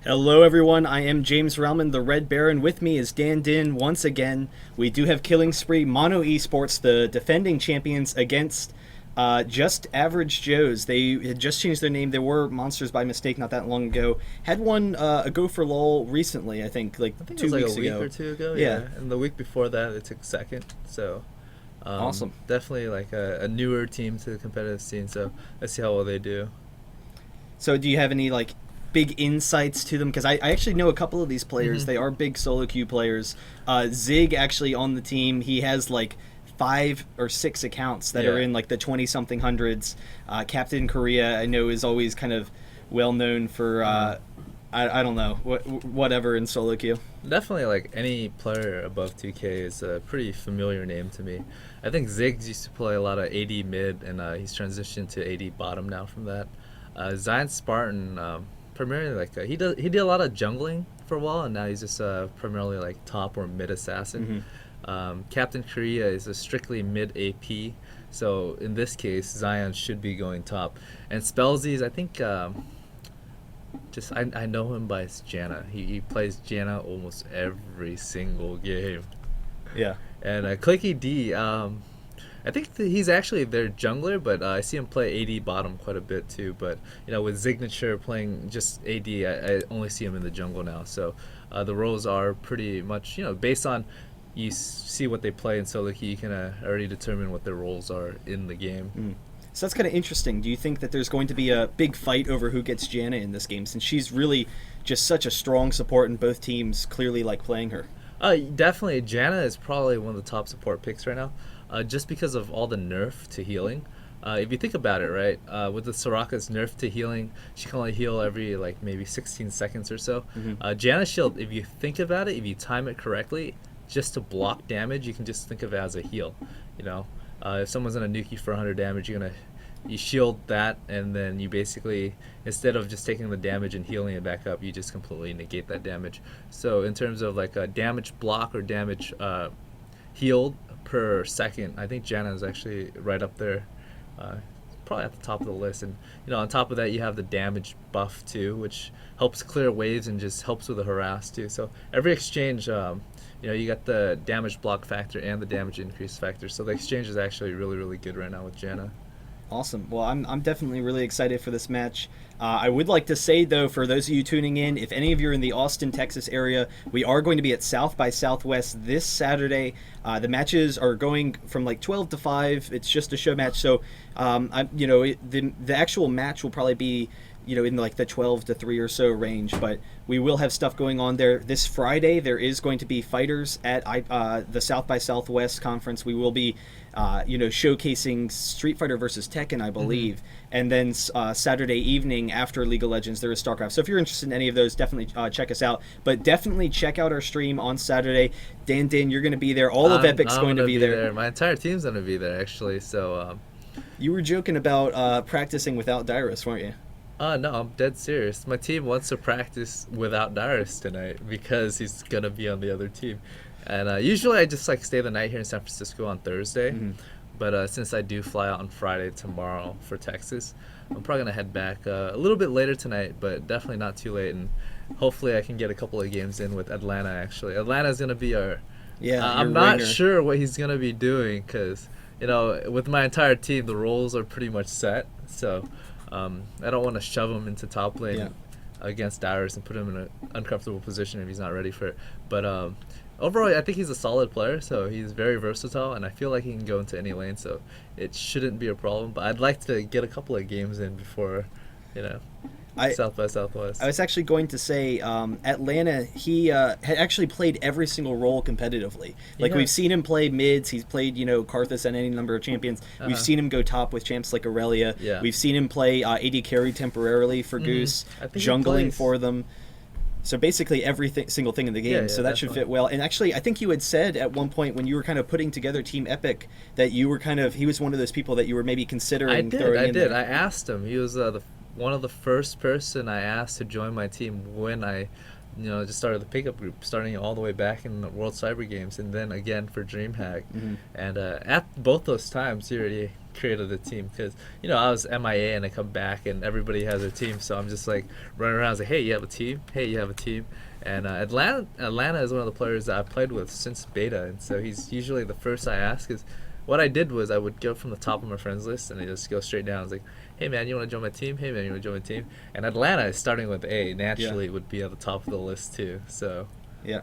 Hello everyone, I am James Relman, the RedBaron. With me is Dinh once again. We do have Killing Spree, Mono Esports, the defending champions against just Average Joes. They had just changed their name. They were Monsters by mistake not that long ago. Had one a go for lol recently, I think, like I think 2 it was weeks like a week ago. or two ago. Yeah. And the week before that, it took second. So, Awesome. Definitely like a newer team to the competitive scene. So let's see how well they do. So do you have any like big insights to them? Because I actually know a couple of these players. They are big solo queue players. Zig actually on the team. He has like 5 or 6 accounts that are in like the 20-something hundreds. CaptainKorea I know is always kind of well known for I don't know whatever in solo queue. Definitely like any player above 2K is a pretty familiar name to me. I think Ziggs used to play a lot of AD mid, and he's transitioned to AD bottom now from that. ZionSpartan, primarily like he did a lot of jungling for a while, and now he's just primarily like top or mid assassin. CaptainKorea is a strictly mid AP, so in this case Zion should be going top. And Spellsy is, I think, I know him by his Janna. He plays Janna almost every single game. Yeah. And ClakeyD, I think he's actually their jungler, but I see him play AD bottom quite a bit too. But with Signature playing just AD, I only see him in the jungle now. So the roles are pretty much based on you see what they play in solo queue, you can already determine what their roles are in the game. So that's kind of interesting. Do you think that there's going to be a big fight over who gets Janna in this game, since she's really just such a strong support and both teams clearly like playing her? Definitely, Janna is probably one of the top support picks right now, just because of all the nerf to healing. If you think about it, right, with the Soraka's nerf to healing, she can only heal every like maybe 16 seconds or so. Janna's shield, if you think about it, if you time it correctly, just to block damage, you can just think of it as a heal. If someone's gonna nuke you for 100 damage, you shield that, and then you basically, instead of just taking the damage and healing it back up, you just completely negate that damage. So in terms of like a damage block or damage healed per second, I think Janna is actually right up there, probably at the top of the list. And on top of that, you have the damage buff too, which helps clear waves and just helps with the harass too. So every exchange, you got the damage block factor and the damage increase factor. So the exchange is actually really, really good right now with Janna. Awesome. Well, I'm definitely really excited for this match. I would like to say, though, for those of you tuning in, if any of you are in the Austin, Texas area, we are going to be at South by Southwest this Saturday. The matches are going from like 12 to 5. It's just a show match. So, the actual match will probably be in like the 12 to 3 or so range, but we will have stuff going on there. This Friday, there is going to be fighters at the South by Southwest conference. We will be, showcasing Street Fighter versus Tekken, I believe. And then Saturday evening after League of Legends, there is StarCraft. So if you're interested in any of those, definitely check us out. But definitely check out our stream on Saturday. Dinh, you're going to be there. All of Epic's going to be there. My entire team's going to be there, actually. So you were joking about practicing without Dyrus, weren't you? No, I'm dead serious. My team wants to practice without Dyrus tonight because he's gonna be on the other team. And usually I just like stay the night here in San Francisco on Thursday. But since I do fly out on Friday tomorrow for Texas, I'm probably gonna head back a little bit later tonight, but definitely not too late. And hopefully I can get a couple of games in with Atlanta. Actually, Atlanta's gonna be our. Yeah, I'm not sure what he's gonna be doing because with my entire team, the roles are pretty much set. So. I don't want to shove him into top lane against Dyrus and put him in an uncomfortable position if he's not ready for it. But overall, I think he's a solid player, so he's very versatile, and I feel like he can go into any lane, so it shouldn't be a problem. But I'd like to get a couple of games in before, South by Southwest. I was actually going to say, Atlanta, he had actually played every single role competitively. Like, we've seen him play mids. He's played, Karthus and any number of champions. We've seen him go top with champs like Aurelia. We've seen him play AD carry temporarily for Goose, jungling for them. So basically every single thing in the game. So that should fit well. And actually, I think you had said at one point when you were kind of putting together Team Epic that you were he was one of those people that you were maybe considering throwing in there. I asked him. He was one of the first person I asked to join my team when I just started the pickup group, starting all the way back in the World Cyber Games, and then again for DreamHack. And at both those times, he already created the team because I was MIA and I come back and everybody has a team, so I'm just like running around like, hey, you have a team? Hey, you have a team? And Atlanta is one of the players that I've played with since beta, and so he's usually the first I ask. Is what I did was I would go from the top of my friends list and I just go straight down. I was like, hey man, you want to join my team? Hey man, you want to join my team? And Atlanta is starting with A, naturally would be at the top of the list too. So yeah.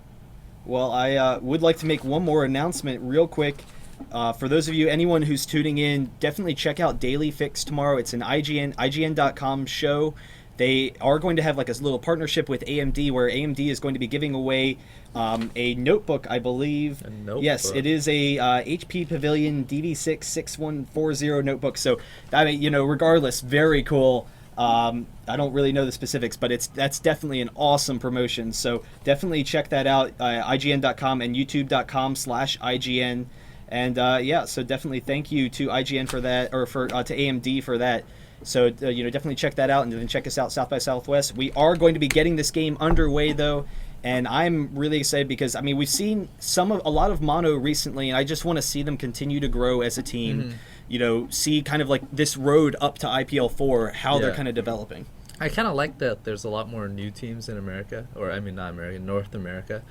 Well, I would like to make one more announcement real quick. For those of you, anyone who's tuning in, definitely check out Daily Fix tomorrow. It's an IGN.com show. They are going to have like a little partnership with AMD where AMD is going to be giving away a notebook, I believe. A notebook. Yes, it is a HP Pavilion DV6-6140 notebook. So, I mean, regardless, very cool. I don't really know the specifics, but that's definitely an awesome promotion. So definitely check that out, IGN.com and YouTube.com/IGN. And yeah, so definitely thank you to IGN for that, or to AMD for that. So definitely check that out, and then check us out South by Southwest. We are going to be getting this game underway though, and I'm really excited because I mean we've seen a lot of mono recently, and I just want to see them continue to grow as a team. See kind of like this road up to IPL 4, how they're kind of developing. I kind of like that there's a lot more new teams in America, or I mean not America, North America.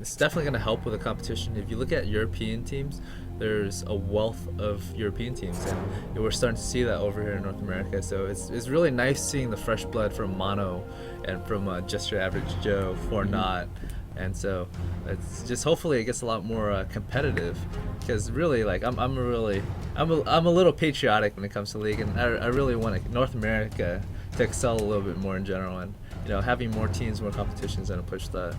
It's definitely going to help with the competition. If you look at European teams, there's a wealth of European teams, and we're starting to see that over here in North America. So it's really nice seeing the fresh blood from Mono and from Just Your Average Joe, For Not. And so it's just hopefully it gets a lot more competitive, because really like I'm a little patriotic when it comes to League, and I really want North America to excel a little bit more in general, and having more teams, more competitions, and push that.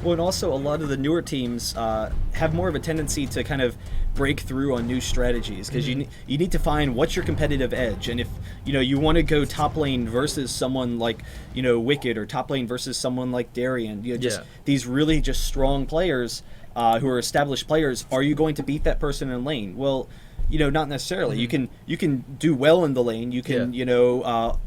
Well, and also a lot of the newer teams have more of a tendency to kind of break through on new strategies, because you need to find what's your competitive edge, and if you want to go top lane versus someone like Wicked, or top lane versus someone like Darien, these really just strong players who are established players, are you going to beat that person in lane? Well, not necessarily. You can do well in the lane. You can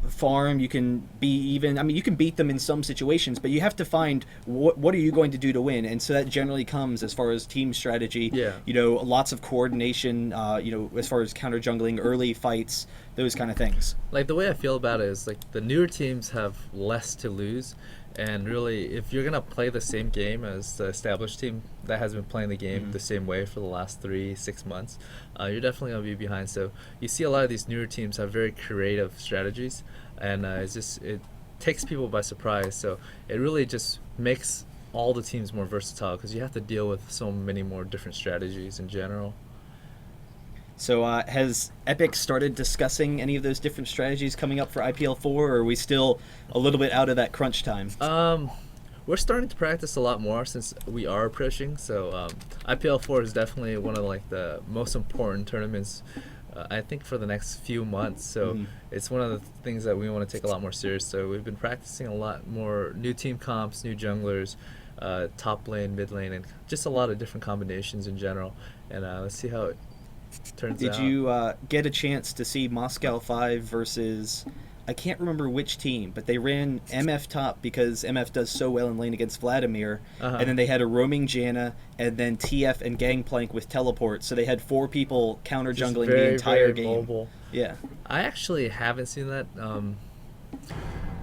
farm. You can be even. I mean, you can beat them in some situations, but you have to find what are you going to do to win. And so that generally comes as far as team strategy. Lots of coordination. As far as counter jungling, early fights, those kind of things. Like the way I feel about it is like the newer teams have less to lose. And really, if you're going to play the same game as the established team that has been playing the game the same way for the last 3-6 months, you're definitely going to be behind. So you see a lot of these newer teams have very creative strategies, and it takes people by surprise. So it really just makes all the teams more versatile, because you have to deal with so many more different strategies in general. So has Epic started discussing any of those different strategies coming up for IPL 4, or are we still a little bit out of that crunch time? We're starting to practice a lot more since we are approaching. So IPL 4 is definitely one of like the most important tournaments, I think, for the next few months. So it's one of the things that we want to take a lot more serious. So we've been practicing a lot more new team comps, new junglers, top lane, mid lane, and just a lot of different combinations in general. And let's see how it turns out. Did you get a chance to see Moscow 5 versus, I can't remember which team, but they ran MF top because MF does so well in lane against Vladimir, and then they had a roaming Janna, and then TF and Gangplank with teleport, so they had 4 people counter jungling the entire game. Mobile. Yeah. I actually haven't seen that.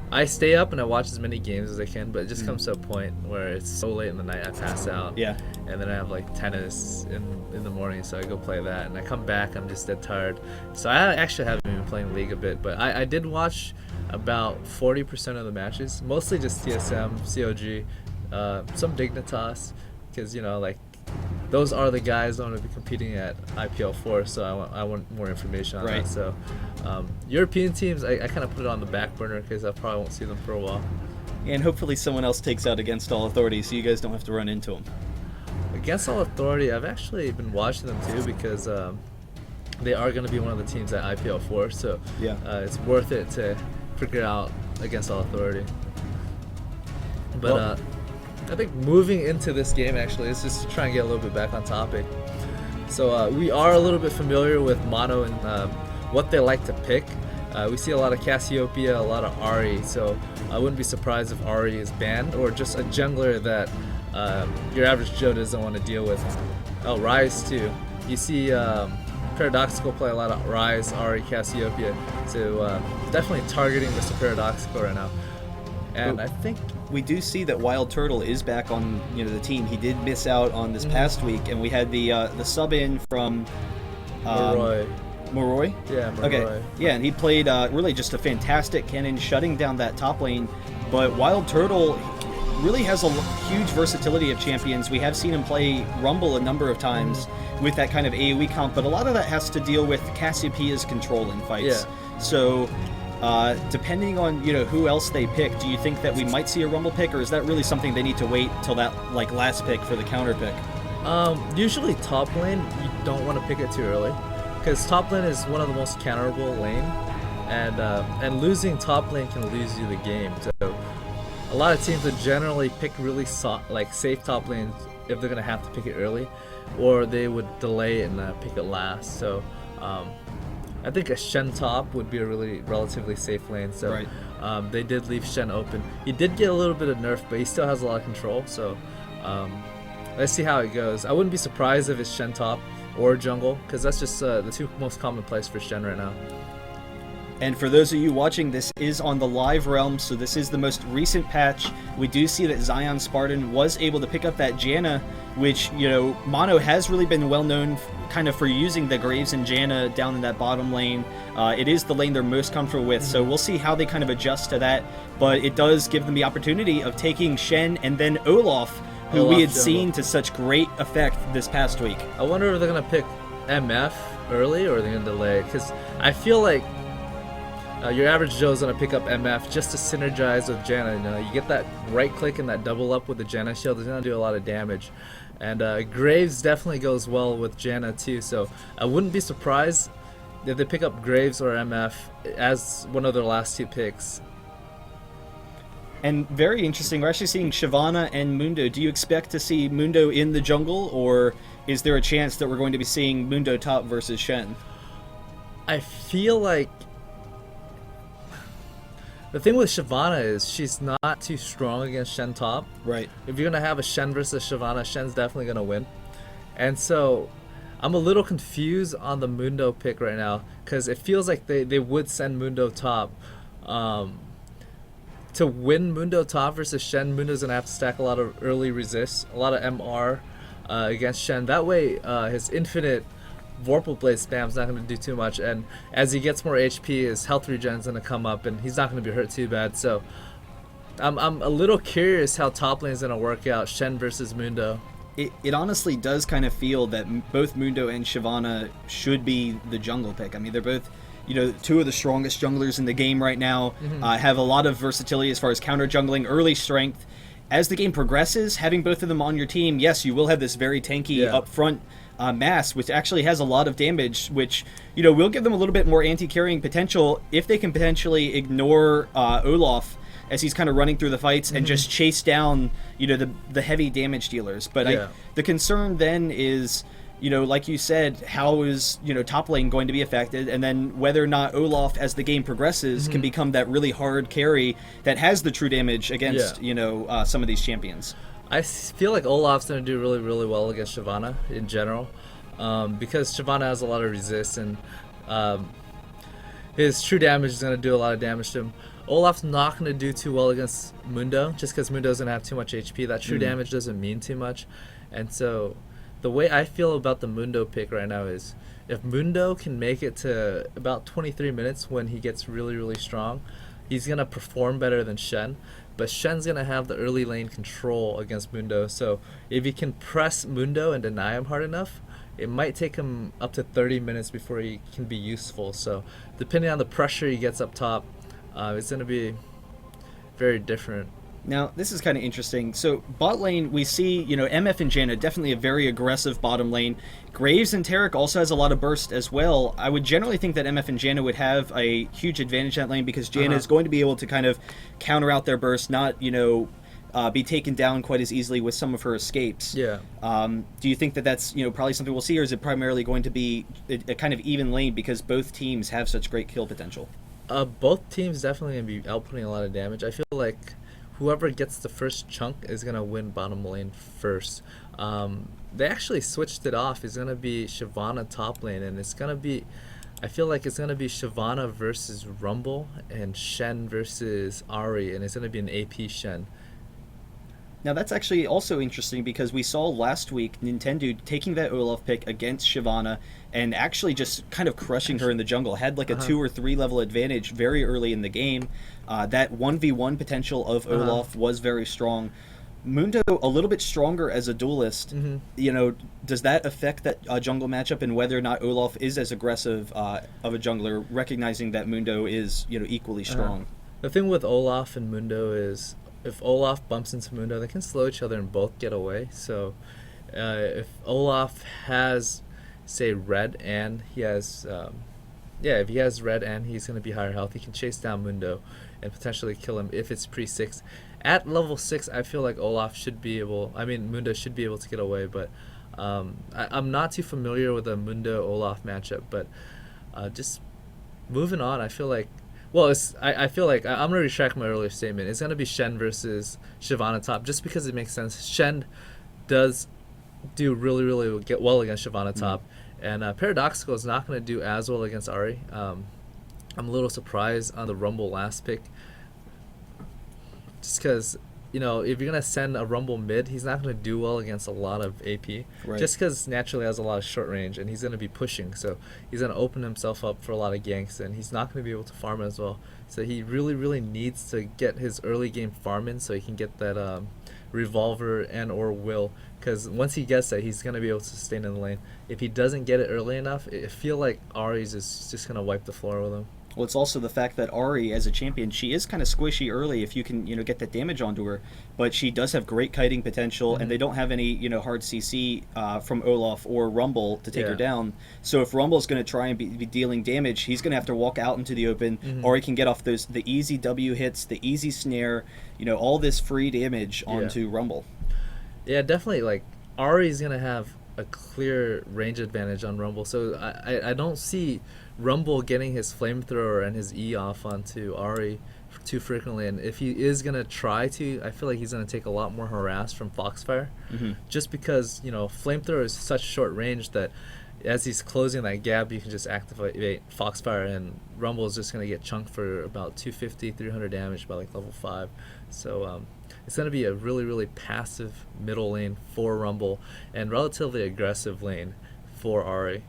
I stay up and I watch as many games as I can, but it just comes to a point where it's so late in the night I pass out. Yeah. And then I have like tennis in the morning, so I go play that, and I come back, I'm just dead tired. So I actually haven't been playing League a bit, but I did watch about 40% of the matches, mostly just TSM, COG, some Dignitas, because like those are the guys I'm going to be competing at IPL 4, so I want more information on that. So European teams, I kind of put it on the back burner because I probably won't see them for a while. And hopefully someone else takes out Against All Authority, so you guys don't have to run into them. Against All Authority, I've actually been watching them too, because they are going to be one of the teams at IPL 4, so it's worth it to figure out Against All Authority. But I think moving into this game, actually, is just to try and get a little bit back on topic. So we are a little bit familiar with Mono and what they like to pick. We see a lot of Cassiopeia, a lot of Ahri, so I wouldn't be surprised if Ahri is banned, or just a jungler that your average Joe doesn't want to deal with. Oh, Rise too. You see ParadoXical play a lot of Rise, Ari, Cassiopeia, so definitely targeting Mr. ParadoXical right now. And I think we do see that WildTurtle is back on the team. He did miss out on this past week, and we had the sub in from Moroi? Yeah, Moroi. Okay, yeah, and he played really just a fantastic cannon, shutting down that top lane. But WildTurtle really has a huge versatility of champions. We have seen him play Rumble a number of times with that kind of AoE comp, but a lot of that has to deal with Cassiopeia's control in fights. Yeah. So, depending on who else they pick, do you think that we might see a Rumble pick, or is that really something they need to wait till that last pick for the counter pick? Usually top lane, you don't want to pick it too early, because top lane is one of the most counterable lane, and losing top lane can lose you the game. So a lot of teams would generally pick really safe top lanes if they're gonna have to pick it early, or they would delay it and pick it last. So I think a Shen top would be a relatively safe lane. So right. They did leave Shen open. He did get a little bit of nerf, but he still has a lot of control. So let's see how it goes. I wouldn't be surprised if it's Shen top or jungle, because that's just the two most common plays for Shen right now. And for those of you watching, this is on the live realm, so this is the most recent patch. We do see that ZionSpartan was able to pick up that Janna, which, Mono has really been well known kind of for using the Graves and Janna down in that bottom lane. It is the lane they're most comfortable with, so we'll see how they kind of adjust to that. But it does give them the opportunity of taking Shen and then Olaf, who we had seen to such great effect this past week. I wonder if they're going to pick MF early or they're going to delay, because I feel like your average Joe's going to pick up MF just to synergize with Janna. You get that right click and that double up with the Janna shield. It's going to do a lot of damage. And Graves definitely goes well with Janna too, so I wouldn't be surprised if they pick up Graves or MF as one of their last two picks. And very interesting, we're actually seeing Shyvana and Mundo. Do you expect to see Mundo in the jungle, or is there a chance that we're going to be seeing Mundo top versus Shen? I feel like the thing with Shyvana is she's not too strong against Shen top. Right. If you're going to have a Shen versus Shyvana, Shen's definitely going to win. And so I'm a little confused on the Mundo pick right now, because it feels like they would send Mundo top. To win Mundo top versus Shen, Mundo's going to have to stack a lot of early resists, a lot of MR against Shen. That way his infinite Vorpal Blade spam's not going to do too much, and as he gets more HP, his health regen's going to come up, and he's not going to be hurt too bad. So I'm a little curious how top lane's going to work out, Shen versus Mundo. It honestly does kind of feel that both Mundo and Shyvana should be the jungle pick. I mean, they're both two of the strongest junglers in the game right now, have a lot of versatility as far as counter jungling, early strength. As the game progresses, having both of them on your team, yes, you will have this very tanky upfront mass, which actually has a lot of damage, which will give them a little bit more anti-carrying potential if they can potentially ignore Olaf as he's kind of running through the fights and just chase down the heavy damage dealers. But the concern then is, like you said, how is top lane going to be affected, and then whether or not Olaf, as the game progresses, can become that really hard carry that has the true damage against some of these champions. I feel like Olaf's going to do really, really well against Shyvana in general, because Shyvana has a lot of resist, and his true damage is going to do a lot of damage to him. Olaf's not going to do too well against Mundo, just because Mundo doesn't have too much HP. That true damage doesn't mean too much. And so the way I feel about the Mundo pick right now is, if Mundo can make it to about 23 minutes when he gets really, really strong, he's going to perform better than Shen. But Shen's going to have the early lane control against Mundo. So if he can press Mundo and deny him hard enough, it might take him up to 30 minutes before he can be useful. So depending on the pressure he gets up top, it's going to be very different. Now, this is kind of interesting. So, bot lane, we see, MF and Janna, definitely a very aggressive bottom lane. Graves and Taric also has a lot of burst as well. I would generally think that MF and Janna would have a huge advantage in that lane, because Janna is going to be able to kind of counter out their burst, not, be taken down quite as easily with some of her escapes. Yeah. Do you think that that's, probably something we'll see, or is it primarily going to be a kind of even lane because both teams have such great kill potential? Both teams definitely going to be outputting a lot of damage. I feel like whoever gets the first chunk is gonna win bottom lane first. They actually switched it off. It's gonna be Shyvana top lane, and it's gonna be, I feel like it's gonna be Shyvana versus Rumble and Shen versus Ahri, and it's gonna be an AP Shen. Now that's actually also interesting because we saw last week Nintendo taking that Olaf pick against Shyvana and actually just kind of crushing her in the jungle. Had like a 2 or 3 level advantage very early in the game. That 1v1 potential of Olaf was very strong. Mundo a little bit stronger as a duelist. You know, does that affect that jungle matchup and whether or not Olaf is as aggressive of a jungler, recognizing that Mundo is, you know, equally strong? The thing with Olaf and Mundo is if Olaf bumps into Mundo, they can slow each other and both get away. So if Olaf has, say, red and he has, if he has red and he's going to be higher health, he can chase down Mundo and potentially kill him if it's pre-6. At level 6, I feel like Mundo should be able to get away, but I'm not too familiar with the Mundo-Olaf matchup, but just moving on, I feel like, I feel like I'm going to retract my earlier statement. It's going to be Shen versus Shyvana top, just because it makes sense. Shen does do really, really get well against Shyvana top, and ParadoXical is not going to do as well against Ahri. I'm a little surprised on the Rumble last pick, just because, you know, if you're going to send a Rumble mid, he's not going to do well against a lot of AP, just because naturally has a lot of short range, and he's going to be pushing, so he's going to open himself up for a lot of ganks, and he's not going to be able to farm as well. So he really, really needs to get his early game farm in so he can get that revolver and or will, because once he gets that, he's going to be able to sustain in the lane. If he doesn't get it early enough, I feel like Ahri's is just going to wipe the floor with him. Well, it's also the fact that Ahri, as a champion, she is kind of squishy early if you can, you know, get that damage onto her. But she does have great kiting potential, and they don't have any, you know, hard CC from Olaf or Rumble to take her down. So if Rumble's going to try and be dealing damage, he's going to have to walk out into the open. Ahri can get off the easy W hits, the easy snare, you know, all this free damage onto Rumble. Yeah, definitely. Like, Ahri's going to have a clear range advantage on Rumble, so I don't see Rumble getting his flamethrower and his E off onto Ahri too frequently, and if he is going to try to, I feel like he's going to take a lot more harass from Foxfire, just because, you know, flamethrower is such short range that as he's closing that gap, you can just activate Foxfire, and Rumble is just going to get chunked for about 250, 300 damage by like level 5. So it's going to be a really, really passive middle lane for Rumble and relatively aggressive lane for Ahri.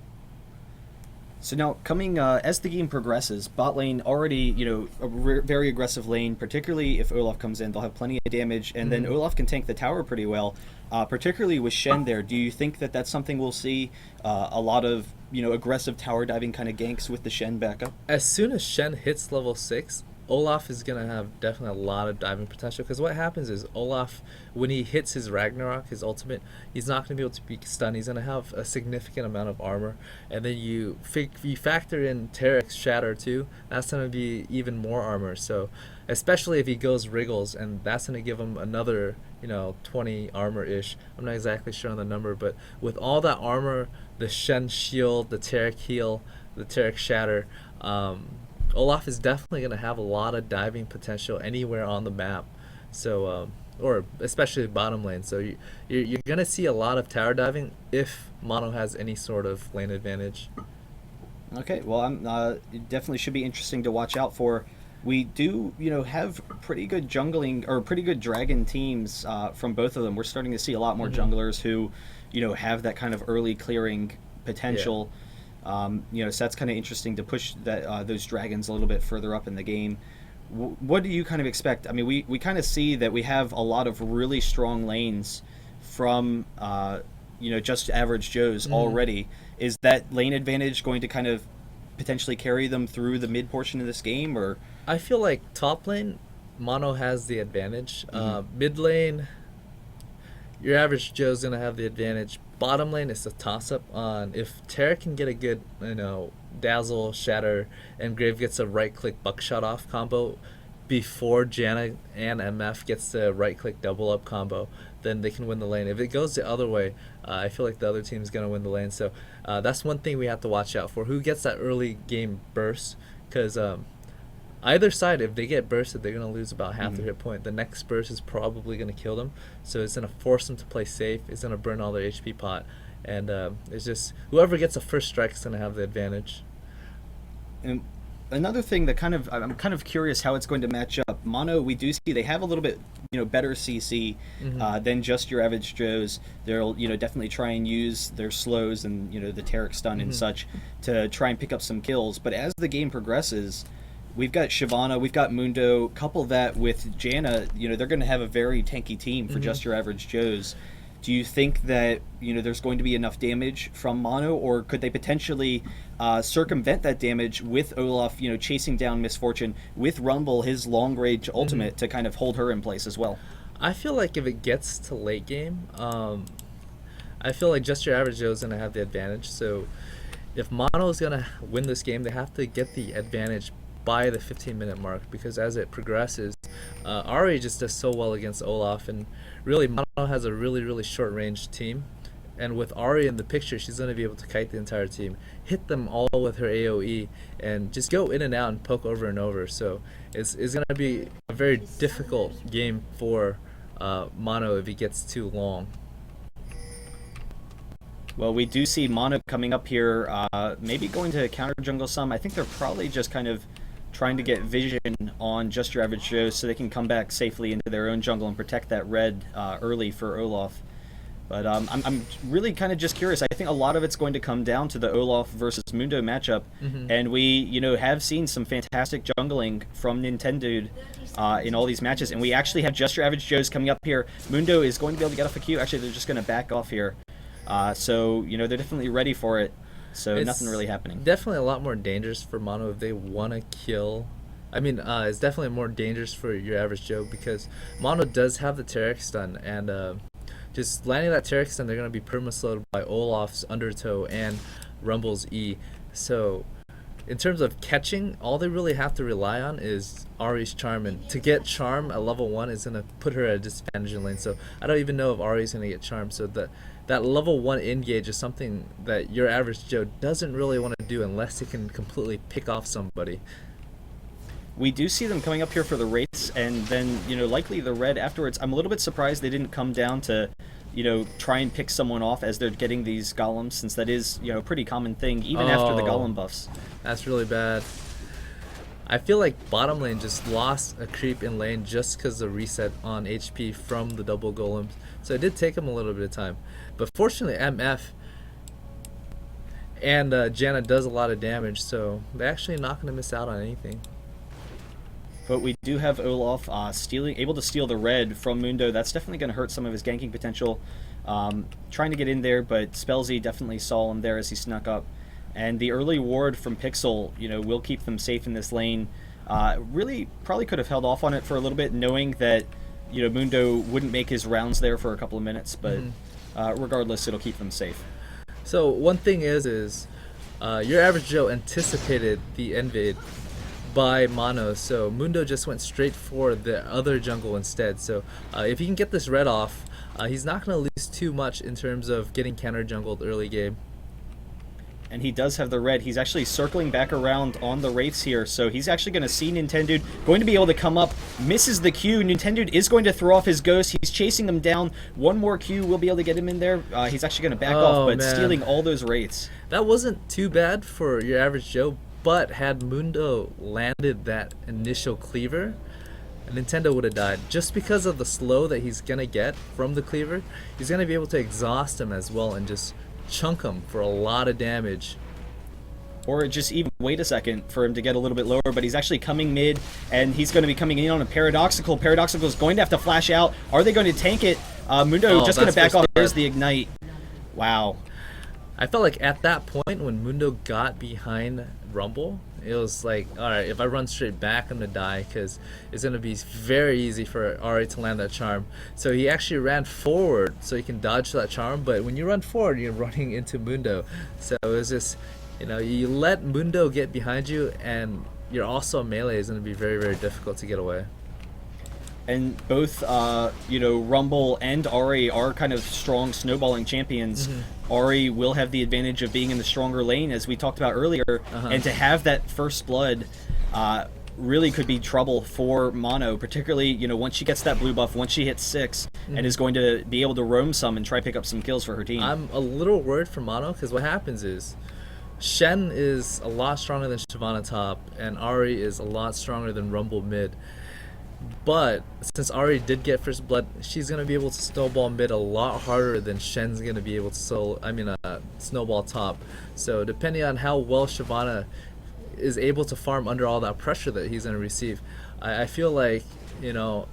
So now, coming as the game progresses, bot lane already, you know, a very aggressive lane, particularly if Olaf comes in, they'll have plenty of damage, and then Olaf can tank the tower pretty well, particularly with Shen there. Do you think that that's something we'll see, a lot of, you know, aggressive tower diving kind of ganks with the Shen backup? As soon as Shen hits level 6, Olaf is going to have definitely a lot of diving potential, because what happens is Olaf, when he hits his Ragnarok, his ultimate, he's not going to be able to be stunned. He's going to have a significant amount of armor, and then you factor in TreeEskimo Shatter too, that's going to be even more armor. So especially if he goes Wriggles, and that's going to give him another, you know, 20 armor-ish. I'm not exactly sure on the number, but with all that armor, the Shen shield, the TreeEskimo heal, the TreeEskimo Shatter, Olaf is definitely going to have a lot of diving potential anywhere on the map, so or especially bottom lane. So you're going to see a lot of tower diving if Mono has any sort of lane advantage. Okay, well, it definitely should be interesting to watch out for. We do, you know, have pretty good jungling or pretty good dragon teams from both of them. We're starting to see a lot more junglers who, you know, have that kind of early clearing potential. You know, so that's kind of interesting to push that those dragons a little bit further up in the game. What do you kind of expect? I mean, we kind of see that we have a lot of really strong lanes from, you know, just average Joes already. Is that lane advantage going to kind of potentially carry them through the mid portion of this game, or? I feel like top lane, Mono has the advantage. Mid lane, your average Joe's gonna have the advantage. Bottom lane is a toss-up on if Terra can get a good, you know, Dazzle, Shatter, and Grave gets a right-click Buckshot off combo before Janna and MF gets the right-click double-up combo, then they can win the lane. If it goes the other way, I feel like the other team's going to win the lane. So that's one thing we have to watch out for. Who gets that early game burst? Because either side, if they get bursted, they're going to lose about half their hit point. The next burst is probably going to kill them, so it's going to force them to play safe. It's going to burn all their HP pot, and it's just whoever gets the first strike is going to have the advantage. And another thing that I'm kind of curious how it's going to match up. Mono, we do see they have a little bit, better CC than just your average Joes. They'll, definitely try and use their slows and, the Taric stun and such to try and pick up some kills. But as the game progresses, we've got Shyvana, we've got Mundo. Couple that with Janna, they're going to have a very tanky team for just your average Joes. Do you think that there's going to be enough damage from Mono, or could they potentially circumvent that damage with Olaf, chasing down Misfortune, with Rumble, his long range ultimate, to kind of hold her in place as well? I feel like if it gets to late game, I feel like just your average Joe is going to have the advantage. So if Mono is going to win this game, they have to get the advantage by the 15-minute mark, because as it progresses, Ahri just does so well against Olaf, and really Mono has a really short range team, and with Ahri in the picture, she's going to be able to kite the entire team, hit them all with her AoE, and just go in and out and poke over and over. So it's going to be a very difficult game for Mono if he gets too long. Well, we do see Mono coming up here, maybe going to counter jungle some. I think they're probably just kind of trying to get vision on just your average Joe so they can come back safely into their own jungle and protect that red early for Olaf. But I'm really kind of just curious. I think a lot of it's going to come down to the Olaf versus Mundo matchup, and we have seen some fantastic jungling from Nintendude in all these matches, and we actually have just your average Joes coming up here. Mundo is going to be able to get off a Q. Actually, they're just going to back off here. So they're definitely ready for it. So it's nothing really happening. Definitely a lot more dangerous for Mono if they want to kill. I mean, it's definitely more dangerous for your average Joe, because Mono does have the Taric stun, and just landing that Taric stun, they're going to be perma-slowed by Olaf's Undertow and Rumble's E. So in terms of catching, all they really have to rely on is Ahri's Charm, and to get Charm at level 1 is going to put her at a disadvantage in lane. So I don't even know if Ahri's going to get Charm, so that level 1 engage is something that your average Joe doesn't really want to do unless he can completely pick off somebody. We do see them coming up here for the Wraiths, and then, likely the red afterwards. I'm a little bit surprised they didn't come down to, try and pick someone off as they're getting these golems, since that is, a pretty common thing, even after the golem buffs. That's really bad. I feel like bottom lane just lost a creep in lane just because of the reset on HP from the double golems. So it did take them a little bit of time. But fortunately, MF and Janna does a lot of damage, so they're actually not going to miss out on anything. But we do have Olaf able to steal the red from Mundo. That's definitely going to hurt some of his ganking potential. Trying to get in there, but Spellsy definitely saw him there as he snuck up. And the early ward from Pixel, will keep them safe in this lane. Really, probably could have held off on it for a little bit, knowing that, Mundo wouldn't make his rounds there for a couple of minutes. But regardless, it'll keep them safe. So one thing is your average Joe anticipated the invade by Mono, so Mundo just went straight for the other jungle instead. So if he can get this red off, he's not going to lose too much in terms of getting counter jungled early game. And he does have the red. He's actually circling back around on the Wraiths here, so he's actually going to see Nintendude, going to be able to come up, misses the Q. Nintendude is going to throw off his Ghost. He's chasing them down. One more Q will be able to get him in there. He's actually going to back off, but stealing all those Wraiths. That wasn't too bad for your average Joe, but had Mundo landed that initial cleaver, Nintendo would have died. Just because of the slow that he's going to get from the cleaver, he's going to be able to exhaust him as well and just chunk him for a lot of damage. Or just even wait a second for him to get a little bit lower, but he's actually coming mid, and he's going to be coming in on a ParadoXical. ParadoXical is going to have to flash out. Are they going to tank it? Mundo just going to back off. There's the Ignite. Wow. I felt like at that point when Mundo got behind Rumble, it was like, alright, if I run straight back, I'm going to die, because it's going to be very easy for Ahri to land that charm. So he actually ran forward so he can dodge that charm, but when you run forward, you're running into Mundo. So it was just, you let Mundo get behind you, and you're also melee is going to be very, very difficult to get away. And both, Rumble and Ahri are kind of strong snowballing champions. Ahri will have the advantage of being in the stronger lane, as we talked about earlier, and to have that first blood, really could be trouble for Mono, particularly, you know, once she gets that blue buff, once she hits 6, and is going to be able to roam some and try pick up some kills for her team. I'm a little worried for Mono because what happens is Shen is a lot stronger than Shyvana top, and Ahri is a lot stronger than Rumble mid. But since Ahri did get first blood, she's gonna be able to snowball mid a lot harder than Shen's gonna be able to snowball top. So depending on how well Shyvana is able to farm under all that pressure that he's gonna receive, I feel like, you know,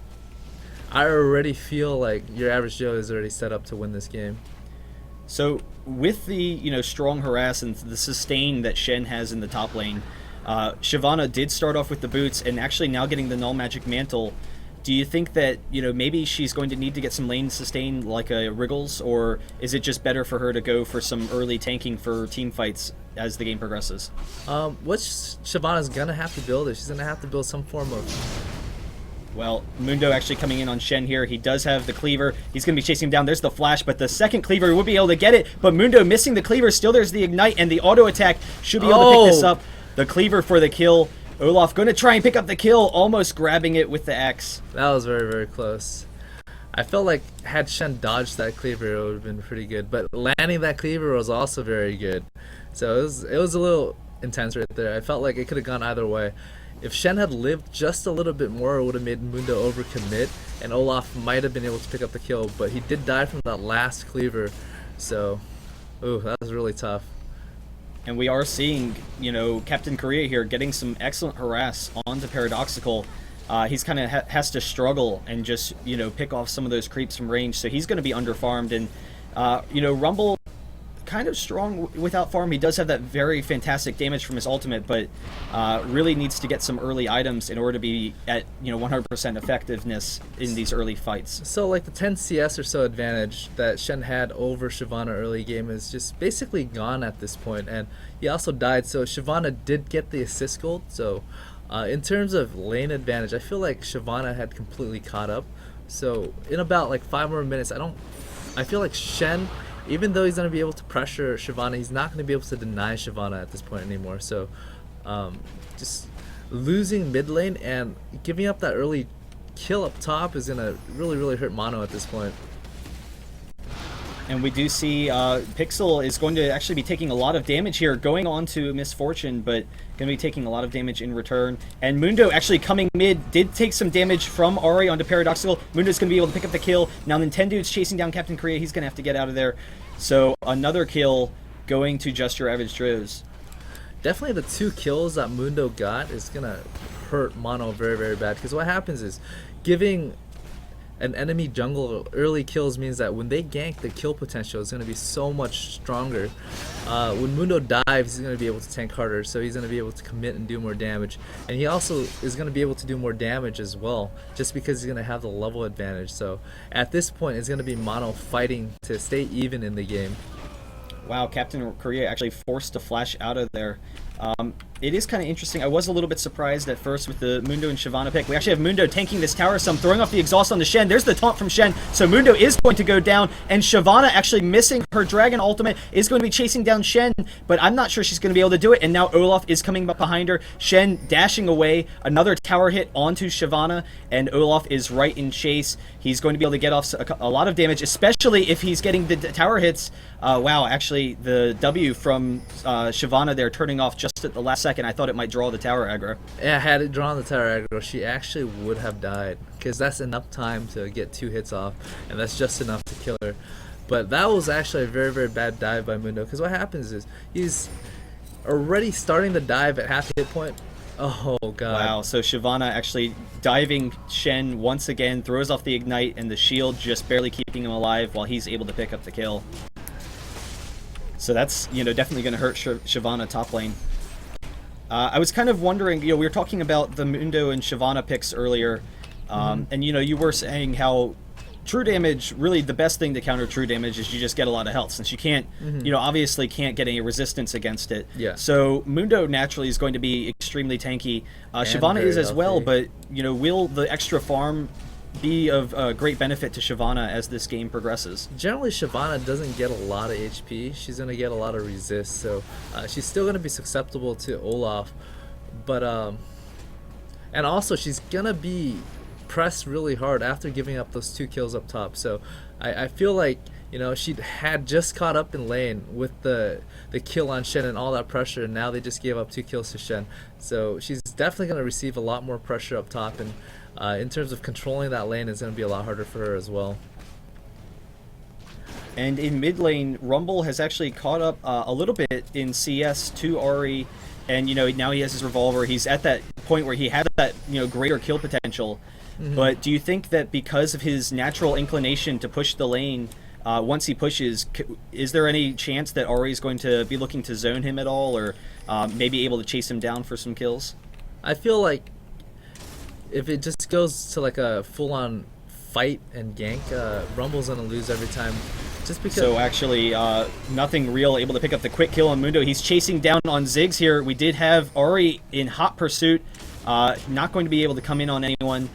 I already feel like your average Joe is already set up to win this game. So with the, you know, strong harass and the sustain that Shen has in the top lane, Shyvana did start off with the boots, and actually now getting the null magic mantle. Do you think that, you know, maybe she's going to need to get some lane sustain like a Wriggles, or is it just better for her to go for some early tanking for team fights as the game progresses? What Shyvana's gonna have to build is she's gonna have to build some form of... Well, Mundo actually coming in on Shen here. He does have the cleaver. He's going to be chasing him down. There's the flash, but the second cleaver would be able to get it. But Mundo missing the cleaver. Still there's the ignite, and the auto attack should be able to pick this up. The cleaver for the kill. Olaf going to try and pick up the kill, almost grabbing it with the X. That was very, very close. I felt like had Shen dodged that cleaver, it would have been pretty good. But landing that cleaver was also very good. So it was a little intense right there. I felt like it could have gone either way. If Shen had lived just a little bit more, it would have made Mundo overcommit, and Olaf might have been able to pick up the kill, but he did die from that last cleaver, so, ooh, that was really tough. And we are seeing, you know, CaptainKorea here getting some excellent harass onto ParadoXical. He's kind of has to struggle and just, you know, pick off some of those creeps from range, so he's going to be underfarmed, and, you know, Rumble kind of strong without farm. He does have that very fantastic damage from his ultimate, but really needs to get some early items in order to be at, you know, 100% effectiveness in these early fights. So like the 10 CS or so advantage that Shen had over Shyvana early game is just basically gone at this point, and he also died, so Shyvana did get the assist gold. So in terms of lane advantage, I feel like Shyvana had completely caught up. So in about like 5 more minutes, I feel like Shen, even though he's going to be able to pressure Shyvana, he's not going to be able to deny Shyvana at this point anymore. So just losing mid lane and giving up that early kill up top is going to really, really hurt Mono at this point. And we do see Pixel is going to actually be taking a lot of damage here, going on to Misfortune, but going to be taking a lot of damage in return. And Mundo actually coming mid, did take some damage from Ahri onto ParadoXical. Mundo's going to be able to pick up the kill. Now Nintendude's chasing down CaptainKorea. He's going to have to get out of there. So another kill going to Just Your Average Joes. Definitely the 2 kills that Mundo got is going to hurt Mono very, very bad, because what happens is giving an enemy jungle early kills means that when they gank, the kill potential is going to be so much stronger. When Mundo dives, he's going to be able to tank harder, so he's going to be able to commit and do more damage. And he also is going to be able to do more damage as well, just because he's going to have the level advantage. So at this point, it's going to be Mono fighting to stay even in the game. Wow, CaptainKorea actually forced to flash out of there. It is kind of interesting. I was a little bit surprised at first with the Mundo and Shyvana pick. We actually have Mundo tanking this tower some, throwing off the exhaust on the Shen. There's the taunt from Shen, so Mundo is going to go down, and Shyvana actually missing her dragon ultimate is going to be chasing down Shen, but I'm not sure she's going to be able to do it, and now Olaf is coming up behind her. Shen dashing away, another tower hit onto Shyvana, and Olaf is right in chase. He's going to be able to get off a lot of damage, especially if he's getting the tower hits. Wow, actually, the W from Shyvana there turning off just at the last second. I thought it might draw the tower aggro. Yeah, had it drawn the tower aggro, she actually would have died, because that's enough time to get 2 hits off, and that's just enough to kill her. But that was actually a very, very bad dive by Mundo, because what happens is he's already starting the dive at half hit point. Oh god. Wow, so Shyvana actually diving Shen once again, throws off the ignite, and the shield just barely keeping him alive while he's able to pick up the kill. So that's, you know, definitely going to hurt Shyvana top lane. I was kind of wondering, you know, we were talking about the Mundo and Shyvana picks earlier, and, you know, you were saying how true damage, really the best thing to counter true damage is you just get a lot of health, since you can't, you know, obviously can't get any resistance against it. Yeah. So Mundo naturally is going to be extremely tanky. Shyvana is as well, but, you know, will the extra farm be of great benefit to Shyvana as this game progresses? Generally, Shyvana doesn't get a lot of HP. She's going to get a lot of resist, so she's still going to be susceptible to Olaf. But And also, she's gonna be pressed really hard after giving up those 2 kills up top. So I feel like, you know, she had just caught up in lane with the kill on Shen and all that pressure, and now they just gave up 2 kills to Shen. So she's definitely going to receive a lot more pressure up top, and in terms of controlling that lane, it's going to be a lot harder for her as well. And in mid lane, Rumble has actually caught up a little bit in CS to Ahri, and you know, now he has his revolver. He's at that point where he had that, you know, greater kill potential. But do you think that because of his natural inclination to push the lane, once he pushes, is there any chance that Ahri is going to be looking to zone him at all, or maybe able to chase him down for some kills? I feel like if it just goes to like a full-on fight and gank, Rumble's gonna lose every time. Just because. So actually, Nothing Real able to pick up the quick kill on Mundo. He's chasing down on Ziggs here. We did have Ahri in hot pursuit, not going to be able to come in on anyone.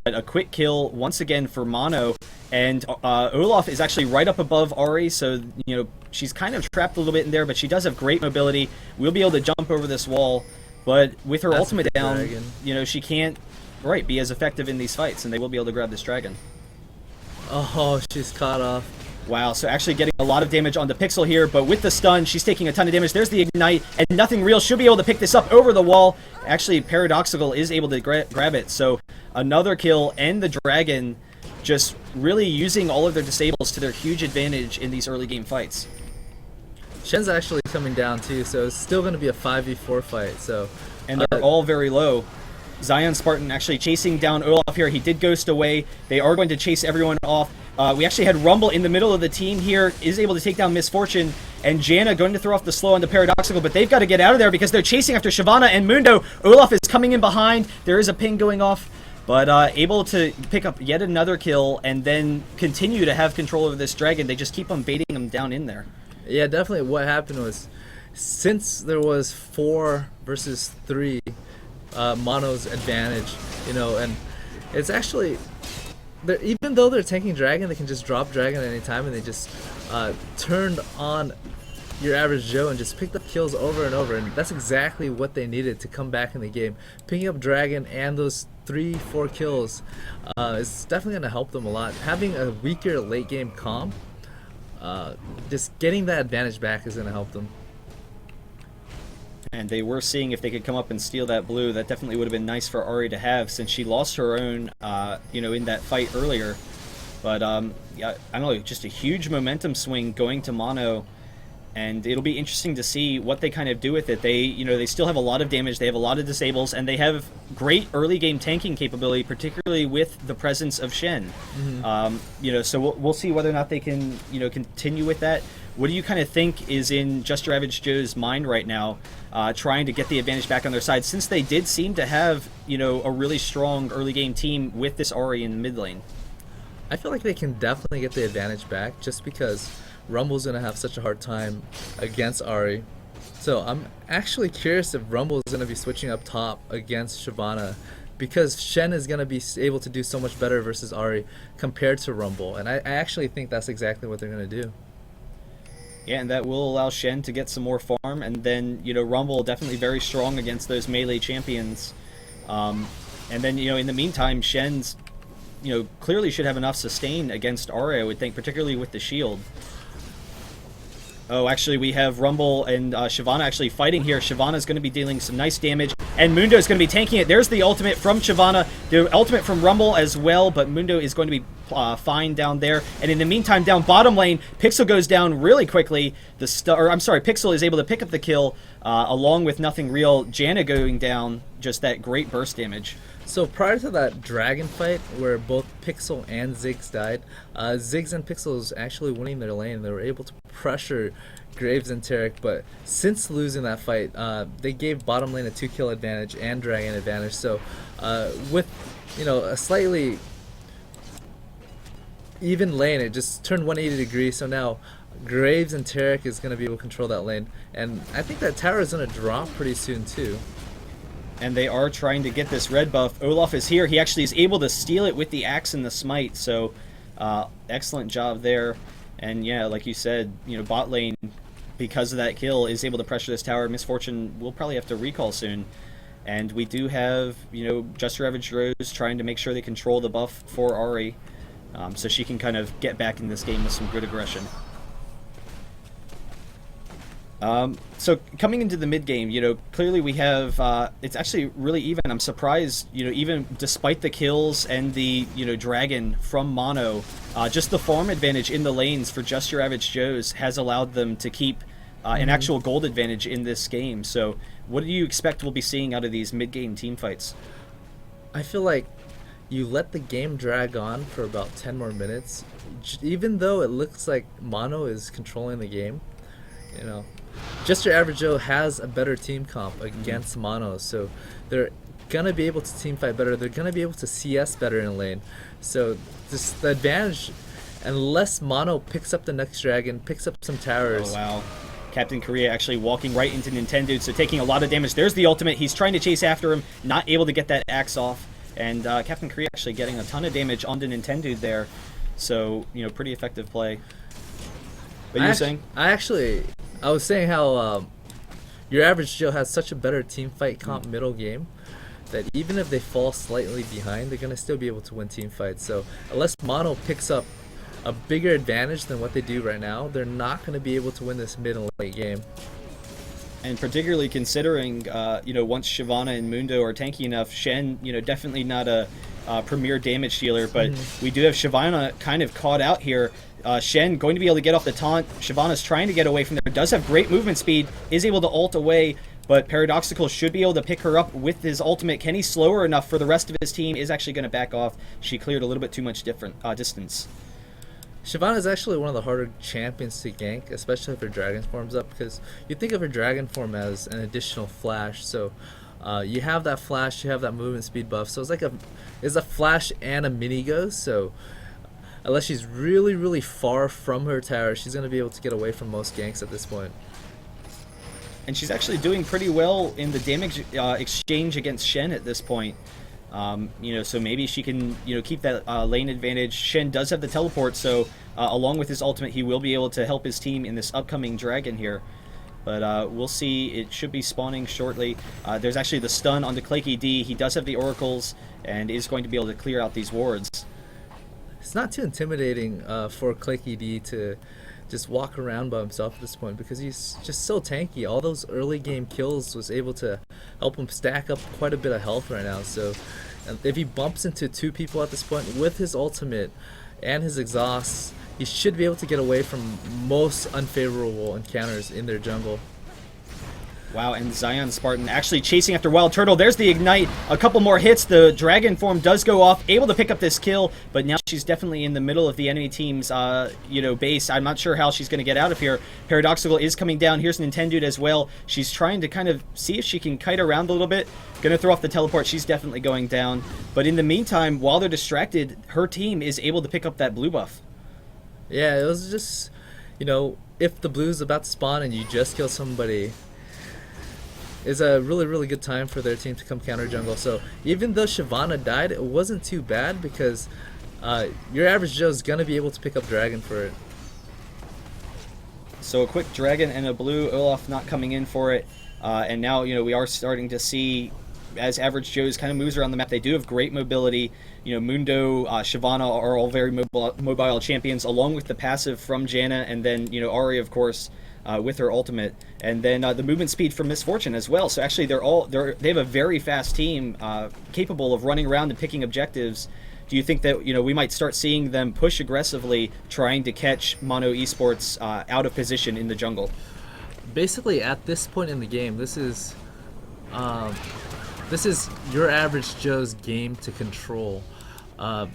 But a quick kill once again for Mono, and Olaf is actually right up above Ahri, so you know she's kind of trapped a little bit in there, but she does have great mobility. We'll be able to jump over this wall, but with her ultimate down, dragon, you know, she can't be as effective in these fights, and they will be able to grab this dragon. Oh, she's caught off. Wow, so actually getting a lot of damage on the Pixel here, but with the stun, she's taking a ton of damage. There's the Ignite, and Nothing Real should be able to pick this up over the wall. Actually, ParadoXical is able to grab it, so another kill, and the dragon just really using all of their disables to their huge advantage in these early game fights. Shen's actually coming down too, so it's still going to be a 5v4 fight. So, and they're all very low. ZionSpartan actually chasing down Olaf here. He did ghost away. They are going to chase everyone off. We actually had Rumble in the middle of the team here, is able to take down Misfortune, and Janna going to throw off the slow on the ParadoXical, but they've got to get out of there because they're chasing after Shyvana and Mundo. Olaf is coming in behind. There is a ping going off, but able to pick up yet another kill and then continue to have control over this dragon. They just keep on baiting him down in there. Yeah, definitely. What happened was, since there was 4 versus 3, Mono's advantage, you know, and it's actually, even though they're tanking dragon, they can just drop dragon at any time, and they just turned on your average Joe and just picked up kills over and over, and that's exactly what they needed to come back in the game. Picking up dragon and those 3-4 kills is definitely going to help them a lot. Having a weaker late game comp, just getting that advantage back is going to help them. And they were seeing if they could come up and steal that blue. That definitely would have been nice for Ahri to have, since she lost her own, you know, in that fight earlier. But yeah, I don't know, just a huge momentum swing going to Mono, and it'll be interesting to see what they kind of do with it. They, you know, they still have a lot of damage, they have a lot of disables, and they have great early game tanking capability, particularly with the presence of Shen. You know, so we'll see whether or not they can, you know, continue with that. What do you kind of think is in Just Your Average Joe's mind right now, trying to get the advantage back on their side, since they did seem to have, you know, a really strong early game team with this Ahri in the mid lane? I feel like they can definitely get the advantage back, just because Rumble's going to have such a hard time against Ahri. So I'm actually curious if Rumble's going to be switching up top against Shyvana, because Shen is going to be able to do so much better versus Ahri compared to Rumble, and I actually think that's exactly what they're going to do. Yeah, and that will allow Shen to get some more farm, and then, you know, Rumble definitely very strong against those melee champions. And then, you know, in the meantime, Shen's, you know, clearly should have enough sustain against Ahri, I would think, particularly with the shield. Oh, actually, we have Rumble and Shyvana actually fighting here. Shyvana's going to be dealing some nice damage, and Mundo is going to be tanking it. There's the ultimate from Shyvana, the ultimate from Rumble as well, but Mundo is going to be fine down there. And in the meantime, down bottom lane, Pixel goes down really quickly. Pixel is able to pick up the kill, along with Nothing Real. Janna going down, just that great burst damage. So prior to that dragon fight, where both Pixel and Ziggs died, Ziggs and Pixel was actually winning their lane. They were able to pressure Graves and Tarek, but since losing that fight, they gave bottom lane a 2-kill advantage and dragon advantage. So with, you know, a slightly even lane, it just turned 180 degrees. So now Graves and Tarek is going to be able to control that lane, and I think that tower is going to drop pretty soon too. And they are trying to get this red buff. Olaf is here. He actually is able to steal it with the axe and the smite. So excellent job there. And yeah, like you said, you know, bot lane, because of that kill, is able to pressure this tower. Misfortune will probably have to recall soon. And we do have, Just Your Average Rose trying to make sure they control the buff for Ahri, so she can kind of get back in this game with some good aggression. So coming into the mid game, clearly we have, it's actually really even. I'm surprised, even despite the kills and the, dragon from Mono, just the farm advantage in the lanes for Just Your Average Joes has allowed them to keep an actual gold advantage in this game. So what do you expect we'll be seeing out of these mid game team fights? I feel like you let the game drag on for about 10 more minutes, even though it looks like Mono is controlling the game, Just Your Average Joe has a better team comp against Mono, so they're gonna be able to team fight better. They're gonna be able to CS better in lane. So the advantage, unless Mono picks up the next dragon, picks up some towers. Oh wow. CaptainKorea actually walking right into Nintendude, so taking a lot of damage. There's the ultimate. He's trying to chase after him, not able to get that axe off. And CaptainKorea actually getting a ton of damage onto Nintendude there. So, pretty effective play. What you were saying? I was saying how Your Average Joe has such a better team fight comp middle game that even if they fall slightly behind, they're going to still be able to win team fights. So unless Mono picks up a bigger advantage than what they do right now, they're not going to be able to win this mid and late game. And particularly considering, once Shyvana and Mundo are tanky enough, Shen, definitely not a premier damage dealer, but we do have Shyvana kind of caught out here. Shen going to be able to get off the taunt. Shyvana's trying to get away from there. Does have great movement speed, is able to ult away, but ParadoXical should be able to pick her up with his ultimate. Can he slow her enough for the rest of his team? Is actually going to back off. She cleared a little bit too much distance. Shyvana is actually one of the harder champions to gank, especially if her dragon form's up, because you think of her dragon form as an additional flash. So you have that flash, you have that movement speed buff. So it's a flash and a mini ghost. So unless she's really, really far from her tower, she's going to be able to get away from most ganks at this point. And she's actually doing pretty well in the damage exchange against Shen at this point. So maybe she can, keep that lane advantage. Shen does have the teleport, so along with his ultimate, he will be able to help his team in this upcoming dragon here. But we'll see. It should be spawning shortly. There's actually the stun onto ClakeyD. He does have the oracles and is going to be able to clear out these wards. It's not too intimidating for ClakeyD to just walk around by himself at this point, because he's just so tanky. All those early game kills was able to help him stack up quite a bit of health right now. So if he bumps into two people at this point with his ultimate and his exhaust, he should be able to get away from most unfavorable encounters in their jungle. Wow, and ZionSpartan actually chasing after WildTurtle. There's the Ignite. A couple more hits. The Dragon form does go off. Able to pick up this kill, but now she's definitely in the middle of the enemy team's, base. I'm not sure how she's going to get out of here. ParadoXical is coming down. Here's Nintendude as well. She's trying to kind of see if she can kite around a little bit. Going to throw off the teleport. She's definitely going down. But in the meantime, while they're distracted, her team is able to pick up that blue buff. Yeah, it was just, if the blue's about to spawn and you just kill somebody, is a really, really good time for their team to come counter jungle. So even though Shyvana died, it wasn't too bad, because Your Average Joe's gonna be able to pick up dragon for it. So a quick dragon and a blue. Olaf not coming in for it. And now, we are starting to see, as Average Joe's kind of moves around the map, they do have great mobility. Mundo, Shyvana are all very mobile champions, along with the passive from Janna, and then, Ahri, of course, with her ultimate, and then the movement speed from Misfortune as well. So actually, they have a very fast team capable of running around and picking objectives. Do you think that we might start seeing them push aggressively, trying to catch Mono Esports out of position in the jungle? Basically, at this point in the game, this is Your Average Joe's game to control. The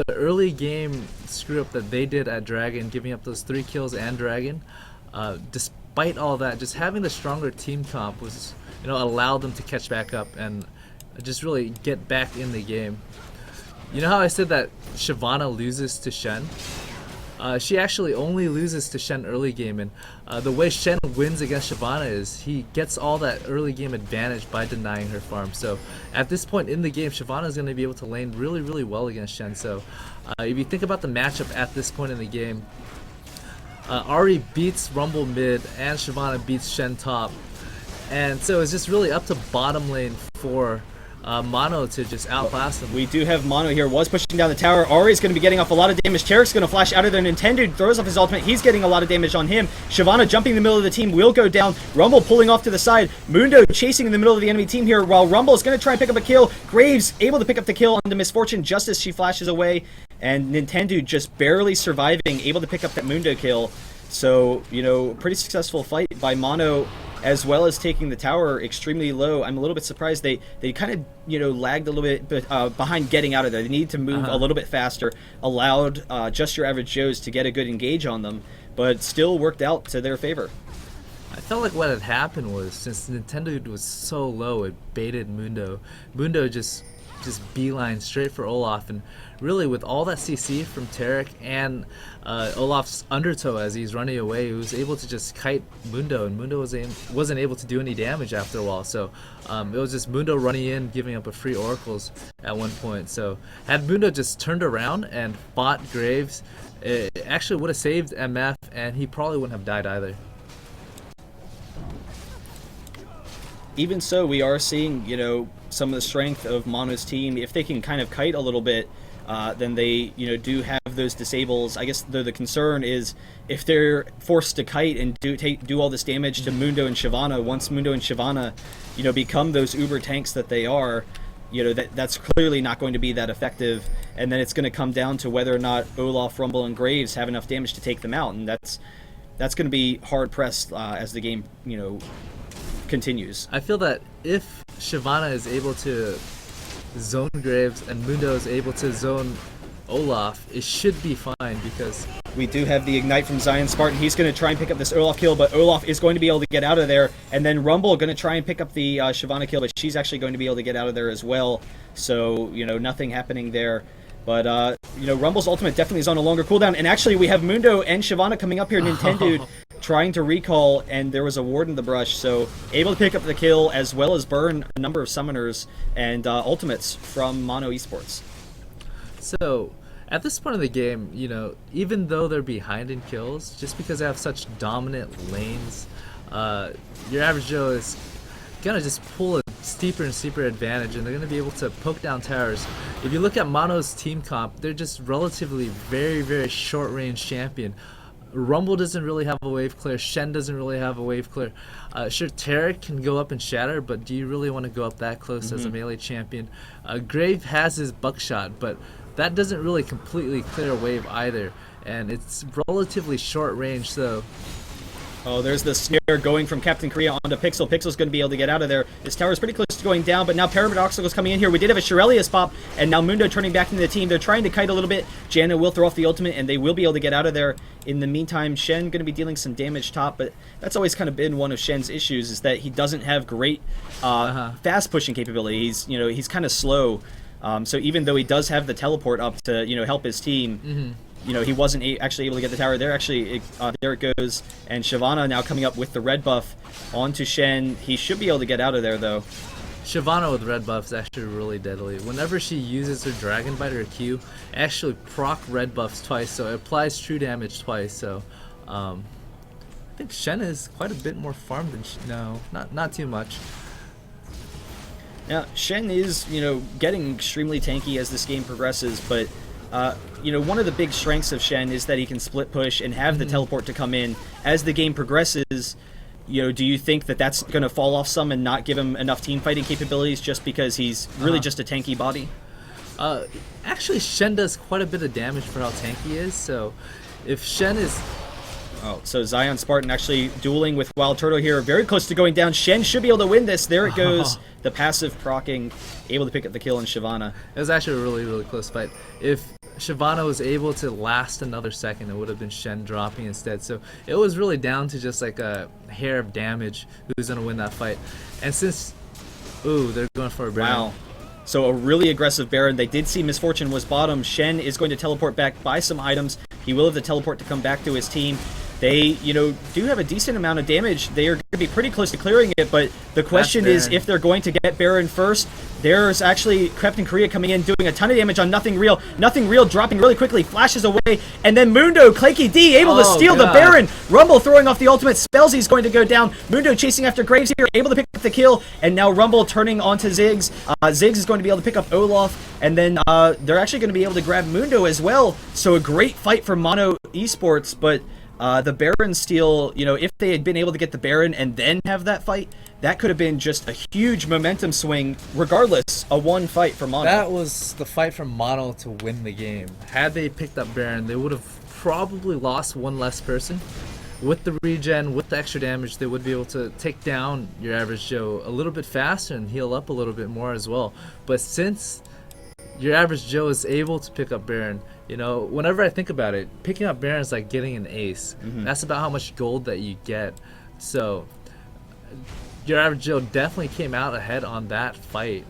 early game screw up that they did at Dragon, giving up those 3 kills and Dragon. Despite all that, just having the stronger team comp was, allowed them to catch back up and just really get back in the game. You know how I said that Shyvana loses to Shen? She actually only loses to Shen early game, and the way Shen wins against Shyvana is he gets all that early game advantage by denying her farm. So at this point in the game, Shyvana is going to be able to lane really, really well against Shen. So if you think about the matchup at this point in the game, Ahri beats Rumble mid and Shyvana beats Shen top. And so it's just really up to bottom lane for Mono to just outclass them. We do have Mono here, was pushing down the tower. Ari's going to be getting off a lot of damage. Tarek's going to flash out of there. Nintendude throws off his ultimate. He's getting a lot of damage on him. Shyvana jumping in the middle of the team will go down. Rumble pulling off to the side. Mundo chasing in the middle of the enemy team here, while Rumble is going to try and pick up a kill. Graves able to pick up the kill onto Misfortune just as she flashes away. And Nintendude just barely surviving, able to pick up that Mundo kill. So, you know, pretty successful fight by Mono, as well as taking the tower extremely low. I'm a little bit surprised they kind of, you know, lagged a little bit behind getting out of there. They needed to move a little bit faster, allowed just your average Joes to get a good engage on them, but still worked out to their favor. I felt like what had happened was, since Nintendo was so low, it baited Mundo. Mundo just beeline straight for Olaf, and really with all that CC from Tarek and Olaf's undertow as he's running away, he was able to just kite Mundo, and Mundo wasn't able to do any damage after a while. So it was just Mundo running in, giving up a free oracles at one point. So had Mundo just turned around and fought Graves, it actually would have saved MF, and he probably wouldn't have died either. Even so, we are seeing, you know, some of the strength of Mono's team. If they can kind of kite a little bit, then they, you know, do have those disables. I guess the concern is if they're forced to kite and do all this damage to Mundo and Shyvana, once Mundo and Shyvana, you know, become those uber tanks that they are, you know, that's clearly not going to be that effective. And then it's going to come down to whether or not Olaf, Rumble, and Graves have enough damage to take them out, and that's going to be hard pressed as the game, you know, continues. I feel that if Shyvana is able to zone Graves and Mundo is able to zone Olaf, it should be fine, because we do have the Ignite from ZionSpartan. He's going to try and pick up this Olaf kill, but Olaf is going to be able to get out of there. And then Rumble going to try and pick up the Shyvana kill, but she's actually going to be able to get out of there as well. So, you know, nothing happening there. But, you know, Rumble's ultimate definitely is on a longer cooldown. And actually, we have Mundo and Shyvana coming up here. Nintendude trying to recall, and there was a ward in the brush. So, able to pick up the kill, as well as burn a number of summoners and ultimates from Mono Esports. So, at this point of the game, you know, even though they're behind in kills, just because they have such dominant lanes, your average Joe is gonna just pull a steeper and steeper advantage, and they're gonna be able to poke down towers. If you look at Mono's team comp, they're just relatively very, very short range champion. Rumble doesn't really have a wave clear. Shen doesn't really have a wave clear. Sure, Tarek can go up and shatter, but do you really want to go up that close as a melee champion? Grave has his buckshot, but that doesn't really completely clear a wave either, and it's relatively short range. So oh, there's the snare going from CaptainKorea onto Pixel. Pixel's going to be able to get out of there. This tower is pretty close to going down, but now ParadoXical's coming in here. We did have a Shirelius pop, and now Mundo turning back into the team. They're trying to kite a little bit. Janna will throw off the ultimate, and they will be able to get out of there. In the meantime, Shen going to be dealing some damage top, but that's always kind of been one of Shen's issues, is that he doesn't have great fast pushing capability. He's kind of slow. So even though he does have the teleport up to, you know, help his team, you know, he wasn't actually able to get the tower. There it goes, and Shyvana now coming up with the red buff onto Shen. He should be able to get out of there, though. Shyvana with red buff is actually really deadly. Whenever she uses her Dragon Bite or Q, it actually proc red buffs twice, so it applies true damage twice. So I think Shen is quite a bit more farmed than no, not too much. Now, Shen is, you know, getting extremely tanky as this game progresses, but you know, one of the big strengths of Shen is that he can split push and have the teleport to come in. As the game progresses, you know, do you think that that's going to fall off some and not give him enough team fighting capabilities just because he's really just a tanky body? Actually, Shen does quite a bit of damage for how tanky he is, so if Shen is... Oh, so ZionSpartan actually dueling with WildTurtle here. Very close to going down. Shen should be able to win this. There it goes. The passive proccing, able to pick up the kill on Shyvana. It was actually a really, really close fight. If Shyvana was able to last another second, it would have been Shen dropping instead. So it was really down to just like a hair of damage who's going to win that fight. And since... Ooh, they're going for a Baron. Wow. So a really aggressive Baron. They did see Misfortune was bottom. Shen is going to teleport back, buy some items. He will have the teleport to come back to his team. They, you know, do have a decent amount of damage. They are going to be pretty close to clearing it, but the question is if they're going to get Baron first. There's actually CaptainKorea coming in, doing a ton of damage on Nothing Real. Nothing Real dropping really quickly, flashes away, and then Mundo, ClakeyD, able to steal the Baron. Rumble throwing off the ultimate. Spellsy is going to go down. Mundo chasing after Graves here, able to pick up the kill, and now Rumble turning onto Ziggs. Ziggs is going to be able to pick up Olaf, and then they're actually going to be able to grab Mundo as well. So a great fight for Mono Esports, but the Baron steal, you know, if they had been able to get the Baron and then have that fight, that could have been just a huge momentum swing, regardless, a one fight for Mono. That was the fight for Mono to win the game. Had they picked up Baron, they would have probably lost one less person. With the regen, with the extra damage, they would be able to take down your average Joe a little bit faster and heal up a little bit more as well. But since your average Joe is able to pick up Baron, you know, whenever I think about it, picking up Baron is like getting an ace. That's about how much gold that you get. So your average Joe definitely came out ahead on that fight.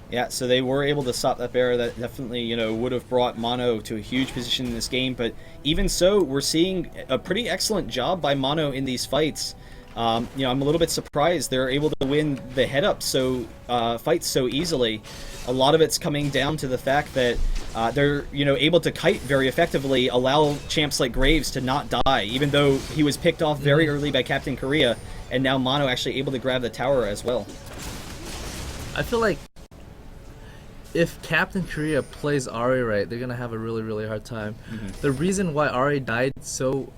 Yeah, so they were able to stop that Baron. That definitely, you know, would have brought Mono to a huge position in this game. But even so, we're seeing a pretty excellent job by Mono in these fights. You know, I'm a little bit surprised they're able to win the head-up fights so easily. A lot of it's coming down to the fact that they're, you know, able to kite very effectively, allow champs like Graves to not die, even though he was picked off very early by CaptainKorea, and now Mono actually able to grab the tower as well. I feel like if CaptainKorea plays Ahri right, they're gonna have a really, really hard time. The reason why Ahri died so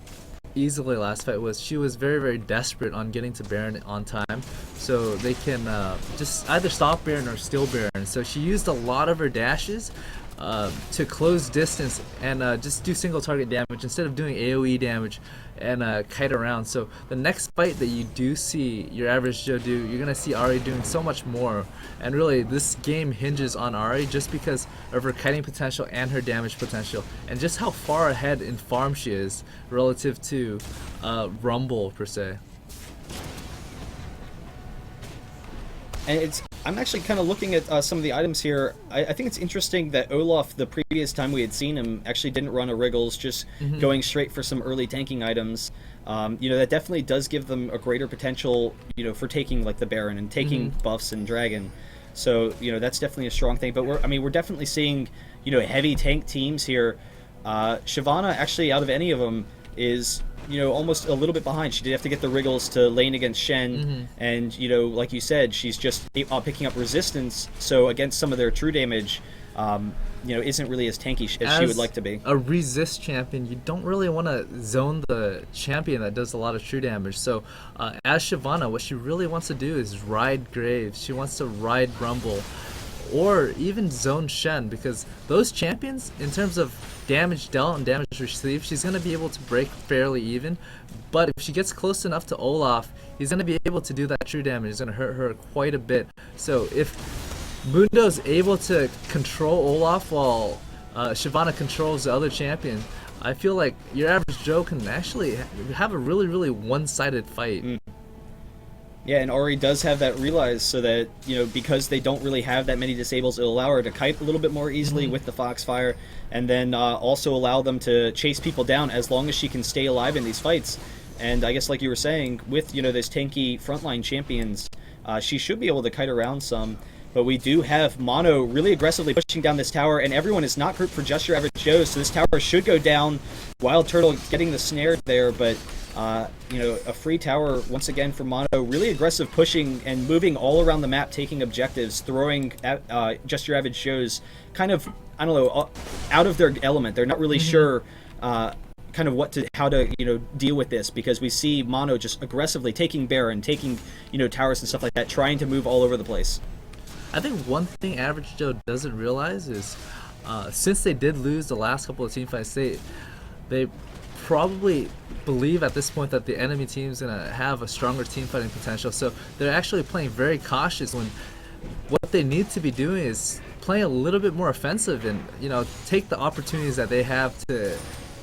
easily last fight was she was very, very desperate on getting to Baron on time, so they can just either stop Baron or steal Baron. So she used a lot of her dashes to close distance and just do single target damage instead of doing AoE damage and kite around. So the next fight that you do see your average Joe do, you're gonna see Ahri doing so much more. And really, this game hinges on Ahri just because of her kiting potential and her damage potential, and just how far ahead in farm she is relative to Rumble per se. And I'm actually kind of looking at some of the items here. I think it's interesting that Olaf, the previous time we had seen him, actually didn't run a Wriggles, just going straight for some early tanking items. You know, that definitely does give them a greater potential, you know, for taking like the Baron and taking buffs and Dragon. So, you know, that's definitely a strong thing. But we're definitely seeing, you know, heavy tank teams here. Shyvana, actually, out of any of them, is, you know, almost a little bit behind. She did have to get the Wriggles to lane against Shen, and, you know, like you said, she's just picking up resistance, so against some of their true damage, you know, isn't really as tanky as she would like to be. A resist champion, you don't really want to zone the champion that does a lot of true damage. So as Shyvana, what she really wants to do is ride Graves. She wants to ride Rumble, or even zone Shen, because those champions, in terms of damage dealt and damage received, she's going to be able to break fairly even. But if she gets close enough to Olaf, he's going to be able to do that true damage. It's going to hurt her quite a bit. So if Mundo's able to control Olaf while Shyvana controls the other champion, I feel like your average Joe can actually have a really, really one-sided fight. Yeah, and Ahri does have that realize, so that, you know, because they don't really have that many disables, it'll allow her to kite a little bit more easily with the Foxfire, and then also allow them to chase people down as long as she can stay alive in these fights. And I guess, like you were saying, with, you know, those tanky frontline champions, she should be able to kite around some. But we do have Mono really aggressively pushing down this tower, and everyone is not grouped for just your average Joe, so this tower should go down. WildTurtle getting the snare there, but you know, a free tower once again for Mono. Really aggressive pushing and moving all around the map, taking objectives, throwing at just your average Joes kind of, I don't know, out of their element. They're not really sure kind of how to, you know, deal with this, because we see Mono just aggressively taking Baron, taking, you know, towers and stuff like that, trying to move all over the place. I think one thing average Joe doesn't realize is since they did lose the last couple of team fights, they probably believe at this point that the enemy team's gonna have a stronger team fighting potential, so they're actually playing very cautious, when what they need to be doing is playing a little bit more offensive and, you know, take the opportunities that they have to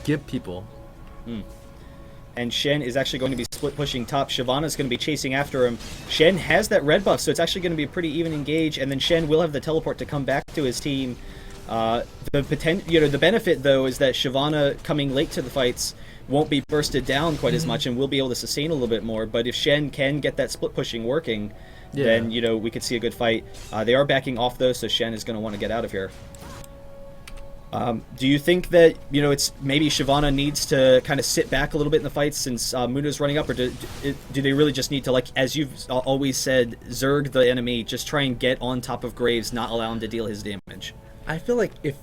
give people. And Shen is actually going to be split pushing top. Shyvana's going to be chasing after him. Shen has that red buff, so it's actually going to be a pretty even engage, and then Shen will have the teleport to come back to his team. The benefit though is that Shyvana coming late to the fights won't be bursted down quite as much, and will be able to sustain a little bit more. But if Shen can get that split pushing working, then we could see a good fight. They are backing off though, so Shen is going to want to get out of here. Do you think that it's maybe Shyvana needs to kind of sit back a little bit in the fights since Mundo's running up, or do they really just need to, like as you've always said, Zerg the enemy, just try and get on top of Graves, not allow him to deal his damage? I feel like if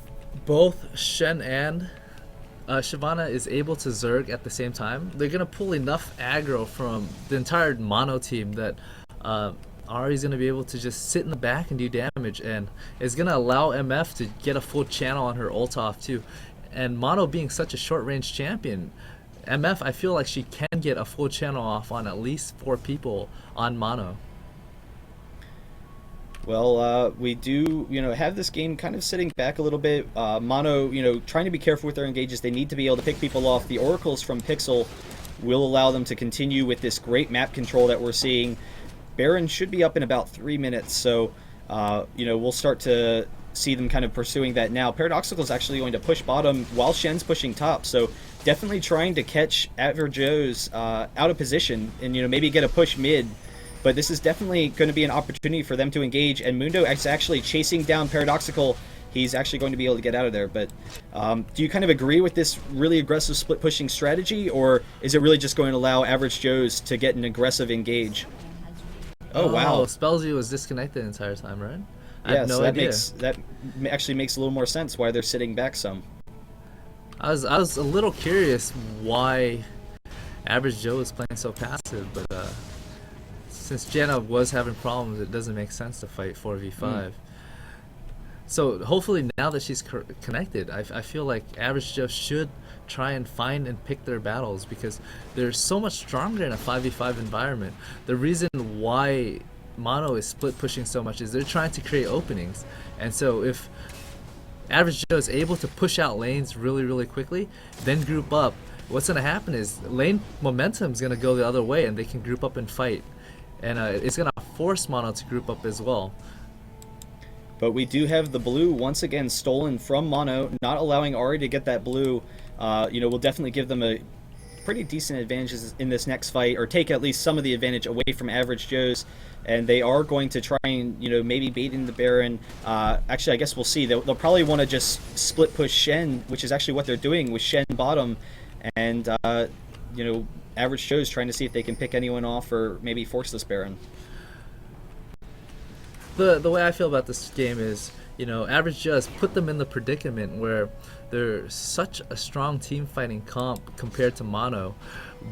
both Shen and Shyvana is able to Zerg at the same time, they're gonna pull enough aggro from the entire mono team that Ahri's going to be able to just sit in the back and do damage, and it's going to allow MF to get a full channel on her ult off too. And mono being such a short range champion, MF, I feel like she can get a full channel off on at least 4 people on mono. Well, we do, have this game kind of sitting back a little bit. Mono, trying to be careful with their engages. They need to be able to pick people off. The oracles from Pixel will allow them to continue with this great map control that we're seeing. Baron should be up in about 3 minutes, so we'll start to see them kind of pursuing that now. ParadoXical is actually going to push bottom while Shen's pushing top, so definitely trying to catch Average Joe's out of position and maybe get a push mid. But this is definitely going to be an opportunity for them to engage, and Mundo is actually chasing down ParadoXical. He's actually going to be able to get out of there. But do you kind of agree with this really aggressive split pushing strategy, or is it really just going to allow Average Joe's to get an aggressive engage? Oh wow! Spellsy was disconnected the entire time, right? Yeah, so that actually makes a little more sense why they're sitting back some. I was a little curious why Average Joe is playing so passive, but since Janna was having problems, it doesn't make sense to fight 4v5. So hopefully now that she's connected, I feel like Average Joe should try and find and pick their battles, because they're so much stronger in a 5v5 environment. The reason why mono is split pushing so much is they're trying to create openings, and so if Average Joe is able to push out lanes really quickly, then group up, what's going to happen is lane momentum is going to go the other way and they can group up and fight, and it's going to force mono to group up as well. But we do have the blue once again stolen from mono, not allowing Ahri to get that blue. Will definitely give them a pretty decent advantages in this next fight, or take at least some of the advantage away from Average Joe's. And they are going to try and maybe bait in the Baron. Actually, I guess we'll see. They'll probably want to just split push Shen, which is actually what they're doing with Shen bottom, and Average Joe's trying to see if they can pick anyone off or maybe force this Baron. The way I feel about this game is, Average Joe has put them in the predicament where they're such a strong team fighting comp compared to mono,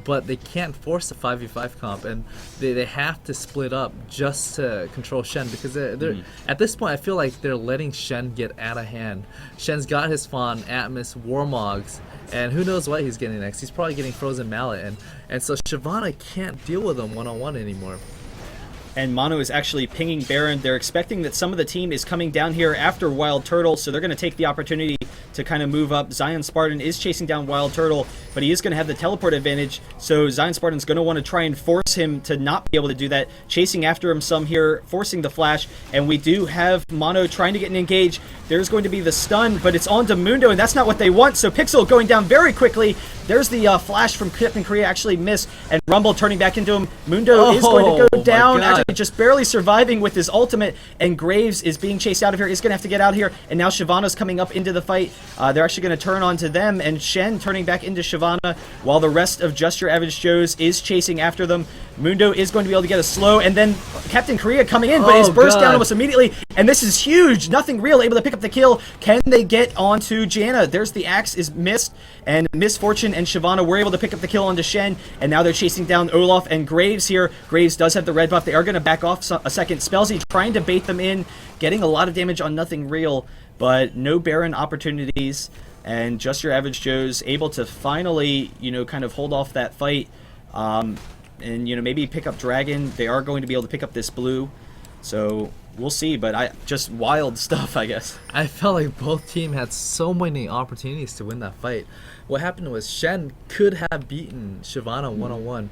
but they can't force a 5v5 comp, and they have to split up just to control Shen, because they're at this point I feel like they're letting Shen get out of hand. Shen's got his Fawn, Atmos, Warmogs, and who knows what he's getting next. He's probably getting Frozen Mallet, and so Shyvana can't deal with him one-on-one anymore. And mono is actually pinging Baron. They're expecting that some of the team is coming down here after WildTurtle, so they're going to take the opportunity to kind of move up. ZionSpartan is chasing down WildTurtle, but he is going to have the teleport advantage, so ZionSpartan's going to want to try and force him to not be able to do that. Chasing after him some here, forcing the flash, and we do have mono trying to get an engage. There's going to be the stun, but it's on to Mundo, and that's not what they want, so Pixel going down very quickly. There's the flash from CaptainKorea, actually missed, and Rumble turning back into him. Mundo is going to go down, actually just barely surviving with his ultimate, and Graves is being chased out of here. He's going to have to get out here, and now Shyvana's coming up into the fight. They're actually going to turn on to them, and Shen turning back into Shyvana, while the rest of Just Your Average Joe's is chasing after them. Mundo is going to be able to get a slow, and then CaptainKorea coming in, but is burst down almost immediately, and this is huge. Nothing Real able to pick up the kill. Can they get onto Janna? There's the axe is missed, and Misfortune and Shyvana were able to pick up the kill onto Shen, and now they're chasing down Olaf and Graves here. Graves does have the red buff. They are going to back off a second. Spellsy trying to bait them in, getting a lot of damage on Nothing Real, but no Baron opportunities, and Just Your Average Joe's able to finally, kind of hold off that fight, and, maybe pick up Dragon. They are going to be able to pick up this blue, so we'll see, but just wild stuff, I guess. I felt like both teams had so many opportunities to win that fight. What happened was Shen could have beaten Shyvana one-on-one,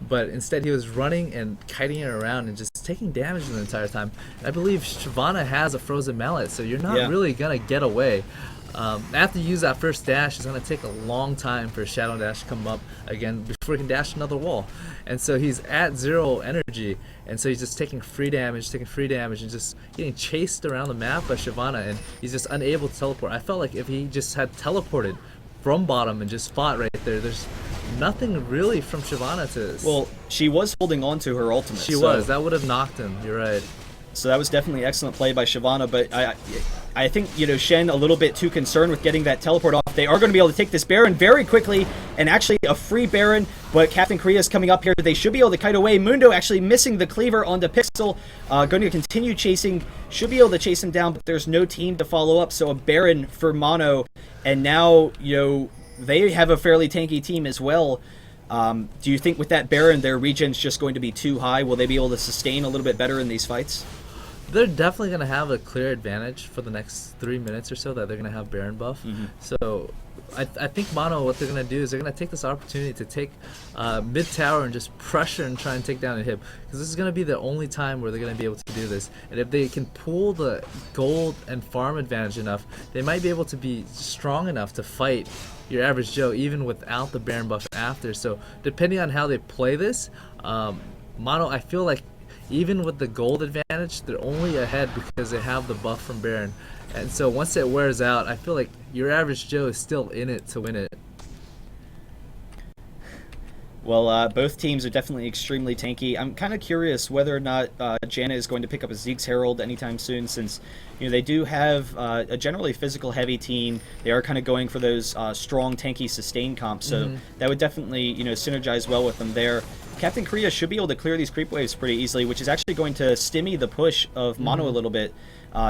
but instead he was running and kiting it around and just taking damage the entire time. And I believe Shyvana has a frozen mallet, so you're not really gonna get away. After you use that first dash, it's going to take a long time for Shadow Dash to come up again before he can dash another wall. And so he's at 0 energy, and so he's just taking free damage, and just getting chased around the map by Shyvana, and he's just unable to teleport. I felt like if he just had teleported from bottom and just fought right there, there's nothing really from Shyvana to... Well, she was holding on to her ultimate. She was. That would have knocked him. You're right. So that was definitely excellent play by Shyvana, but I think, you know, Shen a little bit too concerned with getting that teleport off. They are going to be able to take this Baron very quickly, and actually a free Baron, but CaptainKorea is coming up here. They should be able to kite away. Mundo actually missing the cleaver onto Pixel, going to continue chasing, should be able to chase him down, but there's no team to follow up, so a Baron for Mono, and now, you know, they have a fairly tanky team as well. Do you think with that Baron, their regen's just going to be too high? Will they be able to sustain a little bit better in these fights? They're definitely going to have a clear advantage for the next 3 minutes or so that they're going to have Baron buff. So I think Mono, what they're going to do is they're going to take this opportunity to take mid tower and just pressure and try and take down a hip. Because this is going to be the only time where they're going to be able to do this. And if they can pull the gold and farm advantage enough, they might be able to be strong enough to fight your average Joe even without the Baron buff after. So depending on how they play this, Mono, I feel like even with the gold advantage, they're only ahead because they have the buff from Baron. And so once it wears out, I feel like your average Joe is still in it to win it. Well, both teams are definitely extremely tanky. I'm kind of curious whether or not Janna is going to pick up a Zeke's Herald anytime soon, since, you know, they do have a generally physical heavy team. They are kind of going for those strong tanky sustain comps, so that would definitely, you know, synergize well with them there. CaptainKorea should be able to clear these creep waves pretty easily, which is actually going to stimmy the push of Mono a little bit.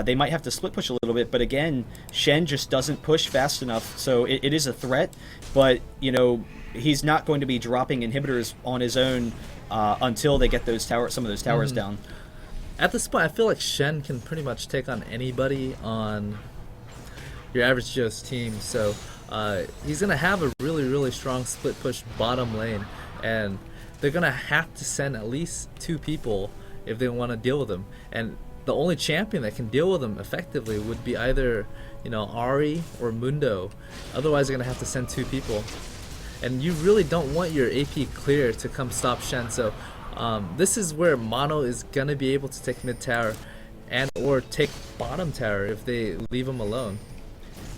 They might have to split push a little bit, but again, Shen just doesn't push fast enough, so it is a threat, but, you know, he's not going to be dropping inhibitors on his own until they get those some of those towers down. At this point, I feel like Shen can pretty much take on anybody on your average Joe's team, so he's going to have a really, really strong split push bottom lane, and they're going to have to send at least 2 people if they want to deal with him. And the only champion that can deal with him effectively would be either, you know, Ahri or Mundo. Otherwise, they're going to have to send 2 people. And you really don't want your AP clear to come stop Shen. So this is where Mono is going to be able to take mid tower and or take bottom tower if they leave him alone.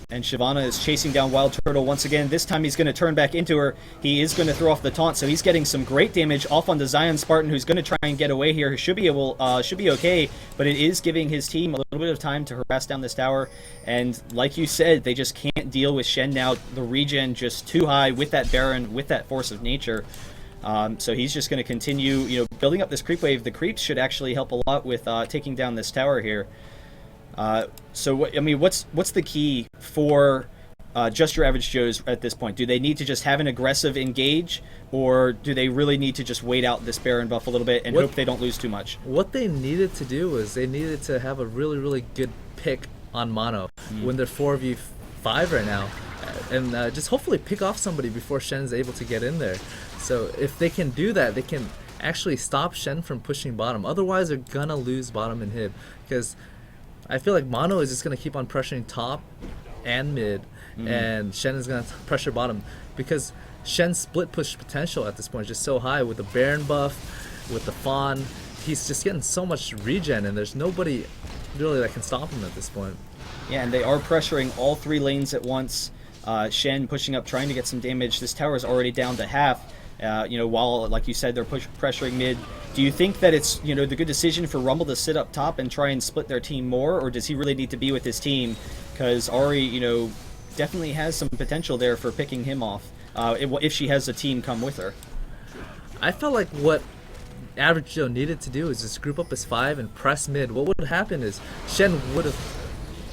And Shyvana is chasing down WildTurtle once again. This time he's going to turn back into her. He is going to throw off the taunt, so he's getting some great damage off onto ZionSpartan, who's going to try and get away here. He should be okay, but it is giving his team a little bit of time to harass down this tower. And like you said, they just can't deal with Shen now. The regen just too high with that Baron, with that force of nature. So he's just going to continue, you know, building up this creep wave. The creeps should actually help a lot with taking down this tower here. So I mean, what's the key for just your average Joes at this point? Do they need to just have an aggressive engage, or do they really need to just wait out this Baron buff a little bit and hope they don't lose too much? What they needed to do was they needed to have a really, really good pick on Mono when they're 4v5 right now, and just hopefully pick off somebody before Shen's able to get in there. So if they can do that, they can actually stop Shen from pushing bottom. Otherwise, they're gonna lose bottom and hib, because I feel like Mono is just going to keep on pressuring top and mid, and Shen is going to pressure bottom, because Shen's split push potential at this point is just so high with the Baron buff, with the Fawn. He's just getting so much regen, and there's nobody really that can stop him at this point. Yeah, and they are pressuring all 3 lanes at once. Shen pushing up, trying to get some damage. This tower is already down to half. You know, while, like you said, they're pressuring mid. Do you think that it's, you know, the good decision for Rumble to sit up top and try and split their team more, or does he really need to be with his team? Because Ahri, you know, definitely has some potential there for picking him off if she has a team come with her. I felt like what average Joe needed to do is just group up as 5 and press mid. What would happen is Shen would have...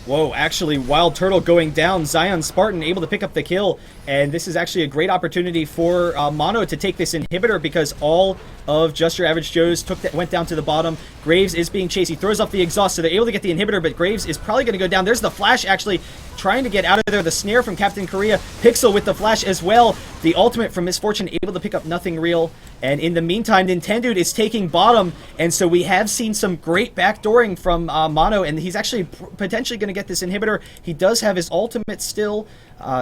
Whoa, actually, WildTurtle going down. ZionSpartan able to pick up the kill. And this is actually a great opportunity for Mono to take this inhibitor, because all of Just Your Average Joe's went down to the bottom. Graves is being chased. He throws off the exhaust, so they're able to get the inhibitor, but Graves is probably going to go down. There's the flash actually trying to get out of there. The snare from CaptainKorea. Pixel with the flash as well. The ultimate from Misfortune able to pick up nothing real. And in the meantime, Nintendude is taking bottom, and so we have seen some great backdooring from Mono, and he's actually potentially going to get this inhibitor. He does have his ultimate still,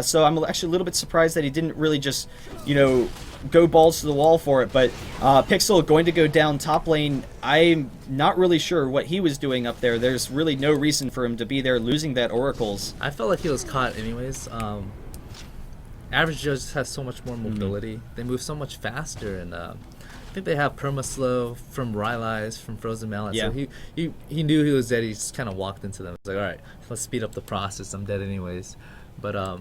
so I'm actually a little bit surprised that he didn't really just, you know, go balls to the wall for it. But Pixel going to go down top lane. I'm not really sure what he was doing up there. There's really no reason for him to be there, losing that Oracles. I felt like he was caught anyways. Average Joe just has so much more mobility. They move so much faster, and I think they have perma slow from Rylai's, from Frozen Mallet. Yeah. So he knew he was dead. He just kind of walked into them. He's like, all right, let's speed up the process. I'm dead anyways. But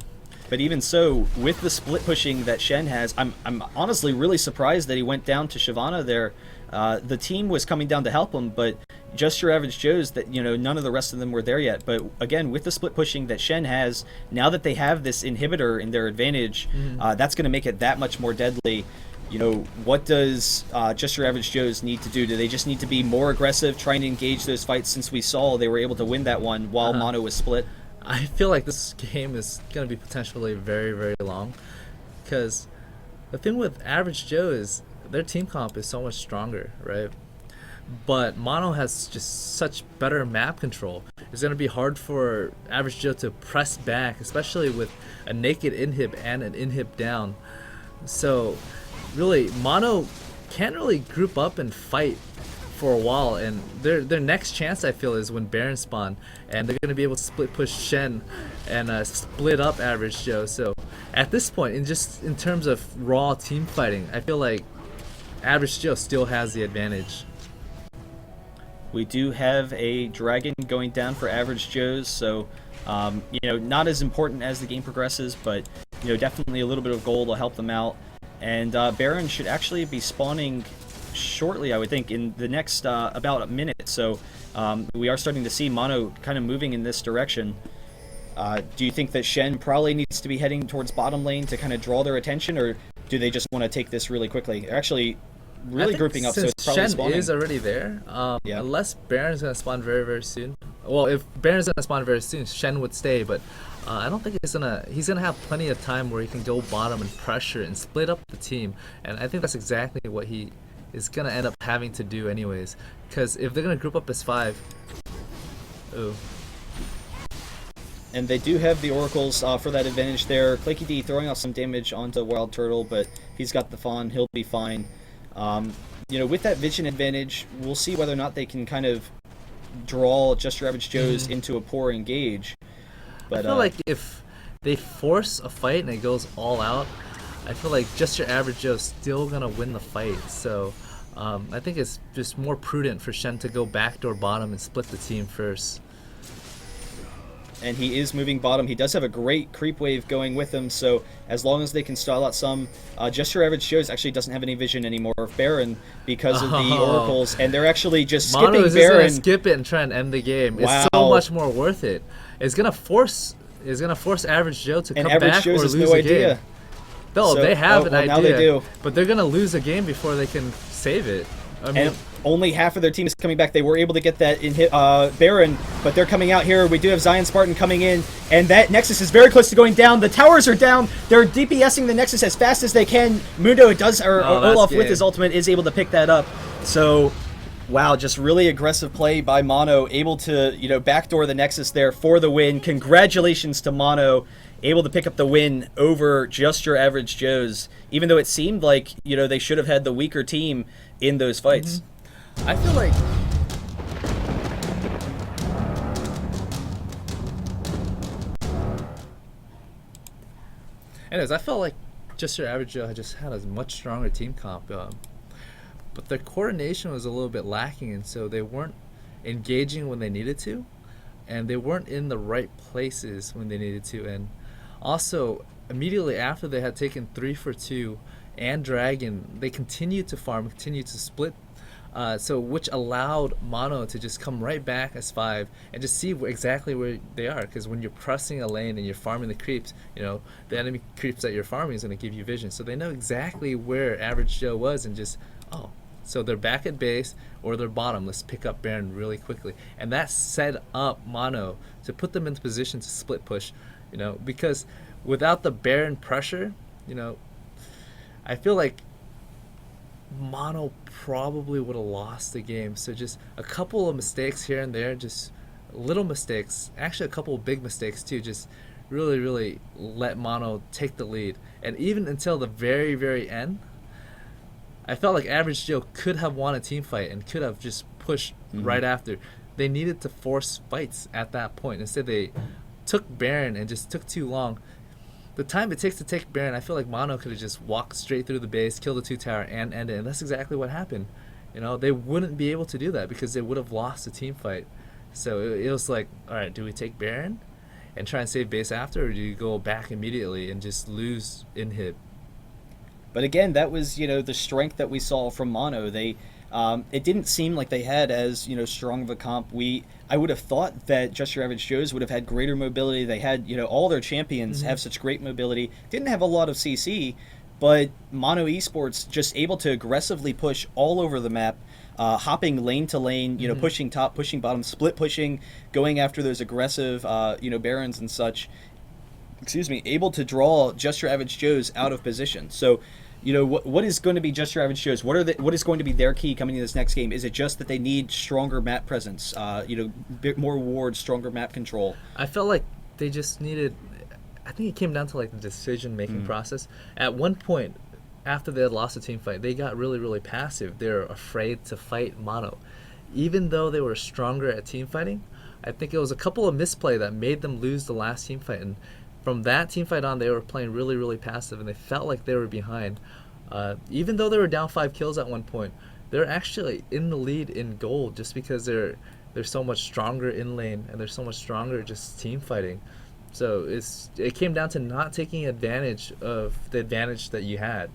even so, with the split pushing that Shen has, I'm honestly really surprised that he went down to Shyvana there. The team was coming down to help him, but Just Your Average Joe's, that, you know, none of the rest of them were there yet. But again, with the split pushing that Shen has, now that they have this inhibitor in their advantage, that's going to make it that much more deadly. You know, what does Just Your Average Joe's need to do? Do they just need to be more aggressive, trying to engage those fights, since we saw they were able to win that one while Mono was split? I feel like this game is going to be potentially very, very long, because the thing with Average Joe is their team comp is so much stronger, right? But Mono has just such better map control. It's going to be hard for Average Joe to press back, especially with a naked inhib and an inhib down. So really, Mono can't really group up and fight for a while, and their next chance, I feel, is when Baron spawn, and they're going to be able to split push Shen and split up Average Joe. So at this point, in terms of raw team fighting, I feel like Average Joe still has the advantage. We do have a dragon going down for Average Joe's, so you know, not as important as the game progresses, but you know, definitely a little bit of gold will help them out. And Baron should actually be spawning shortly, I would think, in the next about a minute. So we are starting to see Mono kind of moving in this direction. Do you think that Shen probably needs to be heading towards bottom lane to kind of draw their attention, or do they just want to take this really quickly? They're actually really grouping up, so it's probably Shen spawning. is already there, yeah. Unless Baron's going to spawn very, very soon. Well, if Baron's going to spawn very soon, Shen would stay, but I don't think he's gonna have plenty of time where he can go bottom and pressure and split up the team, and I think that's exactly what he is gonna end up having to do anyways, because if they're gonna group up as 5, ooh. And they do have the Oracles for that advantage there. ClakeyD throwing off some damage onto WildTurtle, but he's got the Fawn, he'll be fine. You know, with that vision advantage, we'll see whether or not they can kind of draw Just Your Average Joe's into a poor engage. But I feel like if they force a fight and it goes all out, I feel like Just Your Average Joe's still gonna win the fight. So I think it's just more prudent for Shen to go backdoor bottom and split the team first. And he is moving bottom. He does have a great creep wave going with him, so as long as they can stall out some, Just Your Average Joe's actually doesn't have any vision anymore of Baron because of the Oracles, and they're actually just Mono skipping is Baron. Just gonna skip it and try and end the game. Wow. It's so much more worth it. It's gonna force Average Joe to and come Average back Joe's or has lose no a idea. game. No, So- they have an well, idea, now they do. but they're gonna lose a game before they can save it. I mean, And only half of their team is coming back. They were able to get that in Baron, but they're coming out here. We do have ZionSpartan coming in, and that Nexus is very close to going down. The towers are down. They're DPSing the Nexus as fast as they can. Mundo does, or Olaf with his ultimate is able to pick that up. So, wow, just really aggressive play by Mono, able to, you know, backdoor the Nexus there for the win. Congratulations to Mono, able to pick up the win over Just Your Average Joe's, even though it seemed like, you know, they should have had the weaker team in those fights. I feel like anyways, I felt like Just Your Average Joe just had a much stronger team comp, but their coordination was a little bit lacking, and so they weren't engaging when they needed to, and they weren't in the right places when they needed to. And also, immediately after they had taken 3 for 2 and Dragon, they continued to farm, continued to split, so which allowed Mono to just come right back as 5 and just see exactly where they are. Because when you're pressing a lane and you're farming the creeps, you know, the enemy creeps that you're farming is going to give you vision. So they know exactly where Average Joe was, and just, oh, So they're back at base or they're bottom. Let's pick up Baron really quickly. And that set up Mono to put them into position to split push, because without the Baron pressure, I feel like Mono probably would have lost the game. So just a couple of mistakes here and there, just little mistakes, actually a couple of big mistakes too, just really, really let Mono take the lead. And even until the very, very end, I felt like Average Joe could have won a team fight and could have just pushed right after. They needed to force fights at that point. Instead, they took Baron and just took too long. The time it takes to take Baron, I feel like Mono could have just walked straight through the base, killed the 2-tower, and ended it. And that's exactly what happened. They wouldn't be able to do that because they would have lost the team fight. So it was like, all right, do we take Baron and try and save base after, or do you go back immediately and just lose inhib? But again, that was, the strength that we saw from Mono. They, it didn't seem like they had as, strong of a comp. I would have thought that Just Your Average Joes would have had greater mobility. They had, all their champions have such great mobility. Didn't have a lot of CC, but Mono Esports just able to aggressively push all over the map, hopping lane to lane, pushing top, pushing bottom, split pushing, going after those aggressive, Barons and such. Able to draw Just Your Average Joes out of position. So, what is going to be Just Your Average Joes? What is going to be their key coming in this next game? Is it just that they need stronger map presence, bit more wards, stronger map control? I felt like they just needed, I think it came down to like the decision-making process. At one point, after they had lost the team fight, they got really, really passive. They're afraid to fight Mono. Even though they were stronger at team fighting, I think it was a couple of misplay that made them lose the last team fight. And from that team fight on, they were playing really, really passive, and they felt like they were behind. Even though they were down 5 kills at one point, they're actually in the lead in gold just because they're so much stronger in lane and they're so much stronger just team fighting. So it came down to not taking advantage of the advantage that you had.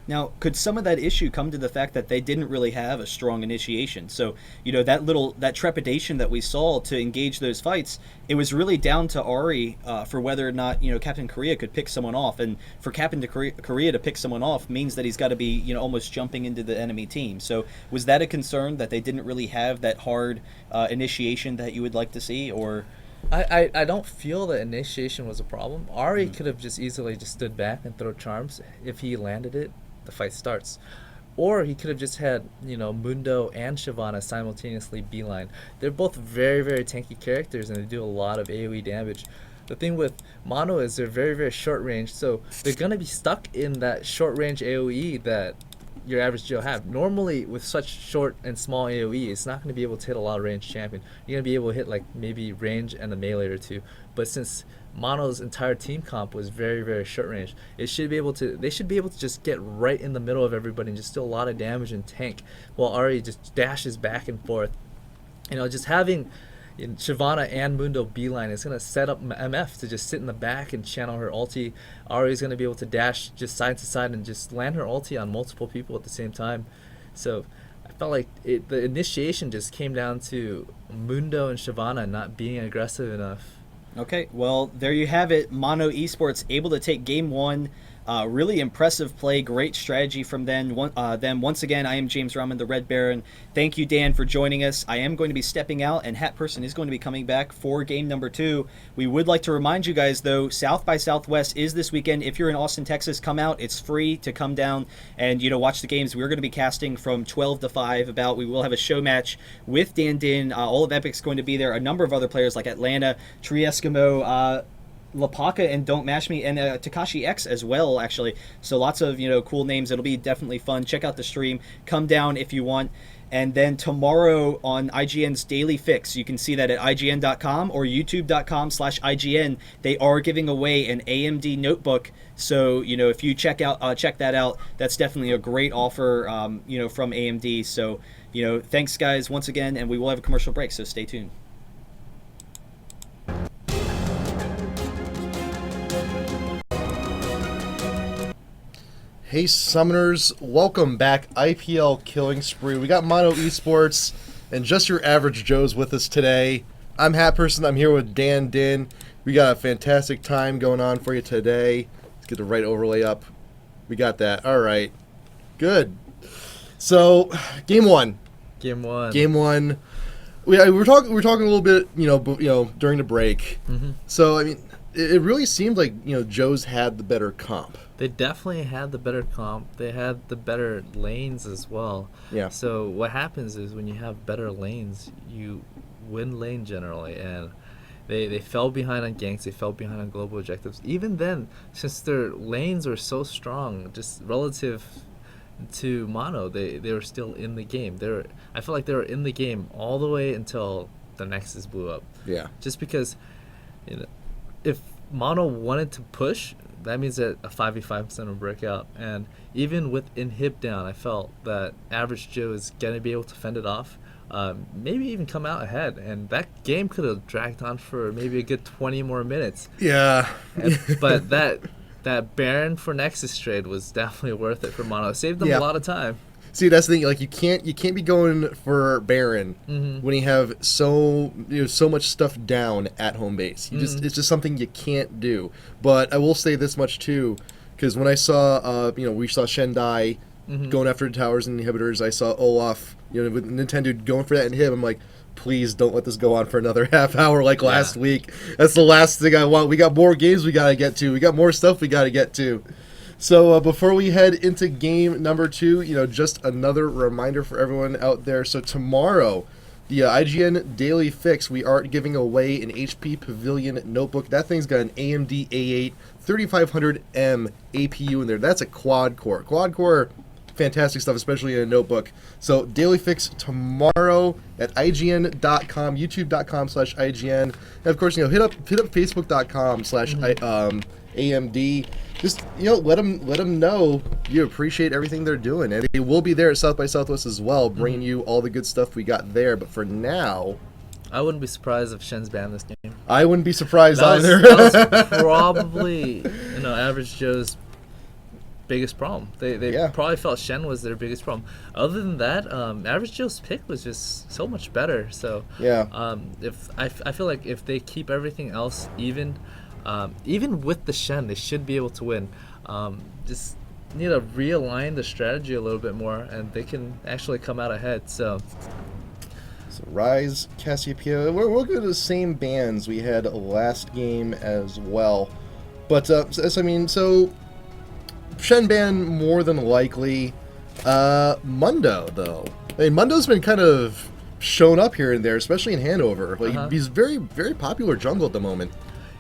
Now, could some of that issue come to the fact that they didn't really have a strong initiation? So, that trepidation that we saw to engage those fights, it was really down to Ari for whether or not, CaptainKorea could pick someone off. And for CaptainKorea to pick someone off means that he's got to be, almost jumping into the enemy team. So was that a concern that they didn't really have that hard initiation that you would like to see, or... I don't feel that initiation was a problem. Ari could have just easily just stood back and throw charms. If he landed it, the fight starts. Or he could have just had, Mundo and Shyvana simultaneously beeline. They're both very, very tanky characters and they do a lot of AoE damage. The thing with Mono is they're very, very short range, so they're going to be stuck in that short range AoE that your average Joe have. Normally, with such short and small AoE, it's not going to be able to hit a lot of range champion. You're going to be able to hit like maybe range and a melee or two. But since Mono's entire team comp was very, very short range, they should be able to just get right in the middle of everybody and just do a lot of damage and tank, while Ari just dashes back and forth. Just having Shyvana and Mundo beeline is going to set up MF to just sit in the back and channel her ulti. Ari's going to be able to dash just side to side and just land her ulti on multiple people at the same time. So I felt like the initiation just came down to Mundo and Shyvana not being aggressive enough. Okay, well, there you have it. Mono Esports able to take game 1. Really impressive play, great strategy from them. Once again, I am James Rahman, the RedBaron. Thank you, Dan, for joining us. I am going to be stepping out, and HatPerson is going to be coming back for game number 2. We would like to remind you guys, though, South by Southwest is this weekend. If you're in Austin, Texas, come out. It's free to come down and, watch the games. We're going to be casting from 12 to 5 about. We will have a show match with Dinh. All of Epic's going to be there. A number of other players like Atlanta, TreeEskimo, Lapaka and Don't Mash Me, and TakashiX as well, actually. So lots of, cool names. It'll be definitely fun. Check out the stream. Come down if you want. And then tomorrow on IGN's Daily Fix, you can see that at IGN.com or YouTube.com/IGN. They are giving away an AMD notebook. So, if you check that out, that's definitely a great offer, from AMD. So, thanks, guys, once again, and we will have a commercial break, so stay tuned. Hey Summoners, welcome back. IPL Killing Spree. We got Mono Esports and Just Your Average Joes with us today. I'm HatPerson. I'm here with Dinh. We got a fantastic time going on for you today. Let's get the right overlay up. We got that. All right. Good. So, game one. Game one. Game one. We were talking a little bit, during the break. Mm-hmm. So I mean, it really seemed like Joe's had the better comp. They definitely had the better comp. They had the better lanes as well. Yeah. So what happens is when you have better lanes, you win lane generally, and they fell behind on ganks. They fell behind on global objectives. Even then, since their lanes were so strong, just relative to mono, they were still in the game. I feel like they were in the game all the way until the Nexus blew up. Yeah. Just because, if mono wanted to push, that means that a 5v5% would break out. And even with inhib down, I felt that average Joe is gonna be able to fend it off. Maybe even come out ahead, and that game could have dragged on for maybe a good 20 more minutes. Yeah. But that Baron for Nexus trade was definitely worth it for mono. It saved them a lot of time. See, that's the thing. Like, you can't be going for Baron when you have so much stuff down at home base. It's just something you can't do. But I will say this much too, because when I saw we saw Shen die going after the towers and inhibitors, I saw Olaf with Nintendo going for that inhib. I'm like, please don't let this go on for another half hour like last week. That's the last thing I want. We got more games we gotta get to. We got more stuff we gotta get to. So before we head into game number 2, just another reminder for everyone out there. So tomorrow, the IGN Daily Fix, we are giving away an HP Pavilion notebook. That thing's got an AMD A8 3500M APU in there. That's a quad core. Quad core, fantastic stuff, especially in a notebook. So Daily Fix tomorrow at IGN.com, YouTube.com/IGN. And of course, hit up Facebook.com/AMD. Just let them know you appreciate everything they're doing, and they will be there at South by Southwest as well, bringing you all the good stuff we got there. But for now, I wouldn't be surprised if Shen's banned this game. I wouldn't be surprised either. That was probably average Joe's biggest problem. They probably felt Shen was their biggest problem. Other than that, average Joe's pick was just so much better. So if I feel like if they keep everything else even with the Shen, they should be able to win. Just need to realign the strategy a little bit more, and they can actually come out ahead. So Rise, Cassiopeia, we're looking at the same bands we had last game as well. But so Shen ban more than likely. Mundo though, Mundo's been kind of shown up here and there, especially in Hanover. Like he's very, very popular jungle at the moment.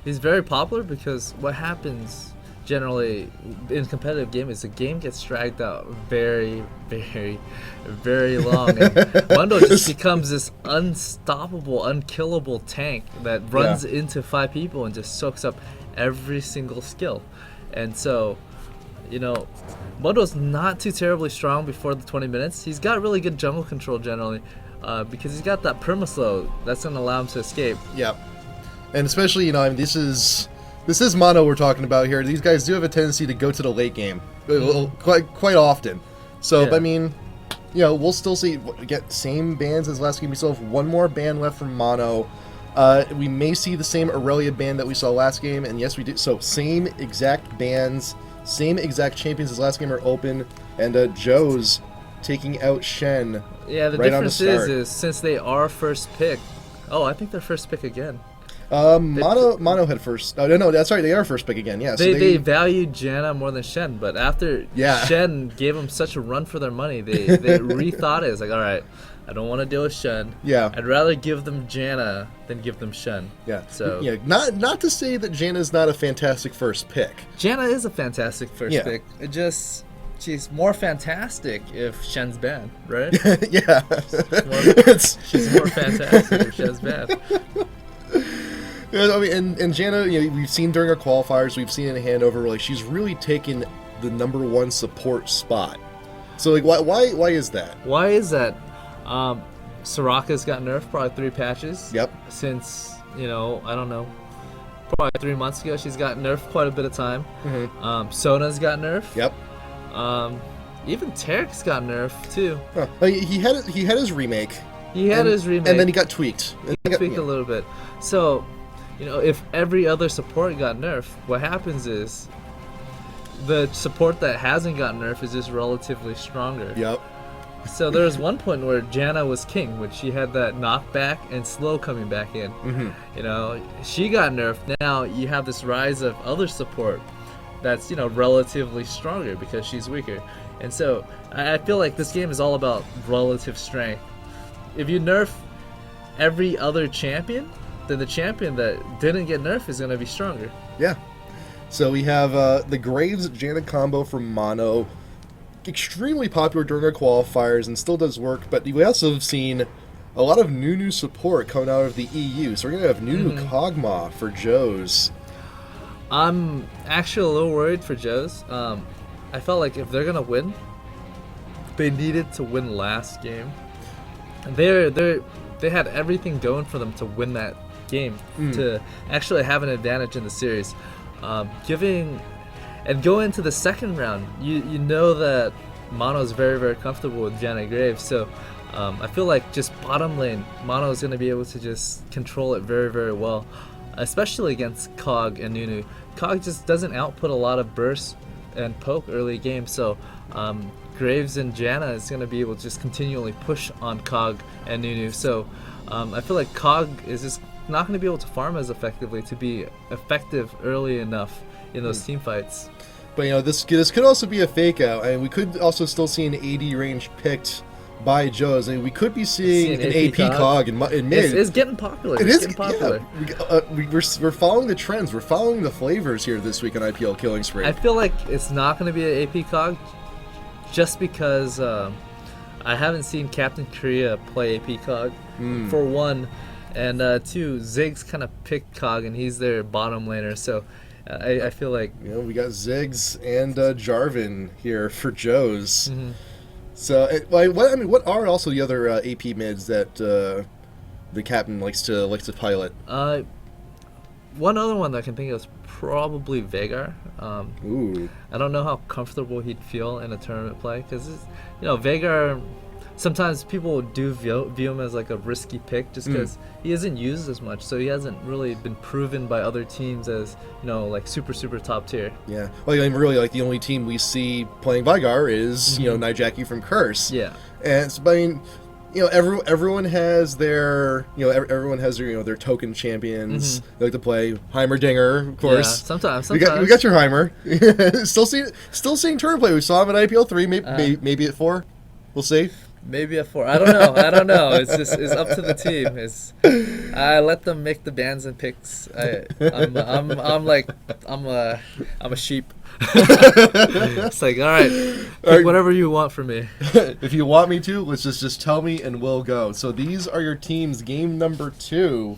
He's very popular because what happens generally in competitive game is the game gets dragged out very, very, very long. And Mundo just becomes this unstoppable, unkillable tank that runs into 5 people and just soaks up every single skill. And so, Mundo's not too terribly strong before the 20 minutes. He's got really good jungle control generally because he's got that perma-slow that's going to allow him to escape. Yep. And especially, this is mono we're talking about here. These guys do have a tendency to go to the late game quite often. So, but we'll still see get same bans as last game. We still have one more ban left from mono. We may see the same Aurelia ban that we saw last game, and yes, we do. So same exact bans, same exact champions as last game are open, and Joe's taking out Shen. Yeah, the difference is since they are first pick. Oh, I think they're first pick again. Mono had first. Oh, no, that's right. They are first pick again. Yeah. They valued Janna more than Shen, but after Shen gave them such a run for their money, they rethought it. It's like, all right, I don't want to deal with Shen. Yeah. I'd rather give them Janna than give them Shen. Yeah. So not to say that Janna's not a fantastic first pick. Janna is a fantastic first pick. It just she's more fantastic if Shen's banned, right? Yeah. She's more fantastic if Shen's banned. And Janna, we've seen during our qualifiers, we've seen in Hanover, like she's really taken the #1 support spot. So why is that? Why is that? Soraka's got nerfed probably 3 patches. Yep. Since I don't know, probably 3 months ago, she's got nerfed quite a bit of time. Sona's got nerfed. Yep. Even Tarek's got nerfed too. He had his remake. And then he got tweaked. He got tweaked a little bit. So, if every other support got nerfed, what happens is the support that hasn't got nerfed is just relatively stronger. Yep. So there was one point where Janna was king, which she had that knockback and slow coming back in. You know, she got nerfed. Now you have this rise of other support that's, you know, relatively stronger because she's weaker. And so I feel like this game is all about relative strength. If you nerf every other champion, then the champion that didn't get nerfed is going to be stronger. Yeah. So we have the Graves Janna combo from Mono. Extremely popular during our qualifiers and still does work, but we also have seen a lot of new support coming out of the EU. So we're going to have Nunu Kog'Maw for Joe's. I'm actually a little worried for Joe's. I felt like if they're going to win, they needed to win last game. They had everything going for them to win that game, to actually have an advantage in the series. And go into the second round, you know that Mono is very, very comfortable with Janna Graves. So I feel like just bottom lane, Mono is going to be able to just control it very, very well, especially against Kog and Nunu. Kog just doesn't output a lot of burst and poke early game, so Graves and Janna is going to be able to just continually push on Kog and Nunu. So I feel like Kog is just not going to be able to farm as effectively to be effective early enough in those team fights. But you know, this could also be a fake out, and we could also still see an AD range picked by Joe's. I mean, we could be seeing an AP Cog in mid. It's getting popular. It's getting popular. Yeah. We're following the trends. We're following the flavors here this week on IPL Killing Spree. I feel like it's not going to be an AP Cog, just because I haven't seen CaptainKorea play AP Cog, for one, and two, Ziggs kind of picked Cog, and he's their bottom laner, so I feel like, you know, we got Ziggs and Jarvan here for Joe's. So, what are also the other AP mids that the captain likes to pilot? One other one that I can think of is probably Veigar. Ooh. I don't know how comfortable he'd feel in a tournament play, because, you know, Veigar, sometimes people do view him as like a risky pick just because he isn't used as much, so he hasn't really been proven by other teams as, you know, like super top tier. Yeah, well, I mean, really, like the only team we see playing Veigar is you know, Nijaki from Curse. Yeah, and so, I mean, you know, everyone has their their token champions they like to play. Heimerdinger, of course. Yeah, sometimes. We got your Heimer. still seeing turn play. We saw him at IPL 3, maybe at 4. We'll see. Maybe at 4. I don't know. It's up to the team. I let them make the bans and picks. I'm a sheep. It's like, all right, pick whatever you want from me. If you want me to, let's just tell me and we'll go. So these are your teams. Game number 2,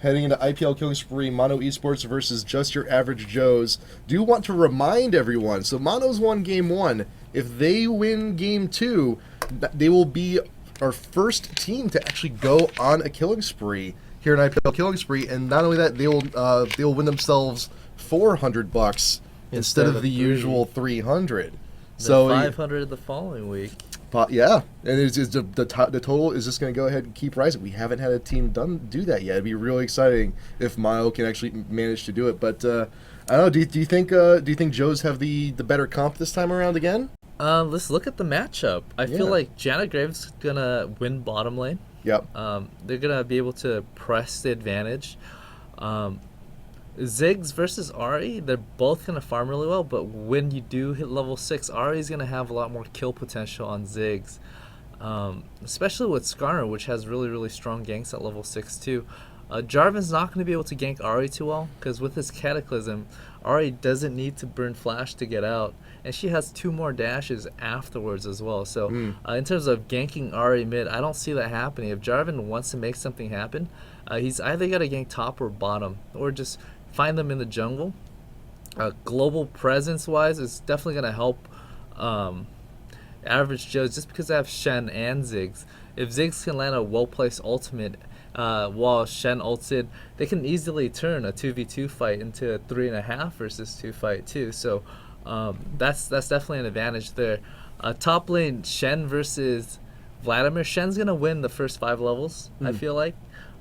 heading into IPL Killing Spree, Mono Esports versus Just Your Average Joes. Do want to remind everyone, so Mono's won game 1. If they win game 2, they will be our first team to actually go on a killing spree here in IPL Killing Spree, and not only that, they will win themselves $400 instead of the usual $300. So 500 the following week. Yeah, and the total is just going to go ahead and keep rising. We haven't had a team do that yet. It'd be really exciting if Mono can actually manage to do it. But I don't know. Do you think Joes have the better comp this time around again? Let's look at the matchup. I feel like Janna Graves is gonna win bottom lane. Yep. They're gonna be able to press the advantage. Ziggs versus Ahri, they're both gonna farm really well, but when you do hit level 6, Ahri's gonna have a lot more kill potential on Ziggs. Especially with Scarra, which has really strong ganks at level 6 too. Jarvan's not going to be able to gank Ahri too well, because with his Cataclysm, Ahri doesn't need to burn flash to get out, and she has 2 more dashes afterwards as well. So in terms of ganking Ahri mid, I don't see that happening. If Jarvan wants to make something happen, he's either got to gank top or bottom, or just find them in the jungle. Global presence wise, it's definitely going to help Average Joes, just because I have Shen and Ziggs. If Ziggs can land a well-placed ultimate while Shen ulted, they can easily turn a 2v2 fight into a 3.5 versus 2 fight too. So that's definitely an advantage there. Top lane, Shen versus Vladimir. Shen's gonna win the first 5 levels, I feel like.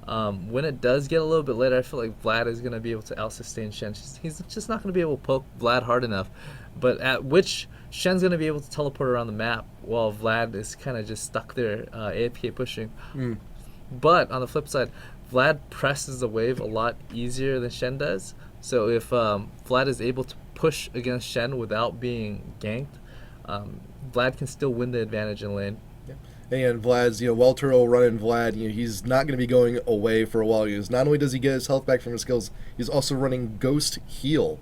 When it does get a little bit later, I feel like Vlad is going to be able to out-sustain Shen. He's just not going to be able to poke Vlad hard enough. But at which Shen's going to be able to teleport around the map while Vlad is kind of just stuck there, AFK pushing. But on the flip side, Vlad presses the wave a lot easier than Shen does. So if Vlad is able to push against Shen without being ganked, Vlad can still win the advantage in lane. And Vlad's, WildTurtle running Vlad, he's not going to be going away for a while. Not only does he get his health back from his skills, he's also running Ghost Heal.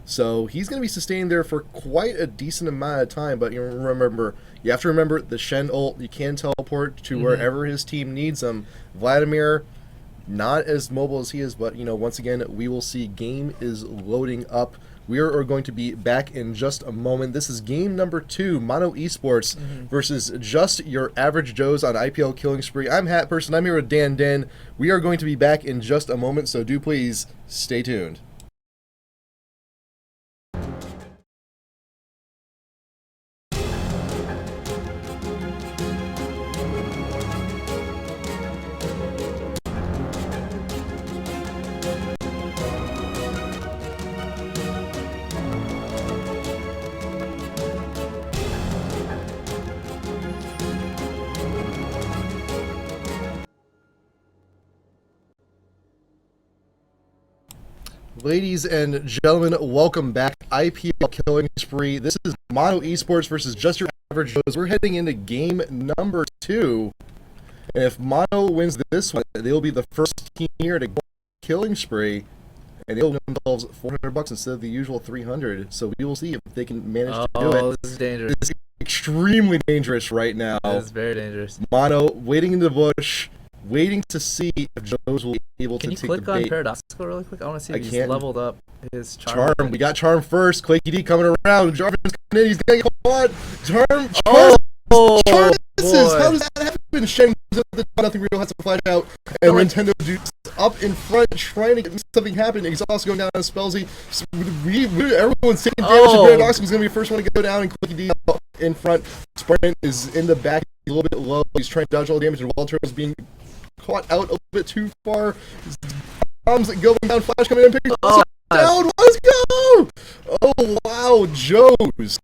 So he's going to be sustained there for quite a decent amount of time. But you have to remember the Shen ult, you can teleport to wherever his team needs him. Vladimir, not as mobile as he is, but, once again, we will see game is loading up. We are going to be back in just a moment. This is game number 2, Mono Esports versus just your average Joes on IPL Killing Spree. I'm HatPerson. I'm here with Dinh. We are going to be back in just a moment, so do please stay tuned. Ladies and gentlemen, welcome back. IPL Killing Spree. This is Mono Esports versus just your average Joes. We're heading into game number 2. And if Mono wins this one, they'll be the first team here to go Killing Spree. And they'll win themselves $400 instead of the usual $300. So we will see if they can manage to do it. Oh, this is dangerous. This is extremely dangerous right now. This is very dangerous. Mono waiting in the bush, waiting to see if Joes will be able to take the bait. Can you click on ParadoXical really quick? I want to see if he's leveled up his Charm. We got Charm first. ClakeyD coming around. Jarvan's coming in. He's getting caught. Charm. Charm misses. How does that happen? Shen goes up the top. Nothing real has to flash out. And NintendudeX up in front trying to get something happen. He's also going down on Spellsy. Everyone's taking damage. And ParadoXical is going to be the first one to go down. And ClakeyD in front. Sprint is in the back. He's a little bit low. He's trying to dodge all the damage. And WildTurtle is being caught out a little bit too far. Bombs going down, flash coming in, picking down. Let's go! Oh wow, Joes.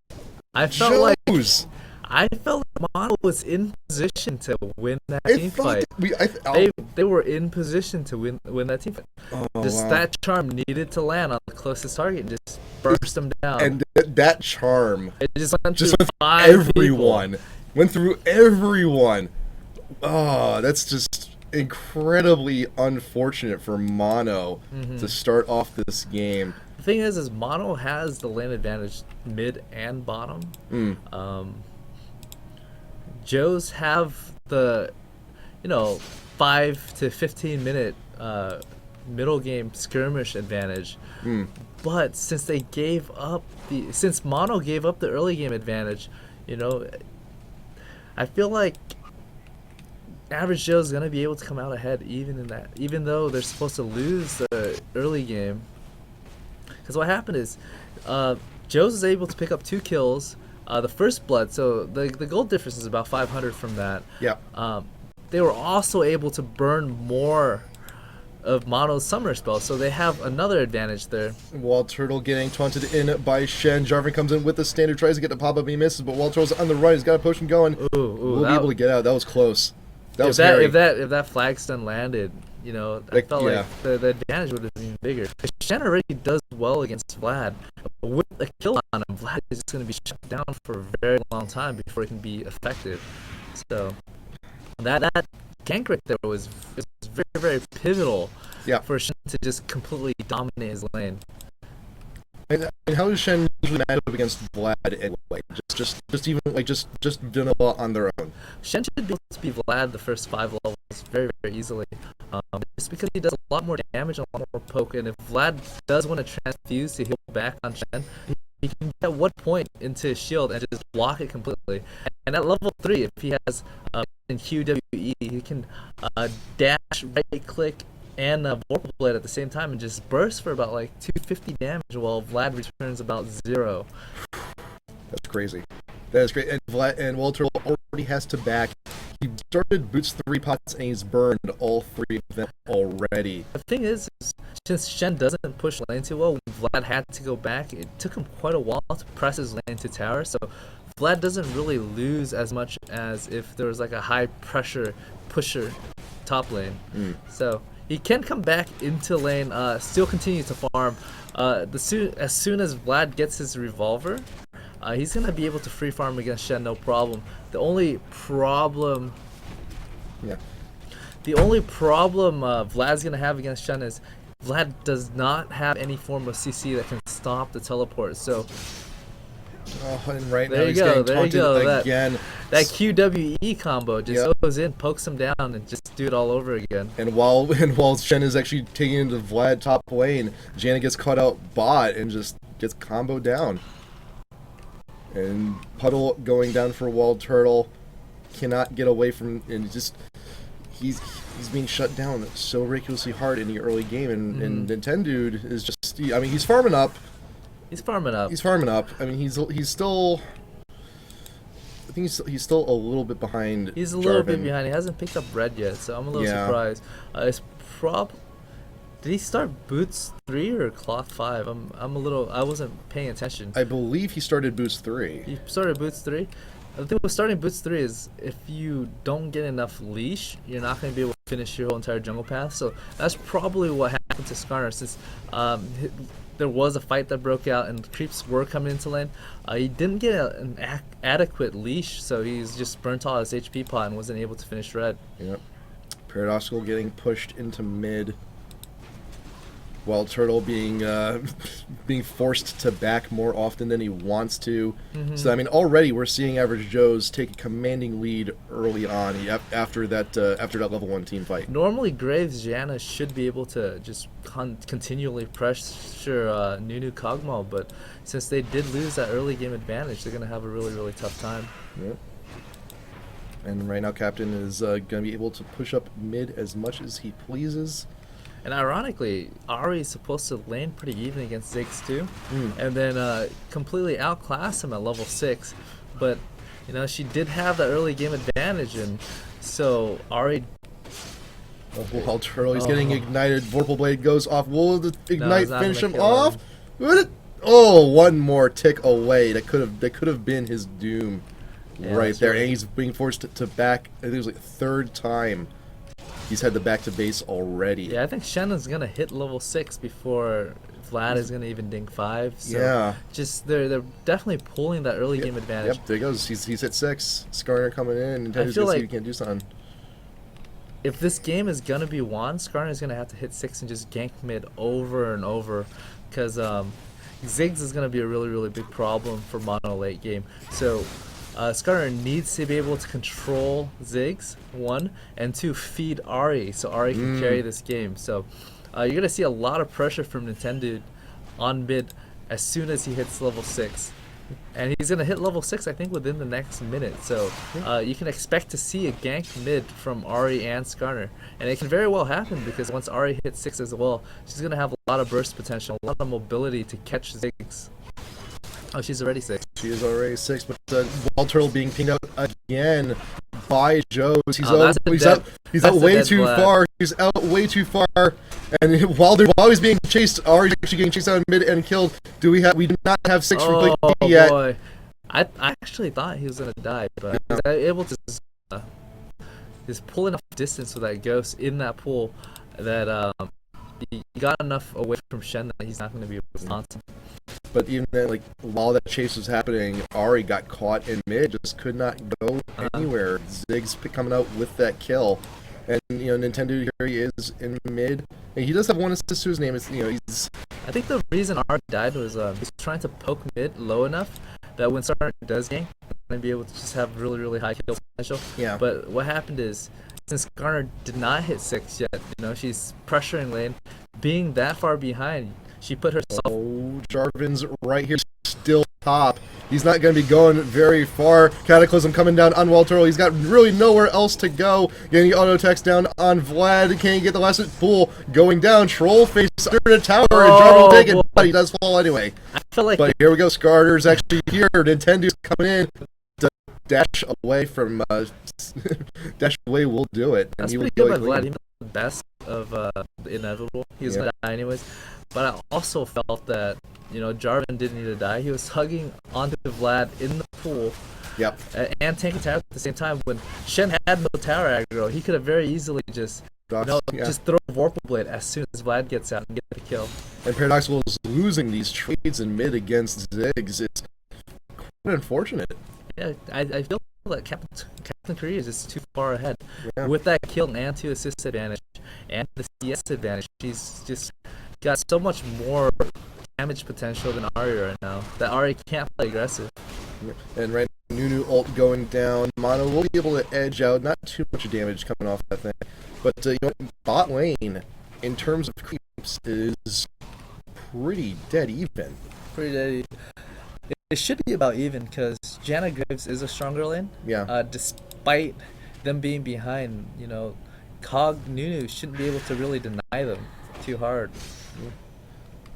I felt like Mono was in position to win that team fight. They were in position to win that team fight. That charm needed to land on the closest target and just burst them down. And that charm it just went through everyone. Went through everyone. Oh, that's just incredibly unfortunate for Mono to start off this game. The thing is Mono has the lane advantage mid and bottom. Joes have the 5 to 15 minute middle game skirmish advantage. But since Mono gave up the early game advantage, I feel like average Joe's gonna be able to come out ahead even though they're supposed to lose the early game. Because what happened is Joe's is able to pick up 2 kills, the first blood, so the gold difference is about 500 from that. They were also able to burn more of Mono's summer spell, so they have another advantage there. WildTurtle getting taunted in by Shen. Jarvan comes in with the standard, tries to get the pop-up, he misses, but WildTurtle's on the right, he's got a potion going. We'll be able to get out. That was close. If that flag stun landed, I felt like the advantage would have been bigger. Shen already does well against Vlad. But with a kill on him, Vlad is just going to be shut down for a very long time before it can be effective. So that gank right there was very, very pivotal for Shen to just completely dominate his lane. And how does Shen usually match up against Vlad anyway? Just doing a lot on their own. Shen should be able to beat Vlad the first 5 levels very, very easily. Just because he does a lot more damage and a lot more poke, and if Vlad does want to transfuse to heal back on Shen, he can get 1 point into his shield and just block it completely. And at level 3, if he has in QWE, he can dash, right click, and Vorpal Blade at the same time and just burst for about like 250 damage while Vlad returns about 0. That's crazy. That is great. And WildTurtle already has to back he started Boots 3 pots and he's burned all 3 of them already. The thing is since Shen doesn't push lane too well, when Vlad had to go back, it took him quite a while to press his lane to tower, so Vlad doesn't really lose as much as if there was like a high pressure pusher top lane. So he can come back into lane, still continue to farm. As soon as Vlad gets his revolver, he's gonna be able to free farm against Shen, no problem. The only problem Vlad's gonna have against Shen is Vlad does not have any form of CC that can stop the teleport. So and right there now you he's go, getting there you taunted go. again. That QWE combo just goes in, pokes him down, and just do it all over again. And while Shen is actually taking into Vlad top lane, Janet gets caught out bot and just gets comboed down. And Puddle going down for WildTurtle, cannot get away from, and just he's being shut down so ridiculously hard in the early game, and Nintendude is just, I mean, he's farming up. He's farming up. I mean, he's still, I think he's still a little bit behind. He's a little bit behind. He hasn't picked up red yet, so I'm a little surprised. Did he start Boots 3 or Cloth 5? I wasn't paying attention. I believe he started Boots 3. He started Boots 3? The thing with starting Boots 3 is if you don't get enough leash, you're not going to be able to finish your whole entire jungle path. So that's probably what happened to Scarra, since there was a fight that broke out and creeps were coming into lane. He didn't get an adequate leash, so he's just burnt all his HP pot and wasn't able to finish red. Yep. ParadoXical getting pushed into mid. WildTurtle being forced to back more often than he wants to. So I mean, already we're seeing Average Joe's take a commanding lead early on after that level 1 team fight. Normally Graves Janna should be able to just continually pressure Nunu Kog'Maw, but since they did lose that early game advantage, they're gonna have a really tough time. Yep. And right now Captain is gonna be able to push up mid as much as he pleases. And ironically, Ari is supposed to lane pretty even against Ziggs too, and then completely outclass him at level 6. But you know, she did have that early game advantage, and so Ari. WildTurtle, he's getting ignited. Vorpal Blade goes off. Will the ignite finish him kill off? him. Oh, one more tick away. That could have been his doom, right there. And he's being forced to back. I think it was like the 3rd time he's had the back to base already. Yeah, I think Shannon's gonna hit level 6 before Vlad is gonna even ding 5. So yeah, just they're definitely pulling that early game advantage. Yep, there he goes. He's hit 6. Scarra coming in, and Nintendude's feel gonna see like if he can do something. If this game is gonna be won, Scarra is gonna have to hit 6 and just gank mid over and over, because Ziggs is gonna be a really big problem for mono late game. So Scarra needs to be able to control Ziggs, 1, and 2, feed Ari so Ari can carry this game. So you're going to see a lot of pressure from Nintendude on mid as soon as he hits level 6. And he's going to hit level 6, I think, within the next minute. So you can expect to see a gank mid from Ari and Scarra. And it can very well happen, because once Ari hits 6 as well, she's going to have a lot of burst potential, a lot of mobility to catch Ziggs. Oh, she's already 6. She is already 6, but WildTurtle being pinged out again by Joe's. He's out way too far. He's out way too far. And while he's being chased, Ari's actually getting chased out in mid and killed. We do not have 6 for ClakeyD yet. Boy. I actually thought he was gonna die, but he was able to just pull enough distance with that ghost in that pool that he got enough away from Shen that he's not gonna be able to taunt him. But even then, like, while that chase was happening, Ari got caught in mid, just could not go anywhere. Ziggs coming out with that kill. And, you know, Nintendo, here he is in mid. And he does have 1 assist to his name. It's, you know, he's... I think the reason Ari died was he's trying to poke mid low enough that when Scarra does gank, he's going to be able to just have really high kill potential. Yeah. But what happened is, since Scarra did not hit 6 yet, you know, she's pressuring lane. Being that far behind, she put herself... Oh, Jarvan's right here, still top. He's not going to be going very far. Cataclysm coming down on WildTurtle. He's got really nowhere else to go. Getting the auto text down on Vlad. Can't get the last pool going down. Troll face under the tower. And Jarvan will take it, but he does fall anyway. I feel like... But here we go. Scarter's actually here. Nintendude's coming in to dash away from dash away will do it. That's he pretty will good go by like Vlad. He was the best of the inevitable. He was gonna die anyways. But I also felt that, you know, Jarvan didn't need to die. He was hugging onto Vlad in the pool. Yep. And tanking tower at the same time. When Shen had no tower aggro, he could have very easily just just throw Vorpal Blade as soon as Vlad gets out and get the kill. And ParadoXical is losing these trades in mid against Ziggs. It's quite unfortunate. Yeah, I feel like CaptainKorea is just too far ahead. Yeah. With that kill and 2 assist advantage and the CS advantage, she's just got so much more damage potential than Ahri right now. That Ahri can't play aggressive. And right now, Nunu ult going down. Mono will be able to edge out. Not too much damage coming off that thing. But you know, bot lane, in terms of creeps, is pretty dead even. Pretty dead even. It should be about even because Janna Graves is a stronger lane. Yeah. Despite them being behind, you know, Cog Nunu shouldn't be able to really deny them too hard.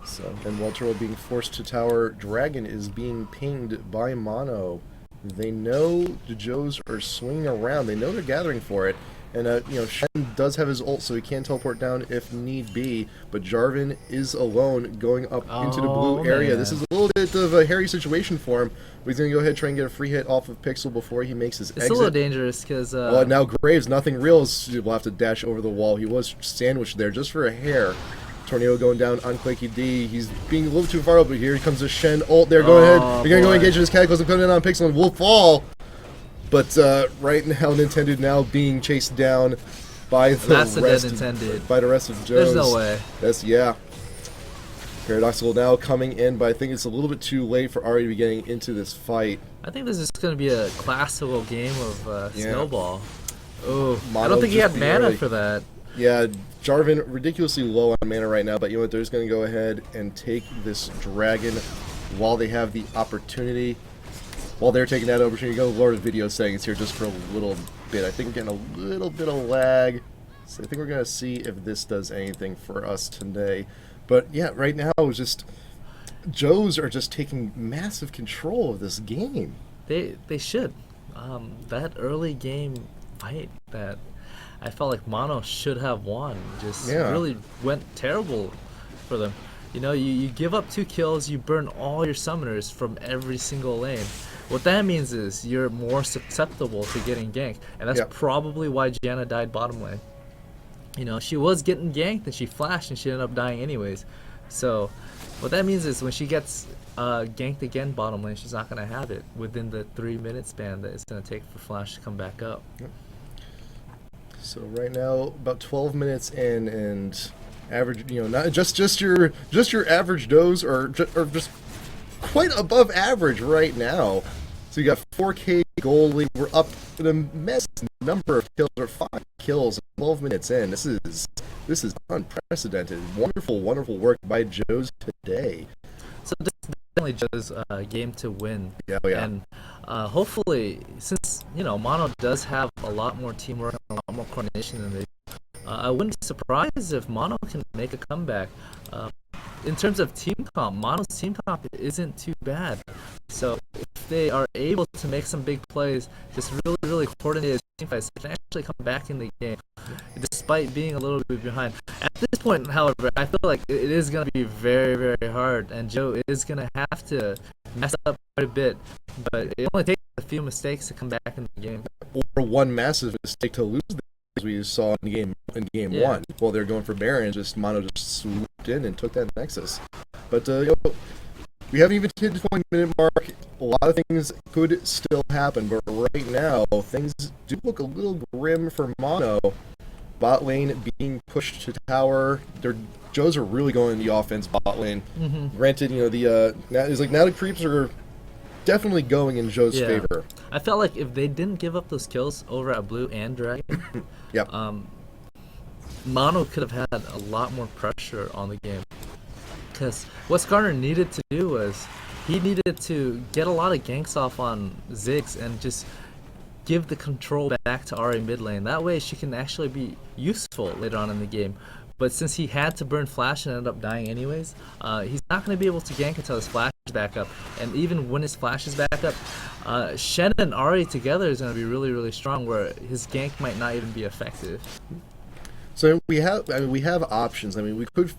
So, and WildTurtle being forced to tower. Dragon is being pinged by Mono. They know the Joes are swinging around. They know they're gathering for it. And, you know, Shen does have his ult, so he can teleport down if need be. But Jarvan is alone going up into the blue area. Man. This is a little bit of a hairy situation for him. But he's going to go ahead and try and get a free hit off of Pixel before he makes his exit. It's a little dangerous because... well, now Graves, nothing real, will have to dash over the wall. He was sandwiched there just for a hair. Tornado going down on ClakeyD. He's being a little too far up, but here comes the Shen ult. They're going ahead. They're going to go engage in his Cataclysm, coming in on Pixel, and will fall. But right now, Nintendo now being chased down by the rest of Joes. There's no way. Yeah. ParadoXical now coming in, but I think it's a little bit too late for Ahri to be getting into this fight. I think this is going to be a classical game of Snowball. Oh, I Mono don't think he just had mana barely- for that. Yeah, Jarvan ridiculously low on mana right now, but you know what? They're just going to go ahead and take this dragon while they have the opportunity. While they're taking that opportunity, go lower the video settings here just for a little bit. I think we're getting a little bit of lag, so I think we're going to see if this does anything for us today. But yeah, right now, it's just Joes are just taking massive control of this game. They should. That early game fight that I felt like Mono should have won just really went terrible for them. You know, you give up 2 kills, you burn all your summoners from every single lane. What that means is you're more susceptible to getting ganked, and that's probably why Janna died bottom lane. You know, she was getting ganked and she flashed and she ended up dying anyways. So what that means is when she gets ganked again bottom lane, she's not going to have it within the 3-minute span that it's going to take for Flash to come back up. So right now, about 12 minutes in, and average, you know, not just your average Joes are just quite above average right now. So you got 4K gold lead. We're up to a mess number of kills, or 5 kills 12 minutes in. This is unprecedented. Wonderful work by Joes today. So this is definitely Joe's game to win. Yeah. And hopefully, since, you know, Mono does have a lot more teamwork and a lot more coordination than they do, I wouldn't be surprised if Mono can make a comeback. In terms of team comp, Mono's team comp isn't too bad. So if they are able to make some big plays, just really coordinated team fights, they can actually come back in the game, despite being a little bit behind. At this point, however, I feel like it is going to be very hard, and Joe is going to have to mess up quite a bit. But it only takes a few mistakes to come back in the game. Or one massive mistake to lose, as we saw in game 1. While they're going for Baron, just Mono just swooped in and took that Nexus. But you know, we haven't even hit the 20-minute mark. A lot of things could still happen, but right now things do look a little grim for Mono. Bot lane being pushed to tower. Their Joes are really going in the offense bot lane. Granted, you know, now the creeps are definitely going in Joe's favor. I felt like if they didn't give up those kills over at Blue and Dragon, Mono could have had a lot more pressure on the game. Because what Scarra needed to do was he needed to get a lot of ganks off on Ziggs and just give the control back to Ahri mid lane. That way she can actually be useful later on in the game. But since he had to burn Flash and ended up dying anyways, he's not going to be able to gank until his Flash is back up. And even when his Flash is back up, Shen and Ari together is going to be really, really strong, where his gank might not even be effective. So we have options. I mean, we could,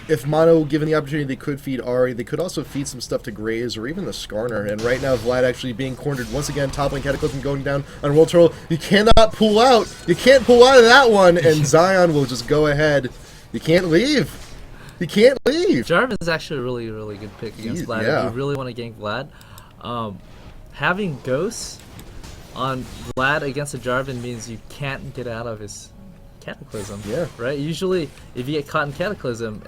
if Mono given the opportunity, they could feed Ari. They could also feed some stuff to Graze or even the Skarner. And right now, Vlad actually being cornered once again. Top lane Cataclysm going down on WildTurtle. You cannot pull out. You can't pull out of that one. And Zion will just go ahead. You can't leave. You can't leave. Jarvan is actually a really, really good pick against Vlad. Yeah. If you really want to gank Vlad, having Ghosts on Vlad against a Jarvan means you can't get out of his Cataclysm. Yeah. Right? Usually, if you get caught in Cataclysm,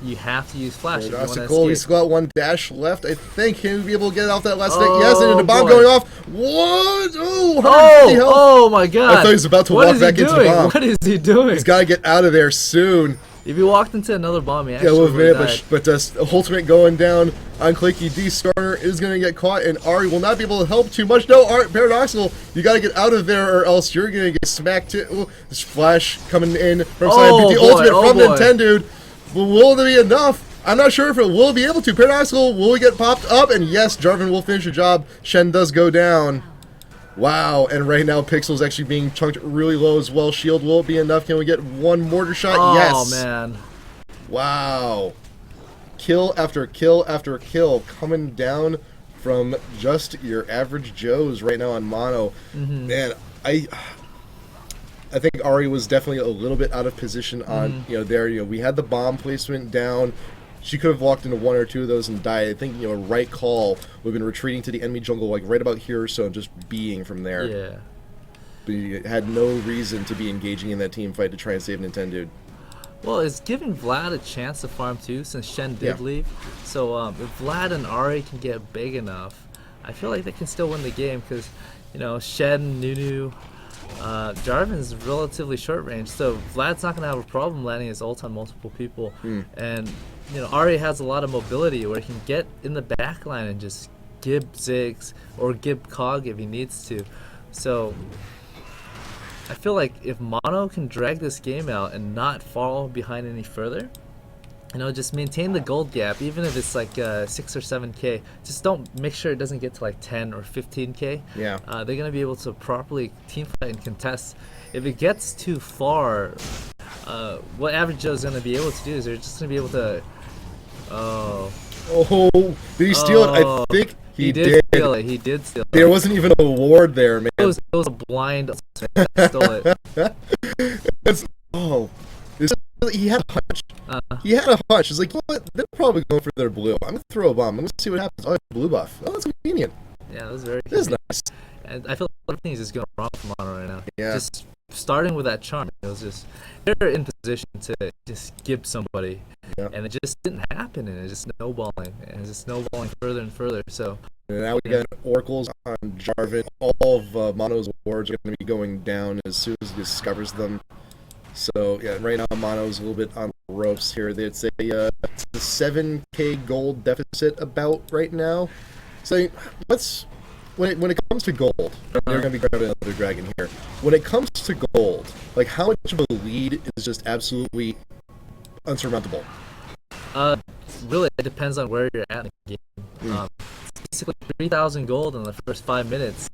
you have to use Flash. If you want to ParadoXical, he's escape. got one dash left. I think he'll be able to get off that last stick. Oh, Yes, and the bomb boy. going off. What? Oh, 150 health. Oh my god. I thought he was about to What walk is he back into the doing? bomb. What is he doing? He's got to get out of there soon. If he walked into another bomb, he Yeah, actually we'll have would minute, but ultimate going down on ClakeyD. Skarner is going to get caught, and Ari will not be able to help too much. No, ParadoXical, you got to get out of there, or else you're going to get smacked too. Ooh, this flash coming in from side. But the ultimate from Nintendude. Will there be enough? I'm not sure if it will be able to. ParadoXical, will he get popped up? And yes, Jarvan will finish the job. Shen does go down. Wow, and right now Pixel's actually being chunked really low as well. Shield, will it be enough? Can we get one mortar shot? Oh, Yes. man. Wow. Kill after kill after kill coming down from just your average Joes right now on Mono. Man, I think Ari was definitely a little bit out of position on, there. We had the bomb placement down. She could have walked into one or two of those and died. I think, right call would have been retreating to the enemy jungle, like right about here or so, and just being from there. Yeah. But you had no reason to be engaging in that team fight to try and save Nintendude. Well, it's giving Vlad a chance to farm too, since Shen did Yeah. leave. So if Vlad and Ari can get big enough, I feel like they can still win the game, because, Shen, Nunu, Jarvan's relatively short range, so Vlad's not going to have a problem landing his ult on multiple people. And, Ari has a lot of mobility where he can get in the back line and just gib Ziggs or gib Cog if he needs to. So I feel like if Mono can drag this game out and not fall behind any further, just maintain the gold gap, even if it's like 6 or 7k. Just don't make sure it doesn't get to like 10 or 15k. Yeah. They're gonna be able to properly team fight and contest. If it gets too far, what Average Joe is gonna be able to do is they're just gonna be able to. Oh, did he steal it? I think he did. Steal it. He did steal it. There wasn't even a ward there, man. It was a blind. Stole it. He had a hunch. He had a hunch. He's like, you know what? They're probably going for their blue. I'm gonna throw a bomb. I'm gonna see what happens. Oh, blue buff. Oh, that's convenient. Yeah, that was very. This is nice. And I feel like everything is just going wrong for Mono right now. Yeah. Just starting with that charm, it was just they're in position to just give somebody, and it just didn't happen, and it's just snowballing, and it's just snowballing further and further. So. And now we got oracles on Jarvan. All of Mono's wards are going to be going down as soon as he discovers them. So yeah, right now Mono's a little bit on the ropes here. It's a 7k gold deficit about right now. So when it comes to gold, they're going to be grabbing another dragon here. When it comes to gold, like how much of a lead is just absolutely unsurmountable? Really, it depends on where you're at in the game. Basically 3,000 gold in the first 5 minutes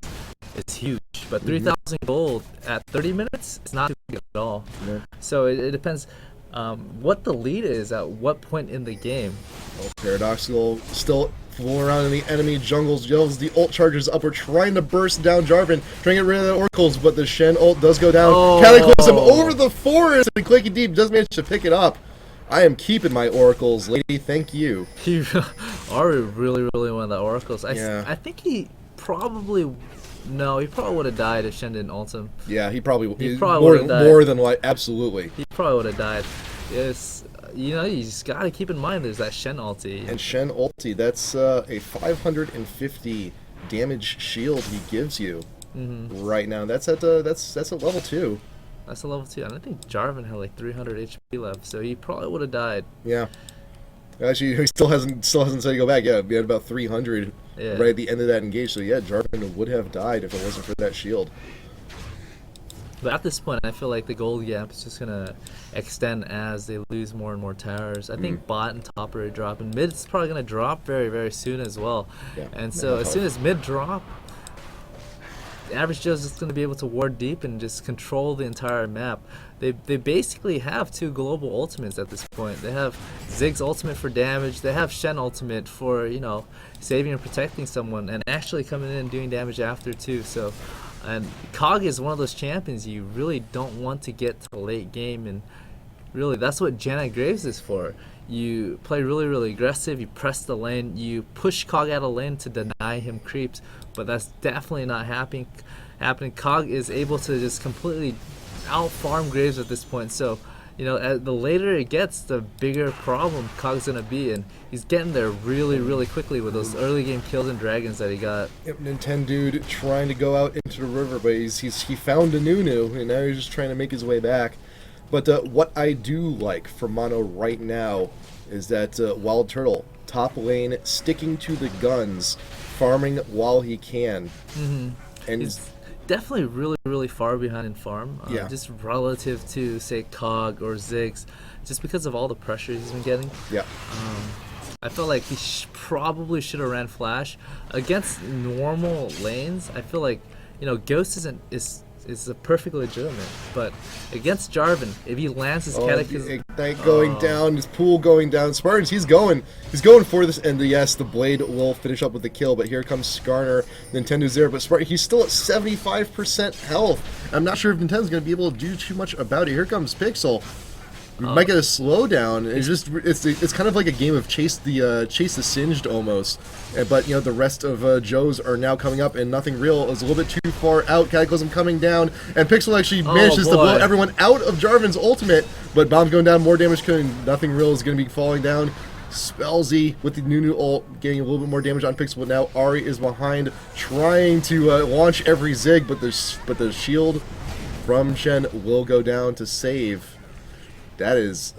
is huge, but 3,000 gold at 30 minutes is not too big at all. So it depends what the lead is at what point in the game. Oh, ParadoXical still fooling around in the enemy jungles, yells the ult charges up. We're trying to burst down Jarvan, trying to get rid of the oracles, but the Shen ult does go down. Cataclysm over the forest, and ClakeyD does manage to pick it up. I am keeping my oracles, lady. Thank you. Ari really wanted the oracles. Yeah. I think he probably would have died if Shen didn't ult him. Yeah, he probably would have died. More than like absolutely. He probably would have died. Yes, you just gotta keep in mind there's that Shen ulti. And Shen ulti, that's a 550 damage shield he gives you right now. That's at that's a level 2. That's a level 2, and I think Jarvan had like 300 HP left, so he probably would have died. Yeah. Actually, he still hasn't said to go back. Yeah, we had about 300 right at the end of that engage. So yeah, Jarvan would have died if it wasn't for that shield. But at this point, I feel like the gold gap is just gonna extend as they lose more and more towers. I think bot and top are dropping. Mid's probably gonna drop very, very soon as well. Yeah. And so as soon as mid drop, the average Joe's just gonna be able to ward deep and just control the entire map. They basically have 2 global ultimates at this point. They have Zig's ultimate for damage. They have Shen ultimate for, you know, saving and protecting someone, and actually coming in and doing damage after too. So. And Cog is one of those champions you really don't want to get to the late game, and really that's what Janet Graves is for. You play really, really aggressive, you press the lane, you push Cog out of lane to deny him creeps, but that's definitely not happening. Cog is able to just completely out-farm Graves at this point, so you know, the later it gets, the bigger problem Cog's gonna be, and he's getting there really, really quickly with those early game kills and dragons that he got. Yep, Nintendude trying to go out into the river, but he found a Nunu, and now he's just trying to make his way back. But what I do like for Mono right now is that WildTurtle, top lane, sticking to the guns, farming while he can. And He's definitely really, really far behind in farm, just relative to, say, Cog or Ziggs, just because of all the pressure he's been getting. Yeah. I feel like he probably should have ran Flash. Against normal lanes, I feel like, you know, Ghost is a perfectly legitimate, but against Jarvan, if he lands his Cataclysm... Ignite going down, his pool going down. Spartans, he's going for this, and yes, the Blade will finish up with the kill, but here comes Scarra. Nintendo's there, but Spartan, he's still at 75% health. I'm not sure if Nintendo's going to be able to do too much about it. Here comes Pixel. We might get a slowdown. It's kind of like a game of chase the singed almost. But you know, the rest of Joe's are now coming up, and Nothing Real is a little bit too far out. Cataclysm coming down, and Pixel actually manages to blow everyone out of Jarvan's ultimate. But bombs going down, more damage coming. Nothing Real is going to be falling down. Spellsy with the Nunu ult getting a little bit more damage on Pixel, but now Ari is behind, trying to launch every Zig, but the shield from Shen will go down to save. That is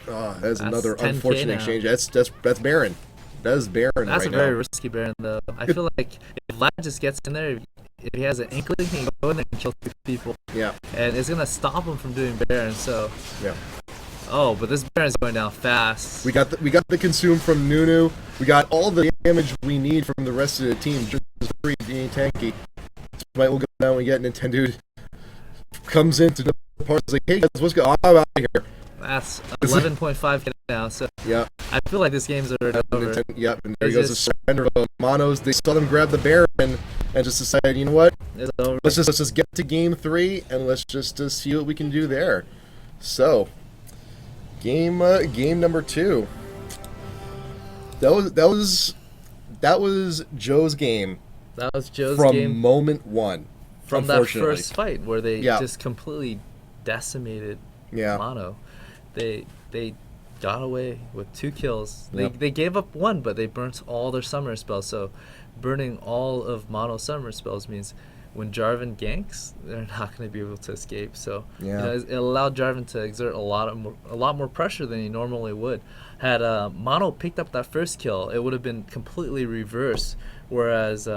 another unfortunate exchange. That's Baron. That is Baron right now. That's a very risky Baron, though. I feel like if Vlad just gets in there, if he has an inkling, he can go in there and kill 2 people. Yeah. And it's gonna stop him from doing Baron. So. Yeah. Oh, but this Baron's going down fast. We got the consume from Nunu. We got all the damage we need from the rest of the team. Just free being tanky. Tonight we'll go down and get Nintendo. Comes into the parts like, hey guys, what's going on? I'm out of here. That's 11.5 now, so yeah. I feel like this game's already over. Yep, and there goes the surrender of Monos. They saw them grab the Baron and just decided, you know what? It's over. Let's just get to game 3 and let's just see what we can do there. So, game number 2. That was Joe's game. That was Joe's from game from moment 1. From that first fight where they just completely decimated Mono. They got away with 2 kills. They gave up 1, but they burnt all their summer spells. So burning all of Mono's summer spells means when Jarvan ganks, they're not going to be able to escape. So you know, it allowed Jarvan to exert a lot more pressure than he normally would. Had Mono picked up that first kill, it would have been completely reversed. Whereas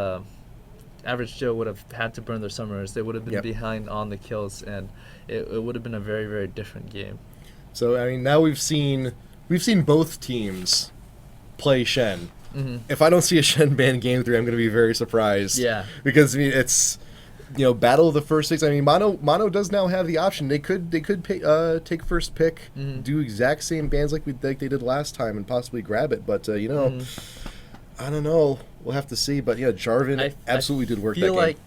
Average Joe would have had to burn their summers. They would have been behind on the kills, and it would have been a very, very different game. So I mean, now we've seen both teams play Shen. If I don't see a Shen ban game 3, I'm going to be very surprised. Yeah, because I mean, it's, you know, battle of the first 6. I mean, Mono does now have the option. They could take first pick, do exact same bans like they did last time, and possibly grab it. But you know, I don't know. We'll have to see. But yeah, Jarvan absolutely did work that game. I feel like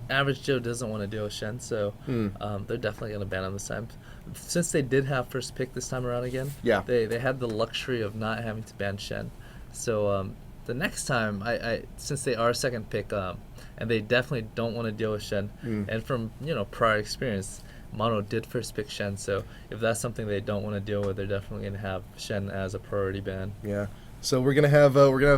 Average Joe doesn't want to deal with Shen, so they're definitely going to ban him this time. Since they did have first pick this time around again, they had the luxury of not having to ban Shen. So the next time, since they are second pick, and they definitely don't want to deal with Shen, and from prior experience, Mono did first pick Shen. So if that's something they don't want to deal with, they're definitely going to have Shen as a priority ban. Yeah. So we're gonna have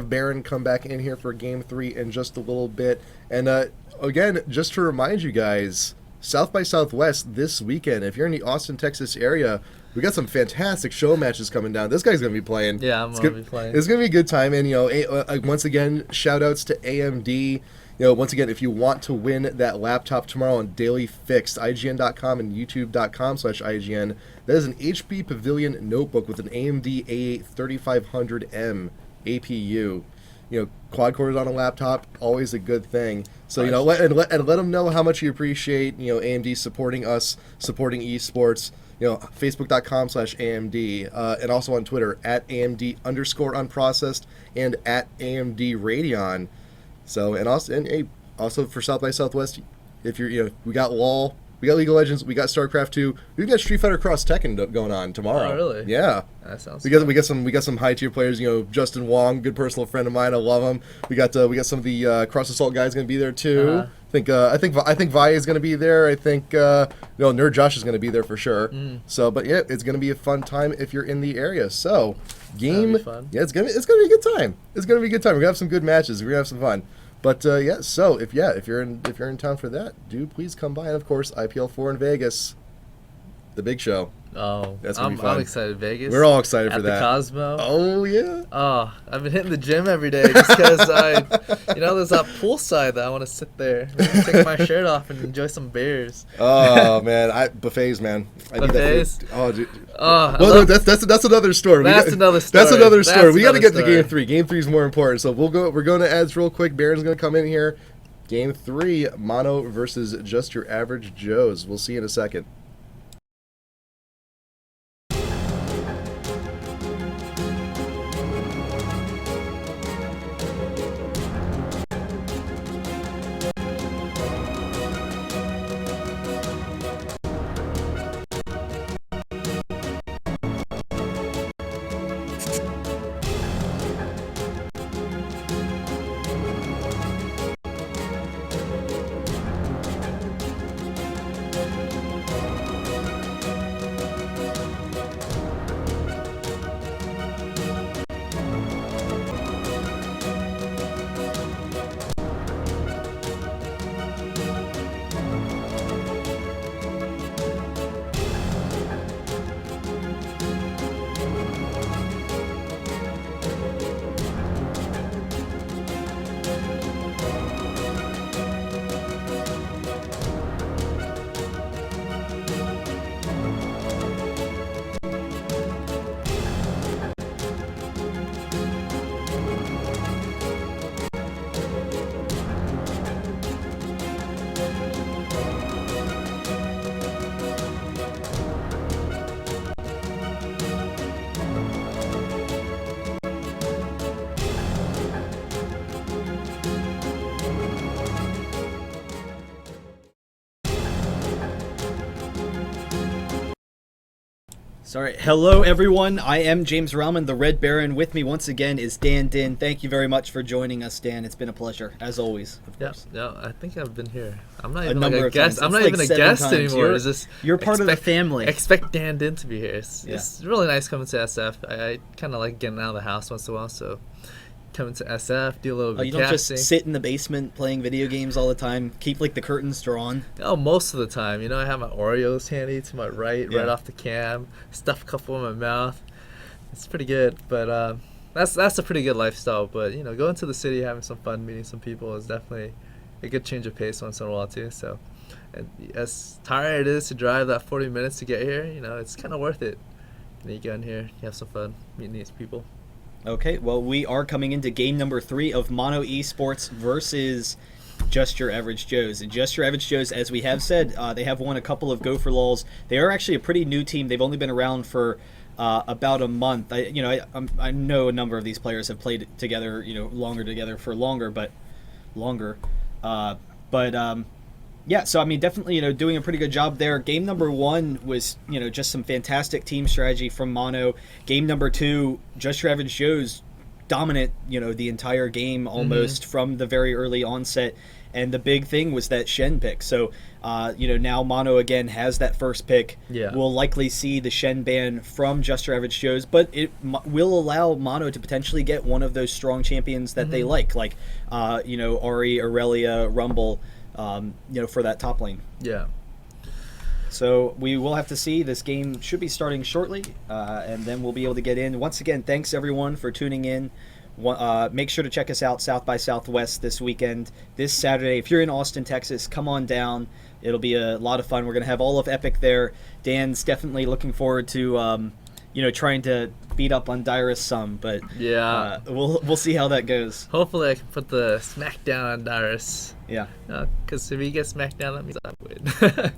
Baron come back in here for game 3 in just a little bit, and again, just to remind you guys, South by Southwest this weekend. If you're in the Austin, Texas area, we got some fantastic show matches coming down. This guy's gonna be playing. Yeah, I'm gonna be playing. It's gonna be a good time, and once again, shout outs to AMD. once again, if you want to win that laptop tomorrow on Daily Fixed, IGN.com and YouTube.com/IGN, that is an HP Pavilion notebook with an AMD A8 3500M APU. Quad cores on a laptop, always a good thing. So, let them know how much you appreciate, AMD supporting us, supporting esports. Facebook.com/AMD, and also on Twitter at AMD_unprocessed and at AMD Radeon. So, and also for South by Southwest, if you're, we got LoL, we got League of Legends, we got StarCraft 2, we've got Street Fighter Cross Tekken going on tomorrow. Oh, really? Yeah. That sounds we got some high tier players. Justin Wong, good personal friend of mine. I love him. We got some of the Cross Assault guys going to be there too. I think Vi is going to be there. I think Nerd Josh is going to be there for sure. So, but yeah, it's going to be a fun time if you're in the area. So, game, yeah, it's gonna be a good time. It's gonna be a good time. We're gonna have some good matches. We're gonna have some fun. But yeah, so if you're in town for that, do please come by. And of course, IPL 4 in Vegas, the big show. Oh, that's gonna be fun. I'm excited. Vegas. We're all excited for at that. The Cosmo. Oh yeah. Oh, I've been hitting the gym every day just because there's that poolside that I want to sit there, take my shirt off and enjoy some beers. Oh man, buffets, man. I Buffets. Need that food. Oh, dude. Oh, that's another story. That's another story. That's another story. We got to get to story. Game 3. Game 3 is more important. So we're going to ads real quick. Baron's going to come in here. Game 3, Mono versus just your average Joes. We'll see you in a second. Sorry. Hello, everyone. I am James Rellman, the RedBaron. With me once again is Dan Dinh. Thank you very much for joining us, Dan. It's been a pleasure, as always. Of course. Yeah, I think I've been here. I'm not even a guest. I'm not even a guest anymore. You're part of the family. Expect Dan Dinh to be here. It's really nice coming to SF. I kind of like getting out of the house once in a while, so coming to SF, do a little bit of you don't just sit in the basement playing video games all the time, keep like the curtains drawn? Oh, most of the time. I have my Oreos handy to my right off the cam, stuff a couple in my mouth. It's pretty good, but that's a pretty good lifestyle. But going to the city, having some fun, meeting some people is definitely a good change of pace once in a while too. So, and as tired it is to drive that 40 minutes to get here, it's kind of worth it. You get in here, you have some fun, meeting these people. Okay, well, we are coming into game number 3 of Mono Esports versus Just Your Average Joes. And Just Your Average Joes, as we have said, they have won a couple of Go for Lols. They are actually a pretty new team. They've only been around for about a month. I know a number of these players have played together, yeah, so definitely, doing a pretty good job there. Game number 1 was, just some fantastic team strategy from Mono. Game number 2, Just Your Average Joes dominant, the entire game almost from the very early onset. And the big thing was that Shen pick. So, now Mono again has that first pick. Yeah. We'll likely see the Shen ban from Just Your Average Joes, but it will allow Mono to potentially get one of those strong champions that they like Ahri, Aurelia, Rumble. For that top lane. Yeah. So we will have to see. This game should be starting shortly, and then we'll be able to get in. Once again, thanks everyone for tuning in. Make sure to check us out South by Southwest this weekend, this Saturday. If you're in Austin, Texas, come on down. It'll be a lot of fun. We're going to have all of Epic there. Dan's definitely looking forward to trying to beat up on Dyrus some, but yeah, we'll see how that goes. Hopefully I can put the smackdown on Dyrus. Yeah. Because if he gets smacked down, that means I win.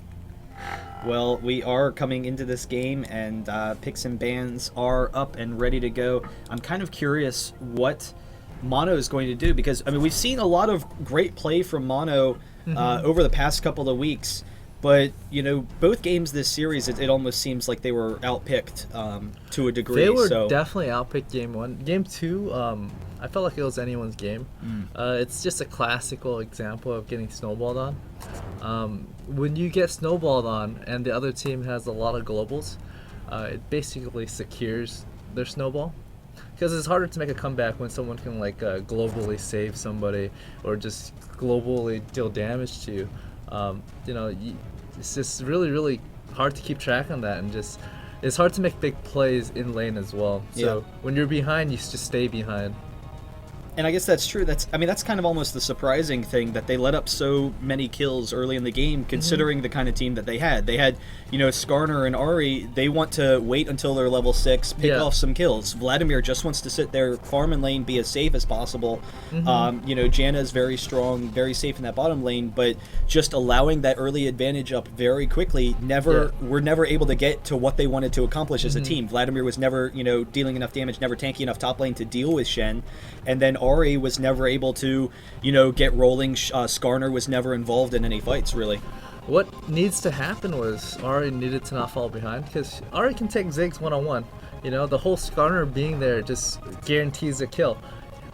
Well, we are coming into this game, and picks and bans are up and ready to go. I'm kind of curious what Mono is going to do, because, I mean, we've seen a lot of great play from Mono over the past couple of weeks, but, both games this series, it almost seems like they were outpicked to a degree. They were so. definitely outpicked game 1. Game 2, I felt like it was anyone's game. It's just a classical example of getting snowballed on. When you get snowballed on and the other team has a lot of globals, it basically secures their snowball. Because it's harder to make a comeback when someone can globally save somebody or just globally deal damage to you. It's just really, really hard to keep track on that, and just it's hard to make big plays in lane as well. So when you're behind, you just stay behind. And I guess that's true. That's kind of almost the surprising thing, that they let up so many kills early in the game, considering the kind of team that they had. They had, Skarner and Ari, they want to wait until they're level 6, pick off some kills. Vladimir just wants to sit there, farm in lane, be as safe as possible. Janna's very strong, very safe in that bottom lane, but just allowing that early advantage up very quickly, were never able to get to what they wanted to accomplish as a team. Vladimir was never, dealing enough damage, never tanky enough top lane to deal with Shen, and then Ari was never able to, get rolling. Skarner was never involved in any fights, really. What needs to happen was Ari needed to not fall behind, because Ari can take Ziggs one-on-one. The whole Skarner being there just guarantees a kill.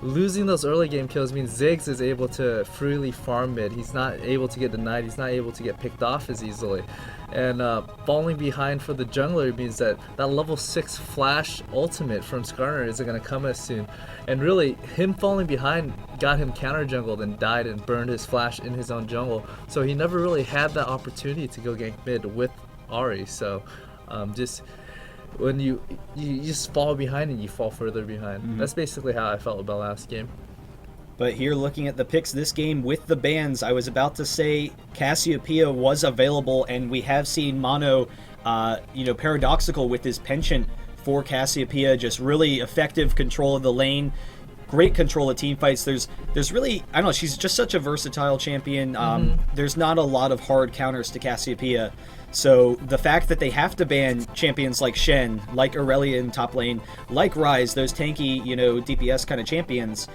Losing those early game kills means Ziggs is able to freely farm mid. He's not able to get denied. He's not able to get picked off as easily. And falling behind for the jungler means that level 6 flash ultimate from Skarner isn't going to come as soon. And really, him falling behind got him counter jungled and died and burned his flash in his own jungle. So he never really had that opportunity to go gank mid with Ari. So when you just fall behind and you fall further behind. That's basically how I felt about last game. But here, looking at the picks this game with the bans, I was about to say Cassiopeia was available, and we have seen Mono, ParadoXical with his penchant for Cassiopeia, just really effective control of the lane, great control of team fights. There's really, I don't know, she's just such a versatile champion. There's not a lot of hard counters to Cassiopeia. So the fact that they have to ban champions like Shen, like Aurelia in top lane, like Ryze, those tanky, DPS kind of champions,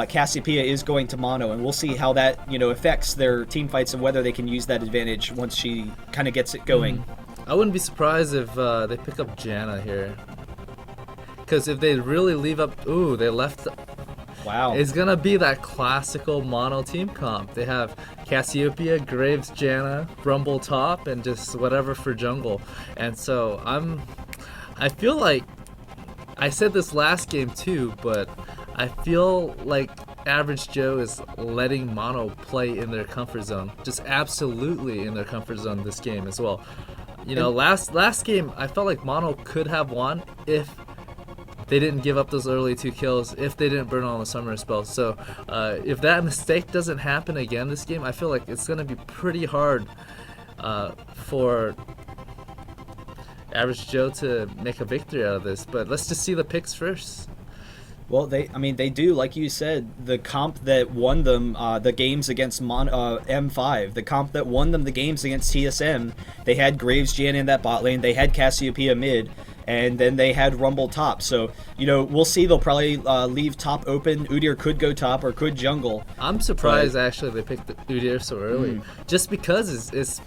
Cassiopeia is going to Mono, and we'll see how that, affects their team fights and whether they can use that advantage once she kind of gets it going. I wouldn't be surprised if they pick up Janna here. Because if they really leave up... Ooh, they left... Wow. It's going to be that classical Mono team comp. They have Cassiopeia, Graves, Janna, Rumble top, and just whatever for jungle. And so I feel like... I said this last game too, but I feel like Average Joe is letting Mono play in their comfort zone. Just absolutely in their comfort zone this game as well. Last game, I felt like Mono could have won if they didn't give up those early 2 kills, if they didn't burn all the summoner spells. So if that mistake doesn't happen again this game, I feel like it's going to be pretty hard for Average Joe to make a victory out of this. But let's just see the picks first. Well, they do, like you said, the comp that won them the games against M5, the comp that won them the games against TSM, they had Graves Janna in that bot lane, they had Cassiopeia mid, and then they had Rumble top. So, we'll see. They'll probably leave top open. Udyr could go top or could jungle. I'm surprised, actually, they picked Udyr so early. Just because it's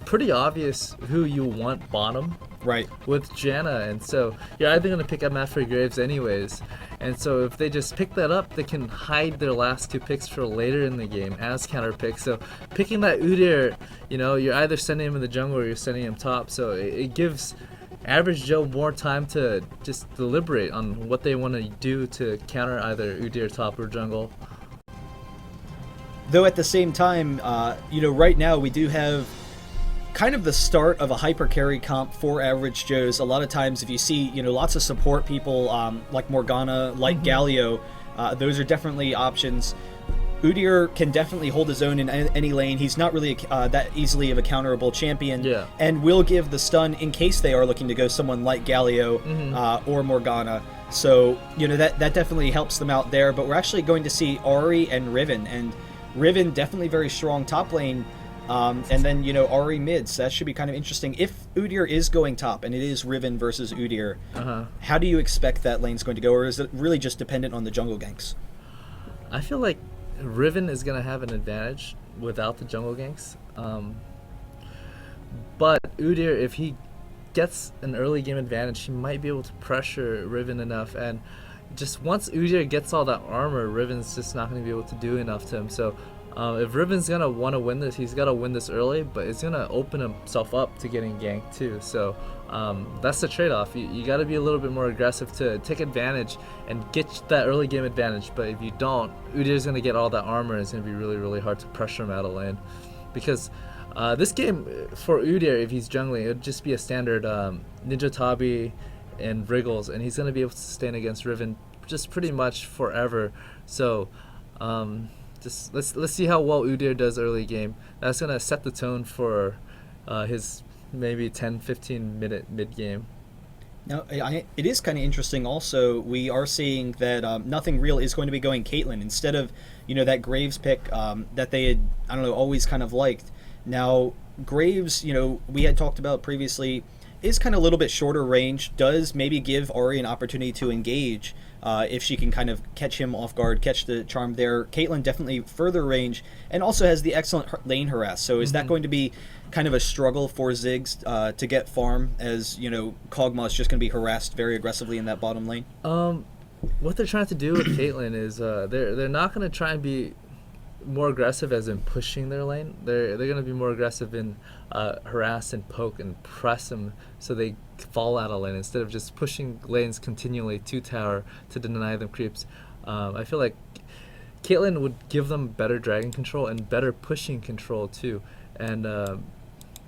pretty obvious who you want bottom. Right. With Janna, and so you're either going to pick up Matt Graves anyways. And so if they just pick that up, they can hide their last 2 picks for later in the game as counter picks. So picking that Udyr, you're either sending him in the jungle or you're sending him top. So it gives Average Joe more time to just deliberate on what they want to do to counter either Udyr top or jungle. Though at the same time, right now we do have kind of the start of a hyper carry comp for Average Joes. A lot of times if you see, lots of support people like Morgana, like Galio, those are definitely options. Udyr can definitely hold his own in any lane. He's not really that easily of a counterable champion, and will give the stun in case they are looking to go someone like Galio or Morgana. So, you know, that definitely helps them out there. But we're actually going to see Ahri and Riven, and Riven definitely very strong top lane, and then, you know, Ahri mids. That should be kind of interesting. If Udyr is going top, and it is Riven versus Udyr, how do you expect that lane's going to go, or is it really just dependent on the jungle ganks? I feel like Riven is going to have an advantage without the jungle ganks. But Udyr, if he gets an early game advantage, he might be able to pressure Riven enough. And just once Udyr gets all that armor, Riven's just not going to be able to do enough to him. So if Riven's going to want to win this, he's got to win this early, but it's going to open himself up to getting ganked too. So that's the trade-off. You got to be a little bit more aggressive to take advantage and get that early game advantage. But if you don't, Udyr's going to get all that armor, and it's going to be really, really hard to pressure him out of lane. Because this game, for Udyr, if he's jungling, it would just be a standard Ninja Tabi and Wriggles, and he's going to be able to sustain against Riven just pretty much forever. So just let's see how well Udyr does early game. That's going to set the tone for his maybe 10-15 minute mid game. Now, it is kind of interesting also. We are seeing that Nothing Real is going to be going Caitlyn instead of, you know, that Graves pick that they had, I don't know, always kind of liked. Now, Graves, you know, we had talked about previously, is kind of a little bit shorter range, does maybe give Ahri an opportunity to engage if she can kind of catch him off guard, catch the charm there. Caitlyn definitely further range, and also has the excellent lane harass. So is that going to be kind of a struggle for Ziggs to get farm, as, you know, Kog'Maw is just going to be harassed very aggressively in that bottom lane? What they're trying to do with Caitlyn is they're not going to try and be more aggressive as in pushing their lane. They're going to be more aggressive in harass and poke and press them so they fall out of lane instead of just pushing lanes continually to tower to deny them creeps. I feel like Caitlyn would give them better dragon control and better pushing control too, and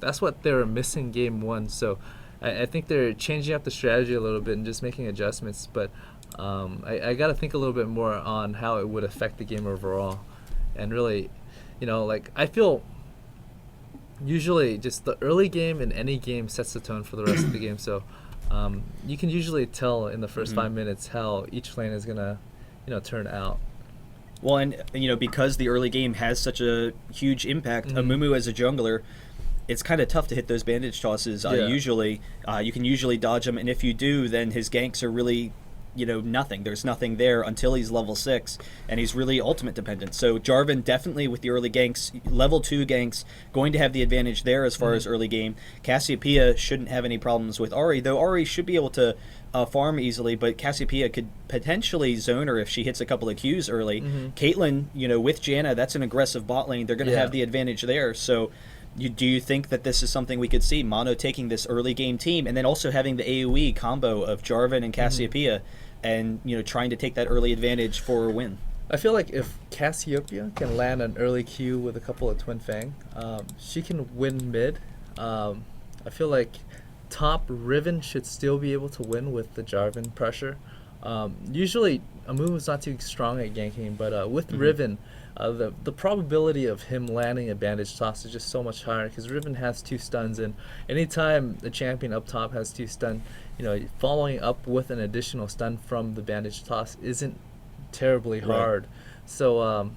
that's what they were missing game one. So I think they're changing up the strategy a little bit and just making adjustments, but I got to think a little bit more on how it would affect the game overall. And really, you know, like, I feel usually just the early game in any game sets the tone for the rest of the game. So you can usually tell in the first 5 minutes how each lane is going to, you know, turn out. Well, and, you know, because the early game has such a huge impact, Aphromoo as a jungler, it's kind of tough to hit those bandage tosses. Usually, you can usually dodge them, and if you do, then his ganks are really, you know, nothing. There's nothing there until he's level 6, and he's really ultimate dependent. So Jarvan definitely with the early ganks, level 2 ganks, going to have the advantage there as far as early game. Cassiopeia shouldn't have any problems with Ahri, though Ahri should be able to farm easily, but Cassiopeia could potentially zone her if she hits a couple of Qs early. Caitlyn, you know, with Janna, that's an aggressive bot lane. They're going to have the advantage there. So do you think that this is something we could see, Mono taking this early game team and then also having the AoE combo of Jarvan and Cassiopeia and, you know, trying to take that early advantage for a win? I feel like if Cassiopeia can land an early Q with a couple of Twin Fang, she can win mid. I feel like top Riven should still be able to win with the Jarvan pressure. Usually Amuumu's not too strong at ganking, but with Riven, the probability of him landing a bandage toss is just so much higher because Riven has 2 stuns, and anytime the champion up top has 2 stun, you know, following up with an additional stun from the bandage toss isn't terribly hard. So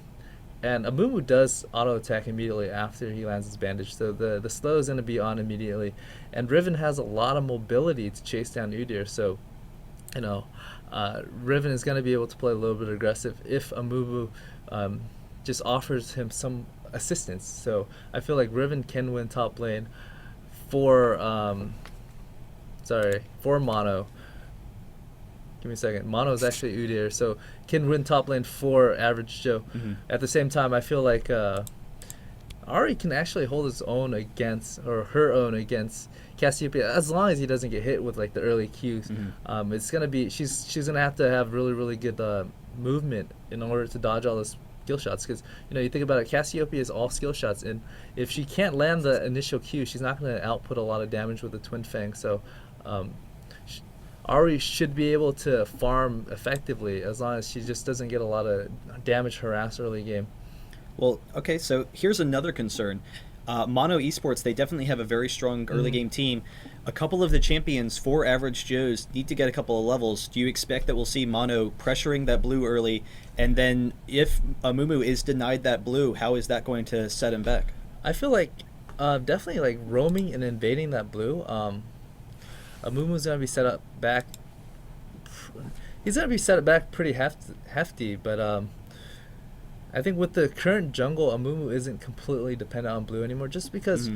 and Aphromoo does auto attack immediately after he lands his bandage, so the slow is going to be on immediately, and Riven has a lot of mobility to chase down Udyr. So, you know, Riven is going to be able to play a little bit aggressive if Aphromoo just offers him some assistance. So I feel like Riven can win top lane for Mono. Give me a second. Mono is actually Udyr, so can win top lane for Average Joe. At the same time, I feel like Ahri can actually hold his own against, or her own against, Cassiopeia, as long as he doesn't get hit with like the early Qs. It's gonna be she's gonna have to have really, really good movement in order to dodge all those skill shots, because, you know, you think about it, Cassiopeia is all skill shots, and if she can't land the initial Q, she's not going to output a lot of damage with the Twin Fang. So Ari should be able to farm effectively as long as she just doesn't get a lot of damage harass early game. Well, okay, so here's another concern. Mono Esports, they definitely have a very strong early game team. A couple of the champions for Average Joes need to get a couple of levels. Do you expect that we'll see Mono pressuring that blue early? And then if Aphromoo is denied that blue, how is that going to set him back? I feel like definitely like roaming and invading that blue. Amumu's gonna be set up back. He's gonna be set back pretty hefty, but I think with the current jungle, Aphromoo isn't completely dependent on blue anymore. Just because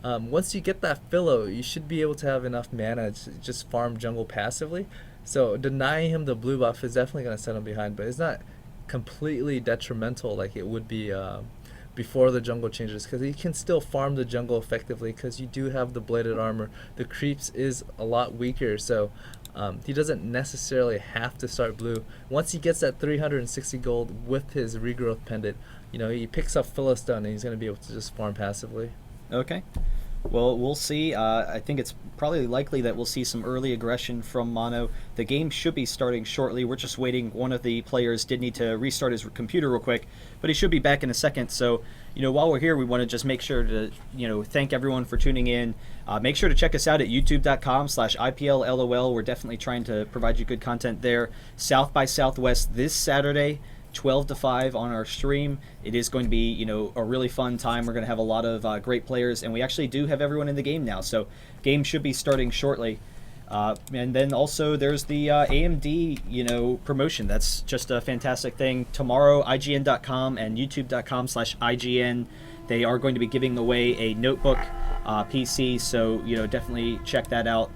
once you get that Philo, you should be able to have enough mana to just farm jungle passively. So denying him the blue buff is definitely gonna set him behind, but it's not completely detrimental like it would be before the jungle changes, because he can still farm the jungle effectively because you do have the bladed armor. The creeps is a lot weaker, so he doesn't necessarily have to start blue. Once he gets that 360 gold with his regrowth pendant, you know, he picks up Philistone and he's going to be able to just farm passively. Okay. Well, we'll see. I think it's probably likely that we'll see some early aggression from Mono. The game should be starting shortly. We're just waiting. One of the players did need to restart his computer real quick, but he should be back in a second. So, you know, while we're here, we want to just make sure to, you know, thank everyone for tuning in. Make sure to check us out at youtube.com/IPLLOL. We're definitely trying to provide you good content there. South by Southwest this Saturday, 12 to 5 on our stream. It is going to be, you know, a really fun time. We're going to have a lot of great players, and we actually do have everyone in the game now, so game should be starting shortly. And then also there's the AMD, you know, promotion. That's just a fantastic thing. Tomorrow, IGN.com and YouTube.com/IGN, they are going to be giving away a notebook PC, so, you know, definitely check that out.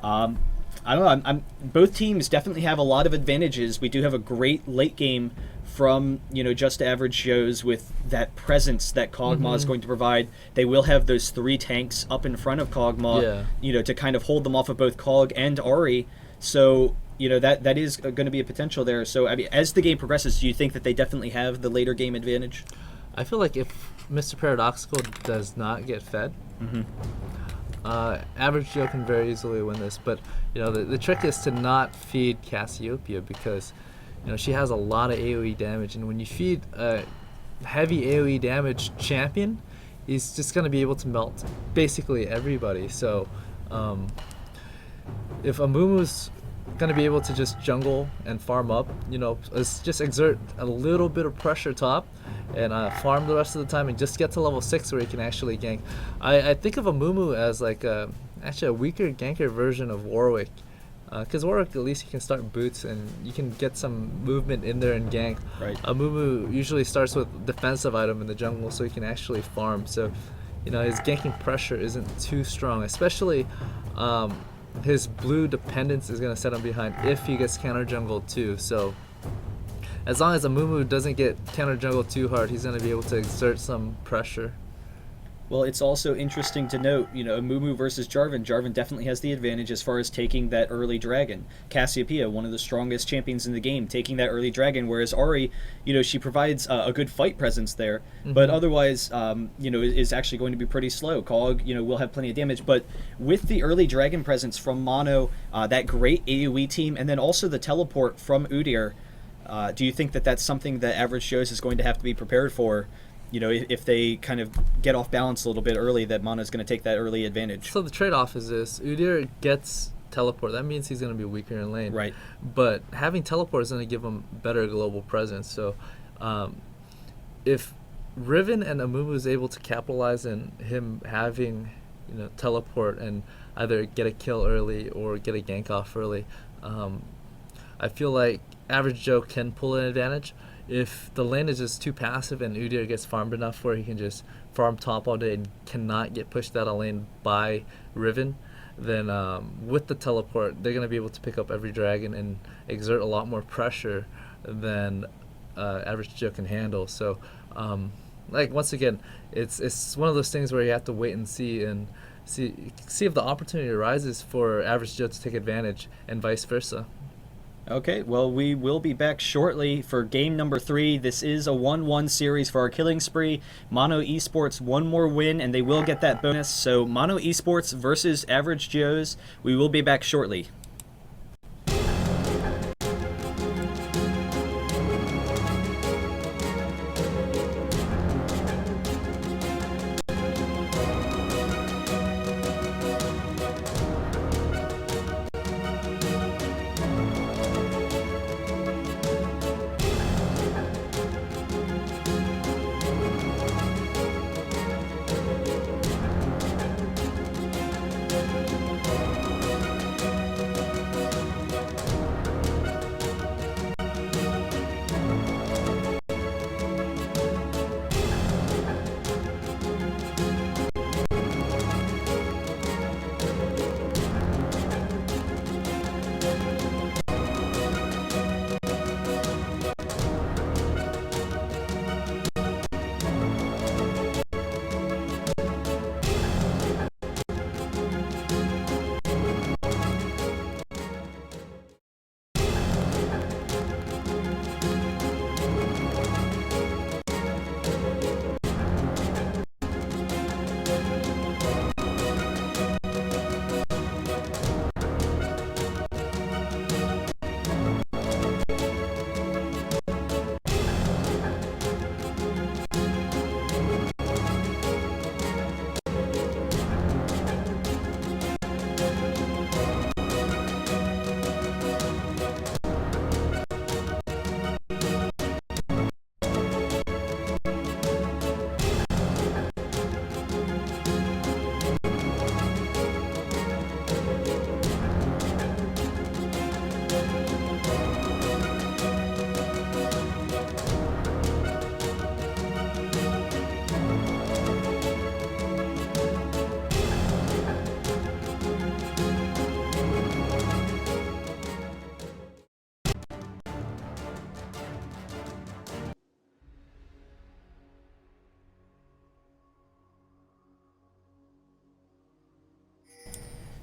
I don't know. Both teams definitely have a lot of advantages. We do have a great late game from, you know, Just Average Joes with that presence that Kog'Maw is going to provide. They will have those 3 tanks up in front of Kog'Maw, you know, to kind of hold them off of both Kog and Ari. So, you know, that is going to be a potential there. So, I mean, as the game progresses, do you think that they definitely have the later game advantage? I feel like if Mr. ParadoXical does not get fed, Average Joe can very easily win this, but you know the trick is to not feed Cassiopeia, because you know she has a lot of AoE damage, and when you feed a heavy AoE damage champion, he's just going to be able to melt basically everybody. So if Amumu's going to be able to just jungle and farm up, you know, just exert a little bit of pressure top and farm the rest of the time and just get to level 6 where he can actually gank. I think of Aphromoo as like actually a weaker ganker version of Warwick, because Warwick at least he can start boots and you can get some movement in there and gank. Right. Aphromoo usually starts with defensive item in the jungle so he can actually farm. So, you know, his ganking pressure isn't too strong, especially his blue dependence is going to set him behind if he gets counter jungled too. So as long as Aphromoo doesn't get counter jungled too hard, he's going to be able to exert some pressure. Well, it's also interesting to note, you know, Aphromoo versus Jarvan. Jarvan definitely has the advantage as far as taking that early dragon. Cassiopeia, one of the strongest champions in the game, taking that early dragon, whereas Ari, you know, she provides a good fight presence there, but otherwise, you know, is actually going to be pretty slow. Kog, you know, will have plenty of damage, but with the early dragon presence from Mono, that great AoE team, and then also the teleport from Udyr, do you think that that's something that Average Joes is going to have to be prepared for? You know, if they kind of get off balance a little bit early, that Mono's going to take that early advantage. So the trade-off is this: Udyr gets teleport. That means he's going to be weaker in lane. Right. But having teleport is going to give him better global presence. So, if Riven and Aphromoo is able to capitalize on him having, you know, teleport and either get a kill early or get a gank off early, I feel like Average Joe can pull an advantage. If the lane is just too passive and Udyr gets farmed enough where he can just farm top all day and cannot get pushed out of lane by Riven, then with the teleport, they're going to be able to pick up every dragon and exert a lot more pressure than Average Joe can handle. So, like, once again, it's one of those things where you have to wait and see if the opportunity arises for Average Joe to take advantage and vice versa. Okay, well, we will be back shortly for game number 3. This is a 1-1 series for our killing spree. Mono Esports, one more win, and they will get that bonus. So, Mono Esports versus Average Joes. We will be back shortly.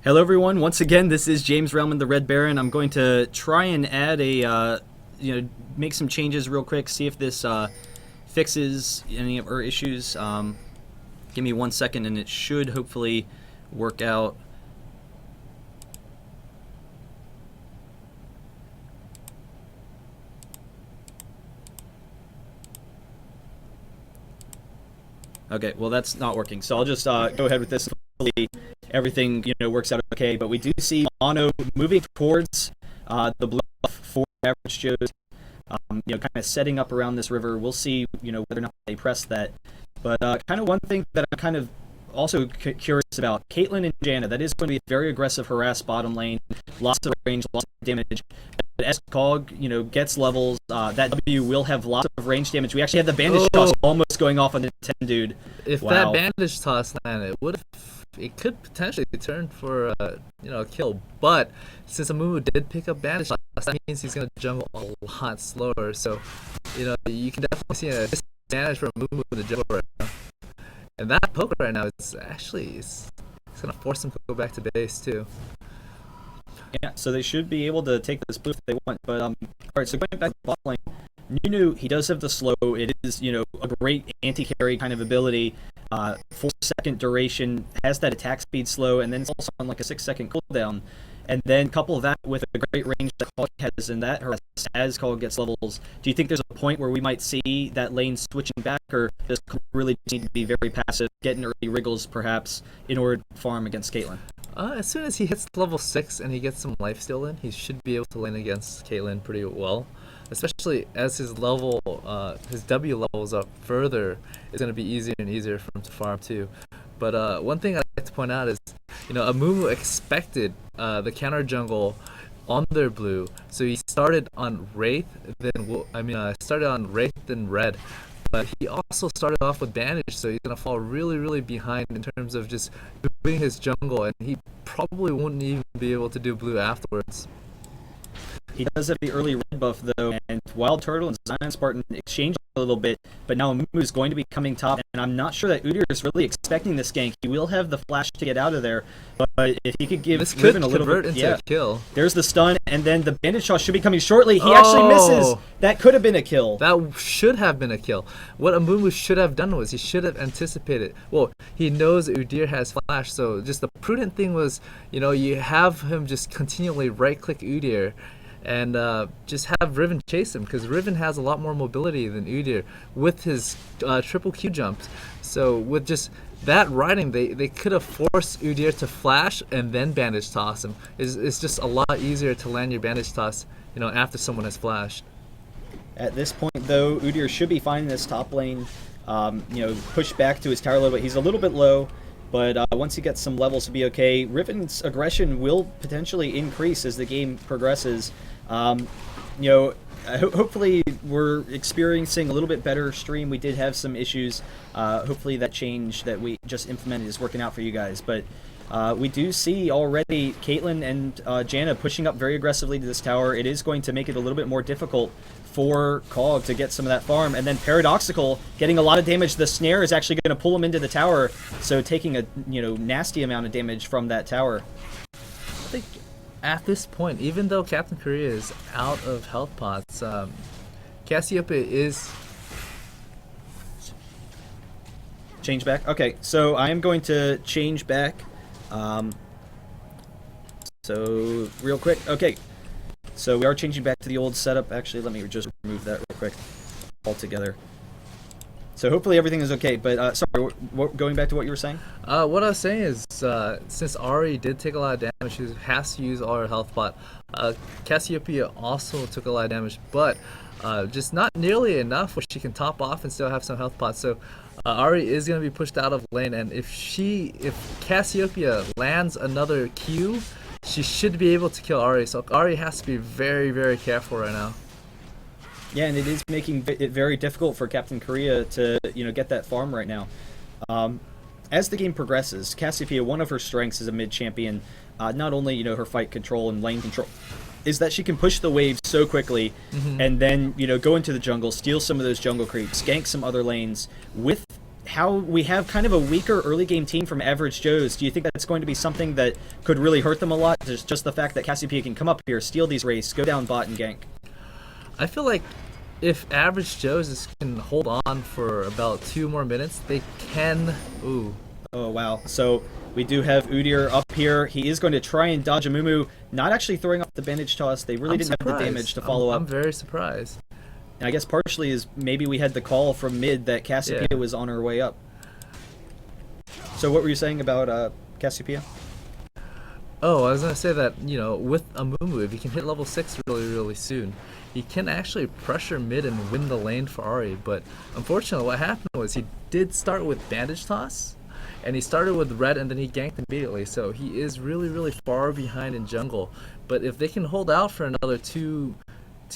Hello everyone, once again this is James Relman, the RedBaron. I'm going to try and add a, make some changes real quick, see if this fixes any of our issues. Give me 1 second and it should hopefully work out. Okay, well that's not working, so I'll just go ahead with this. Hopefully everything works out okay. But we do see Mono moving towards the blue buff for average Joes, kind of setting up around this river. We'll see whether or not they press that. But kind of one thing that I'm kind of also curious about, Caitlyn and Janna, that is going to be a very aggressive harass bottom lane, lots of range, lots of damage. But as Cog, gets levels, that W will have lots of range damage. We actually had the bandage toss almost going off on the Nintendude. If that bandage toss landed, it could potentially turn for a kill. But since Aphromoo did pick up bandage toss, that means he's gonna jungle a lot slower. So you can definitely see a disadvantage for Aphromoo in the jungle right now. And that poke right now is actually it's gonna force him to go back to base too. Yeah, so they should be able to take this blue if they want. But all right, so going back to bot lane, Nunu, he does have the slow. It is a great anti-carry kind of ability. 4-second duration, has that attack speed slow, and then it's also on like a 6-second cooldown. And then couple that with a great range that Cog has, and that harass as Cog gets levels. Do you think there's a point where we might see that lane switching back, or does Cog really need to be very passive, getting early wriggles perhaps, in order to farm against Caitlyn? As soon as he hits level 6 and he gets some lifesteal in, he should be able to lane against Caitlyn pretty well. Especially as his level, his W levels up further, it's going to be easier and easier for him to farm too. But one thing I'd like to point out is, Aphromoo expected the counter jungle on their blue, so he started on Wraith, then Red. But he also started off with bandage, so he's going to fall really, really behind in terms of just doing his jungle, and he probably wouldn't even be able to do blue afterwards. He does have the early red buff though, and WildTurtle and ZionSpartan exchange a little bit, but now Aphromoo is going to be coming top, and I'm not sure that Udyr is really expecting this gank. He will have the flash to get out of there, but if he could give Riven a little bit, into a kill. There's the stun, and then the bandage shot should be coming shortly. He actually misses. That could have been a kill. That should have been a kill. What Aphromoo should have done was he should have anticipated. Well, he knows Udyr has flash, so just the prudent thing was, you have him just continually right-click Udyr, and just have Riven chase him, because Riven has a lot more mobility than Udyr with his triple Q jumps. So with just that riding, they could have forced Udyr to flash and then bandage toss him. It's just a lot easier to land your bandage toss, after someone has flashed. At this point, though, Udyr should be finding this top lane, push back to his tower level. He's a little bit low, but once he gets some levels, to be okay. Riven's aggression will potentially increase as the game progresses. Hopefully we're experiencing a little bit better stream. We did have some issues. Hopefully that change that we just implemented is working out for you guys. But we do see already Caitlyn and Janna pushing up very aggressively to this tower. It is going to make it a little bit more difficult for Cog to get some of that farm. And then ParadoXical getting a lot of damage. The snare is actually going to pull him into the tower, so taking a nasty amount of damage from that tower. I think at this point, even though CaptainKorea is out of health pots, Cassiopeia is... Change back? Okay, so I am going to change back. So, real quick. Okay, so we are changing back to the old setup. Actually, let me just remove that real quick altogether. So hopefully everything is okay, but sorry, going back to what you were saying? What I was saying is, since Ahri did take a lot of damage, she has to use all her health pot. Cassiopeia also took a lot of damage, but just not nearly enough where she can top off and still have some health pots. So Ahri is going to be pushed out of lane, and if Cassiopeia lands another Q, she should be able to kill Ahri. So Ahri has to be very, very careful right now. Yeah, and it is making it very difficult for CaptainKorea to get that farm right now. As the game progresses, Cassiopeia, one of her strengths as a mid champion, not only her fight control and lane control, is that she can push the waves so quickly, and then go into the jungle, steal some of those jungle creeps, gank some other lanes with how we have kind of a weaker early game team from Average Joe's. Do you think that's going to be something that could really hurt them a lot? There's just the fact that Cassiopeia can come up here, steal these race, go down bot and gank. I feel like if Average Joe's can hold on for about 2 more minutes, they can. Ooh. Oh wow! So we do have Udyr up here. He is going to try and dodge Aphromoo, not actually throwing off the bandage toss. They really didn't have the damage to follow up. I'm very surprised. And I guess partially is maybe we had the call from mid that Cassiopeia was on her way up. So what were you saying about Cassiopeia? Oh, I was going to say that, you know, with Aphromoo, if he can hit level 6 really, really soon, he can actually pressure mid and win the lane for Ahri. But unfortunately, what happened was he did start with bandage toss, and he started with red and then he ganked immediately. So he is really, really far behind in jungle. But if they can hold out for another 2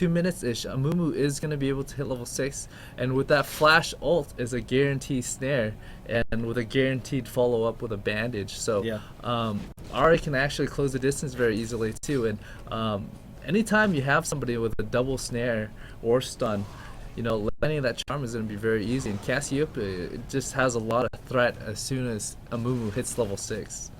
minutes-ish, Aphromoo is going to be able to hit level 6, and with that flash ult is a guaranteed snare, and with a guaranteed follow-up with a bandage. So Ahri can actually close the distance very easily too, and anytime you have somebody with a double snare or stun, you know, landing that charm is going to be very easy, and Cassiopeia just has a lot of threat as soon as Aphromoo hits level 6.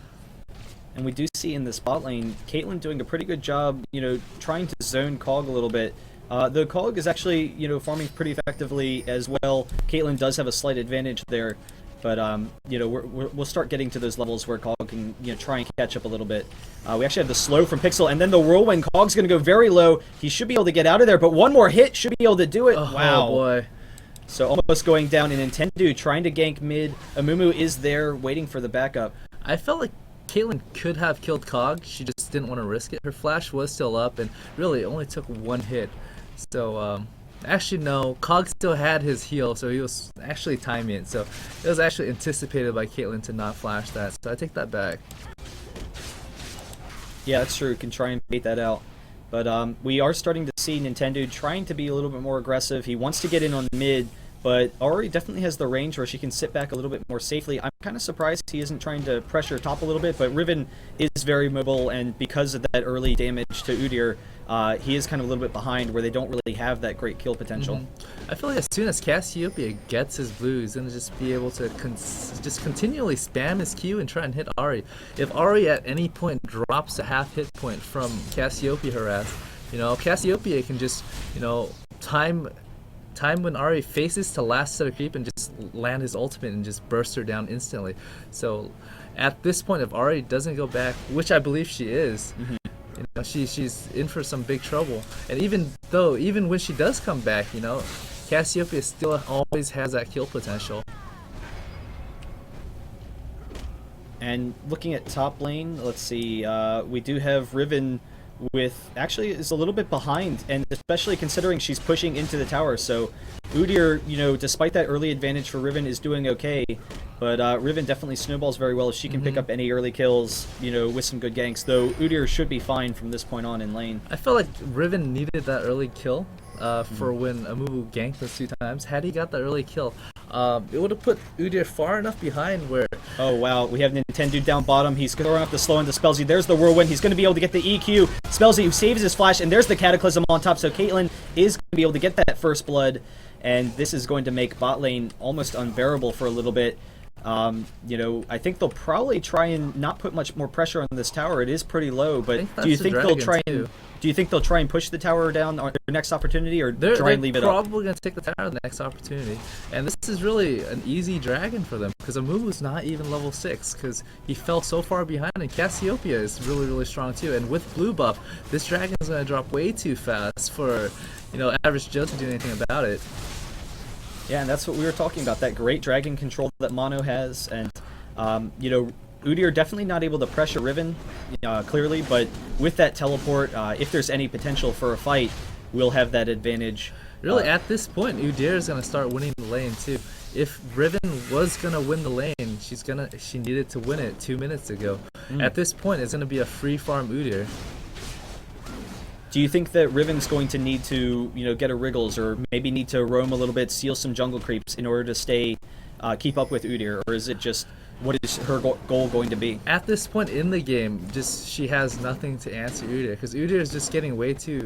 And we do see in this bot lane, Caitlyn doing a pretty good job, you know, trying to zone Cog a little bit. The Cog is actually, you know, farming pretty effectively as well. Caitlyn does have a slight advantage there, but, you know, we'll start getting to those levels where Cog can, you know, try and catch up a little bit. We actually have the slow from Pixel, and then the whirlwind. Cog's going to go very low. He should be able to get out of there, but one more hit should be able to do it. Oh, wow. Boy. So almost going down in Nintendu, trying to gank mid. Aphromoo is there waiting for the backup. I felt like Caitlyn could have killed Cog. She just didn't want to risk it. Her flash was still up, and really it only took 1 hit. So, actually no, Cog still had his heal, so he was actually timing it. So it was actually anticipated by Caitlyn to not flash that. So I take that back. Yeah, that's true. Can try and bait that out. But we are starting to see Nintendu trying to be a little bit more aggressive. He wants to get in on mid, but Ahri definitely has the range where she can sit back a little bit more safely. I'm kind of surprised he isn't trying to pressure top a little bit, but Riven is very mobile, and because of that early damage to Udyr, he is kind of a little bit behind where they don't really have that great kill potential. I feel like as soon as Cassiopeia gets his blue, he's going to just be able to just continually spam his Q and try and hit Ahri. If Ahri at any point drops a half hit point from Cassiopeia harass, you know, Cassiopeia can just, you know, time when Ahri faces to last set of creep and just land his ultimate and just burst her down instantly. So at this point, if Ahri doesn't go back, which I believe she is, you know, she's in for some big trouble. And even when she does come back, you know, Cassiopeia still always has that kill potential. And looking at top lane, let's see, we do have Riven with, actually is a little bit behind, and especially considering she's pushing into the tower. So Udyr, you know, despite that early advantage for Riven, is doing okay, but Riven definitely snowballs very well if she can pick up any early kills, you know, with some good ganks, though Udyr should be fine from this point on in lane. I felt like Riven needed that early kill for when Aphromoo ganked those 2 times. Had he got that early kill, it would have put Udyr far enough behind where... Oh wow, we have Nintendu down bottom. He's throwing up the slow into Spellsy. There's the whirlwind. He's going to be able to get the EQ. Spellsy, who saves his flash, and there's the Cataclysm on top. So Caitlyn is going to be able to get that first blood, and this is going to make bot lane almost unbearable for a little bit. You know, I think they'll probably try and not put much more pressure on this tower. It is pretty low, but do you think they'll try and... Do you think they'll try and push the tower down on their next opportunity, or try and leave it up? They're probably going to take the tower the next opportunity. And this is really an easy dragon for them, because Aphromoo not even level 6, because he fell so far behind, and Cassiopeia is really, really strong too. And with blue buff, this dragon is going to drop way too fast for, you know, Average Joe to do anything about it. Yeah, and that's what we were talking about, that great dragon control that Mono has. And, you know, Udyr definitely not able to pressure Riven, clearly, but with that teleport, if there's any potential for a fight, we'll have that advantage. Really, at this point, Udyr is going to start winning the lane too. If Riven was going to win the lane, she needed to win it 2 minutes ago. At this point, it's going to be a free farm Udyr. Do you think that Riven's going to need to, you know, get a Wriggles, or maybe need to roam a little bit, steal some jungle creeps in order to keep up with Udyr, or is it just, what is her goal going to be? At this point in the game, just she has nothing to answer Udyr, because Udyr is just getting way too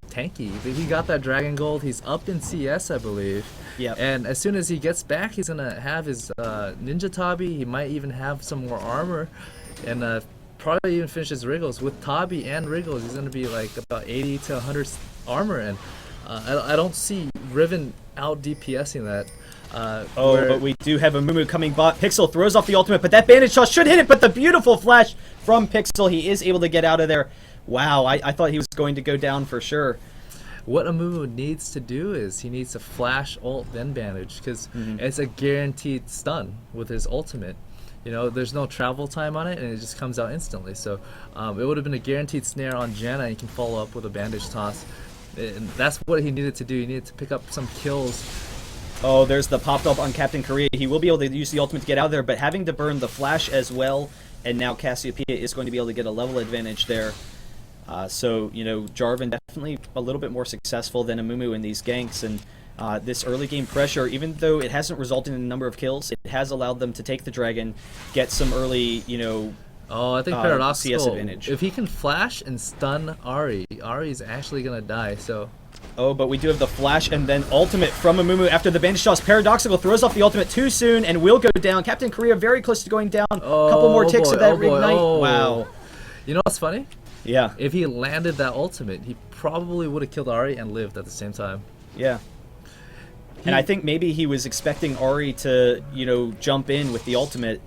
tanky. He got that Dragon Gold. He's up in CS, I believe. Yep. And as soon as he gets back, he's gonna have his Ninja Tabi. He might even have some more armor, and probably even finish his Wriggles. With Tabi and Wriggles, he's gonna be like about 80 to 100 armor, and I don't see Riven out DPSing that. But we do have a Mumu coming bot. Pixel throws off the ultimate, but that bandage shot should hit it, but the beautiful flash from Pixel, he is able to get out of there. Wow, I thought he was going to go down for sure. What Aphromoo needs to do is he needs to flash ult then bandage, because it's a guaranteed stun with his ultimate. You know, there's no travel time on it, and it just comes out instantly. So it would have been a guaranteed snare on Janna, and he can follow up with a bandage toss. And that's what he needed to do. He needed to pick up some kills. Oh, there's the popped up on CaptainKorea. He will be able to use the ultimate to get out of there, but having to burn the flash as well, and now Cassiopeia is going to be able to get a level advantage there. So, you know, Jarvan definitely a little bit more successful than Aphromoo in these ganks, and this early game pressure, even though it hasn't resulted in a number of kills, it has allowed them to take the dragon, get some early, you know, Oh, I think CS ParadoXical, advantage. if he can flash and stun Ahri's actually going to die, so... Oh, but we do have the flash and then ultimate from Aphromoo after the bandage toss. ParadoXical throws off the ultimate too soon and will go down. CaptainKorea very close to going down. A couple more ticks of that reignite. Wow. You know what's funny? Yeah. If he landed that ultimate, he probably would have killed Ahri and lived at the same time. Yeah. And I think maybe he was expecting Ahri to, you know, jump in with the ultimate.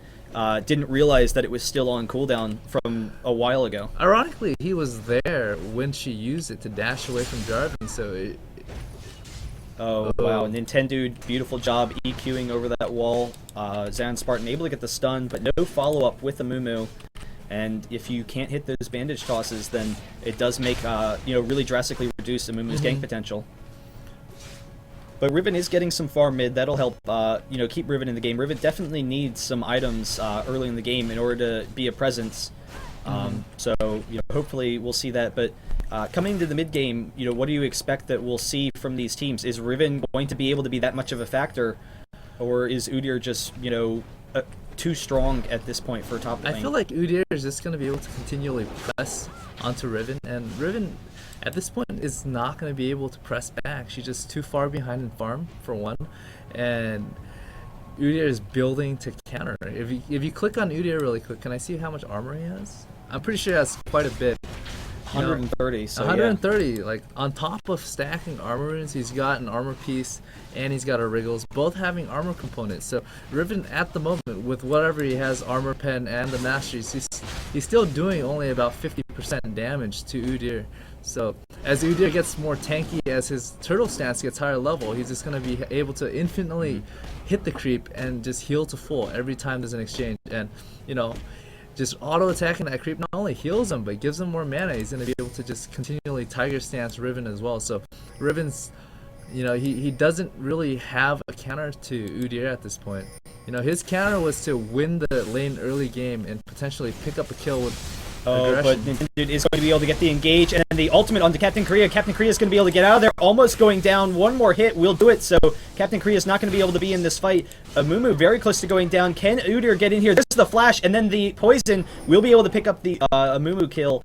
Didn't realize that it was still on cooldown from a while ago. Ironically, he was there when she used it to dash away from Jarvan, so... Oh, wow. Nintendude, beautiful job EQing over that wall. ZionSpartan able to get the stun, but no follow-up with Aphromoo. And if you can't hit those bandage tosses, then it does make, you know, really drastically reduce Amumu's gank potential. But Riven is getting some farm mid. That'll help, you know, keep Riven in the game. Riven definitely needs some items early in the game in order to be a presence. So, you know, hopefully we'll see that. But coming to the mid game, you know, what do you expect that we'll see from these teams? Is Riven going to be able to be that much of a factor, or is Udyr just, you know, too strong at this point for top lane? I feel like Udyr is just going to be able to continually press onto Riven, and Riven at this point is not going to be able to press back. She's just too far behind in farm, for one, and Udyr is building to counter. If you click on Udyr really quick, can I see how much armor he has? I'm pretty sure he has quite a bit. 130, so 130, yeah. like on top of stacking armor runes, he's got an armor piece and he's got a Wriggles, both having armor components. So Riven at the moment, with whatever he has, armor pen and the masteries, he's still doing only about 50% damage to Udyr. So as Udyr gets more tanky, as his turtle stance gets higher level, he's just going to be able to infinitely hit the creep and just heal to full every time there's an exchange. And, you know, just auto-attacking that creep not only heals him, but gives him more mana. He's going to be able to just continually Tiger Stance Riven as well. So Riven's, you know, he doesn't really have a counter to Udyr at this point. You know, his counter was to win the lane early game and potentially pick up a kill with but Nintendude is going to be able to get the engage, and then the ultimate onto CaptainKorea. CaptainKorea is going to be able to get out of there. Almost going down. One more hit will do it, so CaptainKorea is not going to be able to be in this fight. Aphromoo very close to going down. Can Udyr get in here? This is the flash, and then the poison will be able to pick up the Aphromoo kill.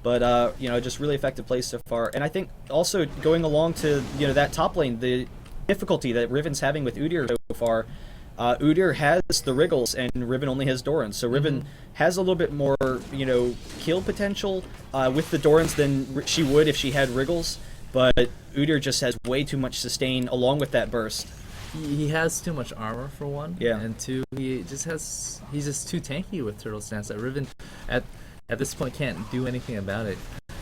But, you know, just really effective plays so far. And I think also going along to, you know, that top lane, the difficulty that Riven's having with Udyr so far. Udyr has the Wriggles, and Riven only has Dorans. So Riven has a little bit more, you know, kill potential with the Dorans than she would if she had Wriggles. But Udyr just has way too much sustain along with that burst. He has too much armor for one, yeah, and two, he's just too tanky with turtle stance. That Riven at this point can't do anything about it.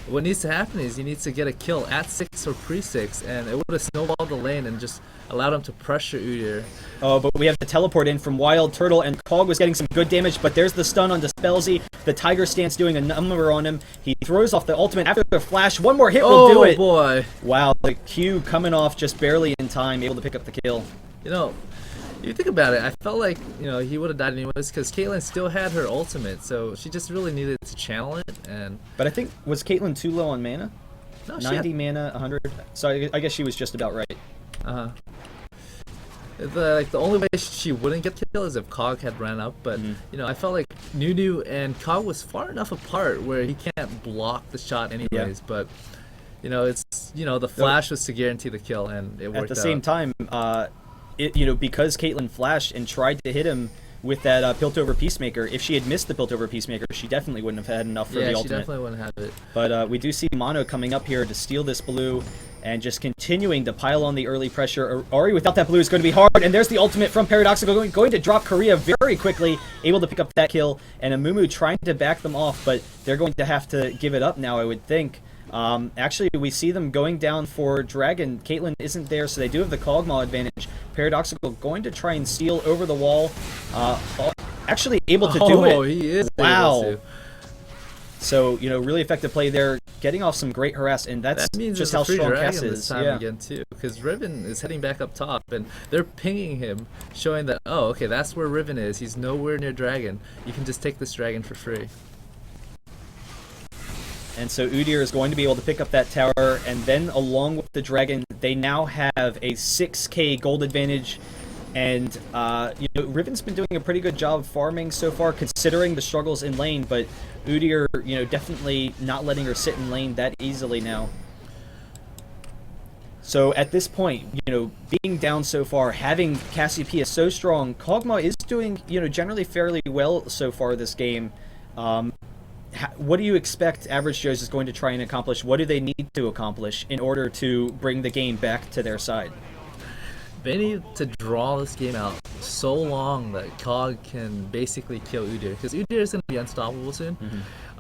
What needs to happen is he needs to get a kill at 6 or pre-6, and it would have snowballed the lane and just allowed him to pressure Udyr. Oh, but we have the teleport in from WildTurtle, and Cog was getting some good damage, but there's the stun on Spellsy. The Tiger Stance doing a number on him. He throws off the ultimate after the flash. One more hit will do it. Oh, boy. Wow, the Q coming off just barely in time, able to pick up the kill. You know, if you think about it, I felt like, you know, he would have died anyways because Caitlyn still had her ultimate, so she just really needed to channel it. But I think, was Caitlyn too low on mana? No, 90 mana, 100. So I guess she was just about right. The only way she wouldn't get killed is if Cog had ran up, but you know, I felt like Nunu and Cog was far enough apart where he can't block the shot anyways. But You know, it's the flash was to guarantee the kill, and it worked out. At the same time, because Caitlyn flashed and tried to hit him with that Piltover Peacemaker, if she had missed the Piltover Peacemaker, she definitely wouldn't have had enough for the ultimate. Yeah, she definitely wouldn't have it. But we do see Mono coming up here to steal this blue and just continuing to pile on the early pressure. Ari without that blue is going to be hard, and there's the ultimate from ParadoXical going to drop Korea very quickly, able to pick up that kill, and Aphromoo trying to back them off, but they're going to have to give it up now, I would think. Actually, we see them going down for Dragon. Caitlyn isn't there, so they do have the Kog'Maw advantage. ParadoXical going to try and steal over the wall. Actually able to do it. Oh, he is. Wow. So, really effective play there, getting off some great harass, and that's that means just how strong Cass is. This time again too, because Riven is heading back up top, and they're pinging him, showing that, oh, okay, that's where Riven is. He's nowhere near Dragon. You can just take this Dragon for free. And so Udyr is going to be able to pick up that tower, and then along with the Dragon, they now have a 6k gold advantage. And Riven's been doing a pretty good job farming so far, considering the struggles in lane. But Udyr, definitely not letting her sit in lane that easily now. So at this point, being down so far, having Cassiopeia so strong, Kog'Maw is doing, generally fairly well so far this game. What do you expect Average Joe's is going to try and accomplish? What do they need to accomplish in order to bring the game back to their side? They need to draw this game out so long that Kog can basically kill Udyr, because Udyr is going to be unstoppable soon.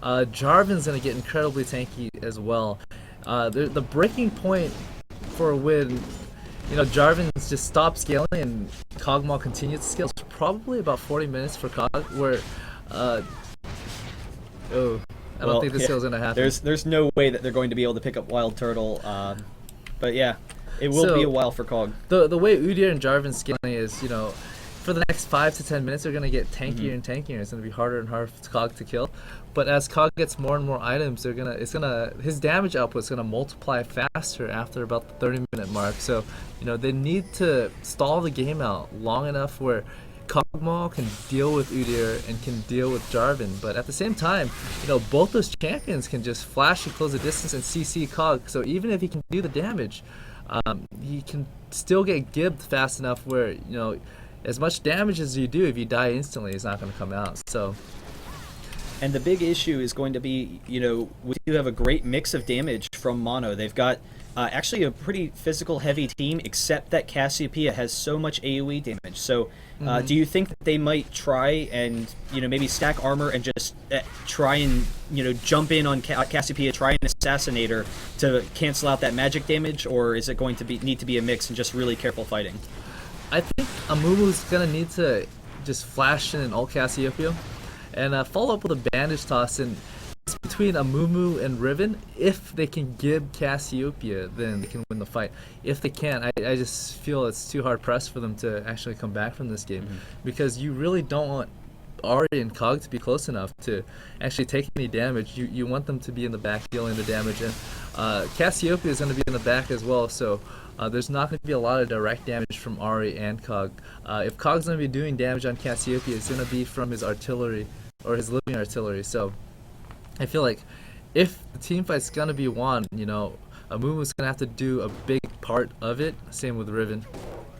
Jarvan's going to get incredibly tanky as well. The breaking point for a win, Jarvan's just stopped scaling and Kog'Maw continues to scale. It's probably about 40 minutes for Kog, where I don't think this skill's going to happen. There's no way that they're going to be able to pick up WildTurtle, but yeah. It will be a while for Kog. The way Udyr and Jarvan's scaling is, for the next 5 to 10 minutes, they're going to get tankier and tankier. It's going to be harder and harder for Kog to kill. But as Kog gets more and more items, his damage output is going to multiply faster after about the 30-minute mark. So, they need to stall the game out long enough where Kog'Maw can deal with Udyr and can deal with Jarvan. But at the same time, both those champions can just flash and close the distance and CC Kog. So even if he can do the damage, he can still get gibbed fast enough where, as much damage as you do, if you die instantly, it's not going to come out. So, and the big issue is going to be, we do have a great mix of damage from Mono. They've got actually a pretty physical heavy team, except that Cassiopeia has so much AoE damage. So do you think that they might try and, maybe stack armor and just try and, jump in on Cassiopeia, try and assassinate her to cancel out that magic damage? Or is it going to need to be a mix and just really careful fighting? I think Amumu's going to need to just flash in an ult Cassiopeia and follow up with a bandage toss, and between Aphromoo and Riven. If they can give Cassiopeia, then they can win the fight. If they can't, I just feel it's too hard pressed for them to actually come back from this game, because you really don't want Ari and Kog to be close enough to actually take any damage. You want them to be in the back dealing the damage, and Cassiopeia is going to be in the back as well, so there's not going to be a lot of direct damage from Ari and Kog. If Kog's going to be doing damage on Cassiopeia, it's going to be from his artillery, or his living artillery. So I feel like if the team fight's going to be won, Amumu's going to have to do a big part of it. Same with Riven.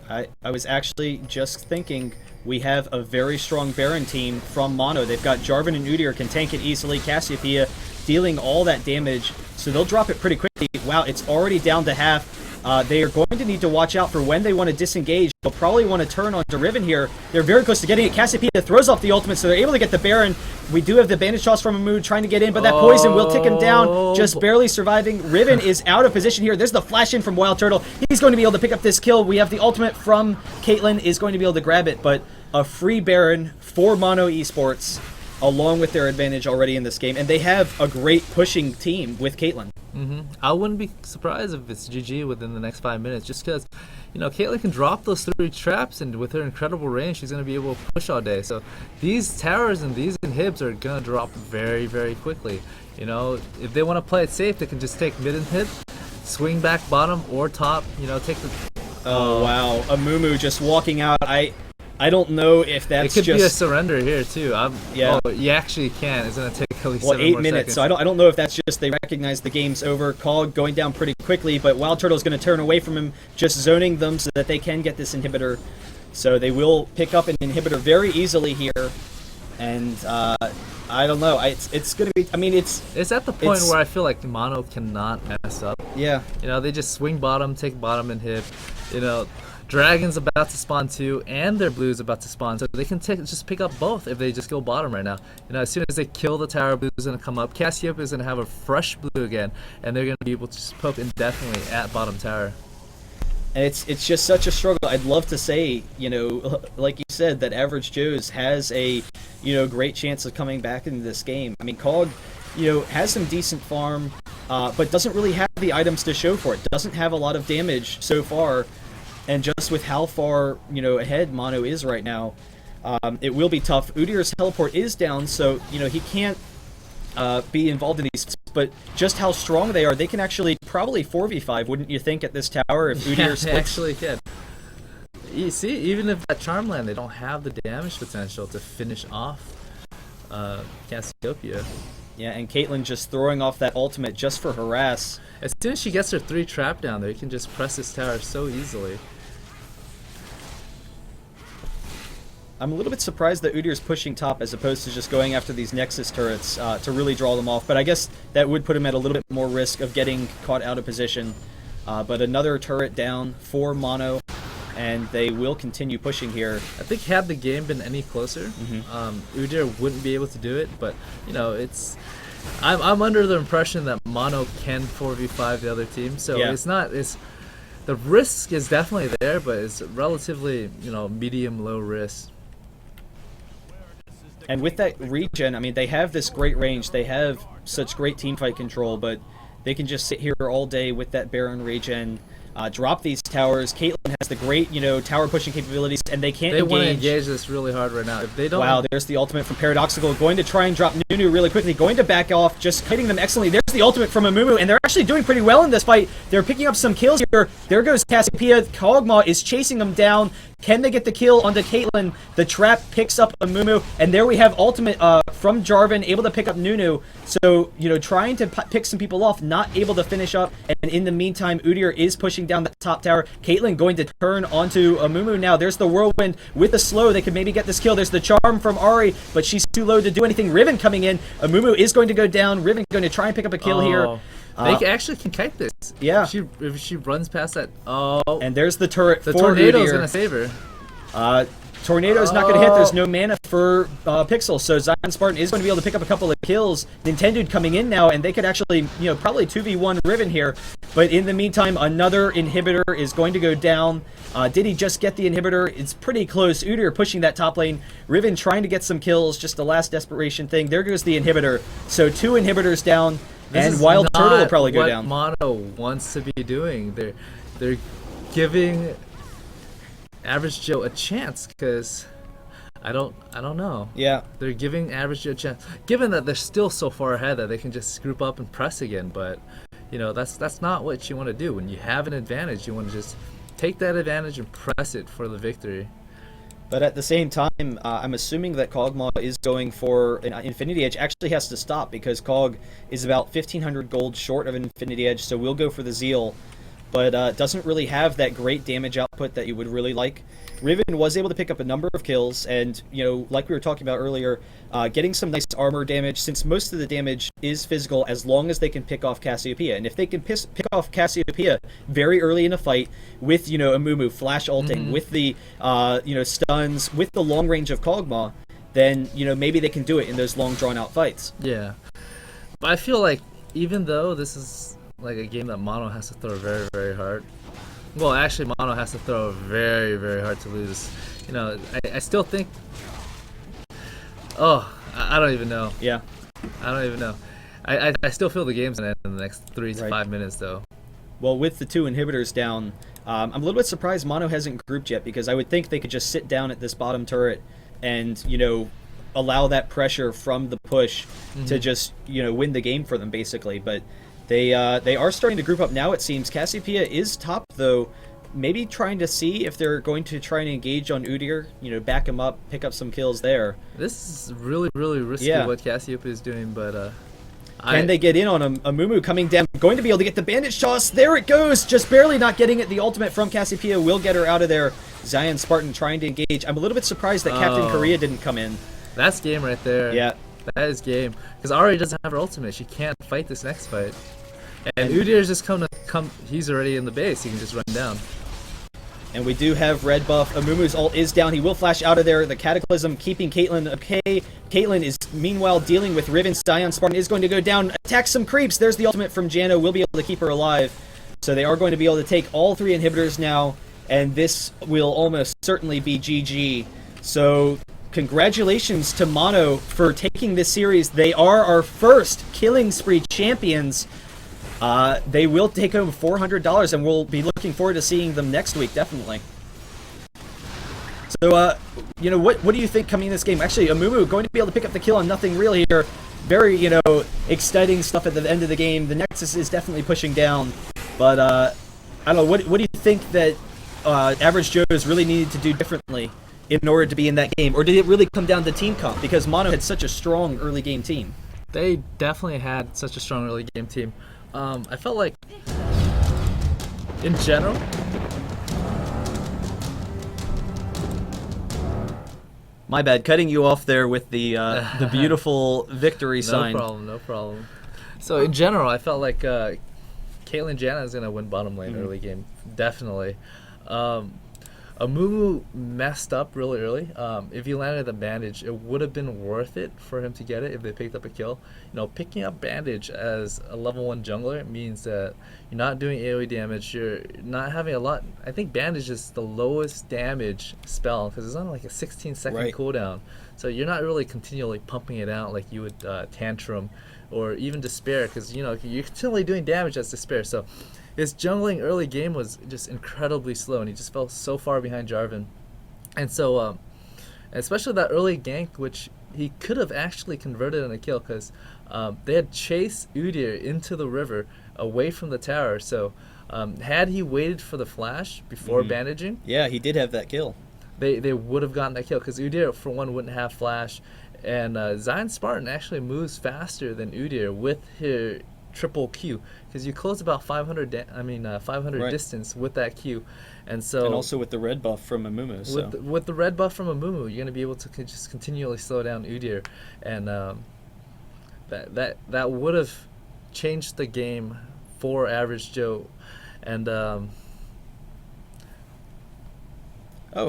I was actually just thinking, we have a very strong Baron team from Mono. They've got Jarvan and Udyr can tank it easily. Cassiopeia dealing all that damage, so they'll drop it pretty quickly. Wow, it's already down to half. They are going to need to watch out for when they want to disengage. They'll probably want to turn on Riven here. They're very close to getting it. Cassiopeia throws off the ultimate, so they're able to get the Baron. We do have the bandage toss from Aphromoo trying to get in, but that poison will tick him down, just barely surviving. Riven is out of position here. There's the flash in from WildTurtle. He's going to be able to pick up this kill. We have the ultimate from Caitlyn, is going to be able to grab it, but a free Baron for Mono Esports, along with their advantage already in this game. And they have a great pushing team with Caitlyn. I wouldn't be surprised if it's GG within the next 5 minutes, just because, Caitlyn can drop those 3 traps, and with her incredible range, she's going to be able to push all day. So these towers and these inhibs are going to drop very, very quickly. If they want to play it safe, they can just take mid inhib, swing back bottom or top, take the... Oh, wow. Aphromoo just walking out. I don't know if that's it could be a just surrender here too. Yeah. Oh, you actually can. It's gonna take at least 7 8 more minutes. seconds. So I don't know if that's just they recognize the game's over. Cog going down pretty quickly, but WildTurtle is going to turn away from him, just zoning them so that they can get this inhibitor. So they will pick up an inhibitor very easily here, and I don't know. It's going to be. I mean, it's at the point where I feel like Mono cannot mess up. Yeah. You know, they just swing bottom, take bottom and hip. You know, Dragon's about to spawn too, and their Blue's about to spawn, so they can just pick up both if they just go bottom right now. You know, as soon as they kill the tower, Blue's gonna come up. Cassiopeia is gonna have a fresh Blue again, and they're gonna be able to just poke indefinitely at bottom tower. And it's just such a struggle. I'd love to say, you know, like you said, that Average Joe's has a, you know, great chance of coming back into this game. I mean, Cog, you know, has some decent farm, but doesn't really have the items to show for it. Doesn't have a lot of damage so far. And just with how far, you know, ahead Mono is right now, it will be tough. Udyr's teleport is down, so, you know, he can't be involved in these. But just how strong they are, they can actually probably 4v5, wouldn't you think, at this tower if Udyr splits? They actually can. You see, even if that Charm Land, they don't have the damage potential to finish off Cassiopeia. Yeah, and Caitlyn just throwing off that ultimate just for harass. As soon as she gets her 3 trap down there, you can just press this tower so easily. I'm a little bit surprised that Udyr's pushing top as opposed to just going after these Nexus turrets to really draw them off. But I guess that would put him at a little bit more risk of getting caught out of position. But another turret down for Mono, and they will continue pushing here. I think had the game been any closer, Udyr wouldn't be able to do it. But, you know, it's... I'm under the impression that Mono can 4v5 the other team. So yeah. It's not... The risk is definitely there, but it's relatively, you know, medium-low risk. And with that regen, I mean, they have this great range. They have such great teamfight control, but they can just sit here all day with that Baron regen, drop these towers. Caitlyn has the great, you know, tower pushing capabilities, and they can't engage. They want to engage this really hard right now. If they don't... Wow, there's the ultimate from ParadoXical. Going to try and drop Nunu really quickly. Going to back off, just hitting them excellently. There's the ultimate from Aphromoo, and they're actually doing pretty well in this fight. They're picking up some kills here. There goes Cassiopeia. Kog'Maw is chasing them down. Can they get the kill onto Caitlyn? The trap picks up Aphromoo, and there we have ultimate from Jarvan, able to pick up Nunu. So, you know, trying to pick some people off, not able to finish up. And in the meantime, Udyr is pushing down the top tower. Caitlyn going to turn onto Aphromoo now. There's the whirlwind with the slow. They could maybe get this kill. There's the charm from Ahri, but she's too low to do anything. Riven coming in. Aphromoo is going to go down. Riven going to try and pick up a kill here. They actually can kite this. Yeah. If she runs past that. And there's the turret the for tornado's Udyr. going to save her. Tornado's not going to hit. There's no mana for Pixel, so ZionSpartan is going to be able to pick up a couple of kills. Nintendude coming in now, and they could actually, you know, probably 2v1 Riven here. But in the meantime, another inhibitor is going to go down. Did he just get the inhibitor? It's pretty close. Udyr pushing that top lane. Riven trying to get some kills, just the last desperation thing. There goes the inhibitor. So 2 inhibitors down, and WildTurtle will probably go down. Mono wants to be doing. They're giving Average Joe a chance, because I don't know. Yeah. They're giving Average Joe a chance. Given that they're still so far ahead that they can just group up and press again, but you know, that's not what you want to do. When you have an advantage, you want to just take that advantage and press it for the victory. But at the same time, I'm assuming that Kog'Maw is going for an Infinity Edge. Actually has to stop because Kog is about 1,500 gold short of an Infinity Edge, so we'll go for the Zeal. But doesn't really have that great damage output that you would really like. Riven was able to pick up a number of kills, and, you know, like we were talking about earlier, getting some nice armor damage, since most of the damage is physical, as long as they can pick off Cassiopeia. And if they can pick off Cassiopeia very early in a fight, with, you know, Aphromoo flash ulting, with the, you know, stuns, with the long range of Kog'Maw, then, you know, maybe they can do it in those long drawn-out fights. Yeah. But I feel like, even though this is like a game that Mono has to throw very, very hard. Well, actually, Mono has to throw very, very hard to lose. You know, I still think... Oh, I don't even know. Yeah. I don't even know. I still feel the game's going to end in the next 3 to 5 minutes, though. Well, with the 2 inhibitors down, I'm a little bit surprised Mono hasn't grouped yet, because I would think they could just sit down at this bottom turret and, you know, allow that pressure from the push to just, you know, win the game for them, basically. But... They are starting to group up now, it seems. Cassiopeia is top, though, maybe trying to see if they're going to try and engage on Udyr, back him up, pick up some kills there. This is really, really risky Yeah. what Cassiopeia is doing, but Can they get in on a Mumu coming down? Going to be able to get the bandage toss. There it goes. Just barely not getting it. The ultimate from Cassiopeia will get her out of there. ZionSpartan trying to engage. I'm a little bit surprised that CaptainKorea didn't come in. That's game right there. Yeah. That is game. Because Ari doesn't have her ultimate. She can't fight this next fight. And Udyr's just come. He's already in the base. He can just run down. And we do have red buff. Amumu's ult is down. He will flash out of there. The Cataclysm keeping Caitlyn okay. Caitlyn is meanwhile dealing with Riven. ZionSpartan is going to go down. Attack some creeps. There's the ultimate from Jano. We'll be able to keep her alive. So they are going to be able to take all 3 inhibitors now. And this will almost certainly be GG. So congratulations to Mono for taking this series. They are our first Killing Spree champions. They will take home $400, and we'll be looking forward to seeing them next week, definitely. So, what do you think coming in this game? Actually, Aphromoo going to be able to pick up the kill on Nothing Real here. Very, exciting stuff at the end of the game. The Nexus is definitely pushing down, but I don't know. What do you think that Average Joe's really needed to do differently in order to be in that game, or did it really come down to team comp because Mono had such a strong early game team? They definitely had such a strong early game team. I felt like, in general, My bad, cutting you off there with the beautiful victory sign. No problem. So in general, I felt like Caitlyn Janna is gonna win bottom lane early game, definitely. Aphromoo messed up really early. If he landed the bandage, it would have been worth it for him to get it if they picked up a kill. Picking up bandage as a level 1 jungler means that you're not doing AoE damage. You're not having a lot. I think bandage is the lowest damage spell because it's on like a 16-second cooldown. So you're not really continually pumping it out like you would Tantrum or even Despair because you're continually doing damage as Despair. So his jungling early game was just incredibly slow, and he just fell so far behind Jarvan. And so, especially that early gank, which he could have actually converted in a kill, because they had chased Udyr into the river away from the tower. So, had he waited for the flash before bandaging, yeah, he did have that kill. They would have gotten that kill, because Udyr, for one, wouldn't have flash, and ZionSpartan actually moves faster than Udyr with her triple Q, because you close about 500 distance with that Q, and also with the red buff from Aphromoo. So. With the red buff from Aphromoo, you're going to be able to just continually slow down Udyr, and that would have changed the game for Average Joe. And oh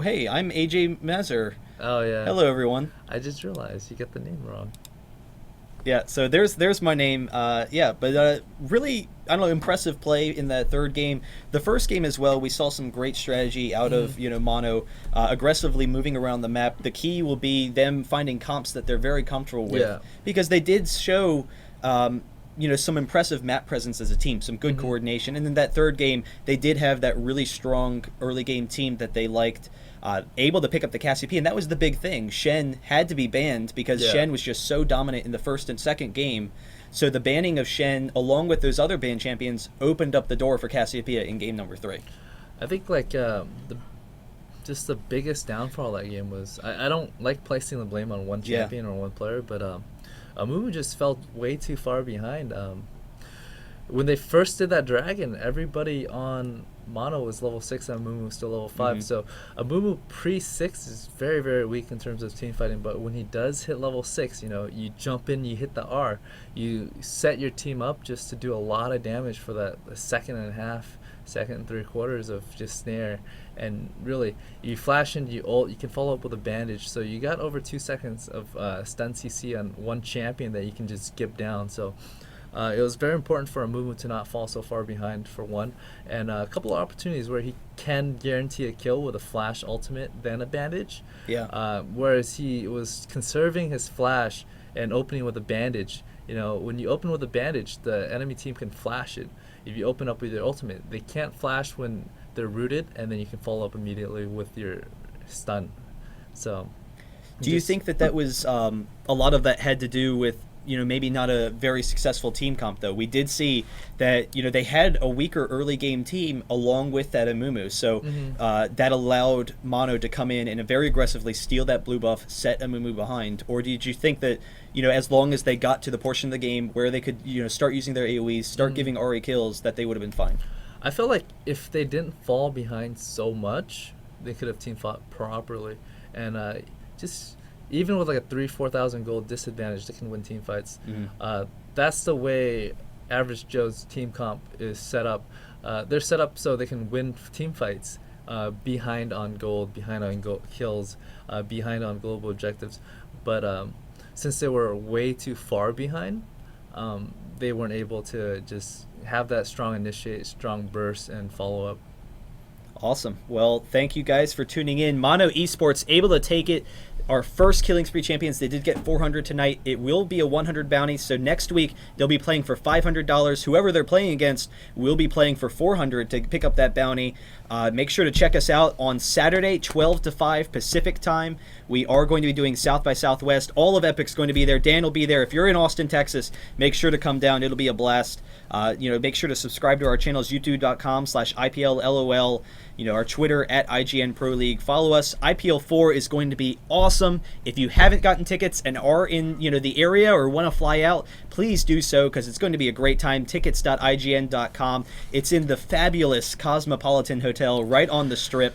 hey, I'm AJ Mazur. Oh yeah. Hello everyone. I just realized you got the name wrong. Yeah, so there's my name. But really, I don't know, impressive play in that third game. The first game as well, we saw some great strategy out of Mono, aggressively moving around the map. The key will be them finding comps that they're very comfortable with, because they did show some impressive map presence as a team, some good coordination. And in that third game, they did have that really strong early game team that they liked. Able to pick up the Cassiopeia, and that was the big thing. Shen had to be banned because Shen was just so dominant in the first and second game. So the banning of Shen, along with those other banned champions, opened up the door for Cassiopeia in game number 3. I think the biggest downfall of that game was I don't like placing the blame on one champion or one player, but Aphromoo just felt way too far behind. When they first did that dragon, everybody on Mono was level 6 and Aphromoo was still level 5. So Aphromoo pre-6 is very, very weak in terms of team fighting, but when he does hit level 6, you jump in, you hit the R, you set your team up just to do a lot of damage for that second and a half, second and 3/4 of just snare. And really, you flash in, you ult, you can follow up with a bandage. So you got over 2 seconds of stun CC on one champion that you can just skip down. So it was very important for Aphromoo to not fall so far behind, for one, and a couple of opportunities where he can guarantee a kill with a flash ultimate then a bandage. Whereas he was conserving his flash and opening with a bandage. When you open with a bandage, the enemy team can flash it. If you open up with your ultimate, they can't flash when they're rooted, and then you can follow up immediately with your stun. So, do you think that was a lot of that had to do with maybe not a very successful team comp, though. We did see that, they had a weaker early game team along with that Aphromoo. So that allowed Mono to come in and very aggressively steal that blue buff, set Aphromoo behind. Or did you think that, as long as they got to the portion of the game where they could, start using their AoEs, start giving RE kills, that they would have been fine? I felt like if they didn't fall behind so much, they could have team fought properly. And just even with like a 3,000-4,000 gold disadvantage, they can win team fights. That's the way average Joe's team comp is set up. They're set up so they can win team fights behind on gold, behind on kills, behind on global objectives. But since they were way too far behind, they weren't able to just have that strong initiate, strong burst, and follow up. Awesome. Well, thank you guys for tuning in. Mono Esports able to take it. Our first Killing Spree champions, they did get 400 tonight. It will be a 100 bounty, so next week they'll be playing for $500. Whoever they're playing against will be playing for 400 to pick up that bounty. Make sure to check us out on Saturday, 12 to 5 Pacific time. We are going to be doing South by Southwest. All of Epic's going to be there. Dan will be there. If you're in Austin, Texas, make sure to come down. It'll be a blast. Make sure to subscribe to our channels, youtube.com/IPLLOL. Our Twitter at IGN Pro League. Follow us. IPL 4 is going to be awesome. If you haven't gotten tickets and are in the area or want to fly out, please do so because it's going to be a great time. Tickets.ign.com. It's in the fabulous Cosmopolitan Hotel right on the Strip.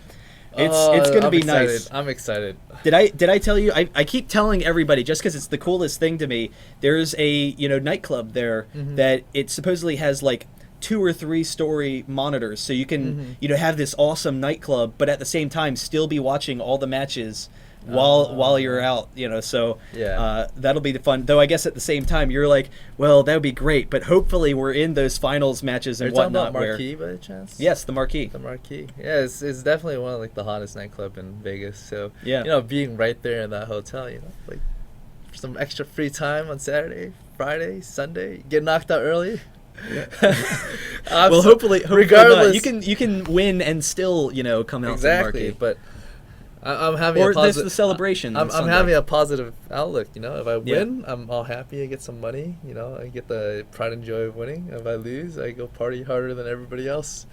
It's going to be nice. I'm excited. Did I tell you? I keep telling everybody just because it's the coolest thing to me. There's a nightclub there that it supposedly has like 2 or 3 story monitors, so you can have this awesome nightclub, but at the same time still be watching all the matches while you're out. So that'll be the fun. Though I guess at the same time you're like, well, that would be great, but hopefully we're in those finals matches and whatnot. Talking about Marquee by any chance? Yes, the Marquee. The Marquee. Yeah, it's definitely one of like the hottest nightclub in Vegas. So being right there in that hotel, like for some extra free time on Saturday, Friday, Sunday, get knocked out early. Well, hopefully regardless, you can win and still come out exactly. to the Marquee. But I'm having or a positive. There's the celebration. I'm having a positive outlook. If I win, I'm all happy. I get some money. I get the pride and joy of winning. If I lose, I go party harder than everybody else.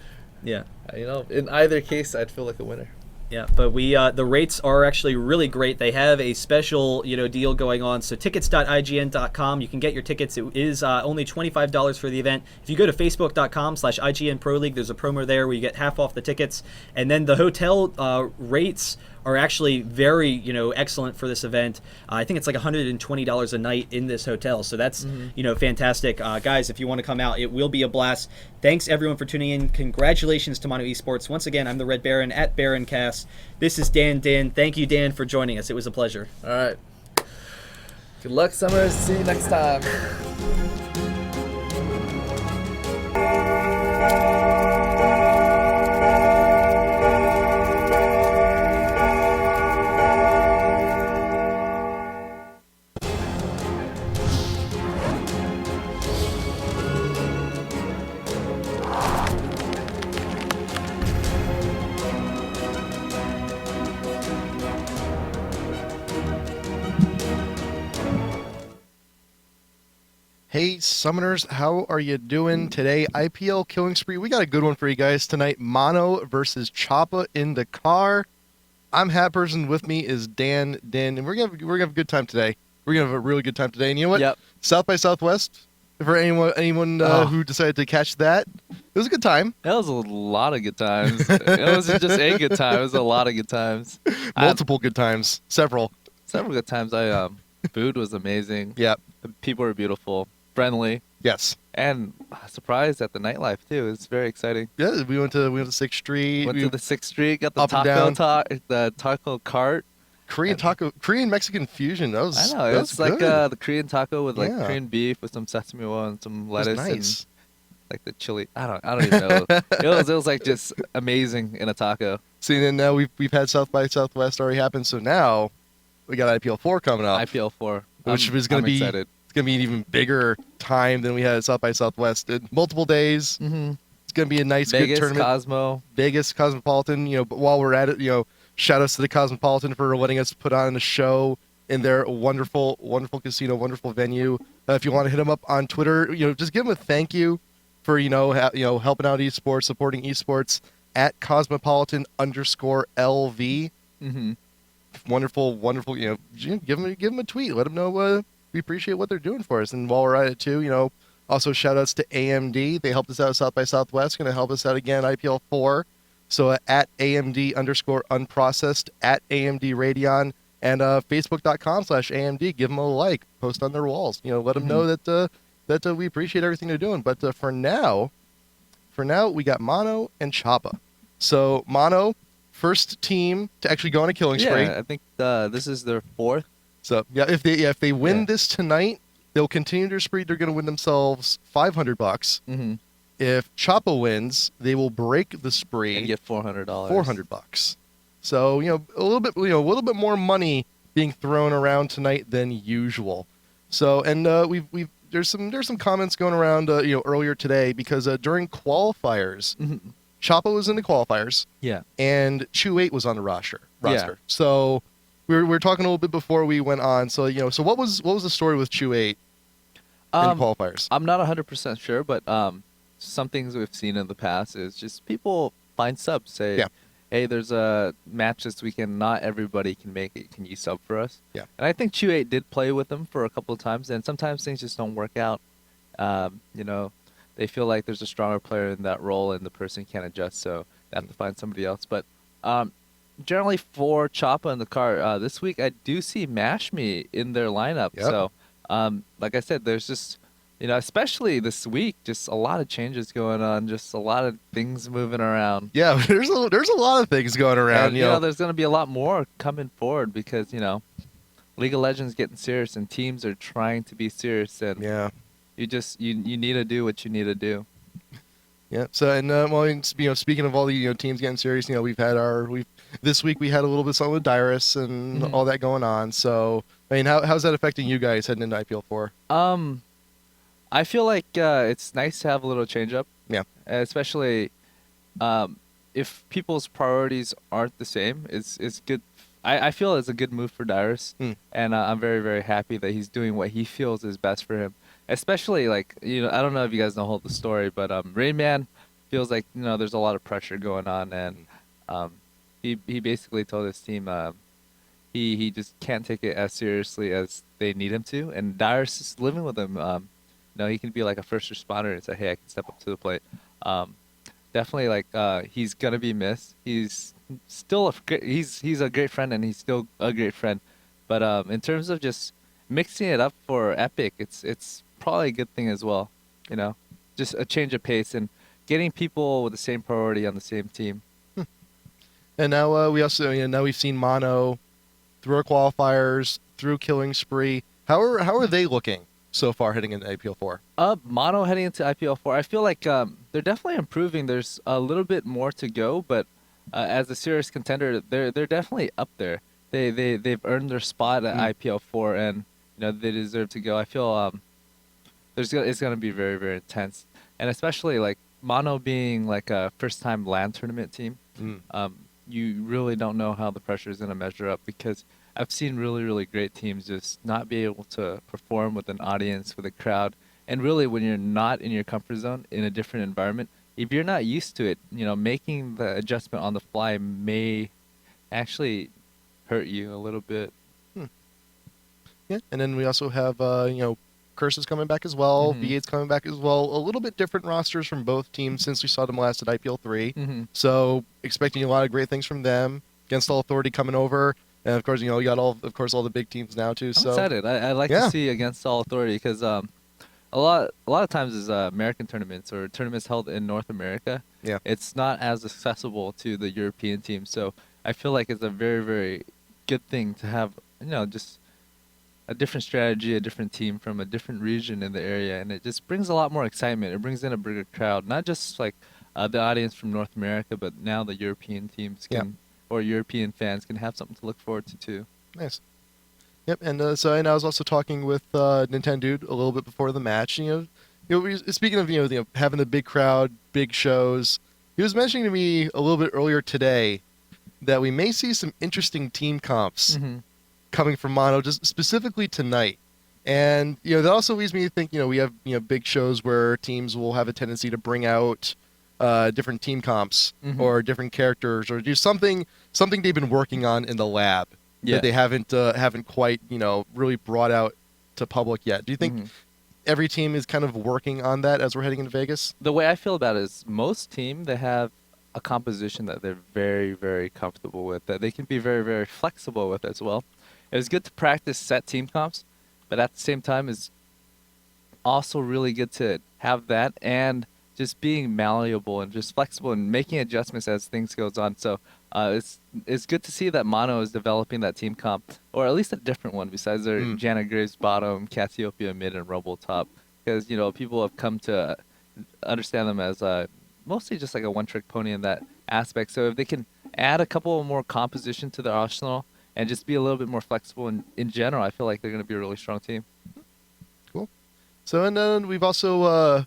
Yeah. In either case, I'd feel like a winner. Yeah, but the rates are actually really great. They have a special deal going on. So tickets.ign.com, you can get your tickets. It is only $25 for the event. If you go to facebook.com/IGN Pro League, there's a promo there where you get half off the tickets. And then the hotel rates are actually very excellent for this event. I think it's like $120 a night in this hotel, so that's fantastic. Guys, if you want to come out, it will be a blast. Thanks everyone for tuning in. Congratulations to Mono Esports. Once again, I'm the RedBaron at BaronCast. This is Dan. Thank you, Dan, for joining us. It was a pleasure. All right. Good luck, Summers. See you next time. Hey, Summoners, how are you doing today? IPL Killing Spree, we got a good one for you guys tonight. Mono versus CHOPPAINDACAR. I'm HatPerson, with me is Dan, and we're gonna have a good time today. We're gonna have a really good time today. And you know what? Yep. South by Southwest, for anyone who decided to catch that, it was a good time. That was a lot of good times. It wasn't just a good time, it was a lot of good times. Multiple good times. Several good times. Food was amazing. Yep. People were beautiful, friendly, Yes. and surprised at the nightlife too. It's very exciting. Yeah, we went to 6th Street. Went to the 6th Street, got the Up and down. the taco cart. Korean Mexican fusion. That was I know, that it was was like good. the Korean taco with like Yeah. Korean beef with some sesame oil and some It was lettuce nice. and like the chili. I don't even know. it was like just amazing in a taco. See, then now we've had South by Southwest already happen, so now we got IPL 4 coming up, IPL 4, which is going to be excited. it's going to be an even bigger time than we had at South by Southwest. Multiple days. Mm-hmm. It's going to be a nice, Vegas, good tournament. Cosmo. Vegas, Cosmopolitan. But while we're at it, shout outs to the Cosmopolitan for letting us put on a show in their wonderful, wonderful casino, wonderful venue. If you want to hit them up on Twitter, just give them a thank you for helping out esports, supporting esports at Cosmopolitan_LV. Mm-hmm. Wonderful, wonderful. Give them a tweet. Let them know we appreciate what they're doing for us. And while we're at it too, also shout outs to AMD. They helped us out South by Southwest. Going to help us out again IPL 4. So at AMD_unprocessed at AMD Radeon. And Facebook.com/AMD. Give them a like. Post on their walls. Let them know that we appreciate everything they're doing. But for now, we got Mono and Choppa. So Mono, first team to actually go on a killing spree. Yeah, I think this is their 4th. So if they win this tonight, they'll continue their spree. They're going to win themselves $500. Mm-hmm. If Choppa wins, they will break the spree And get $400. $400. So a little bit more money being thrown around tonight than usual. So and there's some comments going around earlier today because during qualifiers, Mm-hmm. Choppa was in the qualifiers. Yeah. And Chew 8 was on the roster. Yeah. So we were talking a little bit before we went on. So so what was the story with Chew 8 in the qualifiers? I'm not 100% sure, but some things we've seen in the past is just people find subs, say, hey, there's a match this weekend. Not everybody can make it. Can you sub for us? Yeah. And I think Chew 8 did play with them for a couple of times, and sometimes things just don't work out. They feel like there's a stronger player in that role, and the person can't adjust, so they have to find somebody else. But generally for Choppa and the car, this week I do see MashMe in their lineup. Yep. So, like I said, there's just, especially this week, just a lot of changes going on, just a lot of things moving around. Yeah, there's a lot of things going around. And, there's going to be a lot more coming forward because, League of Legends getting serious and teams are trying to be serious, and you need to do what you need to do. Yeah. So and speaking of all the teams getting serious, this week we had a little bit something with Dyrus and all that going on. So I mean, how's that affecting you guys heading into IPL 4? I feel like it's nice to have a little change up. Yeah. Especially if people's priorities aren't the same. It's good. I feel it's a good move for Dyrus, and I'm very, very happy that he's doing what he feels is best for him. Especially, I don't know if you guys know the story, but Rayman feels like, there's a lot of pressure going on, and he basically told his team he just can't take it as seriously as they need him to, and Dyrus is living with him. He can be like a first responder and say, hey, I can step up to the plate. Definitely, he's gonna be missed. He's still he's a great friend, and he's still a great friend. But in terms of just mixing it up for Epic, it's probably a good thing as well. Just a change of pace and getting people with the same priority on the same team. And now we also now we've seen Mono through our qualifiers, through killing spree. How are they looking so far heading into IPL 4? Mono heading into IPL 4, I feel like they're definitely improving. There's a little bit more to go, but as a serious contender, they're definitely up there. They've earned their spot at IPL 4, and they deserve to go. I feel it's gonna be very, very intense, and especially Mono being a first-time LAN tournament team. You really don't know how the pressure is gonna measure up, because I've seen really, really great teams just not be able to perform with an audience, with a crowd, and really when you're not in your comfort zone in a different environment, if you're not used to it, making the adjustment on the fly may actually hurt you a little bit. Yeah, and then we also have Curse's coming back as well. V8's coming back as well. A little bit different rosters from both teams since we saw them last at IPL 3. So expecting a lot of great things from them. Against All Authority coming over. And of course, you got all the big teams now too. So I'm excited. I like to see Against All Authority because a lot of times is American tournaments or tournaments held in North America. Yeah, it's not as accessible to the European team. So I feel like it's a very, very good thing to have just a different strategy, a different team from a different region in the area, and it just brings a lot more excitement. It brings in a bigger crowd, not just the audience from North America, but now the European teams can. Or European fans can have something to look forward to too. Nice. Yep, and I was also talking with Nintendude a little bit before the match. Speaking of having the big crowd, big shows, he was mentioning to me a little bit earlier today that we may see some interesting team comps coming from Mono, just specifically tonight. And that also leads me to think we have big shows where teams will have a tendency to bring out different team comps or different characters or do something they've been working on in the lab that they haven't quite really brought out to public yet. Do you think every team is kind of working on that as we're heading into Vegas? The way I feel about it is most team, they have a composition that they're very, very comfortable with, that they can be very, very flexible with as well. It's good to practice set team comps, but at the same time, it's also really good to have that and just being malleable and just flexible and making adjustments as things goes on. So it's good to see that Mono is developing that team comp, or at least a different one besides their Janna Graves bottom, Cassiopeia mid, and Rumble top, because people have come to understand them as mostly just like a one-trick pony in that aspect. So if they can add a couple more composition to their arsenal and just be a little bit more flexible in general, I feel like they're going to be a really strong team. Cool. So and then we've also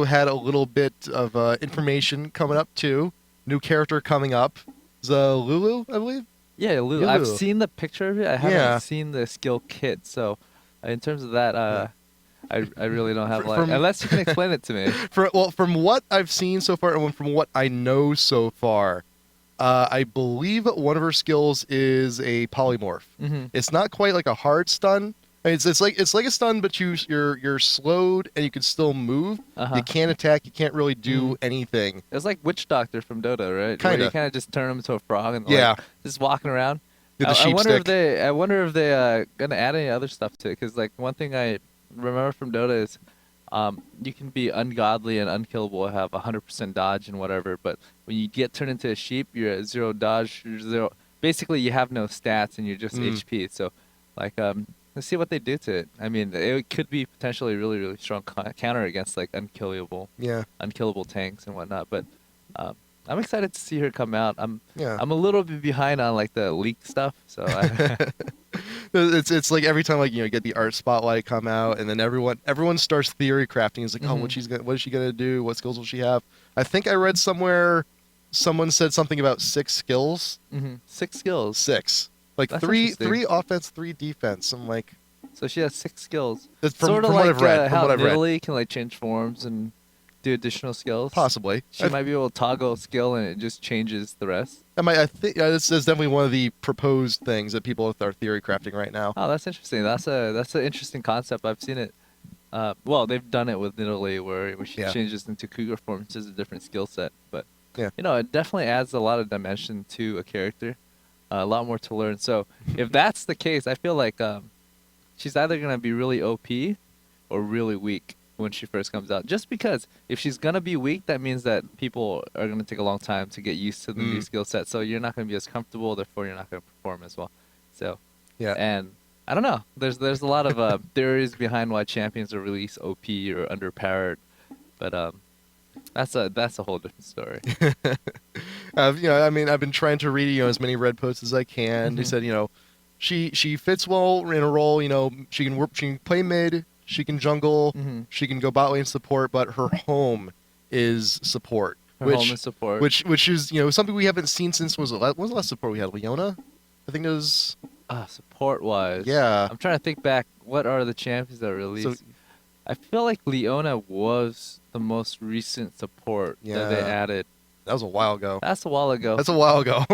had a little bit of information coming up too. New character coming up. Is Lulu, I believe? Yeah, Lulu. I've seen the picture of it. I haven't seen the skill kit. So in terms of that, I really don't have unless you can explain it to me. From what I've seen so far and from what I know so far, I believe one of her skills is a polymorph. It's not quite like a hard stun. I mean, it's like a stun, but you're slowed and you can still move. You can't attack. You can't really do anything. It's like Witch Doctor from Dota, right? Kinda. You kind of just turn him into a frog and just walking around. I wonder if they gonna add any other stuff to it, because like one thing I remember from Dota is you can be ungodly and unkillable, have 100% dodge and whatever, but when you get turned into a sheep, you're at 0 dodge, you're 0. Basically, you have no stats and you're just HP. So, like, let's see what they do to it. I mean, it could be potentially a really, really strong counter against like unkillable tanks and whatnot. But I'm excited to see her come out. I'm a little bit behind on like the leak stuff, so. It's like every time you get the art spotlight come out, and then everyone starts theory crafting. It's like, oh, what is she gonna do? What skills will she have? I think I read somewhere someone said something about 6 skills. 6 skills. 6. Like That's 3 offense, 3 defense. I'm like, so she has 6 skills. From what I've read. How Nidalee can like change forms and do additional skills. Possibly. She might be able to toggle a skill and it just changes the rest. I think this is definitely one of the proposed things that people are theory crafting right now. Oh, that's interesting. That's an interesting concept. I've seen it. Well, they've done it with Nidalee where she changes into cougar form, which is a different skill set. But it definitely adds a lot of dimension to a character. A lot more to learn. So if that's the case, I feel like she's either gonna be really OP or really weak when she first comes out. Just because if she's gonna be weak, that means that people are gonna take a long time to get used to the new skill set. So you're not gonna be as comfortable, therefore you're not gonna perform as well. So and I don't know. There's a lot of theories behind why champions are released OP or underpowered, but that's a whole different story. I've been trying to read as many Red posts as I can. They said she fits well in a role. She can play mid. She can jungle, she can go bot lane support, but her home is support. Home is support. Which is, something we haven't seen since, when was the last support we had? Leona? I think it was... support-wise. Yeah. I'm trying to think back, what are the champions that released? So, I feel like Leona was the most recent support that they added. That was a while ago. That's a while ago.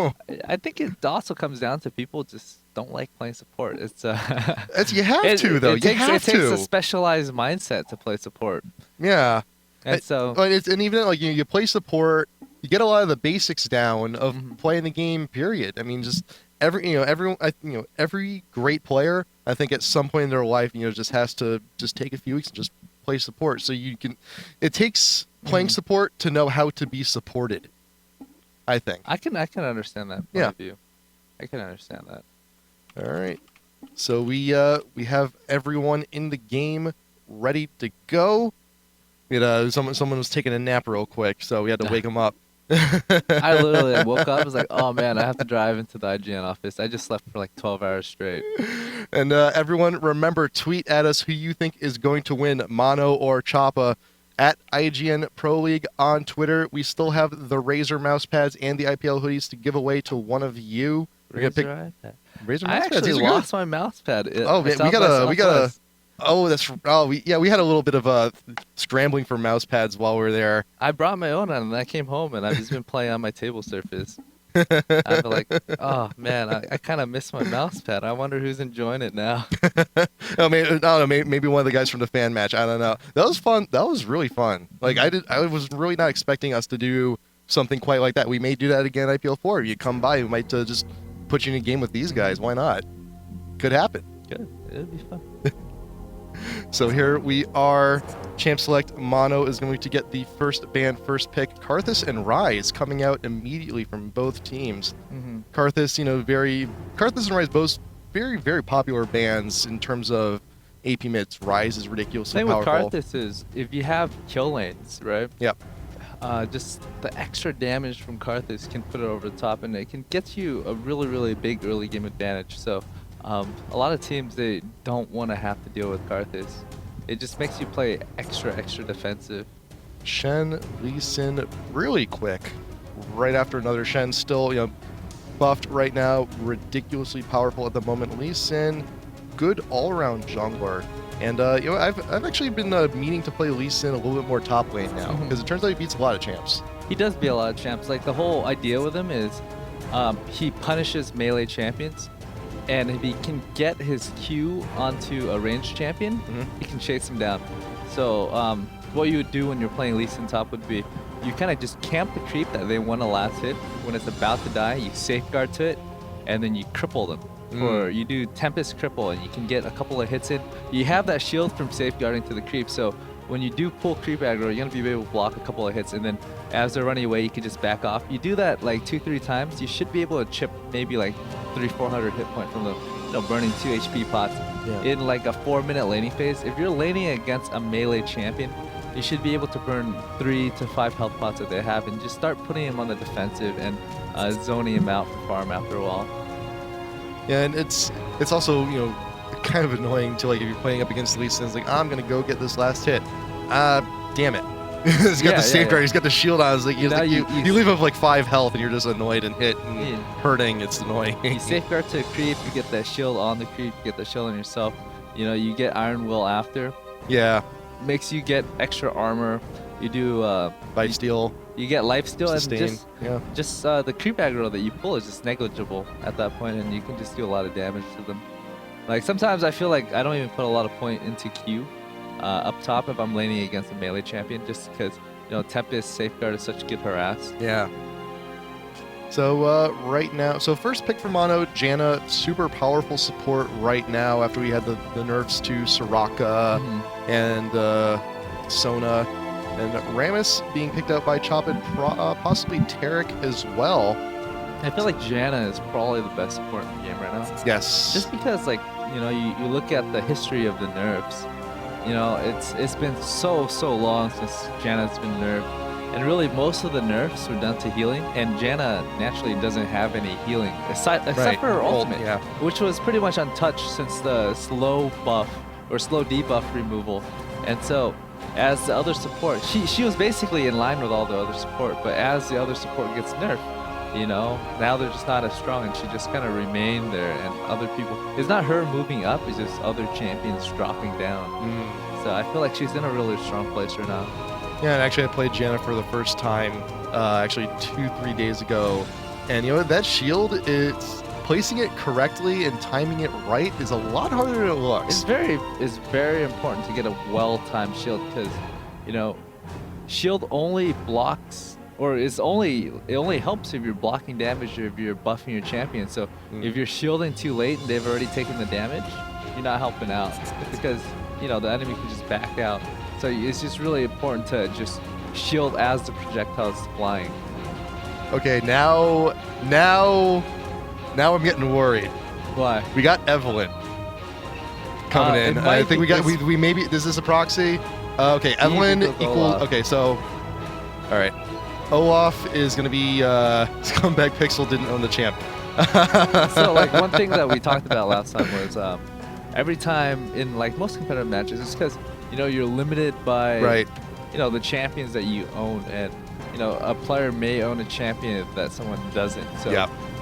I think it also comes down to people just don't like playing support. It's you have to though. It takes a specialized mindset to play support. Yeah. And so and even you play support, you get a lot of the basics down of playing the game. Period. I mean, just every great player, I think at some point in their life, just has to just take a few weeks and just play support. So you can. It takes playing support to know how to be supported. I think. I can understand that point of view. I can understand that. All right. So we have everyone in the game ready to go. Someone was taking a nap real quick, so we had to wake him up. I literally woke up. I was like, "Oh man, I have to drive into the IGN office." I just slept for like 12 hours straight. And everyone, remember, tweet at us who you think is going to win, Mono or Choppa, at IGN Pro League on Twitter. We still have the Razer mouse pads and the IPL hoodies to give away to one of you. We're gonna pick Razer iPad. Razer I mouse pads. actually These are good. lost my mouse pad. Oh man, we gotta. Oh, we had a little bit of scrambling for mouse pads while we were there. I brought my own and I came home and I've just been playing on my table surface. I'm like, oh man, I kind of miss my mouse pad. I wonder who's enjoying it now. I don't know, maybe one of the guys from the fan match. I don't know. That was fun. That was really fun. Like I was really not expecting us to do something quite like that. We may do that again at IPL 4. You come by, we might just put you in a game with these guys. Why not? Could happen. Good. It'd be fun. So here we are. Champ Select Mono is going to get the first band, first pick. Karthus and Rise coming out immediately from both teams. Mm-hmm. Karthus, Karthus and Rise both very, very popular bands in terms of AP mids. Rise is ridiculously Thing powerful. with Karthus is if you have kill lanes, right? Yep. Just the extra damage from Karthus can put it over the top, and it can get you a really, really big early game advantage. So a lot of teams, they don't want to have to deal with Karthus. It just makes you play extra defensive. Shen, Lee Sin, really quick. Right after another Shen, still buffed right now, ridiculously powerful at the moment. Lee Sin, good all-around jungler. And I've actually been meaning to play Lee Sin a little bit more top lane now, because it turns out he beats a lot of champs. He does beat a lot of champs. Like the whole idea with him is he punishes melee champions. And if he can get his Q onto a ranged champion, he can chase him down. So what you would do when you're playing Lee Sin top would be you kind of just camp the creep that they want to last hit. When it's about to die, you safeguard to it, and then you cripple them. Or you do Tempest Cripple, and you can get a couple of hits in. You have that shield from safeguarding to the creep, so when you do pull creep aggro, you're going to be able to block a couple of hits, and then as they're running away, you can just back off. You do that like 2-3 times, you should be able to chip maybe like 300-400 hit point from the burning 2 HP pots in like a 4-minute laning phase. If you're laning against a melee champion, you should be able to burn 3 to 5 health pots that they have, and just start putting him on the defensive and zoning him out for farm after a while. Yeah, and it's also kind of annoying to like if you're playing up against Lee Sin, it's like I'm gonna go get this last hit. Damn it. He's got the safeguard, he's got the shield on. It's like you leave him with like 5 health and you're just annoyed and hit and hurting. It's annoying. You safeguard to a creep, you get that shield on the creep, you get the shield on yourself. You get Iron Will after. Yeah. Makes you get extra armor. You do Life steal. You get life steal, Sustain. and just the creep aggro that you pull is just negligible at that point, and you can just do a lot of damage to them. Like sometimes I feel like I don't even put a lot of point into Q up top if I'm laning against a melee champion, just because Tempest Safeguard is such good harass. Yeah. So right now, first pick for Mono, Janna, super powerful support right now after we had the nerfs to Soraka and Sona. And Rammus being picked out by Chop and possibly Tarek as well. I feel like Janna is probably the best support in the game right now. Yes. Just because, like, you look at the history of the nerfs. It's been so long since Janna's been nerfed. And really, most of the nerfs were done to healing. And Janna naturally doesn't have any healing, except for her ultimate, which was pretty much untouched since the slow buff or slow debuff removal. And so, as the other support, she was basically in line with all the other support, but as the other support gets nerfed, now they're just not as strong, and she just kind of remained there, and other people, it's not her moving up, it's just other champions dropping down. So I feel like she's in a really strong place right now. Yeah, and actually I played Janna for the first time, actually 2-3 days ago, and that shield, it's placing it correctly and timing it right is a lot harder than it looks. It's very important to get a well-timed shield, because shield only blocks, or it only helps if you're blocking damage or if you're buffing your champion. So if you're shielding too late and they've already taken the damage, you're not helping out, because the enemy can just back out. So it's just really important to just shield as the projectile is flying. Okay, now I'm getting worried. Why? We got Evelyn coming in. I think we maybe, is this a proxy? Okay, Evelyn equal. Okay, so, all right. Olaf is going to be Scumbag Pixel didn't own the champ. So like one thing that we talked about last time was every time in like most competitive matches, it's because you're limited by the champions that you own, and a player may own a champion that someone doesn't. So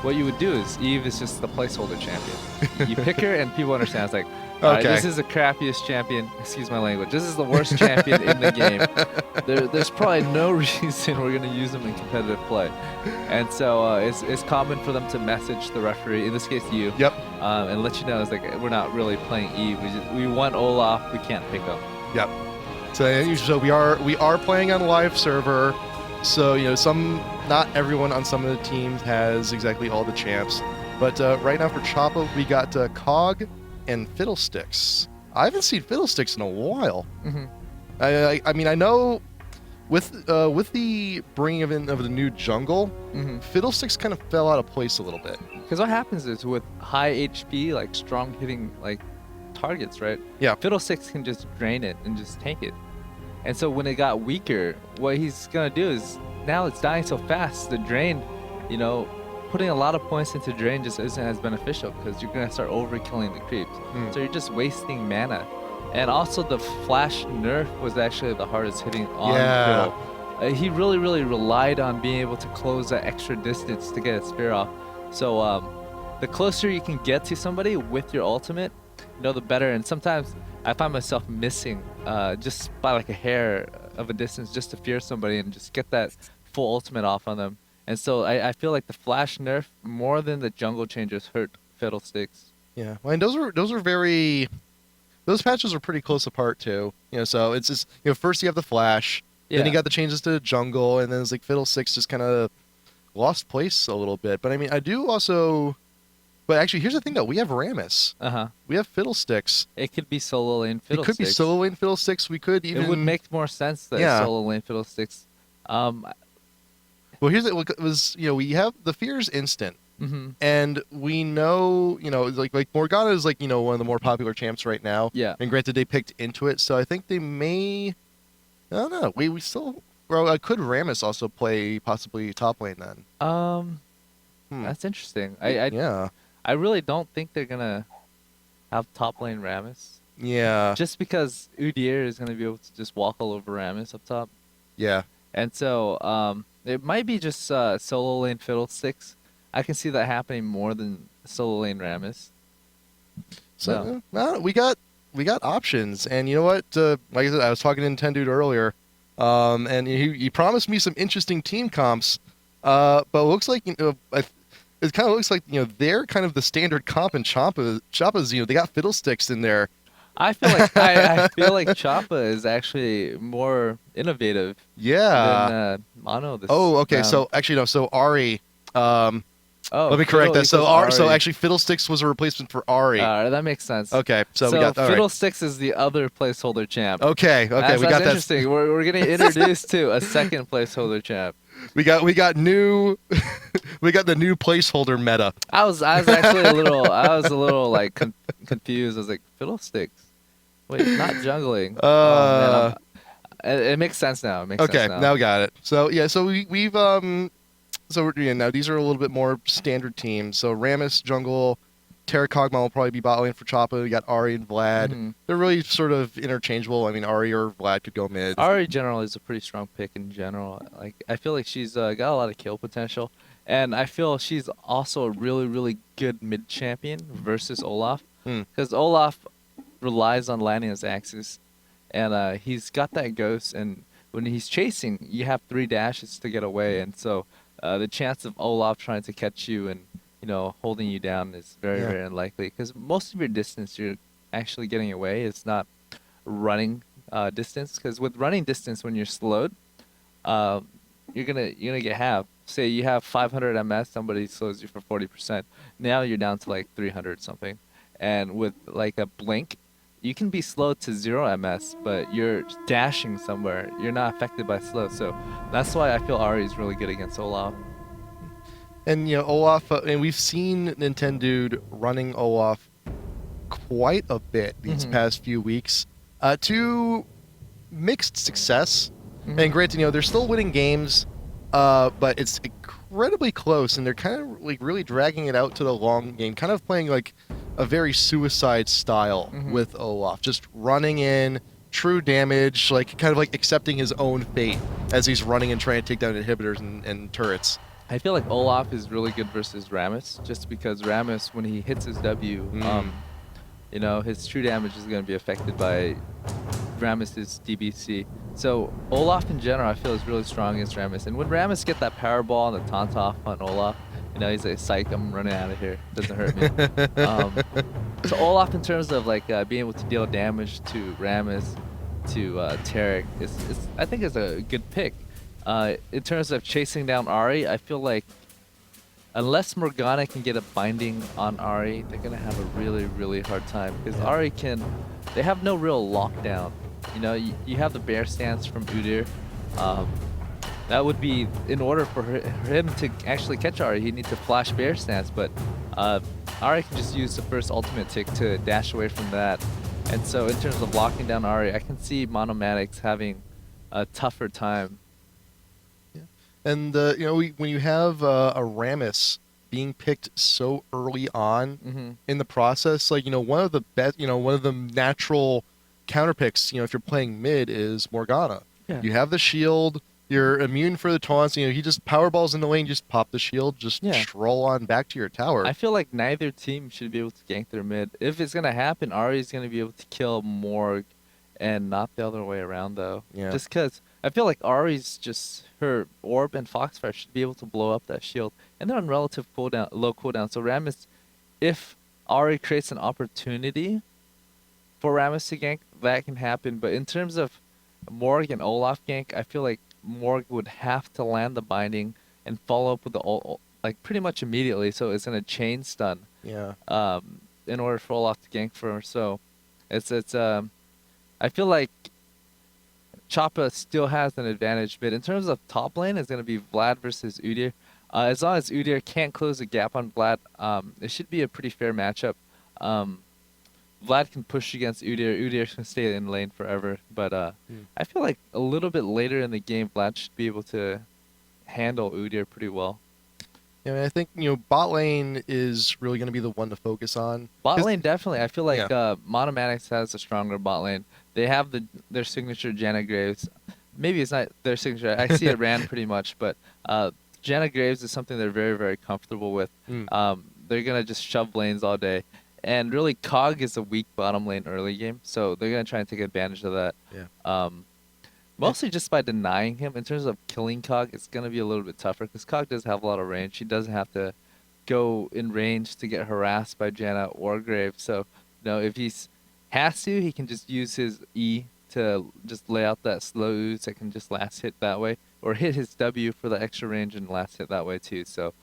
what you would do is Eve is just the placeholder champion. You pick her, and people understand. It's like, all right, Okay. this is the crappiest champion. Excuse my language. This is the worst champion in the game. There's probably no reason we're gonna use them in competitive play, and so it's common for them to message the referee, in this case you, Yep. and let you know it's like we're not really playing Eve. We want Olaf. We can't pick him. Yep. So we are playing on live server. So not everyone on some of the teams has exactly all the champs, but right now for Choppa we got Cog and Fiddlesticks. I haven't seen Fiddlesticks in a while. Mm-hmm. I mean I know with the bringing of the new jungle, Mm-hmm. Fiddlesticks kind of fell out of place a little bit. Because what happens is with high HP, like strong hitting like targets, right? Yeah. Fiddlesticks can just drain it and just tank it. And so when it got weaker, what he's gonna do is now it's dying so fast. The drain, putting a lot of points into drain just isn't as beneficial because you're gonna start overkilling the creeps. So you're just wasting mana. And also the flash nerf was actually the hardest hitting on Yeah. Fiddle. He really, really relied on being able to close that extra distance to get a spear off. So the closer you can get to somebody with your ultimate, the better. And sometimes I find myself missing just by like a hair of a distance just to fear somebody and just get that full ultimate off on them. And so I feel like the flash nerf more than the jungle changes hurt Fiddlesticks. Yeah. Well, and those patches are pretty close apart too. So it's just first you have the flash, then you got the changes to jungle, and then it's like Fiddlesticks just kind of lost place a little bit. But I mean, I do also. But actually, here's the thing though: we have Rammus. We have Fiddlesticks. It could be solo lane It could be Fiddlesticks. solo lane Fiddlesticks. We could even. It would make more sense that Yeah. solo lane Fiddlesticks. Well, here's it was we have the Fear's instant, Mm-hmm. and we know like Morgana is like one of the more popular champs right now. Yeah. And granted, they picked into it, so I think they may. I don't know. We still. Well, could Rammus also play possibly top lane then? That's interesting. Yeah. I really don't think they're gonna have top lane Rammus. Yeah. Just because Udyr is gonna be able to just walk all over Rammus up top. Yeah. And so it might be just solo lane Fiddlesticks. I can see that happening more than solo lane Rammus. So we got options, and you know what? Like I said, I was talking to Nintendude earlier, and he promised me some interesting team comps. But it looks like it kind of looks like they're kind of the standard comp in Choppa's. They got Fiddlesticks in there. I feel like I feel like Choppa is actually more innovative Yeah. than Mono. This Oh, okay. round. So actually no. So Ari. Oh, Let me correct that. So Fiddle so equals actually Fiddlesticks was a replacement for Ari. that makes sense. Okay. So we got all right. Fiddlesticks is the other placeholder champ. Okay. That's, we got that. interesting. We're getting introduced to a second placeholder champ. We got new. We got the new placeholder meta. I was actually a little like confused. I was like, Fiddlesticks. Wait, not jungling. Oh, man, it makes sense now. It makes Okay, sense now we got it. So yeah, so we've now these are a little bit more standard teams. So Rammus jungle, Terra Cogma will probably be bot lane for Choppa. We got Ari and Vlad. Mhm. They're really sort of interchangeable. I mean, Ari or Vlad could go mid. Ari general is a pretty strong pick in general. Like I feel like she's got a lot of kill potential, and I feel she's also a really really good mid champion versus Olaf, because Olaf relies on landing his axes, and he's got that ghost, and when he's chasing, you have 3 dashes to get away, and so the chance of Olaf trying to catch you and holding you down is very very unlikely, because most of your distance you're actually getting away. It's not running distance, because with running distance when you're slowed, you're gonna get half. Say you have 500 ms, somebody slows you for 40%. Now you're down to like 300 something, and with like a blink, you can be slowed to 0 ms, but you're dashing somewhere. You're not affected by slow, so that's why I feel Ari is really good against Olaf. And Olaf, and we've seen Nintendude running Olaf quite a bit these past few weeks, to mixed success. And granted, they're still winning games, but it's incredibly close, and they're kind of like really dragging it out to the long game, kind of playing like a very suicide style with Olaf, just running in true damage, like kind of like accepting his own fate as he's running and trying to take down inhibitors and turrets. I feel like Olaf is really good versus Rammus, just because Rammus, when he hits his W, you know, his true damage is going to be affected by Rammus's DBC. So Olaf in general, I feel, is really strong against Rammus. And when Rammus get that power ball and the taunt off on Olaf, you know, he's like, psych, I'm running out of here. Doesn't hurt me. So Olaf, in terms of like being able to deal damage to Rammus, to Tarek, I think is a good pick. In terms of chasing down Ahri, I feel like unless Morgana can get a binding on Ahri, they're gonna have a really, really hard time, because Ahri they have no real lockdown. You know, you have the bear stance from Udyr. That would be, in order for him to actually catch Ahri, he'd need to flash bear stance, but Ahri can just use the first ultimate tick to dash away from that. And so in terms of locking down Ahri, I can see Monomaniacs having a tougher time. And you know, when you have a Rammus being picked so early on in the process, like, you know, one of the best, you know, one of the natural counter picks, you know, if you're playing mid, is Morgana. Yeah. You have the shield, you're immune for the taunts. You know, he just powerballs in the lane, just pop the shield, just stroll on back to your tower. I feel like neither team should be able to gank their mid. If it's gonna happen, Ahri's gonna be able to kill Morg, and not the other way around, though. Yeah. Just because I feel like Ahri's just, her orb and Foxfire should be able to blow up that shield, and they're on relative cooldown, low cooldown. So Rammus, if Ahri creates an opportunity for Rammus to gank, that can happen. But in terms of Morg and Olaf gank, I feel like Morg would have to land the binding and follow up with the ult, like pretty much immediately. So it's gonna chain stun. Yeah. In order for Olaf to gank for her. So it's I feel like Choppa still has an advantage, but in terms of top lane, it's going to be Vlad versus Udyr. As long as Udyr can't close the gap on Vlad, it should be a pretty fair matchup. Vlad can push against Udyr. Udyr can stay in lane forever, but I feel like a little bit later in the game, Vlad should be able to handle Udyr pretty well. Yeah, I mean, I think, you know, bot lane is really going to be the one to focus on. Bot lane, definitely. I feel like Monomaniacs has a stronger bot lane. They have their signature Janna Graves. Maybe it's not their signature. I see it ran pretty much, but Janna Graves is something they're very, very comfortable with. They're going to just shove lanes all day. And really, Cog is a weak bottom lane early game, so they're going to try and take advantage of that. Yeah. Mostly just by denying him. In terms of killing Cog, it's going to be a little bit tougher, because Cog does have a lot of range. He doesn't have to go in range to get harassed by Janna or Graves. So, you know, if he has to, he can just use his E to just lay out that slow ooze that can just last hit that way, or hit his W for the extra range and last hit that way too. So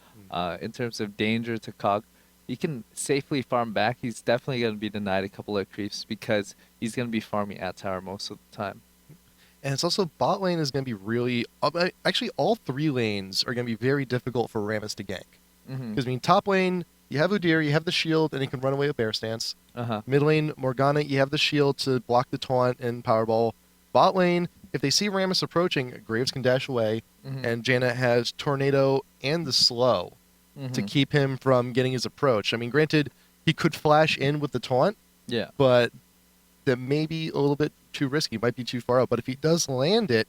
in terms of danger to Cog, he can safely farm back. He's definitely going to be denied a couple of creeps, because he's going to be farming at tower most of the time. And it's also, bot lane is going to be really... Actually, all three lanes are going to be very difficult for Rammus to gank. Because, I mean, top lane, you have Udyr, you have the shield, and he can run away with bear stance. Mid lane, Morgana, you have the shield to block the taunt and powerball. Bot lane, if they see Rammus approaching, Graves can dash away, and Janna has Tornado and the slow to keep him from getting his approach. I mean, granted, he could flash in with the taunt, but that may be a little bit too risky, might be too far out. But if he does land it,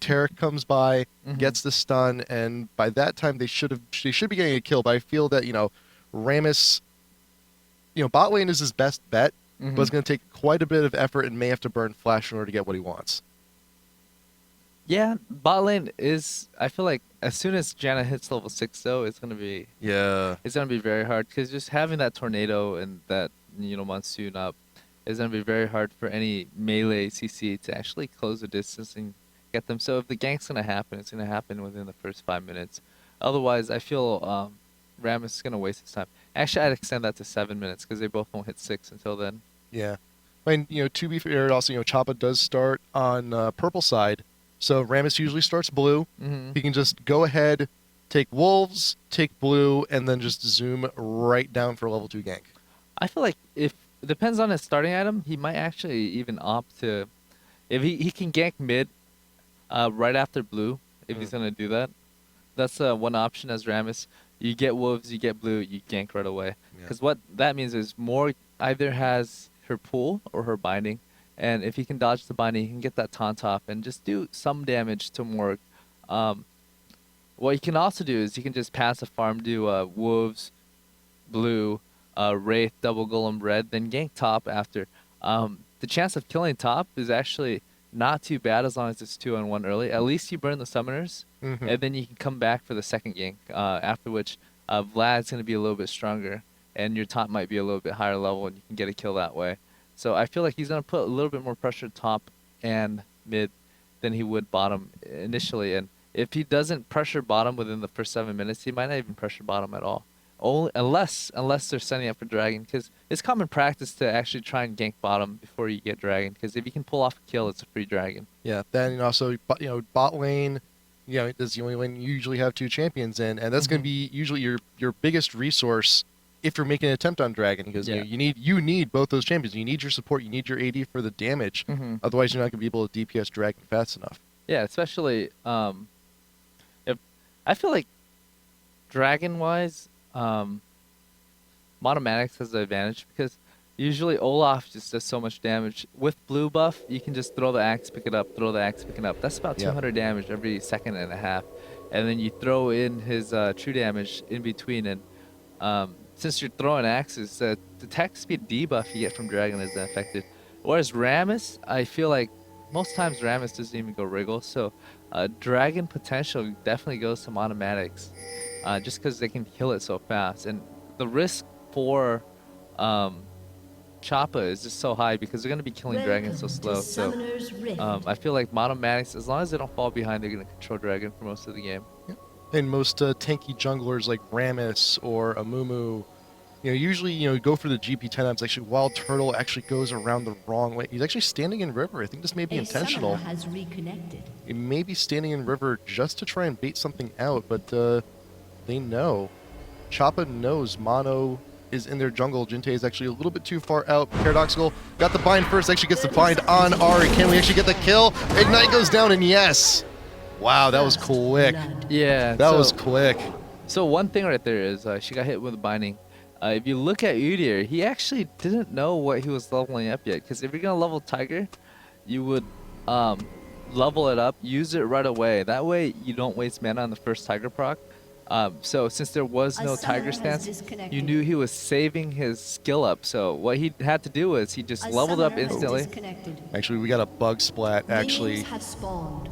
Tarek comes by, gets the stun, and by that time they should be getting a kill. But I feel that, you know, Rammus, you know, bot lane is his best bet, but it's going to take quite a bit of effort and may have to burn flash in order to get what he wants. Yeah, bot lane is, I feel like as soon as Janna hits level 6 though, it's going to be it's going to be very hard, because just having that tornado and that, you know, monsoon up is going to be very hard for any melee CC to actually close the distance and get them. So if the gank's going to happen, it's going to happen within the first 5 minutes. Otherwise, I feel Rammus is going to waste his time. Actually, I'd extend that to 7 minutes, because they both won't hit 6 until then. Yeah. I mean, you know, to be fair, also, you know, Choppa does start on purple side, so Rammus usually starts blue. He can just go ahead, take wolves, take blue, and then just zoom right down for level 2 gank. I feel like if it depends on his starting item, he might actually even opt to, if he can gank mid right after blue, if he's going to do that. That's one option as Rammus. You get wolves, you get blue, you gank right away. Because what that means is Morg either has her pull or her binding, and if he can dodge the binding, he can get that taunt off and just do some damage to Morg. what you can also do is you can just passive farm, do wolves, blue, wraith, double golem, red, then gank top after. The chance of killing top is actually not too bad as long as it's 2-on-1 early. At least you burn the summoners, and then you can come back for the second gank. After which, Vlad's going to be a little bit stronger, and your top might be a little bit higher level, and you can get a kill that way. So I feel like he's going to put a little bit more pressure top and mid than he would bottom initially. And if he doesn't pressure bottom within the first 7 minutes, he might not even pressure bottom at all. Only unless they're setting up for dragon, because it's common practice to actually try and gank bottom before you get dragon. Because if you can pull off a kill, it's a free dragon. Yeah. Then also, bot lane, is the only lane you usually have 2 champions in, and that's going to be usually your biggest resource if you're making an attempt on dragon, because you need both those champions. You need your support, you need your AD for the damage. Otherwise, you're not going to be able to DPS dragon fast enough. Yeah, especially if I feel like dragon wise. Monomaniac has the advantage because usually Olaf just does so much damage. With blue buff, you can just throw the axe, pick it up, throw the axe, pick it up. That's about 200 damage every second and a half. And then you throw in his true damage in between. And since you're throwing axes, the attack speed debuff you get from Dragon isn't affected. Whereas Rammus, I feel like most times Rammus doesn't even go wriggle. So Dragon potential definitely goes to Monomaniacs. Just because they can kill it so fast, and the risk for Choppa is just so high because they're going to be killing dragons so slow. So I feel like Monomaniacs, as long as they don't fall behind, they're going to control dragon for most of the game. And most tanky junglers like Rammus or Aphromoo, usually go for the GP 10 ups. Actually, WildTurtle actually goes around the wrong way. He's actually standing in river. I think this may be intentional. Has reconnected. He may be standing in river just to try and bait something out, but they know. Choppa knows Mono is in their jungle. Jintae is actually a little bit too far out. ParadoXical got the bind first, actually gets the bind on Ari. Can we actually get the kill? Ignite goes down, and yes! Wow, that was quick. Yeah. That was quick. So one thing right there is she got hit with a binding. If you look at Udyr, he actually didn't know what he was leveling up yet. Because if you're going to level Tiger, you would level it up, use it right away. That way you don't waste mana on the first Tiger proc. So since there was no Tiger stance, you knew he was saving his skill up. So what he had to do was he just leveled up instantly. Actually, we got a bug splat, actually. Have spawned.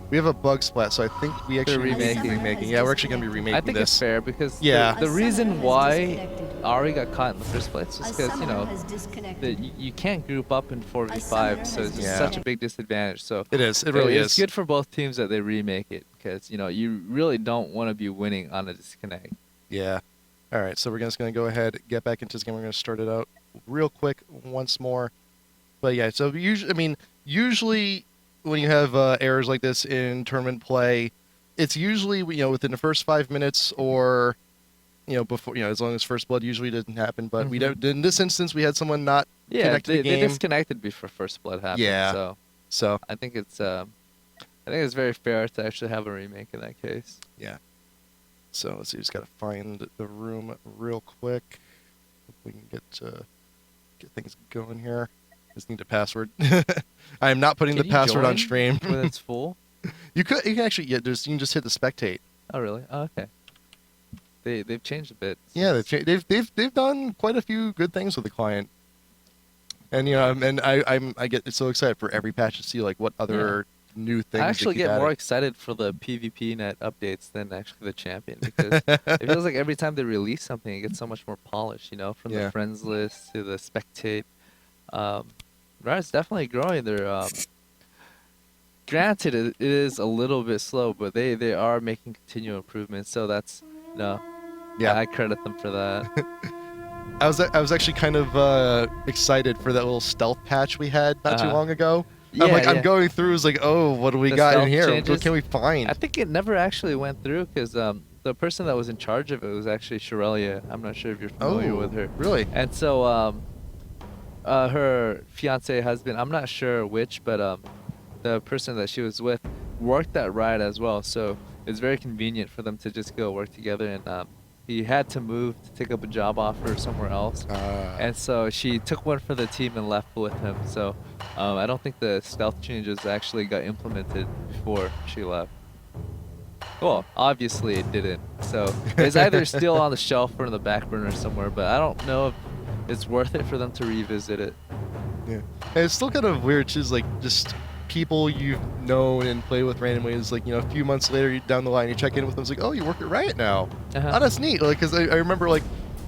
We have a bug splat, so I think we actually remaking. Yeah, we're actually going to be remaking I think this. it's fair because Yeah. the reason why Ari got caught in the first place is because, you can't group up in 4v5, so it's just such a big disadvantage. So It is. It really it's is. good for both teams that they remake it because, you really don't want to be winning on a disconnect. Yeah. All right, so we're just going to go ahead, get back into this game. We're going to start it out real quick once more. But yeah, so usually when you have errors like this in tournament play, it's usually within the first 5 minutes or before as long as first blood usually doesn't happen. But we don't. In this instance, we had someone not connect to the game. They disconnected before first blood happened. Yeah. So I think it's very fair to actually have a remake in that case. yeah. So let's see. Just gotta find the room real quick. Hope we can get things going here. Just need a password. I am not putting Can the you password on join stream. when it's full? You can actually you can just hit the spectate. Oh really? Oh, okay. They've changed a bit. Yeah, they've done quite a few good things with the client. And I get so excited for every patch to see like what other new things. I actually they keep get more adding. excited for the PvP net updates than actually the champion because it feels like every time they release something, it gets so much more polished. From Yeah. the friends list to the spectate. Riot's definitely growing. They're granted it is a little bit slow, but they are making continual improvements. So that's Yeah. I credit them for that. I was actually kind of excited for that little stealth patch we had not too long ago. I'm going through, it's like, oh, what do we The got in stealth here? changes? What can we find? I think it never actually went through because the person that was in charge of it was actually Shirelia. I'm not sure if you're familiar with her. Really? And so her fiance husband, I'm not sure which, but the person that she was with worked at Riot as well. So it's very convenient for them to just go work together. And he had to move to take up a job offer somewhere else. And so she took one for the team and left with him. So I don't think the stealth changes actually got implemented before she left. Well, obviously it didn't. So it's either still on the shelf or in the back burner somewhere, but I don't know if it's worth it for them to revisit it. Yeah, and it's still kind of weird too. Is like just people you've known and played with randomly. Is like, you know, a few months later, down the line, you check in with them. It's like, oh, you work at Riot now. Uh-huh. Oh, that's neat. Like, cause I remember like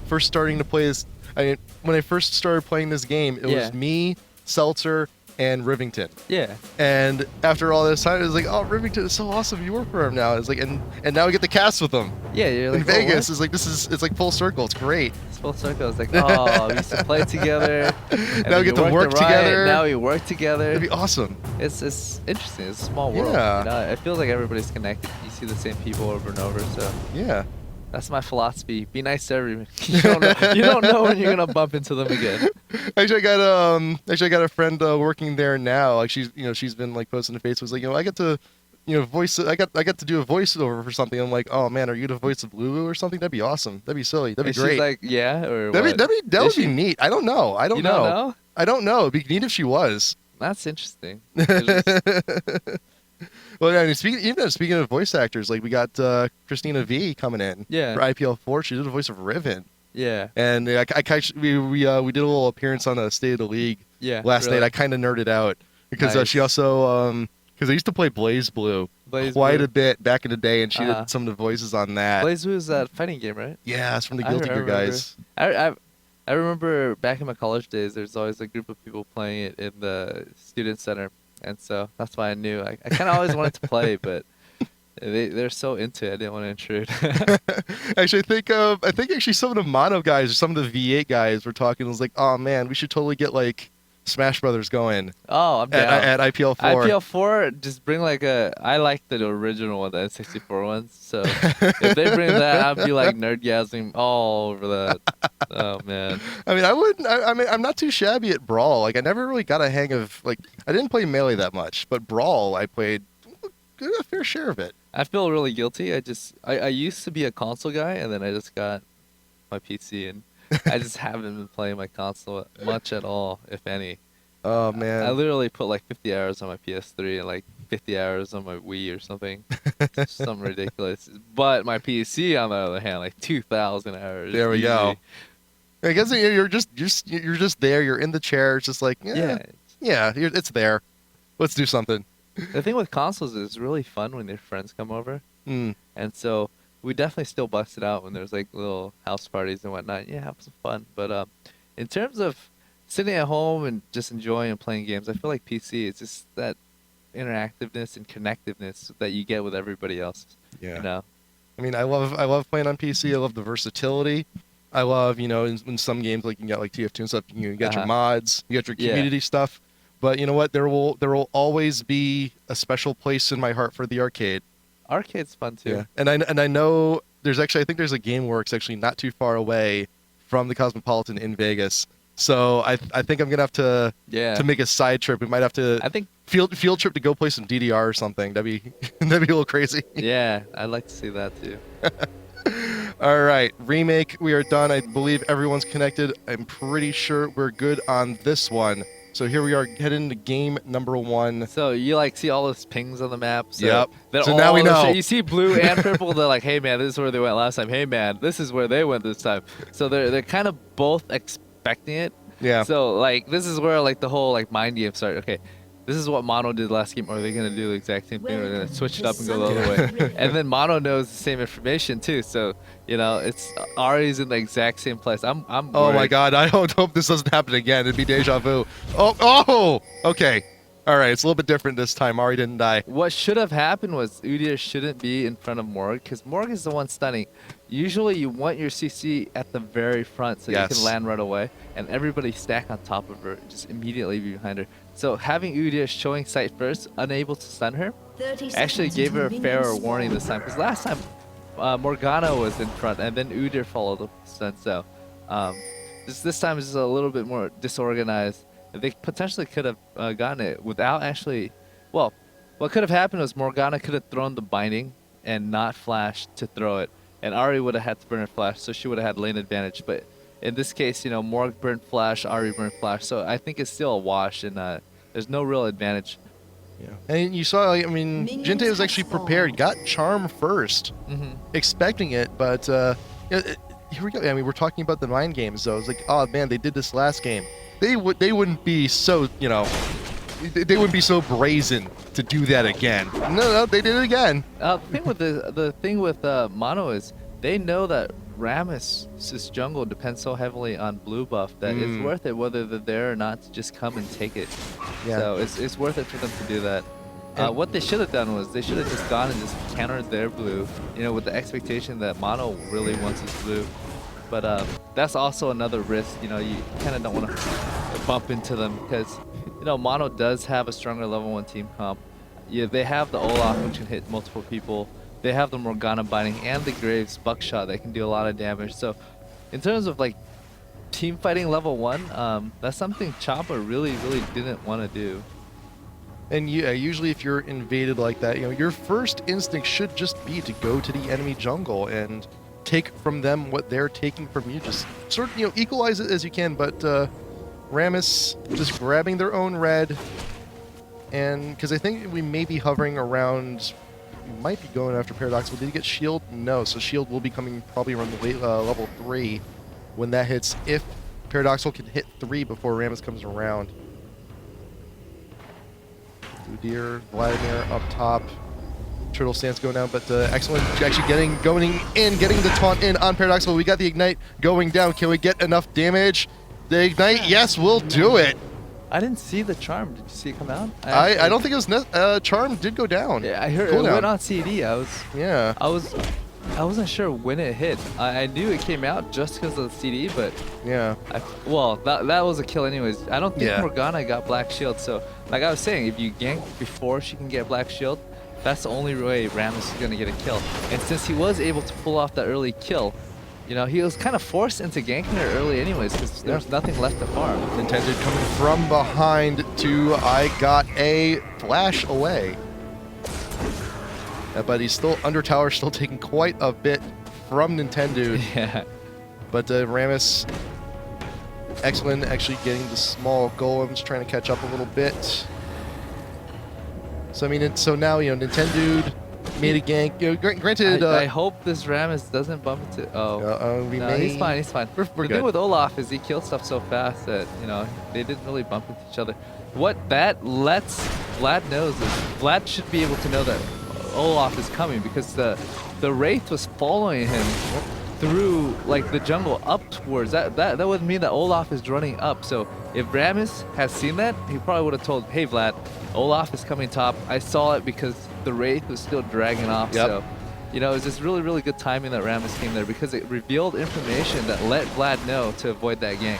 first starting to play this. When I first started playing this game, it was me, Seltzer, and Rivington. Yeah. And after all this time, it was like, oh, Rivington is so awesome. You work for him now. It's like, and now we get the cast with them. Yeah, you're like, in Vegas. It's like it's like full circle. It's great. It's full circle. It's like, oh, we used to play together. And Now we get to work together. Now we work together. It'd be awesome. It's interesting. It's a small world. Yeah. You know, it feels like everybody's connected. You see the same people over and over. So Yeah. that's my philosophy. Be nice to everyone. You don't know when you're gonna bump into them again. Actually, I got a friend working there now. Like she's been like posting to Facebook. Like, I get to, voice. I got to do a voiceover for something. I'm like, oh man, are you the voice of Lulu or something? That'd be awesome. That'd be silly. That'd be And great. she's like, yeah, or that what? would be neat. I don't know. I don't You know. don't know? I don't know. It'd be neat if she was. That's interesting. Well, yeah, I mean, speaking of voice actors, like we got Christina V coming in. Yeah. For IPL 4, she did the voice of Riven. Yeah. And we did a little appearance on the State of the League Yeah. last really. night. I kind of nerded out because Nice. she also because I used to play Blaze Blue quite a bit back in the day, and she did some of the voices on that. Blaze Blue is that fighting game, right? Yeah, it's from the I Guilty Gear remember. guys. I remember back in my college days, there's always a group of people playing it in the student center, and so that's why I knew. I kind of always wanted to play, but they're so into it, I didn't want to intrude. Actually, I think actually some of the Mono guys or some of the V8 guys were talking. It was like, oh man, we should totally get like Smash Brothers going Oh, I'm down. at IPL 4. IPL 4, just bring like I like the original one, the N64 ones. So if they bring that, I'd be like nerdgasming all over that. Oh man. I mean, I wouldn't. I mean, I'm not too shabby at Brawl. Like, I never really got a hang of like. I didn't play Melee that much, but Brawl, I played a fair share of it. I feel really guilty. I used to be a console guy, and then I just got my PC, and I just haven't been playing my console much at all, if any. Oh man. I literally put like 50 hours on my PS3 and like 50 hours on my Wii or something. Something ridiculous. But my PC, on the other hand, like 2,000 hours. There we go. I guess you're just there. You're in the chair. It's just like yeah. It's there. Let's do something. The thing with consoles is it's really fun when your friends come over. Mm. And so we definitely still bust it out when there's like little house parties and whatnot. Yeah, have some fun. But in terms of sitting at home and just enjoying and playing games, I feel like PC is just that interactiveness and connectiveness that you get with everybody else. Yeah. You know? I mean, I love playing on PC. I love the versatility. I love, in some games like you can get like TF2 and stuff. You get your mods, you get your community stuff. But you know what? There will always be a special place in my heart for the arcade. Arcade's fun too. Yeah. And I know I think there's a GameWorks actually not too far away from the Cosmopolitan in Vegas. So I think I'm gonna have to make a side trip. We might have to field trip to go play some DDR or something. That'd be a little crazy. Yeah, I'd like to see that too. All right, remake. We are done. I believe everyone's connected. I'm pretty sure we're good on this one. So here we are, heading to game number 1. So you like see all those pings on the map. So Yep. they're So all now we know. You see blue and purple. They're like, hey man, this is where they went last time. Hey man, this is where they went this time. So they're kind of both expecting it. Yeah. So like this is where like the whole like mind game started. Okay, this is what Mono did last game. Are they gonna do the exact same thing? Or are they gonna switch it up and go the other way? And then Mono knows the same information too. So it's Ari's in the exact same place. I'm Oh worried. my God! I hope this doesn't happen again. It'd be deja vu. Oh. Okay. All right. It's a little bit different this time. Ari didn't die. What should have happened was Udyr shouldn't be in front of Morg because Morg is the one stunning. Usually you want your CC at the very front so you can land right away, and everybody stack on top of her, just immediately behind her. So having Udyr showing sight first, unable to stun her, actually gave her a fairer warning this time. Because last time Morgana was in front, and then Udyr followed the stun. So this time is just a little bit more disorganized. They potentially could have gotten it without actually. Well, what could have happened was Morgana could have thrown the binding and not flashed to throw it, and Ari would have had to burn her flash, so she would have had lane advantage. But in this case, Morg burned flash, Ari burned flash, so I think it's still a wash, and there's no real advantage. Yeah. And you saw, I mean, Jintae was actually prepared, got Charm first, expecting it, but here we go. I mean, we're talking about the mind games, though. It's like, oh man, they did this last game. They wouldn't be so, you know, they wouldn't be so brazen to do that again. No, they did it again. The thing with Mono is they know that Rammus's jungle depends so heavily on blue buff that it's worth it whether they're there or not to just come and take it. Yeah. So it's worth it for them to do that. What they should have done was they should have just gone and just countered their blue, you know, with the expectation that Mono really wants his blue. But that's also another risk, you know, you kind of don't want to bump into them because, you know, Mono does have a stronger level 1 team comp. Yeah, they have the Olaf, which can hit multiple people. They have the Morgana Binding and the Graves Buckshot that can do a lot of damage. So in terms of like team fighting level 1, that's something Choppa really didn't want to do. And usually if you're invaded like that, you know, your first instinct should just be to go to the enemy jungle and take from them what they're taking from you. Just sort of, you know, equalize it as you can. But Rammus just grabbing their own red. And because I think we may be hovering around, we might be going after ParadoXical. Did he get shield? No. So shield will be coming probably around the late, level 3 when that hits. If ParadoXical can hit 3 before Rammus comes around. Udyr, Vladimir up top. Turtle stance going down, but excellent actually going the taunt in on ParadoXical. We got the Ignite going down. Can we get enough damage? The Ignite, yes, we'll do it. I didn't see the Charm. Did you see it come out? I don't think it was Charm did go down. Yeah, I heard Cool it down. went on CD. I wasn't sure when it hit. I knew it came out just because of the CD, but yeah. Well, that was a kill anyways. I don't think Yeah. Morgana got Black Shield, so like I was saying, if you gank before she can get Black Shield, that's the only way Rammus is going to get a kill. And since he was able to pull off that early kill, you know, he was kind of forced into ganking her early anyways because there's nothing left to farm. Nintendude coming from behind to I got a flash away. But he's still under tower, still taking quite a bit from Nintendude. Yeah. But Rammus, excellent, actually getting the small golems, trying to catch up a little bit. So I mean, so now, you know, Nintendude made a gank. You know, granted, I hope this Rammus doesn't bump into. He's fine. He's fine. We're the good. thing with Olaf is he kills stuff so fast that, you know, they didn't really bump into each other. What that lets Vlad knows is Vlad should be able to know that Olaf is coming because the Wraith was following him through like the jungle up towards that would mean that Olaf is running up. So if Rammus has seen that, he probably would have told, hey Vlad, Olaf is coming top. I saw it because the Wraith was still dragging off. Yep. So, you know, it was just really good timing that Rammus came there because it revealed information that let Vlad know to avoid that gank.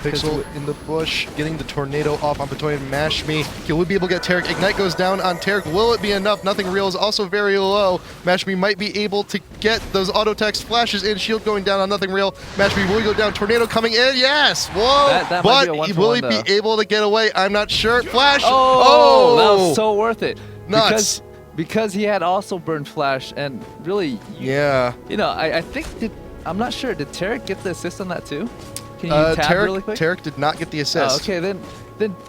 Pixel in the bush, getting the tornado off on Patoy and Mash Me. Can we be able to get Tarek? Ignite goes down on Tarek. Will it be enough? Nothing real is also very low. Mash Me might be able to get those auto text flashes in. Shield going down on Nothing Real. Mash Me will go down. Tornado coming in. Yes. Whoa. That might be a but will he one-for-one, be able to get away? I'm not sure. Flash. Oh, that was so worth it. Nuts. Because he had also burned Flash and really. Yeah. You know, I think I'm not sure. Did Tarek get the assist on that too? Can you tab really quick? Tarek did not get the assist. Oh, okay, then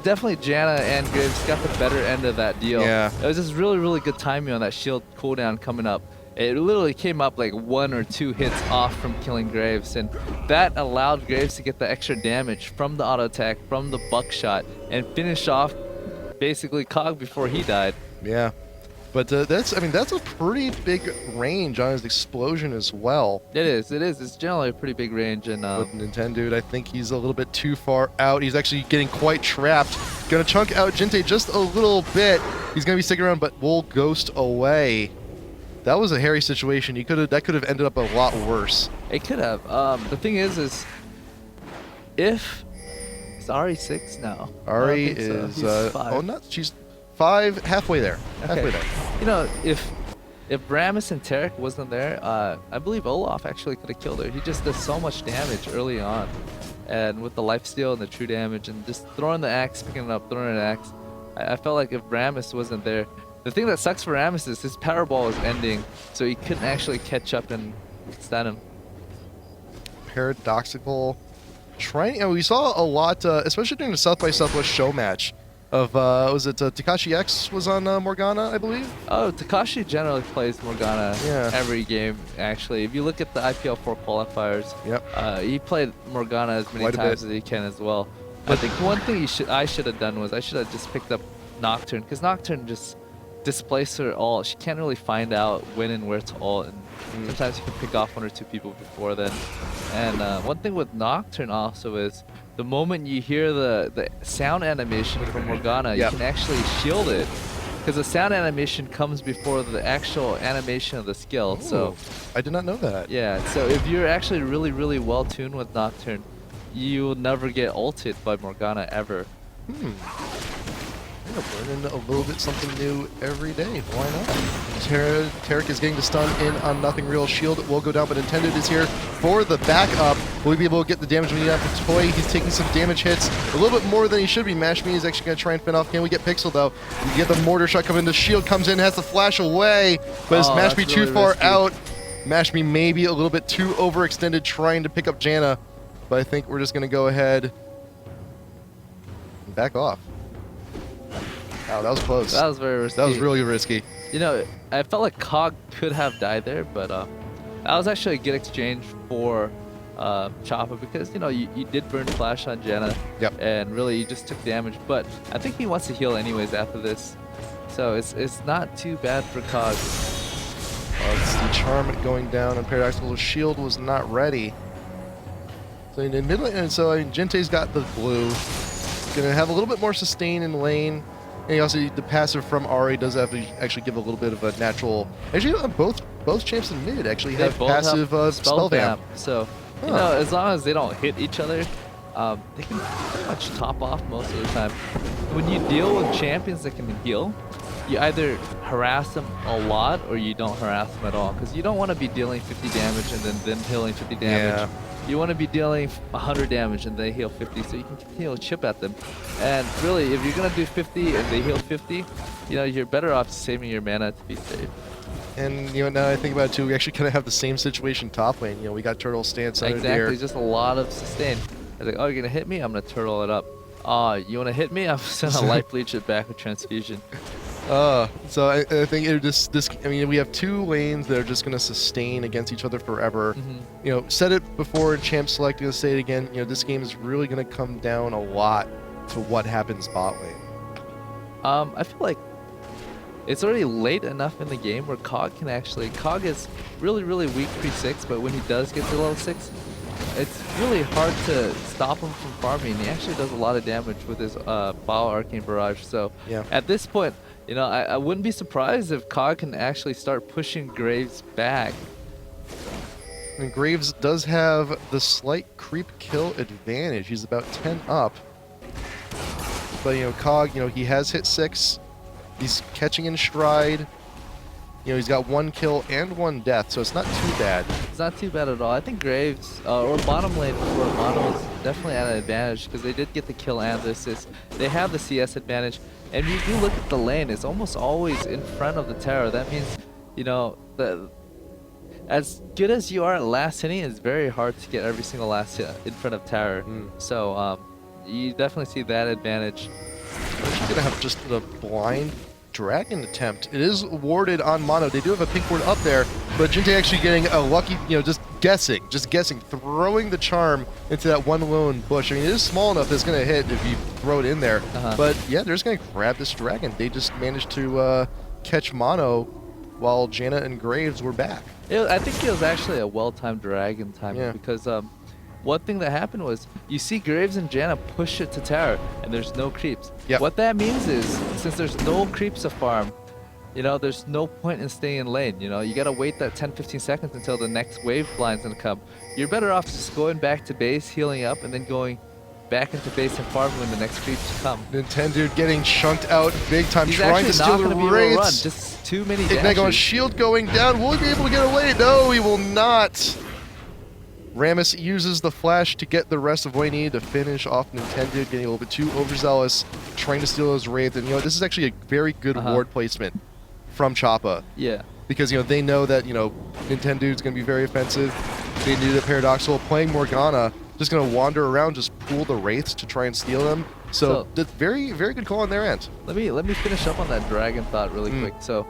definitely Janna and Graves got the better end of that deal. Yeah. It was just really good timing on that shield cooldown coming up. It literally came up like 1 or 2 hits off from killing Graves, and that allowed Graves to get the extra damage from the auto attack, from the buckshot, and finish off basically Cog before he died. Yeah. But that's a pretty big range on his explosion as well. It is. It's generally a pretty big range. And With Nintendude, I think he's a little bit too far out. He's actually getting quite trapped. Gonna chunk out Jintae just a little bit. He's gonna be sticking around, but will ghost away. That was a hairy situation. That could have ended up a lot worse. it could have. The thing is if it's Ari 6 now. Ari I don't think so. is He's 5. she's 5, halfway there. Okay. Halfway there. You know, if Rammus and Tarek wasn't there, I believe Olaf actually could have killed her. He just does so much damage early on. And with the lifesteal and the true damage and just throwing the axe, picking it up, throwing an axe, I felt like if Rammus wasn't there, the thing that sucks for Rammus is his power ball is ending, so he couldn't actually catch up and stun him. ParadoXical trying. We saw a lot, especially during the South by Southwest show match. of was it TakashiX was on Morgana, I believe. Oh, Takashi generally plays Morgana every game, actually. If you look at the IPL 4 qualifiers, he played Morgana as many times as he can as well. I think one thing I should have done was I should have just picked up Nocturne, because Nocturne just displaces her ult. She can't really find out when and where to ult, and sometimes you can pick off 1 or 2 people before then. And one thing with Nocturne also is the moment you hear the sound animation from Morgana, you can actually shield it, because the sound animation comes before the actual animation of the skill. So I did not know that. Yeah, so if you're actually really, really well tuned with Nocturne, you will never get ulted by Morgana ever. Learning a little bit something new every day. Why not? Tarek is getting the stun in on Nothing Real. Shield will go down, but Nintendude is here for the backup. Will he be able to get the damage we need out of Patoy? He's taking some damage hits, a little bit more than he should be. MashMe is actually going to try and fend off. Can we get Pixel, though? We get the mortar shot coming. The shield comes in, has to flash away, but is MashMe too far out? MashMe maybe a little bit too overextended trying to pick up Janna, but I think we're just going to go ahead and back off. Wow, that was close. That was very risky. That was really risky. You know, I felt like Cog could have died there, but that was actually a good exchange for Choppa, because, you know, you did burn Flash on Janna, and really you just took damage, but I think he wants to heal anyways after this, so it's not too bad for Cog. It's the charm going down, and ParadoXical shield was not ready. So in the middle, and so I mean, Jintae's got the blue. Gonna have a little bit more sustain in lane. And he also, the passive from Ari does have to actually give a little bit of a natural. Actually, both champs in mid actually have passive spell vamp. So, you know, as long as they don't hit each other, they can pretty much top off most of the time. When you deal with champions that can heal, you either harass them a lot or you don't harass them at all, because you don't want to be dealing 50 damage and then them healing 50 damage. You want to be dealing 100 damage and they heal 50, so you can continue to chip at them. And really, if you're going to do 50 and they heal 50, you know, you're better off saving your mana to be safe. And, you know, now I think about it too, we actually kind of have the same situation top lane. You know, we got Turtle stance under there. Exactly, just a lot of sustain. I was like, oh, you're going to hit me? I'm going to turtle it up. You want to hit me? I'm just going to light bleach it back with transfusion. So I think I mean, we have 2 lanes that are just going to sustain against each other forever. You know, said it before in Champ Select, going to say it again. You know, this game is really going to come down a lot to what happens bot lane. I feel like it's already late enough in the game where Cog is really, really weak pre-6, but when he does get to level 6, it's really hard to stop him from farming. He actually does a lot of damage with his Bio Arcane Barrage. So at this point, you know, I wouldn't be surprised if Cog can actually start pushing Graves back. And Graves does have the slight creep kill advantage. He's about 10 up. But, you know, Cog, you know, he has hit 6. He's catching in stride. You know, he's got 1 kill and 1 death, so it's not too bad. It's not too bad at all. I think Graves, or bottom lane for Mono, is definitely at an advantage, because they did get the kill and the assist. They have the CS advantage. And if you look at the lane, it's almost always in front of the tower. That means, you know, as good as you are at last hitting, it's very hard to get every single last hit in front of tower. So you definitely see that advantage. We're actually going to have just the blind dragon attempt. It is warded on Mono. They do have a pink ward up there, but Jintae actually getting a lucky, you know, just guessing, throwing the charm into that one lone bush. I mean, it is small enough that it's going to hit if you throw it in there. But yeah, they're just going to grab this dragon. They just managed to catch Mono while Janna and Graves were back. I think it was actually a well-timed dragon timing, because one thing that happened was you see Graves and Janna push it to tower, and there's no creeps. What that means is, since there's no creeps to farm, you know, there's no point in staying in lane. You know, you gotta wait that 10-15 seconds until the next wave blind's gonna come. You're better off just going back to base, healing up, and then going back into base and farming when the next creeps come. Nintendude getting chunked out big time, He's trying to steal the wraiths. Just too many dashes. Ignite on shield going down. Will he be able to get away? No, he will not. Rammus uses the flash to get the rest of what he needed to finish off Nintendude, getting a little bit too overzealous, trying to steal those wraiths. And, you know, this is actually a very good ward placement from Choppa. Because, you know, they know that, you know, Nintendude's going to be very offensive. They knew that ParadoXical playing Morgana, just going to wander around, just fool the Wraiths to try and steal them. So that's very, very good call on their end. Let me finish up on that dragon thought really quick. So,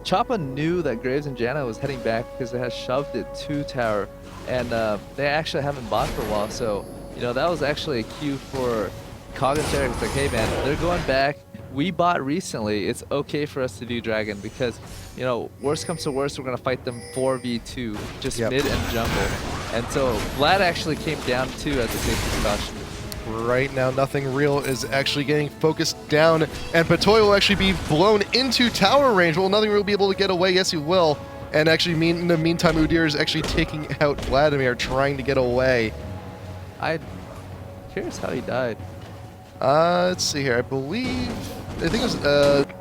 Choppa knew that Graves and Janna was heading back because they had shoved it to tower, and they actually haven't bought for a while. So, you know, that was actually a cue for Cog and Tarek. It's like, hey man, they're going back. We bought recently. It's okay for us to do dragon because, you know, worst comes to worst, we're gonna fight them 4v2, just mid and jungle. And so Vlad actually came down too as a safety precaution. Right now, Nothing Real is actually getting focused down, and Patoy will actually be blown into tower range. Will Nothing Real be able to get away? Yes, he will. And actually, in the meantime, Udyr is actually taking out Vladimir, trying to get away. I'm curious how he died. Let's see here. I think it was.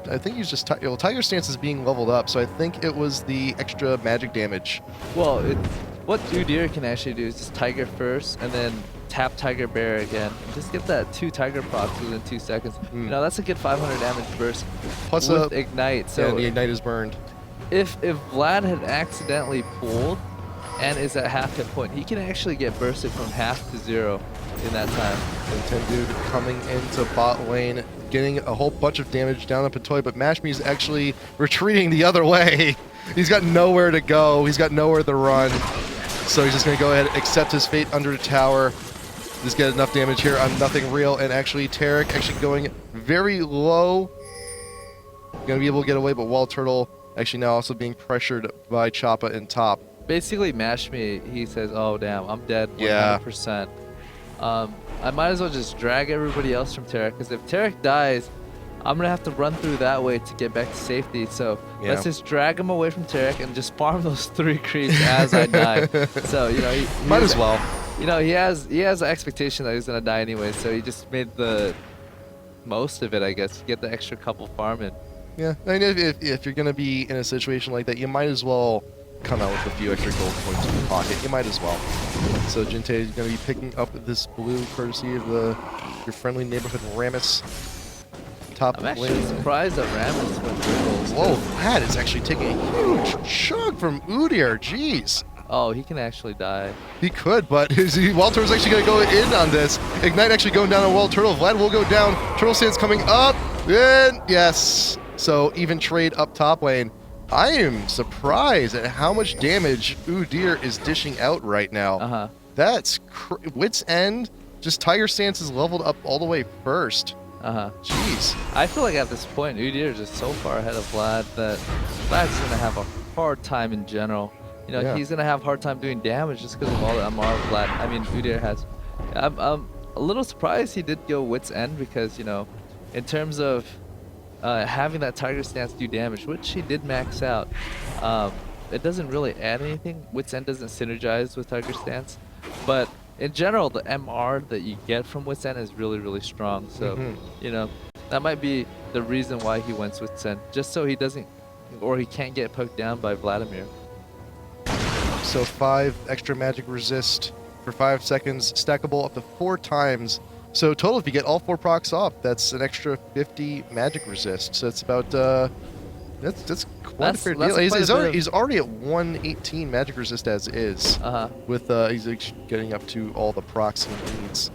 I think he's just. Well, Tiger Stance is being leveled up, so I think it was the extra magic damage. Well, what Udyr can actually do is just Tiger first, and then tap Tiger Bear again. And just get that 2 Tiger procs within 2 seconds. You know, that's a good 500 damage burst. Plus with Ignite. So the Ignite is burned. If Vlad had accidentally pulled and is at half hit point, he can actually get bursted from half to 0 in that time. Nintendude coming into bot lane, getting a whole bunch of damage down on Patoy, but Mashmi is actually retreating the other way. He's got nowhere to go. He's got nowhere to run. So he's just going to go ahead and accept his fate under the tower. Just get enough damage here on Nothing Real, and actually Tarek actually going very low. Going to be able to get away, but WildTurtle actually now also being pressured by Choppa in top. Basically, Mashmi, he says, oh damn, I'm dead 100%. I might as well just drag everybody else from Tarek, because if Tarek dies, I'm going to have to run through that way to get back to safety. So let's just drag him away from Tarek and just farm those 3 creeps as I die. So, you know, he might as well. You know, he has the expectation that he's going to die anyway, so he just made the most of it, I guess, to get the extra couple farm in. Yeah, I mean, if you're going to be in a situation like that, you might as well come out with a few extra gold points in your pocket. You might as well. So Jintae is going to be picking up this blue courtesy of your friendly neighborhood Rammus. I'm actually surprised that Rammus went dribbles. Whoa, that is actually taking a huge chunk from Udyr. Jeez. Oh, he can actually die. He could, but WildTurtle is actually going to go in on this. Ignite actually going down on WildTurtle. Vlad will go down. Turtle Stance coming up. And yes. So even trade up top lane. I am surprised at how much damage Udyr is dishing out right now. That's Wit's End. Just Tiger Stance is leveled up all the way first. Jeez. I feel like at this point, Udyr is just so far ahead of Vlad that Vlad's going to have a hard time in general. You know, he's going to have a hard time doing damage just because of all the MR Udyr has. I'm a little surprised he did go Wit's End because, you know, in terms of having that Tiger Stance do damage, which he did max out, it doesn't really add anything. Wit's End doesn't synergize with Tiger Stance. But in general, the MR that you get from Wit's End is really, really strong. So, you know, that might be the reason why he went Wit's End, just so he doesn't, or he can't get poked down by Vladimir. So 5 extra magic resist for 5 seconds, stackable up to 4 times. So total, if you get all 4 procs off, that's an extra 50 magic resist. So it's about that's quite a fair deal. He's already at 118 magic resist as is. With he's getting up to all the procs he needs.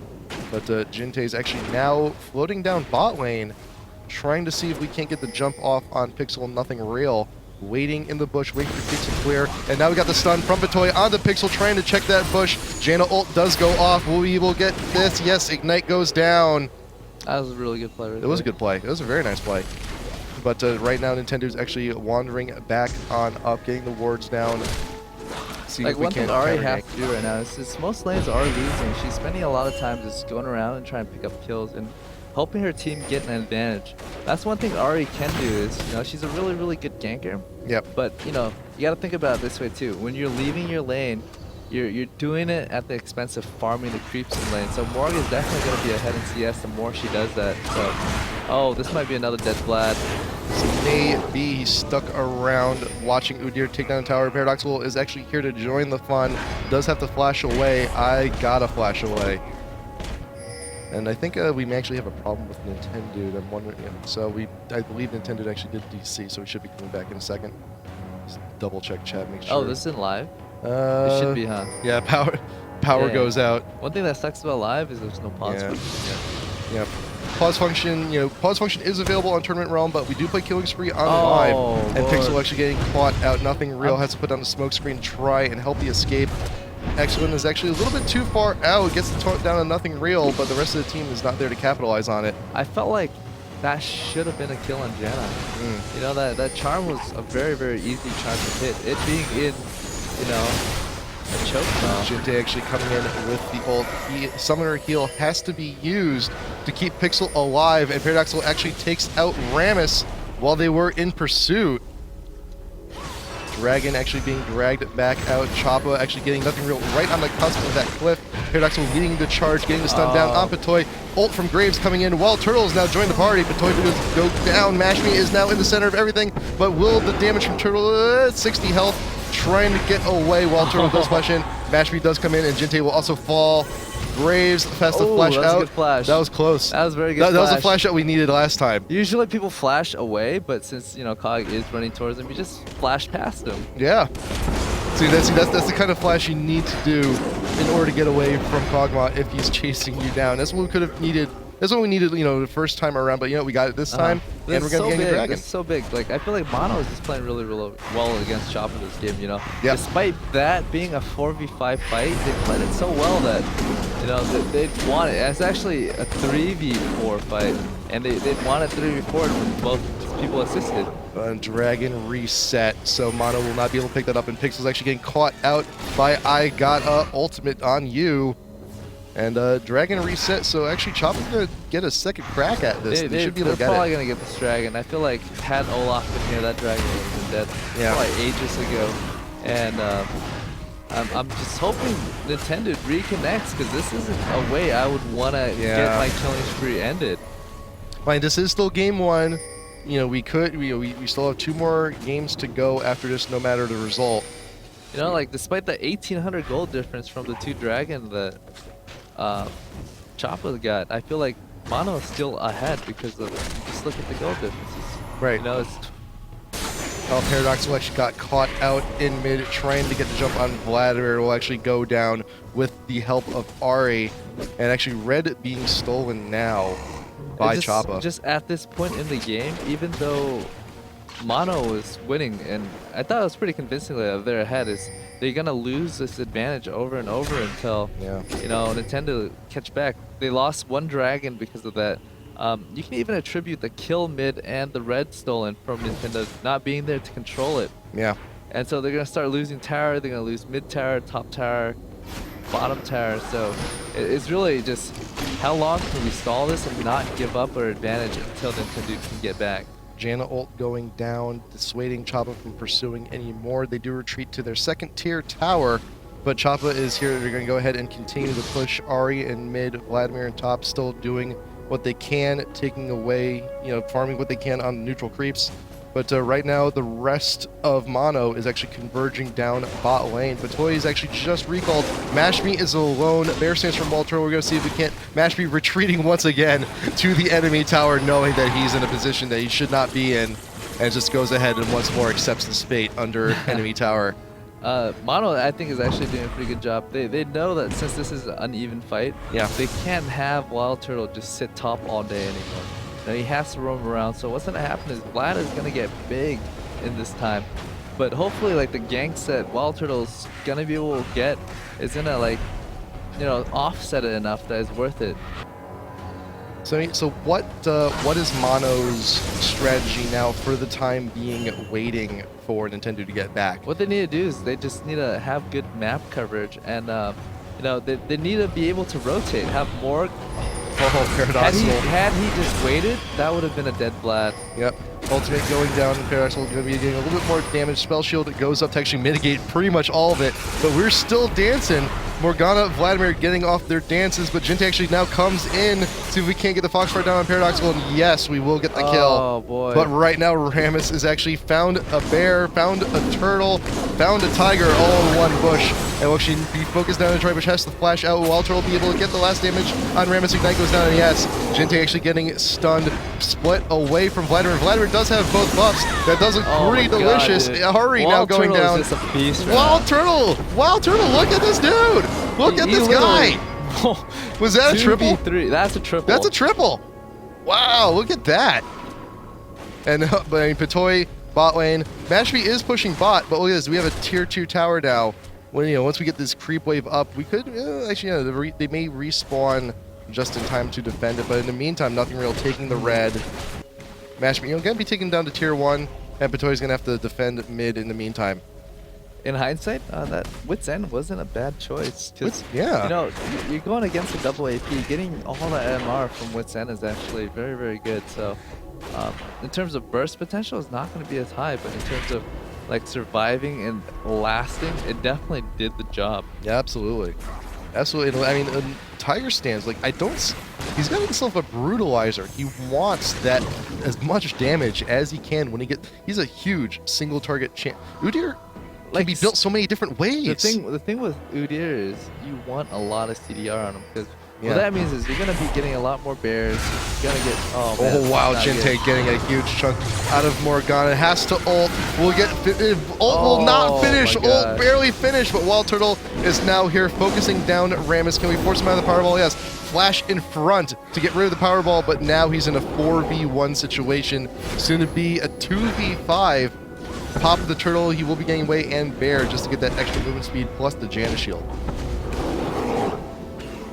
But Jintae is actually now floating down bot lane, trying to see if we can't get the jump off on Pixel Nothing Real. Waiting in the bush, waiting for Pixel to clear. And now we got the stun from Patoy onto Pixel, trying to check that bush. Janna ult does go off. Will we get this? Yes, Ignite goes down. That was a really good play. It was a good play. It was a very nice play. But right now, Nintendo's actually wandering back on up, getting the wards down. Like, one thing Ahri has to do right now is most lanes are losing. She's spending a lot of time just going around and trying to pick up kills and helping her team get an advantage. That's one thing Ahri can do is, you know, she's a really, really good ganker. Yep. But, you know, you got to think about it this way too. When you're leaving your lane, you're doing it at the expense of farming the creeps in lane. So Morg is definitely going to be ahead in CS the more she does that. So, oh, this might be another dead Vlad. Maybe he's stuck around watching Udyr take down the tower. ParadoXical is actually here to join the fun. Does have to flash away. I gotta flash away. And I think we may actually have a problem with Nintendude. I'm wondering. So I believe Nintendude actually did DC, so we should be coming back in a second. Just double check chat, make sure. Oh, this is in live? It should be, huh? Yeah, power Yeah. goes out. One thing that sucks about live is there's no pause Yeah. function. Yeah. Pause function, pause function is available on Tournament Realm, but we do play Killing Spree on Oh, live. And Lord. Pixel actually getting caught out. Nothing Real has to put down the smoke screen, try and help the escape. Excellent is actually a little bit too far out, gets the taunt down on Nothing Real, but the rest of the team is not there to capitalize on it. I felt like that should have been a kill on Janna. You know, that charm was a very, very easy charm to hit. It being in, a choke now. Jintae actually coming in with the ult. Summoner heal has to be used to keep Pixel alive, and ParadoXical actually takes out Rammus while they were in pursuit. Dragon actually being dragged back out. Choppa actually getting Nothing Real right on the cusp of that cliff. ParadoXical leading the charge, getting the stun down on Patoy. Ult from Graves coming in. WildTurtle is now joined the party. Patoy does go down. MashMe is now in the center of everything, but will the damage from Turtle, 60 health, trying to get away. WildTurtle does flash in. MashMe does come in, and Jintae will also fall. Graves has to flash that was out. a good flash. That was close. That was very good. That was the flash that we needed last time. Usually people flash away, but since Cog is running towards him, you just flash past him. Yeah. See, that's the kind of flash you need to do in order to get away from Kog'Maw if he's chasing you down. That's what we could have needed. That's what we needed, the first time around. But we got it this time, and we're gonna get a dragon. This is so big. Like I feel like Mono is just playing really, really well against Choppa this game. Yep. Despite that being a 4v5 fight, they played it so well that they'd want it. It's actually a 3v4 fight, and they'd want it 3v4 when both people assisted. Dragon reset, so Mono will not be able to pick that up, and Pixel's actually getting caught out by I Got a Ultimate on you. And Dragon reset, so actually Choppa's gonna get a second crack at this. They should be able to they're get probably it. gonna get this dragon. I feel like had Olaf been here, that dragon would have been dead. Yeah. Probably ages ago. And I'm just hoping Nintendo reconnects, because this isn't a way I would want to get my killing spree ended. Fine, this is still game one. We still have 2 more games to go after this, no matter the result. Despite the 1800 gold difference from the 2 dragon that Choppa got, I feel like Mono is still ahead because of just look at the gold differences. Right. ParadoXical actually got caught out in mid, trying to get the jump on Vladimir. Will actually go down with the help of Ari, and actually Red being stolen now by Choppa. Just at this point in the game, even though Mono is winning, and I thought it was pretty convincingly that they're ahead, is they're gonna lose this advantage over and over until Nintendo catch back. They lost 1 dragon because of that. You can even attribute the kill mid and the red stolen from Nintendo not being there to control it. Yeah. And so they're gonna start losing tower. They're gonna lose mid tower, top tower, bottom tower. So it's really just how long can we stall this and not give up our advantage until Nintendo can get back. Janna ult going down, dissuading Choppa from pursuing anymore. They do retreat to their 2nd tier tower, but Choppa is here. They're going to go ahead and continue to push Ari in mid, Vladimir in top, still doing what they can, taking away, farming what they can on the neutral creeps. But right now, the rest of Mono is actually converging down bot lane. Patoy is actually just recalled. MashMe is alone. Bear stands from WildTurtle. We're going to see if we can't. MashMe retreating once again to the enemy tower, knowing that he's in a position that he should not be in, and just goes ahead and once more accepts the fate under enemy tower. Mono, I think, is actually doing a pretty good job. They know that since this is an uneven fight, they can't have WildTurtle just sit top all day anymore. He has to roam around, so what's going to happen is Vlad is going to get big in this time. But hopefully, the ganks that WildTurtle's going to be able to get is going to, offset it enough that it's worth it. So what is Mono's strategy now for the time being, waiting for Nintendo to get back? What they need to do is they just need to have good map coverage, and they need to be able to rotate, have more. ParadoXical. Had he just waited, that would have been a dead Vlad. Yep. Ultimate going down, and ParadoXical going to be getting a little bit more damage. Spell Shield goes up to actually mitigate pretty much all of it, but we're still dancing. Morgana, Vladimir getting off their dances, but Jintae actually now comes in. See if we can't get the Foxfire down on ParadoXical, and yes, we will get the kill. Oh boy. But right now, Rammus has actually found a bear, found a turtle, found a tiger all in one bush. And will actually be focused down in the dry bush, has to flash out. WildTurtle will be able to get the last damage on Rammus. Ignite goes down, and yes, Jintae actually getting stunned, split away from Vladimir. Vladimir does have both buffs. That does look pretty delicious. Hurry now going down. Is just a beast WildTurtle! WildTurtle, look at this dude! Look at this guy! Was that a triple? 2v3. That's a triple. That's a triple! Wow, look at that! And but I mean, Patoy, bot lane. MuffinQT is pushing bot, but look at this. We have a tier 2 tower now. When once we get this creep wave up, we could actually they may respawn just in time to defend it. But in the meantime, nothing real taking the red. MuffinQT, gonna be taken down to tier 1, and Patoy's gonna have to defend mid in the meantime. In hindsight, that Wit's End wasn't a bad choice. Yeah. You're going against a double AP. Getting all the MR from Wit's End is actually very, very good. So, in terms of burst potential, it's not going to be as high, but in terms of like surviving and lasting, it definitely did the job. Yeah, absolutely. Absolutely. I mean, Tiger stands, like, he's got himself a brutalizer. He wants that as much damage as he can when he's a huge single target champ. Udyr can be built so many different ways. The thing with Udyr is you want a lot of CDR on him because what that means is you're gonna be getting a lot more bears. You're gonna get wow, Jintae getting a huge chunk out of Morgana. Has to ult. Ult will not finish. Ult barely finished, but WildTurtle is now here focusing down Rammus. Can we force him out of the Powerball? Yes. Flash in front to get rid of the Powerball, but now he's in a 4v1 situation. Soon to be a 2v5. Pop of the turtle, he will be getting away, and bear just to get that extra movement speed plus the Janna shield.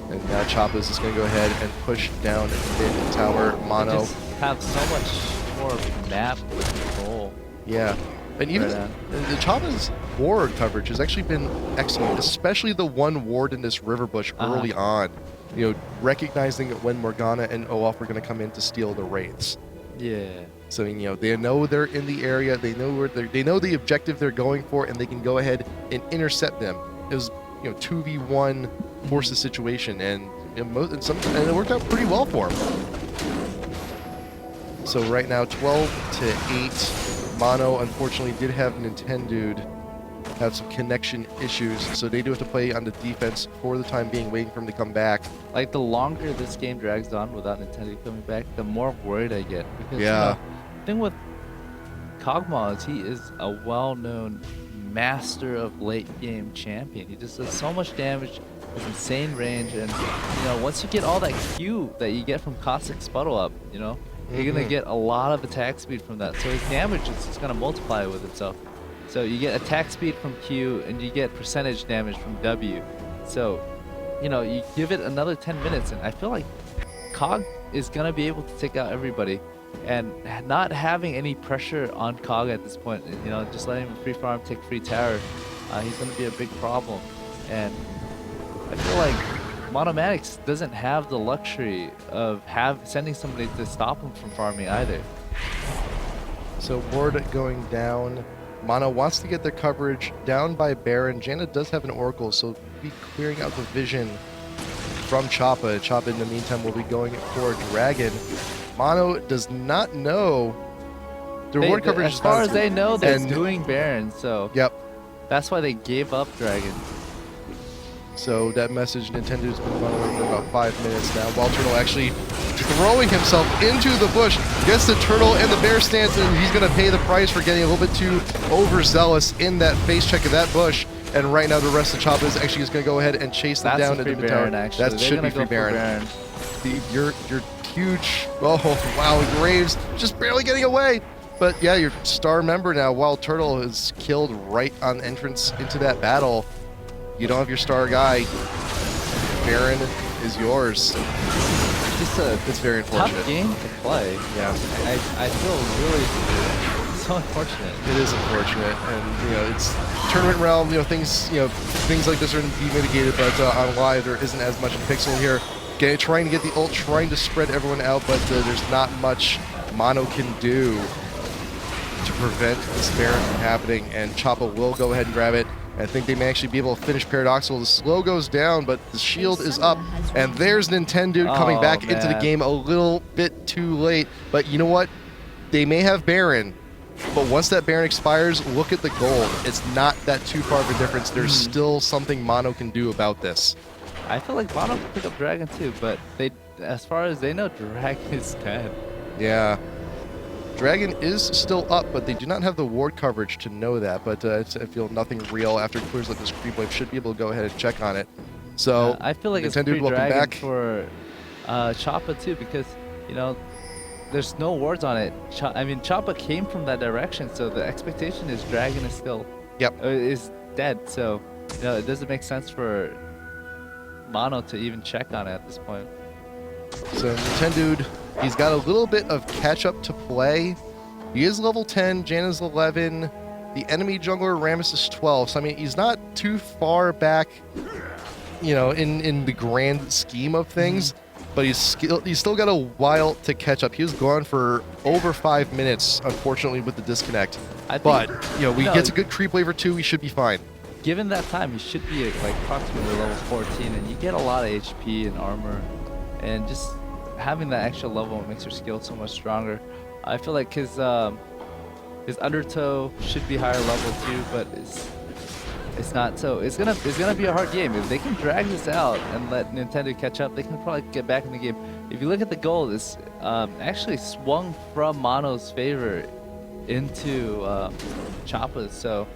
And now Choppa is just going to go ahead and push down mid tower. Mono. Just have so much more map control. Yeah. And even the Choppa's ward coverage has actually been excellent, especially the one ward in this river bush early on. Recognizing when Morgana and Olaf are going to come in to steal the wraiths. Yeah. So they know they're in the area, they know they know the objective they're going for, and they can go ahead and intercept them. It was 2v1 forces situation, and and it worked out pretty well for him. So right now 12 to 8. Mono unfortunately did have Nintendude have some connection issues, so they do have to play on the defense for the time being, waiting for him to come back. Like, the longer this game drags on without Nintendo coming back, the more worried I get. Because, yeah. The thing with Kog'Maw is he is a well-known master of late-game champion. He just does so much damage with insane range, and, once you get all that Q that you get from Caustic Spuddle up, you're going to get a lot of attack speed from that. So his damage is just going to multiply with itself. So you get attack speed from Q, and you get percentage damage from W. So, you give it another 10 minutes, and I feel like Cog is going to be able to take out everybody. And not having any pressure on Cog at this point, just letting him free farm, take free tower, he's going to be a big problem. And I feel like MONOMANIC doesn't have the luxury of sending somebody to stop him from farming either. So ward going down. Mono wants to get their coverage down by Baron. Janna does have an Oracle, so be clearing out the vision from Choppa. Choppa, in the meantime, will be going for Dragon. Mono does not know. Their ward coverage as far as they know, they're doing Baron, so yep. That's why they gave up Dragon. So that message, Nintendo's been following for about 5 minutes now. WildTurtle actually throwing himself into the bush, gets the turtle and the bear stance, and he's going to pay the price for getting a little bit too overzealous in that face check of that bush. And right now the rest of Choppa is actually just going to go ahead and chase them down into the tower. That should be free Baron. You're huge. Oh, wow, Graves just barely getting away. But yeah, your star member now, WildTurtle, is killed right on entrance into that battle. You don't have your star guy. Baron is yours. It's very unfortunate. Tough game to play. Yeah. I feel really so unfortunate. It is unfortunate, and it's tournament realm. Things like this are to be mitigated, but on live there isn't as much pixel here. Trying to get the ult, trying to spread everyone out, but there's not much Mono can do to prevent this Baron from happening, and Choppa will go ahead and grab it. I think they may actually be able to finish ParadoXical. The slow goes down, but the shield is up. And there's Nintendude coming back into the game a little bit too late. But you know what? They may have Baron, but once that Baron expires, look at the gold. It's not that too far of a difference. There's still something Mono can do about this. I feel like Mono can pick up Dragon too, but as far as they know, Dragon is dead. Yeah. Dragon is still up, but they do not have the ward coverage to know that. But I feel nothing real after it clears like this creep wave. Should be able to go ahead and check on it. So I feel like Nintendude, it's welcome pre-Dragon back. for Choppa too, because there's no wards on it. I mean, Choppa came from that direction, so the expectation is Dragon is still is dead. So it doesn't make sense for Mono to even check on it at this point. So Nintendude, he's got a little bit of catch-up to play. He is level 10, Janna's 11, the enemy jungler Rammus is 12. So I mean, he's not too far back, in the grand scheme of things. But he's still got a while to catch up. He was gone for over 5 minutes, unfortunately, with the disconnect. But we get a good creep wave or two, we should be fine. Given that time, you should be like approximately level 14, and you get a lot of HP and armor, and just having that extra level makes your skill so much stronger. I feel like his undertow should be higher level too, but it's not. So it's gonna be a hard game. If they can drag this out and let Nintendo catch up, they can probably get back in the game. If you look at the goal, it's actually swung from Mono's favor into Choppa's. So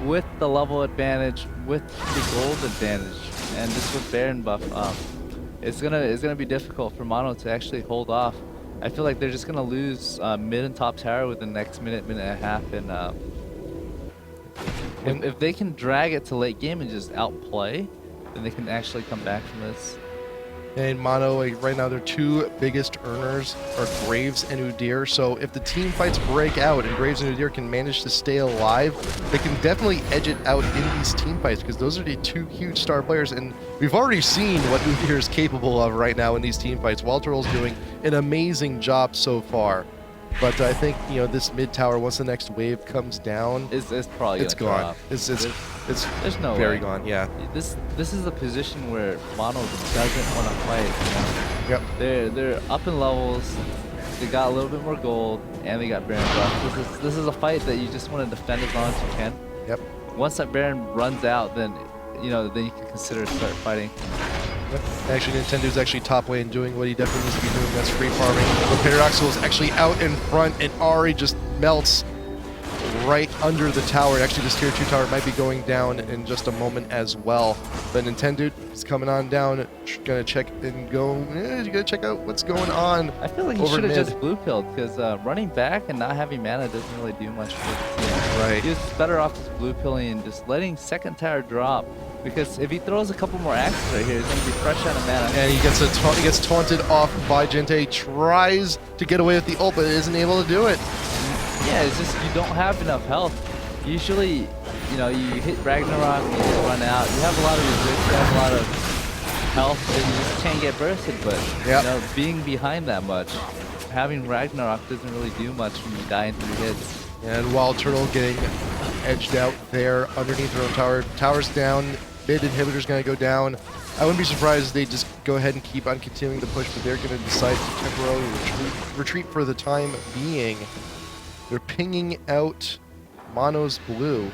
with the level advantage, with the gold advantage, and just with Baron buff, it's gonna be difficult for Mono to actually hold off. I feel like they're just gonna lose mid and top tower within the next minute and a half, and if they can drag it to late game and just outplay, then they can actually come back from this. And Mono, right now, their two biggest earners are Graves and Udyr. So if the team fights break out and Graves and Udyr can manage to stay alive, they can definitely edge it out in these team fights, because those are the two huge star players. And we've already seen what Udyr is capable of right now in these team fights. WildTurtle's doing an amazing job so far. But I think, this mid tower, once the next wave comes down, it's probably gone. Drop. It's no very way. gone. Yeah. This is a position where Mono doesn't want to fight. Yep. They're up in levels. They got a little bit more gold, and they got Baron buff. This is a fight that you just want to defend as long as you can. Yep. Once that Baron runs out, then then you can consider start fighting. Yep. Actually, Nintendo's actually top lane doing what he definitely needs to be doing. That's free farming. But ParadoXical is actually out in front, and Ari just melts right under the tower. Actually, this tier 2 tower might be going down in just a moment as well. But Nintendude is coming on down. Gonna check and go. You gotta check out what's going on. I feel like he should have just blue pilled, because running back and not having mana doesn't really do much for the team. Right. He was better off just blue pilling and just letting second tower drop. Because if he throws a couple more axes right here, he's going to be fresh out of mana. And he gets taunted off by Jintae. Tries to get away with the ult, but isn't able to do it. Yeah, it's just you don't have enough health. Usually, you hit Ragnarok and you run out. You have a lot of resist, you have a lot of health, and you just can't get bursted. But being behind that much, having Ragnarok doesn't really do much when you die in 3 hits. And WildTurtle getting edged out there underneath their own tower. Tower's down. Mid inhibitor's going to go down. I wouldn't be surprised if they just go ahead and keep on continuing the push, but they're going to decide to temporarily retreat for the time being. They're pinging out Mono's blue.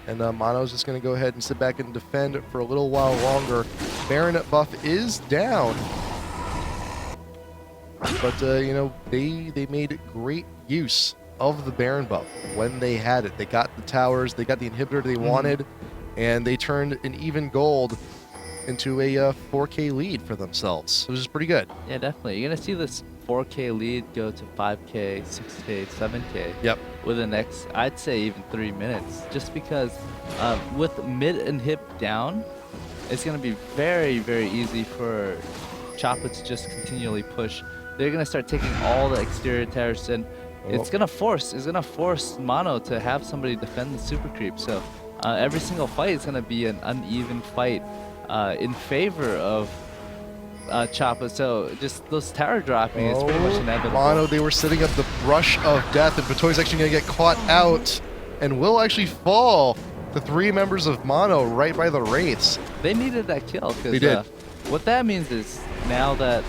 And Mono's just going to go ahead and sit back and defend for a little while longer. Baron buff is down. But, they made great use of the Baron buff when they had it. They got the towers, they got the inhibitor they wanted, and they turned an even gold into a 4K lead for themselves, which is pretty good. Yeah, definitely. You're going to see this 4K lead go to 5K, 6K, 7K. Yep. Within the next, I'd say even 3 minutes. Just because with mid and hip down, it's going to be very, very easy for Choppa to just continually push. They're going to start taking all the exterior towers, and it's gonna force Mono to have somebody defend the super creep. So every single fight is gonna be an uneven fight in favor of Choppa. So just those tower dropping is pretty much inevitable. Mono, they were setting up the brush of death, and Patoy's actually gonna get caught out and will actually fall. the 3 members of Mono right by the Wraiths. They needed that kill. They did. What that means is now that,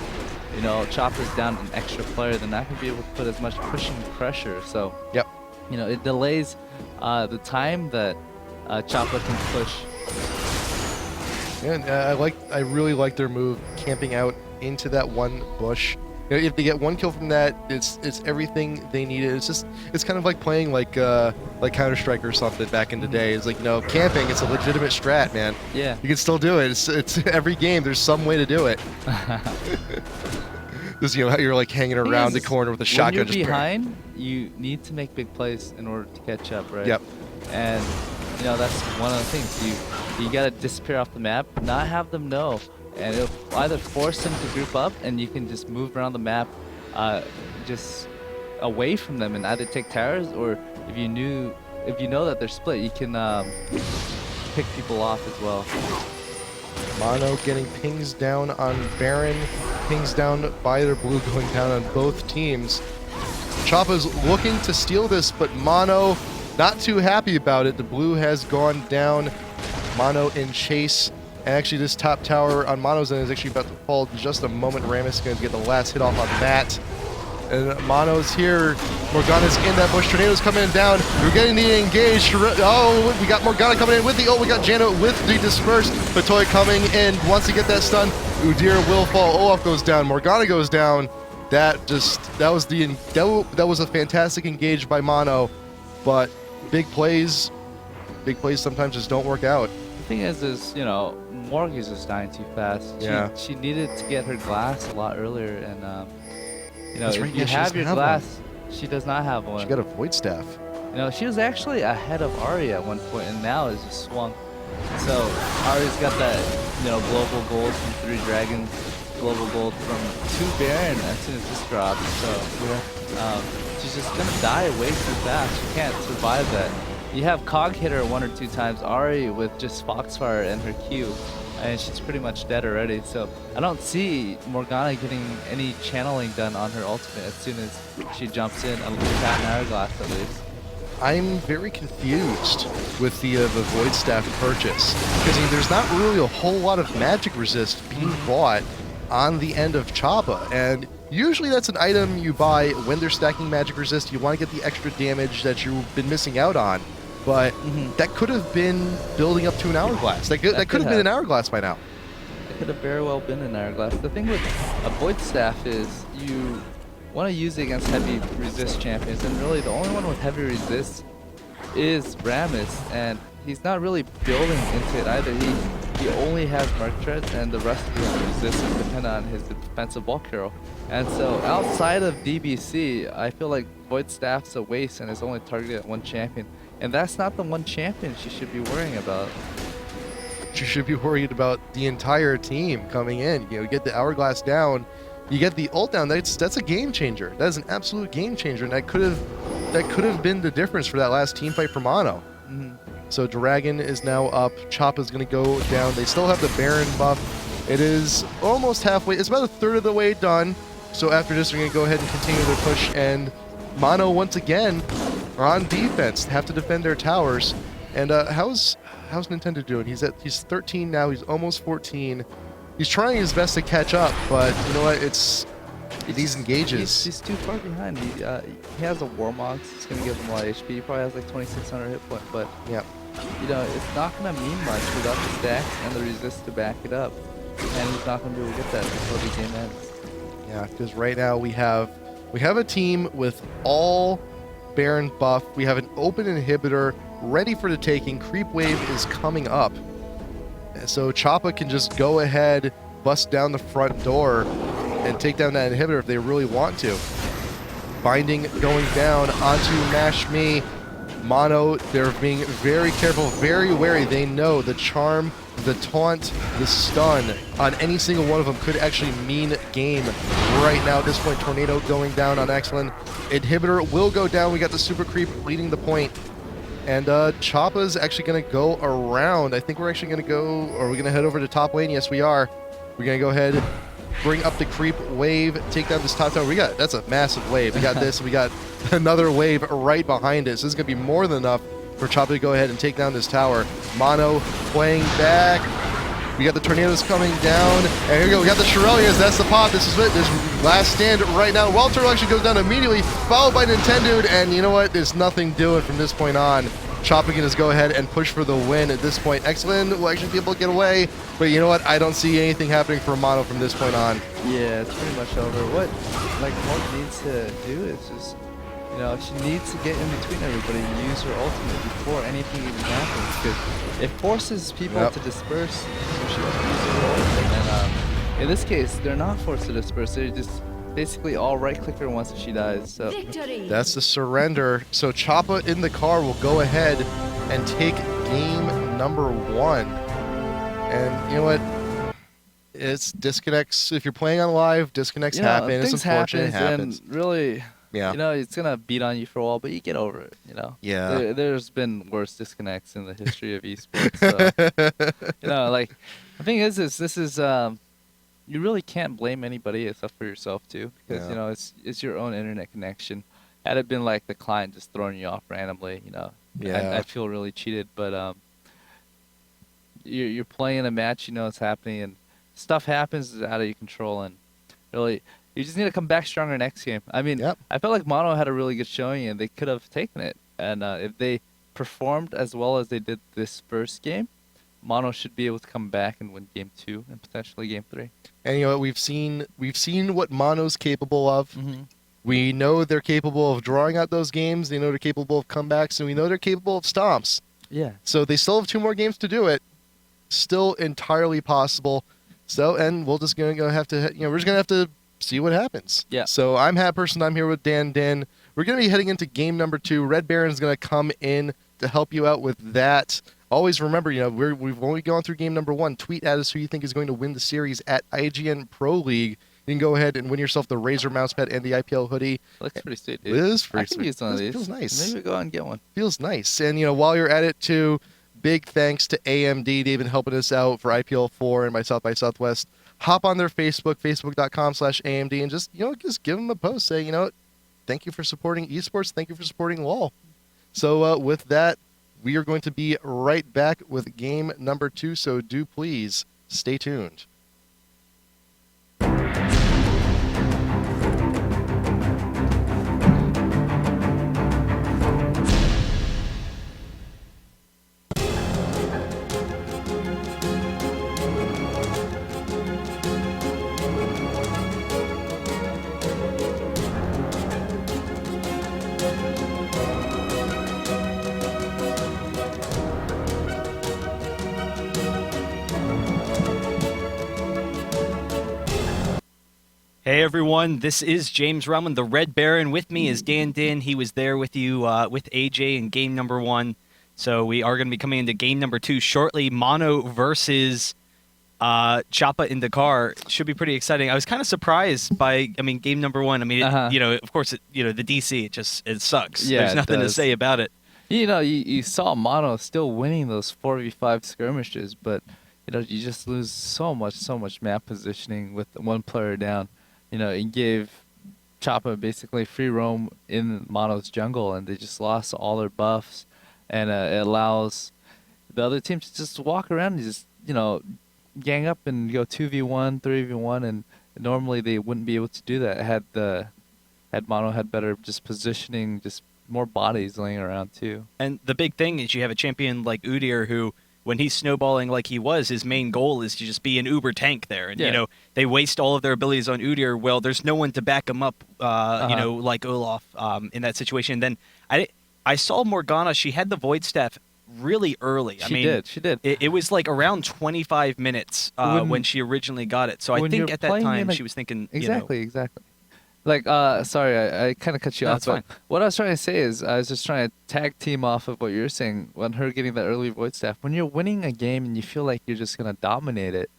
you know, Chopper's down an extra player, they're not going to be able to put as much pushing pressure. So, Yep. you know, it delays the time that Chopper can push. And I really like their move, camping out into that one bush. You know, if they get 1 kill from that, it's everything they needed. It's kind of like playing like Counter-Strike or something back in the day. It's like, no, camping, it's a legitimate strat, man. Yeah. You can still do it. It's every game. There's some way to do it. Just, you know, how you're like hanging around the corner with a shotgun. When you're behind, you need to make big plays in order to catch up, right? Yep. And you know that's one of the things. You gotta disappear off the map, not have them know, and it'll either force them to group up, and you can just move around the map, just away from them, and either take towers, or if you know that they're split, you can pick people off as well. Mono getting pings down on Baron, pings down by their blue going down on both teams. Choppa's looking to steal this, but Mono not too happy about it. The blue has gone down. Mono in chase. And actually this top tower on Mono's end is actually about to fall in just a moment. Rammus is going to get the last hit off on that. And Mono's here. Morgana's in that bush. Tornado's coming down. We're getting the engaged. Oh, we got Morgana coming in with the ult. We got Jano with the dispersed. Patoy coming in. Wants to get that stun. Udyr will fall. Olaf goes down. Morgana goes down. That was a fantastic engage by Mono. But big plays sometimes just don't work out. The thing is, you know, Morg is just dying too fast. Yeah. She needed to get her glass a lot earlier, and you know, That's if right, you yeah, she have doesn't your have glass, she does not have one. She got a void staff. You know, she was actually ahead of Ari at one point, and now is just swung. So Ari's got that, you know, global gold from 3 dragons, global gold from 2 Baron as soon as this drops. So she's just gonna die way too fast. She can't survive that. You have Cog hit her 1 or 2 times. Ari with just Foxfire and her Q, and she's pretty much dead already. So I don't see Morgana getting any channeling done on her ultimate as soon as she jumps in, a fat hourglass at least. I'm very confused with the Void Staff purchase, because there's not really a whole lot of magic resist being bought on the end of Choppa, and usually that's an item you buy when they're stacking magic resist. You want to get the extra damage that you've been missing out on, but that could have been building up to an hourglass. That could have been an hourglass by now. It could have very well been an hourglass. The thing with a Void Staff is you want to use it against heavy resist champions, and really the only one with heavy resist is Rammus, and he's not really building into it either. He only has Mark Treads, and the rest of his resist is dependent on his defensive bulk hero. And so outside of DBC, I feel like Void Staff's a waste and is only targeted at 1 champion. And that's not the 1 champion she should be worrying about. You should be worried about the entire team coming in. You know, get the hourglass down, you get the ult down. That's a game changer. That is an absolute game changer, and that could have been the difference for that last team fight for Mono. So Dragon is now up. Choppa's going to go down. They still have the Baron buff. It is almost halfway. It's about a third of the way done. So after this, they're going to go ahead and continue their push. And Mono, once again, are on defense. Have to defend their towers. And how's Nintendo doing? He's 13 now. He's almost 14. He's trying his best to catch up, but you know what? These engages. He's too far behind. He has a Warmox. It's going to give him a lot of HP. He probably has like 2,600 hit point, but yeah, you know, it's not going to mean much without the stacks and the resist to back it up. And he's not going to be able to get that before the game ends. Yeah, because right now we have a team with all Baron buff. We have an open inhibitor ready for the taking. Creep wave is coming up. So Choppa can just go ahead, bust down the front door, and take down that inhibitor if they really want to. Binding going down onto Mash Me. Mono, they're being very careful, very wary. They know the charm, the taunt, the stun on any single one of them could actually mean game right now. At this point, Tornado going down on Excellent. Inhibitor will go down. We got the Super Creep leading the point. And Choppa's actually going to go around. I think we're actually going to go, or we're going to head over to top lane. Yes, we are. We're going to go ahead, bring up the creep wave, take down this top tower. That's a massive wave. We got this. We got another wave right behind it. So this is going to be more than enough for Choppa to go ahead and take down this tower. Mono playing back. We got the tornadoes coming down. And here we go. We got the Shirelias. That's the pop. This is it. This last stand right now. WildTurtle actually goes down immediately, followed by Nintendude. And you know what? There's nothing doing from this point on. Choppa can just go ahead and push for the win at this point. Excellent will actually be able to get away. But you know what? I don't see anything happening for Mono from this point on. Yeah, it's pretty much over. What Mo needs to do is just, she needs to get in between everybody and use her ultimate before anything even happens. Because it forces people to disperse. So she has to use her ultimate. And in this case, they're not forced to disperse. They're just basically all right-click her once she dies. So that's the surrender. So Choppa in the car will go ahead and take game number 1. And you know what? It's disconnects. If you're playing on live, disconnects happen. It's unfortunate. It happens. And really, yeah. It's gonna beat on you for a while, but you get over it. Yeah. There's been worse disconnects in the history of esports. So, the thing is this is you really can't blame anybody except for yourself too, because it's your own internet connection. Had it been like the client just throwing you off randomly, I feel really cheated. But you're playing a match, it's happening, and stuff happens is out of your control, and really you just need to come back stronger next game. I mean, I felt like Mono had a really good showing, and they could have taken it. And if they performed as well as they did this first game, Mono should be able to come back and win game 2 and potentially game 3. And you know what, we've seen what Mono's capable of. Mm-hmm. We know they're capable of drawing out those games. They know they're capable of comebacks, and we know they're capable of stomps. Yeah. So they still have 2 more games to do it. Still entirely possible. So, and we're just gonna have to, we're just gonna have to see what happens. Yeah. So I'm HatPerson. I'm here with Dinh. We're gonna be heading into game number 2. RedBaron is gonna come in to help you out with that. Always remember, we've only gone through game number 1. Tweet at us who you think is going to win the series at IGN Pro League. You can go ahead and win yourself the Razer mousepad and the IPL hoodie. Looks pretty sweet, dude. It is pretty I sweet. can use one of these. Feels nice. Maybe go out and get one. Feels nice. And, while you're at it, too, big thanks to AMD. They've been helping us out for IPL 4 and by South by Southwest. Hop on their Facebook, facebook.com/AMD, and just give them a post. Say, thank you for supporting esports. Thank you for supporting LOL. So with that, we are going to be right back with game number 2. So do please stay tuned. Hey everyone, this is James Rumman, the RedBaron. With me is Dinh. He was there with you with AJ in game number 1. So we are going to be coming into game number 2 shortly. Mono versus CHOPPAINDACAR. Should be pretty exciting. I was kind of surprised by, game number 1. Of course, the DC, it sucks. Yeah, There's nothing to say about it. You saw Mono still winning those 4v5 skirmishes, but you just lose so much map positioning with one player down. It gave Choppa basically free roam in Mono's jungle, and they just lost all their buffs, and it allows the other team to just walk around and just gang up and go 2v1, 3v1, and normally they wouldn't be able to do that had Mono had better just positioning, just more bodies laying around too. And the big thing is you have a champion like Udyr who, when he's snowballing like he was, his main goal is to just be an uber tank there. And, they waste all of their abilities on Udyr. Well, there's no one to back him up, like Olaf in that situation. Then I saw Morgana. She had the Void Staff really early. She did. It was like around 25 minutes when she originally got it. So I think at that time she was thinking, Exactly. Sorry, I kind of cut you off. That's fine. What I was trying to say is I was just trying to tag team off of what you're saying when her getting that early Void Staff. When you're winning a game and you feel like you're just going to dominate it,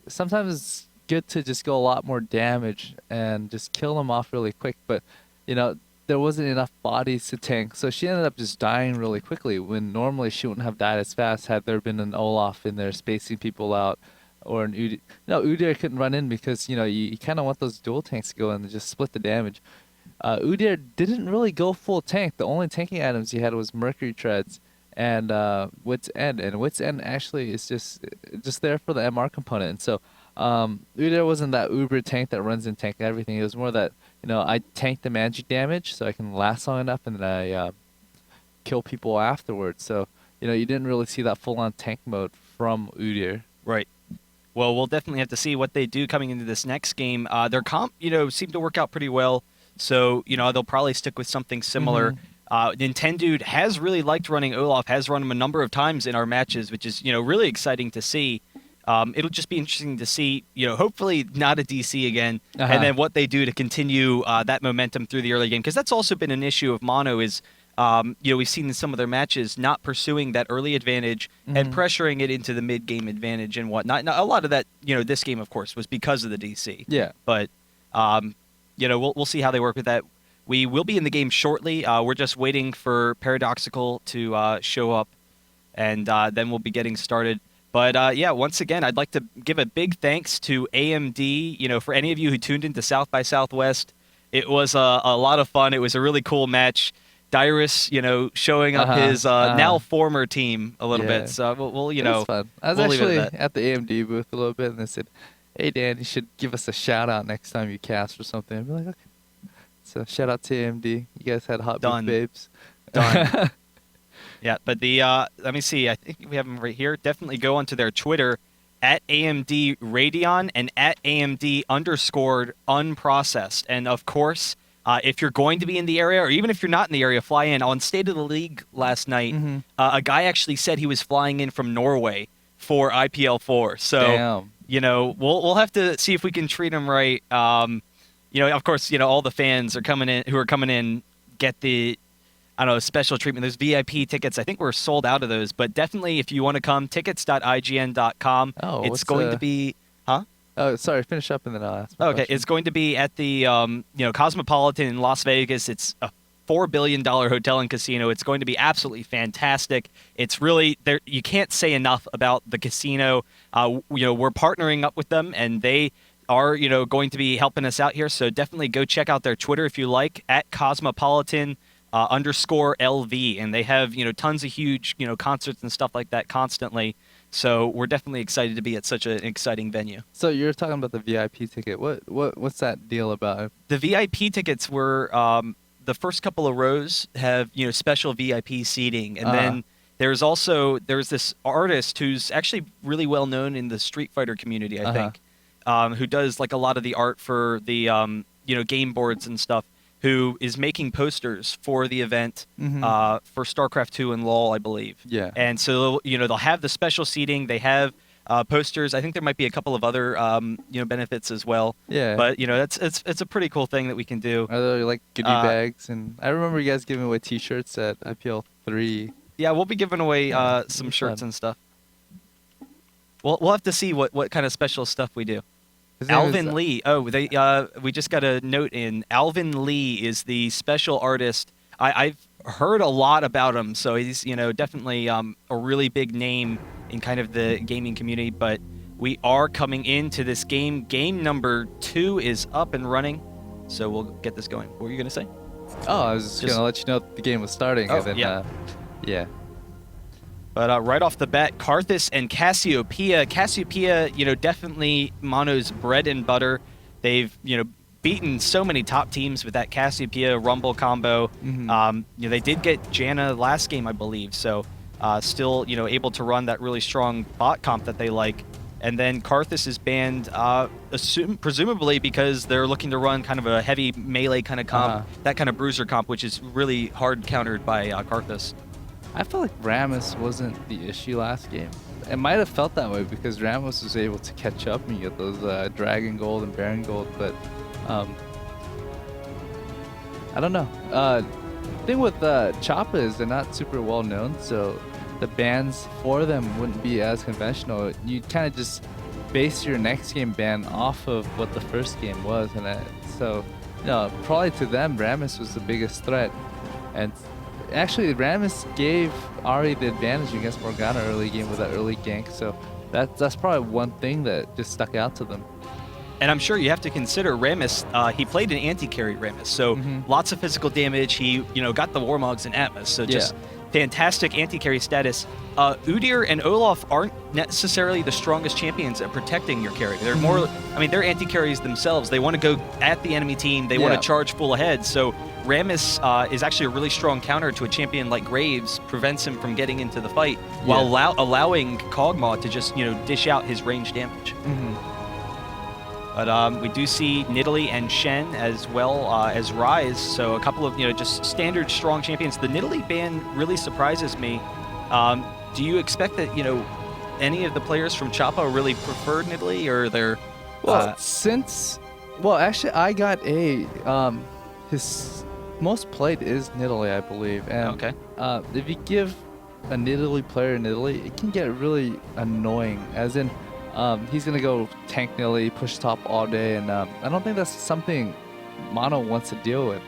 sometimes it's good to just go a lot more damage and just kill them off really quick. But, there wasn't enough bodies to tank. So she ended up just dying really quickly when normally she wouldn't have died as fast had there been an Olaf in there spacing people out. Or an Udyr couldn't run in because, you kind of want those dual tanks to go in and just split the damage. Udyr didn't really go full tank. The only tanking items he had was Mercury Treads and Wit's End. And Wit's End actually is just there for the MR component. And so Udyr wasn't that uber tank that runs in tank everything. It was more that, I tank the magic damage so I can last long enough and then I kill people afterwards. So, you didn't really see that full-on tank mode from Udyr. Right. Well, we'll definitely have to see what they do coming into this next game. Their comp, seemed to work out pretty well. So, they'll probably stick with something similar. Nintendude has really liked running Olaf, has run him a number of times in our matches, which is, really exciting to see. It'll just be interesting to see, hopefully not a DC again, and then what they do to continue that momentum through the early game. Because that's also been an issue of Mono is, we've seen in some of their matches not pursuing that early advantage and pressuring it into the mid-game advantage and whatnot. Now, a lot of that, this game, of course, was because of the DC. Yeah. But, we'll see how they work with that. We will be in the game shortly. We're just waiting for ParadoXical to show up, and then we'll be getting started. But, once again, I'd like to give a big thanks to AMD, for any of you who tuned into South by Southwest. It was a lot of fun. It was a really cool match. Dyrus, showing up his now former team a little bit. So we'll It was fun. I was we'll leave it actually at that. at the AMD booth a little bit, and they said, "Hey Dan, you should give us a shout out next time you cast or something." I'd be like, "Okay." So shout out to AMD. You guys had hot Done. booth babes. Done. Yeah, but the let me see. I think we have them right here. Definitely go onto their Twitter at AMD Radeon and at AMD_unprocessed. And of course, if you're going to be in the area, or even if you're not in the area, fly in. On State of the League last night, a guy actually said he was flying in from Norway for IPL 4. So, Damn. we'll have to see if we can treat him right. Of course, all the fans are coming in, get the, special treatment. There's VIP tickets. I think we're sold out of those, but definitely if you want to come, tickets.ign.com. Oh, it's going to be, huh? Oh, sorry. Finish up and then I'll ask. My Okay, question. it's going to be at the Cosmopolitan in Las Vegas. It's a $4 billion hotel and casino. It's going to be absolutely fantastic. It's really there. You can't say enough about the casino. We're partnering up with them, and they are going to be helping us out here. So definitely go check out their Twitter if you like, at Cosmopolitan _LV, and they have tons of huge concerts and stuff like that constantly. So we're definitely excited to be at such an exciting venue. So you're talking about the VIP ticket. What's that deal about? The VIP tickets were the first couple of rows have special VIP seating, and then there's this artist who's actually really well known in the Street Fighter community, I think, who does like a lot of the art for the game boards and stuff, who is making posters for the event for StarCraft 2 and LoL, I believe. Yeah. And so, they'll have the special seating. They have posters. I think there might be a couple of other, benefits as well. Yeah. But, it's a pretty cool thing that we can do. Are there like goodie bags? And I remember you guys giving away T-shirts at IPL 3. Yeah, we'll be giving away some shirts and stuff. We'll have to see what kind of special stuff we do. Alvin Lee. Oh, we just got a note in. Alvin Lee is the special artist. I've heard a lot about him, so he's definitely a really big name in kind of the gaming community. But we are coming into this game. Game number 2 is up and running, so we'll get this going. What were you gonna say? Oh, I was just gonna let you know the game was starting. Oh, and then, yeah. But right off the bat, Karthus and Cassiopeia. Cassiopeia, definitely Mono's bread and butter. They've, beaten so many top teams with that Cassiopeia Rumble combo. They did get Janna last game, I believe. So still, able to run that really strong bot comp that they like. And then Karthus is banned, presumably because they're looking to run kind of a heavy melee kind of comp, that kind of bruiser comp, which is really hard countered by Karthus. I felt like Rammus wasn't the issue last game. It might have felt that way because Rammus was able to catch up and get those Dragon Gold and Baron Gold, but I don't know. Thing with Choppa is they're not super well known, so the bans for them wouldn't be as conventional. You kind of just base your next game ban off of what the first game was, and so probably to them Rammus was the biggest threat. And actually, Rammus gave Ahri the advantage against Morgana early game with that early gank, so that's probably one thing that just stuck out to them. And I'm sure you have to consider Rammus. He played an anti-carry Rammus, so lots of physical damage. He, got the Warmogs and Atmos, so just fantastic anti-carry status. Udyr and Olaf aren't necessarily the strongest champions at protecting your carry. They're more, they're anti-carries themselves. They want to go at the enemy team. They want to charge full ahead. So Rammus is actually a really strong counter to a champion like Graves, prevents him from getting into the fight while allowing Kog'Maw to just, dish out his range damage. But we do see Nidalee and Shen as well as Rise, so a couple of just standard strong champions. The Nidalee ban really surprises me. Do you expect that any of the players from Choppa really prefer Nidalee, or they're actually I got his most played is Nidalee, I believe, and if you give a Nidalee player Nidalee, it can get really annoying, as in he's gonna go tank Nidalee, push top all day, and I don't think that's something Mono wants to deal with.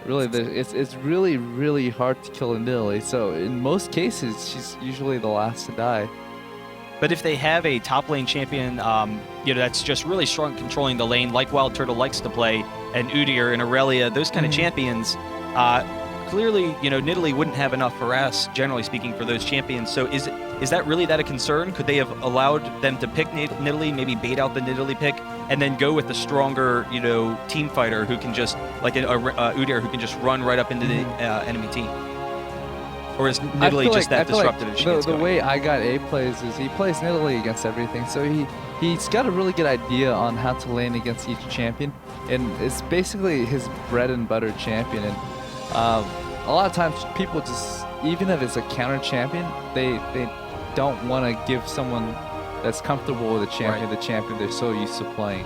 Really, it's really, really hard to kill a Nidalee, so in most cases, she's usually the last to die. But if they have a top lane champion, that's just really strong at controlling the lane, like WildTurtle likes to play, and Udyr and Aurelia, those kind of champions, clearly, Nidalee wouldn't have enough harass, generally speaking, for those champions. So is that really that a concern? Could they have allowed them to pick Nidalee, maybe bait out the Nidalee pick, and then go with the stronger, team fighter who can just, like Udyr, who can just run right up into the enemy team? Or is Nidalee just that disruptive? The way I got A plays is he plays Nidalee against everything, so he's got a really good idea on how to lane against each champion, and it's basically his bread and butter champion. And a lot of times people just, even if it's a counter champion, they don't want to give someone that's comfortable with a champion the champion they're so used to playing.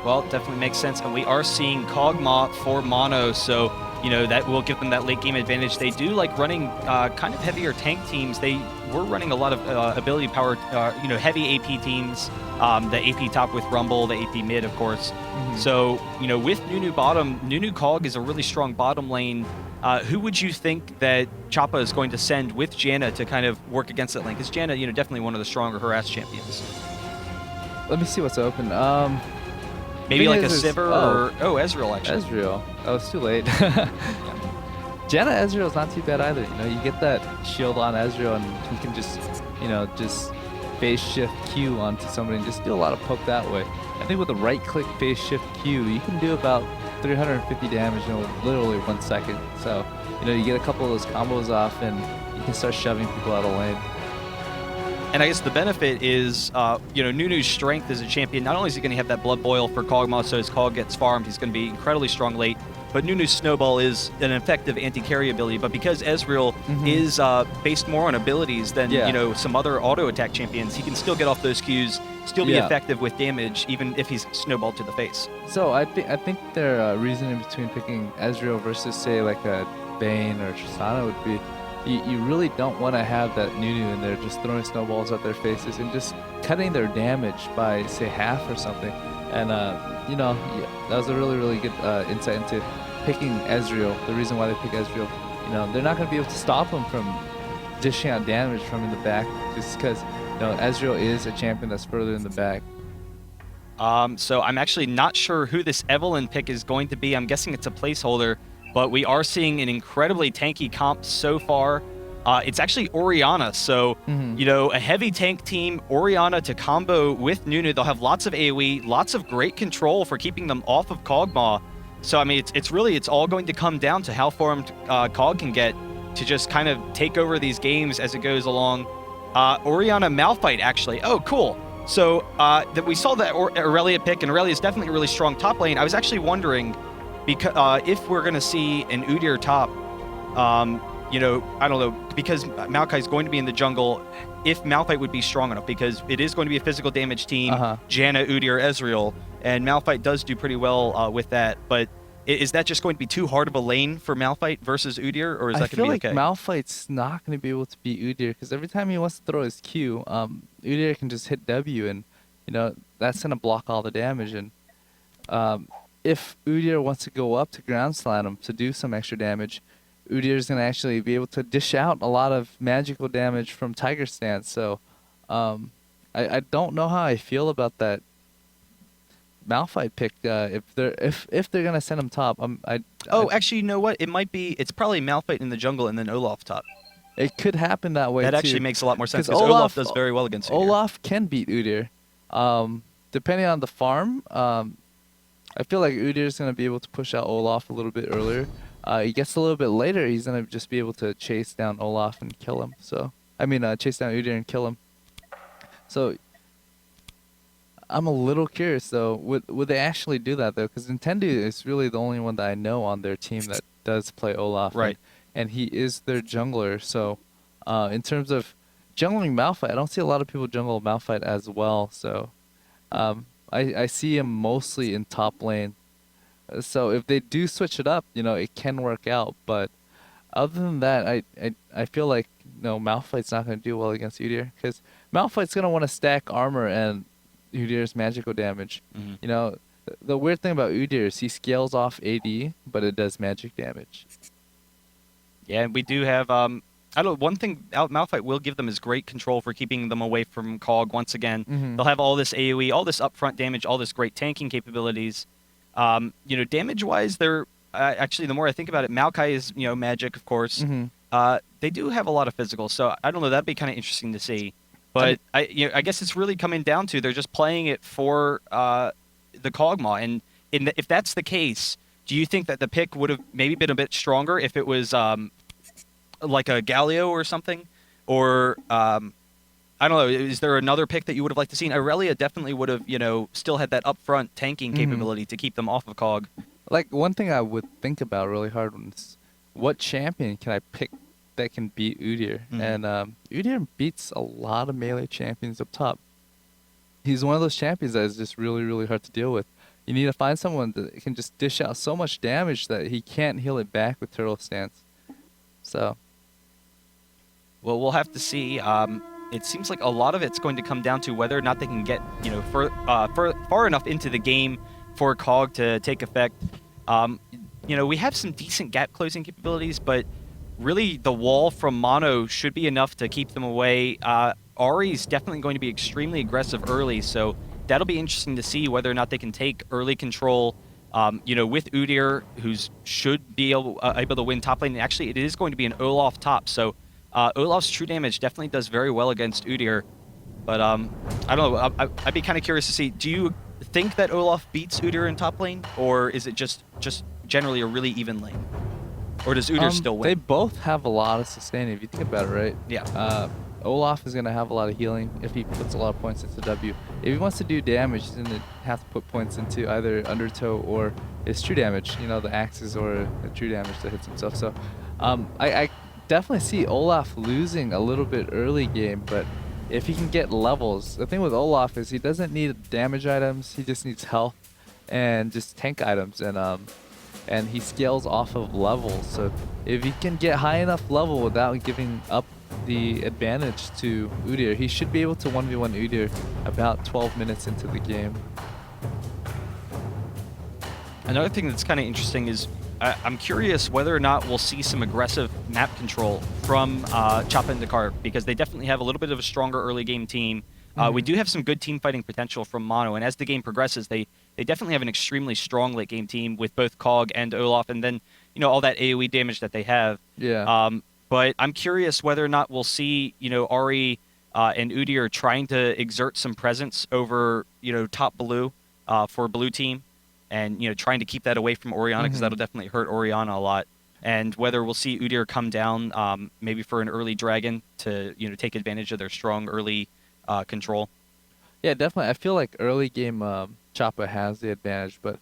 Well, it definitely makes sense, and we are seeing Kog'Maw for Mono, so that will give them that late game advantage. They do like running kind of heavier tank teams. They were running a lot of ability power, heavy AP teams. The AP top with Rumble, the AP mid, of course. So, with Nunu bottom, Nunu Kog is a really strong bottom lane. Who would you think that Choppa is going to send with Janna to kind of work against that lane? Because Janna, definitely one of the stronger harass champions. Let me see what's open. Maybe like a Sivir or Ezreal, actually. Ezreal. Oh, it's too late. Janna Ezreal's not too bad either. You get that shield on Ezreal, and he can just, just phase shift Q onto somebody and just do a lot of poke that way. I think with a right click phase shift Q, you can do about 350 damage in literally 1 second. So, you get a couple of those combos off, and you can start shoving people out of lane. And I guess the benefit is, Nunu's strength as a champion. Not only is he going to have that blood boil for Kog'Maw, so as Kog gets farmed, he's going to be incredibly strong late. But Nunu's snowball is an effective anti-carry ability. But because Ezreal is based more on abilities than some other auto attack champions, he can still get off those Qs, still be effective with damage, even if he's snowballed to the face. So I think their reasoning between picking Ezreal versus say like a Bane or Tristana would be, you really don't want to have that Nunu in there just throwing snowballs at their faces and just cutting their damage by, say, half or something. And, that was a really, really good insight into picking Ezreal, the reason why they pick Ezreal. They're not going to be able to stop him from dishing out damage from in the back just because, Ezreal is a champion that's further in the back. So I'm actually not sure who this Evelynn pick is going to be. I'm guessing it's a placeholder. But we are seeing an incredibly tanky comp so far. It's actually Orianna. So, a heavy tank team, Orianna to combo with Nunu. They'll have lots of AoE, lots of great control for keeping them off of Kog'Maw. So, it's all going to come down to how formed Kog can get to just kind of take over these games as it goes along. Orianna Malphite, actually. Oh, cool. So, that we saw that Aurelia pick, and Aurelia is definitely a really strong top lane. I was actually wondering, because if we're going to see an Udyr top, I don't know, because Maokai is going to be in the jungle, if Malphite would be strong enough, because it is going to be a physical damage team, Janna, Udyr, Ezreal, and Malphite does do pretty well with that, but is that just going to be too hard of a lane for Malphite versus Udyr, or is that going to be okay? I feel like Malphite's not going to be able to beat Udyr, because every time he wants to throw his Q, Udyr can just hit W, and, that's going to block all the damage, and if Udyr wants to go up to ground slam him to do some extra damage, Udyr is going to actually be able to dish out a lot of magical damage from Tiger Stance. So I don't know how I feel about that Malphite pick if they're gonna send him top. Actually, you know what? It's probably Malphite in the jungle and then Olaf top. It could happen that way. That too. actually makes a lot more sense 'Cause because Olaf does very well against Udyr. Olaf can beat Udyr. Depending on the farm, I feel like Udyr's gonna be able to push out Olaf a little bit earlier. He gets a little bit later, he's gonna just be able to chase down Olaf and kill him. So chase down Udyr and kill him. So I'm a little curious though. Would they actually do that though? Because Nintendo is really the only one that I know on their team that does play Olaf. Right. And he is their jungler. So in terms of jungling Malphite, I don't see a lot of people jungle Malphite as well. So I see him mostly in top lane. So if they do switch it up, it can work out. But other than that, I feel like Malphite's not going to do well against Udyr because Malphite's going to want to stack armor and Udyr's magical damage. Mm-hmm. The weird thing about Udyr is he scales off AD, but it does magic damage. Yeah, and we do have one thing Malphite will give them is great control for keeping them away from Cog once again. Mm-hmm. They'll have all this AoE, all this upfront damage, all this great tanking capabilities. Damage-wise, they're actually, the more I think about it, Maokai is magic, of course. Mm-hmm. They do have a lot of physical, so I don't know. That'd be kind of interesting to see. But I guess it's really coming down to they're just playing it for the Kog'Maw, and if that's the case, do you think that the pick would have maybe been a bit stronger if it was like a Galio or something, or I don't know? Is there another pick that you would have liked to see? Aurelia definitely would have still had that upfront tanking capability to keep them off of Cog. Like one thing I would think about really hard is what champion can I pick that can beat Udyr? And Udyr beats a lot of melee champions up top. He's one of those champions that is just really, really hard to deal with. You need to find someone that can just dish out so much damage that he can't heal it back with Turtle Stance. So, well, we'll have to see. It seems like a lot of it's going to come down to whether or not they can get far enough into the game for Cog to take effect. We have some decent gap closing capabilities, but really the wall from Mono should be enough to keep them away. Ahri's definitely going to be extremely aggressive early, so that'll be interesting to see whether or not they can take early control. With Udyr, who should be able to win top lane. Actually, it is going to be an Olaf top, so Olaf's true damage definitely does very well against Udyr. But I don't know. I'd be kind of curious to see. Do you think that Olaf beats Udyr in top lane, or is it just generally a really even lane? Or does Udyr still win? They both have a lot of sustain if you think about it, right? Yeah. Olaf is going to have a lot of healing if he puts a lot of points into W. If he wants to do damage, he's going to have to put points into either Undertow or his true damage, the axes or the true damage that hits himself. So I definitely see Olaf losing a little bit early game, but if he can get levels, the thing with Olaf is he doesn't need damage items, he just needs health and just tank items, and he scales off of levels. So if he can get high enough level without giving up the advantage to Udyr, he should be able to 1v1 Udyr about 12 minutes into the game. Another thing that's kind of interesting is I'm curious whether or not we'll see some aggressive map control from CHOPPAINDACAR, because they definitely have a little bit of a stronger early game team. We do have some good team fighting potential from Mono, and as the game progresses, they definitely have an extremely strong late game team with both Cog and Olaf, and then all that AoE damage that they have. Yeah. But I'm curious whether or not we'll see Ahri and Udyr trying to exert some presence over top blue for blue team, and trying to keep that away from Orianna, because that'll definitely hurt Orianna a lot. And whether we'll see Udyr come down maybe for an early dragon to take advantage of their strong early control. Yeah, definitely. I feel like early game Choppa has the advantage, but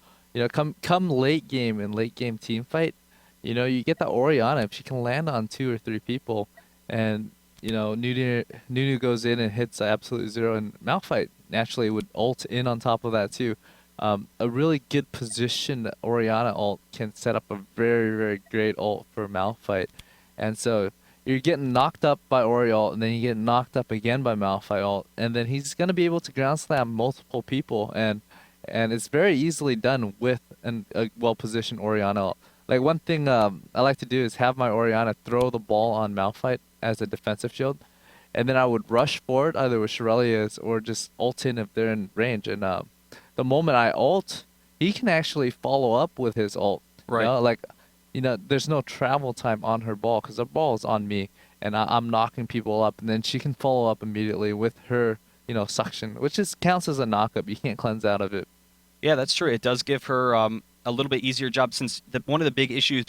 come late game and late game team fight, you get that Orianna, if she can land on 2 or 3 people, and Nunu goes in and hits absolute zero, and Malphite naturally would ult in on top of that too. A really good position Orianna ult can set up a very, very great ult for Malphite. And so you're getting knocked up by Ori ult, and then you get knocked up again by Malphite ult, and then he's going to be able to ground slam multiple people, and it's very easily done with a well-positioned Orianna ult. Like one thing I like to do is have my Orianna throw the ball on Malphite as a defensive shield, and then I would rush forward either with Shurelya's or just ult in if they're in range, and the moment I ult, he can actually follow up with his ult. Right. You know? Like, there's no travel time on her ball because her ball is on me, and I'm knocking people up, and then she can follow up immediately with her, suction, which counts as a knockup. You can't cleanse out of it. Yeah, that's true. It does give her a little bit easier job since one of the big issues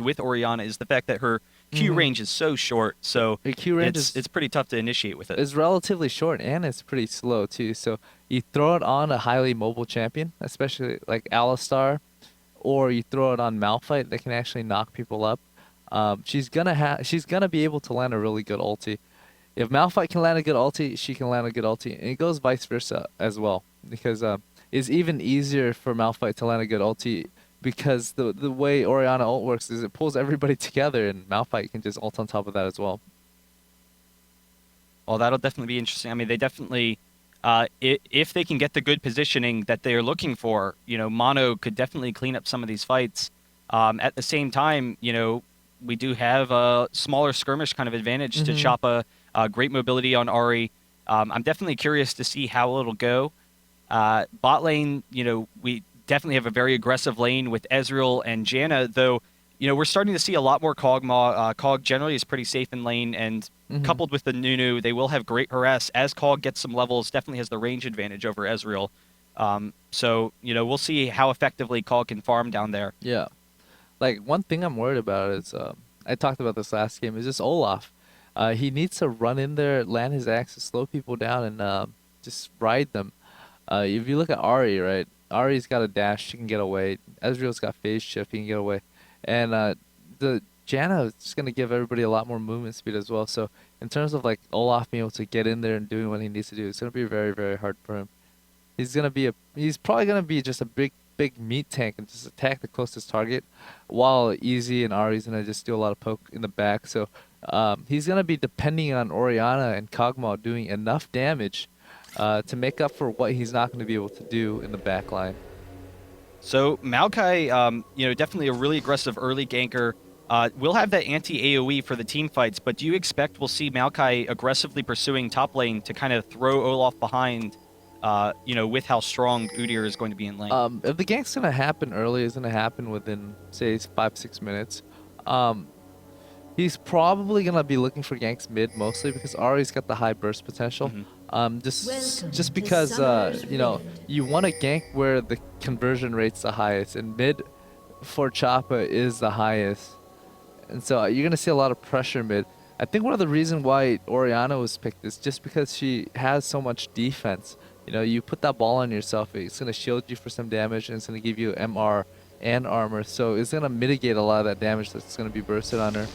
with Orianna is the fact that her Q range is so short. So Her Q range it's pretty tough to initiate with it. It's relatively short and it's pretty slow too. So you throw it on a highly mobile champion, especially like Alistar, or you throw it on Malphite that can actually knock people up. She's gonna be able to land a really good ulti. If Malphite can land a good ulti, she can land a good ulti, and it goes vice versa as well. Because it's even easier for Malphite to land a good ulti because the way Orianna ult works is it pulls everybody together, and Malphite can just ult on top of that as well. Well, that'll definitely be interesting. I mean, they definitely, if they can get the good positioning that they're looking for, Mono could definitely clean up some of these fights. At the same time, we do have a smaller skirmish kind of advantage to Choppa. Great mobility on Ahri. I'm definitely curious to see how it'll go. Bot lane, we definitely have a very aggressive lane with Ezreal and Janna, though, we're starting to see a lot more Kog'Maw. Kog generally is pretty safe in lane, and coupled with the Nunu, they will have great harass. As Kog gets some levels, definitely has the range advantage over Ezreal. So, we'll see how effectively Kog can farm down there. Yeah. Like, one thing I'm worried about is, I talked about this last game, is just Olaf. He needs to run in there, land his axe, slow people down, and just ride them. If you look at Ahri, right? Ahri's got a dash, she can get away. Ezreal's got phase shift, he can get away. And the Janna is just going to give everybody a lot more movement speed as well. So in terms of like Olaf being able to get in there and doing what he needs to do, it's going to be very, very hard for him. He's probably going to be just a big meat tank and just attack the closest target, while Easy and Ahri's going to just do a lot of poke in the back. So he's going to be depending on Orianna and Kog'Maw doing enough damage to make up for what he's not going to be able to do in the back line. So Maokai, definitely a really aggressive early ganker. We'll have that anti-AoE for the team fights, but do you expect we'll see Maokai aggressively pursuing top lane to kind of throw Olaf behind, with how strong Udyr is going to be in lane? If the gank's going to happen early, it's going to happen within, say, 5-6 minutes. He's probably going to be looking for ganks mid mostly because Ahri's got the high burst potential. Just because, you want a gank where the conversion rate's the highest, and mid for Choppa is the highest. And so you're going to see a lot of pressure mid. I think one of the reasons why Orianna was picked is just because she has so much defense. You put that ball on yourself, it's going to shield you for some damage, and it's going to give you MR and armor. So it's going to mitigate a lot of that damage that's going to be bursted on her.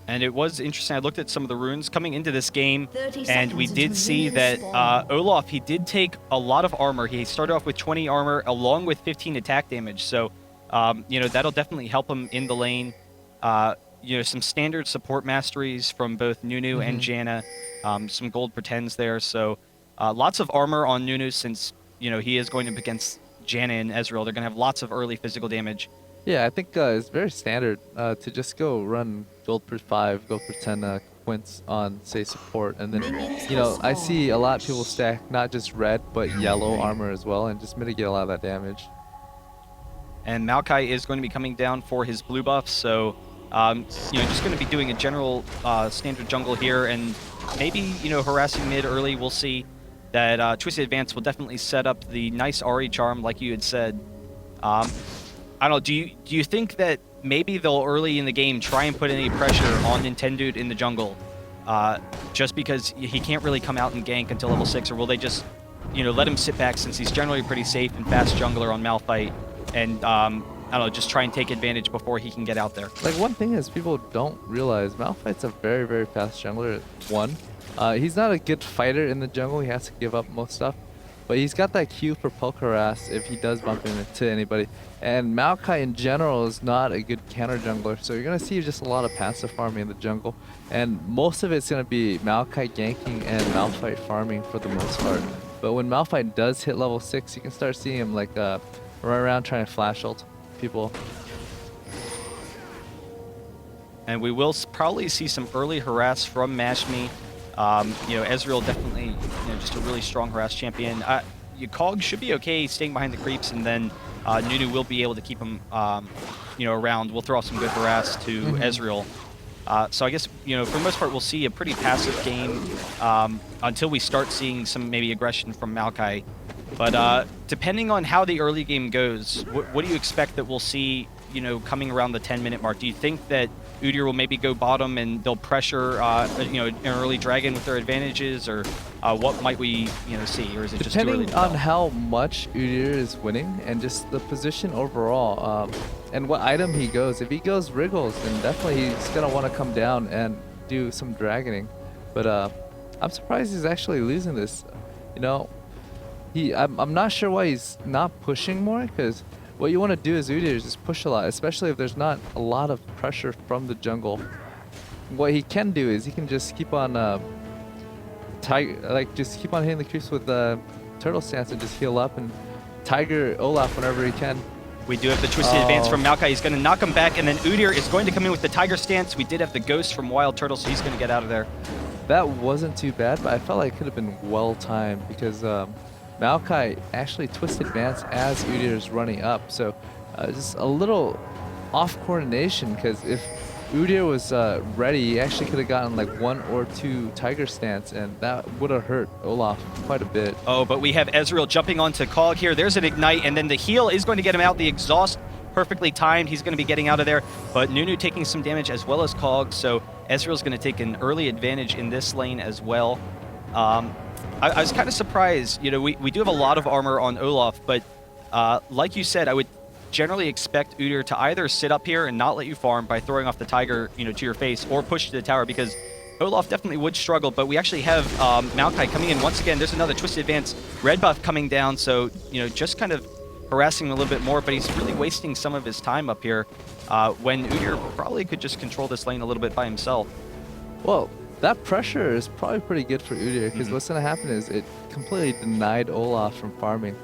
And it was interesting. I looked at some of the runes coming into this game, and we did see that Olaf, he did take a lot of armor. He started off with 20 armor along with 15 attack damage. So, that'll definitely help him in the lane. Some standard support masteries from both Nunu and Janna. Some gold pretends there. So, lots of armor on Nunu since, he is going up against Janna and Ezreal. They're going to have lots of early physical damage. Yeah, I think it's very standard to just go run gold per 5, gold per 10 quints on, say, support. And then, I see a lot of people stack not just red, but yellow armor as well, and just mitigate a lot of that damage. And Maokai is going to be coming down for his blue buff, so, just going to be doing a general standard jungle here, and maybe, harassing mid early. We'll see that Twisted Advance will definitely set up the nice Ahri charm, like you had said. I don't know, do you think that maybe they'll early in the game try and put any pressure on Nintendude in the jungle just because he can't really come out and gank until level 6, or will they just, let him sit back since he's generally pretty safe and fast jungler on Malphite and, I don't know, just try and take advantage before he can get out there? Like, one thing is people don't realize Malphite's a very, very fast jungler. He's not a good fighter in the jungle. He has to give up most stuff. But he's got that Q for poke harass if he does bump into anybody. And Maokai in general is not a good counter jungler. So you're going to see just a lot of passive farming in the jungle. And most of it's going to be Maokai ganking and Malphite farming for the most part. But when Malphite does hit level 6, you can start seeing him like run around trying to flash ult people. And we will probably see some early harass from Mashme. Ezreal definitely just a really strong harass champion. Kog should be okay staying behind the creeps, and then Nunu will be able to keep him, around. We'll throw off some good harass to Ezreal. So I guess, for the most part, we'll see a pretty passive game until we start seeing some maybe aggression from Maokai. But depending on how the early game goes, what do you expect that we'll see, coming around the 10-minute mark? Do you think that Udyr will maybe go bottom and they'll pressure, an early dragon with their advantages, or what might we, see, or is it just too early to Depending on tell? how much Udyr is winning and just the position overall, and what item he goes. If he goes Wriggles, then definitely he's gonna want to come down and do some dragoning. But I'm surprised he's actually losing this. I'm not sure why he's not pushing more, because what you want to do as Udyr is just push a lot, especially if there's not a lot of pressure from the jungle. What he can do is he can just keep on just keep on hitting the creeps with turtle stance and just heal up and Tiger Olaf whenever he can. We do have the twisted advance from Maokai. He's going to knock him back, and then Udyr is going to come in with the tiger stance. We did have the ghost from WildTurtle, so he's going to get out of there. That wasn't too bad, but I felt like it could have been well timed, because Maokai actually twisted advance as Udyr is running up. So just a little off coordination, because if Udyr was ready, he actually could have gotten like 1 or 2 tiger stance, and that would have hurt Olaf quite a bit. Oh, but we have Ezreal jumping onto Kog here. There's an ignite, and then the heal is going to get him out. The exhaust perfectly timed. He's going to be getting out of there, but Nunu taking some damage as well as Kog, so Ezreal's going to take an early advantage in this lane as well. I was kind of surprised. We do have a lot of armor on Olaf, but like you said, I would generally expect Udyr to either sit up here and not let you farm by throwing off the tiger, to your face, or push to the tower, because Olaf definitely would struggle. But we actually have Maokai coming in once again. There's another twisted advance, red buff coming down, so just kind of harassing him a little bit more. But he's really wasting some of his time up here when Udyr probably could just control this lane a little bit by himself. Well, that pressure is probably pretty good for Udyr, because what's going to happen is it completely denied Olaf from farming.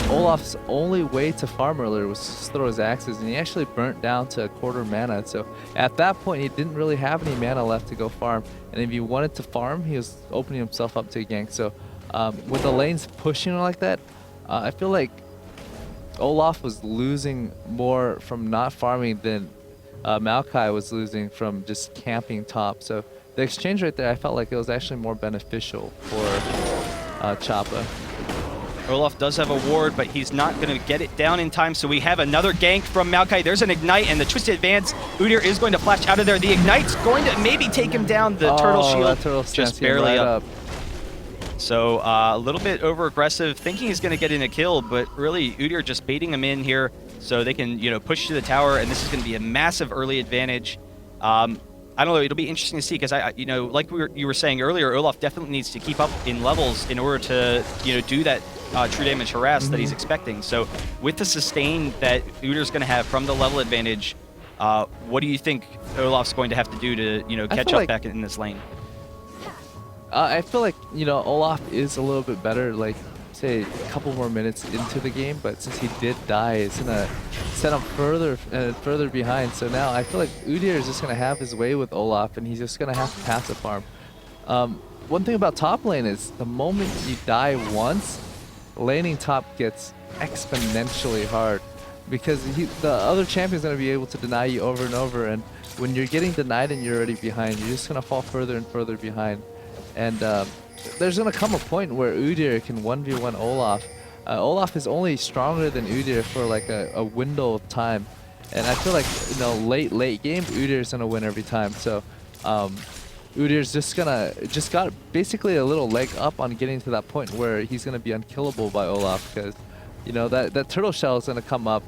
Olaf's only way to farm earlier was to throw his axes, and he actually burnt down to a quarter mana. So at that point, he didn't really have any mana left to go farm. And if he wanted to farm, he was opening himself up to a gank. So with the lanes pushing like that, I feel like Olaf was losing more from not farming than Maokai was losing from just camping top. So the exchange right there, I felt like it was actually more beneficial for Choppa. Olaf does have a ward, but he's not going to get it down in time, so we have another gank from Maokai. There's an ignite and the twisted advance. Udyr is going to flash out of there. The ignite's going to maybe take him down. The turtle shield that turtle just came barely right up. So a little bit over aggressive, thinking he's going to get in a kill, but really Udyr just baiting him in here so they can push to the tower, and this is going to be a massive early advantage. I don't know, it'll be interesting to see, because like you were saying earlier, Olaf definitely needs to keep up in levels in order to do that true damage harass that he's expecting. So with the sustain that Udyr's going to have from the level advantage, what do you think Olaf's going to have to do to catch up back in this lane? I feel like Olaf is a little bit better, like say a couple more minutes into the game, but since he did die, it's gonna set him further and further behind. So now I feel like Udyr is just gonna have his way with Olaf, and he's just gonna have to passive farm. One thing about top lane is the moment you die once, laning top gets exponentially hard, because the other champion's gonna be able to deny you over and over, and when you're getting denied and you're already behind, you're just gonna fall further and further behind. And there's gonna come a point where Udyr can 1v1 Olaf. Olaf is only stronger than Udyr for like a window of time, and I feel like late game Udyr's gonna win every time. So Udyr's just got basically a little leg up on getting to that point where he's gonna be unkillable by Olaf, because that turtle shell is gonna come up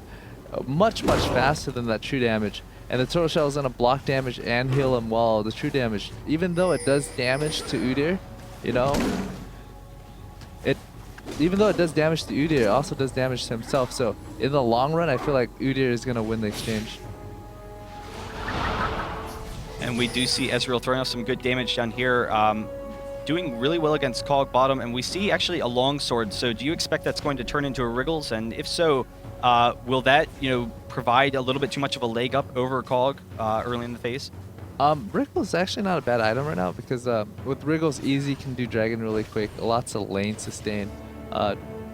much faster than that true damage. And the turtle shell is going to block damage and heal him, while the true damage, even though it does damage to Udyr, even though it does damage to Udyr, it also does damage to himself. So in the long run, I feel like Udyr is going to win the exchange. And we do see Ezreal throwing off some good damage down here, doing really well against Kog bottom, and we see actually a longsword. So do you expect that's going to turn into a Wriggles? And if so, will that provide a little bit too much of a leg up over Kog early in the phase? Wriggle's actually not a bad item right now because with Wriggle's easy can do dragon really quick, lots of lane sustain.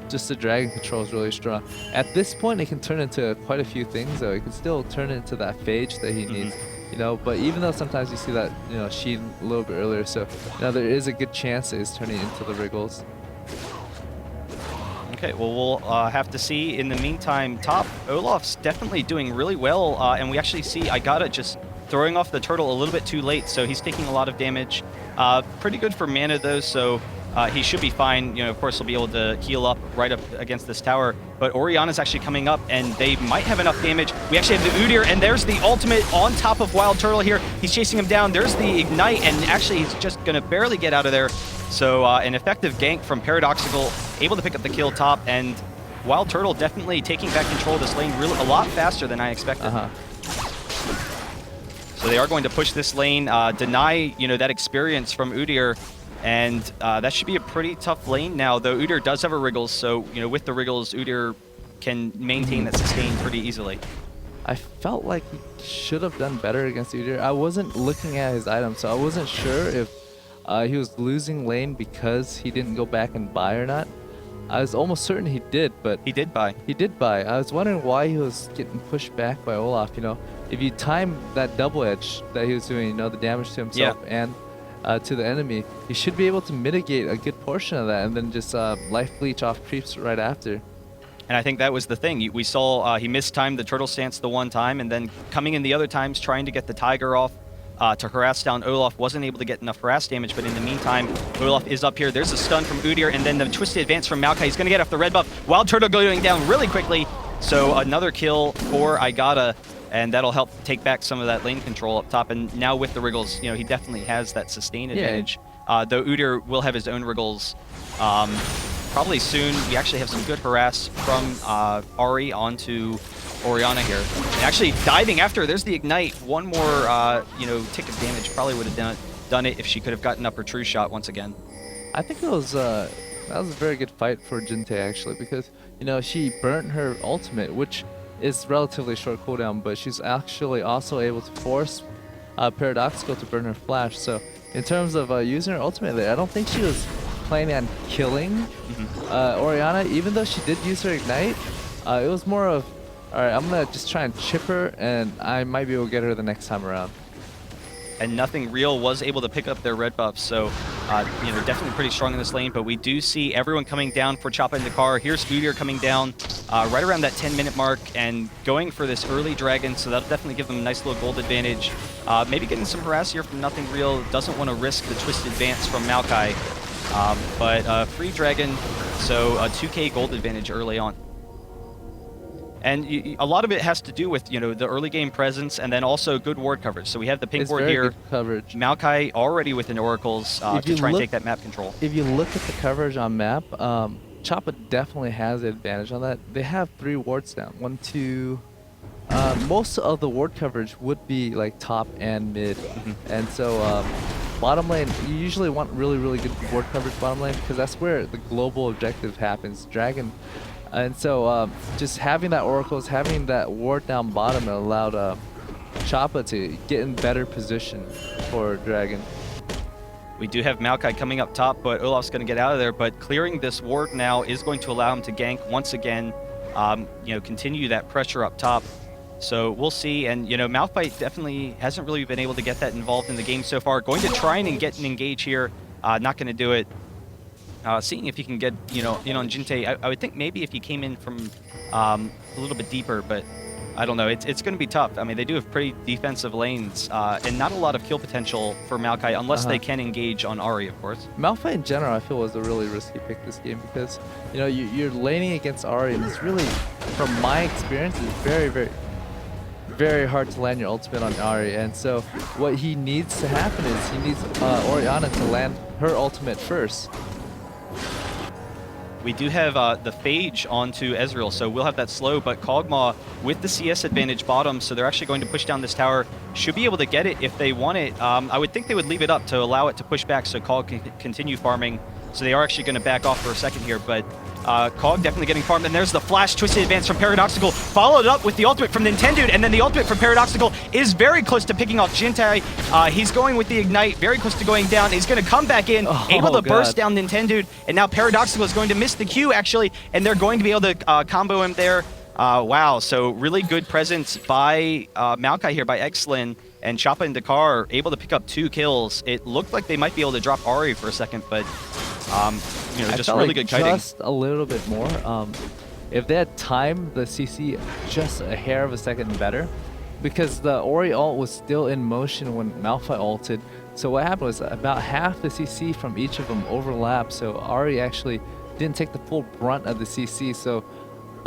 Just the dragon control is really strong. At this point, it can turn into quite a few things though. It can still turn into that phage that he needs, you know. But even though sometimes you see that, you know, Sheen a little bit earlier, so you know there is a good chance that it's turning into the Wriggles. Okay, well, we'll have to see. In the meantime, top, Olaf's definitely doing really well, and we actually see Igata just throwing off the turtle a little bit too late, so he's taking a lot of damage. Pretty good for mana, though, so he should be fine. You know, of course, he'll be able to heal up right up against this tower, but Orianna's actually coming up, and they might have enough damage. We actually have the Udyr, and there's the ultimate on top of WildTurtle here. He's chasing him down. There's the Ignite, and actually he's just going to barely get out of there. So an effective gank from ParadoXical, able to pick up the kill top, and WildTurtle definitely taking back control of this lane really a lot faster than I expected. So they are going to push this lane, deny, you know, that experience from Udyr, and that should be a pretty tough lane now, though Udyr does have a Wriggles, so, you know, with the Wriggles, Udyr can maintain that sustain pretty easily. I felt like he should have done better against Udyr. I wasn't looking at his items, so I wasn't sure if he was losing lane because he didn't go back and buy or not. I was almost certain he did, but... He did buy. He did buy. I was wondering why he was getting pushed back by Olaf, you know. If you time that double edge that he was doing, you know, the damage to himself and to the enemy, he should be able to mitigate a good portion of that and then just life leech off creeps right after. And I think that was the thing. We saw he mistimed the turtle stance the one time, and then coming in the other times trying to get the tiger off to harass down Olaf. Wasn't able to get enough harass damage, but in the meantime, Olaf is up here. There's a stun from Udyr, and then the twisted advance from Maokai. He's going to get off the red buff. WildTurtle going down really quickly. So another kill for Igata, and that'll help take back some of that lane control up top. And now with the Wriggles, you know, he definitely has that sustain advantage. Though Udyr will have his own Wriggles probably soon. We actually have some good harass from Ari onto Orianna here. And actually diving after, there's the Ignite. One more, you know, tick of damage probably would have done it if she could have gotten up her true shot once again. I think that was a very good fight for Jintae actually, because, you know, she burnt her ultimate, which is relatively short cooldown, but she's actually also able to force ParadoXical to burn her flash. So in terms of using her ultimate there, I don't think she was planning on killing Orianna, even though she did use her Ignite. It was more of, alright, I'm gonna just try and chip her, and I might be able to get her the next time around. And Nothing Real was able to pick up their red buffs, so you know, definitely pretty strong in this lane. But we do see everyone coming down for CHOPPAINDACAR. Here's Udyr coming down right around that 10-minute mark and going for this early dragon, so that'll definitely give them a nice little gold advantage. Maybe getting some harass here from Nothing Real. Doesn't want to risk the twisted advance from Maokai, but free dragon, so a 2k gold advantage early on. And a lot of it has to do with, you know, the early game presence and then also good ward coverage. So we have the pink ward here. Good coverage. Maokai already within oracles to try and take that map control. If you look at the coverage on map, Choppa definitely has the advantage on that. They have 3 wards down. 1, 2. Most of the ward coverage would be like top and mid, and so bottom lane, you usually want really, really good ward coverage bottom lane because that's where the global objective happens. Dragon. And so just having that oracles, having that ward down bottom allowed Choppa to get in better position for Dragon. We do have Maokai coming up top, but Olaf's going to get out of there. But clearing this ward now is going to allow him to gank once again, you know, continue that pressure up top. So we'll see. And, you know, Imaqtpie definitely hasn't really been able to get that involved in the game so far. Going to try and get an engage here. Not going to do it. Seeing if he can get, you know, in on Jintae. I would think maybe if he came in from a little bit deeper, but I don't know. It's going to be tough. I mean, they do have pretty defensive lanes and not a lot of kill potential for Maokai unless they can engage on Ahri, of course. Imaqtpie in general, I feel, was a really risky pick this game because, you know, you're laning against Ahri, and it's really, from my experience, it's very, very, very hard to land your ultimate on Ahri. And so what he needs to happen is he needs Orianna to land her ultimate first. We do have the Phage onto Ezreal, so we'll have that slow, but Kog'Maw with the CS advantage bottom, so they're actually going to push down this tower. Should be able to get it if they want it. I would think they would leave it up to allow it to push back so Kog can continue farming. so they are actually going to back off for a second here, but Cog definitely getting farmed, and there's the flash twisted advance from ParadoXical, followed up with the ultimate from Nintendude, and then the ultimate from ParadoXical is very close to picking off Jintae. He's going with the Ignite, very close to going down. He's going to come back in, able to burst down Nintendude, and now ParadoXical is going to miss the Q, actually, and they're going to be able to combo him there. Wow, so really good presence by Maokai here, by Xlin, and CHOPPAINDACAR able to pick up 2 kills. It looked like they might be able to drop Ari for a second, but you know, just really good kiting. Just a little bit more. If they had timed the CC just a hair of a second better, because the Ori ult was still in motion when Malphite ulted. So what happened was about half the CC from each of them overlapped. So Ari actually didn't take the full brunt of the CC. So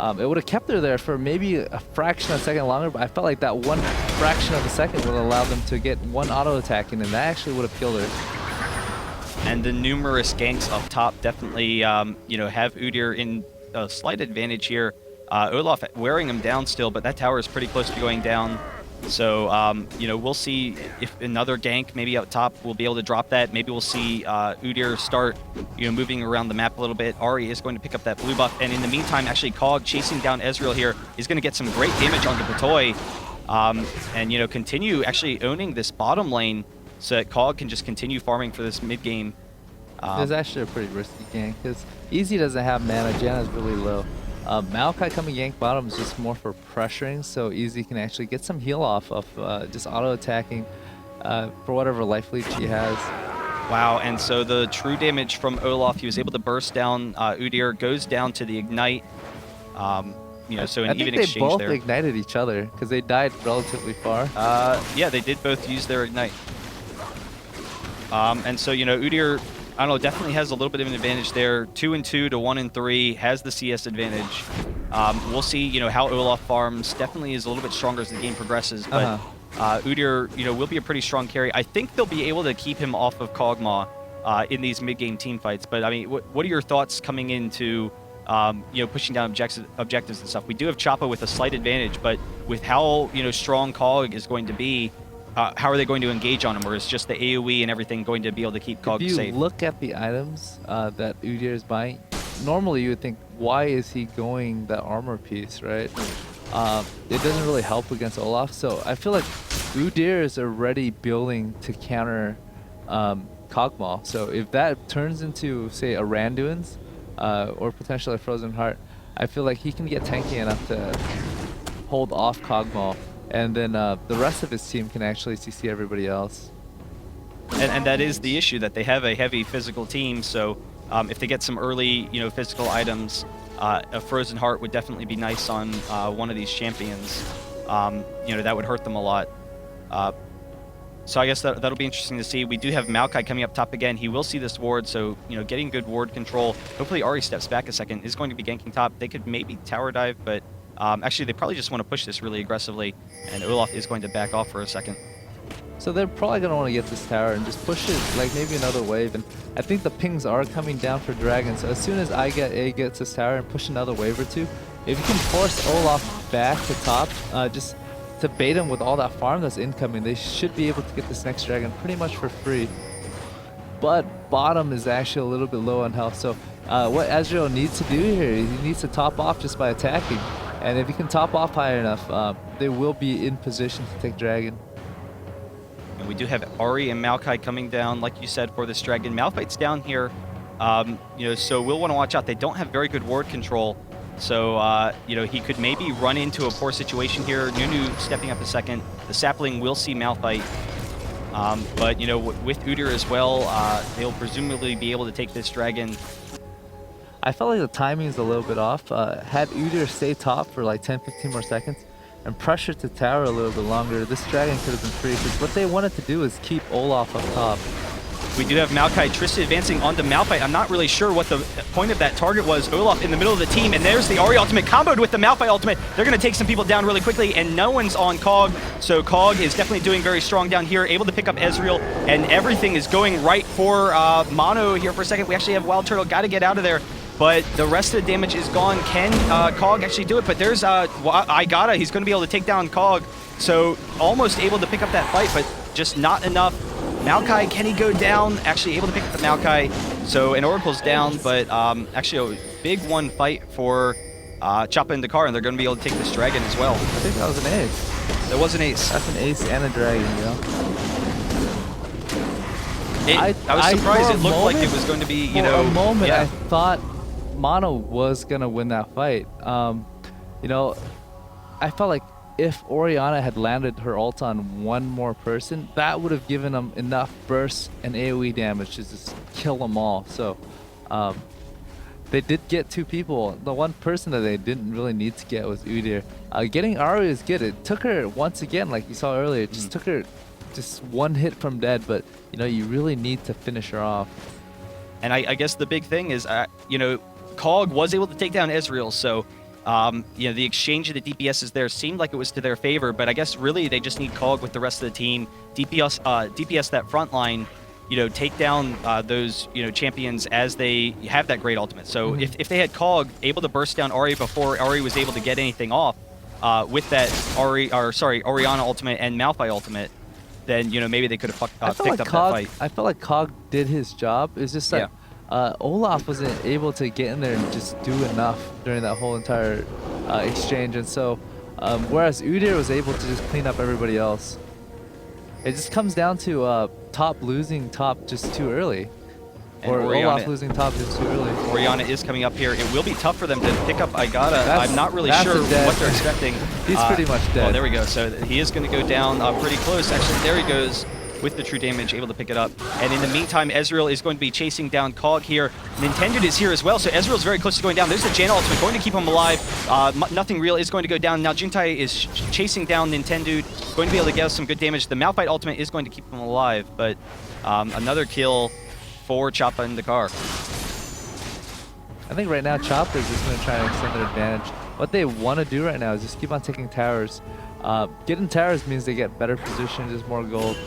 it would have kept her there for maybe a fraction of a second longer, but I felt like that one fraction of a second would allow them to get one auto attack in, and that actually would have killed her. And the numerous ganks up top definitely, you know, have Udyr in a slight advantage here. Olaf wearing him down still, but that tower is pretty close to going down. So, you know, we'll see if another gank maybe up top will be able to drop that. Maybe we'll see Udyr start, you know, moving around the map a little bit. Ari is going to pick up that blue buff. And in the meantime, actually, Cog chasing down Ezreal here is going to get some great damage onto Patoy. And, you know, continue actually owning this bottom lane so that Cog can just continue farming for this mid game. It's actually a pretty risky gank because Easy doesn't have mana. Janna's really low. Maokai coming gank bottom is just more for pressuring, so Easy can actually get some heal off of just auto attacking for whatever life lead she has. Wow, and so the true damage from Olaf, he was able to burst down Udyr, goes down to the Ignite. You know, so an even exchange there. I think they both ignited each other because they died relatively far. Yeah, they did both use their Ignite. And so, you know, Udyr, I don't know, definitely has a little bit of an advantage there. 2 and 2 to 1 and 3, has the CS advantage. We'll see, you know, how Olaf farms. Definitely is a little bit stronger as the game progresses, but Udyr, you know, will be a pretty strong carry. I think they'll be able to keep him off of Kog'Maw in these mid-game team fights. But I mean, what are your thoughts coming into, you know, pushing down objectives and stuff? We do have Choppa with a slight advantage, but with how, you know, strong Cog is going to be, how are they going to engage on him? Or is just the AoE and everything going to be able to keep Cog safe? If you look at the items that Udyr is buying, normally you would think, why is he going that armor piece, right? It doesn't really help against Olaf, so I feel like Udyr is already building to counter Kog'Maw. So if that turns into, say, a Randuin's or potentially a Frozen Heart, I feel like he can get tanky enough to hold off Kog'Maw. And then the rest of his team can actually CC everybody else. And that is the issue, that they have a heavy physical team. So if they get some early, you know, physical items, a Frozen Heart would definitely be nice on one of these champions. You know, that would hurt them a lot. So I guess that'll be interesting to see. We do have Maokai coming up top again. He will see this ward, so, you know, getting good ward control. Hopefully Ari steps back a second. Is going to be ganking top. They could maybe tower dive, but actually, they probably just want to push this really aggressively, and Olaf is going to back off for a second. So they're probably going to want to get this tower and just push it like maybe another wave. And I think the pings are coming down for Dragon. So as soon as A gets this tower and push another wave or two, if you can force Olaf back to top, just to bait him with all that farm that's incoming, they should be able to get this next Dragon pretty much for free. But bottom is actually a little bit low on health. So what Ezreal needs to do here, he needs to top off just by attacking. And if he can top off high enough, they will be in position to take Dragon. And we do have Ari and Maokai coming down, like you said, for this Dragon. Malphite's down here, you know, so we'll want to watch out. They don't have very good ward control, so, you know, he could maybe run into a poor situation here. Nunu stepping up a second. The Sapling will see Malphite. But, you know, with Udyr as well, they'll presumably be able to take this Dragon. I felt like the timing is a little bit off. Had Udyr stay top for like 10-15 more seconds and pressure to tower a little bit longer, this Dragon could have been free, because what they wanted to do is keep Olaf up top. We do have Maokai Trista advancing onto Malphite. I'm not really sure what the point of that target was. Olaf in the middle of the team, and there's the Ari ultimate comboed with the Malphite ultimate. They're going to take some people down really quickly, and no one's on Cog, so Cog is definitely doing very strong down here, able to pick up Ezreal, and everything is going right for Mono here for a second. We actually have WildTurtle, got to get out of there. But the rest of the damage is gone. Can Cog actually do it? But there's Igata. He's going to be able to take down Cog. So almost able to pick up that fight, but just not enough Maokai, can he go down? Actually able to pick up the Maokai. So an Oracle's down, but actually a big one fight for CHOPPAINDACAR, and they're going to be able to take this dragon as well. I think that was an ace. There was an ace. That's an ace and a dragon, you know? I was surprised. It looked like it was going to be, you know... For a moment, yeah. I thought Mono was going to win that fight. You know, I felt like if Orianna had landed her ult on one more person, that would have given them enough burst and AoE damage to just kill them all. So, they did get 2 people. The one person that they didn't really need to get was Udyr. Getting Aru is good. It took her, once again, like you saw earlier, it just took her just one hit from dead, but, you know, you really need to finish her off. And I guess the big thing is, you know, Cog was able to take down Ezreal, so... you know, the exchange of the DPSs there seemed like it was to their favor, but I guess really they just need Cog with the rest of the team. DPS that front line, you know, take down those, you know, champions as they have that great ultimate. So if they had Cog able to burst down Ahri before Ahri was able to get anything off with that Orianna ultimate and Malphite ultimate, then, you know, maybe they could have picked up that fight. I felt like Cog did his job. It's just that Olaf wasn't able to get in there and just do enough during that whole entire exchange, and so whereas Udyr was able to just clean up everybody else. It just comes down to top losing top just too early. And Or Orianna, Olaf losing top just too early. Orianna is coming up here. It will be tough for them to pick up Igata. I'm not really that's sure a dead. what they're expecting. He's pretty much dead. Oh, there we go. So he is going to go down pretty close. Actually, there he goes with the true damage, able to pick it up. And in the meantime, Ezreal is going to be chasing down Cog here. Nintendude is here as well, so Ezreal's very close to going down. There's the Janna ultimate, going to keep him alive. Nothing real is going to go down. Now Jintae is chasing down Nintendude, going to be able to get us some good damage. The Malphite ultimate is going to keep him alive, but another kill for CHOPPAINDACAR. I think right now Chopper is just going to try and extend their advantage. What they want to do right now is just keep on taking towers. Getting towers means they get better position, just more gold.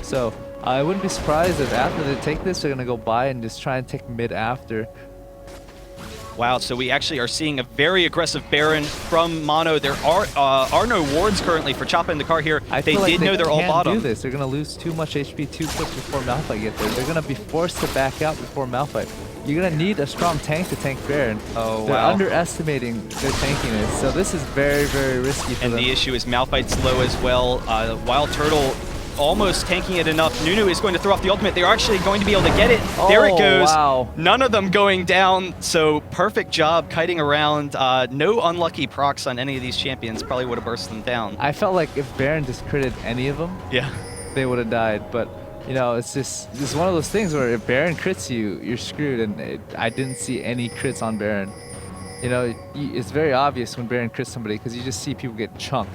So I wouldn't be surprised if after they take this, they're going to go by and just try and take mid after. Wow, so we actually are seeing a very aggressive Baron from Mono. There are no wards currently for CHOPPAINDACAR here. They did know they're all bottom. Do this. They're going to lose too much HP too quick before Malphite gets there. They're going to be forced to back out before Malphite. You're going to need a strong tank to tank Baron. Oh, They're wow. underestimating their tankiness, so this is very, very risky for them. And the issue is Malphite's low as well. WildTurtle almost tanking it enough. Nunu is going to throw off the ultimate. They're actually going to be able to get it. There it goes. Wow. None of them going down. So perfect job kiting around. No unlucky procs on any of these champions. Probably would have burst them down. I felt like if Baron just critted any of them, Yeah. they would have died. But you know, it's one of those things where if Baron crits you, you're screwed. And I didn't see any crits on Baron. You know, it's very obvious when Baron crits somebody because you just see people get chunked.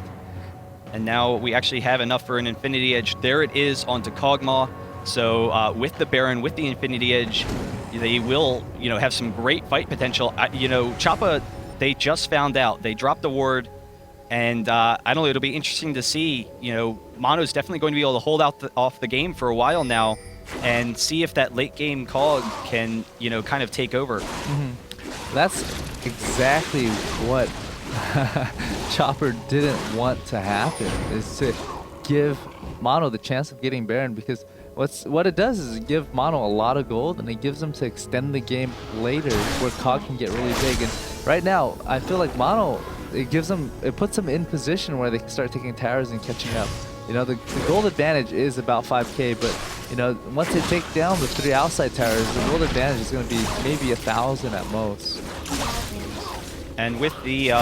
And now we actually have enough for an Infinity Edge. There it is onto Kog'Maw. So with the Baron, with the Infinity Edge, they will, you know, have some great fight potential. You know, Choppa, they just found out. They dropped the ward, and I don't know, it'll be interesting to see. You know, Mono's definitely going to be able to hold out off the game for a while now and see if that late game Cog can, you know, kind of take over. That's exactly what Chopper didn't want to happen, is to give Mono the chance of getting Baron, because what it does is give Mono a lot of gold, and it gives them to extend the game later where Cog can get really big. And right now, I feel like Mono, it puts them in position where they can start taking towers and catching up. You know, the gold advantage is about 5k, but you know, once they take down the 3 outside towers, the gold advantage is going to be maybe 1,000 at most. And with the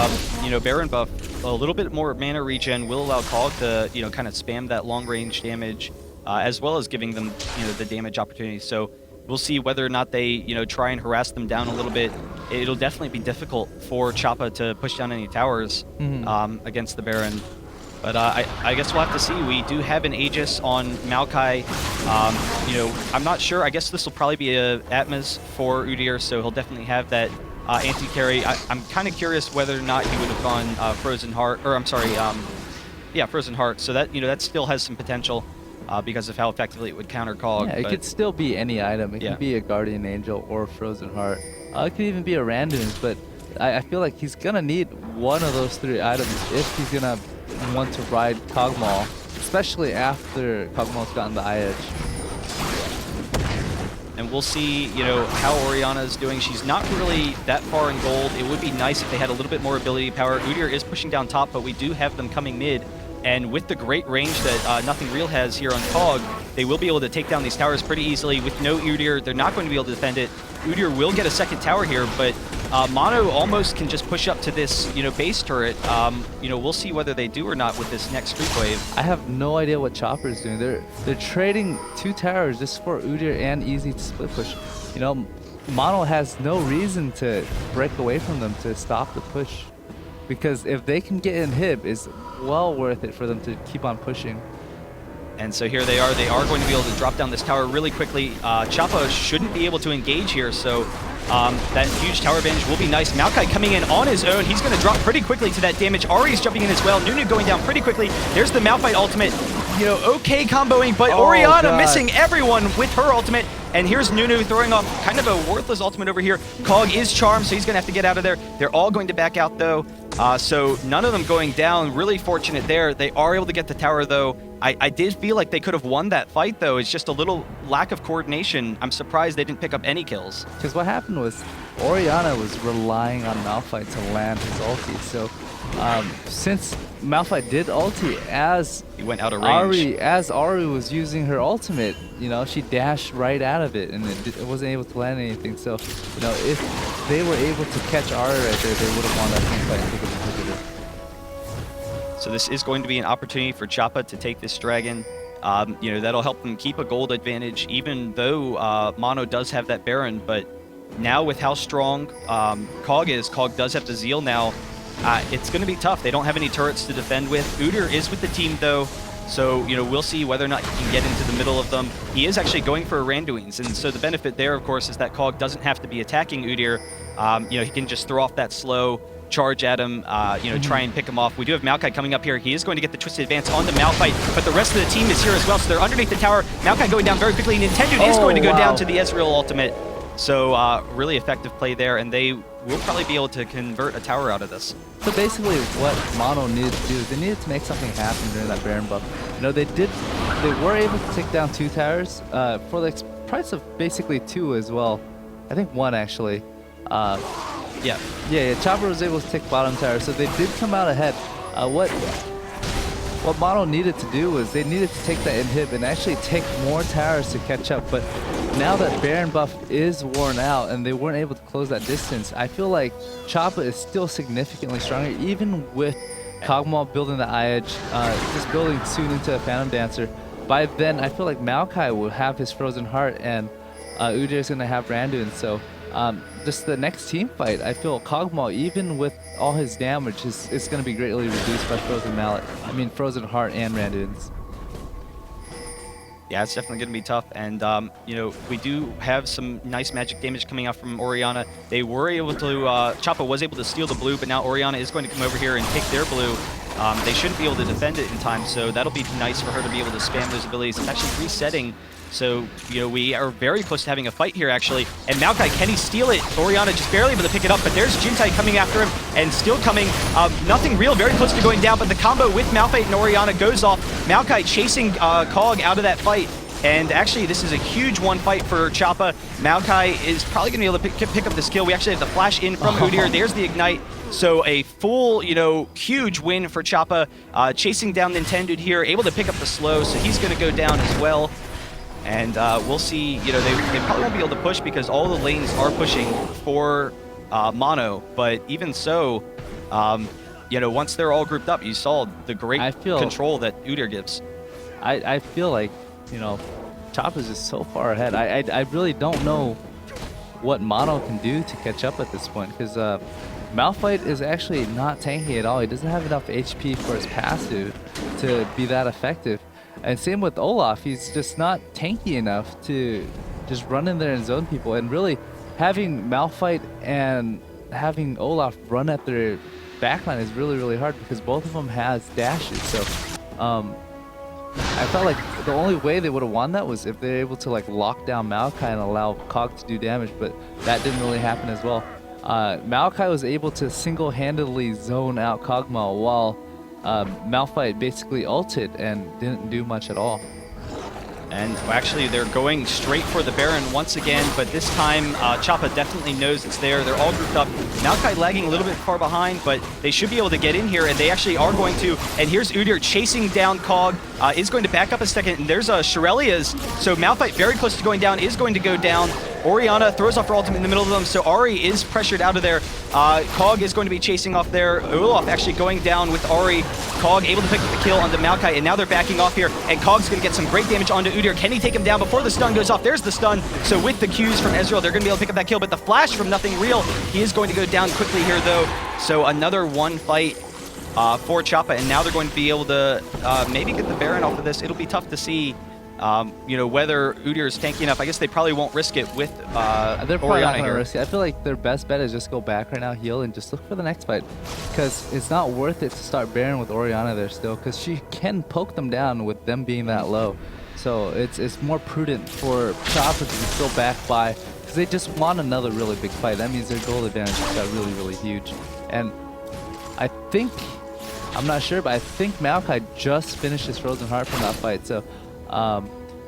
you know, Baron buff, a little bit more mana regen will allow Cog to, you know, kind of spam that long range damage, as well as giving them, you know, the damage opportunity. So we'll see whether or not they, you know, try and harass them down a little bit. It'll definitely be difficult for Choppa to push down any towers against the Baron. But I guess we'll have to see. We do have an Aegis on Maokai. You know, I'm not sure. I guess this will probably be a Atmas for Udyr, so he'll definitely have that anti-carry. I'm kind of curious whether or not he would have gone Frozen Heart, or I'm sorry, yeah, Frozen Heart. So that, you know, that still has some potential because of how effectively it would counter Cog. Yeah, it could still be any item. It could be a Guardian Angel or Frozen Heart. It could even be a Randoms, but I feel like he's gonna need one of those 3 items if he's gonna want to ride Kog'Maw, especially after Kog'Maw's gotten the Eye Edge. and we'll see, you know, how Orianna is doing. She's not really that far in gold. It would be nice if they had a little bit more ability power. Udyr is pushing down top, but we do have them coming mid. And with the great range that Nothing Real has here on Cog, they will be able to take down these towers pretty easily. With no Udyr, they're not going to be able to defend it. Udyr will get a second tower here, but Mono almost can just push up to this, you know, base turret. You know, we'll see whether they do or not with this next creep wave. I have no idea what Chopper is doing. They're trading 2 towers just for Udyr and Easy to split push. You know, Mono has no reason to break away from them to stop the push. Because if they can get inhib, it's well worth it for them to keep on pushing. And so here they are going to be able to drop down this tower really quickly. Choppa shouldn't be able to engage here, so that huge tower advantage will be nice. Maokai coming in on his own. He's going to drop pretty quickly to that damage. Ari's jumping in as well. Nunu going down pretty quickly. There's the Malphite ultimate. You know, okay comboing, but Orianna missing everyone with her ultimate. And here's Nunu throwing off kind of a worthless ultimate over here. Cog is charmed, so he's going to have to get out of there. They're all going to back out, though. So none of them going down. Really fortunate there. They are able to get the tower, though. I did feel like they could have won that fight, though. It's just a little lack of coordination. I'm surprised they didn't pick up any kills. Because what happened was Orianna was relying on Malphite to land his ulti. So since Malphite did ulti as he went out of range. Ari was using her ultimate, you know, she dashed right out of it and it wasn't able to land anything. So, you know, if they were able to catch Ari right there, they would have won that team fight and taken the inhibitor. So this is going to be an opportunity for Choppa to take this dragon. You know, that'll help them keep a gold advantage, even though Mono does have that Baron. But now with how strong Cog is, Cog does have the Zeal now. It's going to be tough. They don't have any turrets to defend with. Udyr is with the team, though. So, you know, we'll see whether or not he can get into the middle of them. He is actually going for Randuin's. And so the benefit there, of course, is that Cog doesn't have to be attacking Udyr. You know, he can just throw off that slow, charge at him, you know, try and pick him off. We do have Maokai coming up here. He is going to get the Twisted Advance on the Malphite, but the rest of the team is here as well, so they're underneath the tower. Maokai going down very quickly. Nintendude is going to go down to the Ezreal ultimate. So really effective play there, and they will probably be able to convert a tower out of this. So basically what Mono needed to do is they needed to make something happen during that Baron buff. You know, they were able to take down 2 towers for the price of basically 2 as well. I think 1 actually. Yeah, Chopper was able to take bottom tower, so they did come out ahead. What Mono needed to do was they needed to take that inhib and actually take more towers to catch up, but now that Baron buff is worn out and they weren't able to close that distance, I feel like Choppa is still significantly stronger, even with Kog'Maw building the eye-edge, just building soon into a Phantom Dancer. By then, I feel like Maokai will have his Frozen Heart and Udyr is going to have Randuin, so just the next team fight, I feel Kog'Maw, even with all his damage, is going to be greatly reduced by Frozen Heart and Randuin's. Yeah, it's definitely going to be tough, and you know, we do have some nice magic damage coming out from Orianna. They were able to, Choppa was able to steal the blue, but now Orianna is going to come over here and take their blue. They shouldn't be able to defend it in time, so that'll be nice for her to be able to spam those abilities. It's actually resetting, so you know, we are very close to having a fight here actually. And Maokai, can he steal it? Orianna just barely able to pick it up, but there's Jintae coming after him and still coming. Nothing Real very close to going down, but the combo with Malphite and Orianna goes off. Maokai chasing Cog out of that fight. And actually, this is a huge one fight for Choppa. Maokai is probably going to be able to pick up this kill. We actually have the flash in from Udyr. There's the Ignite. So a full, you know, huge win for Choppa. Chasing down Nintendude here, able to pick up the slow, so he's going to go down as well. And we'll see, you know, they probably won't be able to push because all the lanes are pushing for Mono. But even so, you know, once they're all grouped up, you saw the great control that Udyr gives. I feel like, you know, Choppa's just so far ahead. I really don't know what Mono can do to catch up at this point, because Malphite is actually not tanky at all. He doesn't have enough HP for his passive to be that effective. And same with Olaf, he's just not tanky enough to just run in there and zone people. And really, having Malphite and having Olaf run at their backline is really, really hard because both of them has dashes. So I felt like the only way they would have won that was if they were able to like lock down Maokai and allow Cog to do damage, but that didn't really happen as well. Maokai was able to single-handedly zone out Kog'Maw while Malphite basically ulted and didn't do much at all. And actually, they're going straight for the Baron once again, but this time, Choppa definitely knows it's there. They're all grouped up. MuffinQT lagging a little bit far behind, but they should be able to get in here, and they actually are going to. And here's Udyr chasing down Cog, is going to back up a second, and there's Shirelia's. So MuffinQT very close to going down, is going to go down. Orianna throws off her ultimate in the middle of them, so Ahri is pressured out of there. Cog is going to be chasing off there. Olaf actually going down with Ahri. Cog able to pick up the kill onto MuffinQT, and now they're backing off here, and Cog's going to get some great damage onto Udyr. Can he take him down before the stun goes off? There's the stun. So with the Qs from Ezreal, they're going to be able to pick up that kill, but the flash from Nothing Real, he is going to go down quickly here, though. So another one fight for Choppa, and now they're going to be able to maybe get the Baron off of this. It'll be tough to see whether Udyr is tanky enough. I guess they probably won't risk it with They're probably not Orianna going to here. risk it. I feel like their best bet is just go back right now, heal, and just look for the next fight. Because it's not worth it to start Baron with Orianna there still, because she can poke them down with them being that low. So it's more prudent for Choppa to just go back by, because they just want another really big fight. That means their goal advantage just got really, really huge. And I think, I'm not sure, but I think MuffinQT just finished his Frozen Heart from that fight. So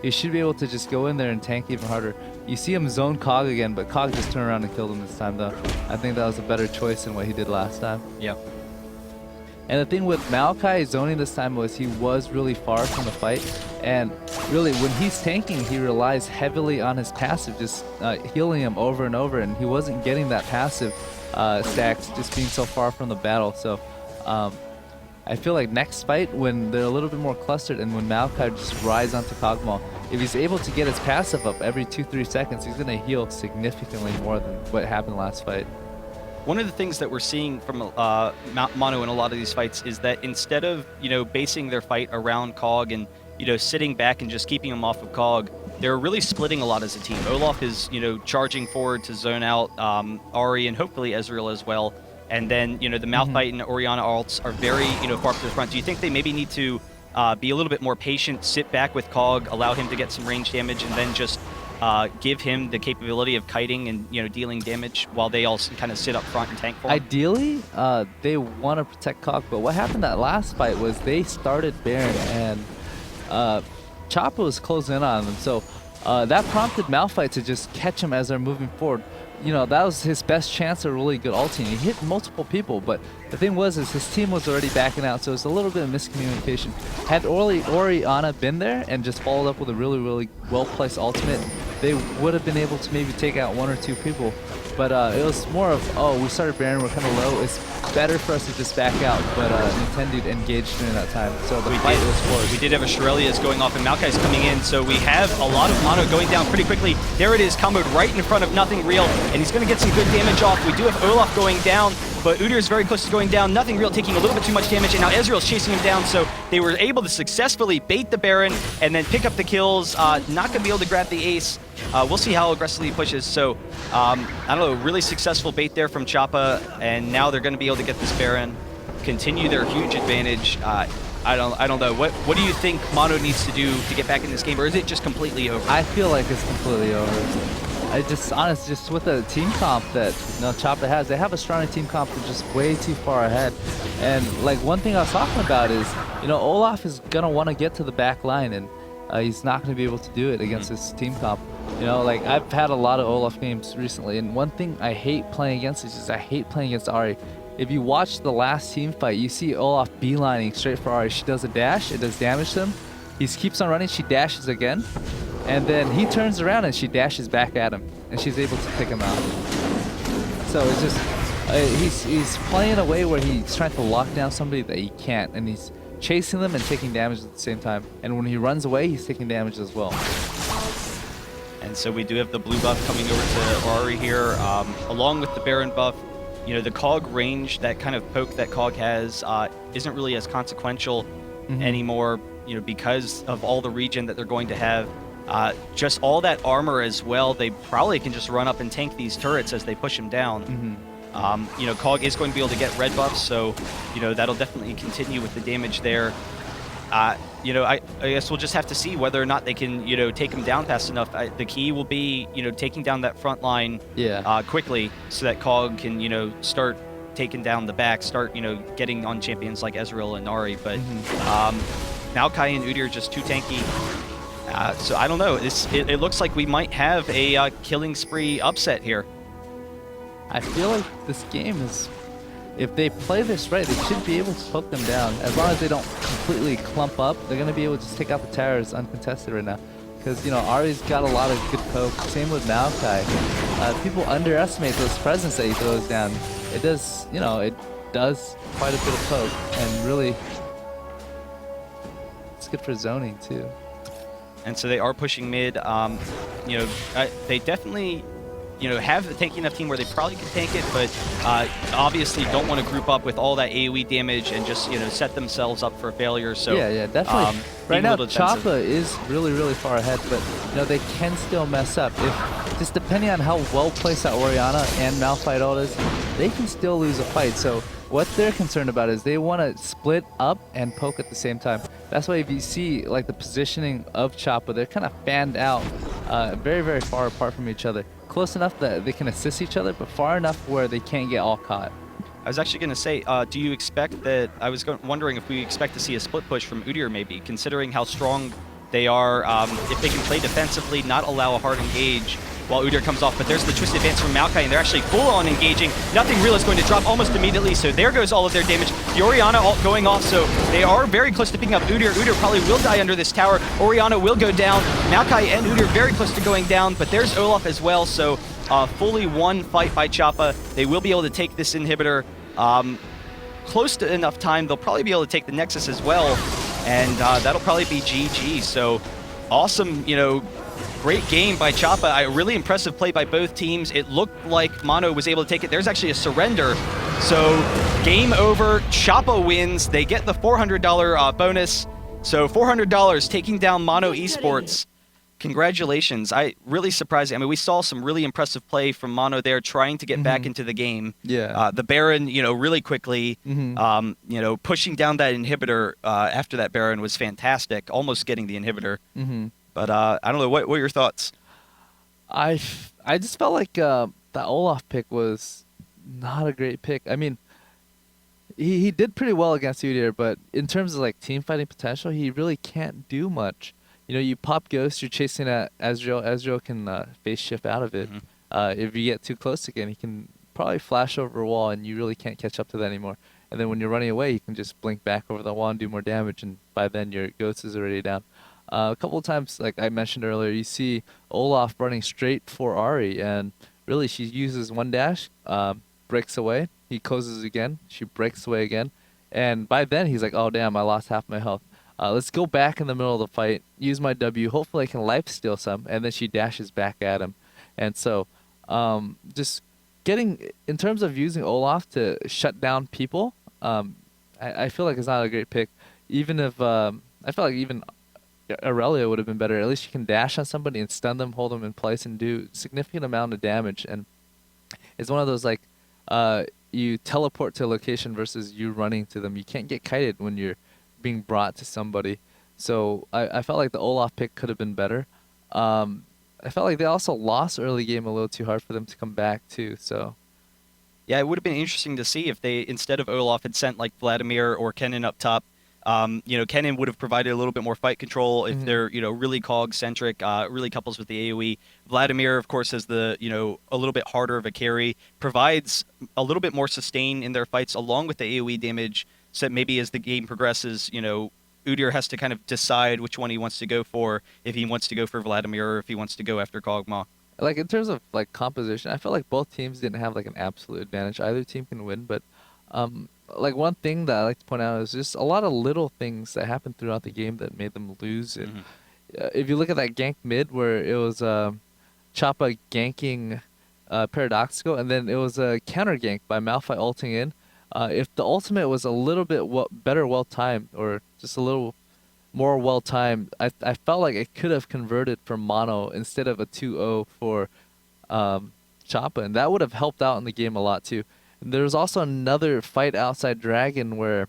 he should be able to just go in there and tank even harder. You see him zone Cog again, but Cog just turned around and killed him this time, though. I think that was a better choice than what he did last time. Yeah. And the thing with MuffinQT zoning this time was he was really far from the fight. And really, when he's tanking, he relies heavily on his passive, just healing him over and over. And he wasn't getting that passive stacks just being so far from the battle. So I feel like next fight, when they're a little bit more clustered and when MuffinQT just rides onto Kog'Maw, if he's able to get his passive up every 2-3 seconds, he's going to heal significantly more than what happened last fight. One of the things that we're seeing from Mono in a lot of these fights is that instead of, basing their fight around Cog and, sitting back and just keeping him off of Cog, they're really splitting a lot as a team. Olaf is, charging forward to zone out Ahri and hopefully Ezreal as well. And then, the MuffinQT and Orianna alts are very, far to the front. Do you think they maybe need to be a little bit more patient, sit back with Cog, allow him to get some range damage, and then just give him the capability of kiting and dealing damage while they all kind of sit up front and tank for him? Ideally, they want to protect Cog, but what happened that last fight was they started Baron and Choppa was closing in on them, so that prompted MuffinQT to just catch him as they're moving forward. That was his best chance of really good ulting. He hit multiple people, but the thing was is his team was already backing out, so it was a little bit of miscommunication. Had Orianna been there and just followed up with a really, really well-placed ultimate, they would have been able to maybe take out 1 or 2 people. But it was more of, we started Baron, we're kind of low. It's better for us to just back out, but Nintendude engaged during that time. So the fight was forced. We did have a Shirelia's going off and MuffinQT's coming in, so we have a lot of mono going down pretty quickly. There it is, comboed right in front of Nothing Real, and he's going to get some good damage off. We do have Olaf going down, but Udyr is very close to going down. Nothing Real taking a little bit too much damage, and now Ezreal's chasing him down, so they were able to successfully bait the Baron and then pick up the kills. Not going to be able to grab the ace. We'll see how aggressively he pushes. So, I don't know, really successful bait there from Choppa, and now they're going to be able to get this Baron, continue their huge advantage. I don't know. What do you think Mono needs to do to get back in this game, or is it just completely over? I feel like it's completely over. I just, honestly, just with the team comp that Choppa has, they have a stronger team comp that's just way too far ahead. And like one thing I was talking about is, Olaf is gonna want to get to the back line, and he's not going to be able to do it against his team comp. Like I've had a lot of Olaf games recently, and one thing I hate playing against is I hate playing against Ahri. If you watch the last team fight, you see Olaf beelining straight for Ahri. She does a dash, it does damage to him. He keeps on running, she dashes again, and then he turns around and she dashes back at him, and she's able to pick him out. So it's just, he's playing a way where he's trying to lock down somebody that he can't, and he's chasing them and taking damage at the same time. And when he runs away, he's taking damage as well. And so we do have the blue buff coming over to Ahri here, along with the Baron buff. The Cog range, that kind of poke that Cog has, isn't really as consequential anymore, because of all the regen that they're going to have. Just all that armor as well, they probably can just run up and tank these turrets as they push him down. Cog is going to be able to get red buffs, so, that'll definitely continue with the damage there. I guess we'll just have to see whether or not they can, take him down fast enough. The key will be, taking down that front line quickly so that Cog can, start taking down the back, start, getting on champions like Ezreal and Ahri. But MuffinQT and Udyr are just too tanky. So I don't know. It looks like we might have a killing spree upset here. I feel like this game is, if they play this right, they should be able to poke them down. As long as they don't completely clump up, they're going to be able to just take out the towers uncontested right now. Because, you know, Ari's got a lot of good poke. Same with MuffinQT. People underestimate those presents that he throws down. It does, you know, it does quite a bit of poke. And really, it's good for zoning, too. And so they are pushing mid. You know, they definitely, you know, have a tanky enough team where they probably can tank it, but obviously don't want to group up with all that AoE damage and just, you know, set themselves up for failure. So yeah, definitely. Right now, Choppa is really, really far ahead, but you know they can still mess up. If just depending on how well placed that Orianna and MuffinQT is, they can still lose a fight. So what they're concerned about is they want to split up and poke at the same time. That's why if you see like the positioning of Choppa, they're kind of fanned out, very, very far apart from each other. Close enough that they can assist each other, but far enough where they can't get all caught. I was actually going to say, do you expect that, I was wondering if we expect to see a split push from Udyr maybe, considering how strong they are, if they can play defensively, not allow a hard engage while Udyr comes off. But there's the twisted advance from MuffinQT, and they're actually full on engaging. Nothing real is going to drop almost immediately, so there goes all of their damage. The Orianna ult going off, so they are very close to picking up Udyr. Udyr probably will die under this tower. Orianna will go down. MuffinQT and Udyr very close to going down, but there's Olaf as well, so fully one fight by Choppa. They will be able to take this inhibitor close to enough time. They'll probably be able to take the Nexus as well, and that'll probably be GG. So awesome, you know, great game by Choppa. A really impressive play by both teams. It looked like Mono was able to take it. There's actually a surrender. So game over. Choppa wins. They get the $400 bonus. So $400 taking down Mono Esports. Congratulations. Really surprising. I mean, we saw some really impressive play from Mono there trying to get back into the game. Yeah. The Baron, you know, really quickly, you know, pushing down that inhibitor after that Baron was fantastic, almost getting the inhibitor. But I don't know, what are your thoughts? I just felt like that Olaf pick was not a great pick. I mean, he did pretty well against Udyr, but in terms of like team fighting potential, he really can't do much. You know, you pop Ghost, you're chasing at Ezreal. Ezreal can phase shift out of it. If you get too close again, he can probably flash over a wall, and you really can't catch up to that anymore. And then when you're running away, you can just blink back over the wall and do more damage, and by then your Ghost is already down. A couple of times, like I mentioned earlier, you see Olaf running straight for Ari, and really she uses one dash, breaks away, he closes again, she breaks away again, and by then he's like, oh damn, I lost half my health. Let's go back in the middle of the fight, use my W, hopefully I can lifesteal some, and then she dashes back at him. And so, just getting, in terms of using Olaf to shut down people, I feel like it's not a great pick. Even if, I feel like even Aurelia would have been better. At least you can dash on somebody and stun them, hold them in place, and do significant amount of damage. And it's one of those, like, you teleport to a location versus you running to them. You can't get kited when you're being brought to somebody. So I felt like the Olaf pick could have been better. I felt like they also lost early game a little too hard for them to come back too. So yeah, it would have been interesting to see if they, instead of Olaf, had sent like Vladimir or Kennen up top. You know, Kennen would have provided a little bit more fight control if they're, you know, really cog-centric, really couples with the AoE. Vladimir, of course, has the, you know, a little bit harder of a carry, provides a little bit more sustain in their fights along with the AoE damage. So maybe as the game progresses, you know, Udyr has to kind of decide which one he wants to go for, if he wants to go for Vladimir or if he wants to go after Kog'Maw. Like, in terms of, like, composition, I feel like both teams didn't have, like, an absolute advantage. Either team can win, but, like, one thing that I like to point out is just a lot of little things that happened throughout the game that made them lose. And if you look at that gank mid where it was Choppa ganking ParadoXical, and then it was a counter gank by MuffinQT ulting in, if the ultimate was a little bit better well-timed, or just a little more well-timed, I felt like it could have converted for Mono instead of a 2-0 for Choppa, and that would have helped out in the game a lot too. And there was also another fight outside Dragon where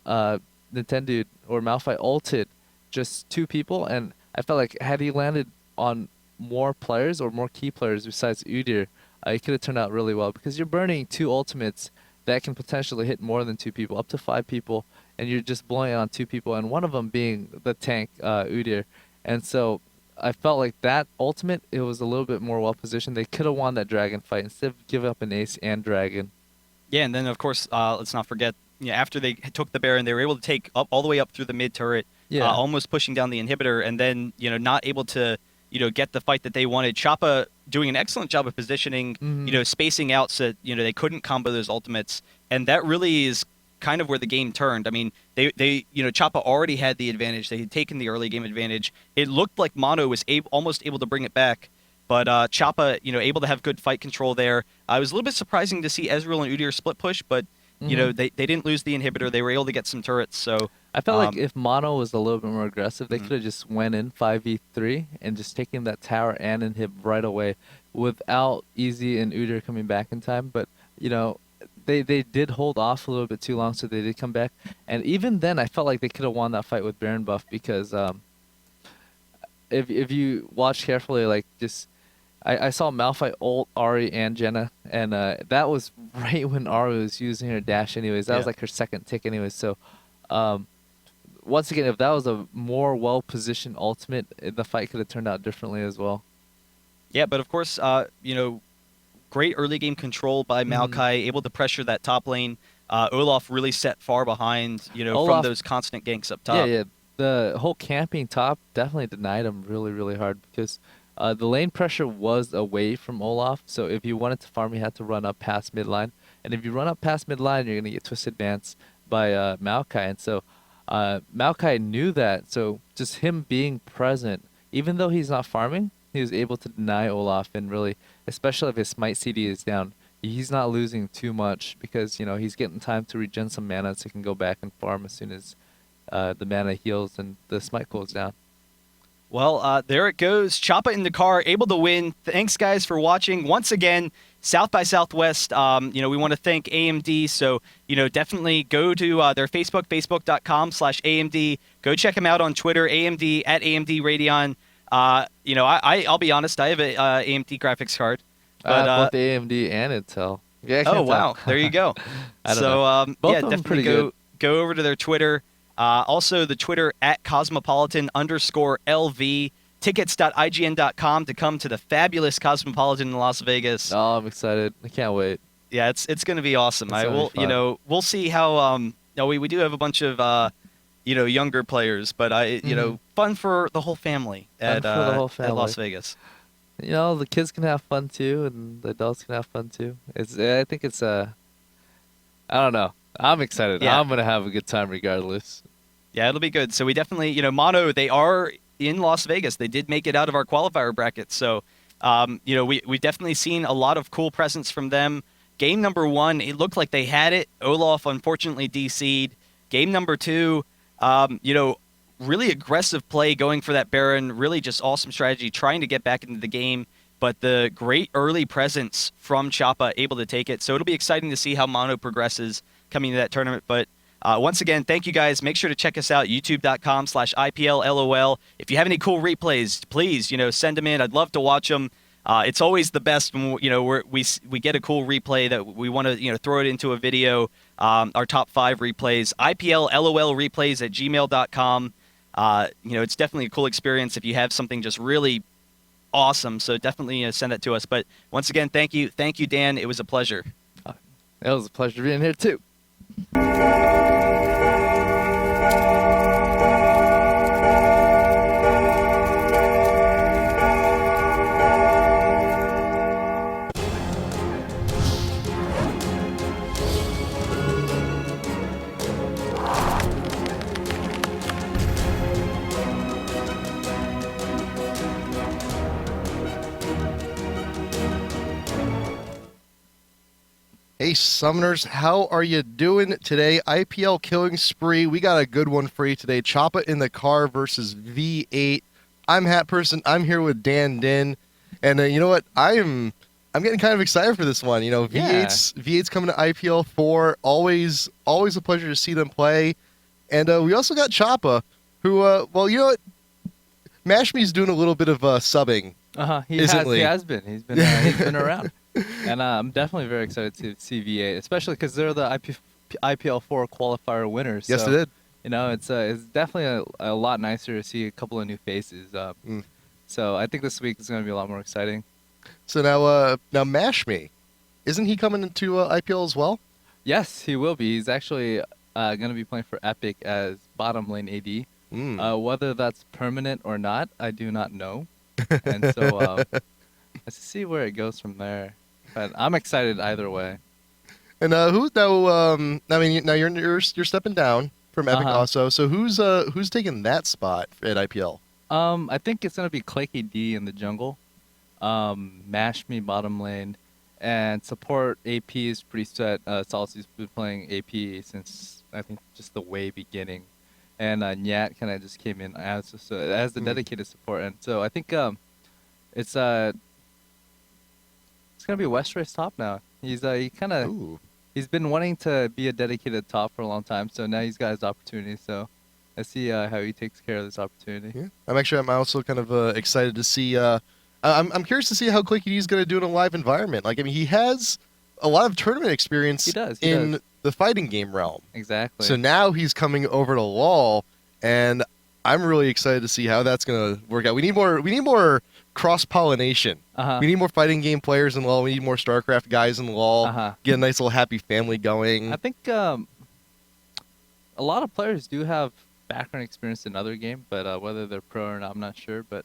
MuffinQT ulted just 2 people, and I felt like had he landed on more players or more key players besides Udyr, it could have turned out really well, because you're burning 2 ultimates that can potentially hit more than 2 people, up to 5 people, and you're just blowing on 2 people, and one of them being the tank, Udyr. And so I felt like that ultimate, it was a little bit more well positioned. They could have won that dragon fight instead of giving up an ace and dragon. Yeah, and then of course, let's not forget, after they took the Baron, they were able to take up all the way up through the mid turret, Yeah. almost pushing down the inhibitor, and then not able to get the fight that they wanted. Choppa doing an excellent job of positioning, spacing out so that, they couldn't combo those ultimates, and that really is kind of where the game turned. I mean, they Choppa already had the advantage. They had taken the early game advantage. It looked like Mono was almost able to bring it back. But Choppa, able to have good fight control there. It was a little bit surprising to see Ezreal and Udyr split push, but they didn't lose the inhibitor. They were able to get some turrets. So I felt like if Mono was a little bit more aggressive, they could have just went in 5v3 and just taken that tower and inhib right away without Easy and Udyr coming back in time. But they did hold off a little bit too long, so they did come back. And even then, I felt like they could have won that fight with Baron buff because if you watch carefully, like just. I saw Malphite ult Ahri and Jenna, and that was right when Ahri was using her dash anyways. That was like her second tick anyways. So once again, if that was a more well-positioned ultimate, the fight could have turned out differently as well. Yeah, but of course, great early game control by Maokai, able to pressure that top lane. Olaf really set far behind, from those constant ganks up top. Yeah. The whole camping top definitely denied him really, really hard because the lane pressure was away from Olaf, so if you wanted to farm, you had to run up past midline. And if you run up past midline, you're going to get twisted bans by Maokai. And so Maokai knew that, so just him being present, even though he's not farming, he was able to deny Olaf, and really, especially if his smite CD is down, he's not losing too much because, he's getting time to regen some mana so he can go back and farm as soon as the mana heals and the smite cools down. Well, there it goes. Choppa in the car, able to win. Thanks, guys, for watching. Once again, South by Southwest, we want to thank AMD. So, definitely go to their Facebook, facebook.com/AMD. Go check them out on Twitter, AMD, at AMD Radeon. I'll be honest, I have a AMD graphics card. But, both AMD and Intel. Yeah, wow. There you go. Both of them definitely pretty good. Go over to their Twitter. Also, the Twitter at Cosmopolitan_LV. Tickets.ign.com to come to the fabulous Cosmopolitan in Las Vegas. Oh, I'm excited. I can't wait. Yeah, it's going to be awesome. We'll see how. We do have a bunch of younger players, but fun for the whole family at Las Vegas. The kids can have fun too, and the adults can have fun too. I think it's I don't know. I'm excited. Yeah. I'm going to have a good time regardless. Yeah, it'll be good. So we definitely, Mono, they are in Las Vegas. They did make it out of our qualifier bracket. So, we've definitely seen a lot of cool presence from them. Game number 1, it looked like they had it. Olaf, unfortunately, DC'd. Game number 2, really aggressive play going for that Baron. Really just awesome strategy, trying to get back into the game. But the great early presence from Choppa, able to take it. So it'll be exciting to see how Mono progresses coming into that tournament. But once again, thank you guys. Make sure to check us out, youtube.com/IPLLOL. If you have any cool replays, please, send them in. I'd love to watch them. It's always the best when we get a cool replay that we want to throw it into a video. Our top 5 replays, IPLLOL@gmail.com. It's definitely a cool experience if you have something just really awesome. So definitely send that to us. But once again, thank you, Dan. It was a pleasure. It was a pleasure being here too. Hey Summoners, how are you doing today? IPL killing spree. We got a good one for you today. Choppa in the car versus V8. I'm HatPerson. I'm here with Dan Dinh. And you know what? I'm getting kind of excited for this one. V8's coming to IPL 4. Always a pleasure to see them play. And we also got Choppa, who Mashme's doing a little bit of subbing. He has been. He's been around. And I'm definitely very excited to see V8, especially because they're the IPL 4 qualifier winners. Yes, so, they did. It's definitely a lot nicer to see a couple of new faces. So I think this week is going to be a lot more exciting. So now Mash Me, isn't he coming into IPL as well? Yes, he will be. He's actually going to be playing for Epic as bottom lane AD. Whether that's permanent or not, I do not know. And so let's see where it goes from there. But I'm excited either way. And who's now? I mean, now you're stepping down from Epic also. So who's taking that spot at IPL? I think it's gonna be ClakeyD in the jungle. Mash Me bottom lane, and support AP is pretty set. Salsy's been playing AP since I think just the way beginning, and Nyat kind of just came in as the dedicated support. And so I think it's gonna be Westrace top now. He's he's been wanting to be a dedicated top for a long time, so now he's got his opportunity. So let's see how he takes care of this opportunity. Yeah. I'm also kind of excited to see. I'm curious to see how ClakeyD is going to do in a live environment. Like, I mean, he has a lot of tournament experience He does. the fighting game realm. Exactly. So now he's coming over to LoL, and I'm really excited to see how that's going to work out. We need more cross-pollination. We need more fighting game players in LoL. We need more StarCraft guys in LoL. Get a nice little happy family going. I think a lot of players do have background experience in other games, but whether they're pro or not, I'm not sure. But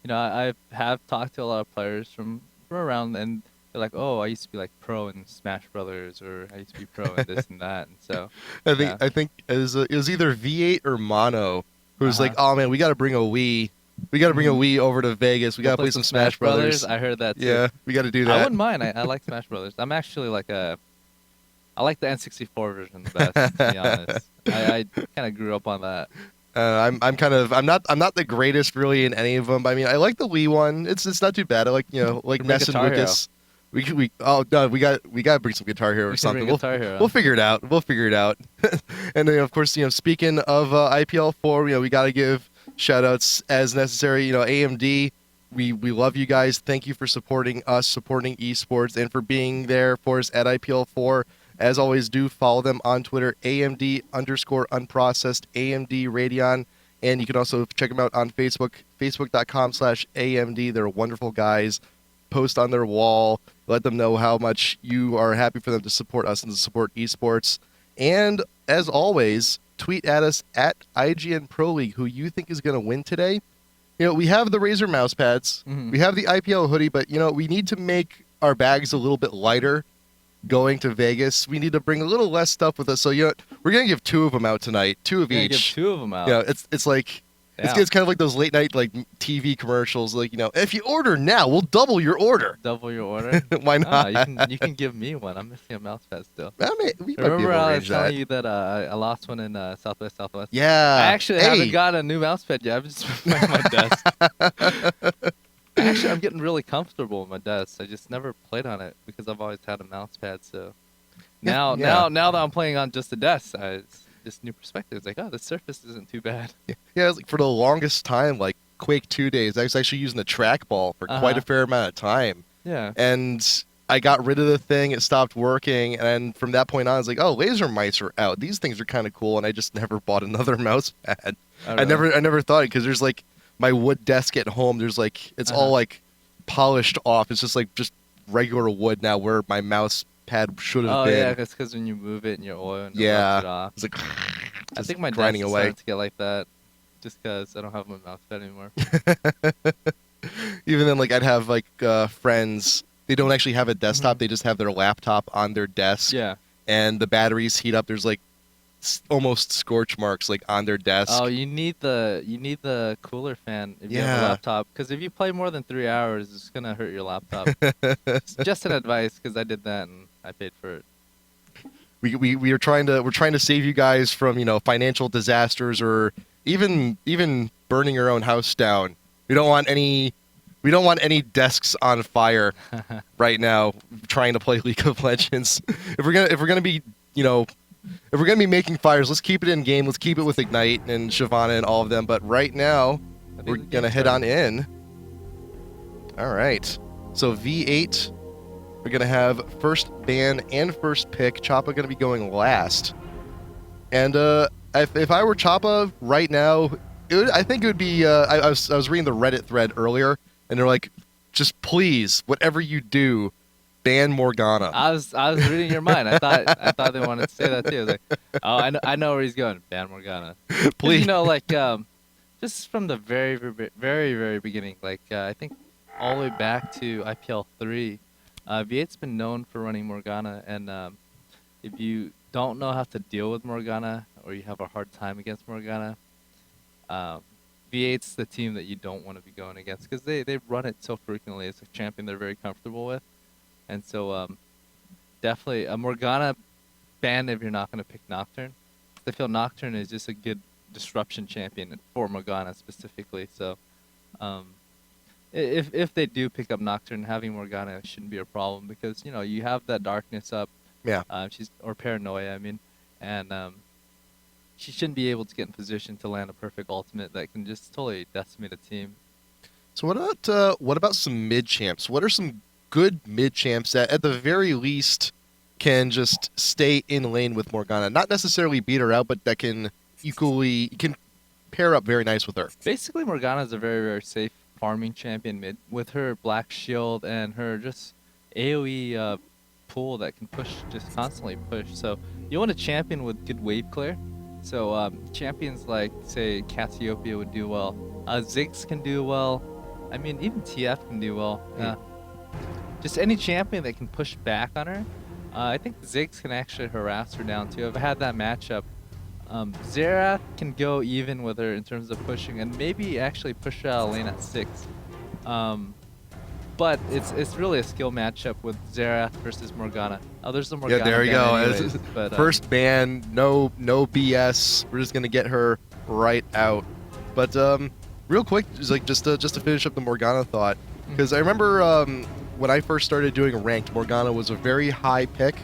I have talked to a lot of players from around, and they're like, "Oh, I used to be like pro in Smash Brothers, or I used to be pro in this and that." And so I think it was either V8 or Mono who was like, "Oh man, we got to bring a Wii. We got to bring a Wii over to Vegas. We got to play some Smash Brothers." I heard that too. Yeah, we got to do that. I wouldn't mind. I like Smash Brothers. I'm actually I like the N64 version the best, to be honest. I kind of grew up on that. I'm not the greatest really in any of them. I mean, I like the Wii one. It's not too bad. I like Ness and Lucas. We got to bring some Guitar Hero or something. We'll figure it out. And then of course, speaking of IPL 4, we got to give shout outs as necessary. AMD, we love you guys. Thank you for supporting us, supporting esports, and for being there for us at IPL 4. As always, do follow them on Twitter, AMD_unprocessed, AMD Radeon. And you can also check them out on Facebook, facebook.com/AMD. They're wonderful guys. Post on their wall. Let them know how much you are happy for them to support us and to support esports. And as always, tweet at us at IGN Pro League, who you think is going to win today. We have the Razer mouse pads. We have the IPL hoodie, but, we need to make our bags a little bit lighter. Going to Vegas, we need to bring a little less stuff with us. So we're gonna give 2 of them out tonight, 2 of each. Give 2 of them out. It's like it's kind of like those late night TV commercials. Like if you order now, we'll double your order. Double your order? Why not? You can give me one. I'm missing a mouse pad still. Remember I was telling you that I lost one in Southwest. Yeah. I actually haven't got a new mouse pad yet. I've just been playing my desk. Actually, I'm getting really comfortable with my desk. I just never played on it because I've always had a mouse pad. So now that I'm playing on just the desk, it's just new perspective. It's like, oh, the surface isn't too bad. Yeah, it's like for the longest time, like Quake 2 days, I was actually using the trackball for quite a fair amount of time. Yeah. And I got rid of the thing. It stopped working. And from that point on, I was like, oh, laser mice are out. These things are kind of cool. And I just never bought another mouse pad. Oh, really? I never thought it because there's my wood desk at home, there's it's all polished off. It's just regular wood now where my mouse pad should have been. Oh yeah, that's because when you move it in your oil and it off. It's I think my desk is starting to get like that just because I don't have my mouse pad anymore. Even then, I'd have friends. They don't actually have a desktop. They just have their laptop on their desk. Yeah. And the batteries heat up. There's almost scorch marks on their desk. Oh, you need the cooler fan if you have a laptop, because if you play more than 3 hours, it's gonna hurt your laptop. It's just an advice, because I did that and I paid for it. We're trying to save you guys from financial disasters or even burning your own house down. We don't want any desks on fire right now trying to play League of Legends. If we're gonna be If we're going to be making fires, let's keep it in game. Let's keep it with Ignite and Shyvana and all of them. But right now, we're going to head on in. All right. So V8, we're going to have first ban and first pick. Choppa going to be going last. And if I were Choppa right now, I think it would be. I was reading the Reddit thread earlier, and they're like, just please, whatever you do, ban Morgana. I was reading your mind. I thought they wanted to say that too. I was like, oh, I know where he's going. Ban Morgana. Please. You know, like just from the very, very, very, very beginning. Like I think all the way back to IPL 3, V8's been known for running Morgana, and if you don't know how to deal with Morgana, or you have a hard time against Morgana, V8's the team that you don't want to be going against, because they run it so frequently. It's a champion they're very comfortable with. And so definitely a Morgana ban if you're not going to pick Nocturne. I feel Nocturne is just a good disruption champion for Morgana specifically. So if they do pick up Nocturne, having Morgana shouldn't be a problem, because, you know, you have that darkness up. Yeah. Or paranoia, I mean, and she shouldn't be able to get in position to land a perfect ultimate that can just totally decimate a team. So what about some mid champs? What are some good mid champs that at the very least can just stay in lane with Morgana, not necessarily beat her out, but that can pair up very nice with her? Basically, Morgana is a very, very safe farming champion mid with her black shield and her just AoE pool that can just constantly push. So you want a champion with good wave clear. So champions like, say, Cassiopeia would do well. Ziggs can do well. I mean, even TF can do well. Just any champion that can push back on her. I think Ziggs can actually harass her down too. I've had that matchup. Xerath can go even with her in terms of pushing, and maybe actually push her out of lane at 6. But it's really a skill matchup with Xerath versus Morgana. Oh, there's the Morgana. Yeah, there you go. Anyways, but, first ban, no BS. We're just gonna get her right out. But real quick, just to finish up the Morgana thought, because I remember when I first started doing ranked, Morgana was a very high pick,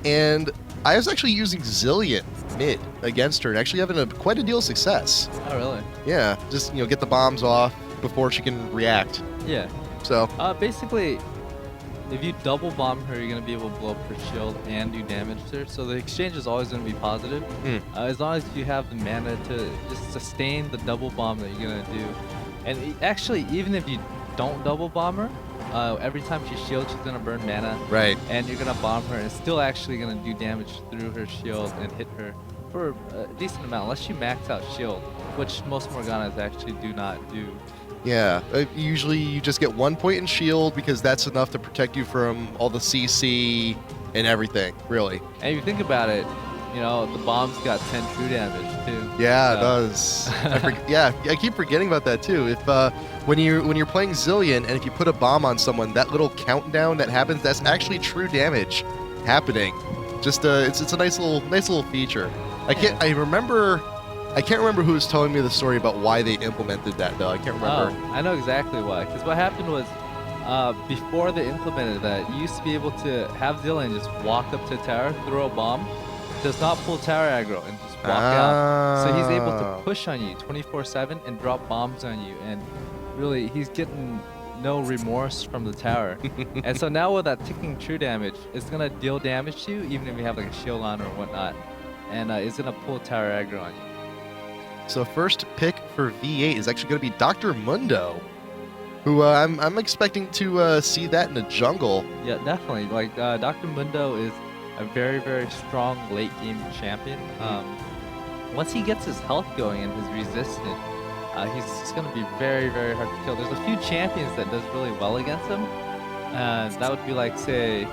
and I was actually using Zillion mid against her and actually having quite a deal of success. Oh, really? Yeah, just get the bombs off before she can react. Yeah. So basically, if you double bomb her, you're gonna be able to blow up her shield and do damage to her. So the exchange is always gonna be positive, as long as you have the mana to just sustain the double bomb that you're gonna do. And actually, even if you don't double bomb her, every time she shields, she's gonna burn mana. Right. And you're gonna bomb her, and it's still actually gonna do damage through her shield and hit her for a decent amount, unless you max out shield, which most Morganas actually do not do. Yeah, usually you just get 1 point in shield because that's enough to protect you from all the CC and everything, really. And if you think about it, the bomb's got 10 true damage too. Yeah, it does. I keep forgetting about that too. If when you're playing Zillion and if you put a bomb on someone, that little countdown that happens, that's actually true damage happening. Just it's a nice little feature. I can't remember who was telling me the story about why they implemented that though. I can't remember. Oh, I know exactly why. Because what happened was, before they implemented that, you used to be able to have Zillion just walk up to a tower, throw a bomb, does not pull tower aggro, and just walk out. So he's able to push on you 24/7 and drop bombs on you, and really he's getting no remorse from the tower. And so now with that ticking true damage, it's gonna deal damage to you even if you have like a shield on or whatnot, and it's gonna pull tower aggro on you. So first pick for V8 is actually going to be Dr. Mundo, who I'm expecting to see that in the jungle. Yeah, definitely. Like Dr. Mundo is a very, very strong late game champion. Once he gets his health going and his resistance, he's going to be very, very hard to kill. There's a few champions that does really well against him. That would be like, say,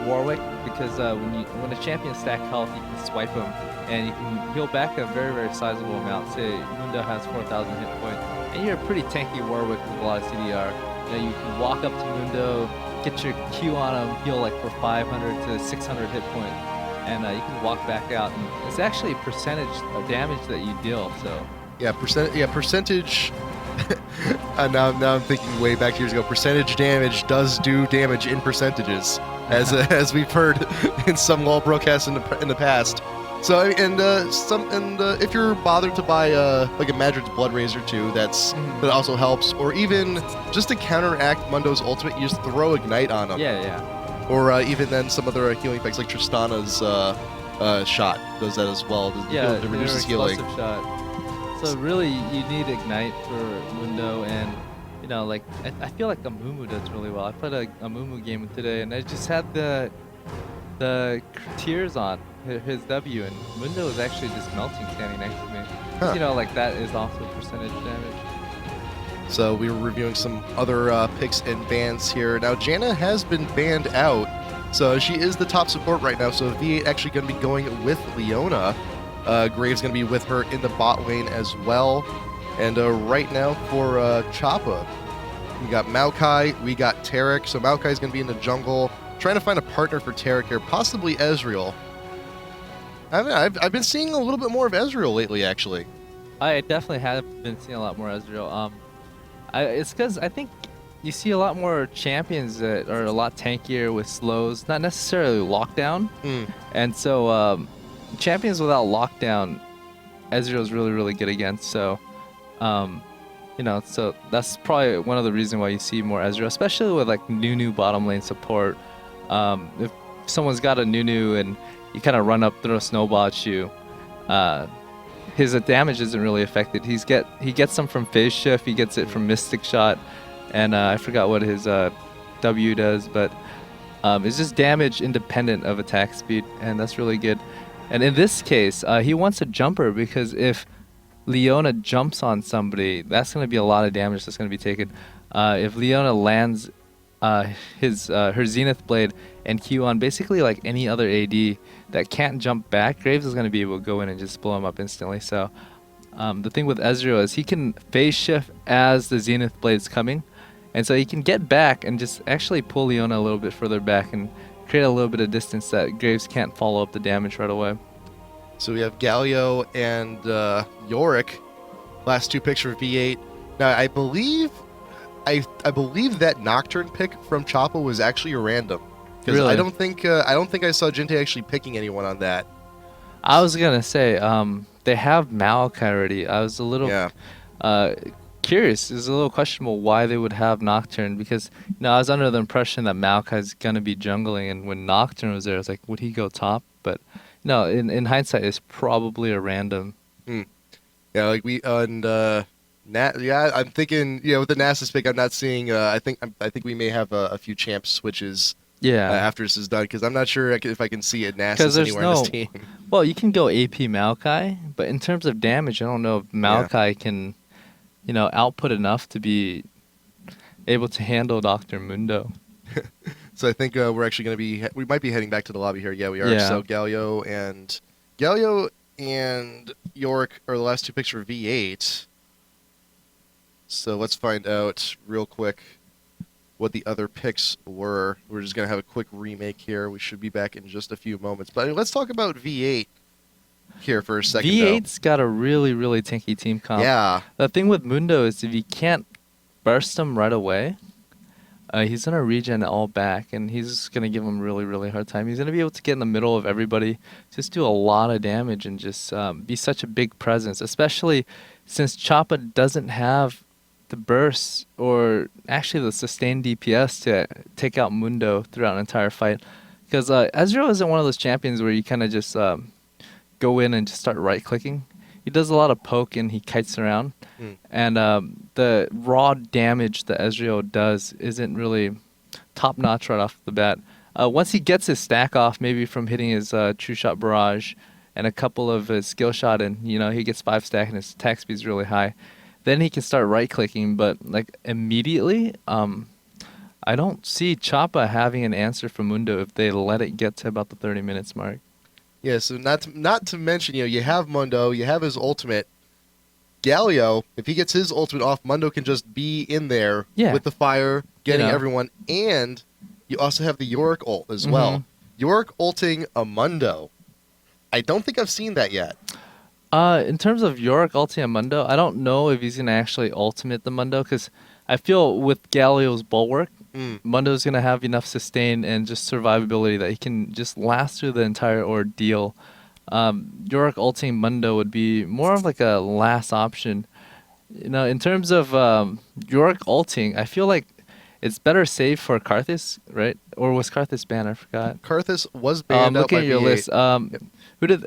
Warwick, because when a champion stack health, you can swipe him and you can heal back a very, very sizable amount. Say Mundo has 4,000 hit points, and you're a pretty tanky Warwick with a lot of CDR. You can walk up to Mundo, get your Q on him, heal like for 500 to 600 hit points, and you can walk back out. And it's actually a percentage of damage that you deal. So percentage. Now I'm thinking way back years ago. Percentage damage does do damage in percentages, as we've heard in some LoL broadcasts in the past. So if you're bothered to buy like a Madrid's Blood Razor too, that also helps. Or even just to counteract Mundo's ultimate, you just throw Ignite on him. Yeah. Or even then some other healing effects like Tristana's shot does that as well. Yeah, It their reduces healing. explosive shot. So really, you need Ignite for Mundo, and you know, like I feel like Aphromoo does really well. I played a Aphromoo game today, and I just had the tears on his W, and Mundo is actually just melting standing next to me. Huh. You know, like that is also percentage damage. So we were reviewing some other picks and bans here. Now Janna has been banned out, so she is the top support right now. So V8 actually going to be going with Leona. Graves going to be with her in the bot lane as well. And right now for Choppa, we got Maokai, we got Taric. So Maokai's going to be in the jungle, trying to find a partner for Taric here, possibly Ezreal. I've been seeing a little bit more of Ezreal lately, actually. I definitely have been seeing a lot more Ezreal. It's because I think you see a lot more champions that are a lot tankier with slows, not necessarily lockdown. And so champions without lockdown, Ezreal is really, really good against. So, you know, so that's probably one of the reasons why you see more Ezreal, especially with like Nunu bottom lane support. If someone's got a Nunu and you kind of run up, throw a snowball at you, his damage isn't really affected. He gets them from phase shift, he gets it from mystic shot, and I forgot what his W does, but it's just damage independent of attack speed, and that's really good. And in this case, he wants a jumper, because if Leona jumps on somebody, that's going to be a lot of damage that's going to be taken. If Leona lands her Zenith Blade and Q on basically like any other AD that can't jump back, Graves is going to be able to go in and just blow him up instantly. So the thing with Ezreal is he can phase shift as the Zenith Blade's coming, and so he can get back and just actually pull Leona a little bit further back and create a little bit of distance that Graves can't follow up the damage right away. So we have Galio and Yorick, last two picks for V8. Now I believe that Nocturne pick from Choppa was actually a random, because Really? I don't think I saw Jintae actually picking anyone on that. I was gonna say they have Maokai already. I was a little curious. It was a little questionable why they would have Nocturne, because I was under the impression that Maokai's gonna be jungling, and when Nocturne was there, I was like, would he go top? But no, in hindsight, it's probably a random. Yeah, like we I'm thinking, with the Nasus pick, I'm not seeing. I think we may have a few champ switches. Yeah. After this is done, because I'm not sure if I can see a Nasus anywhere in this team. Well, you can go AP Maokai, but in terms of damage, I don't know if Maokai can, output enough to be able to handle Dr. Mundo. So I think we're actually going to be. We might be heading back to the lobby here. Yeah, we are. Yeah. So Galio and Yorick are the last two picks for V8. So let's find out real quick what the other picks were. We're just going to have a quick remake here. We should be back in just a few moments. But let's talk about V8 here for a second. V8's got a really, really tanky team comp. Yeah. The thing with Mundo is if you can't burst him right away, he's going to regen all back, and he's going to give him really, really hard time. He's going to be able to get in the middle of everybody, just do a lot of damage, and just be such a big presence, especially since Choppa doesn't have the burst or actually the sustained DPS to take out Mundo throughout an entire fight. Because Ezreal isn't one of those champions where you kind of just go in and just start right-clicking. He does a lot of poke and he kites around. And the raw damage that Ezreal does isn't really top-notch right off the bat. Once he gets his stack off, maybe from hitting his True Shot Barrage and a couple of his skill shot, and he gets 5 stack and his attack speed is really high, then he can start right-clicking. But like immediately, I don't see Choppa having an answer for Mundo if they let it get to about the 30 minutes mark. Yeah, so not to mention, you have Mundo, you have his ultimate. Galio, if he gets his ultimate off, Mundo can just be in there with the fire, getting everyone, and you also have the Yorick ult as well. Yorick ulting a Mundo. I don't think I've seen that yet. In terms of Yorick ulting a Mundo, I don't know if he's going to actually ultimate the Mundo, because I feel with Galio's bulwark, Mundo's going to have enough sustain and just survivability that he can just last through the entire ordeal. Yorick ulting Mundo would be more of like a last option. In terms of Yorick ulting, I feel like it's better saved for Karthus, right? Or was Karthus banned? I forgot. Karthus was banned. Looking at your list, Who did?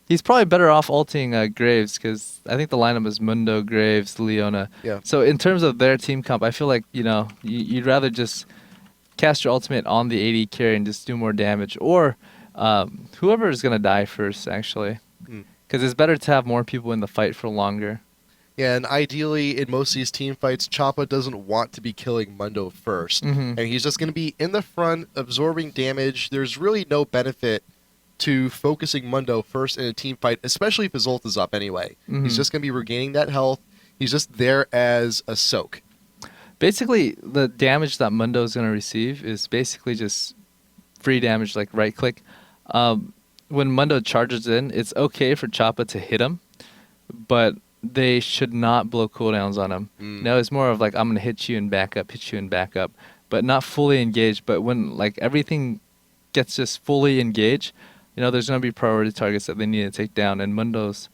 He's probably better off ulting Graves because I think the lineup is Mundo, Graves, Leona. Yeah. So in terms of their team comp, I feel like you'd rather just cast your ultimate on the AD carry and just do more damage, or whoever is gonna die first actually, because it's better to have more people in the fight for longer. Yeah, and ideally, in most of these team fights, Choppa doesn't want to be killing Mundo first. And he's just going to be in the front, absorbing damage. There's really no benefit to focusing Mundo first in a team fight, especially if his ult is up anyway. He's just going to be regaining that health. He's just there as a soak. Basically, the damage that Mundo is going to receive is basically just free damage, like right-click. When Mundo charges in, it's okay for Choppa to hit him, but they should not blow cooldowns on him. No, it's more of like, I'm going to hit you and back up, but not fully engaged. But when like everything gets just fully engaged, there's going to be priority targets that they need to take down. And Mundo is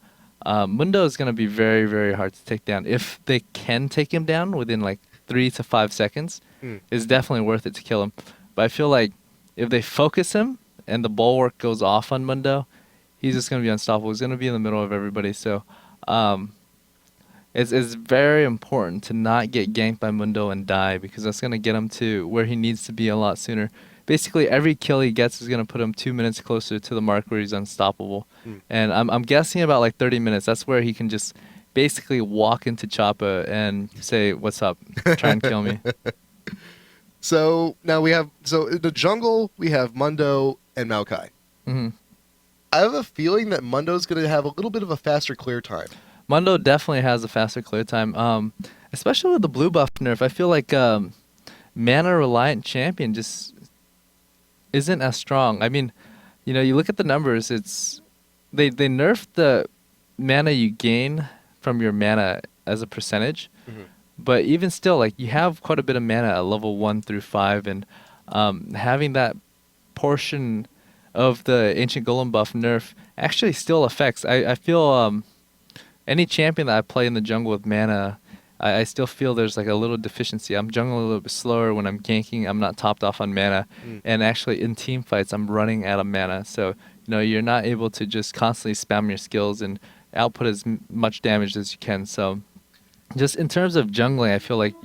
going to be very, very hard to take down. If they can take him down within like 3 to 5 seconds, it's definitely worth it to kill him. But I feel like if they focus him and the bulwark goes off on Mundo, he's just going to be unstoppable. He's going to be in the middle of everybody. So it's very important to not get ganked by Mundo and die, because that's going to get him to where he needs to be a lot sooner. Basically, every kill he gets is going to put him 2 minutes closer to the mark where he's unstoppable. And I'm guessing about like 30 minutes. That's where he can just basically walk into Choppa and say, "What's up? Try and kill me." So now in the jungle, we have Mundo and Maokai. I have a feeling that Mundo's going to have a little bit of a faster clear time. Mundo definitely has a faster clear time, especially with the blue buff nerf. I feel like mana reliant champion just isn't as strong. I mean, you look at the numbers. They nerfed the mana you gain from your mana as a percentage, but even still, like, you have quite a bit of mana at level 1 through 5, and having that portion of the Ancient Golem buff nerf actually still affects. I feel any champion that I play in the jungle with mana, I still feel there's like a little deficiency. I'm jungling a little bit slower. When I'm ganking, I'm not topped off on mana. And actually in team fights, I'm running out of mana. So, you're not able to just constantly spam your skills and output as much damage as you can. So just in terms of jungling, I feel like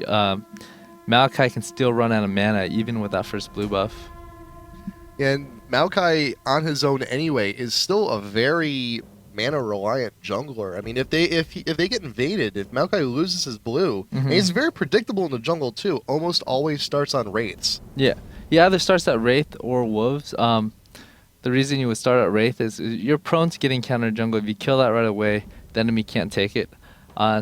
Maokai can still run out of mana even with that first blue buff. And Maokai on his own anyway is still a very mana reliant jungler. I mean, if they get invaded, if Maokai loses his blue, and he's very predictable in the jungle too, almost always starts on wraiths. Yeah. He either starts at wraith or wolves. The reason you would start at wraith is you're prone to getting counter jungle. If you kill that right away, the enemy can't take it.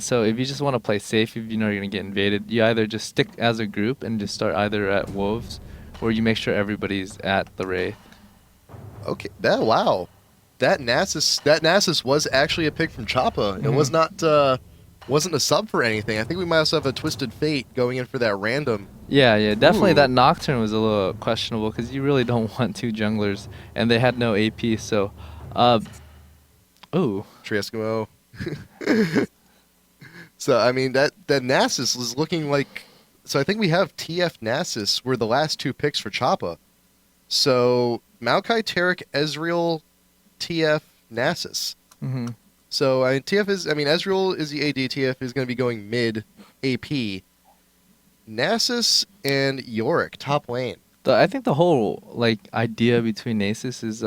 So if you just want to play safe, if you know you're going to get invaded, you either just stick as a group and just start either at wolves, or you make sure everybody's at the wraith. Okay. Wow. That Nasus was actually a pick from Choppa. It was not wasn't a sub for anything. I think we might also have a Twisted Fate going in for that random. Yeah, definitely. Ooh. That Nocturne was a little questionable because you really don't want 2 junglers, and they had no AP. So, TreeEskimo. So I mean that Nasus was looking like. So I think we have TF Nasus were the last 2 picks for Choppa. So Maokai, Taric, Ezreal, TF, Nasus. So Ezreal is the AD. TF is going to be going mid AP. Nasus and Yorick top lane. I think the whole idea between Nasus is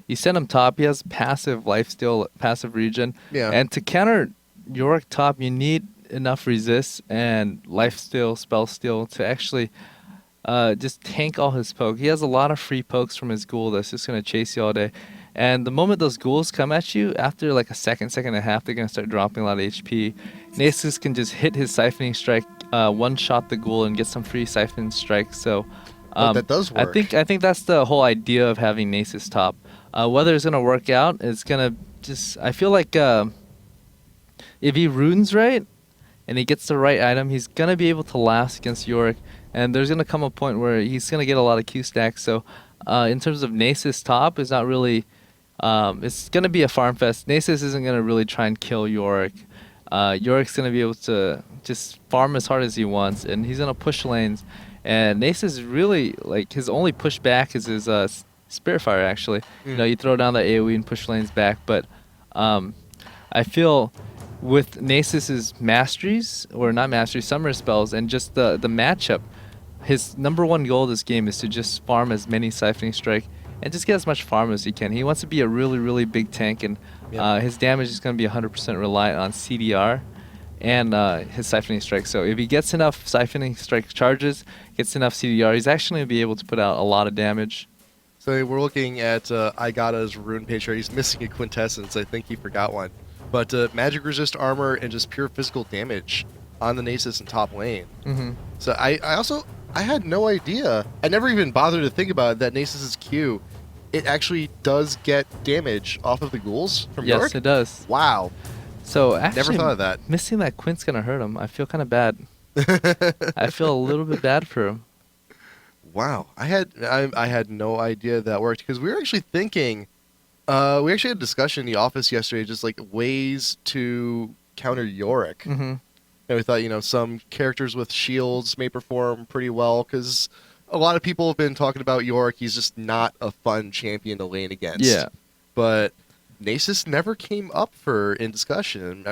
you send him top. He has passive lifesteal, passive regen. Yeah. And to counter Yorick top, you need enough resist and lifesteal, spell steal to actually just tank all his poke. He has a lot of free pokes from his ghoul that's just going to chase you all day. And the moment those ghouls come at you, after like a second and a half, they're going to start dropping a lot of HP. Nasus can just hit his siphoning strike, one-shot the ghoul, and get some free siphoning strikes. So that does work. I think that's the whole idea of having Nasus top. Whether it's going to work out, it's going to just... I feel like if he runes right and he gets the right item, he's going to be able to last against Yorick. And there's going to come a point where he's going to get a lot of Q stacks. So in terms of Nasus top, it's not really... it's going to be a farm fest. Nasus isn't going to really try and kill Yorick. Yorick's going to be able to just farm as hard as he wants, and he's going to push lanes. And Nasus really, his only pushback is his Spirit Fire, actually. You know, you throw down the AoE and push lanes back, but I feel with Nassus's masteries, or not masteries, summer spells, and just the matchup, his #1 goal this game is to just farm as many Siphoning Strike and just get as much farm as he can. He wants to be a really, really big tank, and his damage is going to be 100% reliant on CDR and his Siphoning Strike. So if he gets enough Siphoning Strike charges, gets enough CDR, he's actually going to be able to put out a lot of damage. So we're looking at Igata's rune page here. He's missing a quintessence. I think he forgot one. But magic resist armor and just pure physical damage on the Nasus in top lane. So I had no idea. I never even bothered to think about it, that Nasus's Q, it actually does get damage off of the ghouls from Yorick? Yes, it does. Wow. So actually, never thought of that. Missing that Quint's going to hurt him. I feel kind of bad. I feel a little bit bad for him. Wow, I had no idea that worked, because we were actually thinking, we actually had a discussion in the office yesterday, just like ways to counter Yorick. And we thought, you know, some characters with shields may perform pretty well, because a lot of people have been talking about Yorick. He's just not a fun champion to lane against. Yeah. But Nasus never came up in discussion.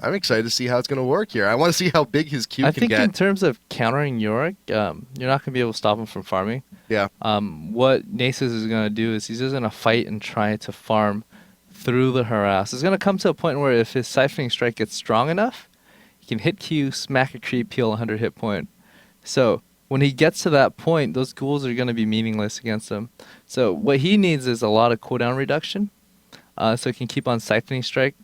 I'm excited to see how it's going to work here. I want to see how big his Q I can think get. in terms of countering Yorick, you're not going to be able to stop him from farming. Yeah. What Nasus is going to do is he's just going to fight and try to farm through the harass. It's going to come to a point where if his Siphoning Strike gets strong enough, he can hit Q, smack a creep, heal 100 hit point. So when he gets to that point, those ghouls are going to be meaningless against him. So what he needs is a lot of cooldown reduction, so he can keep on Siphoning Strike.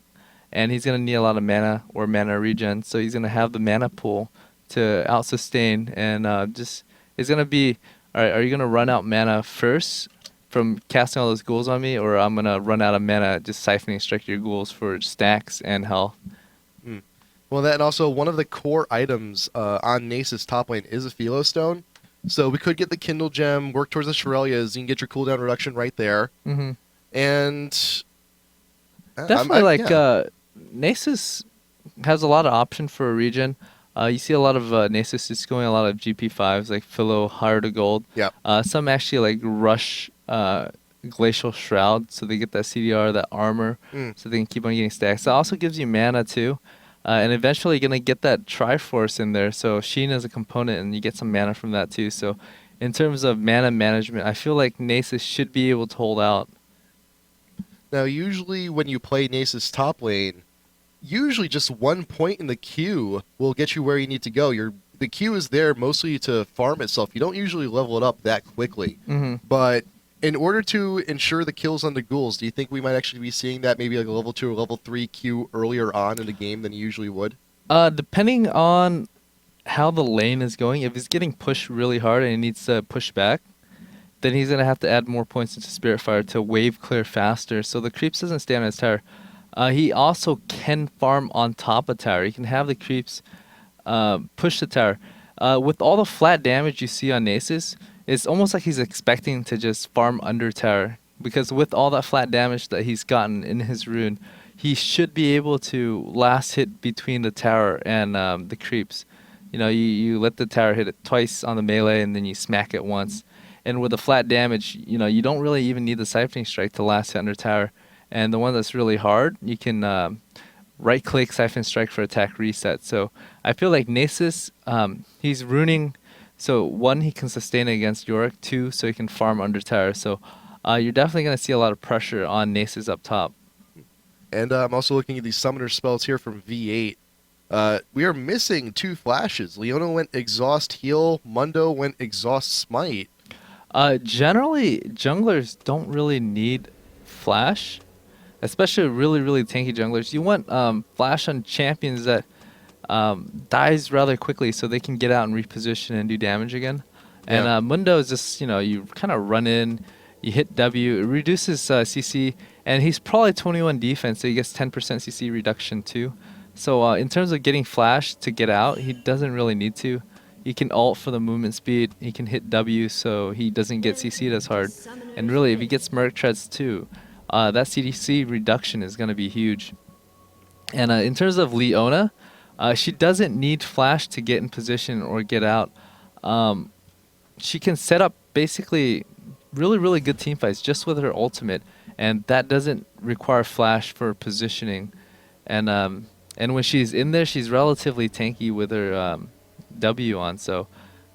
And he's going to need a lot of mana or mana regen, so he's going to have the mana pool to out-sustain, and just it's going to be, all right, are you going to run out mana first from casting all those ghouls on me, or I'm going to run out of mana just Siphoning Strike your ghouls for stacks and health? Well, that, and also one of the core items on Nasus top lane is a Philo Stone, so we could get the Kindle Gem, work towards the Shirelias, you can get your cooldown reduction right there, and... Definitely, Nasus has a lot of option for a regen. You see a lot of Nasus just going a lot of GP5s, like Philo, Heart of Gold. Yeah. Some actually like rush Glacial Shroud, so they get that CDR, that armor, so they can keep on getting stacks. That also gives you mana too. And eventually you're going to get that Triforce in there, so Sheen is a component, and you get some mana from that too. So in terms of mana management, I feel like Nasus should be able to hold out. Now, usually when you play Nasus top lane, usually just 1 point in the queue will get you where you need to go. The queue is there mostly to farm itself. You don't usually level it up that quickly. But in order to ensure the kills on the ghouls, do you think we might actually be seeing that maybe like a level 2 or level 3 queue earlier on in the game than you usually would? Depending on how the lane is going, if he's getting pushed really hard and he needs to push back, then he's going to have to add more points into Spirit Fire to wave clear faster, so the creeps doesn't stay on his tower. He also can farm on top of tower. He can have the creeps push the tower. With all the flat damage you see on Nasus, it's almost like he's expecting to just farm under tower, because with all that flat damage that he's gotten in his rune, he should be able to last hit between the tower and the creeps. You know, you let the tower hit it twice on the melee, and then you smack it once. And with the flat damage, you know, you don't really even need the Siphoning Strike to last hit under tower. And the one that's really hard, you can right-click Siphon Strike for attack reset. So I feel like Nasus, he's runing, so 1, he can sustain it against Yorick, 2, so he can farm under tower. So you're definitely going to see a lot of pressure on Nasus up top. And I'm also looking at these summoner spells here from V8. We are missing 2 flashes. Leona went Exhaust Heal, Mundo went Exhaust Smite. Generally, junglers don't really need flash, especially really, really tanky junglers. You want flash on champions that dies rather quickly, so they can get out and reposition and do damage again. And Mundo is just, you know, you kind of run in, you hit W, it reduces CC, and he's probably 21 defense, so he gets 10% CC reduction too. So in terms of getting flash to get out, he doesn't really need to. He can ult for the movement speed. He can hit W, so he doesn't get CC'd as hard. And really, if he gets Merc Treads too, that CDC reduction is going to be huge. And in terms of Leona, she doesn't need flash to get in position or get out. She can set up basically really, really good team fights just with her ultimate, and that doesn't require flash for positioning. And when she's in there, she's relatively tanky with her W on. So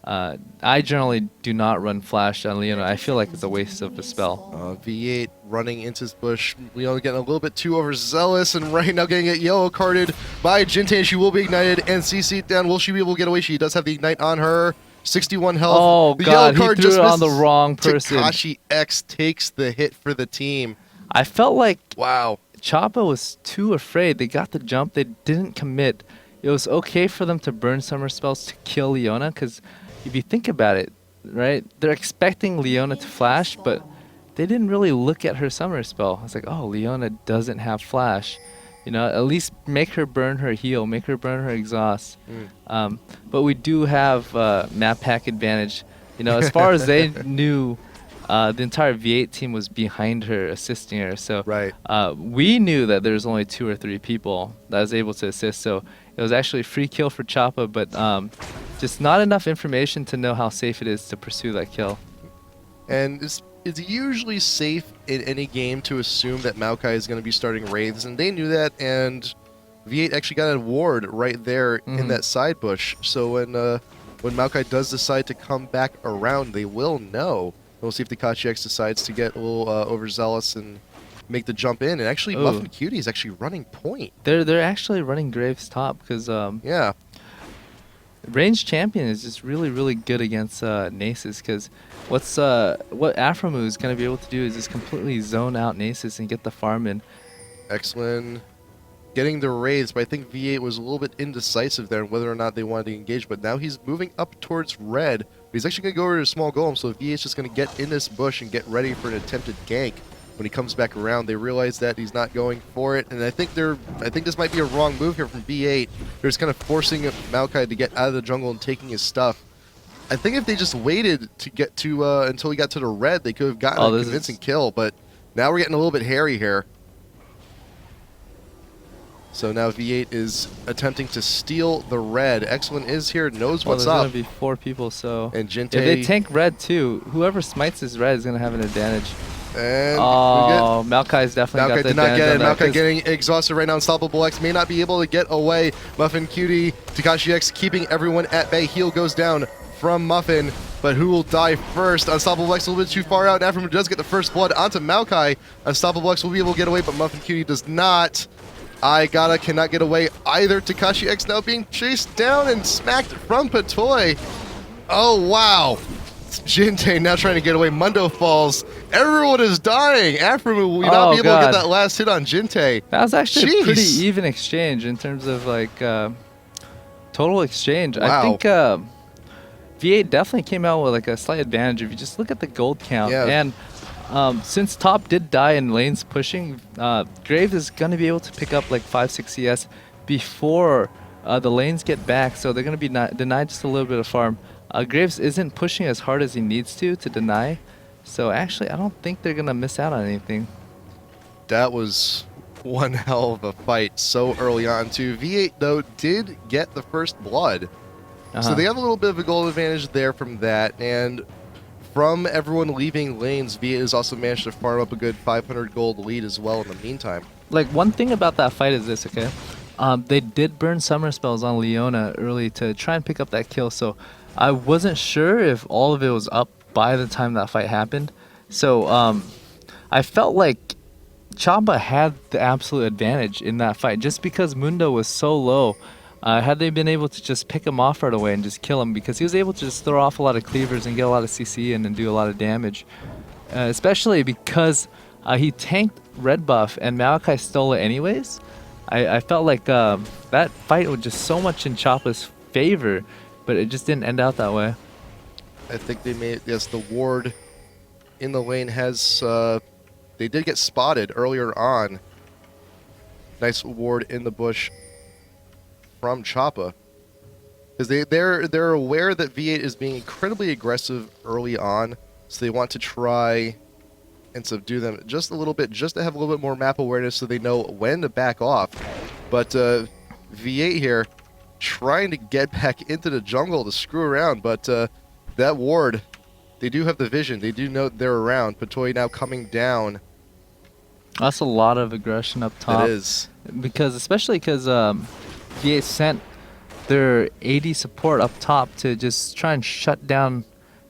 I generally do not run flash on Leona. I feel like it's a waste of a spell. V8 running into his bush. Leona getting a little bit too overzealous, and right now getting it yellow carded by Jintae. She will be ignited and CC'd down. Will she be able to get away? She does have the ignite on her. 61 health. Oh the god, yellow card he threw just it on the misses. wrong person. TakashiX takes the hit for the team. I felt like Wow. Choppa was too afraid. They got the jump. They didn't commit. It was okay for them to burn summer spells to kill Leona, because if you think about it, right, they're expecting Leona to flash, but they didn't really look at her summer spell. It's like, oh, Leona doesn't have flash. You know, at least make her burn her heal, make her burn her exhaust. But we do have map pack advantage. You know, as far as they knew, the entire V8 team was behind her, assisting her. So Right. we knew that there's only 2 or 3 people that was able to assist. So it was actually a free kill for Choppa, but just not enough information to know how safe it is to pursue that kill. And it's usually safe in any game to assume that Maokai is going to be starting Wraiths, and they knew that, and V8 actually got a ward right there in that side bush. So when Maokai does decide to come back around, they will know. We'll see if the TakashiX decides to get a little overzealous and make the jump in. And actually, MuffinQT is actually running point. They're actually running Graves top because Yeah. Range champion is just really, really good against Nasus, because what Aphromoo is going to be able to do is just completely zone out Nasus and get the farm in. Excellent. Getting the raids, but I think V8 was a little bit indecisive there on whether or not they wanted to engage, but now he's moving up towards red. He's actually going to go over to small golem, so V8's just going to get in this bush and get ready for an attempted gank. When he comes back around, they realize that he's not going for it, and I think this might be a wrong move here from V8. They're just kind of forcing Maokai to get out of the jungle and taking his stuff. I think if they just waited to get to until he got to the red, they could have gotten a convincing kill, but now we're getting a little bit hairy here. So now V8 is attempting to steal the red. Excellent is here, knows what's there's up. There's going to be 4 people, so And Jintae, if they tank red too, whoever smites his red is going to have an advantage. and Oh, Maokai's definitely got the did not get it. advantage on that, Maokai 'cause getting exhausted right now. Unstoppable X may not be able to get away. MuffinQT, TakashiX keeping everyone at bay. Heal goes down from Muffin, but who will die first? Unstoppable X a little bit too far out, and Aphromoo does get the first blood onto Maokai. Unstoppable X will be able to get away, but MuffinQT does not. Cannot get away either. TakashiX now being chased down and smacked from Patoy. Oh, wow. Jintae now trying to get away. Mundo falls. Everyone is dying. Aphromoo will not be able to get that last hit on Jintae. That was actually a pretty Jeez. even exchange in terms of like total exchange. Wow. I think V8 definitely came out with like a slight advantage if you just look at the gold count. Yeah. And since top did die in lanes pushing, Graves is going to be able to pick up like 5-6 CS before the lanes get back, so they're going to be denied just a little bit of farm. Graves isn't pushing as hard as he needs to deny, so actually I don't think they're going to miss out on anything. That was one hell of a fight so early on too. V8 though did get the first blood, so they have a little bit of a gold advantage there from that, and from everyone leaving lanes, V8 has also managed to farm up a good 500 gold lead as well in the meantime. Like, one thing about that fight is this, okay? They did burn summer spells on Leona early to try and pick up that kill, so I wasn't sure if all of it was up by the time that fight happened. So I felt like Choppa had the absolute advantage in that fight just because Mundo was so low. Had they been able to just pick him off right away and just kill him, because he was able to just throw off a lot of cleavers and get a lot of CC in and do a lot of damage. Especially because he tanked red buff and Maokai stole it anyways. I felt like that fight was just so much in Choppa's favor, but it just didn't end out that way. I think they made, yes, the ward in the lane has, they did get spotted earlier on. Nice ward in the bush from Choppa, because they're aware that V8 is being incredibly aggressive early on, so they want to try and subdue them just a little bit, just to have a little bit more map awareness, so they know when to back off. But V8 here trying to get back into the jungle to screw around, but that ward They do have the vision. They do know they're around. Patoy now coming down. That's a lot of aggression up top. It is. Especially because V8 sent their AD support up top to just try and shut down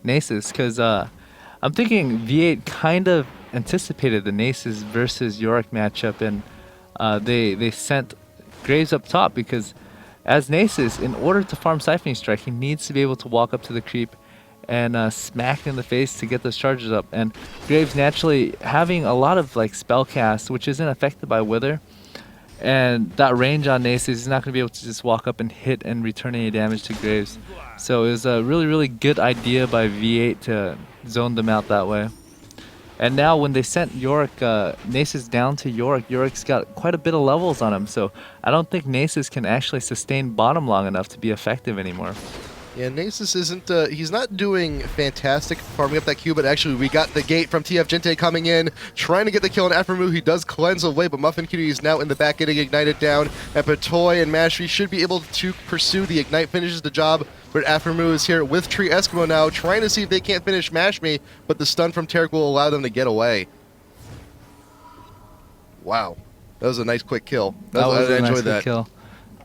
Nasus. Because I'm thinking V8 kind of anticipated the Nasus versus Yorick matchup, and they sent Graves up top because as Nasus, in order to farm Siphoning Strike, he needs to be able to walk up to the creep and smack in the face to get those charges up. And Graves naturally having a lot of like spell cast, which isn't affected by Wither, and that range on Nasus, he's not going to be able to just walk up and hit and return any damage to Graves. So it was a really, really good idea by V8 to zone them out that way. And now when they sent Yorick, Nasus down to Yorick, Yorick's got quite a bit of levels on him, so I don't think Nasus can actually sustain bottom long enough to be effective anymore. Yeah, Nasus isn't, he's not doing fantastic farming up that Q, but actually we got the gate from TF Jintae coming in, trying to get the kill on Aphromoo. He does cleanse away, but MuffinQT is now in the back getting ignited down, and Patoy and Mashpie should be able to pursue the ignite, finishes the job, but Aphromoo is here with TreeEskimo now, trying to see if they can't finish Mashpie, but the stun from Tarek will allow them to get away. Wow. That was a nice quick kill. I enjoyed that. Kill.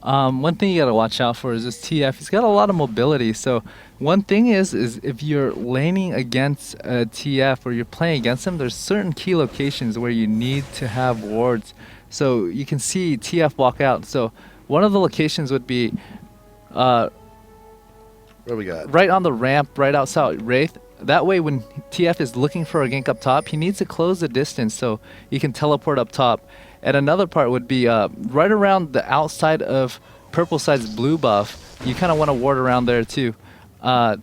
One thing you gotta watch out for is this TF. He's got a lot of mobility. So one thing is if you're laning against a TF or you're playing against him, there's certain key locations where you need to have wards. So you can see TF walk out. So one of the locations would be what we got? Right on the ramp, right outside Wraith. That way when TF is looking for a gank up top, he needs to close the distance so he can teleport up top. And another part would be right around the outside of purple side's blue buff. You kind of want to ward around there too. Like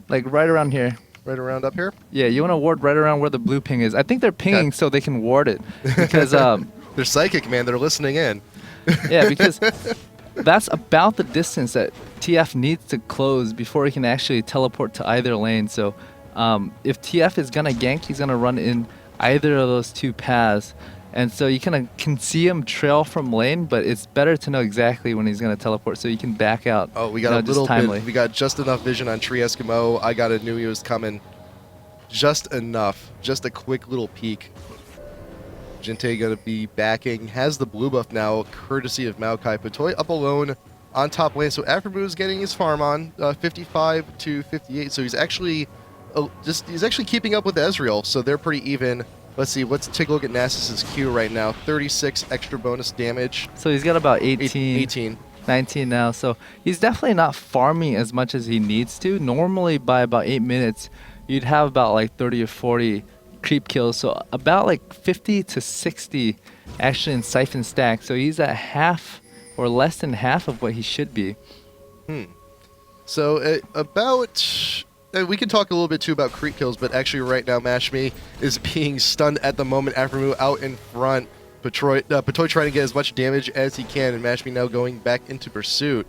right around here. Right around up here? Yeah, you want to ward right around where the blue ping is. I think they're pinging so they can ward it. Because they're psychic, man. They're listening in. Yeah, because that's about the distance that TF needs to close before he can actually teleport to either lane. So if TF is going to gank, he's going to run in either of those two paths. And so you kind of can see him trail from lane, but it's better to know exactly when he's going to teleport so you can back out. Oh, we got a little bit. We got just enough vision on TreeEskimo. I knew he was coming. Just enough. Just a quick little peek. Jintae going to be backing. Has the blue buff now, courtesy of Maokai. Patoy up alone on top lane. So Aphromoo is getting his farm on, 55 to 58. So he's actually keeping up with Ezreal. So they're pretty even. Let's see, let's take a look at Nasus's Q right now. 36 extra bonus damage. So he's got about 18, 19 now. So he's definitely not farming as much as he needs to. Normally by about 8 minutes, you'd have about like 30 or 40 creep kills. So about like 50 to 60 actually in Siphon stack. So he's at half or less than half of what he should be. So we can talk a little bit too about creep kills, but actually right now Mashpie is being stunned at the moment. Aphromoo out in front. Patoy trying to get as much damage as he can, and Mashpie now going back into pursuit.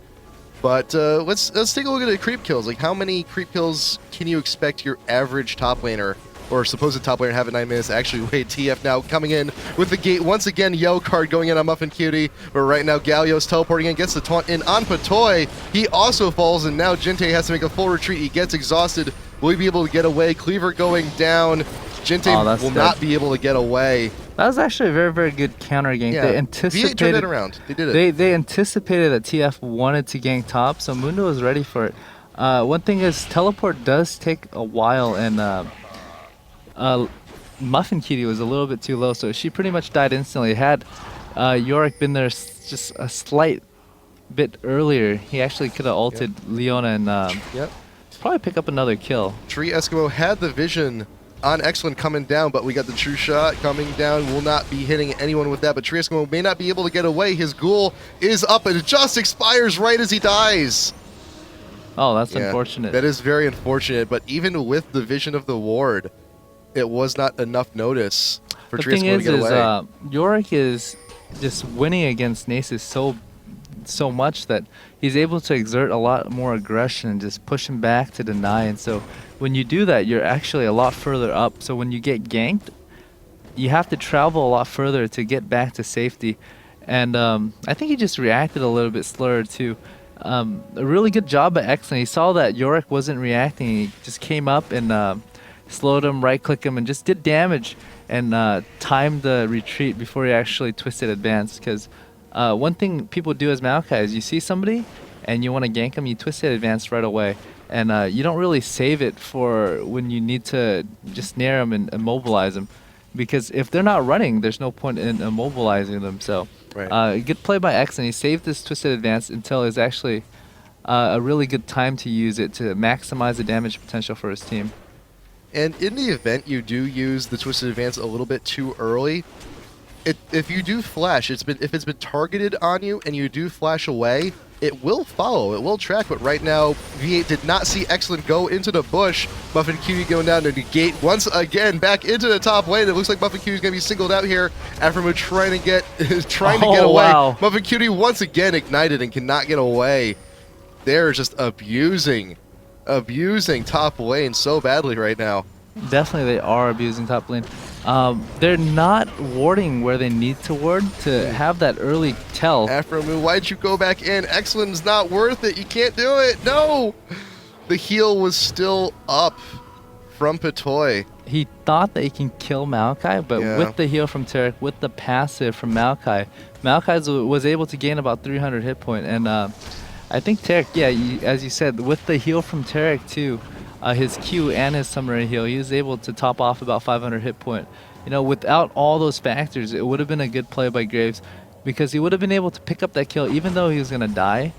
But let's take a look at the creep kills. Like, how many creep kills can you expect your average top laner or supposed top laner have in 9 minutes? Actually, wait, TF now coming in with the gate once again. Yell card going in on MuffinQT, but right now Galio's teleporting in, gets the taunt in on Patoy. He also falls, and now Jintae has to make a full retreat. He gets exhausted. Will he be able to get away? Cleaver going down. Jintae will not be able to get away. That was actually a very, very good counter gank. Yeah, they anticipated V8 turned it around. They did it. They anticipated that TF wanted to gank top, so Mundo was ready for it. One thing is, teleport does take a while, and MuffinQT was a little bit too low, so she pretty much died instantly. Had Yorick been there just a slight bit earlier, he actually could have ulted Leona and probably pick up another kill. TreeEskimo had the vision on Excellent coming down, but we got the true shot coming down. Will not be hitting anyone with that, but TreeEskimo may not be able to get away. His ghoul is up, and it just expires right as he dies. Oh, that's unfortunate. That is very unfortunate, but even with the vision of the ward, it was not enough notice for TreeEskimo to get away. Yorick is just winning against Nasus so much that he's able to exert a lot more aggression and just push him back to deny. And so when you do that, you're actually a lot further up. So when you get ganked, you have to travel a lot further to get back to safety. And I think he just reacted a little bit slurred too. A really good job by Excellent. He saw that Yorick wasn't reacting. He just came up and slowed him, right-click him, and just did damage and timed the retreat before he actually twisted advance. Because one thing people do as Maokai is you see somebody and you want to gank them, you twisted advance right away. And you don't really save it for when you need to just snare them and immobilize them. Because if they're not running, there's no point in immobilizing them. So good play by X, and he saved this twisted advance until it's actually a really good time to use it to maximize the damage potential for his team. And in the event you do use the twisted advance a little bit too early, if you do flash, if it's been targeted on you and you do flash away, it will follow, it will track. But right now, V8 did not see Excellent go into the bush. MuffinQT going down to negate once again back into the top lane. It looks like MuffinQT is going to be singled out here. Aphromoo trying to get away. Wow. MuffinQT once again ignited and cannot get away. They're just abusing top lane so badly right now. Definitely they are abusing top lane. They're not warding where they need to ward to have that early tell. Aphromoo, why'd you go back in? Excellent's not worth it. You can't do it. No! The heal was still up from Patoy. He thought that he can kill Maokai, but with the heal from Tarek, with the passive from Maokai, Maokai was able to gain about 300 hit point. And I think Tarek, as you said, with the heal from Tarek too, his Q and his summary heal, he was able to top off about 500 hit point. You know, without all those factors, it would have been a good play by Graves, because he would have been able to pick up that kill even though he was going to die.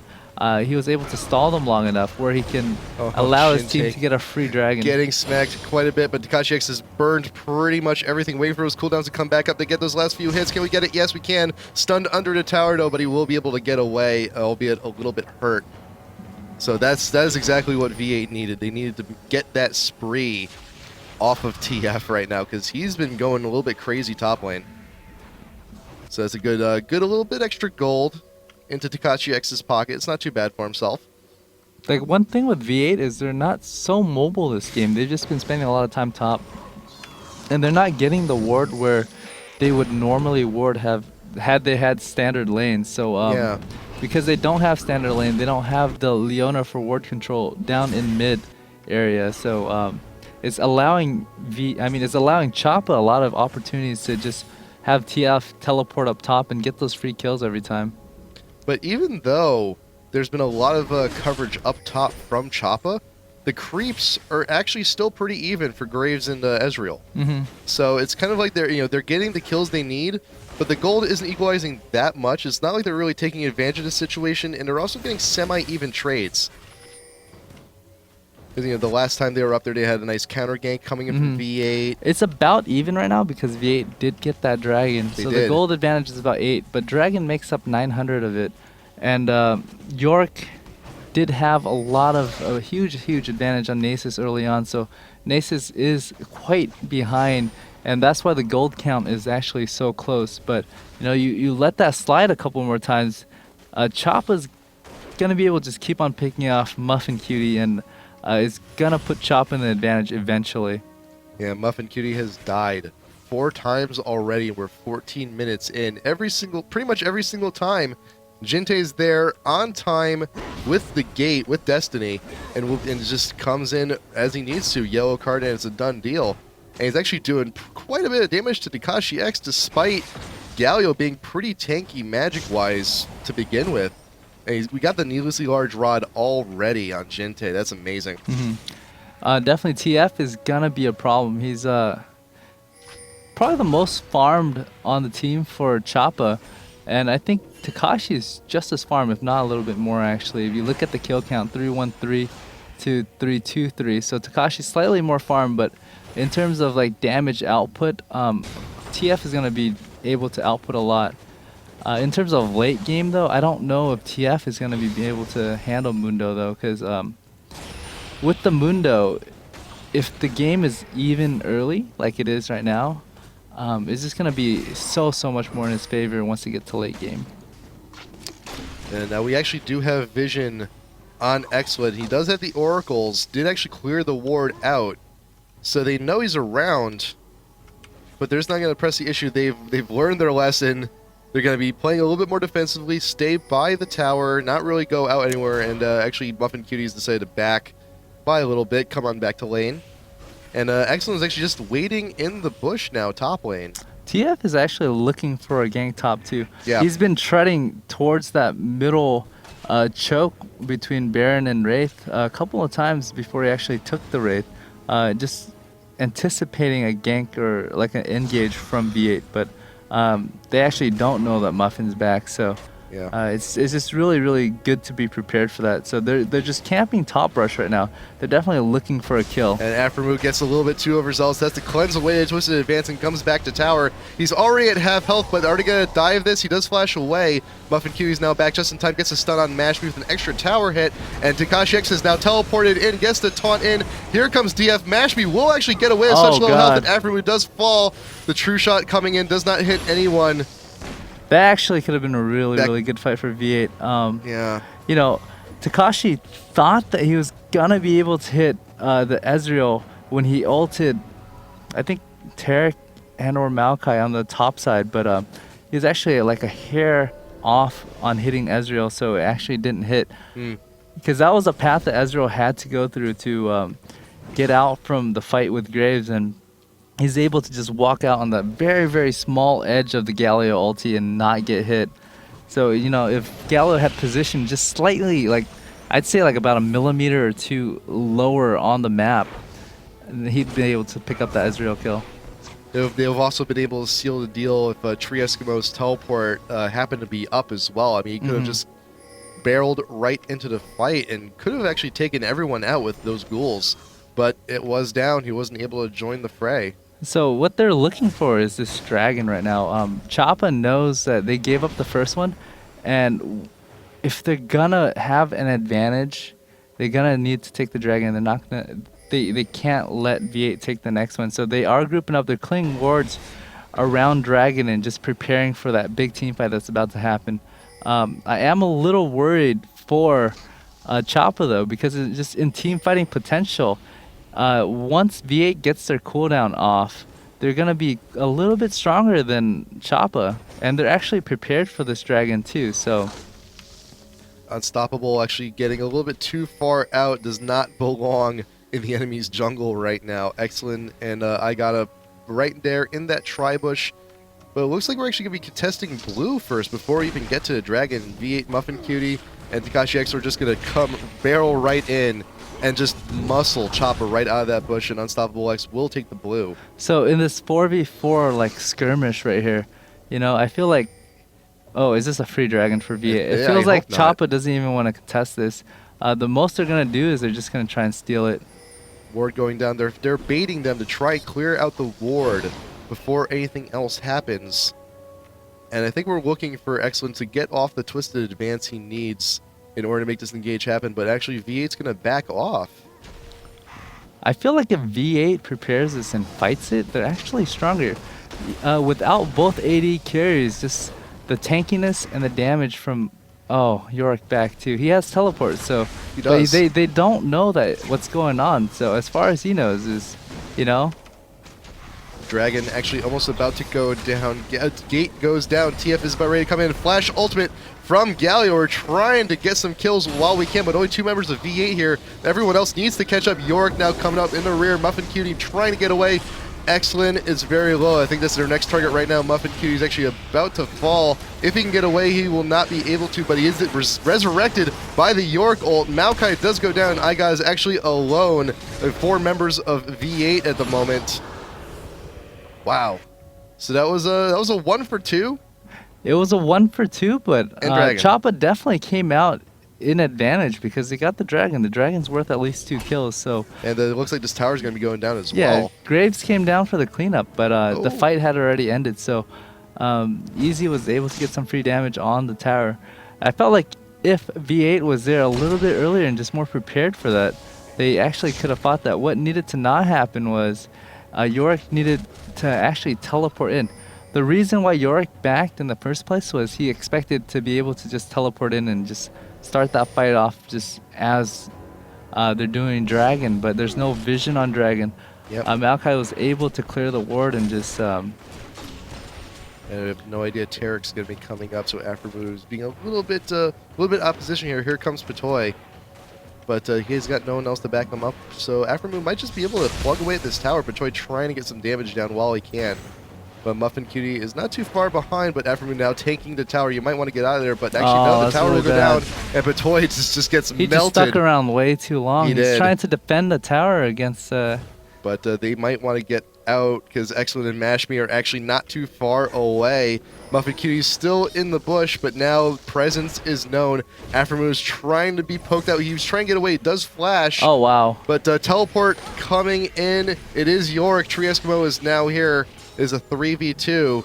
He was able to stall them long enough where he can allow his team to get a free dragon. Getting smacked quite a bit, but TakashiX has burned pretty much everything. Waiting for those cooldowns to come back up to get those last few hits. Can we get it? Yes, we can. Stunned under the tower, though, but he will be able to get away, albeit a little bit hurt. So that is exactly what V8 needed. They needed to get that spree off of TF right now, because he's been going a little bit crazy top lane. So that's a good a little bit extra gold into TakashiX's pocket. It's not too bad for himself. Like, one thing with V8 is they're not so mobile this game. They've just been spending a lot of time top. And they're not getting the ward where they would normally ward had they had standard lanes. So because they don't have standard lane, they don't have the Leona for ward control down in mid area. So it's allowing Choppa a lot of opportunities to just have TF teleport up top and get those free kills every time. But even though there's been a lot of coverage up top from Choppa, the creeps are actually still pretty even for Graves and Ezreal. So it's kind of like they're getting the kills they need, but the gold isn't equalizing that much. It's not like they're really taking advantage of the situation, and they're also getting semi-even trades. Because the last time they were up there, they had a nice counter gank coming in from V8. It's about even right now because V8 did get that dragon. The gold advantage is about 8, but dragon makes up 900 of it. And York did have a huge advantage on Nasus early on, so Nasus is quite behind, and that's why the gold count is actually so close. But you let that slide a couple more times, Choppa's gonna be able to just keep on picking off MuffinQT, and is gonna put Choppa in the advantage eventually. Yeah, MuffinQT has died 4 times already. We're 14 minutes in. Pretty much every single time, Jintae's there on time with the gate, with Destiny, and just comes in as he needs to. Yellow card, and it's a done deal. And he's actually doing quite a bit of damage to TakashiX, despite Galio being pretty tanky magic-wise to begin with. And we got the needlessly large rod already on Jintae. That's amazing. Definitely TF is gonna be a problem. He's probably the most farmed on the team for Choppa, and I think Takashi is just as farmed, if not a little bit more actually. If you look at the kill count, 313 to 323, so Takashi's slightly more farmed, but in terms of like damage output, TF is gonna be able to output a lot. In terms of late game though, I don't know if TF is gonna be able to handle Mundo though, because with the Mundo, if the game is even early like it is right now, it's just gonna be so much more in his favor once they get to late game. And now we actually do have vision on Excellent. He does have the oracles, did actually clear the ward out, so they know he's around, but they're just not gonna press the issue. They've learned their lesson. They're going to be playing a little bit more defensively, stay by the tower, not really go out anywhere, and actually MuffinQT's decided to back by a little bit, come on back to lane. And Excellent is actually just waiting in the bush now, top lane. TF is actually looking for a gank top too. Yeah. He's been treading towards that middle choke between Baron and Wraith a couple of times before he actually took the Wraith. Just anticipating a gank or like an engage from V8, but they actually don't know that Muffin's back, so Yeah. it's just really good to be prepared for that. So they're just camping top rush right now. They're definitely looking for a kill. And Aphromoo gets a little bit too overzealous. That's to cleanse away a Twisted Advance and comes back to tower. He's already at half health, but already gonna dive this. He does flash away. MuffinQT is now back just in time, gets a stun on Mashpee with an extra tower hit, and TakashiX is now teleported in, gets the taunt in. Here comes DF. Mashpee will actually get away at such low health that Aphromoo does fall. The true shot coming in does not hit anyone. That actually could have been a really good fight for V8. Yeah. You know, Takashi thought that he was gonna be able to hit the Ezreal when he ulted, I think, Tarek and or Maokai on the top side, but he was actually like a hair off on hitting Ezreal, so it actually didn't hit. Because that was a path that Ezreal had to go through to get out from the fight with Graves, and he's able to just walk out on the very small edge of the Galio ulti and not get hit. So, you know, if Galio had positioned just slightly, like, I'd say like about a millimeter or two lower on the map, he'd be able to pick up that Ezreal kill. They've also been able to seal the deal if TreeEskimo's teleport happened to be up as well. I mean, he could have just barreled right into the fight and could have actually taken everyone out with those ghouls. But it was down. He wasn't able to join the fray. So what they're looking for is this dragon right now. Choppa knows that they gave up the first one, and if they're gonna have an advantage, they're gonna need to take the dragon. They're not gonna. They can't let V8 take the next one. So they are grouping up. They're clearing wards around dragon and just preparing for that big team fight that's about to happen. I am a little worried for Choppa though, because it's just in team fighting potential. Once V8 gets their cooldown off, they're gonna be a little bit stronger than Choppa, and they're actually prepared for this dragon too. So Unstoppable actually getting a little bit too far out, does not belong in the enemy's jungle right now. Excellent, and I got a right there in that tri-bush, but it looks like we're actually gonna be contesting blue first before we even get to the dragon. V8, MuffinQT, and TakashiX are just gonna come barrel right in and just muscle Choppa right out of that bush, and Unstoppable X will take the blue. So in this 4v4 like skirmish right here, you know, I feel like, oh, is this a free dragon for V8? It feels like Choppa doesn't even want to contest this. The most they're gonna do is they're just gonna try and steal it. Ward going down. They're baiting them to try clear out the ward before anything else happens. And I think we're looking for Excellent to get off the Twisted Advance he needs in order to make this engage happen, but actually V8's going to back off. I feel like if V8 prepares this and fights it, they're actually stronger. Without both AD carries, just the tankiness and the damage from, oh, Yorick back too. He has teleport, so he does. They don't know that what's going on. So as far as he knows is, you know. Dragon actually almost about to go down. Gate goes down. TF is about ready to come in. Flash ultimate from Galio. We're trying to get some kills while we can, but only 2 members of V8 here. Everyone else needs to catch up. Yorick now coming up in the rear. MuffinQT trying to get away. Excellent is very low. I think that's their next target right now. MuffinQT is actually about to fall. If he can get away, he will not be able to, but he is resurrected by the Yorick ult. Maokai does go down. Aiga is actually alone. 4 members of V8 at the moment. Wow. So that was a 1 for 2. It was a 1 for 2, but Choppa definitely came out in advantage because he got the dragon. The dragon's worth at least 2 kills. So and it looks like this tower's going to be going down as well. Yeah, Graves came down for the cleanup, but the fight had already ended. So Easy was able to get some free damage on the tower. I felt like if V8 was there a little bit earlier and just more prepared for that, they actually could have fought that. What needed to not happen was Yorick needed to actually teleport in. The reason why Yorick backed in the first place was he expected to be able to just teleport in and just start that fight off just as they're doing dragon, but there's no vision on dragon. Yep. Maokai was able to clear the ward and just and I have no idea Tarek's going to be coming up, so Aphromoo is being a little bit opposition here. Here comes Patoy. but he's got no one else to back him up. So Aphromoo might just be able to plug away at this tower. Patoy trying to get some damage down while he can. But MuffinQT is not too far behind, but Aphromoo now taking the tower. You might want to get out of there, but actually no, the tower will go down, and Patoy just gets melted. He just stuck around way too long. He's trying to defend the tower against... But they might want to get out because Excellent and MashMe are actually not too far away. MuffinQT is still in the bush, but now presence is known. Aphromoo is trying to be poked out. He was trying to get away. It does flash. Oh, wow. But teleport coming in. It is Yorick. TreeEskimo is now here. It is a 3v2.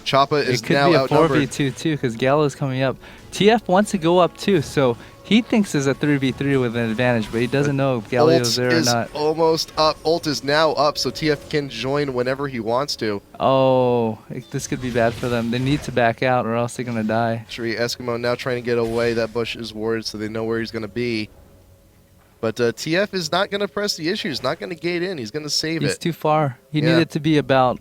Choppa is now outnumbered. It could be a 4v2 too because Gallo's coming up. TF wants to go up too, so he thinks it's a 3v3 with an advantage, but he doesn't know if Galio's there or not. Ult is almost up. Ult is now up, so TF can join whenever he wants to. Oh, this could be bad for them. They need to back out or else they're going to die. TreeEskimo now trying to get away. That bush is warded, so they know where he's going to be. But TF is not going to press the issue. He's not going to gate in. He's going to save it. He's too far. He needed to be about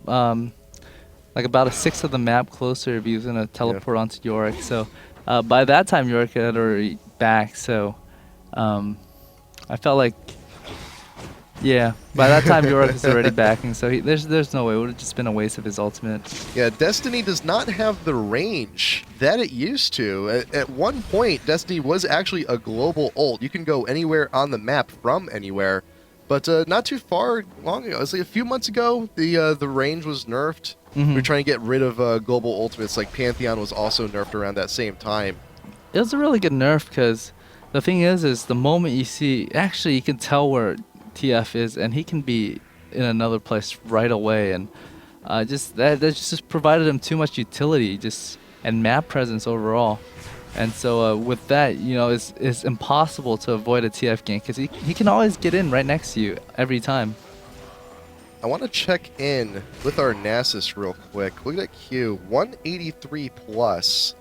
like about a sixth of the map closer if he was going to teleport onto Yorick. So by that time, Yorick had already back. So I felt like, by that time Yorick was already backing. So there's no way. It would have just been a waste of his ultimate. Yeah, Destiny does not have the range that it used to. At one point, Destiny was actually a global ult. You can go anywhere on the map from anywhere. But not too far long ago, it's like a few months ago, the range was nerfed. We were trying to get rid of global ultimates. Like Pantheon was also nerfed around that same time. It was a really good nerf because the thing is the moment you see, actually you can tell where TF is, and he can be in another place right away, and that just provided him too much utility, and map presence overall. And so with that, it's impossible to avoid a TF gank because he can always get in right next to you every time. I want to check in with our Nasus real quick. Look at that Q, 183 plus.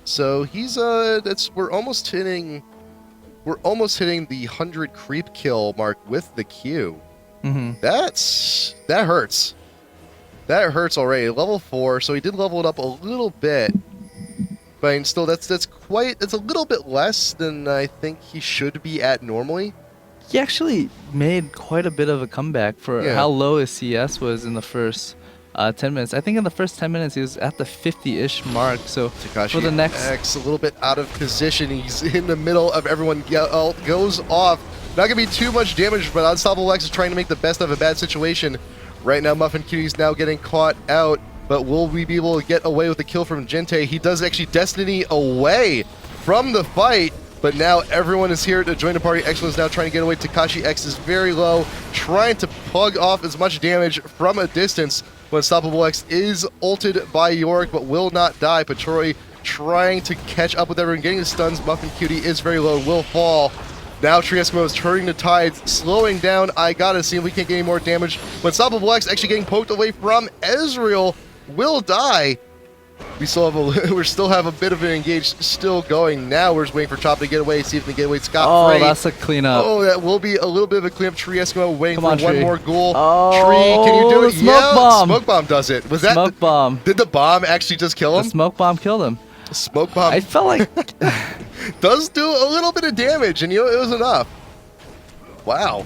So he's we're almost hitting the 100 creep kill mark with the Q. That hurts. That hurts already. Level 4, so he did level it up a little bit. But I mean, still, that's a little bit less than I think he should be at normally. He actually made quite a bit of a comeback for how low his CS was in the first 10 minutes. I think in the first 10 minutes he was at the 50-ish mark. So for the next TakashiX a little bit out of position. He's in the middle of everyone. Goes off. Not gonna be too much damage, but Unstoppable X is trying to make the best of a bad situation. Right now, MuffinQT is now getting caught out. But will we be able to get away with the kill from Jintae? He does actually Destiny away from the fight. But now everyone is here to join the party. Excellent is now trying to get away. TakashiX is very low, trying to plug off as much damage from a distance. But Unstoppable X is ulted by Yorick, but will not die. Patoy trying to catch up with everyone, getting the stuns. MuffinQT is very low, will fall. Now TreeEskimo is turning the tides, slowing down. I gotta see if we can't get any more damage. But Unstoppable X actually getting poked away from Ezreal, will die. We still have a bit of an engage still going. Now we're just waiting for Choppa to get away, see if they can get away scot-free. Oh, that's a cleanup. Oh, that will be a little bit of a cleanup. TreeEskimo waiting for one more ghoul. Oh, Tree, can you do it? Smoke bomb. Smoke bomb does it. Was that smoke bomb? Did the bomb actually just kill him? The smoke bomb killed him. Smoke bomb. I felt like does do a little bit of damage, and it was enough. Wow.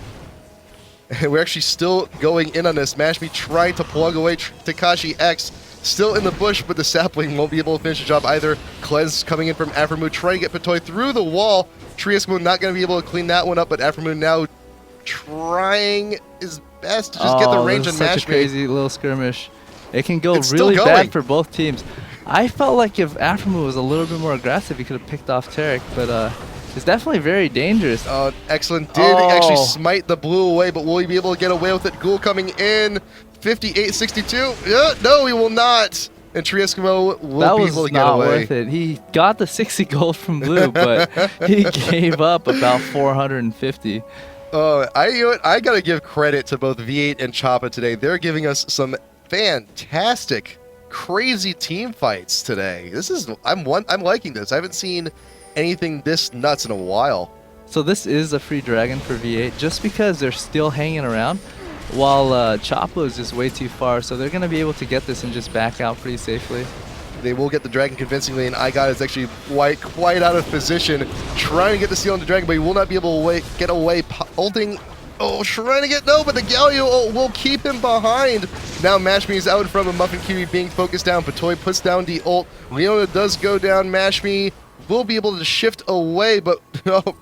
And we're actually still going in on this. MashMe trying to plug away TakashiX. Still in the bush, but the sapling won't be able to finish the job either. Cleanse coming in from Aphromoo, trying to get Patoy through the wall. TreeEskimo not going to be able to clean that one up, but Aphromoo now trying his best to just get the range and such MashMe. a crazy little skirmish. It can go It's really still bad going. for both teams. I felt like if Aphromoo was a little bit more aggressive, he could have picked off Tarek, but it's definitely very dangerous. Excellent. Did actually smite the blue away, but will he be able to get away with it? Ghoul coming in. 58-62. No, he will not. And TreeEskimo will be able to get away. That was not worth it. He got the 60 gold from blue, but he gave up about 450. I gotta give credit to both V8 and Choppa today. They're giving us some fantastic, crazy team fights today. I'm liking this. I haven't seen anything this nuts in a while. So this is a free dragon for V8, just because they're still hanging around. While Choppa is just way too far, so they're going to be able to get this and just back out pretty safely. They will get the dragon convincingly, and IGOT is actually quite out of position, trying to get the seal on the dragon, but he will not be able to get away. Ulting, trying to get, no, but the Galio will keep him behind. Now Mashme is out in front of MuffinQT being focused down. Patoy puts down the ult. Leona does go down. Mashme will be able to shift away, but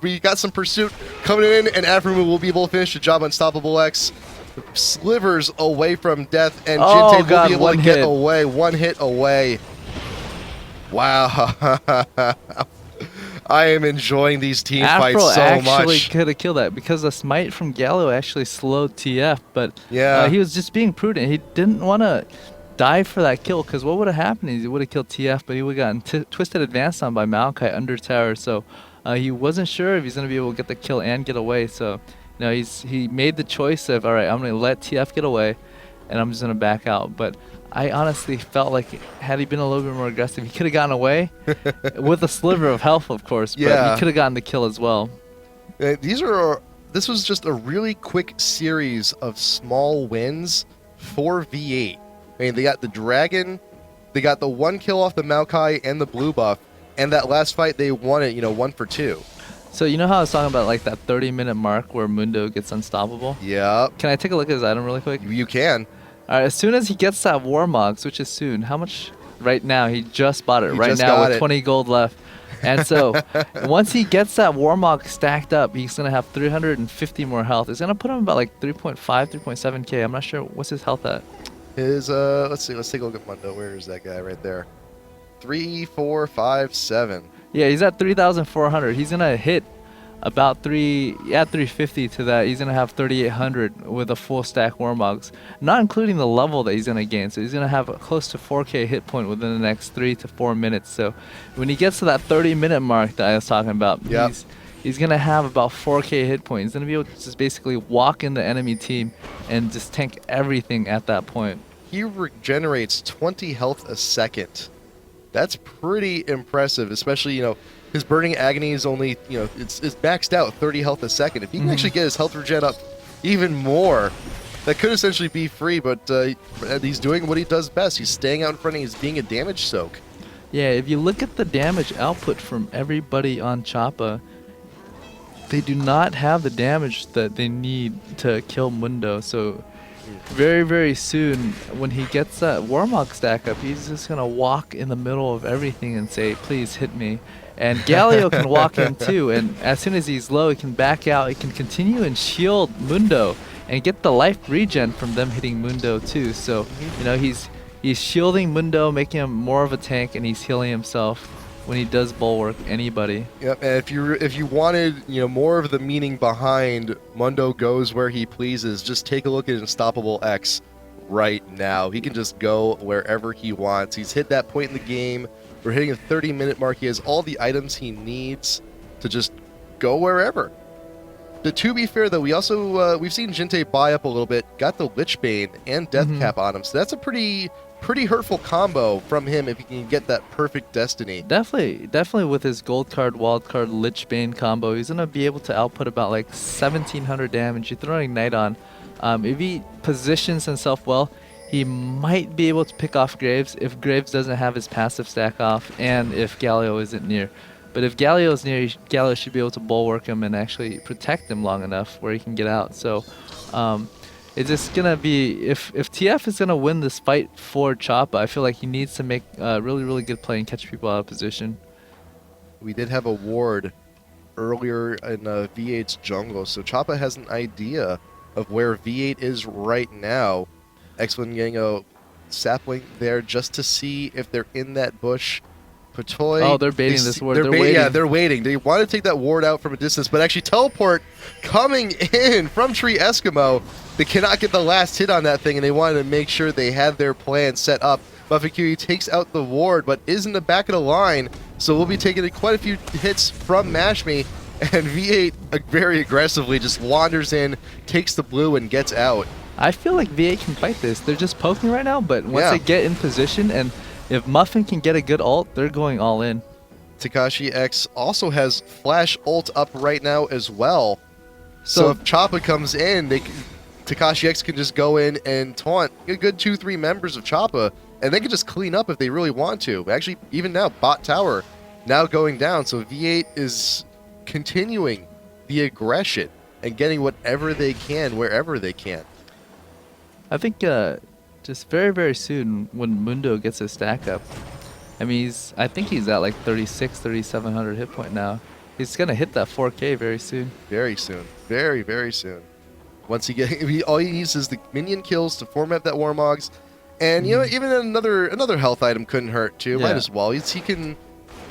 we got some pursuit coming in, and Aphromoo will be able to finish the job. Unstoppable X slivers away from death, and Jintae will be able to get away. One hit away. Wow. I am enjoying these team fights so much. Actually could have killed that because the smite from Galio actually slowed TF, but he was just being prudent. He didn't want to dive for that kill, because what would have happened is he would have killed TF, but he would have gotten twisted advanced on by Maokai under tower, so he wasn't sure if he's going to be able to get the kill and get away. So he made the choice of, all right, I'm going to let TF get away, and I'm just going to back out. But I honestly felt like had he been a little bit more aggressive, he could have gotten away with a sliver of health, of course, but he could have gotten the kill as well. This was just a really quick series of small wins for V8. I mean, they got the dragon, they got the 1 kill off the Maokai and the blue buff, and that last fight they won it, 1 for 2. So you know how I was talking about like that 30-minute mark where Mundo gets unstoppable? Yeah. Can I take a look at his item really quick? You can. All right, as soon as he gets that Warmogs, which is soon, how much? Right now, he just bought it right now with 20 gold left. And so once he gets that Warmog stacked up, he's going to have 350 more health. It's going to put him about like 3.5, 3.7k. I'm not sure. What's his health at? His, let's see. Let's take a look at Mundo. Where is that guy right there? 3, 4, 5, 7. Yeah, he's at 3,400. He's going to hit about 350 to that. He's going to have 3,800 with a full stack Warmogs, not including the level that he's going to gain. So he's going to have a close to 4k hit point within the next 3 to 4 minutes. So when he gets to that 30-minute mark that I was talking about, he's going to have about 4k hit point. He's going to be able to just basically walk in the enemy team and just tank everything at that point. He regenerates 20 health a second. That's pretty impressive, especially, his Burning Agony is only, it's maxed out 30 health a second. If he can actually get his health regen up even more, that could essentially be free, but he's doing what he does best. He's staying out in front, and he's being a damage soak. Yeah, if you look at the damage output from everybody on Choppa, they do not have the damage that they need to kill Mundo. So very, very soon, when he gets that Warmog stack up, he's just going to walk in the middle of everything and say, please hit me. And Galio can walk in too, and as soon as he's low, he can back out. He can continue and shield Mundo and get the life regen from them hitting Mundo too. So, he's shielding Mundo, making him more of a tank, and he's healing himself when he does bulwark anybody. Yep, and if you wanted, more of the meaning behind Mundo goes where he pleases, just take a look at Unstoppable X right now. He can just go wherever he wants. He's hit that point in the game. We're hitting a 30-minute mark. He has all the items he needs to just go wherever. To be fair, though, we also we've seen Jintae buy up a little bit, got the Lich Bane and Death Cap on him, so that's a pretty hurtful combo from him if he can get that perfect destiny. Definitely with his gold card, wild card, Lich Bane combo, he's gonna be able to output about like 1,700 damage. You throw Ignite on, if he positions himself well, he might be able to pick off Graves if Graves doesn't have his passive stack off and if Galio isn't near. But if Galio is near, Galio should be able to bulwark him and actually protect him long enough where he can get out. So it's just going to be, if TF is going to win this fight for Choppa, I feel like he needs to make a really, really good play and catch people out of position. We did have a ward earlier in V8's jungle, so Choppa has an idea of where V8 is right now. X1 getting a sapling there just to see if they're in that bush. Patoy. Oh, they're baiting this ward. They're waiting. Yeah, they're waiting. They want to take that ward out from a distance, but actually teleport coming in from TreeEskimo. They cannot get the last hit on that thing, and they wanted to make sure they had their plan set up. MuffinQT takes out the ward, but is in the back of the line, so we'll be taking quite a few hits from Mashme, and V8 very aggressively just wanders in, takes the blue, and gets out. I feel like V8 can fight this. They're just poking right now, but once they get in position, and if Muffin can get a good ult, they're going all in. TakashiX also has flash ult up right now as well. So if Choppa comes in, TakashiX can just go in and taunt a good 2-3 members of Choppa and they can just clean up if they really want to. Actually, even now, bot tower now going down, so V8 is continuing the aggression and getting whatever they can wherever they can. I think just very, very soon when Mundo gets his stack up, I mean, I think he's at like 3,700 hit point now. He's going to hit that 4K very soon. Very soon. Very, very soon. Once he get, all he needs is the minion kills to format that Warmogs. And, you know, even another health item couldn't hurt, too. Yeah. Might as well. He can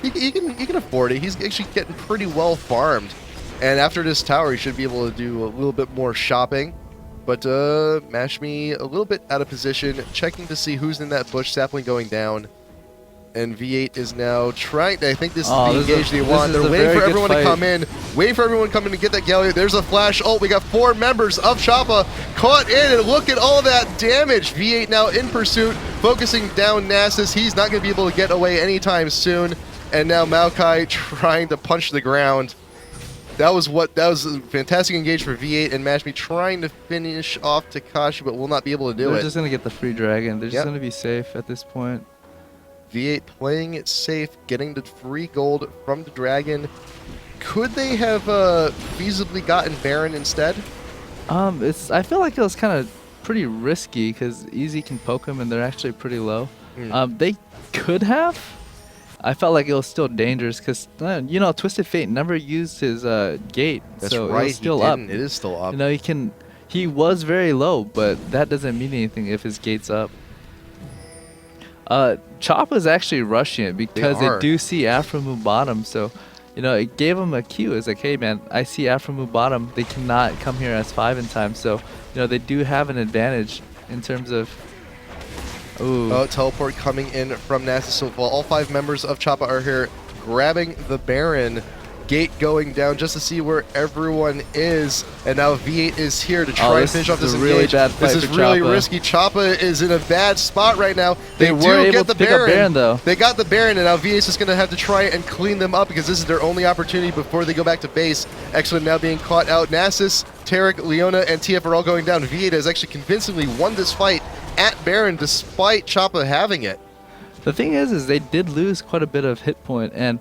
afford it. He's actually getting pretty well farmed. And after this tower, he should be able to do a little bit more shopping. But Mashme a little bit out of position, checking to see who's in that bush, sapling going down. And V8 is now trying to, I think this is the engage they want. They're waiting for everyone to come in. Waiting for everyone to come in to get that Gallery. There's a flash ult. We got 4 members of Choppa caught in, and look at all that damage. V8 now in pursuit, focusing down Nasus. He's not going to be able to get away anytime soon. And now Maokai trying to punch the ground. That was a fantastic engage for V8 and Mashme trying to finish off Takashi, but will not be able to do it. They're just going to get the free dragon. They're just Yep. going to be safe at this point. V8 playing it safe, getting the free gold from the dragon. Could they have feasibly gotten Baron instead? I feel like it was kind of pretty risky because Easy can poke them and they're actually pretty low. They could have. I felt like it was still dangerous because, you know, Twisted Fate never used his gate. That's so right, it was still he up. didn't. It is still up. You know, he was very low, but that doesn't mean anything if his gate's up. Choppa's actually rushing it because they do see Aphromoo bottom, so you know it gave him a cue. It's like, hey man, I see Aphromoo bottom. They cannot come here as 5 in time, so you know they do have an advantage in terms of. Ooh. Oh, teleport coming in from Nasus. So while all 5 members of Choppa are here, grabbing the Baron. Gate going down just to see where everyone is, and now V8 is here to try and finish off this really engage. bad fight This is for really Choppa. risky. Choppa is in a bad spot right now. They were able get the to pick up Baron, though. They got the Baron, and now V8 is just going to have to try and clean them up because this is their only opportunity before they go back to base. Excellent now being caught out. Nasus, Tarek, Leona, and TF are all going down. V8 has actually convincingly won this fight at Baron despite Choppa having it. The thing is they did lose quite a bit of hit point, and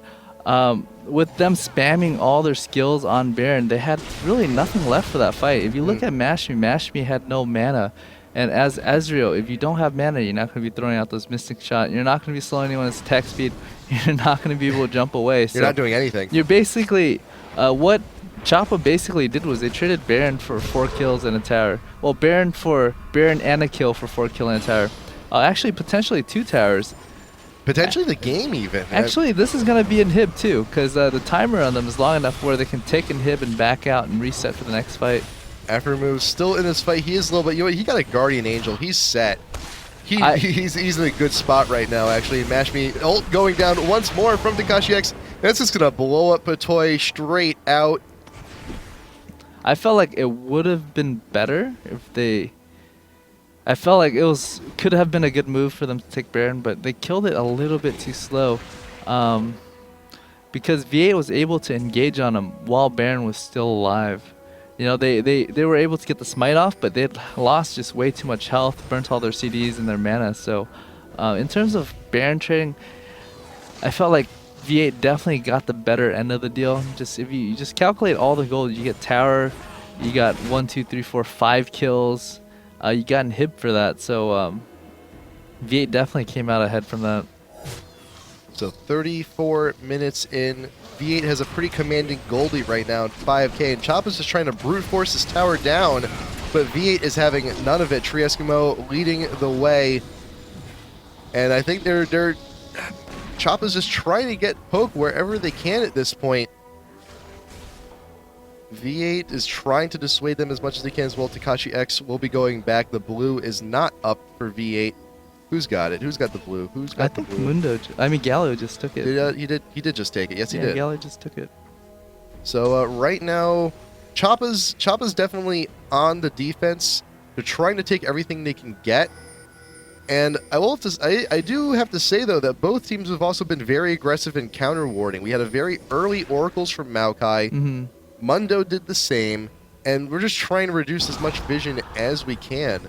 with them spamming all their skills on Baron, they had really nothing left for that fight. If you look at Mashme had no mana. And as Ezreal, if you don't have mana, you're not going to be throwing out those Mystic Shot. You're not going to be slowing anyone's attack speed. You're not going to be able to jump away. You're not doing anything. You're basically, what Choppa basically did was they traded Baron for 4 kills and a tower. Well, Baron and a kill for 4 kills and a tower. Actually, potentially 2 towers. Potentially the game even. Actually, this is going to be inhib too, because the timer on them is long enough where they can take inhib and back out and reset for the next fight. Aphromoo still in this fight. He is low, but you know what? He got a Guardian Angel. He's set. He's in a good spot right now, actually. Mashme ult going down once more from TakashiX. That's just going to blow up Patoy straight out. I felt like it would have been better if they... I felt like it could have been a good move for them to take Baron, but they killed it a little bit too slow. Because V8 was able to engage on him while Baron was still alive. You know, they were able to get the smite off, but they had lost just way too much health, burnt all their CDs and their mana. So in terms of Baron trading, I felt like V8 definitely got the better end of the deal. Just if you just calculate all the gold, you get tower, you got 1, 2, 3, 4, 5 kills. You got an hib for that, so V8 definitely came out ahead from that. So 34 minutes in, V8 has a pretty commanding gold lead right now at 5k, and Choppa's just trying to brute force his tower down, but V8 is having none of it. TreeEskimo leading the way, and I think Choppa's just trying to get poke wherever they can at this point. V8 is trying to dissuade them as much as they can as well. TakashiX will be going back. The blue is not up for V8. Who's got it? Who's got the blue? Who's got the blue? I think Gallo just took it. He did just take it. Yes, he yeah, did. Gallo just took it. So right now, Choppa's definitely on the defense. They're trying to take everything they can get. And I do have to say, though, that both teams have also been very aggressive in counter-warding. We had a very early Oracles from Maokai. Mundo did the same, and we're just trying to reduce as much vision as we can.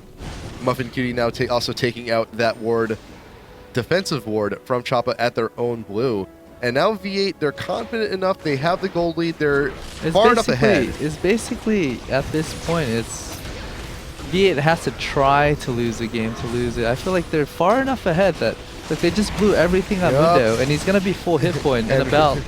MuffinQT now also taking out that ward. defensive ward from Choppa at their own blue. And now V8, they're confident enough. They have the gold lead. They're far enough ahead. It's basically, at this point, it's V8 has to try to lose the game to lose it. I feel like they're far enough ahead that they just blew everything on Mundo, and he's going to be full hit point in about,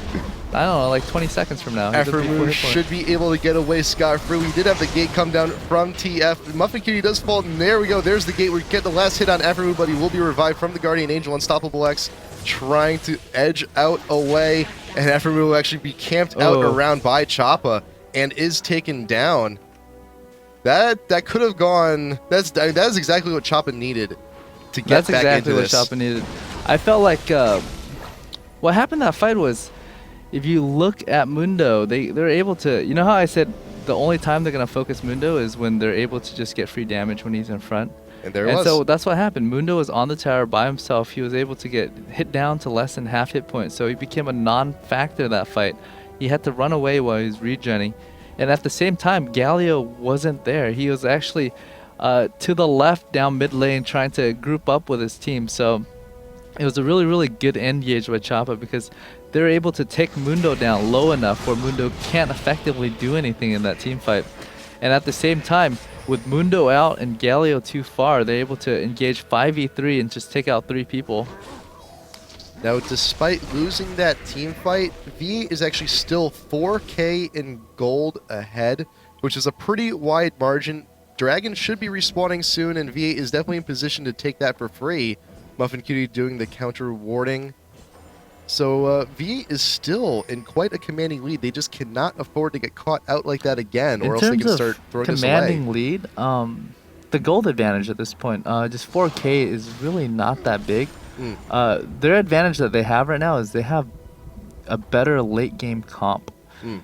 I don't know, like 20 seconds from now. Aphromoo should be able to get away scot-free. We did have the gate come down from TF. MuffinQT does fall, and there we go. There's the gate. We get the last hit on Aphromoo, but he will be revived from the Guardian Angel. Unstoppable X trying to edge out away, and Aphromoo will actually be camped out around by Choppa and is taken down. That could have gone. That is exactly what Choppa needed to get back into this. That's exactly what Choppa needed. I felt like what happened in that fight was, if you look at Mundo, they're able to. You know how I said the only time they're gonna focus Mundo is when they're able to just get free damage when he's in front. And there it was. So that's what happened. Mundo was on the tower by himself. He was able to get hit down to less than half hit points. So he became a non-factor in that fight. He had to run away while he was regenning. And at the same time, Galio wasn't there. He was actually to the left down mid lane trying to group up with his team. So it was a really, really good engage by Choppa because they're able to take Mundo down low enough where Mundo can't effectively do anything in that team fight. And at the same time, with Mundo out and Galio too far, they're able to engage 5v3 and just take out 3 people. Now, despite losing that team fight, V is actually still 4K in gold ahead, which is a pretty wide margin. Dragon should be respawning soon, and V8 is definitely in position to take that for free. MuffinQT doing the counter warding. So V8 is still in quite a commanding lead. They just cannot afford to get caught out like that again, or else they can start throwing this away. Commanding lead, the gold advantage at this point, just 4K is really not that big. Their advantage that they have right now is they have a better late game comp.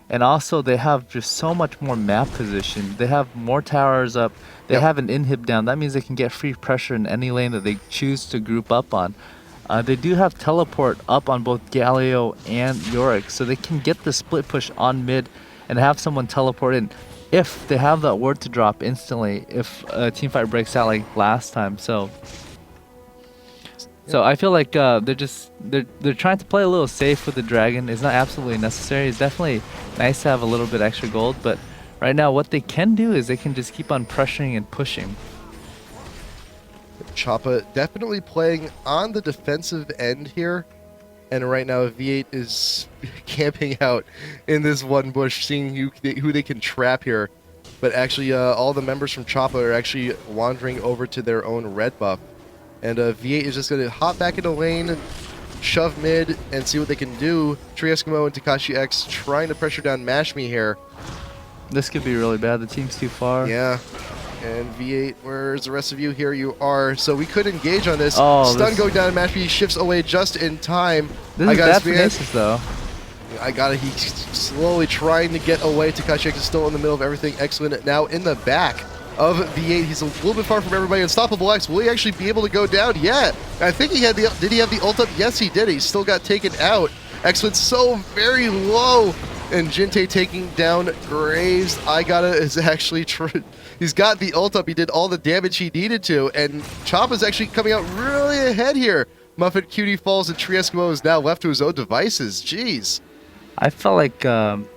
And also they have just so much more map position. They have more towers up. They have an inhib down. That means they can get free pressure in any lane that they choose to group up on. They do have teleport up on both Galio and Yorick, so they can get the split push on mid and have someone teleport in if they have that ward to drop instantly if a team fight breaks out like last time. So I feel like they're trying to play a little safe with the dragon. It's not absolutely necessary. It's definitely nice to have a little bit extra gold, but right now what they can do is they can just keep on pressuring and pushing. Choppa definitely playing on the defensive end here, and right now V8 is camping out in this one bush, seeing who they can trap here. But actually, all the members from Choppa are actually wandering over to their own red buff. And V8 is just going to hop back into lane, shove mid, and see what they can do. TreeEskimo and TakashiX trying to pressure down MashMe here. This could be really bad. The team's too far. Yeah. And V8, where's the rest of you? Here you are. So we could engage on this. Stun going down, and MashMe shifts away just in time. This is bad for Nasus, though. He's slowly trying to get away. TakashiX is still in the middle of everything. Excellent. Now in the back of V8. He's a little bit far from everybody. Unstoppable X, will he actually be able to go down? Yeah. I think he had the, did he have the ult up? Yes, he did. He still got taken out. X went so very low. And Jintae taking down Graves. is actually, he's got the ult up. He did all the damage he needed to. And Choppa's actually coming out really ahead here. MuffinQT falls and TreeEskimo is now left to his own devices. Jeez. I felt like V8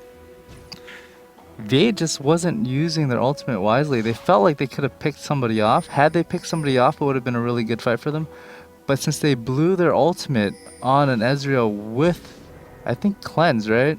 just wasn't using their ultimate wisely. They felt like they could have picked somebody off. Had they picked somebody off, it would have been a really good fight for them. But since they blew their ultimate on an Ezreal with, I think, cleanse, right?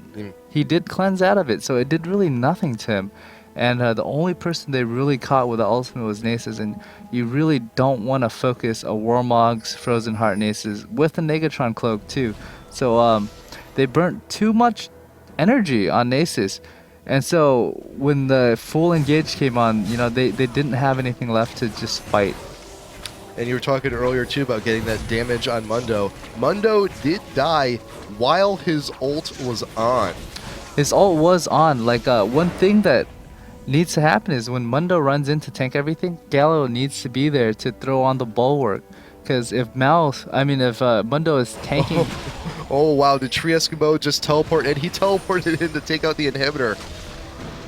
He did cleanse out of it, so it did really nothing to him. And the only person they really caught with the ultimate was Nasus, and you really don't want to focus a Warmog's Frozen Heart Nasus with a Negatron Cloak too. So they burnt too much energy on Nasus. And so when the full engage came on, you know, they didn't have anything left to just fight. And you were talking earlier too about getting that damage on Mundo. Mundo did die while his ult was on. His ult was on. Like one thing that needs to happen is when Mundo runs in to tank everything, Gallo needs to be there to throw on the bulwark. Because if Mundo is tanking... Oh wow, did TreeEskimo just teleport? And he teleported in to take out the inhibitor.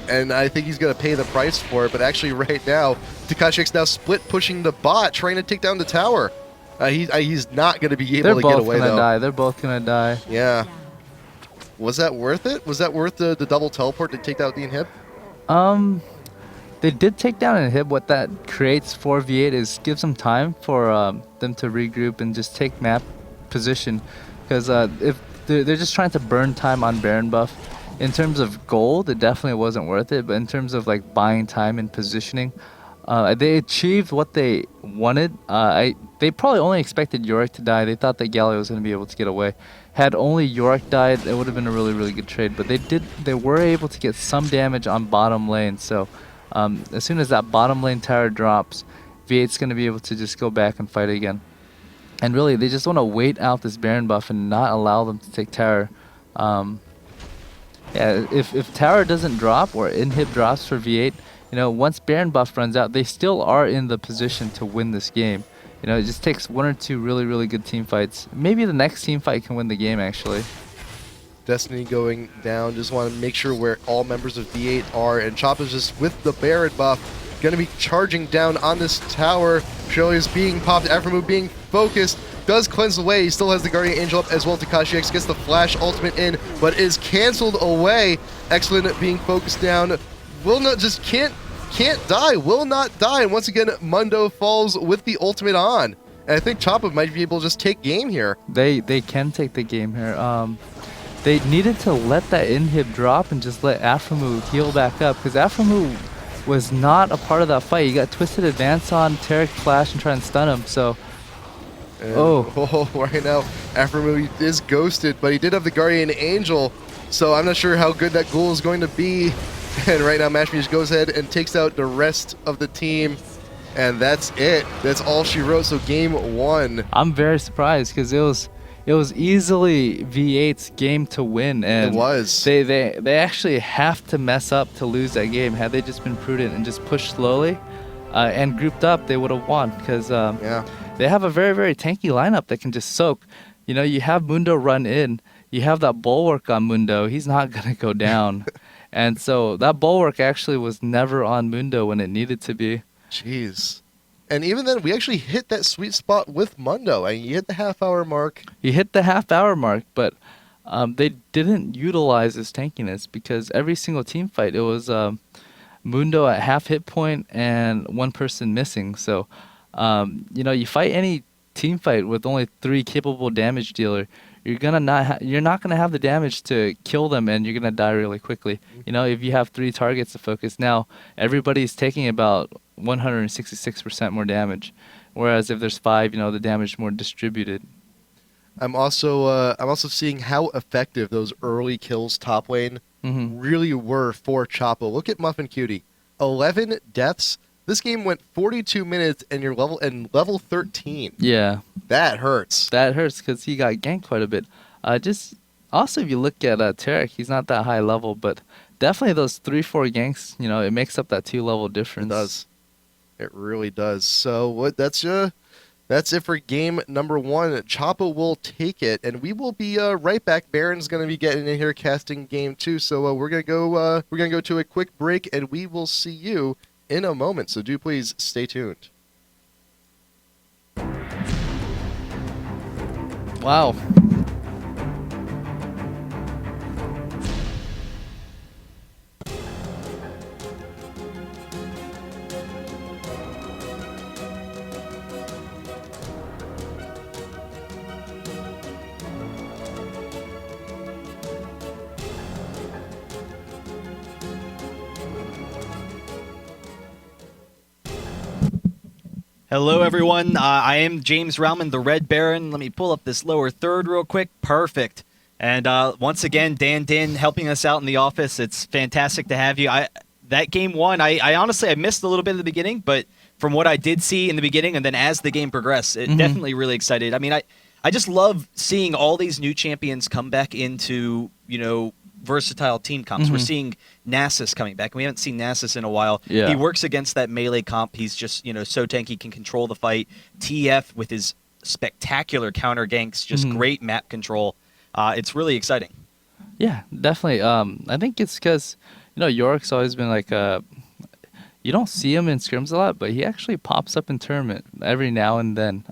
And I think he's going to pay the price for it. But actually right now, TakashiX now split pushing the bot, trying to take down the tower. He's not going to be They're able to get both away, gonna though. die. They're both gonna die. Yeah. Was that worth it? Was that worth the double teleport to take out the inhib? They did take down an inhib. What that creates for V8 is gives them time for them to regroup and just take map position, because if they're just trying to burn time on Baron buff. In terms of gold, it definitely wasn't worth it, but in terms of like buying time and positioning, they achieved what they wanted. They probably only expected Yorick to die. They thought that Galio was going to be able to get away. Had only Yorick died, it would have been a really, really good trade. But they were able to get some damage on bottom lane. So as soon as that bottom lane tower drops, V8's going to be able to just go back and fight again. And really, they just want to wait out this Baron buff and not allow them to take tower. Yeah, if tower doesn't drop or inhib drops for V8, once Baron buff runs out, they still are in the position to win this game. It just takes one or two really, really good team fights. Maybe the next team fight can win the game, actually. Destiny going down. Just want to make sure where all members of V8 are. And Chop is just with the Baron buff. Going to be charging down on this tower. Shirley is being popped. Aphromoo being focused. Does cleanse away. He still has the Guardian Angel up as well. TakashiX gets the flash ultimate in, but is canceled away. Excellent being focused down. Will not just can't die. Will not die. And once again, Mundo falls with the ultimate on. And I think Choppa might be able to just take game here. They can take the game here. They needed to let that inhib drop and just let Aphromoo heal back up, because Aphromoo was not a part of that fight. He got twisted advance on, Tarek flash and try and stun him. So, right now, Aphromoo is ghosted, but he did have the Guardian Angel, so I'm not sure how good that ghoul is going to be. And right now, Mashmi just goes ahead and takes out the rest of the team, and that's it. That's all she wrote. So game 1. I'm very surprised, because it was easily V8's game to win, and it was. They actually have to mess up to lose that game. Had they just been prudent and just pushed slowly and grouped up, they would have won, because they have a very, very tanky lineup that can just soak. You have Mundo run in, you have that bulwark on Mundo. He's not gonna go down. And so that bulwark actually was never on Mundo when it needed to be. Jeez. And even then, we actually hit that sweet spot with Mundo. I mean, you hit the half-hour mark. He hit the half-hour mark, but they didn't utilize his tankiness, because every single team fight, it was Mundo at half hit point and one person missing. So, you fight any team fight with only 3 capable damage dealer, you're not gonna have the damage to kill them, and you're gonna die really quickly. If you have 3 targets to focus, now everybody's taking about 166% more damage, whereas if there's 5, the damage is more distributed. I'm also seeing how effective those early kills top lane really were for Choppa. Look at MuffinQT, 11 deaths. This game went 42 minutes, and you're level 13. Yeah, that hurts. That hurts, because he got ganked quite a bit. Just also, if you look at Tarek, he's not that high level, but definitely those 3-4 ganks, it makes up that 2-level difference. It does. It really does. So that's it for game number 1. Choppa will take it, and we will be right back. Baron's going to be getting in here casting game 2. So we're gonna go to a quick break, and we will see you in a moment. So do please stay tuned. Wow. Hello, everyone. I am James Rauman, the RedBaron. Let me pull up this lower third real quick. Perfect. And once again, Dinh helping us out in the office. It's fantastic to have you. That game 1, I honestly, I missed a little bit at the beginning, but from what I did see in the beginning and then as the game progressed, it definitely really excited. I mean, I just love seeing all these new champions come back into, versatile team comps. We're seeing Nasus coming back. We haven't seen Nasus in a while. Yeah. He works against that melee comp. He's just, so tanky, can control the fight. TF with his spectacular counter ganks, just great map control. It's really exciting. Yeah, definitely. I think it's because, Yorick's always been like you don't see him in scrims a lot, but he actually pops up in tournament every now and then.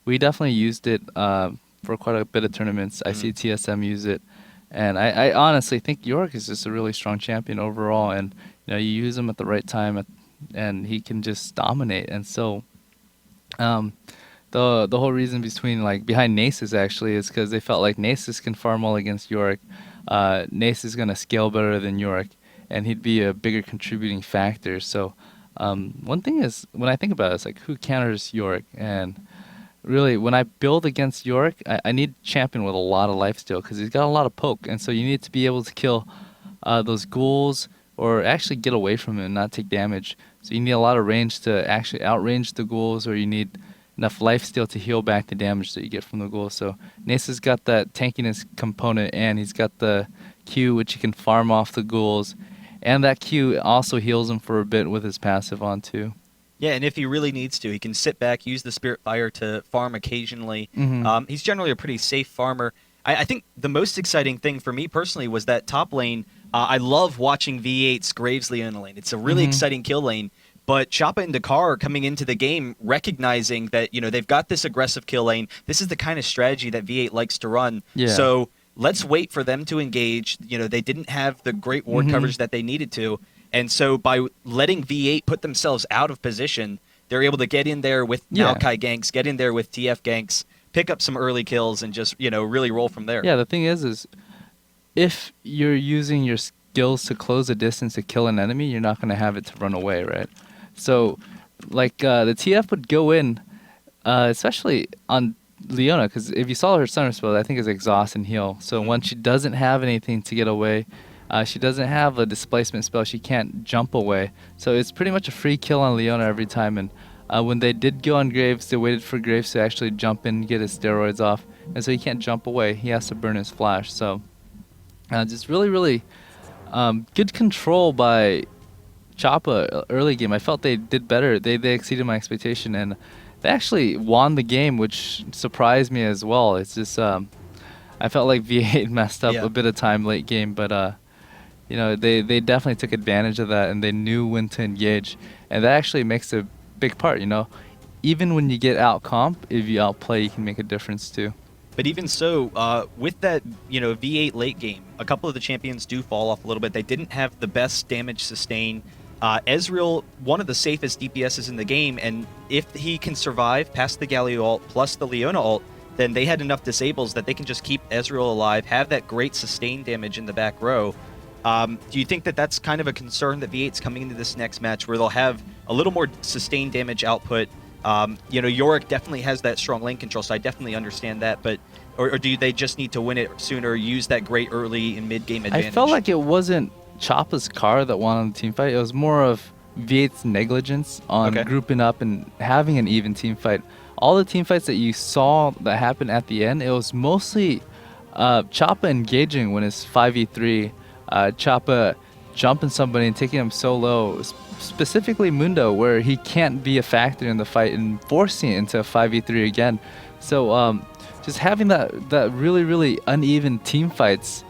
we definitely used it for quite a bit of tournaments. I see TSM use it, and I honestly think Yorick is just a really strong champion overall. And you use him at the right time, and he can just dominate. And so, the whole reason behind Nasus actually is because they felt like Nasus can farm well against Yorick. Nasus is gonna scale better than Yorick, and he'd be a bigger contributing factor. So, one thing is, when I think about it, it's like, who counters Yorick? And really, when I build against Yorick, I need a champion with a lot of lifesteal because he's got a lot of poke, and so you need to be able to kill those ghouls or actually get away from him and not take damage. So you need a lot of range to actually outrange the ghouls, or you need enough lifesteal to heal back the damage that you get from the ghouls. So Nasa's got that tankiness component, and he's got the Q, which he can farm off the ghouls, and that Q also heals him for a bit with his passive on too. Yeah, and if he really needs to, he can sit back, use the Spirit Fire to farm occasionally. He's generally a pretty safe farmer. I think the most exciting thing for me personally was that top lane. I love watching V8's Graves Leona lane. It's a really exciting kill lane. But Choppa and Dakar are coming into the game recognizing that, they've got this aggressive kill lane. This is the kind of strategy that V8 likes to run. Yeah. So let's wait for them to engage. They didn't have the great ward coverage that they needed to. And so by letting V8 put themselves out of position, they're able to get in there with Maokai ganks, get in there with TF ganks, pick up some early kills, and just, really roll from there. Yeah, the thing is if you're using your skills to close a distance to kill an enemy, you're not going to have it to run away, right? So, the TF would go in, especially on Leona, because if you saw her Summer Spell, I think is exhaust and heal. So when she doesn't have anything to get away, she doesn't have a displacement spell, she can't jump away. So it's pretty much a free kill on Leona every time. And when they did go on Graves, they waited for Graves to actually jump in and get his steroids off. And so he can't jump away, he has to burn his flash. So just really, really good control by Choppa early game. I felt they did better. They exceeded my expectation, and they actually won the game, which surprised me as well. It's just I felt like V8 messed up a bit of time late game, but they definitely took advantage of that, and they knew when to engage, and that actually makes a big part. Even when you get out comp, if you outplay, you can make a difference too. But even so, with that, V8 late game, a couple of the champions do fall off a little bit. They didn't have the best damage sustain. Ezreal, one of the safest DPSs in the game, and if he can survive past the Galio ult plus the Leona ult, then they had enough disables that they can just keep Ezreal alive, have that great sustain damage in the back row. Do you think that that's kind of a concern that V8's coming into this next match where they'll have a little more sustained damage output? Yorick definitely has that strong lane control, so I definitely understand that, but or do they just need to win it sooner, use that great early and mid-game advantage? I felt like it wasn't Choppa's car that won on the team fight. It was more of V8's negligence on grouping up and having an even team fight. All the team fights that you saw that happened at the end, it was mostly Choppa engaging when it's 5v3, Choppa jumping somebody and taking him so low, specifically Mundo, where he can't be a factor in the fight and forcing it into a 5v3 again. So just having that really, really uneven team fights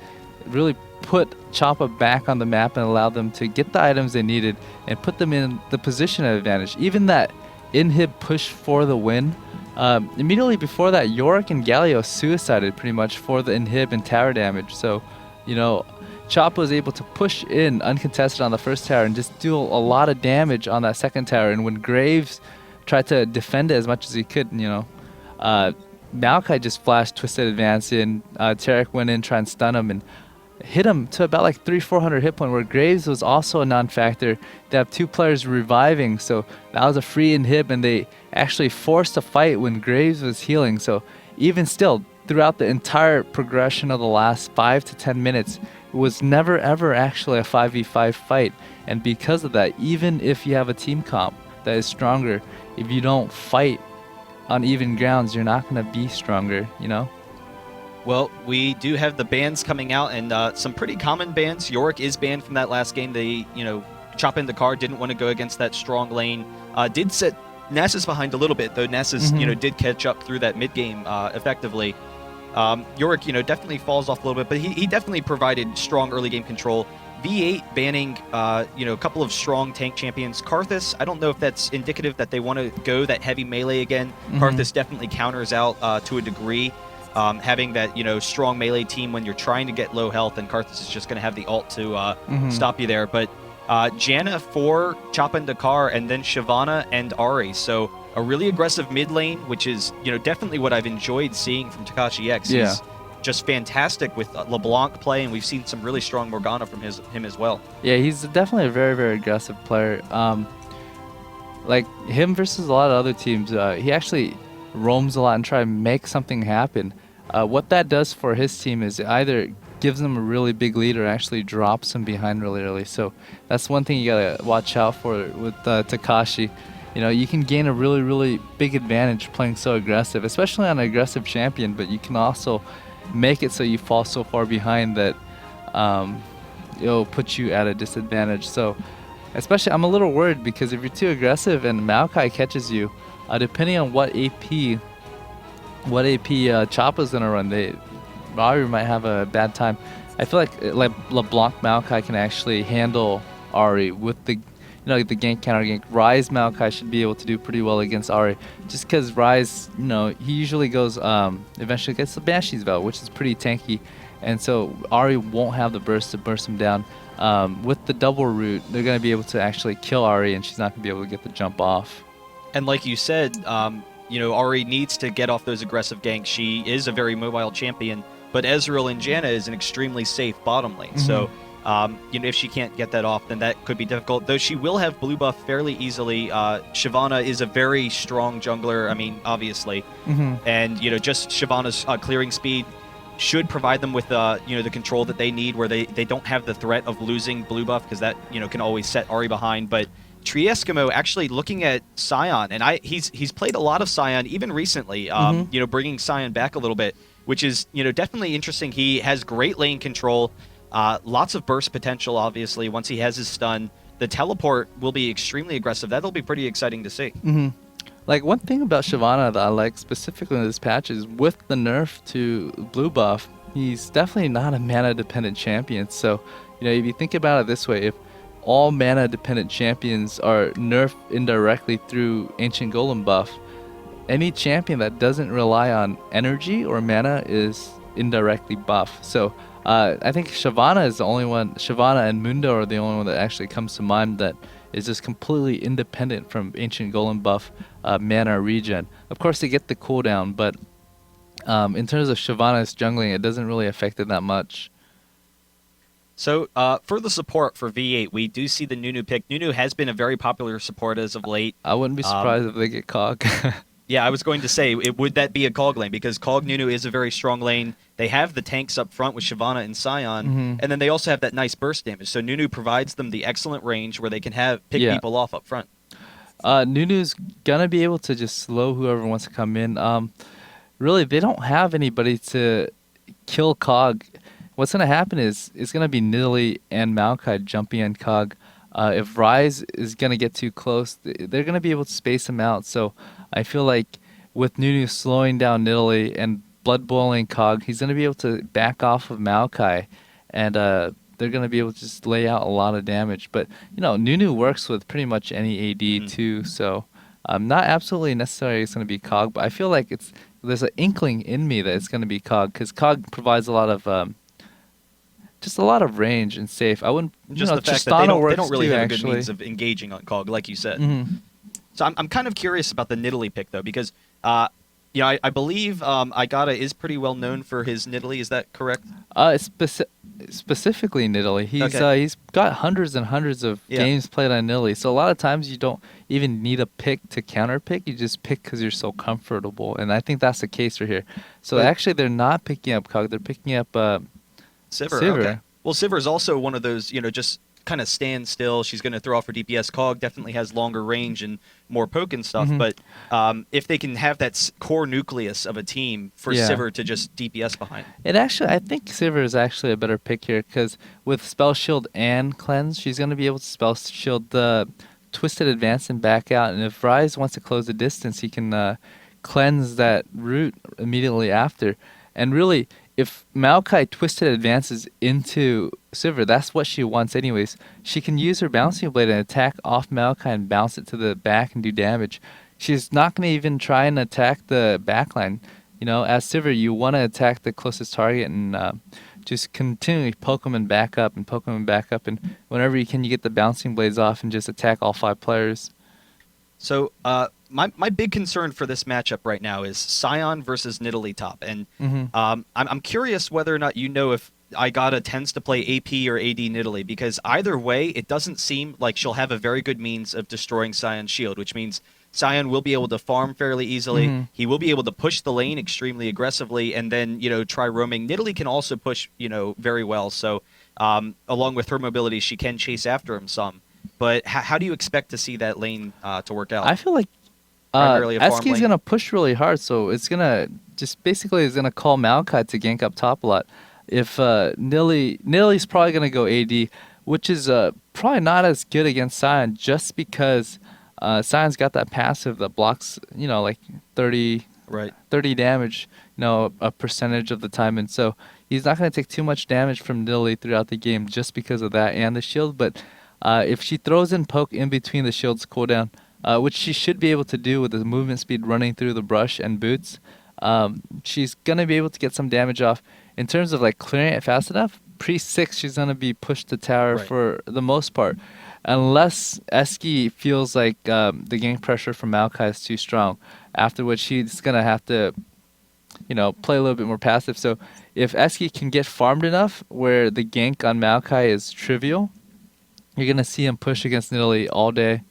really put Choppa back on the map and allowed them to get the items they needed and put them in the position of advantage. Even that inhib push for the win, immediately before that, Yorick and Galio suicided pretty much for the inhib and tower damage. So, Choppa was able to push in uncontested on the first tower and just do a lot of damage on that second tower. And when Graves tried to defend it as much as he could, Maokai just flashed Twisted Advance in. Tarek went in, tried and stun him, and hit him to about like 300-400 hit point, where Graves was also a non-factor. They have two players reviving, so that was a free inhib, and they actually forced a fight when Graves was healing. So even still, throughout the entire progression of the last 5 to 10 minutes, it was never ever actually a 5v5 fight. And because of that, even if you have a team comp that is stronger, if you don't fight on even grounds, you're not going to be stronger, Well, we do have the bans coming out, and some pretty common bans. Yorick is banned from that last game. They, Choppa and Dakar didn't want to go against that strong lane. Did set Nasus behind a little bit, though Nasus, did catch up through that mid-game effectively. Yorick, definitely falls off a little bit, but he definitely provided strong early game control. V8 banning, a couple of strong tank champions. Karthus, I don't know if that's indicative that they want to go that heavy melee again. Karthus definitely counters out to a degree. Having that, strong melee team when you're trying to get low health, and Karthus is just going to have the ult to stop you there. But Janna for CHOPPAINDACAR, and then Shyvana and Ahri. So a really aggressive mid lane, which is, definitely what I've enjoyed seeing from TakashiX. Yeah. He's just fantastic with LeBlanc play, and we've seen some really strong Morgana from him as well. Yeah, he's definitely a very, very aggressive player. Like him versus a lot of other teams, he actually roams a lot and try to make something happen. What that does for his team is it either gives them a really big lead or actually drops them behind really early. So that's one thing you gotta watch out for with Takashi. You can gain a really, really big advantage playing so aggressive, especially on an aggressive champion, but you can also make it so you fall so far behind that it'll put you at a disadvantage. So especially, I'm a little worried because if you're too aggressive and Maokai catches you, depending on what AP Choppa's gonna run, Ahri might have a bad time. I feel like LeBlanc Maokai can actually handle Ahri with the the gank counter gank. Rise Maokai should be able to do pretty well against Ahri, just because Rise, he usually goes eventually gets the Banshee's Veil, which is pretty tanky, and so Ahri won't have the burst to burst him down. With the double root, they're gonna be able to actually kill Ahri, and she's not gonna be able to get the jump off. And like you said, Ahri needs to get off those aggressive ganks. She is a very mobile champion, but Ezreal and Janna is an extremely safe bottom lane. So, if she can't get that off, then that could be difficult. Though she will have blue buff fairly easily. Shyvana is a very strong jungler, obviously. And, just Shyvana's clearing speed should provide them with, the control that they need, where they don't have the threat of losing blue buff, because that, can always set Ahri behind. But TreeEskimo actually looking at Sion, and he's played a lot of Sion even recently, bringing Sion back a little bit, which is, definitely interesting. He has great lane control, lots of burst potential, obviously, once he has his stun. The teleport will be extremely aggressive. That'll be pretty exciting to see. Like, one thing about Shyvana that I like specifically in this patch is with the nerf to blue buff, he's definitely not a mana-dependent champion. So, if you think about it this way, if all mana-dependent champions are nerfed indirectly through Ancient Golem buff, any champion that doesn't rely on energy or mana is indirectly buff. So I think Shyvana is the only one. Shyvana and Mundo are the only one that actually comes to mind that is just completely independent from Ancient Golem buff mana regen. Of course, they get the cooldown, but in terms of Shyvana's jungling, it doesn't really affect it that much. So for the support for V8, we do see the Nunu pick. Nunu has been a very popular support as of late. I wouldn't be surprised if they get Cog. Yeah, I was going to say, would that be a Cog lane? Because Cog Nunu is a very strong lane. They have the tanks up front with Shyvana and Sion, and then they also have that nice burst damage. So Nunu provides them the excellent range where they can pick people off up front. Nunu's gonna be able to just slow whoever wants to come in. Really, they don't have anybody to kill Cog. What's gonna happen is it's gonna be Nidalee and Maokai jumping on Cog. If Rise is gonna get too close, they're gonna be able to space him out. So I feel like with Nunu slowing down Nidalee and blood boiling Cog, he's gonna be able to back off of Maokai, and they're gonna be able to just lay out a lot of damage. But Nunu works with pretty much any AD too, so not absolutely necessarily it's gonna be Cog, but I feel like there's an inkling in me that it's gonna be Cog, because Cog provides a lot of just a lot of range and safe. I wouldn't just the fact that they don't really have a good means of engaging on Cog, like you said. So I'm kind of curious about the Nidalee pick though, because I believe Igata is pretty well known for his Nidalee. Is that correct? Specifically Nidalee. He's got hundreds and hundreds of games played on Nidalee. So a lot of times you don't even need a pick to counter pick. You just pick because you're so comfortable, and I think that's the case right here. So actually, they're not picking up Cog. They're picking up Sivir. Okay. Well, Sivir is also one of those, just kind of stand still. She's going to throw off her DPS. Cog definitely has longer range and more poke and stuff. But if they can have that core nucleus of a team for Sivir to just DPS behind. I think Sivir is actually a better pick here, because with Spell Shield and Cleanse, she's going to be able to Spell Shield the Twisted Advance and back out. And if Rise wants to close the distance, he can cleanse that root immediately after. And really, if Maokai Twisted advances into Sivir. That's what she wants anyways. She can use her bouncing blade and attack off Maokai and bounce it to the back and do damage. She's not going to even try and attack the backline. You know, as Sivir, you want to attack the closest target and just continually poke them and back up and poke them and back up. And whenever you can, you get the bouncing blades off and just attack all 5 players. So my big concern for this matchup right now is Sion versus Nidalee top. And I'm curious whether or not you know if Igata tends to play AP or AD Nidalee, because either way, it doesn't seem like she'll have a very good means of destroying Sion's shield, which means Sion will be able to farm fairly easily. He will be able to push the lane extremely aggressively and then, try roaming. Nidalee can also push, very well. So along with her mobility, she can chase after him some. But how do you expect to see that lane to work out? I feel like Primarily a farm Eski's lane? going to push really hard, so it's going to just basically is going to call Maokai to gank up top a lot. If Nidalee's probably going to go AD, which is probably not as good against Sion just because Sion's got that passive that blocks, like 30 damage, a percentage of the time. And so he's not going to take too much damage from Nidalee throughout the game just because of that and the shield. But if she throws in poke in between the shield's cooldown, which she should be able to do with the movement speed running through the brush and boots, she's going to be able to get some damage off. In terms of like clearing it fast enough, pre-6 she's going to be pushed to tower for the most part. Unless Eski feels like the gank pressure from Maokai is too strong, after which she's going to have to, play a little bit more passive. So if Eski can get farmed enough where the gank on Maokai is trivial, you're going to see him push against Nidalee all day.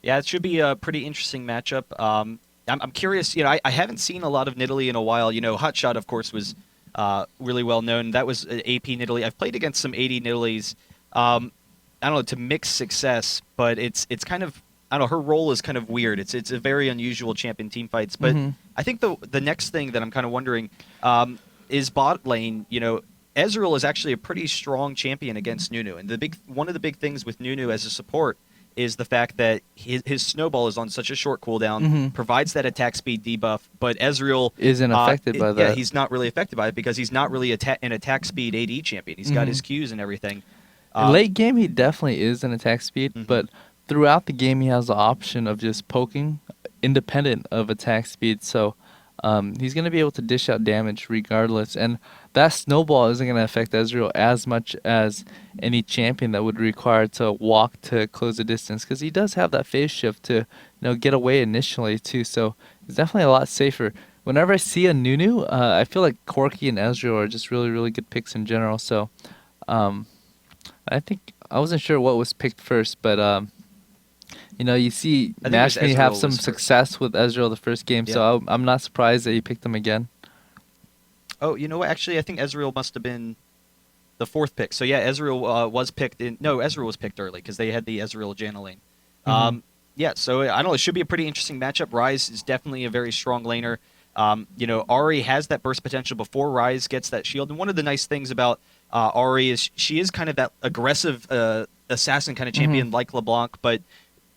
Yeah, it should be a pretty interesting matchup. I'm curious, I haven't seen a lot of Nidalee in a while. Hotshot, of course, was really well known. That was AP Nidalee. I've played against some AD Nidalees. I don't know, to mixed success, but it's kind of, I don't know, her role is kind of weird. It's a very unusual champion team fights. But I think the next thing that I'm kind of wondering is bot lane. Ezreal is actually a pretty strong champion against Nunu, and one of the big things with Nunu as a support is the fact that his snowball is on such a short cooldown, provides that attack speed debuff, but Ezreal isn't affected by that. Yeah, he's not really affected by it because he's not really an attack speed AD champion. He's got his Qs and everything. In late game, he definitely is an attack speed, but throughout the game, he has the option of just poking independent of attack speed. So he's going to be able to dish out damage regardless. And that snowball isn't going to affect Ezreal as much as any champion that would require to walk to close the distance, because he does have that phase shift to get away initially too. So it's definitely a lot safer. Whenever I see a Nunu, I feel like Corki and Ezreal are just really, really good picks in general. So I think I wasn't sure what was picked first, but you see Mashme have some success with Ezreal the first game, so I'm not surprised that you picked him again. Oh, you know what? Actually, I think Ezreal must have been the 4th pick. So yeah, Ezreal was picked in. No, Ezreal was picked early because they had the Ezreal Janna lane. Yeah, so I don't know. It should be a pretty interesting matchup. Ryze is definitely a very strong laner. Ahri has that burst potential before Ryze gets that shield. And one of the nice things about Ahri is she is kind of that aggressive assassin kind of champion like LeBlanc, but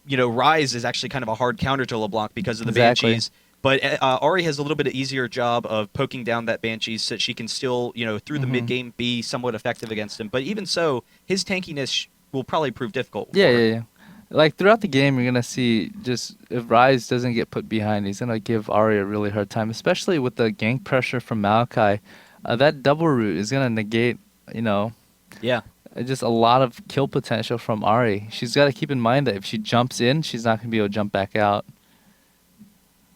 Ryze is actually kind of a hard counter to LeBlanc because of the Banshees. But Ahri has a little bit easier job of poking down that Banshees so that she can still, through the mid-game be somewhat effective against him. But even so, his tankiness will probably prove difficult. Yeah. Like, throughout the game, you're going to see just if Ryze doesn't get put behind, he's going to give Ahri a really hard time, especially with the gank pressure from Maokai. That double root is going to negate, just a lot of kill potential from Ahri. She's got to keep in mind that if she jumps in, she's not going to be able to jump back out.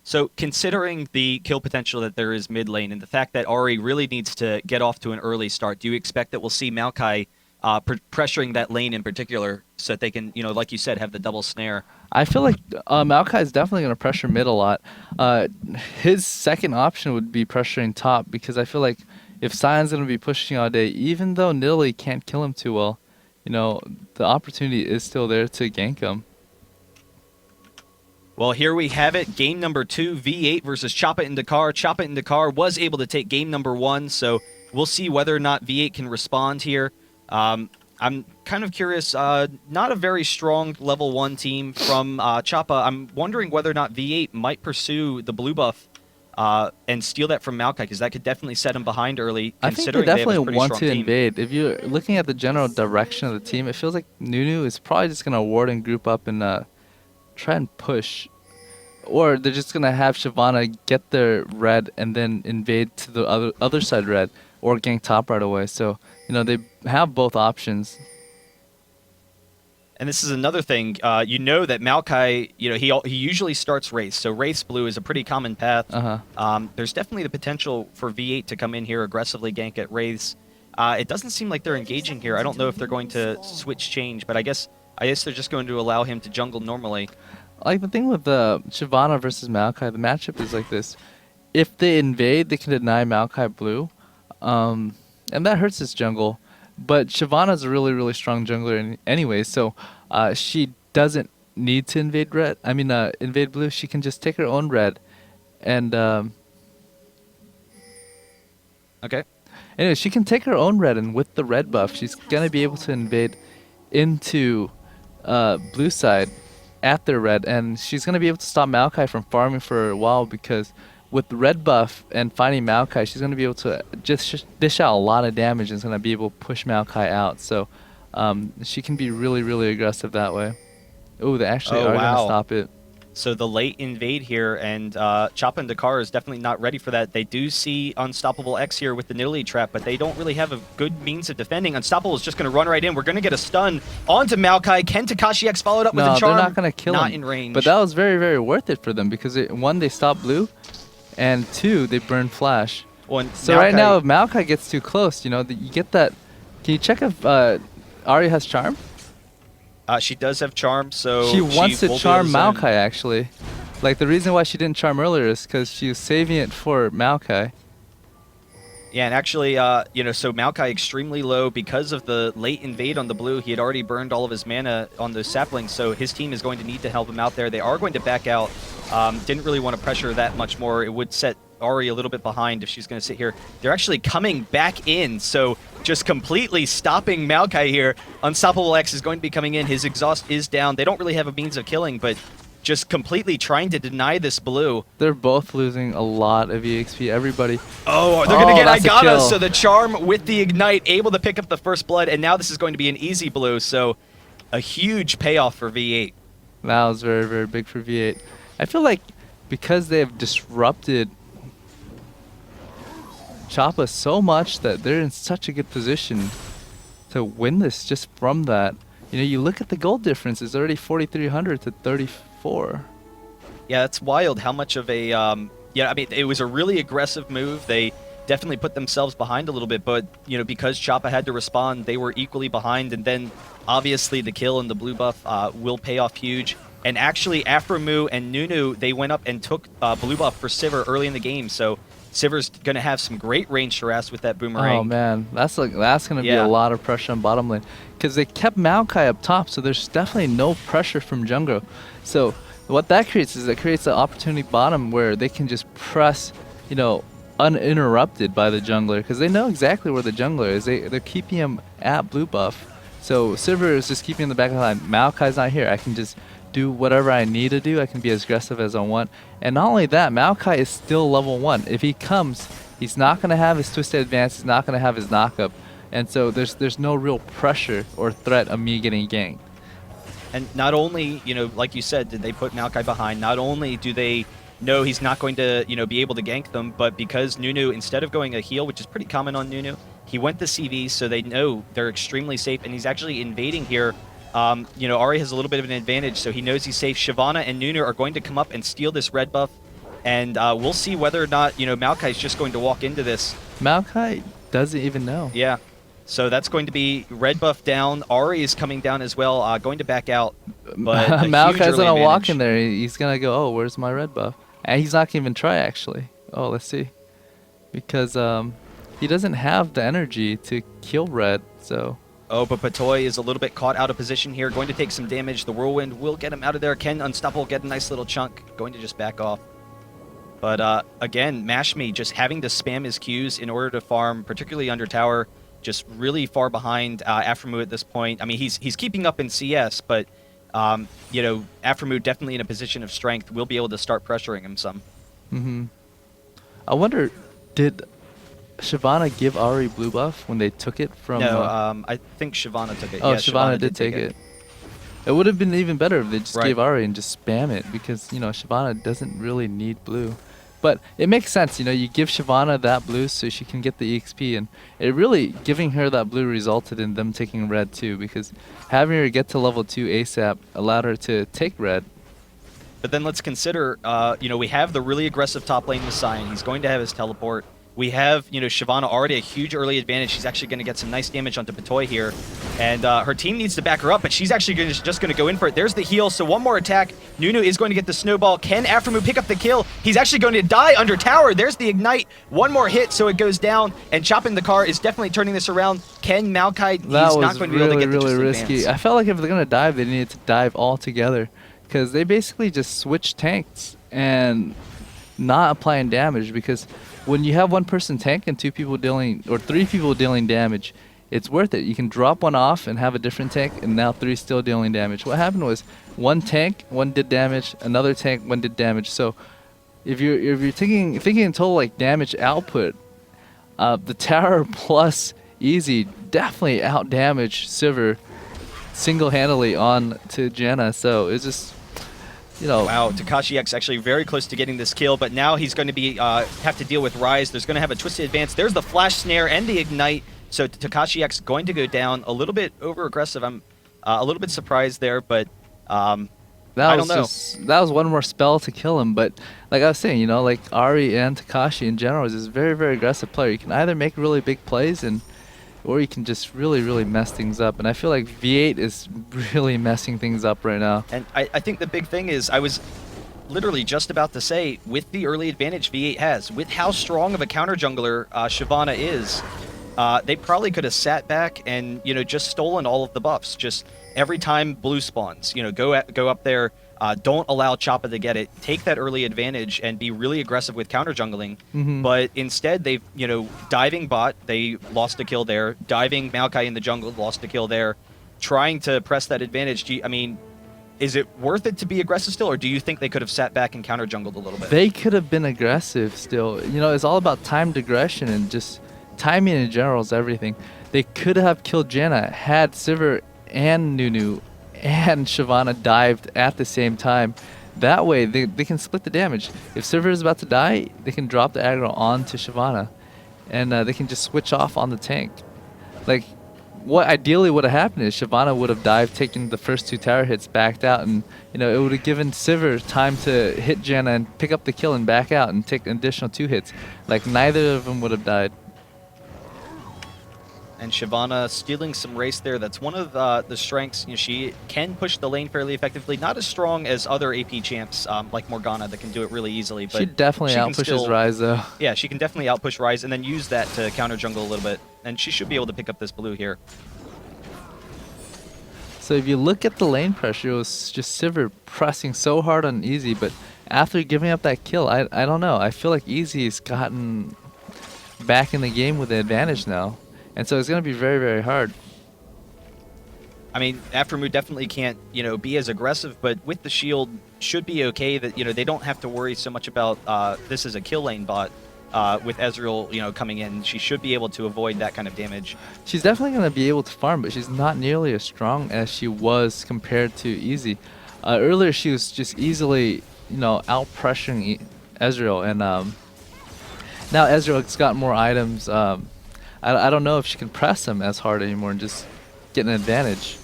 So considering the kill potential that there is mid lane and the fact that Ahri really needs to get off to an early start, do you expect that we'll see Maokai pressuring that lane in particular so that they can, like you said, have the double snare? I feel like Maokai is definitely going to pressure mid a lot. His second option would be pressuring top, because I feel like if Sion's going to be pushing all day, even though Nidalee can't kill him too well, the opportunity is still there to gank him. Well, here we have it. Game number 2, V8 versus CHOPPAINDACAR. CHOPPAINDACAR was able to take game number 1, so we'll see whether or not V8 can respond here. I'm kind of curious. Not a very strong level 1 team from Choppa. I'm wondering whether or not V8 might pursue the blue buff and steal that from Maokai, because that could definitely set him behind early. I think they Considering have a definitely pretty want strong to team. invade. If you're looking at the general direction of the team, it feels like Nunu is probably just gonna ward and group up and try and push, or they're just gonna have Shyvana get their red and then invade to the other side red, or gank top right away. So they have both options. And this is another thing. You know that Maokai, he usually starts Wraith. So Wraith's blue is a pretty common path. There's definitely the potential for V8 to come in here, aggressively gank at Wraiths. It doesn't seem like they're engaging here. I don't know if they're going to switch change, but I guess they're just going to allow him to jungle normally. Like the thing with Shyvana versus Maokai, the matchup is like this. If they invade, they can deny Maokai blue, and that hurts his jungle. But Shyvana's a really, really strong jungler anyway, so she doesn't need to invade red. Invade blue. She can just take her own red, and Okay. anyway, she can take her own red, and with the red buff, she's gonna be able to invade into blue side at their red, and she's gonna be able to stop Maokai from farming for a while, because with the red buff and finding Maokai, she's going to be able to just dish out a lot of damage and is going to be able to push Maokai out. So she can be really, really aggressive that way. Oh, they actually are going to stop it. So the late invade here, and CHOPPAINDACAR is definitely not ready for that. They do see Unstoppable X here with the Nidalee trap, but they don't really have a good means of defending. Unstoppable is just going to run right in. We're going to get a stun onto Maokai. Can TakashiX follow it up with a charm? No, they're not going to kill him. Not in range. But that was very, very worth it for them, because one, they stopped blue, and two, they burn flash. So right now, if Maokai gets too close, you get that. Can you check if Ahri has charm? She does have charm, so she wants to charm Maokai. Maokai, actually. Like, the reason why she didn't charm earlier is because she was saving it for Maokai. Yeah, and actually, so Maokai extremely low because of the late invade on the blue. He had already burned all of his mana on those saplings, so his team is going to need to help him out there. They are going to back out. Didn't really want to pressure that much more. It would set Ahri a little bit behind if she's going to sit here. They're actually coming back in, so just completely stopping Maokai here. Unstoppable X is going to be coming in. His exhaust is down. They don't really have a means of killing, but just completely trying to deny this blue. They're both losing a lot of EXP. Everybody. Oh, they're going to get Igata. So the charm with the ignite, able to pick up the first blood, and now this is going to be an easy blue, so a huge payoff for V8. That was very, very big for V8. I feel like because they have disrupted Choppa so much that they're in such a good position to win this just from that. You look at the gold difference. It's already 4,300 to 34. Yeah, it's wild how much of a... it was a really aggressive move. They definitely put themselves behind a little bit, but, because Choppa had to respond, they were equally behind, and then, obviously, the kill and the blue buff will pay off huge. And actually, Aphromoo and Nunu, they went up and took blue buff for Sivir early in the game, so Sivir's going to have some great range harass with that boomerang. Oh, man. That's going to be a lot of pressure on bottom lane. Because they kept Maokai up top, so there's definitely no pressure from jungle. So what that creates is it creates an opportunity bottom where they can just press, uninterrupted by the jungler. Because they know exactly where the jungler is. They're keeping him at blue buff. So Sivir is just keeping in the back of the line. Maokai's not here. I can just do whatever I need to do. I can be as aggressive as I want. And not only that, Maokai is still level 1. If he comes, he's not going to have his twisted advance. He's not going to have his knockup. And so there's no real pressure or threat of me getting ganked. And not only, like you said, did they put Maokai behind, not only do they know he's not going to, be able to gank them, but because Nunu, instead of going a heal, which is pretty common on Nunu, he went the CV, so they know they're extremely safe, and he's actually invading here. Ahri has a little bit of an advantage, so he knows he's safe. Shyvana and Nunu are going to come up and steal this red buff, and we'll see whether or not, Maokai is just going to walk into this. Maokai doesn't even know. Yeah. So that's going to be red buff down. Ahri is coming down as well, going to back out. But Maokai's going to walk in there. He's going to go, oh, where's my red buff? And he's not going to even try, actually. Oh, let's see. Because he doesn't have the energy to kill red, so... Oh, but Patoy is a little bit caught out of position here. Going to take some damage. The Whirlwind will get him out of there. Can Unstoppable get a nice little chunk? Going to just back off. But again, Mashme just having to spam his Qs in order to farm, particularly under tower, just really far behind Aphromoo at this point. I mean, he's keeping up in CS, but, Aphromoo definitely in a position of strength will be able to start pressuring him some. Mm-hmm. I wonder, did Shyvana give Ahri blue buff when they took it from? No, I think Shyvana took it. Oh, Yeah, Shyvana did take it. It would have been even better if they just Right. gave Ahri and just spam it, because you know Shyvana doesn't really need blue. But it makes sense, you know, you give Shyvana that blue so she can get the EXP, and it really, giving her that blue resulted in them taking red too, because having her get to level 2 ASAP allowed her to take red. But then let's consider, you know, we have the really aggressive top lane with Sion. He's going to have his teleport. We have, you know, Shyvana already a huge early advantage. She's actually going to get some nice damage onto Patoy here. And her team needs to back her up, but she's actually just going to go in for it. There's the heal, so one more attack. Nunu is going to get the snowball. Can Aphromoo pick up the kill? He's actually going to die under tower. There's the ignite. One more hit, so it goes down. And ChopPainDacar is definitely turning this around. Can Maokai? He's That was not going to be able to get the really just risky. advance. I felt like if they're going to dive, they needed to dive all together, because they basically just switched tanks and not applying damage, because when you have one person tank and 2 people dealing, or 3 people dealing damage, it's worth it. You can drop one off and have a different tank, and now 3 still dealing damage. What happened was one tank, one did damage, another tank, one did damage. So if you're thinking in total like damage output, the tower plus easy definitely out damage Sivir single-handedly on to Janna. So it's just, you know. Wow, TakashiX actually very close to getting this kill, but now he's going to be have to deal with Rise. There's going to have a twisted advance. There's the flash snare and the ignite. So TakashiX going to go down a little bit over aggressive. I'm a little bit surprised there, but I don't know. That was one more spell to kill him. But like I was saying, you know, like Ahri and Takashi in general is this very, very aggressive player. You can either make really big plays, or you can just really, really mess things up. And I feel like V8 is really messing things up right now. And I think the big thing is, I was literally just about to say, with the early advantage V8 has, with how strong of a counter jungler Shyvana is, they probably could have sat back and, you know, just stolen all of the buffs. Just every time blue spawns, you know, go up there, don't allow Choppa to get it, take that early advantage and be really aggressive with counter jungling. But instead, they've, you know, diving bot, they lost a kill there. Diving Maokai in the jungle, lost a kill there. Trying to press that advantage. I mean, is it worth it to be aggressive still, or do you think they could have sat back and counter jungled a little bit? They could have been aggressive still. You know, it's all about timed aggression, and just timing in general is everything. They could have killed Janna had Sivir and Nunu and Shyvana dived at the same time. That way they can split the damage. If Sivir is about to die, they can drop the aggro onto Shyvana, and they can just switch off on the tank. Like, what ideally would have happened is Shyvana would have dived, taken the first 2 tower hits, backed out, and you know, it would have given Sivir time to hit Janna and pick up the kill and back out and take an additional 2 hits. Like, neither of them would have died. And Shyvana stealing some race there. That's one of the strengths. You know, she can push the lane fairly effectively. Not as strong as other AP champs like Morgana that can do it really easily. But She definitely can outpushes still- Ryze though. Yeah, she can definitely outpush Rise and then use that to counter jungle a little bit. And she should be able to pick up this blue here. So if you look at the lane pressure, it was just Sivir pressing so hard on Easy, but after giving up that kill, I don't know. I feel like Easy's gotten back in the game with the advantage now. And so it's going to be very, very hard. I mean, Aphromoo definitely can't, you know, be as aggressive, but with the shield, should be okay that, you know, they don't have to worry so much about this is a kill lane bot with Ezreal, you know, coming in. She should be able to avoid that kind of damage. She's definitely going to be able to farm, but she's not nearly as strong as she was compared to Easy. Earlier, she was just easily, you know, out-pressuring Ezreal, and now Ezreal's got more items. I don't know if she can press him as hard anymore and just get an advantage.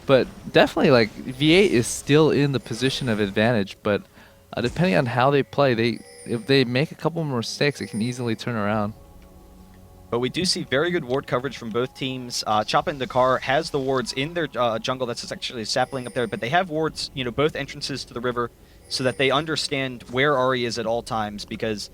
But definitely, like, V8 is still in the position of advantage, but depending on how they play, if they make a couple more mistakes, it can easily turn around. But we do see very good ward coverage from both teams. ChopPainDacar has the wards in their jungle. That's actually a sapling up there, but they have wards, you know, both entrances to the river, so that they understand where Ahri is at all times, because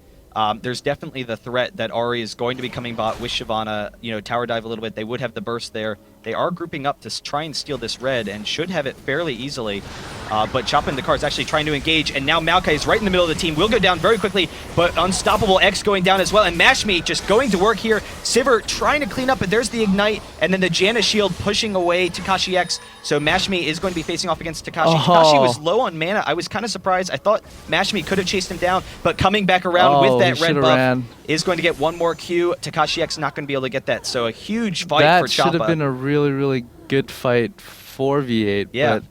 there's definitely the threat that Ahri is going to be coming bot with Shyvana, you know, tower dive a little bit. They would have the burst there. They are grouping up to try and steal this red and should have it fairly easily. But CHOPPAINDACAR is actually trying to engage, and now Maokai is right in the middle of the team. Will go down very quickly, but Unstoppable X going down as well, and MashMe just going to work here. Sivir trying to clean up, but there's the Ignite, and then the Janna shield pushing away TakashiX. So MashMe is going to be facing off against Takashi. Takashi was low on mana. I was kind of surprised. I thought MashMe could have chased him down, but coming back around with that red buff is going to get one more Q. TakashiX not going to be able to get that. So a huge fight for Choppa. That should have been a really, really good fight for V8. Yeah. But,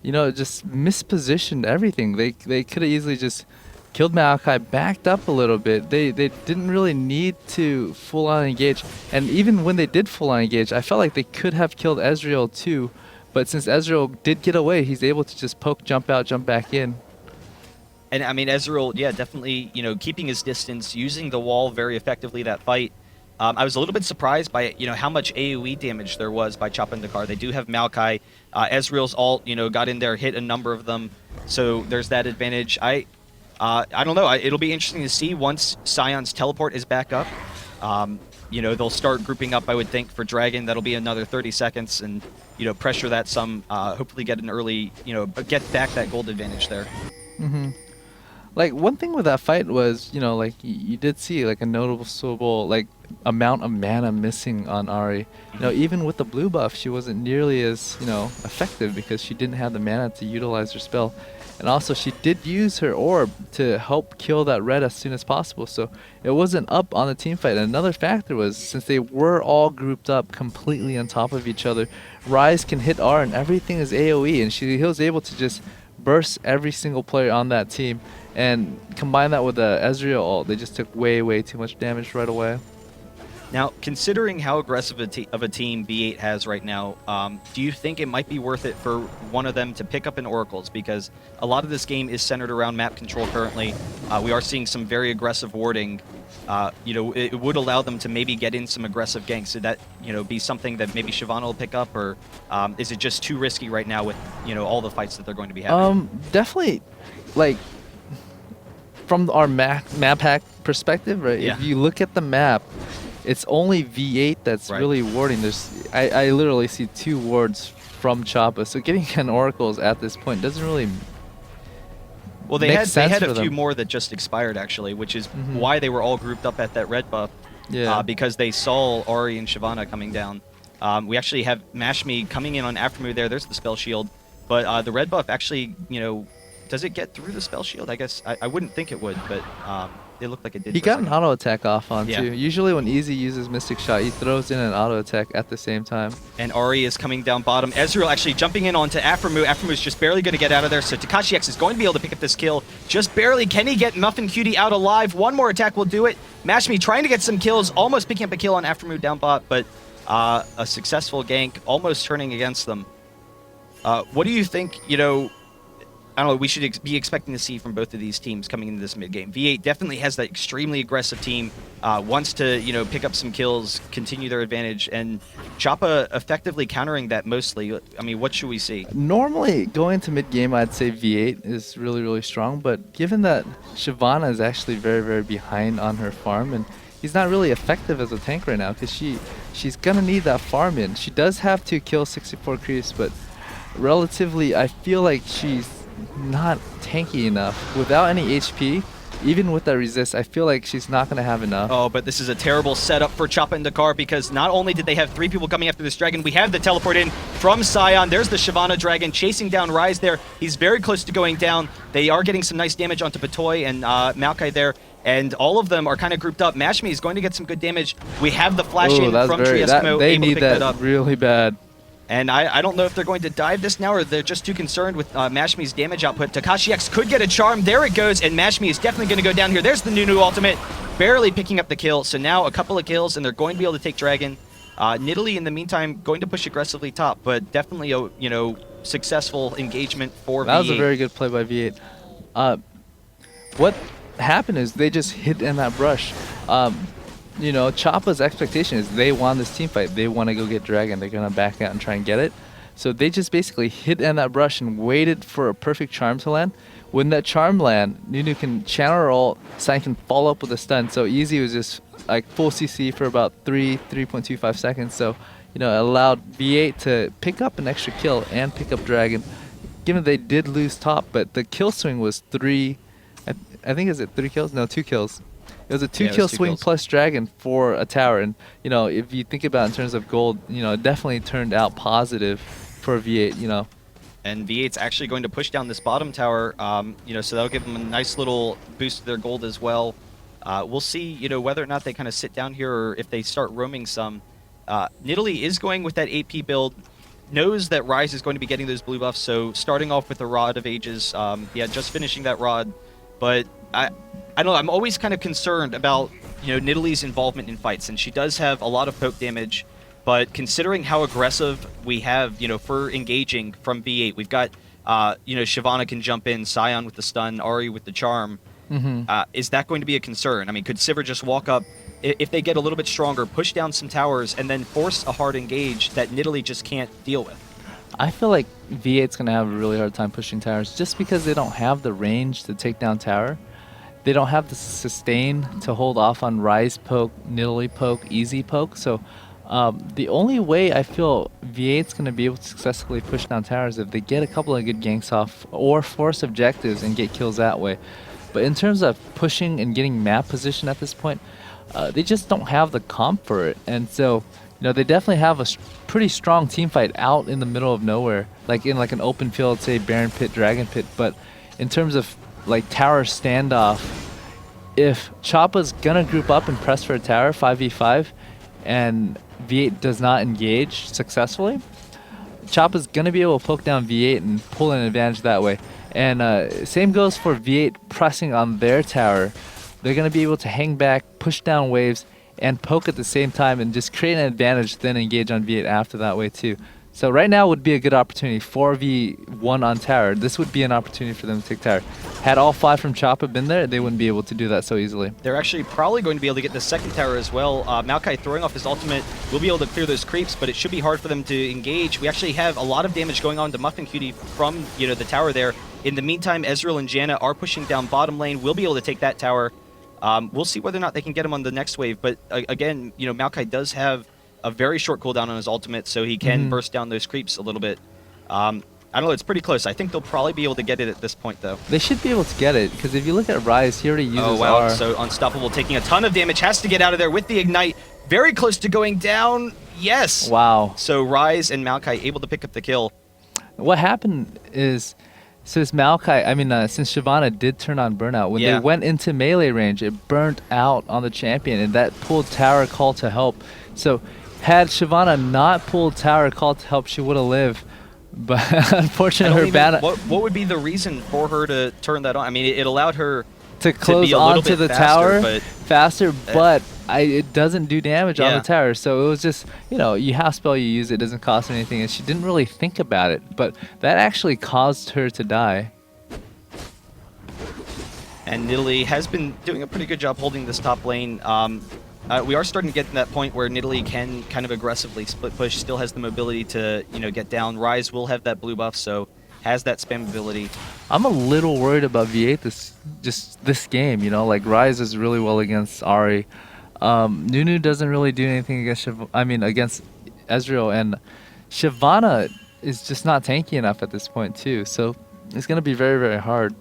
you know, just mispositioned everything. They could have easily just killed Maokai, backed up a little bit. They didn't really need to full-on engage. And even when they did full-on engage, I felt like they could have killed Ezreal too. But since Ezreal did get away, he's able to just poke, jump out, jump back in. And I mean, Ezreal, yeah, definitely, you know, keeping his distance, using the wall very effectively that fight. I was a little bit surprised by, you know, how much AoE damage there was by CHOPPAINDACAR. They do have Maokai. Ezreal's ult, you know, got in there, hit a number of them. So there's that advantage. I don't know. It'll be interesting to see once Sion's teleport is back up. You know, they'll start grouping up, I would think, for Dragon. That'll be another 30 seconds and, you know, pressure that some, hopefully get an early, you know, get back that gold advantage there. Mm-hmm. Like, one thing with that fight was, you know, like, you did see, like, a noticeable, like, amount of mana missing on Ahri. You know, even with the blue buff, she wasn't nearly as, you know, effective because she didn't have the mana to utilize her spell. And also, she did use her orb to help kill that red as soon as possible. So, it wasn't up on the team fight. And another factor was, since they were all grouped up completely on top of each other, Ryze can hit R and everything is AoE. And he was able to just burst every single player on that team. And combine that with the Ezreal ult, they just took way, way too much damage right away. Now, considering how aggressive of a team V8 has right now, do you think it might be worth it for one of them to pick up an Oracles? Because a lot of this game is centered around map control currently. We are seeing some very aggressive warding. You know, it would allow them to maybe get in some aggressive ganks. Would that, you know, be something that maybe Shyvana will pick up? Or is it just too risky right now with, you know, all the fights that they're going to be having? Definitely, like, from our map hack perspective, right? Yeah. If you look at the map, it's only V8 that's really warding. I literally see 2 wards from Choppa, so getting an Oracles at this point doesn't really well, they make had sense a for few them. more that just expired actually, which is why they were all grouped up at that red buff. Yeah. Because they saw Ahri and Shyvana coming down. We actually have MashMe coming in on Aphromoo there. There's the spell shield, but the red buff actually, you know, does it get through the spell shield? I guess I wouldn't think it would, but it looked like it did. He got an auto attack off on Yeah. too. Usually when Easy uses Mystic Shot, he throws in an auto attack at the same time. And Ahri is coming down bottom. Ezreal actually jumping in onto Aphromoo. Aphromoo is just barely going to get out of there, so TakashiX is going to be able to pick up this kill. Just barely. Can he get MuffinQT out alive? One more attack will do it. MashMe trying to get some kills, almost picking up a kill on Aphromoo down bot, but a successful gank, almost turning against them. What do you think, you know, I don't know, we should be expecting to see from both of these teams coming into this mid-game? V8 definitely has that extremely aggressive team, wants to, you know, pick up some kills, continue their advantage, and Choppa effectively countering that mostly. I mean, what should we see? Normally, going into mid-game, I'd say V8 is really, really strong, but given that Shyvana is actually very, very behind on her farm, and he's not really effective as a tank right now, because she's going to need that farm in. She does have to kill 64 creeps, but relatively, I feel like she's not tanky enough. Without any HP, even with that resist, I feel like she's not going to have enough. Oh, but this is a terrible setup for CHOPPAINDACAR, because not only did they have 3 people coming after this dragon, we have the teleport in from Sion. There's the Shyvana dragon chasing down Ryze there. He's very close to going down. They are getting some nice damage onto Patoy and Maokai there, and all of them are kind of grouped up. MashMe is going to get some good damage. We have the flash in from TreeEskimo, they able to need pick that up. really bad. And I don't know if they're going to dive this now or they're just too concerned with MashMe's damage output. TakashiX could get a charm. There it goes, and MashMe is definitely going to go down here. There's the Nunu ultimate, barely picking up the kill. So now a couple of kills, and they're going to be able to take Dragon. Nidalee, in the meantime, going to push aggressively top, but definitely a, you know, successful engagement for V8. That was a very good play by V8. What happened is they just hit in that brush. You know, Choppa's expectation is they won this team fight. They want to go get Dragon. They're going to back out and try and get it. So they just basically hit in that brush and waited for a perfect charm to land. When that charm land, Nunu can channel her ult, Sion can follow up with a stun. So Easy was just like full CC for about 3.25 seconds. So, you know, it allowed V8 to pick up an extra kill and pick up Dragon. Given they did lose top, but the kill swing was 3. I think, is it 3 kills? No, 2 kills. It was a 2-kill swing kills. plus Dragon for a tower. And, you know, if you think about it in terms of gold, you know, it definitely turned out positive for V8, you know. And V8's actually going to push down this bottom tower, you know, so that'll give them a nice little boost to their gold as well. We'll see, you know, whether or not they kind of sit down here or if they start roaming some. Nidalee is going with that AP build, knows that Rise is going to be getting those blue buffs, so starting off with the Rod of Ages, yeah, just finishing that Rod. But I don't know, I'm always kind of concerned about, you know, Nidalee's involvement in fights, and she does have a lot of poke damage. But considering how aggressive we have, you know, for engaging from V8, we've got, you know, Shyvana can jump in, Sion with the stun, Ahri with the charm. Is that going to be a concern? I mean, could Sivir just walk up, if they get a little bit stronger, push down some towers, and then force a hard engage that Nidalee just can't deal with? I feel like V8's going to have a really hard time pushing towers just because they don't have the range to take down tower. They don't have the sustain to hold off on Rise poke, Nidalee poke, easy poke. So the only way I feel V8's going to be able to successfully push down towers if they get a couple of good ganks off or force objectives and get kills that way. But in terms of pushing and getting map position at this point, they just don't have the comp for it. And so, you know, they definitely have a pretty strong team fight out in the middle of nowhere, like in like an open field, say Baron Pit, Dragon Pit. But in terms of like tower standoff, if Choppa's gonna group up and press for a tower 5v5 and V8 does not engage successfully, Choppa's gonna be able to poke down V8 and pull an advantage that way. And same goes for V8 pressing on their tower. They're gonna be able to hang back, push down waves, and poke at the same time and just create an advantage, then engage on V8 after that way too. So right now would be a good opportunity. 4v1 on tower. This would be an opportunity for them to take tower. Had all 5 from Choppa been there, they wouldn't be able to do that so easily. They're actually probably going to be able to get the second tower as well. Maokai throwing off his ultimate will be able to clear those creeps, but it should be hard for them to engage. We actually have a lot of damage going on to MuffinQT from, you know, the tower there. In the meantime, Ezreal and Janna are pushing down bottom lane. We'll be able to take that tower. We'll see whether or not they can get him on the next wave. But again, you know, Maokai does have a very short cooldown on his ultimate, so he can burst down those creeps a little bit. I don't know, it's pretty close. I think they'll probably be able to get it at this point, though. They should be able to get it, because if you look at Rise, he already uses Oh, wow. R. So Unstoppable taking a ton of damage, has to get out of there with the Ignite. Very close to going down. Yes. Wow. So Rise and Maokai able to pick up the kill. What happened is, since since Shyvana did turn on Burnout, when they went into melee range, it burnt out on the champion, and that pulled Tower Call to Help. So had Shyvana not pulled Tower Call to Help, she would have lived. But unfortunately, her ban. What would be the reason for her to turn that on? I mean, it allowed her to close onto the tower faster, but it doesn't do damage on the tower. So it was just, you know, you half spell, you use it, doesn't cost anything, and she didn't really think about it. But that actually caused her to die. And Nidalee has been doing a pretty good job holding this top lane. We are starting to get to that point where Nidalee can kind of aggressively split push, still has the mobility to, you know, get down. Rise will have that blue buff, so has that spam ability. I'm a little worried about V8 this game, you know, like Rise is really well against Ahri. Nunu doesn't really do anything against against Ezreal, and Shyvana is just not tanky enough at this point too. So it's gonna be very, very hard.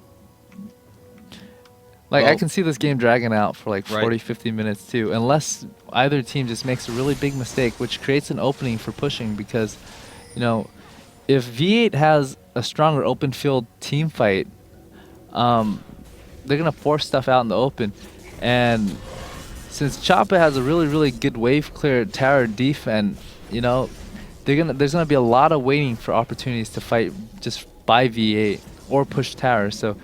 Like, I can see this game dragging out for like 40, 50 minutes too, unless either team just makes a really big mistake, which creates an opening for pushing. Because, you know, if V8 has a stronger open field team fight, they're gonna force stuff out in the open. And since Choppa has a really, really good wave clear tower defense, you know, there's gonna be a lot of waiting for opportunities to fight just by V8 or push tower. So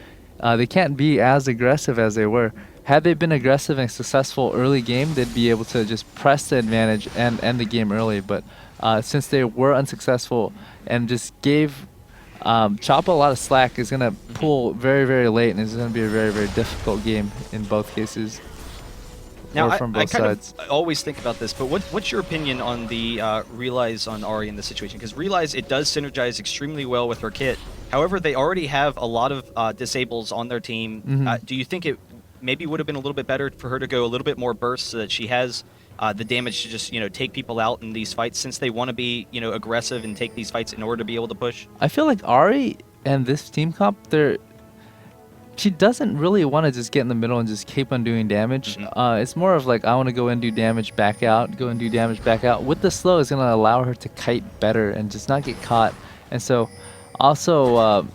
they can't be as aggressive as they were. Had they been aggressive and successful early game, they'd be able to just press the advantage and end the game early. But since they were unsuccessful and just gave Choppa a lot of slack, is going to pull very, very late, and it's going to be a very, very difficult game in both cases. Now, or from both sides. I always think about this, but what's your opinion on the Realize on Ahri in this situation? Because Realize, it does synergize extremely well with her kit. However, they already have a lot of disables on their team. Do you think it maybe would have been a little bit better for her to go a little bit more burst so that she has the damage to just, take people out in these fights, since they want to be, aggressive and take these fights in order to be able to push. I feel like Ari and this team comp, she doesn't really want to just get in the middle and just keep on doing damage. It's more of like, I want to go and do damage, back out, go and do damage, back out. With the slow, it's going to allow her to kite better and just not get caught. And so, also,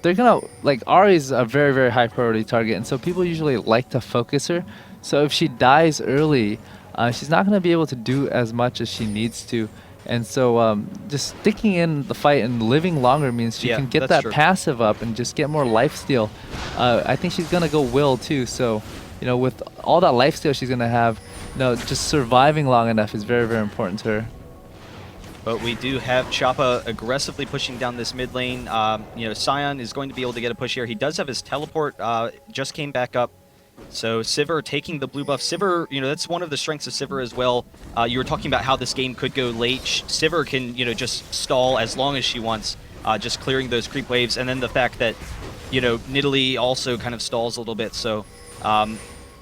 they're going to, like, Ari's a very, very high priority target. And so people usually like to focus her. So if she dies early, she's not going to be able to do as much as she needs to. And so just sticking in the fight and living longer means she can get that passive up and just get more lifesteal. I think she's going to go will too. So, with all that lifesteal she's going to have, just surviving long enough is very, very important to her. But we do have Choppa aggressively pushing down this mid lane. Sion is going to be able to get a push here. He does have his teleport, just came back up. So Sivir taking the blue buff. Sivir, that's one of the strengths of Sivir as well. You were talking about how this game could go late. Sivir can, just stall as long as she wants, just clearing those creep waves. And then the fact that, Nidalee also kind of stalls a little bit. So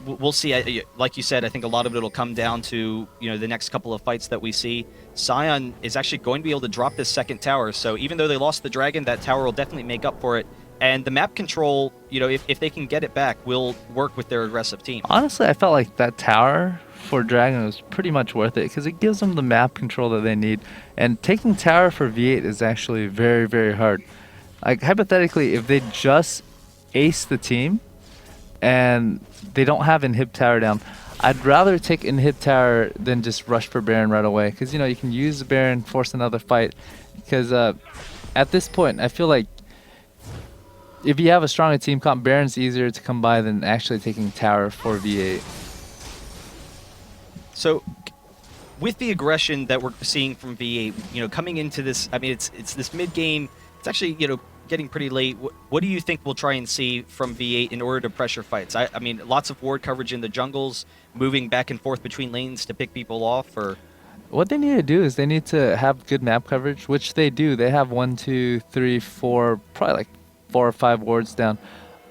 we'll see. Like you said, I think a lot of it will come down to, the next couple of fights that we see. Sion is actually going to be able to drop this second tower. So even though they lost the dragon, that tower will definitely make up for it. And the map control, if they can get it back, will work with their aggressive team. Honestly, I felt like that tower for Dragon was pretty much worth it because it gives them the map control that they need. And taking tower for V8 is actually very, very hard. Like, hypothetically, if they just ace the team and they don't have inhib tower down, I'd rather take inhib tower than just rush for Baron right away. Because, you can use the Baron, force another fight. Because at this point, I feel like if you have a stronger team comp, Baron's easier to come by than actually taking tower for V8. So, with the aggression that we're seeing from V8, coming into this, I mean, it's this mid game. It's actually, getting pretty late. What do you think we'll try and see from V8 in order to pressure fights? I mean, lots of ward coverage in the jungles, moving back and forth between lanes to pick people off, or what they need to do is they need to have good map coverage, which they do. They have 1, 2, 3, 4, probably like 4 or 5 wards down.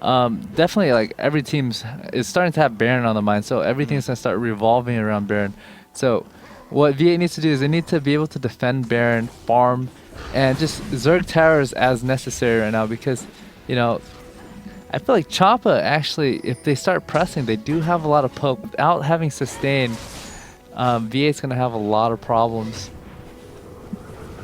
Definitely, like, every team's is starting to have Baron on the mind, so everything's gonna start revolving around Baron. So what V8 needs to do is they need to be able to defend Baron, farm, and just Zerg towers as necessary right now, because I feel like Choppa, actually, if they start pressing, they do have a lot of poke. Without having sustain, V8's gonna have a lot of problems.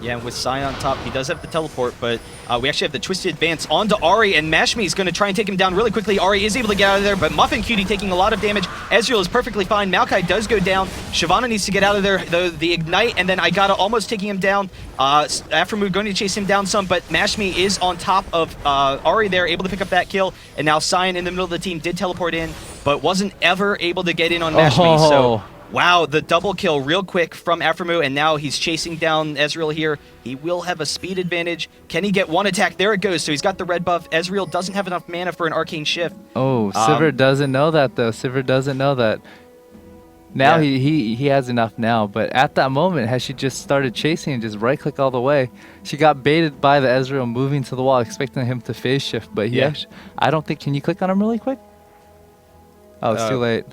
Yeah, and with Sion on top, he does have the teleport, but we actually have the Twisted Advance onto Ahri, and Mashmi is going to try and take him down really quickly. Ahri is able to get out of there, but MuffinQT taking a lot of damage. Ezreal is perfectly fine. Maokai does go down. Shyvana needs to get out of there. The Ignite, and then Igata almost taking him down. Aphromoo going to chase him down some, but Mashmi is on top of Ahri there, able to pick up that kill. And now Sion in the middle of the team did teleport in, but wasn't ever able to get in on Mashmi. So wow, the double kill real quick from Aphromoo, and now he's chasing down Ezreal here. He will have a speed advantage. Can he get one attack? There it goes. So he's got the red buff. Ezreal doesn't have enough mana for an Arcane Shift. Oh, Sivir doesn't know that, though. Sivir doesn't know that. Now he has enough now, but at that moment, has she just started chasing and just right-click all the way, she got baited by the Ezreal moving to the wall, expecting him to phase shift, but he actually, I don't think, can you click on him really quick? Oh, it's too late.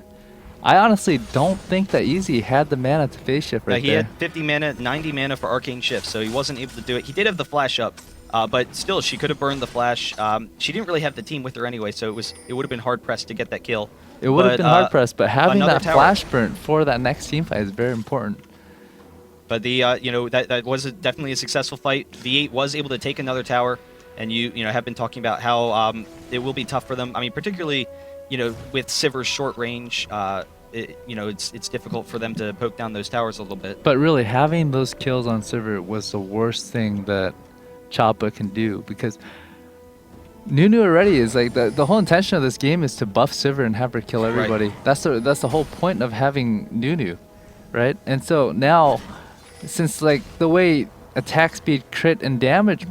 I honestly don't think that Easy had the mana to phase shift right there. He had 50 mana, 90 mana for Arcane Shift, so he wasn't able to do it. He did have the flash up, but still, she could have burned the flash. She didn't really have the team with her anyway, so it would have been hard-pressed to get that kill. It would have been hard-pressed, but having that flash burn for that next team fight is very important. But the that was definitely a successful fight. V8 was able to take another tower, and you have been talking about how it will be tough for them. I mean, particularly with Sivir's short range, it's difficult for them to poke down those towers a little bit. But really, having those kills on Sivir was the worst thing that Choppa can do, because Nunu already is like the whole intention of this game is to buff Sivir and have her kill everybody. Right. That's the whole point of having Nunu, right? And so now, since like the way attack speed, crit, and damage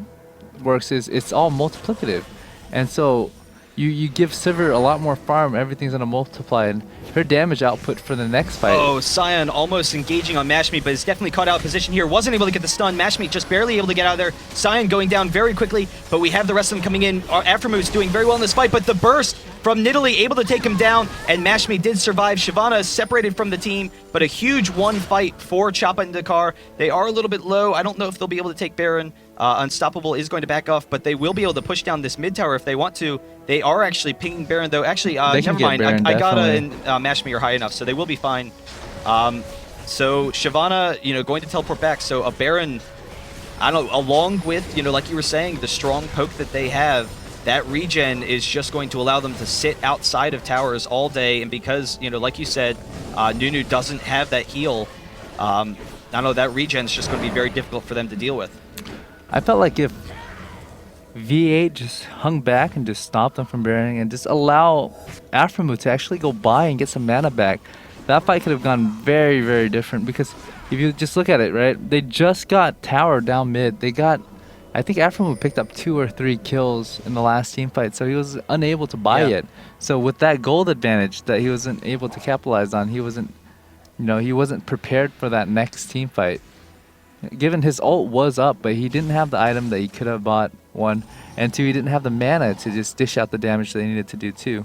works is it's all multiplicative, and so you give Sivir a lot more farm, everything's gonna multiply, and her damage output for the next fight. Oh, Sion almost engaging on Mashme, but is definitely caught out of position here. Wasn't able to get the stun. Mashme just barely able to get out of there. Sion going down very quickly, but we have the rest of them coming in. Aphromoo is doing very well in this fight, but the burst from Nidalee able to take him down, and Mashme did survive. Shyvana is separated from the team, but a huge one fight for CHOPPAINDACAR. They are a little bit low. I don't know if they'll be able to take Baron. Unstoppable is going to back off, but they will be able to push down this mid tower if they want to. They are actually pinging Baron, though. Actually, never mind. Baron, Igata and Mashme are high enough, so they will be fine. So Shyvana, going to teleport back. So a Baron, I don't know, along with, like you were saying, the strong poke that they have, that regen is just going to allow them to sit outside of towers all day. And because, like you said, Nunu doesn't have that heal, I don't know, that regen is just going to be very difficult for them to deal with. I felt like if V8 just hung back and just stopped them from burning and just allow Aphromoo to actually go by and get some mana back, that fight could have gone very, very different. Because if you just look at it, right, they just got tower down mid. They got, I think Aphromoo picked up 2 or 3 kills in the last team fight, so he was unable to buy it. So with that gold advantage that he wasn't able to capitalize on, he wasn't, he wasn't prepared for that next team fight. Given his ult was up, but he didn't have the item that he could have bought, 1, and 2, he didn't have the mana to just dish out the damage they needed to do, 2.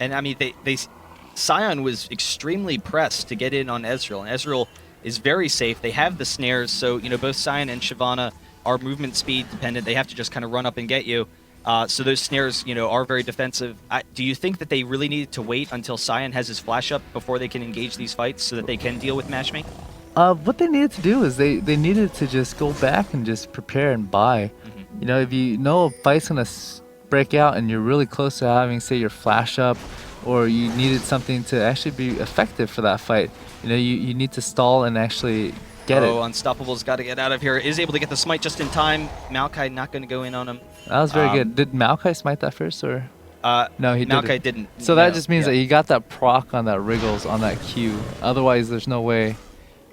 And I mean, Sion was extremely pressed to get in on Ezreal, and Ezreal is very safe. They have the snares, so both Sion and Shyvana are movement speed dependent. They have to just kind of run up and get you. So those snares, are very defensive. Do you think that they really needed to wait until Sion has his flash up before they can engage these fights so that they can deal with Mashme? What they needed to do is they needed to just go back and just prepare and buy. If you know a fight's gonna break out and you're really close to having, say, your flash up, or you needed something to actually be effective for that fight, you need to stall and actually get it. Unstoppable's got to get out of here. Is able to get the smite just in time. Maokai not going to go in on him. That was very good. Did Maokai smite that first, or? No, he didn't. Maokai didn't. So that just means that he got that proc on that Wriggles on that Q. Otherwise, there's no way.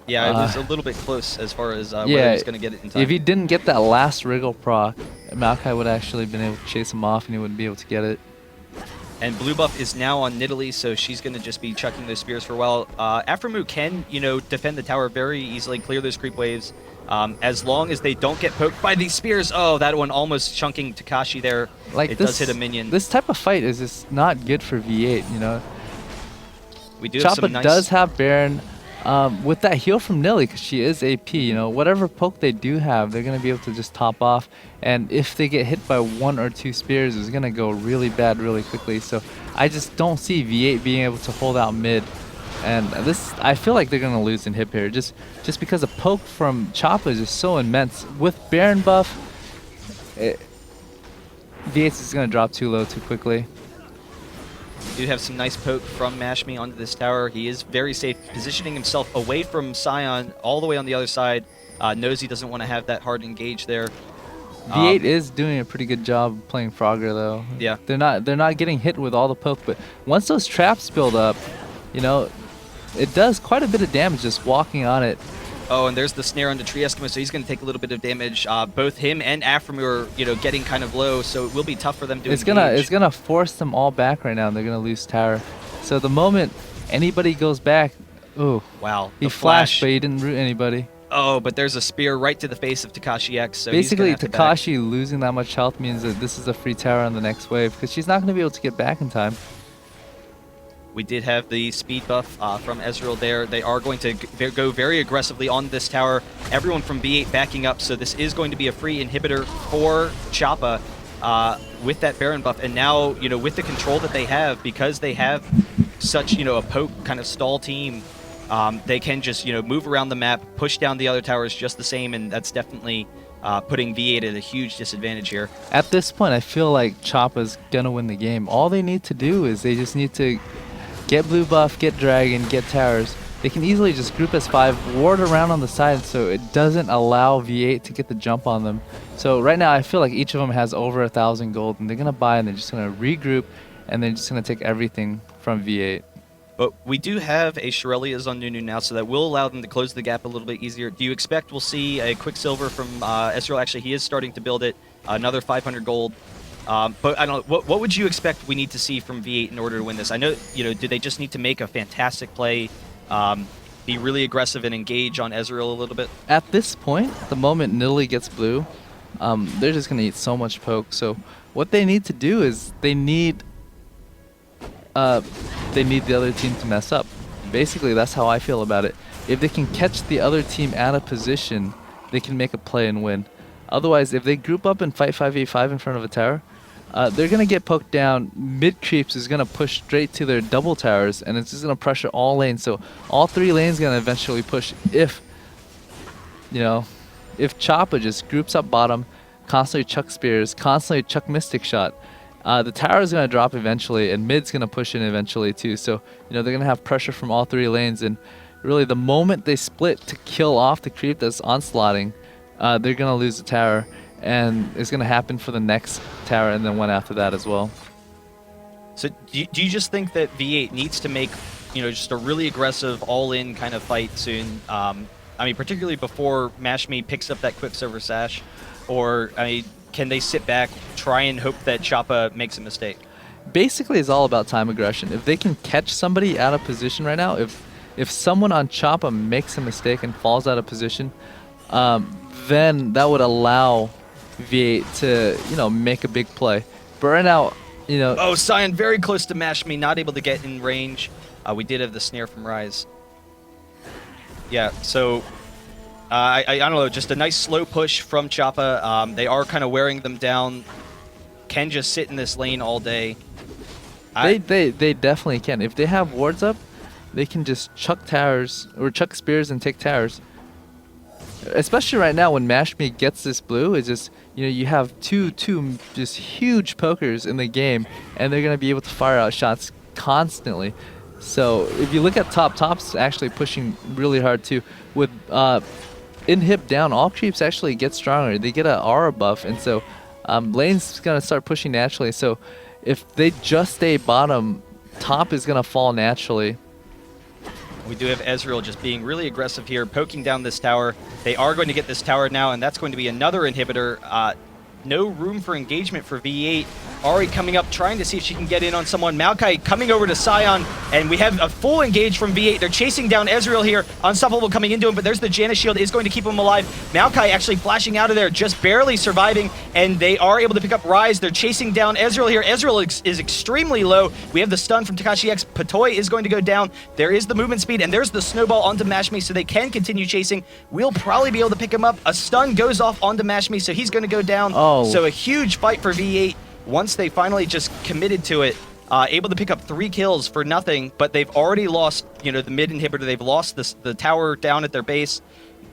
Yeah, it was a little bit close as far as whether he was going to get it in time. If he didn't get that last Wriggle proc, Maokai would actually been able to chase him off and he wouldn't be able to get it. And blue buff is now on Nidalee, so she's going to just be chucking those spears for a while. Aphromoo can, defend the tower very easily, clear those creep waves, as long as they don't get poked by these spears. Oh, that one almost chunking Takashi there. It does hit a minion. This type of fight is just not good for V8, We do have some Choppa does have Baron. With that heal from Nilly, because she is AP, whatever poke they do have, they're going to be able to just top off. And if they get hit by 1 or 2 spears, it's going to go really bad really quickly. So I just don't see V8 being able to hold out mid. And this, I feel like they're going to lose in hip here, just because the poke from Choppa is just so immense. With Baron buff, V8 is going to drop too low too quickly. We do have some nice poke from Mashme onto this tower. He is very safe, positioning himself away from Sion, all the way on the other side. Knows he doesn't want to have that hard engage there. V8 is doing a pretty good job playing Frogger, though. Yeah. They're not getting hit with all the poke, but once those traps build up, it does quite a bit of damage just walking on it. Oh, and there's the snare onto TreeEskimo, so he's going to take a little bit of damage. Both him and Aphromoo are, getting kind of low, so it will be tough for them to engage. It's gonna force them all back right now, and they're gonna lose tower. So the moment anybody goes back, ooh, wow, he flashed, but he didn't root anybody. Oh, but there's a spear right to the face of TakashiX. So basically, Takashi losing that much health means that this is a free tower on the next wave, because she's not gonna be able to get back in time. We did have the speed buff from Ezreal there. They are going to go very aggressively on this tower. Everyone from B8 backing up, so this is going to be a free inhibitor for Choppa with that Baron buff. And now, with the control that they have, because they have such, a poke kind of stall team, they can just, move around the map, push down the other towers just the same, and that's definitely putting V8 at a huge disadvantage here. At this point, I feel like Choppa's gonna win the game. All they need to do is they just need to get blue buff, get dragon, get towers. They can easily just group as 5, ward around on the side so it doesn't allow V8 to get the jump on them. So right now I feel like each of them has over 1,000 gold, and they're going to buy and they're just going to regroup, and they're just going to take everything from V8. But we do have a Shirelia's on Nunu now, so that will allow them to close the gap a little bit easier. Do you expect we'll see a Quicksilver from Ezreal? Actually, he is starting to build it. Another 500 gold. But I don't know, what would you expect we need to see from V8 in order to win this? I know, do they just need to make a fantastic play, be really aggressive and engage on Ezreal a little bit? At this point, the moment Nidalee gets blue, they're just going to eat so much poke. So what they need to do is they need the other team to mess up. Basically, that's how I feel about it. If they can catch the other team out of position, they can make a play and win. Otherwise, if they group up and fight 5v5 in front of a tower, they're going to get poked down. Mid creeps is going to push straight to their double towers, and it's just going to pressure all lanes. So all 3 lanes going to eventually push if Choppa just groups up bottom, constantly chuck spears, constantly chuck mystic shot. The tower is going to drop eventually, and mid's going to push in eventually too. So they're going to have pressure from all 3 lanes, and really the moment they split to kill off the creep that's onslaughting, they're going to lose the tower, and it's going to happen for the next tower and then one after that as well. So do you just think that V8 needs to make, just a really aggressive, all-in kind of fight soon? I mean, particularly before MashMe picks up that Quicksilver Sash, or can they sit back, try and hope that Choppa makes a mistake? Basically, it's all about time aggression. If they can catch somebody out of position right now, if someone on Choppa makes a mistake and falls out of position, then that would allow V8 to, make a big play. But right now, Oh, Sion very close to MashMe, not able to get in range. We did have the snare from Rise. Yeah, so I don't know, just a nice slow push from Choppa. They are kind of wearing them down. Can just sit in this lane all day. They definitely can. If they have wards up, they can just chuck towers or chuck spears and take towers. Especially right now when MashMe gets this blue, it's just you have two just huge pokers in the game, and they're gonna be able to fire out shots constantly. So if you look at top's actually pushing really hard too. With inhib down, all creeps actually get stronger. They get an aura buff, and so lane's gonna start pushing naturally. So if they just stay bottom, top is gonna fall naturally. We do have Ezreal just being really aggressive here, poking down this tower. They are going to get this tower now, and that's going to be another inhibitor. No room for engagement for V8. Ahri coming up, trying to see if she can get in on someone. Maokai coming over to Sion, and we have a full engage from V8. They're chasing down Ezreal here. Unstoppable coming into him, but there's the Janus shield, is going to keep him alive. Maokai actually flashing out of there, just barely surviving, and they are able to pick up Rise. They're chasing down Ezreal here. Ezreal is extremely low. We have the stun from TakashiX. Patoy is going to go down. There is the movement speed, and there's the snowball onto MashMe, so they can continue chasing. We'll probably be able to pick him up. A stun goes off onto MashMe, so he's going to go down. Oh. So a huge fight for V8 once they finally just committed to it. Able to pick up 3 kills for nothing, but they've already lost, the mid inhibitor. They've lost the tower down at their base.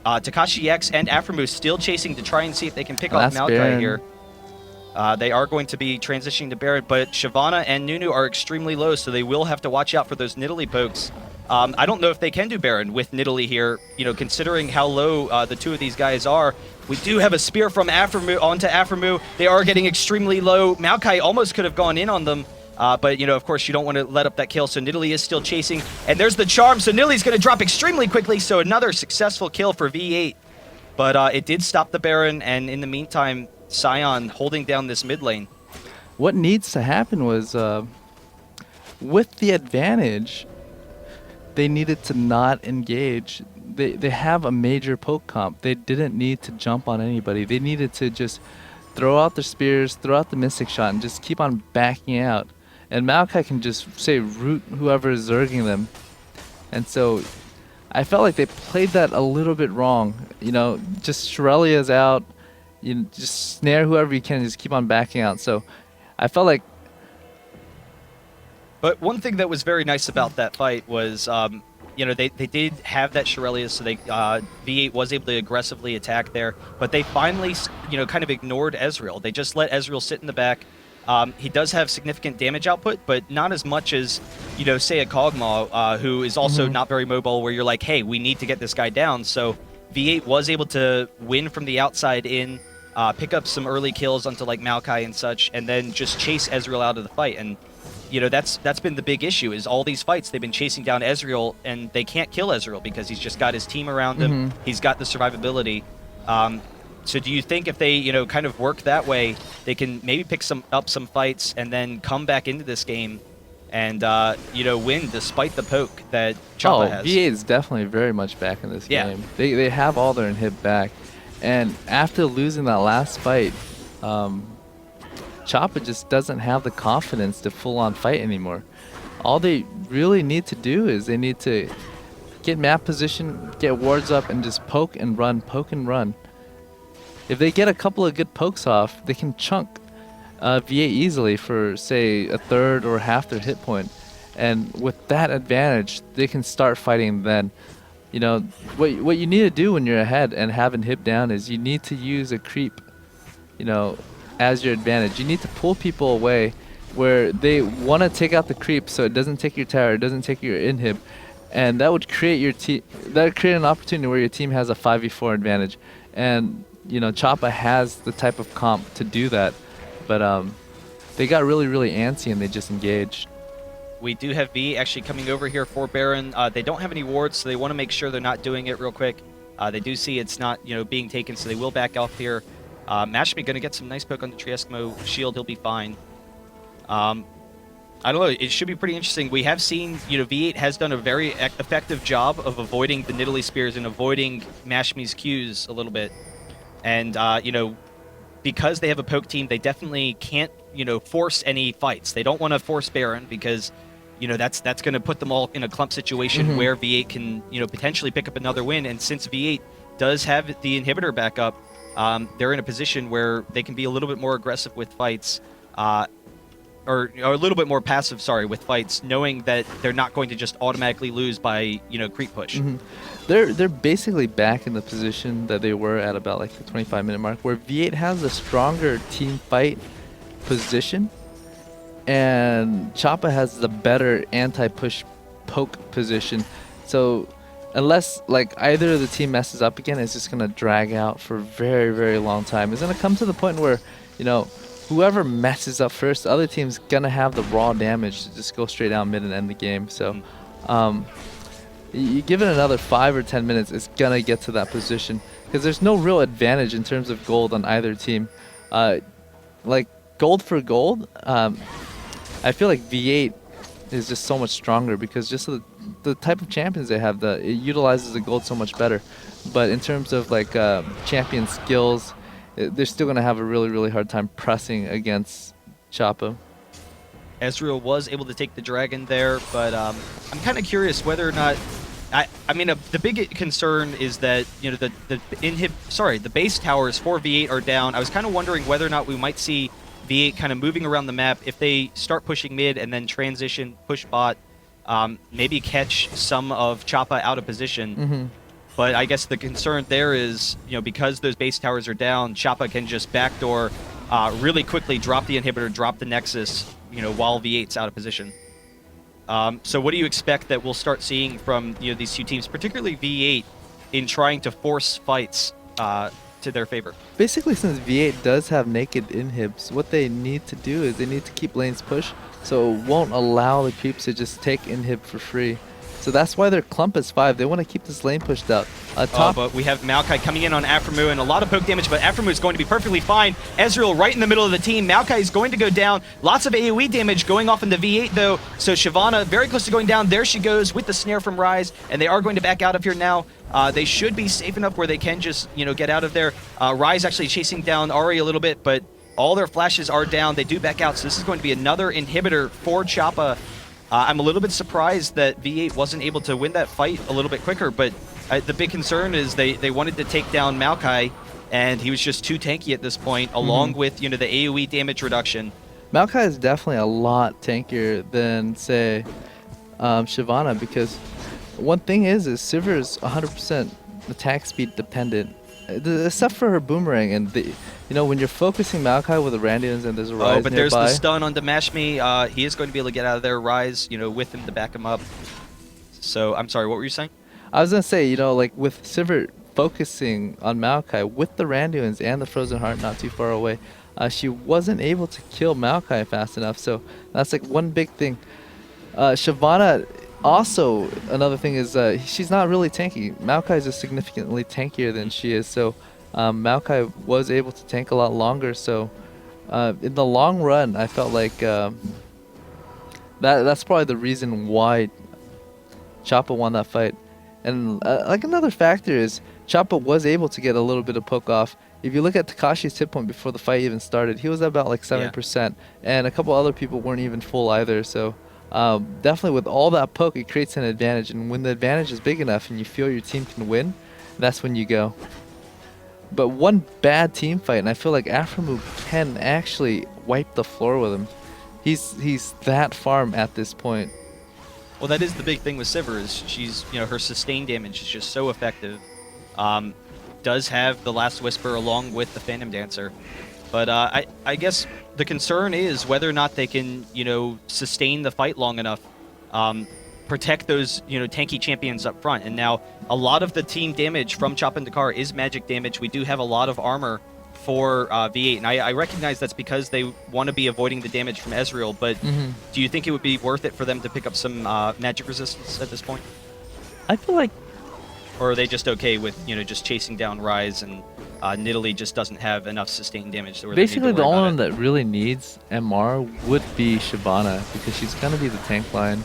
TakashiX and Aphromoo still chasing to try and see if they can pick off Maokai here. They are going to be transitioning to Baron, but Shyvana and Nunu are extremely low, so they will have to watch out for those Nidalee pokes. I don't know if they can do Baron with Nidalee here, considering how low the 2 of these guys are. We do have a spear from Aphromoo onto Aphromoo. They are getting extremely low. Maokai almost could have gone in on them, but, of course, you don't want to let up that kill, so Nidalee is still chasing. And there's the charm, so Nidalee's going to drop extremely quickly, so another successful kill for V8. But it did stop the Baron, and in the meantime, Sion holding down this mid lane. What needs to happen was, with the advantage, they needed to not engage. They have a major poke comp. They didn't need to jump on anybody. They needed to just throw out their spears, throw out the mystic shot, and just keep on backing out. And Maokai can just, say, root whoever is zerging them. And so I felt like they played that a little bit wrong. Just Shurelia's out. Just snare whoever you can, just keep on backing out. So I felt like... But one thing that was very nice about that fight was, they did have that Shurelya, so V8 was able to aggressively attack there. But they finally, kind of ignored Ezreal. They just let Ezreal sit in the back. He does have significant damage output, but not as much as, say a Kog'Maw, who is also not very mobile, where you're like, hey, we need to get this guy down. So V8 was able to win from the outside in, pick up some early kills onto like Maokai and such, and then just chase Ezreal out of the fight. And that's been the big issue, is all these fights they've been chasing down Ezreal, and they can't kill Ezreal because he's just got his team around him. He's got the survivability. So do you think if they, kind of work that way, they can maybe pick up some fights and then come back into this game and, win despite the poke that Choppa has? V8 is definitely very much back in this Yeah. game. They have all their inhib back. And after losing that last fight, Choppa just doesn't have the confidence to full-on fight anymore. All they really need to do is they need to get map position, get wards up, and just poke and run, poke and run. If they get a couple of good pokes off, they can chunk V8 easily for, say, a third or half their hit point. And with that advantage, they can start fighting then. What you need to do when you're ahead and have inhib down is you need to use a creep, as your advantage. You need to pull people away where they want to take out the creep so it doesn't take your tower, it doesn't take your inhib. And that would create an opportunity where your team has a 5v4 advantage. And Choppa has the type of comp to do that, but they got really, really antsy and they just engaged. We do have V actually coming over here for Baron. They don't have any wards, so they want to make sure they're not doing it real quick. They do see it's not, being taken, so they will back off here. MashMe going to get some nice poke on the TreeEskimo shield. He'll be fine. I don't know. It should be pretty interesting. We have seen, V8 has done a very effective job of avoiding the Nidalee Spears and avoiding MashMe's Qs a little bit. And, because they have a poke team, they definitely can't, force any fights. They don't want to force Baron because, that's going to put them all in a clump situation where V8 can, potentially pick up another win. And since V8 does have the inhibitor back up, they're in a position where they can be a little bit more aggressive with fights, or a little bit more passive, with fights, knowing that they're not going to just automatically lose by, creep push. They're basically back in the position that they were at about like the 25-minute mark, where V8 has a stronger team fight position, and Choppa has the better anti-push poke position. So unless like either of the team messes up again, it's just gonna drag out for a very, very long time. It's gonna come to the point where, whoever messes up first, the other team's gonna have the raw damage to just go straight down mid and end the game. So you give it another 5 or 10 minutes, it's gonna get to that position because there's no real advantage in terms of gold on either team. Like gold for gold, I feel like V8 is just so much stronger because just the type of champions they have, it utilizes the gold so much better. But in terms of like champion skills, they're still going to have a really, really hard time pressing against Choppa. Ezreal was able to take the dragon there, but I'm kind of curious whether or not... I mean, the big concern is that, the base towers for V8 are down. I was kind of wondering whether or not we might see V8 kind of moving around the map if they start pushing mid and then transition, push bot, maybe catch some of Choppa out of position. But I guess the concern there is, because those base towers are down, Choppa can just backdoor really quickly, drop the inhibitor, drop the Nexus, while V8's out of position. So what do you expect that we'll start seeing from these two teams, particularly V8, in trying to force fights to their favor? Basically, since V8 does have naked inhibs, what they need to do is they need to keep lanes push, so it won't allow the creeps to just take inhib for free. So that's why their clump is 5. They want to keep this lane pushed out. But we have Maokai coming in on Aphromoo and a lot of poke damage, but Aphromoo is going to be perfectly fine. Ezreal right in the middle of the team. Maokai is going to go down. Lots of AoE damage going off into V8 though. So Shyvana very close to going down. There she goes with the snare from Ryze, and they are going to back out of here now. They should be safe enough where they can just, get out of there. Ryze actually chasing down Ahri a little bit, but all their flashes are down. They do back out, so this is going to be another inhibitor for Choppa. I'm a little bit surprised that V8 wasn't able to win that fight a little bit quicker, but the big concern is they wanted to take down Maokai, and he was just too tanky at this point, along with, the AoE damage reduction. Maokai is definitely a lot tankier than, say, Shyvana, because one thing is Sivir is 100% attack speed dependent, except for her boomerang, and when you're focusing Maokai with the Randians and there's a Ryze nearby. But there's the stun on MashMe. He is going to be able to get out of there. Ryze, with him to back him up. So, I'm sorry, what were you saying? I was going to say, like with Sivir focusing on Maokai with the Randuins and the Frozen Heart not too far away, she wasn't able to kill Maokai fast enough. So, that's like one big thing. Shyvana, also, another thing is she's not really tanky. Maokai is just significantly tankier than she is. So, Maokai was able to tank a lot longer, so in the long run, I felt like that's probably the reason why Choppa won that fight. And like another factor is Choppa was able to get a little bit of poke off. If you look at Takashi's hit point before the fight even started, he was at about like 7%, and a couple other people weren't even full either. So definitely with all that poke, it creates an advantage. And when the advantage is big enough and you feel your team can win, that's when you go. But one bad team fight, and I feel like Aphromoo can actually wipe the floor with him. He's that farm at this point. Well, that is the big thing with Sivir is she's, her sustained damage is just so effective. Does have the Last Whisper along with the Phantom Dancer. But I guess the concern is whether or not they can, sustain the fight long enough, protect those, tanky champions up front. And now a lot of the team damage from CHOPPAINDACAR is magic damage. We do have a lot of armor for V8, and I recognize that's because they want to be avoiding the damage from Ezreal, but do you think it would be worth it for them to pick up some magic resistance at this point? I feel like... Or are they just okay with, just chasing down Rise, and Nidalee just doesn't have enough sustained damage? Basically, the only one that really needs MR would be Shyvana, because she's going to be the tank line.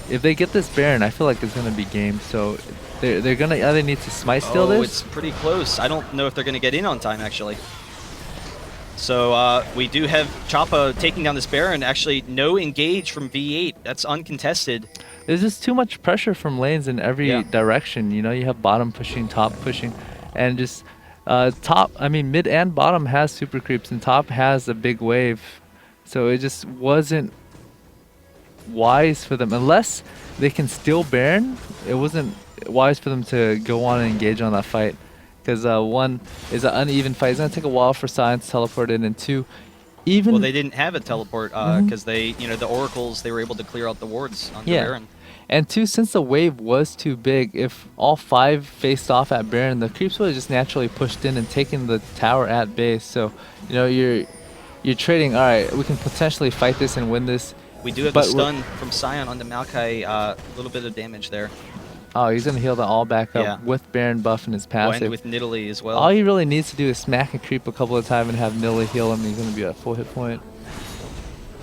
If they get this Baron, I feel like it's going to be game, so... They're going to either need to smite steal this. It's pretty close. I don't know if they're going to get in on time, actually. So we do have Choppa taking down this Baron. Actually, no engage from V8. That's uncontested. There's just too much pressure from lanes in every direction. You have bottom pushing, top pushing, and just mid and bottom has super creeps, and top has a big wave. So it just wasn't wise for them. Unless they can steal Baron, it wasn't wise for them to go on and engage on that fight, because one is an uneven fight. It's gonna take a while for Sion to teleport in, and two, well, they didn't have a teleport because they, the oracles, they were able to clear out the wards on the Baron. And two, since the wave was too big, if all 5 faced off at Baron, the creeps would have just naturally pushed in and taken the tower at base. So you're trading. All right, we can potentially fight this and win this. We do have the stun from Sion on the Maokai. A little bit of damage there. Oh, he's going to heal that all back up with Baron buff and his passive. And with Nidalee as well. All he really needs to do is smack and creep a couple of times and have Nidalee heal him, and he's going to be at full hit point.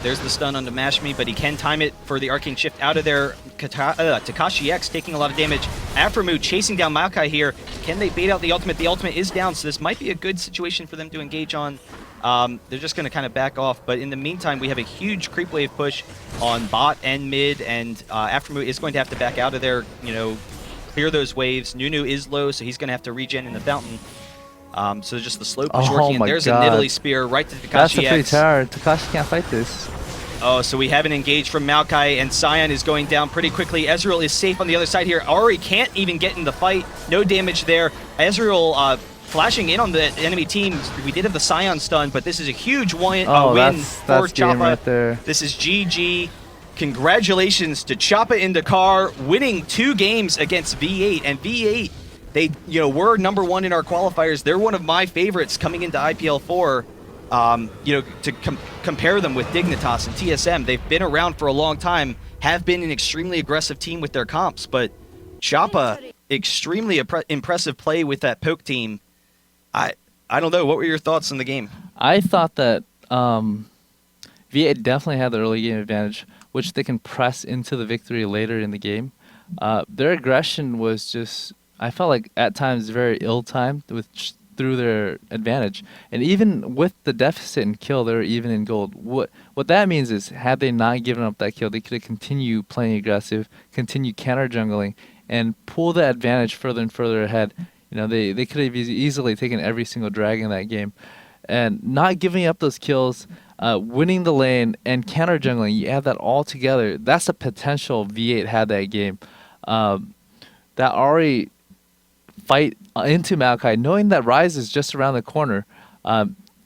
There's the stun on the Mash Me, but he can time it for the Arcane Shift out of there. TakashiX taking a lot of damage. Aphromoo chasing down Maokai here. Can they bait out the ultimate? The ultimate is down, so this might be a good situation for them to engage on. They're just going to kind of back off, but in the meantime, we have a huge creep wave push on bot and mid, and Aphromoo is going to have to back out of there, clear those waves. Nunu is low, so he's going to have to regen in the fountain. So just the slow push working, and there's a Nidalee spear right to TakashiX. That's a free tower. Takashi can't fight this. Oh, so we have an engage from Maokai, and Sion is going down pretty quickly. Ezreal is safe on the other side here. Ahri can't even get in the fight. No damage there. Ezreal flashing in on the enemy team. We did have the Sion stun, but this is a huge win for Choppa. Right there. This is GG. Congratulations to CHOPPAINDACAR winning 2 games against V8, and V8, they were #1 in our qualifiers. They're one of my favorites coming into IPL 4. To compare them with Dignitas and TSM, they've been around for a long time, have been an extremely aggressive team with their comps, but Choppa, extremely impressive play with that poke team. I don't know, what were your thoughts on the game? I thought that V8 definitely had the early game advantage, which they can press into the victory later in the game. Their aggression was just, I felt like at times very ill-timed through their advantage. And even with the deficit in kill, they were even in gold. What that means is, had they not given up that kill, they could have continued playing aggressive, continue counter-jungling, and pull the advantage further and further ahead. They could have easily taken every single drag in that game. And not giving up those kills, winning the lane, and counter-jungling, you add that all together, that's the potential V8 had that game. That Ahri fight into Maokai, knowing that Rise is just around the corner,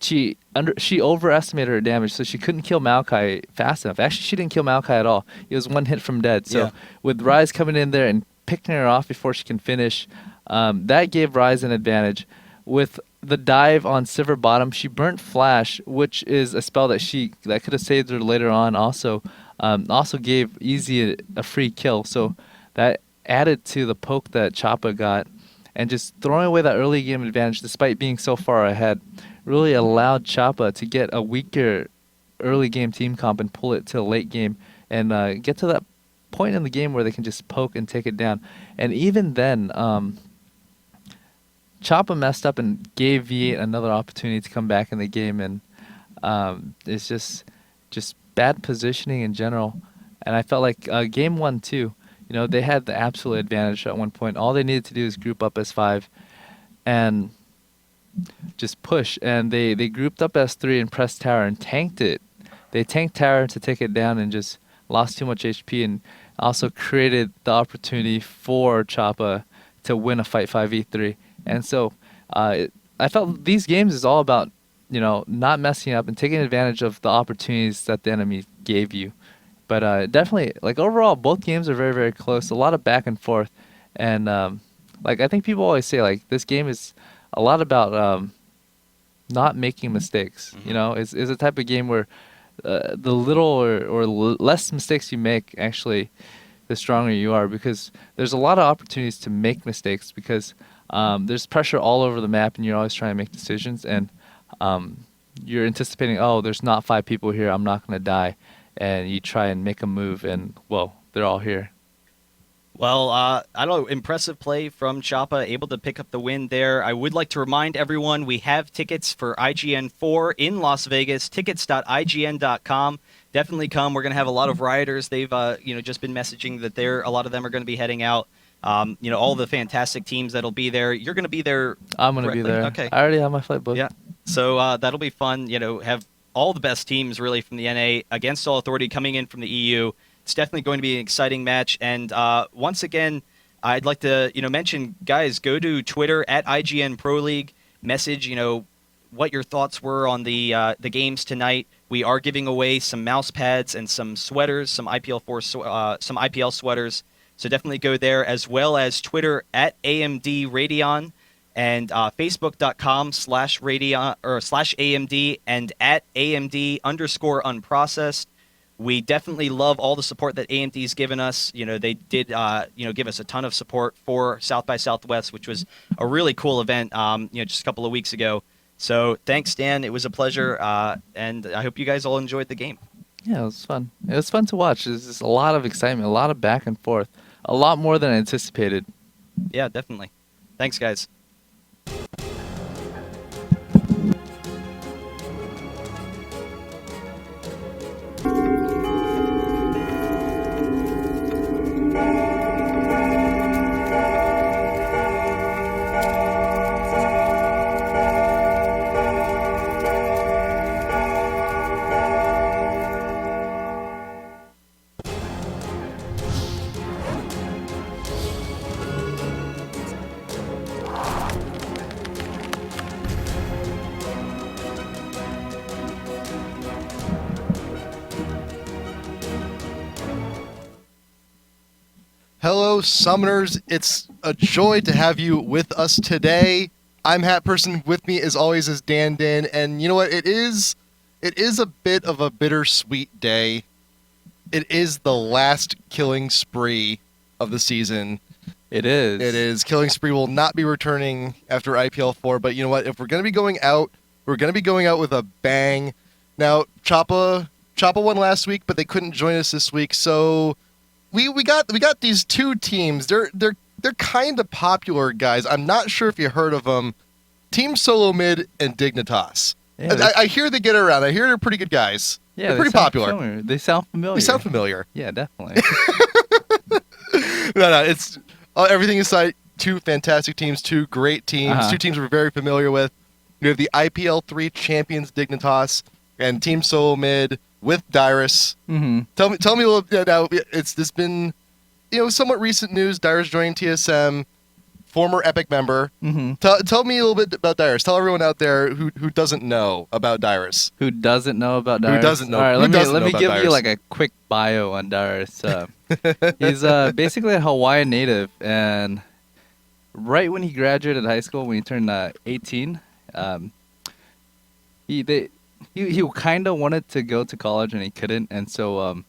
she overestimated her damage, so she couldn't kill Maokai fast enough. Actually, she didn't kill Maokai at all. It was 1 hit from dead. So with Rise coming in there and picking her off before she can finish, that gave Rise an advantage. With the dive on Sivir bottom, she burnt Flash, which is a spell that could have saved her later on. Also gave Easy a free kill. So that added to the poke that Choppa got. and just throwing away that early game advantage despite being so far ahead really allowed Choppa to get a weaker early game team comp and pull it to the late game and get to that point in the game where they can just poke and take it down. And even then, Choppa messed up and gave V8 another opportunity to come back in the game, and it's just bad positioning in general. And I felt like game 1 too, they had the absolute advantage at one point. All they needed to do is group up as 5 and just push, and they grouped up as 3 and pressed tower and tanked it. They tanked tower to take it down and just lost too much HP, and also created the opportunity for Choppa to win a fight 5v3. And so I felt these games is all about, not messing up and taking advantage of the opportunities that the enemy gave you. But definitely, like, overall, both games are very, very close. A lot of back and forth. And, I think people always say, like, this game is a lot about not making mistakes. It's a type of game where the little or less mistakes you make, actually, the stronger you are. Because there's a lot of opportunities to make mistakes because there's pressure all over the map, and you're always trying to make decisions. And you're anticipating, oh, there's not 5 people here, I'm not going to die. And you try and make a move, and, well, they're all here. Well, I don't know, impressive play from Choppa, able to pick up the win there. I would like to remind everyone we have tickets for IGN 4 in Las Vegas, tickets.ign.com. Definitely come. We're going to have a lot of rioters. They've just been messaging that a lot of them are going to be heading out. All the fantastic teams that'll be there. You're going to be there. I'm going to be there. Okay. I already have my flight booked. Yeah. So that'll be fun. Have all the best teams really from the NA against All Authority coming in from the EU. It's definitely going to be an exciting match. And once again, I'd like to mention, guys, go to Twitter at IGN Pro League. Message what your thoughts were on the games tonight. We are giving away some mouse pads and some sweaters, some IPL sweaters. So definitely go there, as well as Twitter at AMD Radeon and Facebook.com/Radeon or /AMD and at AMD_unprocessed. We definitely love all the support that AMD's given us. They did give us a ton of support for South by Southwest, which was a really cool event just a couple of weeks ago. So thanks, Dan. It was a pleasure, and I hope you guys all enjoyed the game. Yeah, it was fun. It was fun to watch. There's just a lot of excitement, a lot of back and forth, a lot more than I anticipated. Yeah, definitely. Thanks, guys. Hello, Summoners. It's a joy to have you with us today. I'm HatPerson. With me, as always, is Dan Dinh. And you know what? It is a bit of a bittersweet day. It is the last killing spree of the season. It is. It is. Killing Spree will not be returning after IPL 4. But you know what? If we're going to be going out, we're going to be going out with a bang. Now, Choppa won last week, but they couldn't join us this week. So we got these two teams. They're kind of popular, guys. I'm not sure if you heard of them. Team Solo Mid and Dignitas. Yeah, I hear they get around. I hear they're pretty good guys. Yeah, they're pretty popular. Familiar. They sound familiar. Yeah, definitely. No, it's everything aside. Two fantastic teams, two great teams, two teams we're very familiar with. We have the IPL 3 champions Dignitas and Team Solo Mid with Dyrus. Mm-hmm. Tell me a little bit now. This been somewhat recent news. Dyrus joined TSM, former Epic member. Mm-hmm. Tell me a little bit about Dyrus. Tell everyone out there who doesn't know about Dyrus. Who doesn't know about Dyrus? Who doesn't know? All right, let me give Dyrus? you like a quick bio on Dyrus. He's basically a Hawaiian native, and right when he graduated high school, when he turned 18, he kind of wanted to go to college and he couldn't, and so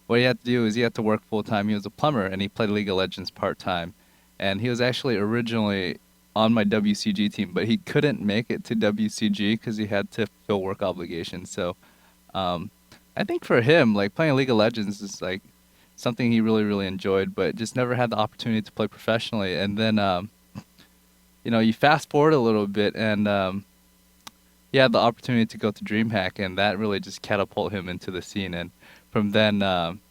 what he had to do is he had to work full time. He was a plumber and he played League of Legends part time, and he was actually originally on my WCG team, but he couldn't make it to WCG because he had to fulfill work obligations. So I think for him, like playing League of Legends is like something he really, really enjoyed, but just never had the opportunity to play professionally. And then, you know, you fast forward a little bit, and he had the opportunity to go to DreamHack, and that really just catapulted him into the scene. And from then,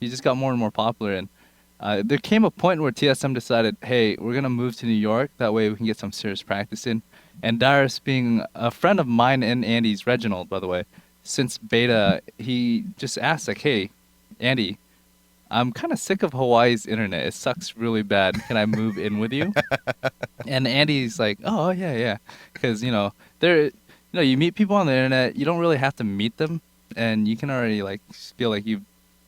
he just got more and more popular. And there came a point where TSM decided, hey, we're going to move to New York. That way we can get some serious practice in. And Dyrus, being a friend of mine and Andy's, Reginald, by the way, since beta, he just asked, like, hey, Andy, I'm kind of sick of Hawaii's internet. It sucks really bad. Can I move in with you? And Andy's like, oh, yeah. Because, you know, you meet people on the internet. You don't really have to meet them. And you can already, like, feel like you've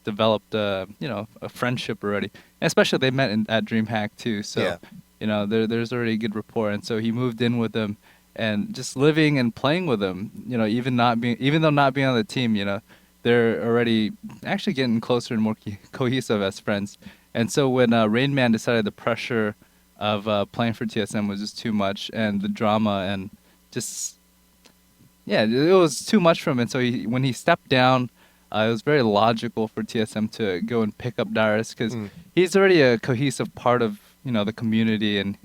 developed, you know, a friendship already. And especially they met at DreamHack, too. So, yeah. You know, there's already a good rapport. And so he moved in with them. And just living and playing with them, you know, even though not being on the team, you know, they're already actually getting closer and more cohesive as friends. And so when Rain Man decided the pressure of playing for TSM was just too much, and the drama and just, yeah, it was too much for him. And so when he stepped down, it was very logical for TSM to go and pick up Dyrus, because he's already a cohesive part of, you know, the community, and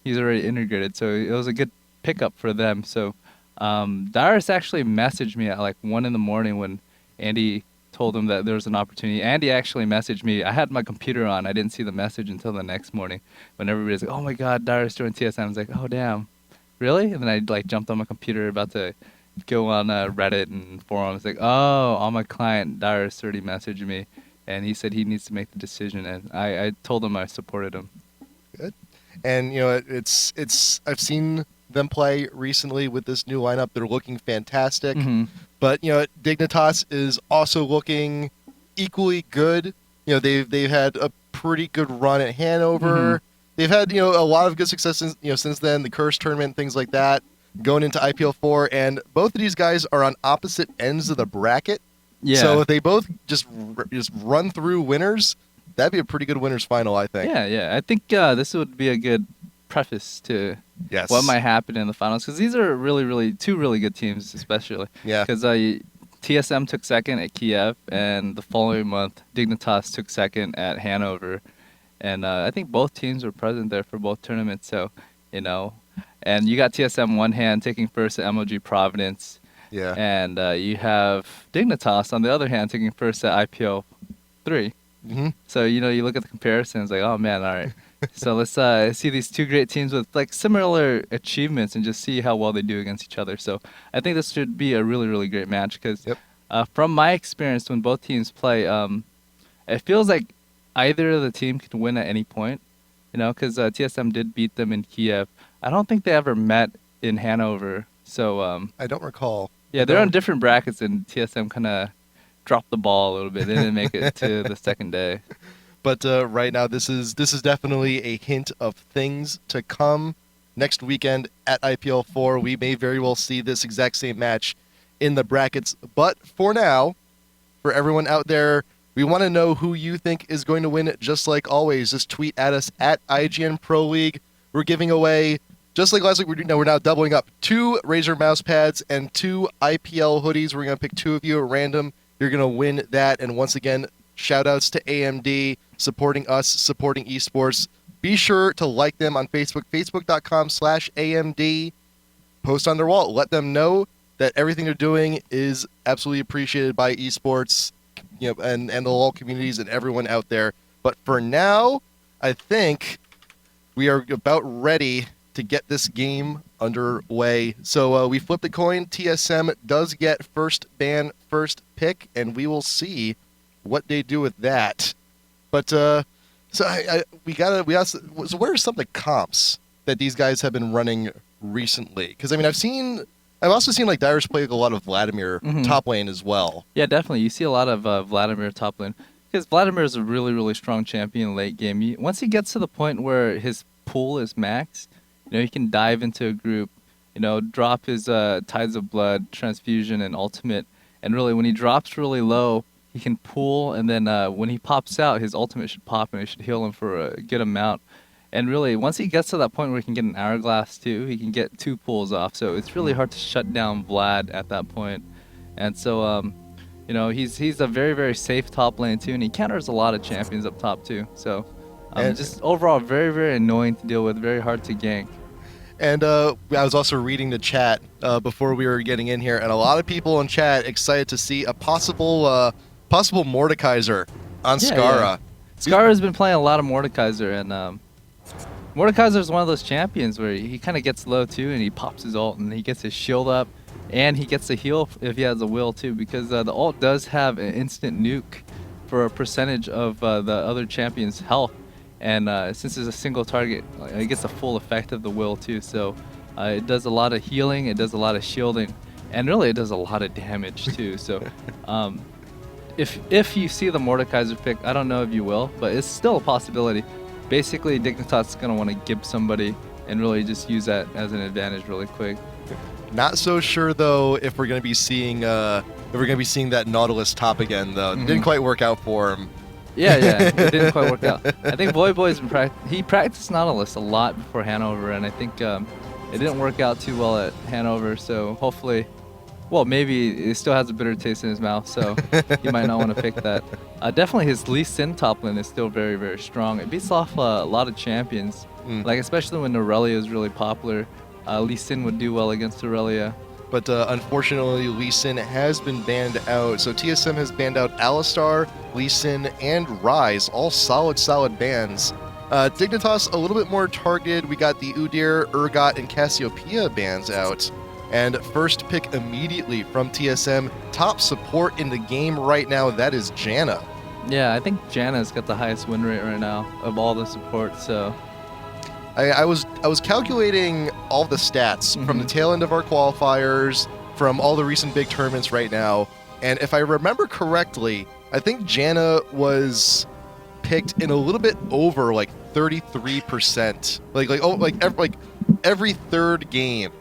he's already integrated. So it was a good pickup for them. So Dyrus actually messaged me at like 1 a.m. when Andy told him that there was an opportunity. Andy actually messaged me. I had my computer on. I didn't see the message until the next morning when everybody's like, oh my God, Dyrus joined TSM. I was like, oh damn, really? And then I like jumped on my computer about to go on Reddit and forums. Like, oh, on my client, Dyrus already messaged me, and he said he needs to make the decision. And I told him I supported him. Good. And, you know, I've seen them play recently with this new lineup. They're looking fantastic. But, you know, Dignitas is also looking equally good. You know, they've had a pretty good run at Hanover. They've had, you know, a lot of good success since then, the Curse tournament, things like that, going into IPL 4. And both of these guys are on opposite ends of the bracket. Yeah. So if they both just run through winners, that'd be a pretty good winners final, I think. Yeah. I think this would be a good preface to what might happen in the finals, because these are really two really good teams, especially. Yeah. Because TSM took second at Kiev, and the following month Dignitas took second at Hanover, and I think both teams were present there for both tournaments. So, you know, and you got TSM one hand taking first at MOG Providence. Yeah. And you have Dignitas on the other hand taking first at IPL 3. So, you know, you look at the comparisons, like, oh man, all right. So let's see these two great teams with like similar achievements and just see how well they do against each other. So I think this should be a really great match, because from my experience when both teams play, it feels like either of the team can win at any point, you know, because TSM did beat them in Kiev. I don't think they ever met in Hanover. So I don't recall. Yeah, they're on different brackets, and TSM kind of dropped the ball a little bit. They didn't make it to the second day. But right now, this is definitely a hint of things to come. Next weekend at IPL 4, we may very well see this exact same match in the brackets. But for now, for everyone out there, we want to know who you think is going to win. Just like always, just tweet at us at IGN Pro League. We're giving away, just like last week, we're now doubling up 2 Razer mouse pads and 2 IPL hoodies. We're going to pick 2 of you at random. You're going to win that. And once again, shout-outs to AMD, supporting us, supporting esports. Be sure to like them on Facebook, facebook.com/AMD. Post on their wall. Let them know that everything they're doing is absolutely appreciated by esports, you know, and the LoL communities and everyone out there. But for now, I think we are about ready to get this game underway. So we flipped a coin. TSM does get first ban, first pick, and we will see what they do with that. But so what are some of the comps that these guys have been running recently? Because I mean, I've also seen like Dyrus play like, a lot of Vladimir top lane as well. Yeah, definitely. You see a lot of Vladimir top lane, because Vladimir is a really strong champion late game. Once he gets to the point where his pool is max, you know, he can dive into a group, you know, drop his Tides of Blood, Transfusion, and Ultimate, and really when he drops really low, he can pull, and then when he pops out, his ultimate should pop, and it should heal him for a good amount. And really, once he gets to that point where he can get an Hourglass too, he can get 2 pulls off. So it's really hard to shut down Vlad at that point. And so, you know, he's a very, very safe top lane too, and he counters a lot of champions up top too. So just overall very, very annoying to deal with, very hard to gank. And I was also reading the chat before we were getting in here, and a lot of people in chat excited to see a possible Mordekaiser on Scarra. Yeah. Scarra's been playing a lot of Mordekaiser, and Mordekaiser is one of those champions where he kind of gets low too, and he pops his ult, and he gets his shield up, and he gets the heal if he has a will too, because the ult does have an instant nuke for a percentage of the other champion's health, and since it's a single target, it gets the full effect of the will too. So it does a lot of healing, it does a lot of shielding, and really it does a lot of damage too. So if you see the Mordekaiser pick, I don't know if you will, but it's still a possibility. Basically, Dignitas is going to want to gib somebody and really just use that as an advantage really quick. Not so sure though if we're going to be seeing that Nautilus top again though. It didn't quite work out for him. Yeah, it didn't quite work out. I think Voyboy's he practiced Nautilus a lot before Hanover, and I think it didn't work out too well at Hanover. So hopefully, well, maybe it still has a bitter taste in his mouth, so he might not want to pick that. Definitely his Lee Sin top lane is still very, very strong. It beats off a lot of champions, like especially when Aurelia is really popular. Lee Sin would do well against Aurelia. But unfortunately, Lee Sin has been banned out. So TSM has banned out Alistar, Lee Sin, and Ryze, all solid bans. Dignitas a little bit more targeted. We got the Udyr, Urgot, and Cassiopeia bans out. And first pick immediately from TSM, top support in the game right now, that is Janna. Yeah, I think Janna's got the highest win rate right now of all the support, so... I was calculating all the stats from the tail end of our qualifiers, from all the recent big tournaments right now, and if I remember correctly, I think Janna was picked in a little bit over like 33%. Like every third game,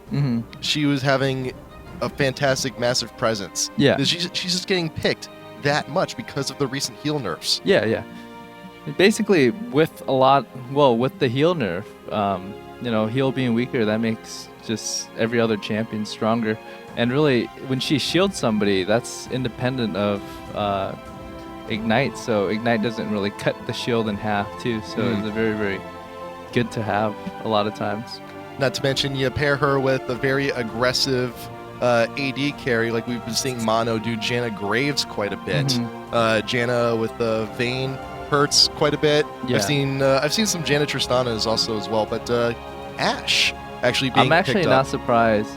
she was having a fantastic, massive presence. Yeah, she's just getting picked that much because of the recent heal nerfs. Yeah. Basically, with the heal nerf, you know, heal being weaker, that makes just every other champion stronger. And really, when she shields somebody, that's independent of Ignite. So Ignite doesn't really cut the shield in half too. So it's a very, very good to have a lot of times. Not to mention, you pair her with a very aggressive AD carry, like we've been seeing Mono do Janna Graves quite a bit. Janna with the Vayne hurts quite a bit. Yeah. I've seen some Janna Tristanas also as well, but Ashe actually being I'm actually picked not up. surprised.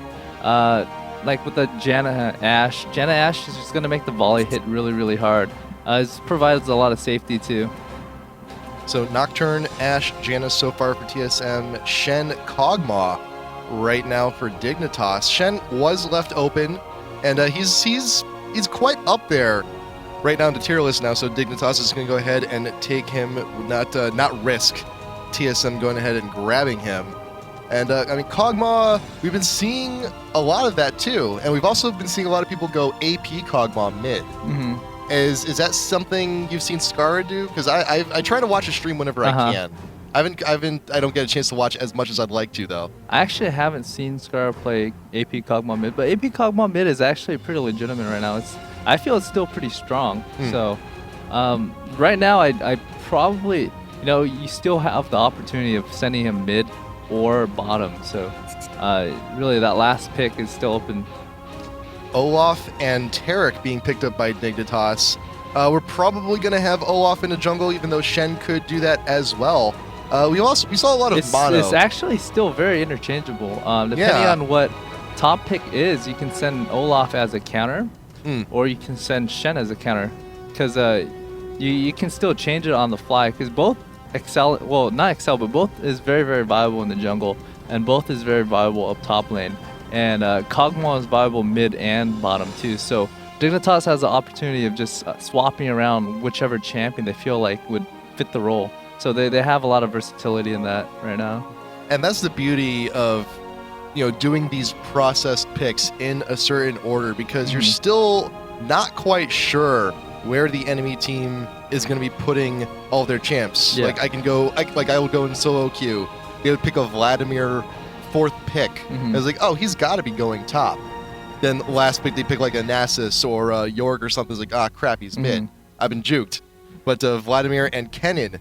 Like with the Janna Ashe is just gonna make the volley hit really, really hard. It provides a lot of safety too. So Nocturne, Ashe, Janna so far for TSM, Shen, Kog'Maw right now for Dignitas. Shen was left open, and he's quite up there right now in the tier list now, so Dignitas is going to go ahead and take him, not risk TSM going ahead and grabbing him. And I mean, Kog'Maw, we've been seeing a lot of that too, and we've also been seeing a lot of people go AP Kog'Maw mid. Is that something you've seen Scarra do? Because I try to watch a stream whenever I can. I don't get a chance to watch as much as I'd like to though. I actually haven't seen Scarra play AP Kog'Maw mid, but AP Kog'Maw mid is actually pretty legitimate right now. I feel it's still pretty strong. So right now I probably, you know, you still have the opportunity of sending him mid or bottom. So really that last pick is still open. Olaf and Tarek being picked up by Dignitas. We're probably going to have Olaf in the jungle, even though Shen could do that as well. We saw a lot of mono. It's actually still very interchangeable. Depending on what top pick is, you can send Olaf as a counter, or you can send Shen as a counter, because you can still change it on the fly. Because both excel, well, not excel, but both is very, very viable in the jungle, and both is very viable up top lane. And Kog'Maw is viable mid and bottom too. So Dignitas has the opportunity of just swapping around whichever champion they feel like would fit the role. So they have a lot of versatility in that right now. And that's the beauty of, you know, doing these processed picks in a certain order, because you're still not quite sure where the enemy team is going to be putting all their champs. Yeah. Like I will go in solo queue. They would pick a Vladimir 4th pick. Mhm. I was like, oh, he's got to be going top. Then last pick they pick like a Nasus or a York or something. It's like, ah, crap, he's mid. I've been juked. But Vladimir and Kennen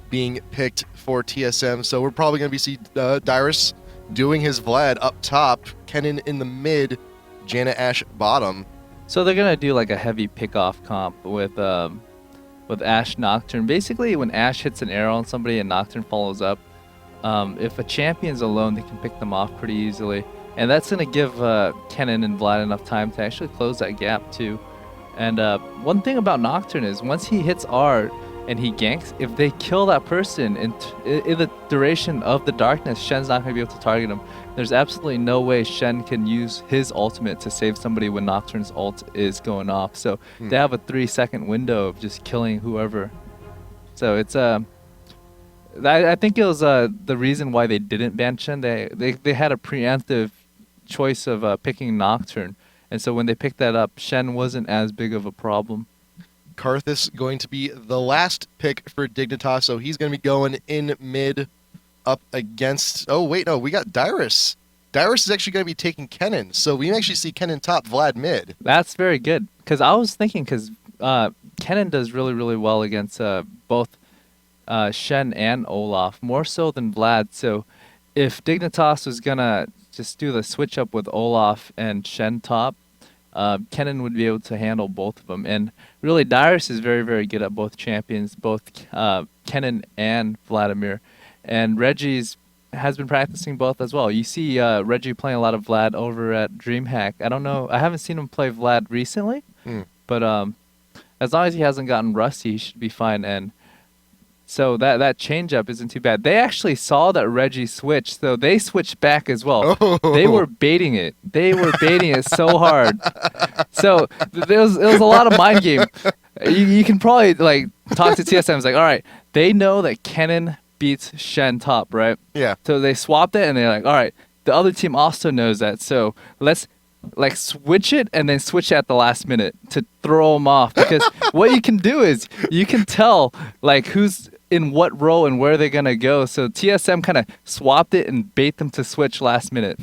being picked for TSM. So we're probably going to see Dyrus doing his Vlad up top, Kennen in the mid, Janna Ashe bottom. So they're gonna do like a heavy pickoff comp with Ashe Nocturne. Basically, when Ashe hits an arrow on somebody and Nocturne follows up, if a champion's alone, they can pick them off pretty easily, and that's gonna give Kennen and Vlad enough time to actually close that gap too. And one thing about Nocturne is once he hits R and he ganks, if they kill that person in the duration of the darkness, Shen's not going to be able to target him. There's absolutely no way Shen can use his ultimate to save somebody when Nocturne's ult is going off. So they have a 3-second window of just killing whoever. So it's I think it was the reason why they didn't ban Shen. They had a preemptive choice of picking Nocturne. And so when they picked that up, Shen wasn't as big of a problem. Karthus going to be the last pick for Dignitas, so he's going to be going in mid up against... Oh, wait, no, we got Dyrus. Dyrus is actually going to be taking Kennen, so we actually see Kennen top, Vlad mid. That's very good. Because I was thinking, because Kennen does really, really well against both Shen and Olaf, more so than Vlad. So if Dignitas was going to just do the switch up with Olaf and Shen top, Kennen would be able to handle both of them. And really, Dyrus is very, very good at both champions, both Kennen and Vladimir. And Reggie's has been practicing both as well. You see Reggie playing a lot of Vlad over at DreamHack. I don't know. I haven't seen him play Vlad recently, but as long as he hasn't gotten rusty, he should be fine. And so that change-up isn't too bad. They actually saw that Reggie switched, so they switched back as well. Oh. They were baiting it. They were baiting it so hard. So it was a lot of mind game. You can probably like talk to TSM. It's like, all right, they know that Kennen beats Shen top, right? Yeah. So they swapped it, and they're like, all right, the other team also knows that, so let's like switch it and then switch it at the last minute to throw them off. Because what you can do is you can tell like who's in what row and where they're gonna go. So TSM kind of swapped it and bait them to switch last minute.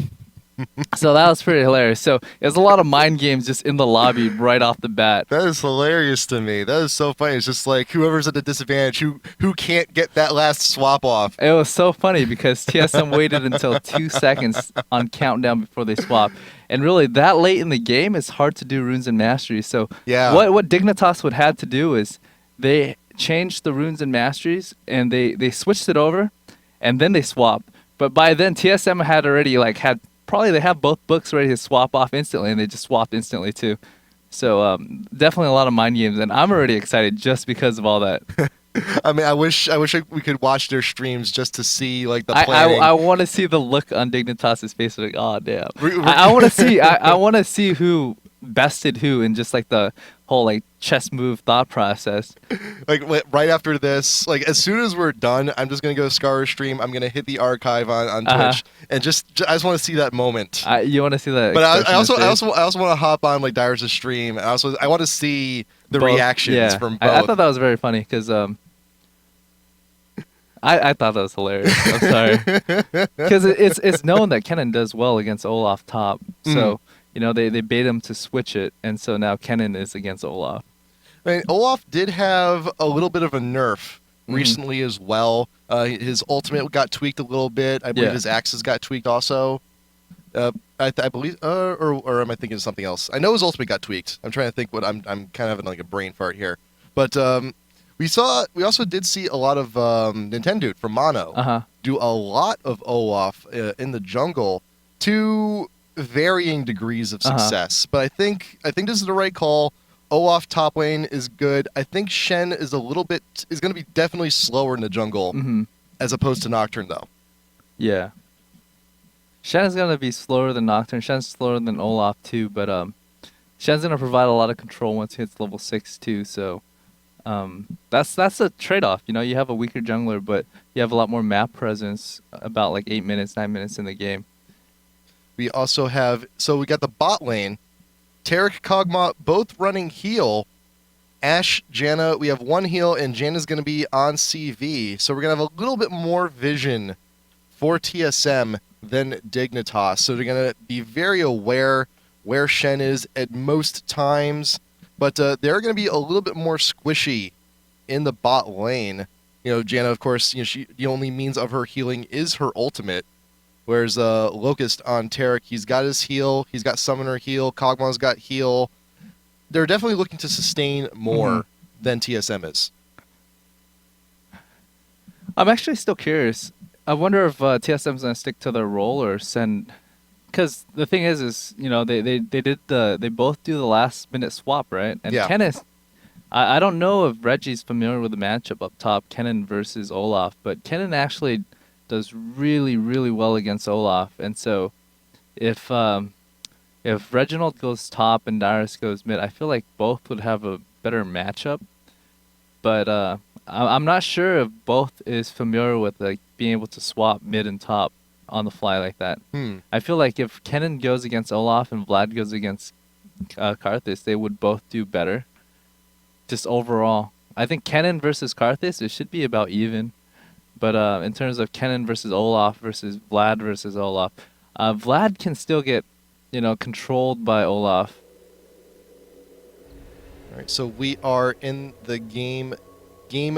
So that was pretty hilarious. So there's a lot of mind games just in the lobby right off the bat. That is hilarious to me. That is so funny. It's just like whoever's at a disadvantage, who can't get that last swap off. It was so funny because TSM waited until 2 seconds on countdown before they swap. And really, that late in the game, it's hard to do runes and masteries. So Yeah. what Dignitas would have to do is they changed the runes and masteries, and they switched it over, and then they swapped. But by then, TSM had already they have both books ready to swap off instantly, and they just swapped instantly too. So definitely a lot of mind games, and I'm already excited just because of all that. I mean, I wish we could watch their streams just to see like the planning. I want to see the look on Dignitas' face, like, oh damn. I want to see I want to see who bested who in just like the whole like chess move thought process. Like right after this, like as soon as we're done, I'm just gonna go to Scarra's stream. I'm gonna hit the archive on Twitch, and I just want to see that moment. You want to see that? But I also want to hop on like Dyrus' stream. And I want to see the reactions from both. I thought that was very funny because I thought that was hilarious. I'm sorry, because it's known that Kennen does well against Olaf top, so. You know, they bait him to switch it, and so now Kennen is against Olaf. I mean, Olaf did have a little bit of a nerf recently as well. His ultimate got tweaked a little bit. I believe his axes got tweaked also. I believe, or am I thinking of something else? I know his ultimate got tweaked. I'm trying to think what I'm kind of having like a brain fart here. But we also did see a lot of Nintendude from Mono do a lot of Olaf in the jungle to varying degrees of success, but I think this is the right call. Olaf top lane is good. I think Shen is going to be definitely slower in the jungle as opposed to Nocturne though. Yeah, Shen is going to be slower than Nocturne. Shen's slower than Olaf too, but Shen's going to provide a lot of control once he hits level 6 too. So that's a trade-off. You know, you have a weaker jungler, but you have a lot more map presence. About like 8 minutes, 9 minutes in the game. We also have, we got the bot lane, Tarek, Kog'Maw, both running heal, Ash, Janna, we have one heal, and Janna's going to be on CV. So we're going to have a little bit more vision for TSM than Dignitas. So they're going to be very aware where Shen is at most times. But they're going to be a little bit more squishy in the bot lane. You know, Janna, of course, the only means of her healing is her ultimate. Whereas Locust on Taric, he's got his heal, he's got Summoner heal, Kog'Maw's got heal. They're definitely looking to sustain more than TSM is. I'm actually still curious. I wonder if TSM's gonna stick to their role or send. Because the thing is they both do the last minute swap, right? And Kenneth, I don't know if Reggie's familiar with the matchup up top, Kennen versus Olaf, but Kennen actually does really, really well against Olaf, and so if Reginald goes top and Dyrus goes mid, I feel like both would have a better matchup. But I'm not sure if both is familiar with like being able to swap mid and top on the fly like that. I feel like if Kennen goes against Olaf and Vlad goes against Karthus, they would both do better. Just overall, I think Kennen versus Karthus, it should be about even. But in terms of Kennen versus Olaf versus Vlad versus Olaf, Vlad can still get, controlled by Olaf. All right, so we are in the game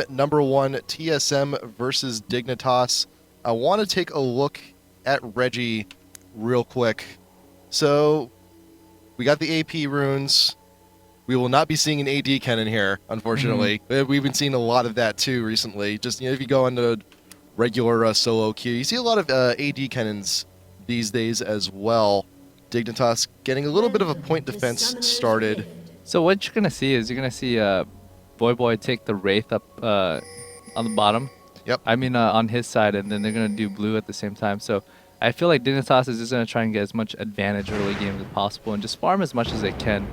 number 1, TSM versus Dignitas. I want to take a look at Reggie real quick. So we got the AP runes. We will not be seeing an AD Kennen here, unfortunately. We've been seeing a lot of that too recently. Just if you go into regular solo queue, you see a lot of AD Kennens these days as well. Dignitas getting a little bit of a point defense started. So what you're gonna see is you're gonna see Voyboy take the Wraith up on the bottom. Yep. I mean on his side, and then they're gonna do blue at the same time. So I feel like Dignitas is just gonna try and get as much advantage early game as possible and just farm as much as they can.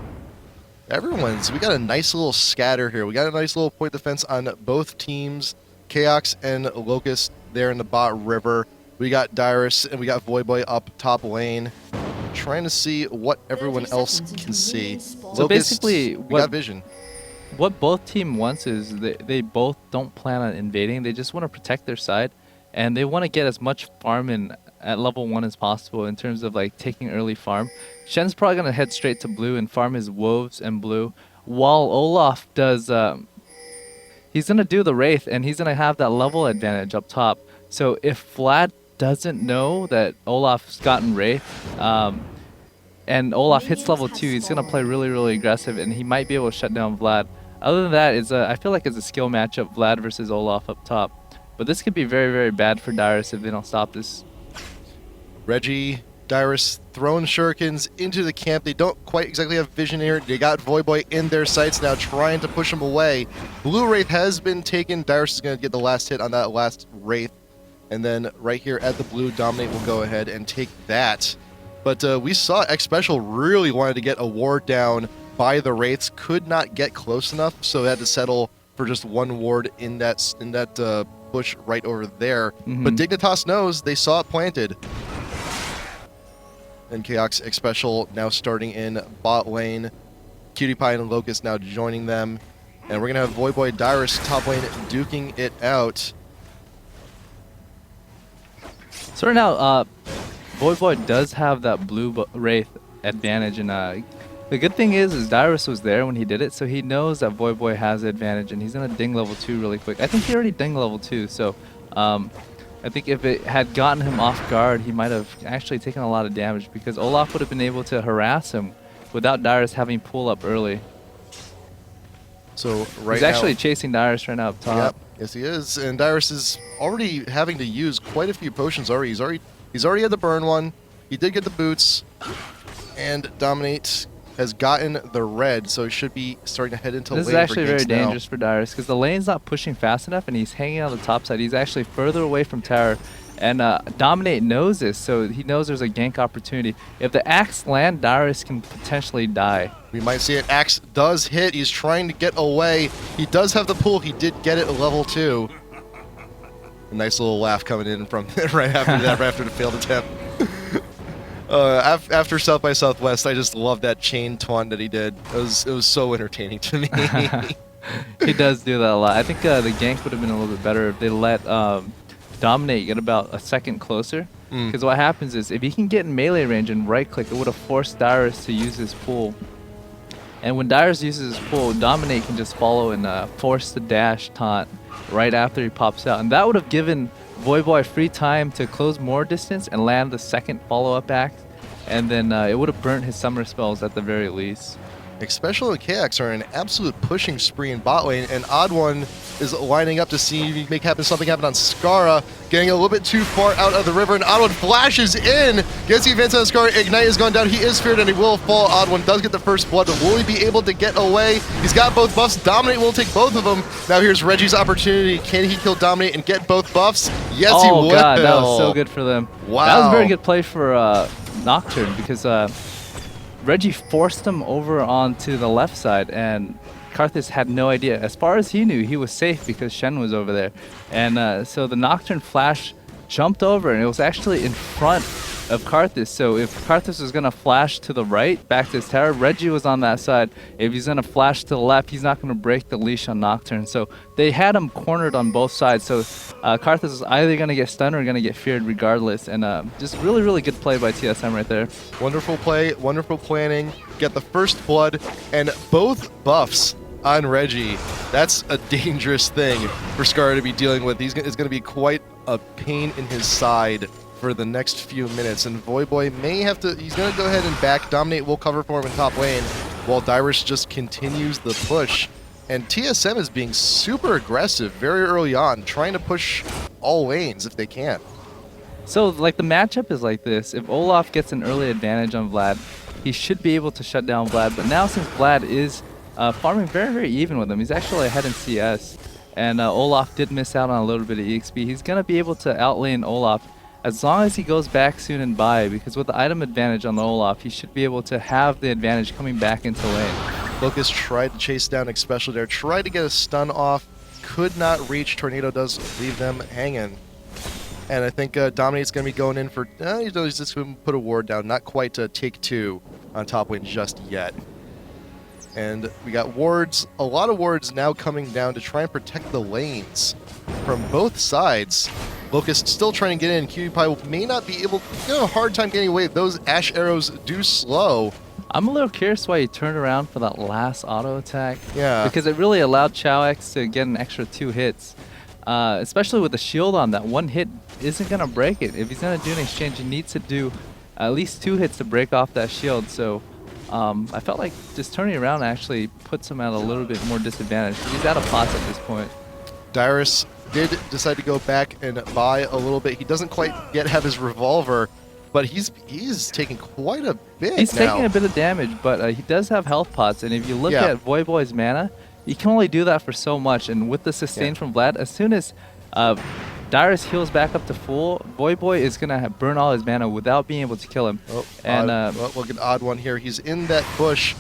We got a nice little scatter here. We got a nice little point defense on both teams. Chaox and Locust there in the bot river. We got Dyrus and we got Voyboy up top lane. Trying to see what everyone else can see. So Locust, basically, we got vision. What both team wants is they both don't plan on invading. They just want to protect their side, and they want to get as much farm in at level 1 as possible in terms of like taking early farm. Shen's probably going to head straight to blue and farm his wolves and blue, while Olaf does he's going to do the Wraith, and he's going to have that level advantage up top. So if Vlad doesn't know that Olaf's gotten Wraith, and Olaf hits level 2, he's going to play really, really aggressive, and he might be able to shut down Vlad. Other than that, I feel like it's a skill matchup, Vlad versus Olaf up top. But this could be very, very bad for Dyrus if they don't stop this. Reggie, Dyrus throwing shurikens into the camp. They don't quite exactly have vision here. They got Voyboy in their sights now, trying to push him away. Blue Wraith has been taken. Dyrus is going to get the last hit on that last Wraith. And then right here at the blue, Dominate will go ahead and take that. But we saw Xpecial really wanted to get a ward down by the Wraiths. Could not get close enough, so they had to settle for just one ward in that bush right over there. But Dignitas knows they saw it planted. And Chaox Xpecial now starting in bot lane. QtPie and Locust now joining them. And we're going to have Voyboy Dyrus top lane duking it out. So right now, Voyboy does have that blue Wraith advantage, and the good thing is Dyrus was there when he did it, so he knows that Voyboy has the advantage, and he's going to ding level 2 really quick. I think he already dinged level 2, so I think if it had gotten him off guard, he might have actually taken a lot of damage, because Olaf would have been able to harass him without Dyrus having pull up early. So right he's now, actually chasing Dyrus right now up top. Yep, yes he is, and Dyrus is already having to use quite a few potions already. He's already had the burn one. He did get the boots, and Dominate has gotten the red, so he should be starting to head into lane. This is actually very now. dangerous for Dyrus, because the lane's not pushing fast enough, and he's hanging on the top side. He's actually further away from tower, and Dominate knows this, so he knows there's a gank opportunity. If the axe land, Dyrus can potentially die. We might see it. Axe does hit. He's trying to get away. He does have the pull. He did get it at level 2. A nice little laugh coming in from right after that, right after the failed attempt. After South by Southwest, I just love that chain taunt that he did. It was so entertaining to me. He does do that a lot. I think the gank would have been a little bit better if they let Dominate get about a second closer. Because what happens is if he can get in melee range and right click, it would have forced Dyrus to use his pull. And when Dyrus uses his pull, Dominate can just follow and force the dash taunt right after he pops out. And that would have given Voyboy free time to close more distance and land the second follow-up act. And then it would have burnt his summer spells at the very least. Xpecial and Chaox are in an absolute pushing spree in bot lane, and OddOne is lining up to see if he can make something happen on Scarra, getting a little bit too far out of the river, and OddOne flashes in, gets the advance on Scarra. Ignite has gone down, he is feared, and he will fall. OddOne does get the first blood, but will he be able to get away? He's got both buffs. Dominate will take both of them. Now here's Reggie's opportunity. Can he kill Dominate and get both buffs? Yes, he will. Oh god, that was so good for them. Wow. That was a very good play for Nocturne, because Reggie forced him over onto the left side, and Karthus had no idea. As far as he knew, he was safe because Shen was over there. And so the Nocturne flash jumped over, and it was actually in front of Karthus. So if Karthus was going to flash to the right, back to his tower, Reggie was on that side. If he's going to flash to the left, he's not going to break the leash on Nocturne. So they had him cornered on both sides. So Karthus was either going to get stunned or going to get feared regardless. And just really, really good play by TSM right there. Wonderful play, wonderful planning. Get the first blood, and both buffs on Reggie. That's a dangerous thing for Scarra to be dealing with. It's going to be quite a pain in his side for the next few minutes, and Voyboy may have to, he's going to go ahead and back. Dominate will cover for him in top lane, while Dyrus just continues the push. And TSM is being super aggressive very early on, trying to push all lanes if they can. So, like, the matchup is like this. If Olaf gets an early advantage on Vlad, he should be able to shut down Vlad. But now, since Vlad is farming very, very even with him, he's actually ahead in CS. And Olaf did miss out on a little bit of EXP. He's going to be able to outlane Olaf as long as he goes back soon and buy, because with the item advantage on the Olaf, he should be able to have the advantage coming back into lane. Lucas tried to chase down Xpecial there, tried to get a stun off, could not reach. Tornado does leave them hanging. And I think Dominate's going to be going in for, he's just going to put a ward down, not quite to take two on top lane just yet. And we got wards, a lot of wards now coming down to try and protect the lanes from both sides. Locust still trying to get in. PewDiePie may not be able to, have a hard time getting away. Those Ash arrows do slow. I'm a little curious why he turned around for that last auto attack. Yeah. Because it really allowed Chaox to get an extra 2 hits. Especially with the shield on, that 1 hit isn't going to break it. If he's going to do an exchange, he needs to do at least 2 hits to break off that shield. So I felt like just turning around actually puts him at a little bit more disadvantage. He's out of pots at this point. Dyrus did decide to go back and buy a little bit. He doesn't quite yet have his revolver, but he's taking quite a bit. He's now. taking a bit of damage, but he does have health pots. And if you look at Voyboy's mana, you can only do that for so much. And with the sustain from Vlad, as soon as Dyrus heals back up to full, Voyboy is going to burn all his mana without being able to kill him. Oh, and well, look at OddOne here. He's in that bush,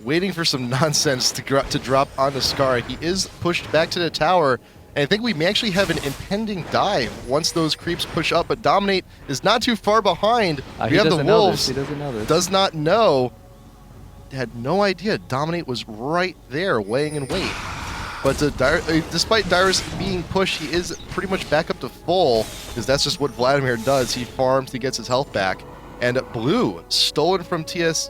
waiting for some nonsense to drop onto Scarra. He is pushed back to the tower, and I think we may actually have an impending dive once those creeps push up, but Dominate is not too far behind. We have the Wolves. He doesn't know this. Does not know. Had no idea Dominate was right there, laying in wait. But despite Dyrus being pushed, he is pretty much back up to full, because that's just what Vladimir does. He farms, he gets his health back. And Blue, stolen for TSM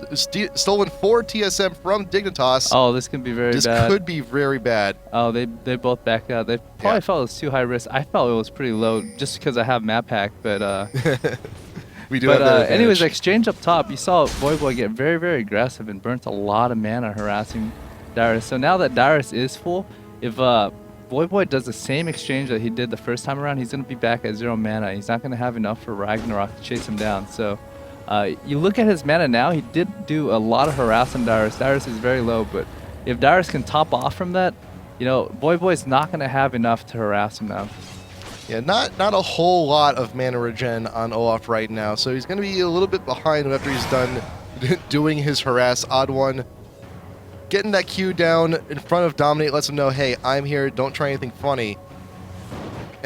from Dignitas. Oh, this can be very bad. This could be very bad. Oh, they both backed out. They probably felt it was too high risk. I felt it was pretty low just because I have map hack, but We do have that advantage. Anyways, exchange up top, you saw Voyboy get very, very aggressive and burnt a lot of mana harassing Dyrus. So now that Dyrus is full, if Voyboy does the same exchange that he did the first time around, he's going to be back at 0 mana. He's not going to have enough for Ragnarok to chase him down. So you look at his mana now, he did do a lot of harass on Dyrus. Dyrus is very low, but if Dyrus can top off from that, you know, Voyboy's not going to have enough to harass him now. Yeah, not a whole lot of mana regen on Olaf right now, so he's going to be a little bit behind after he's done doing his harass. OddOne getting that Q down in front of Dominate lets him know, hey, I'm here, don't try anything funny.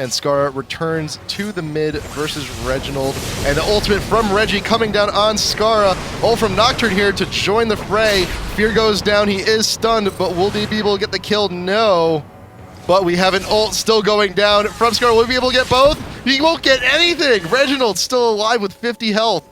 and Scarra returns to the mid versus Reginald. And the ultimate from Reggie coming down on Scarra. Ult from Nocturne here to join the fray. Fear goes down, he is stunned, but will he be able to get the kill? No. But we have an ult still going down from Scarra. Will he be able to get both? He won't get anything! Reginald's still alive with 50 health.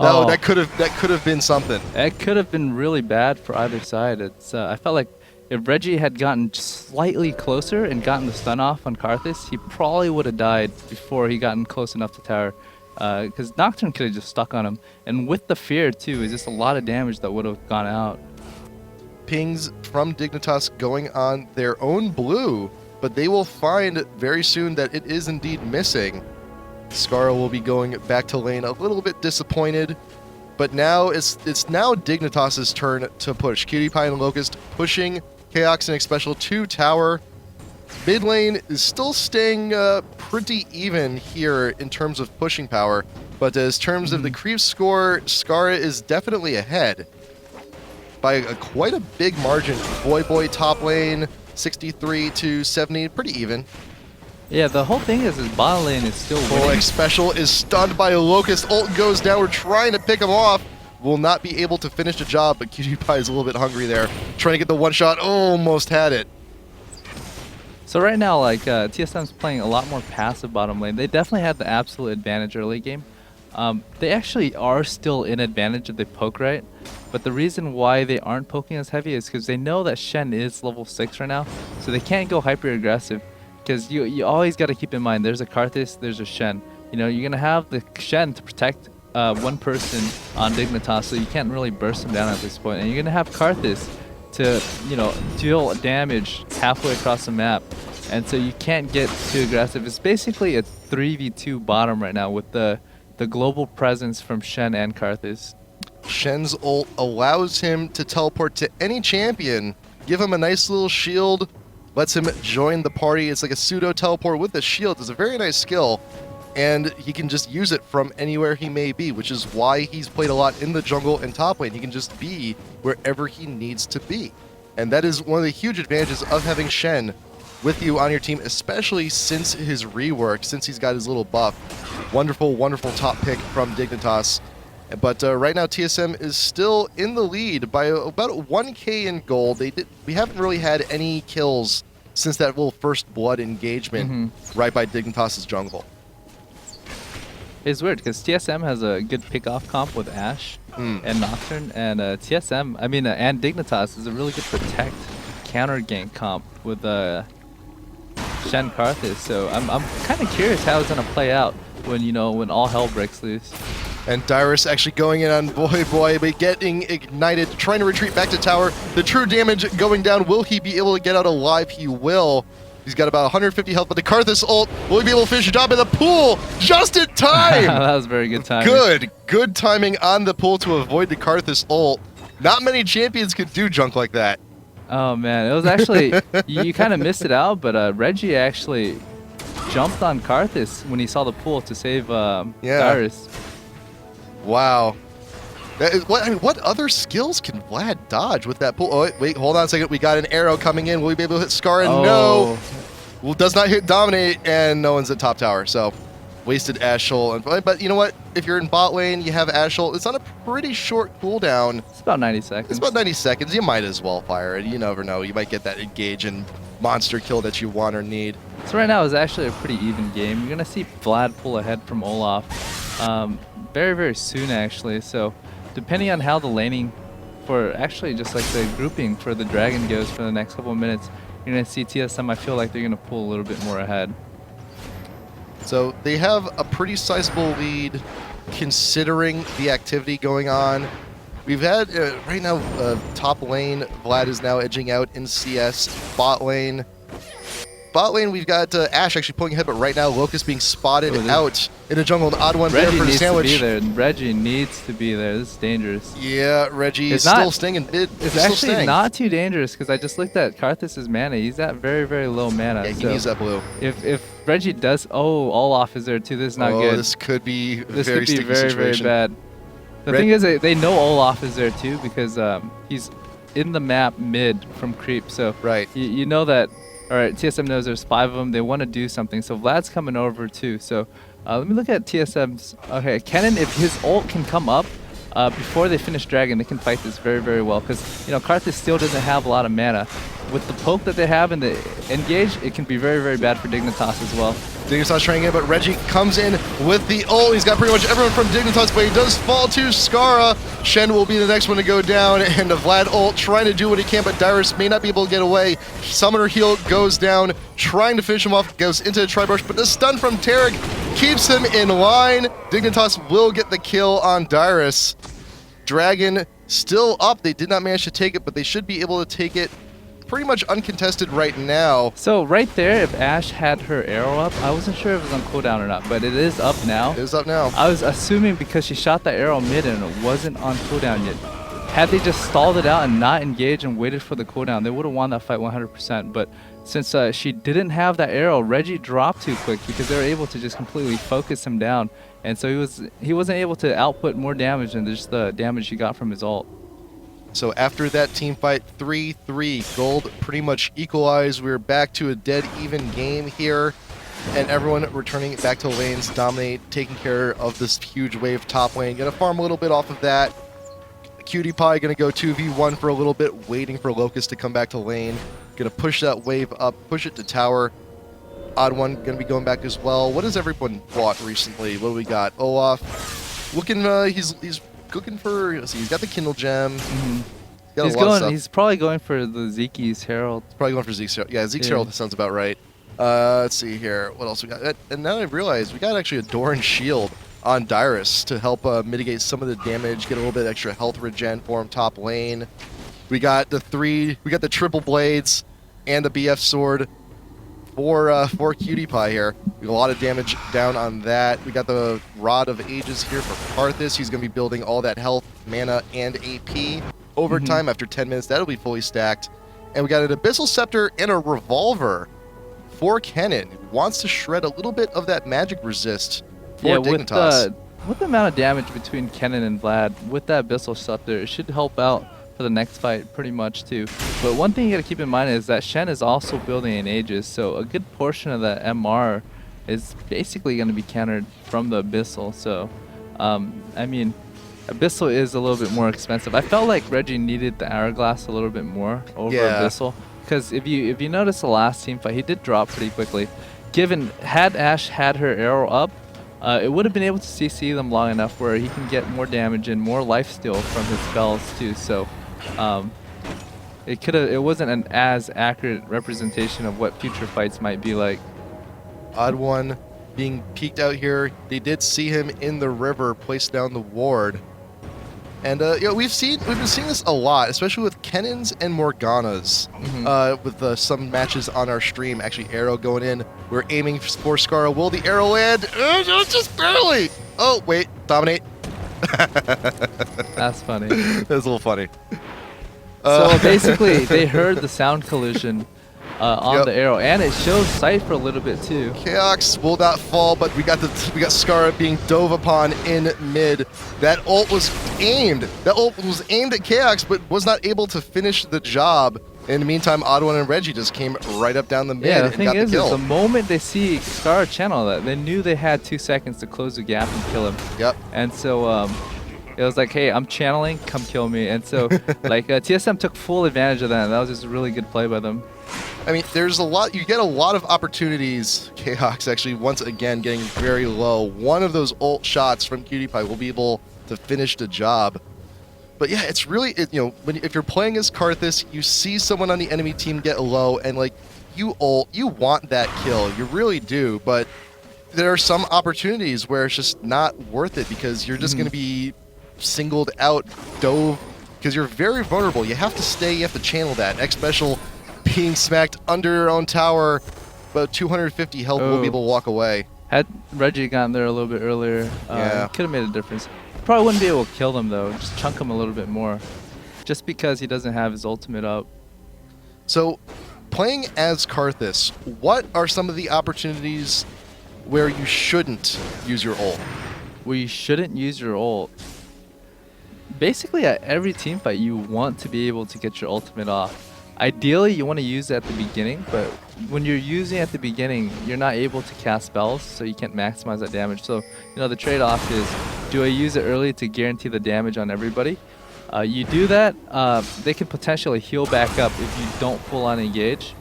No, that could have been something. It could have been really bad for either side. It's I felt like if Reggie had gotten slightly closer and gotten the stun off on Karthus, he probably would have died before he gotten close enough to tower. Because Nocturne could have just stuck on him. And with the fear too, it's just a lot of damage that would have gone out. Pings from Dignitas going on their own blue, but they will find very soon that it is indeed missing. Scarra will be going back to lane a little bit disappointed, but now it's now Dignitas' turn to push. PewDiePie and Locust pushing Chaox and Xpecial to tower. Mid lane is still staying pretty even here in terms of pushing power, but in terms of the creep score, Scarra is definitely ahead by quite a big margin. Voyboy top lane, 63 to 70, pretty even. Yeah, the whole thing is his bottom lane is still winning. Xpecial is stunned by a Locust. Ult goes down. We're trying to pick him off. Will not be able to finish the job, but PewDiePie is a little bit hungry there. Trying to get the one shot. Almost had it. So right now, like, TSM's playing a lot more passive bottom lane. They definitely had the absolute advantage early game. They actually are still in advantage if they poke right, but the reason why they aren't poking as heavy is because they know that Shen is level 6 right now, so they can't go hyper aggressive. Because you always got to keep in mind, there's a Karthus, there's a Shen. You know, you're gonna have the Shen to protect one person on Dignitas, so you can't really burst him down at this point. And you're gonna have Karthus to, you know, deal damage halfway across the map, and so you can't get too aggressive. It's basically a 3v2 bottom right now with the global presence from Shen and Karthus. Shen's ult allows him to teleport to any champion, give him a nice little shield, lets him join the party. It's like a pseudo teleport with a shield. It's a very nice skill, and he can just use it from anywhere he may be, which is why he's played a lot in the jungle and top lane. He can just be wherever he needs to be, and that is one of the huge advantages of having Shen with you on your team, especially since his rework, since he's got his little buff. Wonderful, wonderful top pick from Dignitas. But right now TSM is still in the lead by about 1k in gold. We haven't really had any kills since that little first blood engagement right by Dignitas' jungle. It's weird because TSM has a good pick-off comp with Ashe and Nocturne, and TSM, I mean, and Dignitas is a really good protect counter gank comp with Shen Karthus. So I'm kind of curious how it's gonna play out when, you know, when all hell breaks loose. And Dyrus actually going in on Voyboy, but getting ignited, trying to retreat back to tower. The true damage going down. Will he be able to get out alive? He will. He's got about 150 health, but the Karthus ult, will he be able to finish the job in the pool? Just in time! That was very good timing. Good timing on the pool to avoid the Karthus ult. Not many champions could do junk like that. Oh man, it was actually, you kind of missed it out, but Reggie actually jumped on Karthus when he saw the pool to save Dyrus. Wow. That is, what other skills can Vlad dodge with that pull? Oh, wait, hold on a second. We got an arrow coming in. Will we be able to hit Scarra? Oh. No. Well, does not hit Dominate, and no one's at top tower. So, wasted Ashe ult. But you know what? If you're in bot lane, you have Ashe ult. It's on a pretty short cooldown. It's about 90 seconds. It's about 90 seconds. You might as well fire it. You never know. You might get that engage and monster kill that you want or need. So right now is actually a pretty even game. You're going to see Vlad pull ahead from Olaf very, very soon, actually. So depending on how the laning for actually just like the grouping for the dragon goes for the next couple of minutes, you're going to see TSM, I feel like they're going to pull a little bit more ahead. So they have a pretty sizable lead considering the activity going on. We've had, right now, top lane, Vlad is now edging out in CS. Bot lane, we've got Ashe actually pulling ahead, but right now Locust being spotted out in the jungle. An odd one there for the sandwich. Reggie needs to be there. Reggie needs to be there. This is dangerous. Yeah, Reggie is still stinging. It's actually not too dangerous because I just looked at Karthus' mana. He's at very, very low mana. Yeah, he needs that blue. If Reggie does, Olaf is there too. This is not good. This could be this could be very, very bad. The thing is, they know Olaf is there too because he's in the map mid from creep. So right, you know that All right, TSM knows there's 5 of them. They want to do something. So Vlad's coming over too. So let me look at TSM's. Okay, Kennen, if his ult can come up before they finish Dragon, they can fight this very, very well. Because, you know, Karthus still doesn't have a lot of mana. With the poke that they have in the engage, it can be very, very bad for Dignitas as well. Dignitas trying in, but Reggie comes in with the ult. He's got pretty much everyone from Dignitas, but he does fall to Scarra. Shen will be the next one to go down, and the Vlad ult trying to do what he can, but Dyrus may not be able to get away. Summoner heal goes down, trying to finish him off, goes into the Tribush, but the stun from Tarek keeps him in line. Dignitas will get the kill on Dyrus. Dragon still up. They did not manage to take it, but they should be able to take it pretty much uncontested right now. So right there, if Ashe had her arrow up, I wasn't sure if it was on cooldown or not, but it is up now. It is up now. I was assuming because she shot the arrow mid and it wasn't on cooldown yet. Had they just stalled it out and not engaged and waited for the cooldown, they would have won that fight 100%. But since she didn't have that arrow, Reggie dropped too quick because they were able to just completely focus him down. And so he wasn't able to output more damage than just the damage he got from his ult. So after that team fight, 3-3, gold pretty much equalized. We're back to a dead even game here, and everyone returning back to lanes, dominate, taking care of this huge wave top lane. Gonna farm a little bit off of that. QTPie gonna go 2v1 for a little bit, waiting for Locust to come back to lane. Gonna push that wave up, push it to tower. OddOne gonna be going back as well. What has everyone bought recently? What do we got? Olaf, looking, he's looking for, let's see, he's got the Kindle Gem. He's probably going for the Zeke's Herald. He's probably going for Zeke's Herald. Yeah, Zeke's Herald sounds about right. Let's see here. What else we got? And now I realized we got actually a Doran Shield on Dyrus to help mitigate some of the damage, get a little bit extra health regen for him top lane. We got the triple blades and the BF sword for QTPie here. We got a lot of damage down on that. We got the Rod of Ages here for Karthus. He's going to be building all that health, mana, and AP over time. After 10 minutes, that'll be fully stacked. And we got an Abyssal Scepter and a Revolver for Kennen. Wants to shred a little bit of that magic resist for Dignitas. With the amount of damage between Kennen and Vlad, with that Abyssal Scepter, it should help out for the next fight pretty much too. But one thing you gotta keep in mind is that Shen is also building in Aegis, so a good portion of the MR is basically gonna be countered from the Abyssal. So, I mean, Abyssal is a little bit more expensive. I felt like Reggie needed the Hourglass a little bit more over Abyssal, because if you notice the last team fight, he did drop pretty quickly. Had Ashe had her arrow up, it would have been able to CC them long enough where he can get more damage and more lifesteal from his spells too. So it wasn't an as accurate representation of what future fights might be like. OddOne being peeked out here. They did see him in the river, place down the ward. And you know, we've been seeing this a lot, especially with Kennens and Morganas. With some matches on our stream, actually arrow going in. We're aiming for Scarra. Will the arrow land? Just barely. Oh wait, dominate. That's funny. That's a little funny. So basically, they heard the sound collision on the arrow, and it shows sight for a little bit too. Chaox will not fall, but we got Scarra being dove upon in mid. That ult was aimed. That ult was aimed at Chaox, but was not able to finish the job. In the meantime, OddOne and Reggie just came right up down the mid and got the kill. The thing is the moment they see Scarra channel that, they knew they had 2 seconds to close the gap and kill him. Yep. And so it was like, hey, I'm channeling, come kill me. And so like TSM took full advantage of that, and that was just a really good play by them. I mean, you get a lot of opportunities. Chaox actually once again getting very low. One of those ult shots from QTPie will be able to finish the job. But yeah, it's really, you know, if you're playing as Karthus, you see someone on the enemy team get low, and like you want that kill, you really do. But there are some opportunities where it's just not worth it because you're just going to be singled out, dove, because you're very vulnerable. You have to stay, you have to channel that. Xpecial being smacked under your own tower, about 250 health will be able to walk away. Had Reggie gotten there a little bit earlier, could have made a difference. Probably wouldn't be able to kill them though, just chunk him a little bit more. Just because he doesn't have his ultimate up. So, playing as Karthus, what are some of the opportunities where you shouldn't use your ult? Where you shouldn't use your ult? Basically at every team fight you want to be able to get your ultimate off. Ideally, you want to use it at the beginning, but when you're using it at the beginning, you're not able to cast spells, so you can't maximize that damage. So, the trade-off is, do I use it early to guarantee the damage on everybody? You do that, they can potentially heal back up if you don't full-on engage.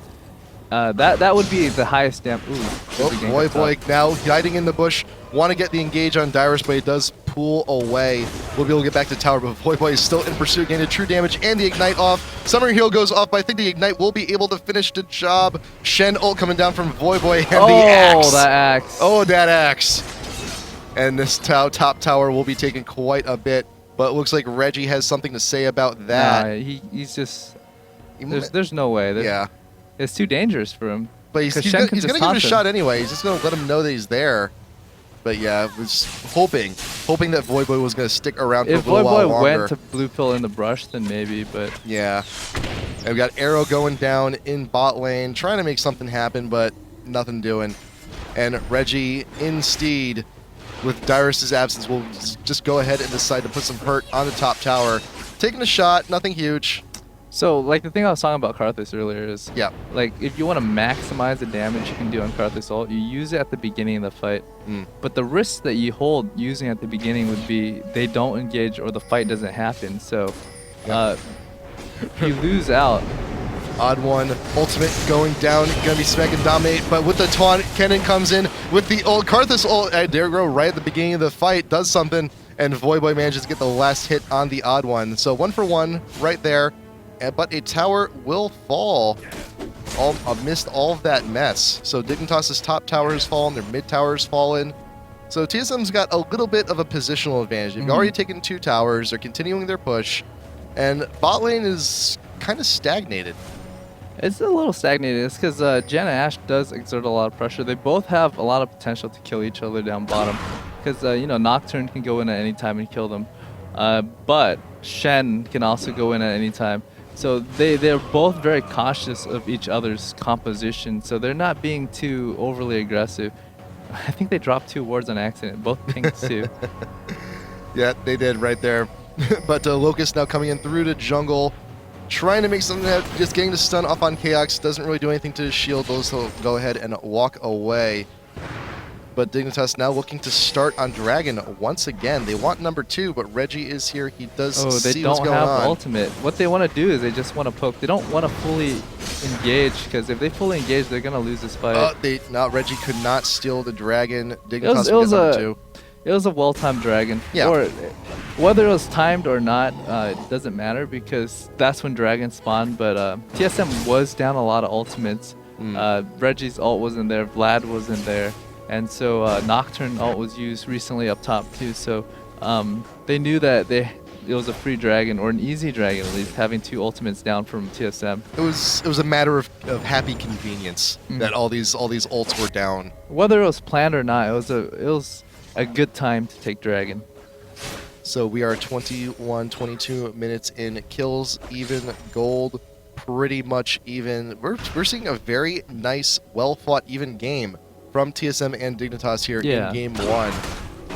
That would be the highest damage. Oh, Voyboy now hiding in the bush. Want to get the engage on Dyrus, but he does pull away. We'll be able to get back to tower, but Voyboy is still in pursuit, getting the true damage and the ignite off. Summoner heal goes off, but I think the ignite will be able to finish the job. Shen ult coming down from Voyboy and the axe. Oh, that axe. Oh, that axe. And this top tower will be taking quite a bit, but it looks like Reggie has something to say about that. Nah, he's just... There's no way. Yeah. It's too dangerous for him. But he's going to give it a shot anyway. He's just going to let him know that he's there. But yeah, I was hoping that Voyboy was going to stick around for a little while longer. If Voyboy went to blue pill in the brush, then maybe, but... Yeah. And we got Arrow going down in bot lane, trying to make something happen, but nothing doing. And Reggie in Steed, with Dyrus' absence, will just go ahead and decide to put some hurt on the top tower. Taking a shot, nothing huge. So, like, the thing I was talking about Karthus earlier is, yeah, like, if you want to maximize the damage you can do on Karthus ult, you use it at the beginning of the fight. But the risks that you hold using at the beginning would be they don't engage or the fight doesn't happen. So, you lose out. OddOne ultimate going down, gonna be smacking dominate, but with the taunt, Kennen comes in with the ult. Karthus ult, there you go, right at the beginning of the fight, does something, and Voyboy manages to get the last hit on the OddOne. So 1 for 1 right there. But a tower will fall amidst all of that mess. So Dignitas' top tower has fallen, their mid tower has fallen. So TSM's got a little bit of a positional advantage. They've already taken 2 towers, they're continuing their push, and bot lane is kind of stagnated. It's a little stagnated. It's because Jen and Ashe does exert a lot of pressure. They both have a lot of potential to kill each other down bottom. Because, Nocturne can go in at any time and kill them. But Shen can also go in at any time. So they're both very cautious of each other's composition, so they're not being too overly aggressive. I think they dropped 2 wards on accident, both pinks too. Yeah, they did right there. But Locust now coming in through the jungle, trying to make something happen, just getting the stun off on Chaox, doesn't really do anything to his shield, those will go ahead and walk away. But Dignitas now looking to start on Dragon once again. They want number 2, but Reggie is here. He does see what's going on. They don't have ultimate. What they want to do is they just want to poke. They don't want to fully engage, because if they fully engage, they're going to lose this fight. Reggie could not steal the Dragon. Dignitas would get number 2. It was a well-timed Dragon. Yeah. Or whether it was timed or not, it doesn't matter, because that's when Dragons spawn. But TSM was down a lot of ultimates. Reggie's ult wasn't there. Vlad wasn't there. And so Nocturne ult was used recently up top too, so they knew that it was a free dragon, or an easy dragon at least, having 2 ultimates down from TSM. It was a matter of happy convenience that all these ults were down. Whether it was planned or not, it was a good time to take dragon. So we are 22 minutes in, kills even, gold pretty much even. We're seeing a very nice, well-fought, even game from TSM and Dignitas here in Game 1.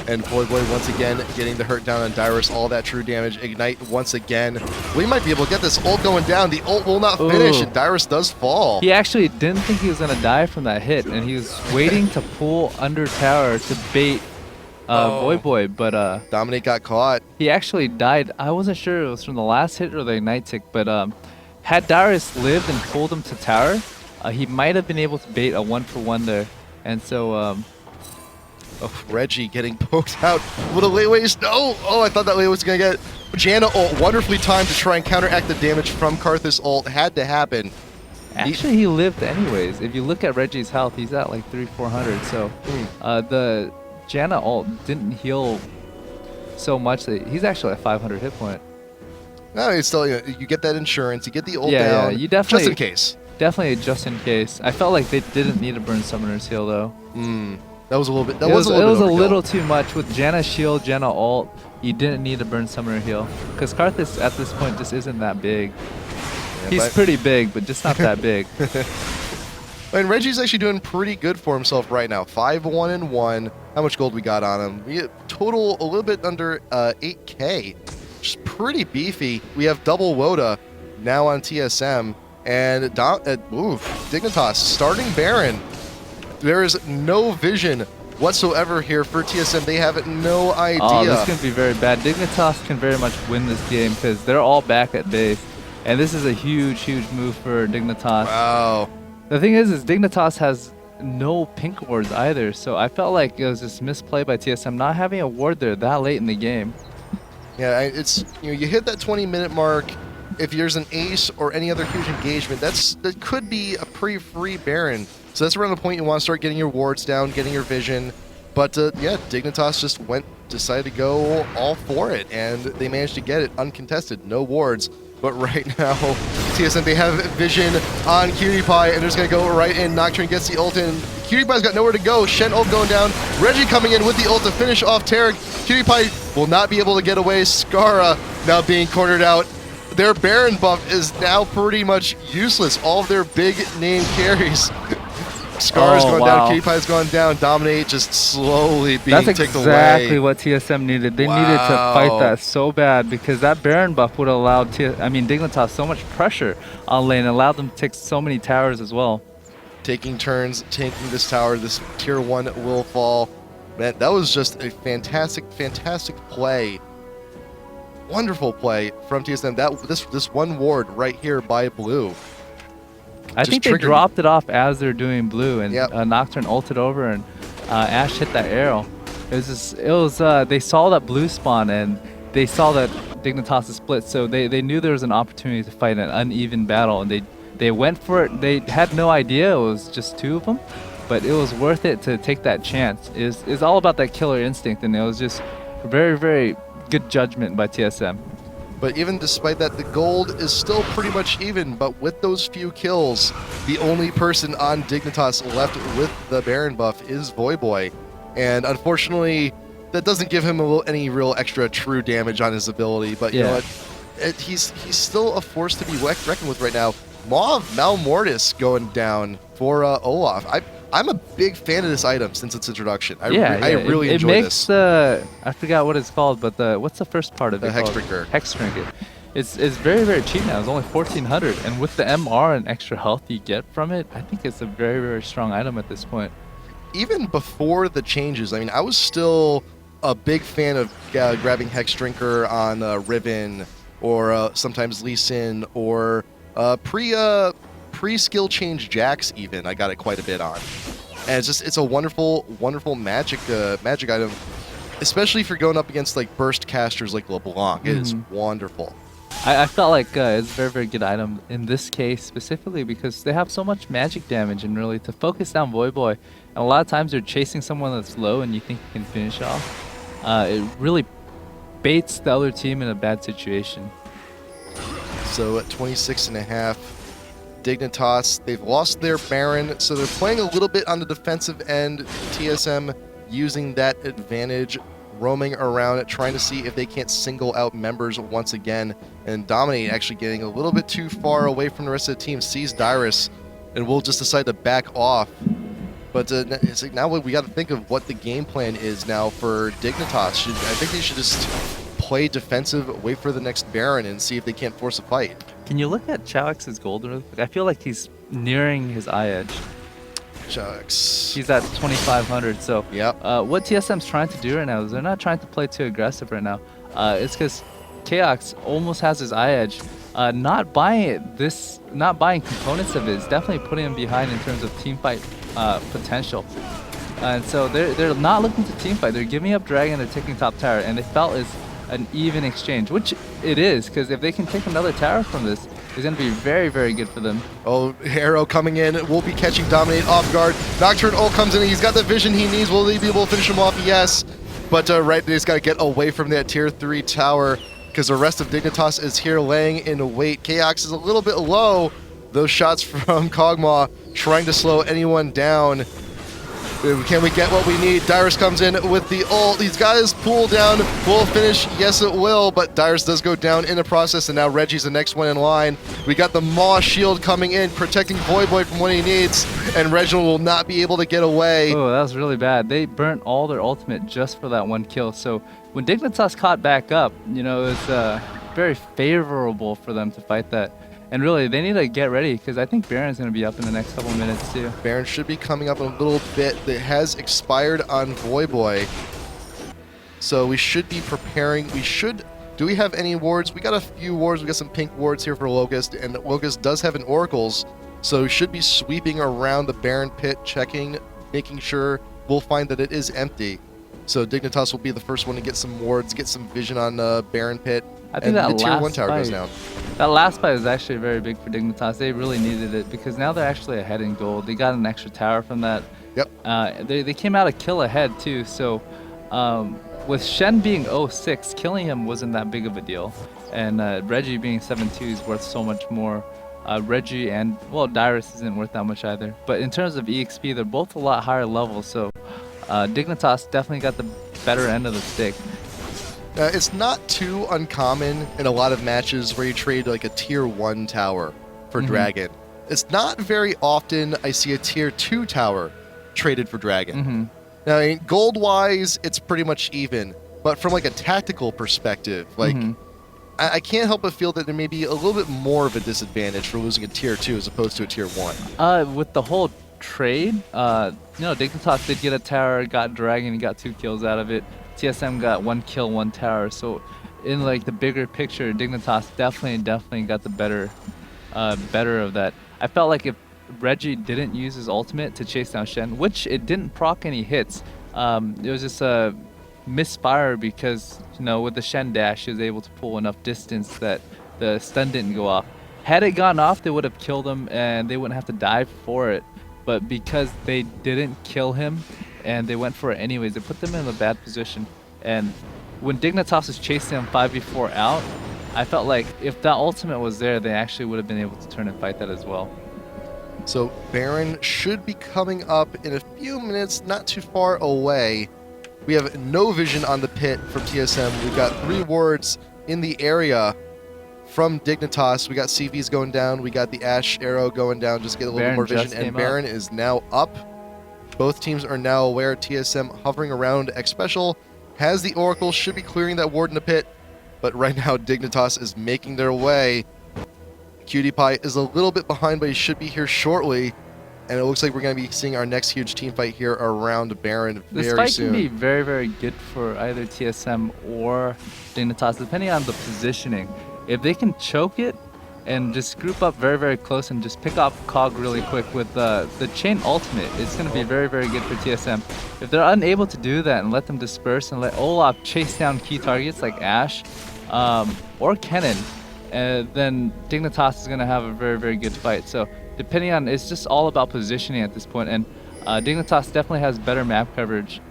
And Voyboy once again getting the hurt down on Dyrus, all that true damage. Ignite once again. We might be able to get this ult going down. The ult will not finish, and Dyrus does fall. He actually didn't think he was going to die from that hit, and he was waiting to pull under tower to bait Voyboy, but Dominate got caught. He actually died. I wasn't sure it was from the last hit or the ignite tick, but had Dyrus lived and pulled him to tower, he might have been able to bait a 1-for-1 there. And so, Reggie getting poked out with a late waste. No! Oh, I thought that late was going to get Janna ult. Wonderfully timed to try and counteract the damage from Karthus ult. Had to happen. Actually, he lived anyways. If you look at Reggie's health, he's at like 300-400. So, the Janna ult didn't heal so much that he's actually at 500 hit point. No, it's still, you get that insurance. You get the ult down. Yeah, you definitely, just in case. Definitely just in case. I felt like they didn't need to burn Summoner's Heal though. That was a little bit. It was a little too much with Janna's shield, Janna ult. You didn't need to burn Summoner Heal because Karthus at this point just isn't that big. Yeah, he's pretty big, but just not that big. And Reggie's actually doing pretty good for himself right now. 5-1-1. How much gold we got on him? We get total a little bit under 8K. Which is pretty beefy. We have double Woda now on TSM. And Dignitas starting Baron. There is no vision whatsoever here for TSM. They have no idea. Oh, this is going to be very bad. Dignitas can very much win this game because they're all back at base. And this is a huge, huge move for Dignitas. Wow. The thing is Dignitas has no pink wards either. So I felt like it was just misplay by TSM not having a ward there that late in the game. Yeah, it's you hit that 20-minute mark. If there's an ace or any other huge engagement, that could be a pretty free Baron. So that's around the point you want to start getting your wards down, getting your vision. But yeah, Dignitas just decided to go all for it, and they managed to get it uncontested, no wards. But right now, TSM, they have vision on PewDiePie, and they're just going to go right in. Nocturne gets the ult in. PewDiePie's got nowhere to go. Shen ult going down. Reggie coming in with the ult to finish off Tarek. PewDiePie will not be able to get away. Scarra now being cornered out. Their Baron buff is now pretty much useless. All of their big name carries. Scar's going down, PewDiePie's going down, Dominate just slowly being taken away. That's exactly what TSM needed. They needed to fight that so bad because that Baron buff would allow Dignitas so much pressure on lane and allowed them to take so many towers as well. Taking turns, taking this tower, this tier 1 will fall. Man, that was just a fantastic, fantastic play. Wonderful play from TSM. This one ward right here by Blue. I think they dropped it off as they're doing blue, and Nocturne ulted over, and Ash hit that arrow. They saw that blue spawn, and they saw that Dignitas is split, so they knew there was an opportunity to fight an uneven battle, and they went for it. They had no idea it was just two of them, but it was worth it to take that chance. It's all about that killer instinct, and it was just very, very good judgment by TSM. But even despite that, the gold is still pretty much even. But with those few kills, the only person on Dignitas left with the Baron buff is Voyboy. And unfortunately, that doesn't give him any real extra true damage on his ability. But you know what? He's still a force to be reckoned with right now. Mauve Malmortis going down for Olaf. I'm a big fan of this item since its introduction. I really enjoy this. I forgot what it's called, but what's the first part of it? The Hex Trinket. Hex Trinket. It's very, very cheap now. It's only 1,400, and with the MR and extra health you get from it, I think it's a very, very strong item at this point. Even before the changes, I mean, I was still a big fan of grabbing Hex Drinker on Riven, or sometimes Lee Sin, or pre-skill change Jax even. I got it quite a bit on, and it's a wonderful, wonderful magic item, especially if you're going up against like burst casters like LeBlanc. It is wonderful. I felt like it's a very, very good item in this case specifically because they have so much magic damage, and really to focus down Voyboy, and a lot of times they're chasing someone that's low and you think you can finish off. It really baits the other team in a bad situation. So at 26.5, Dignitas, they've lost their Baron, so they're playing a little bit on the defensive end. TSM using that advantage, roaming around, trying to see if they can't single out members once again. And Dominate actually getting a little bit too far away from the rest of the team, sees Dyrus, and will just decide to back off. But it's like now we got to think of what the game plan is now for Dignitas. I think they should just play defensive, wait for the next Baron, and see if they can't force a fight. Can you look at Chaox's gold really quick? I feel like he's nearing his eye edge. Chaox. He's at 2,500. So what TSM's trying to do right now is they're not trying to play too aggressive right now. It's because Chaox almost has his eye edge. Not buying components of it is definitely putting him behind in terms of team fight potential. And so they're not looking to team fight. They're giving up Dragon. They're taking top tower, and they felt it's an even exchange, which it is, because if they can take another tower from this, it's going to be very, very good for them. Oh, Arrow coming in. We'll be catching Dominate off guard. Nocturne ult comes in. He's got the vision he needs. Will they be able to finish him off? Yes. But right, they just got to get away from that tier 3 tower because the rest of Dignitas is here laying in wait. Chaox is a little bit low. Those shots from Kog'Maw trying to slow anyone down. Can we get what we need? Dyrus comes in with the ult. These guys pull down. Will finish? Yes, it will. But Dyrus does go down in the process, and now Reggie's the next one in line. We got the Maw shield coming in, protecting Voyboy from what he needs, and Reginald will not be able to get away. Oh, that was really bad. They burnt all their ultimate just for that one kill. So when Dignitas caught back up, you know, it was very favorable for them to fight that. And really, they need to get ready because I think Baron's going to be up in the next couple minutes too. Baron should be coming up in a little bit. That has expired on Voyboy. So we should be preparing. Do we have any wards? We got a few wards. We got some pink wards here for Locust, and Locust does have an Oracles, so we should be sweeping around the Baron pit, checking, making sure. We'll find that it is empty. So Dignitas will be the first one to get some wards, get some vision on Baron pit. I think and that the tier last 1 tower goes fight- down. That last fight was actually very big for Dignitas. They really needed it because now they're actually ahead in gold. They got an extra tower from that. Yep. They came out a kill ahead too. So with Shen being 0-6, killing him wasn't that big of a deal. And Reggie being 7-2 is worth so much more. Reggie and, well, Dyrus isn't worth that much either. But in terms of EXP, they're both a lot higher level. So Dignitas definitely got the better end of the stick. It's not too uncommon in a lot of matches where you trade like a tier 1 tower for Dragon. It's not very often I see a tier 2 tower traded for Dragon. Now, I mean, gold-wise, it's pretty much even. But from like a tactical perspective, like I can't help but feel that there may be a little bit more of a disadvantage for losing a tier 2 as opposed to a tier 1. With the whole trade, Dignitas did get a tower, got Dragon, got 2 kills out of it. TSM got 1 kill, 1 tower. So in like the bigger picture, Dignitas definitely got the better of that. I felt like if Reggie didn't use his ultimate to chase down Shen, which it didn't proc any hits, it was just a misfire because with the Shen dash, he was able to pull enough distance that the stun didn't go off. Had it gone off, they would have killed him and they wouldn't have to dive for it. But because they didn't kill him and they went for it anyways, it put them in a bad position. And when Dignitas was chasing him 5v4 out, I felt like if that ultimate was there, they actually would have been able to turn and fight that as well. So Baron should be coming up in a few minutes, not too far away. We have no vision on the pit from TSM. We've got 3 wards in the area from Dignitas. We got CVs going down. We got the Ash arrow going down. Just get a little bit more vision. And Baron is now up. Both teams are now aware. TSM hovering around. Xpecial has the Oracle. Should be clearing that ward in the pit. But right now, Dignitas is making their way. QTPie is a little bit behind, but he should be here shortly. And it looks like we're going to be seeing our next huge team fight here around Baron very soon. This fight can be very, very good for either TSM or Dignitas, depending on the positioning. If they can choke it and just group up very, very close and just pick up Cog really quick with the chain ultimate, it's going to be very, very good for TSM. If they're unable to do that and let them disperse and let Olaf chase down key targets like Ash or Kennen, then Dignitas is going to have a very, very good fight. So depending on, it's just all about positioning at this point, and Dignitas definitely has better map coverage.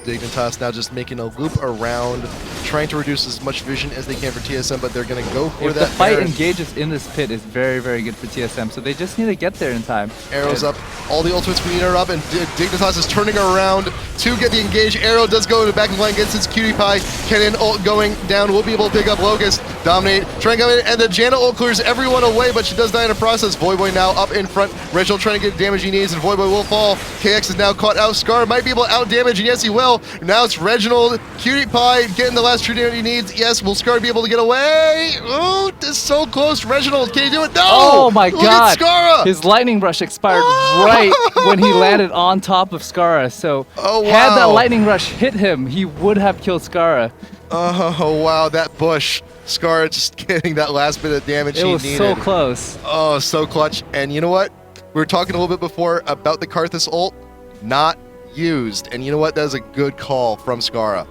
Dignitas now just making a loop around, trying to reduce as much vision as they can for TSM, but they're going to go for if that. The fight Baron engages in this pit is very, very good for TSM, so they just need to get there in time. Arrows up, all the ultimates we need are up, and Dignitas is turning around to get the engage. Arrow does go in the back of the line, gets his QTPie. Kennen ult going down, will be able to pick up Locust. Dominate, trying to come in, and the Janna ult clears everyone away, but she does die in the process. Voyboy now up in front. Reginald trying to get the damage he needs, and Voyboy will fall. KX is now caught out. Scarra might be able to out damage, and yes, he will. Now it's Reginald. QTPie getting the last true damage he needs. Yes, will Scarra be able to get away? Oh, this is so close. Reginald, can he do it? No! Oh my Look god! at Scarra! His lightning rush expired right when he landed on top of Scarra. So had that lightning rush hit him, he would have killed Scarra. Oh wow, that bush. Scarra just getting that last bit of damage he needed. It was so close. Oh, so clutch. And you know what? We were talking a little bit before about the Karthus ult. Not used. And you know what? That was a good call from Scarra.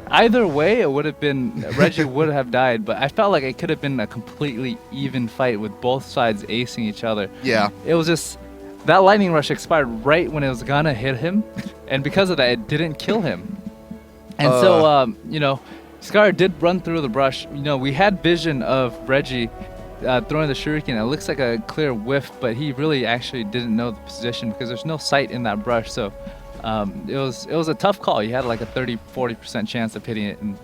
Either way, it would have been, Reggie would have died, but I felt like it could have been a completely even fight with both sides acing each other. Yeah. It was just, that lightning rush expired right when it was gonna hit him, and because of that, it didn't kill him. And so, Scarra did run through the brush. We had vision of Reggie throwing the shuriken. It looks like a clear whiff, but he really actually didn't know the position because there's no sight in that brush. So it was a tough call. You had like a 30-40% chance of hitting it, and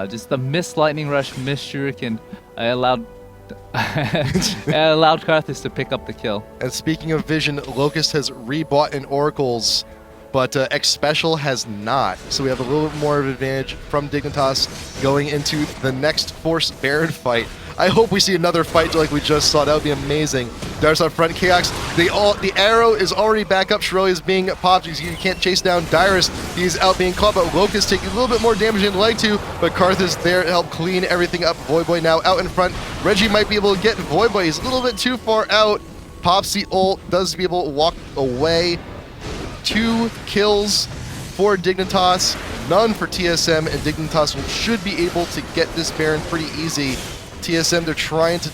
just the missed lightning rush, missed shuriken allowed Karthus to pick up the kill. And speaking of vision, Locust has rebought in Oracles. but Xpecial has not. So we have a little bit more of an advantage from Dignitas going into the next Force Baron fight. I hope we see another fight like we just saw. That would be amazing. Dyrus up front, Chaox. The arrow is already back up. Shirley is being popped. You can't chase down Dyrus. He's out being caught, but Locust taking a little bit more damage than he'd like to. But Karth is there to help clean everything up. Voyboy now out in front. Reggie might be able to get Voyboy. He's a little bit too far out. Pops the ult, does be able to walk away. 2 kills for Dignitas, none for TSM, and Dignitas should be able to get this Baron pretty easy. TSM, they're trying to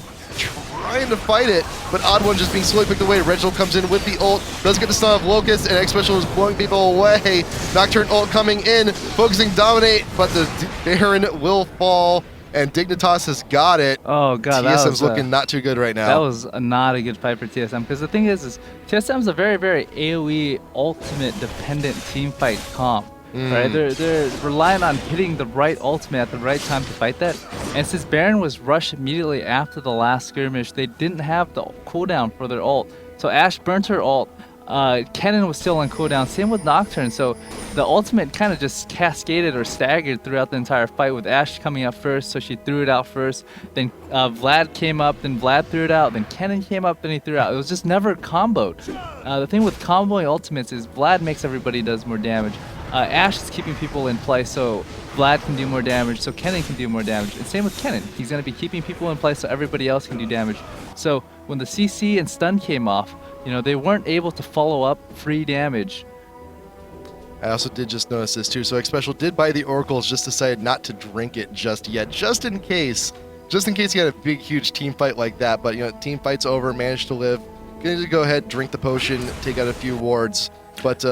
fight it, but OddOne just being slowly picked away. Reginald comes in with the ult, does get the stun of Locust, and Xpecial is blowing people away. Nocturne ult coming in, focusing Dominate, but the Baron will fall, and Dignitas has got it. Oh god, TSM's looking not too good right now. That was not a good fight for TSM, because the thing is TSM's a very, very AoE ultimate dependent team fight comp. Right? They're relying on hitting the right ultimate at the right time to fight that. And since Baron was rushed immediately after the last skirmish, they didn't have the cooldown for their ult. So Ashe burnt her ult. Kennen was still on cooldown. Same with Nocturne. So the ultimate kind of just cascaded or staggered throughout the entire fight, with Ashe coming up first, so she threw it out first. Then Vlad came up, then Vlad threw it out. Then Kennen came up, then he threw it out. It was just never comboed. The thing with comboing ultimates is Vlad makes everybody does more damage. Ashe is keeping people in play, so Vlad can do more damage, so Kennen can do more damage. And same with Kennen. He's going to be keeping people in play so everybody else can do damage. So when the CC and stun came off, you know, they weren't able to follow up free damage. I also did just notice this too. So Xpecial did buy the Oracles, just decided not to drink it just yet, just in case he had a big, huge team fight like that. But, you know, team fight's over, managed to live. Going to go ahead, drink the potion, take out a few wards. But,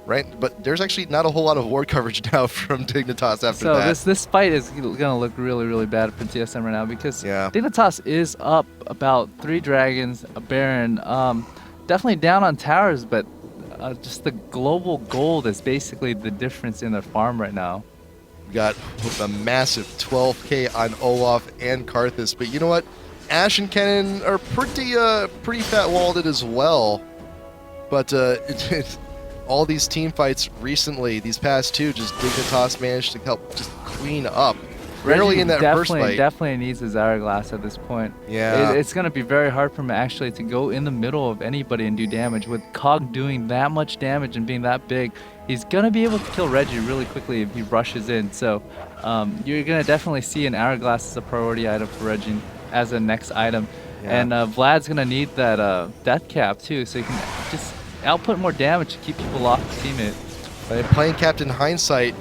right? But there's actually not a whole lot of ward coverage now from Dignitas after that. So this fight is going to look really, really bad for TSM right now, because yeah. Dignitas is up about 3 dragons, a Baron. Definitely down on towers, but just the global gold is basically the difference in their farm right now. We got a massive 12k on Olaf and Karthus, but you know what? Ashe and Kennen are pretty fat walled as well. But all these team fights recently, these past 2, just Dignitas managed to help just clean up. Rarely in that first fight. Definitely needs his hourglass at this point. Yeah. It's going to be very hard for him actually to go in the middle of anybody and do damage. With Cog doing that much damage and being that big, he's going to be able to kill Reggie really quickly if he rushes in. So you're going to definitely see an hourglass as a priority item for Reggie as a next item. Yeah. And Vlad's going to need that death cap too, so he can just output more damage to keep people off the teammate. By playing Captain Hindsight,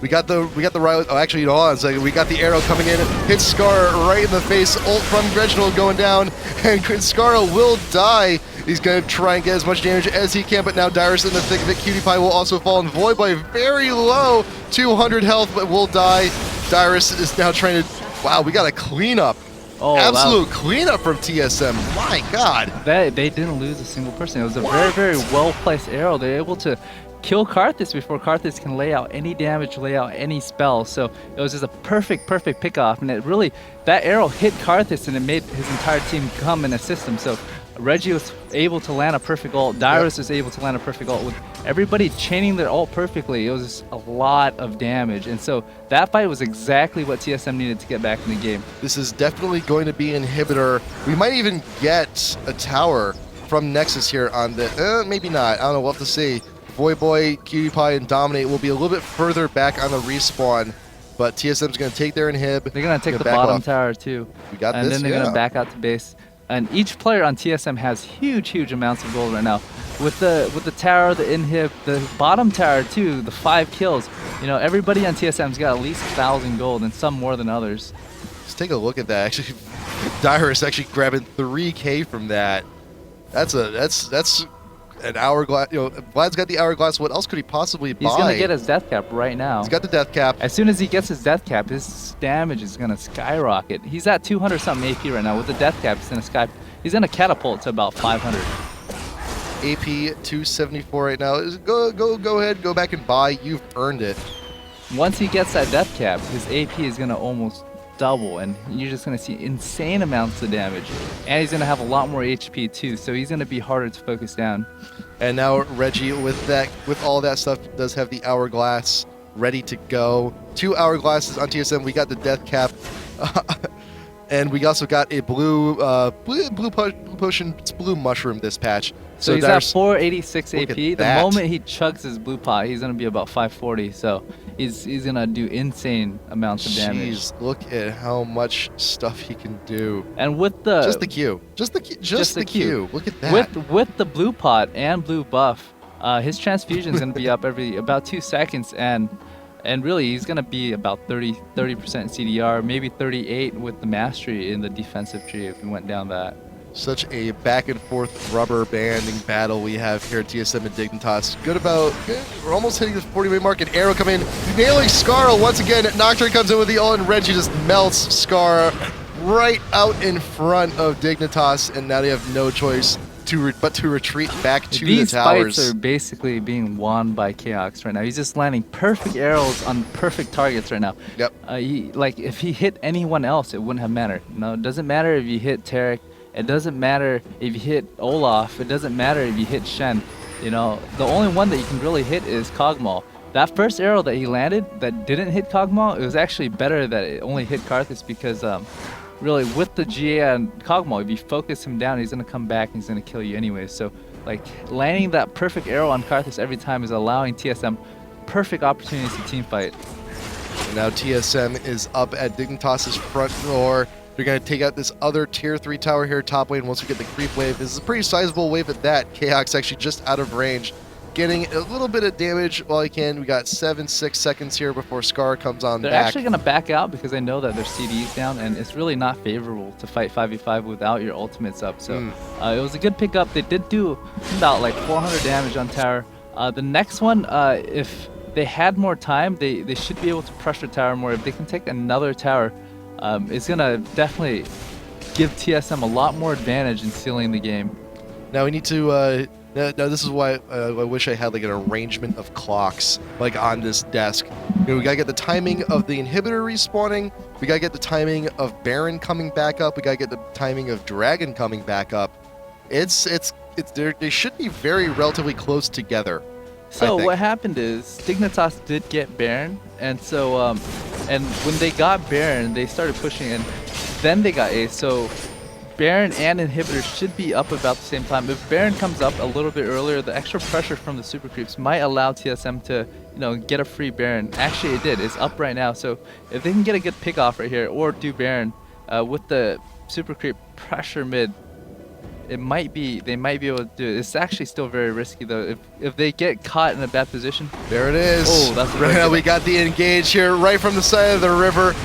we got the Riley. Oh, actually, hold on a second. We got the arrow coming in, hits Scarra right in the face. Ult from Reginald going down, and Scarra will die. He's going to try and get as much damage as he can, but now Dyrus in the thick of it. QTPie will also fall, and Voyboy very low, 200 health, but will die. Dyrus is now trying to. Wow, we got a cleanup. Oh, absolute cleanup from TSM. My God. They didn't lose a single person. It was a very, very well-placed arrow. They're able to kill Karthus before Karthus can lay out any damage, lay out any spell. So it was just a perfect pick-off. And it really, that arrow hit Karthus and it made his entire team come and assist him. So Reggie was able to land a perfect ult. Dyrus was able to land a perfect ult. With everybody chaining their ult perfectly, it was just a lot of damage. And so that fight was exactly what TSM needed to get back in the game. This is definitely going to be an inhibitor. We might even get a tower from Nexus here on the... maybe not. I don't know. We'll have to see. Voyboy, QTPie, and Dominate will be a little bit further back on the respawn. But TSM's going to take their inhib. They're going to take the bottom tower too. We got and this, then they're going to back out to base. And each player on TSM has huge amounts of gold right now. With the tower, the inhib, the bottom tower too, the 5 kills. You know, everybody on TSM's got at least 1,000 gold, and some more than others. Let's take a look at that. Actually, Dyrus actually grabbing 3k from that. That's an hourglass. You know, Vlad's got the hourglass. What else could he possibly buy? He's gonna get his death cap right now. He's got the death cap. As soon as he gets his death cap, his damage is gonna skyrocket. He's at 200 something AP right now. With the death cap, he's gonna catapult to about 500. AP 274 right now. Go ahead, go back and buy. You've earned it. Once he gets that death cap, his AP is gonna almost double, and you're just going to see insane amounts of damage. And he's going to have a lot more HP too, so he's going to be harder to focus down. And now Reggie, with all that stuff, does have the hourglass ready to go. 2 hourglasses on TSM. We got the death cap, and we also got a blue potion. It's blue mushroom this patch. So he's at 486 AP. The that. moment he chugs his blue pot, he's gonna be about 540. So he's gonna do insane amounts of damage. Jeez, look at how much stuff he can do. And with the just the Q. Look at that. With the blue pot and blue buff, his transfusion is gonna be up every about 2 seconds, and really he's gonna be about 30% CDR, maybe 38 with the mastery in the defensive tree if we went down that. Such a back and forth rubber banding battle we have here at TSM and Dignitas. Good. We're almost hitting the 40-minute mark. An arrow coming in, nailing Scarra once again. Nocturne comes in with the ult, and Reggie just melts Scarra right out in front of Dignitas, and now they have no choice but to retreat back to the towers. These fights are basically being won by Chaox right now. He's just landing perfect arrows on perfect targets right now. Yep. If he hit anyone else, it wouldn't have mattered. No, it doesn't matter if you hit Tarek. It doesn't matter if you hit Olaf. It doesn't matter if you hit Shen. You know, the only one that you can really hit is Kog'Maw. That first arrow that he landed that didn't hit Kog'Maw, it was actually better that it only hit Karthus because really with the GA and Kog'Maw, if you focus him down, he's going to come back and he's going to kill you anyway. So like landing that perfect arrow on Karthus every time is allowing TSM perfect opportunities to team fight. Now TSM is up at Dignitas' front door. They're going to take out this other tier 3 tower here top lane once we get the creep wave. This is a pretty sizable wave at that. Chaox actually just out of range, getting a little bit of damage while he can. We got 7-6 seconds here before Scarra comes on They're back. actually going to back out because they know that their CD is down, and it's really not favorable to fight 5v5 without your ultimates up. So it was a good pickup. They did do about like 400 damage on tower. The next one, if they had more time, they should be able to pressure tower more. If they can take another tower, it's going to definitely give TSM a lot more advantage in sealing the game. Now we need to... now this is why I wish I had like an arrangement of clocks like on this desk. You know, we gotta get the timing of the inhibitor respawning. We gotta get the timing of Baron coming back up. We gotta get the timing of Dragon coming back up. They should be very relatively close together. So what happened is Dignitas did get Baron, and so and when they got Baron, they started pushing, and then they got Ace. So Baron and Inhibitor should be up about the same time. If Baron comes up a little bit earlier, the extra pressure from the super creeps might allow TSM to, get a free Baron. Actually, it did. It's up right now. So if they can get a good pick off right here or do Baron with the super creep pressure mid, they might be able to do it. It's actually still very risky though. If they get caught in a bad position. There it is. Oh, that's right now. We got the engage here right from the side of the river.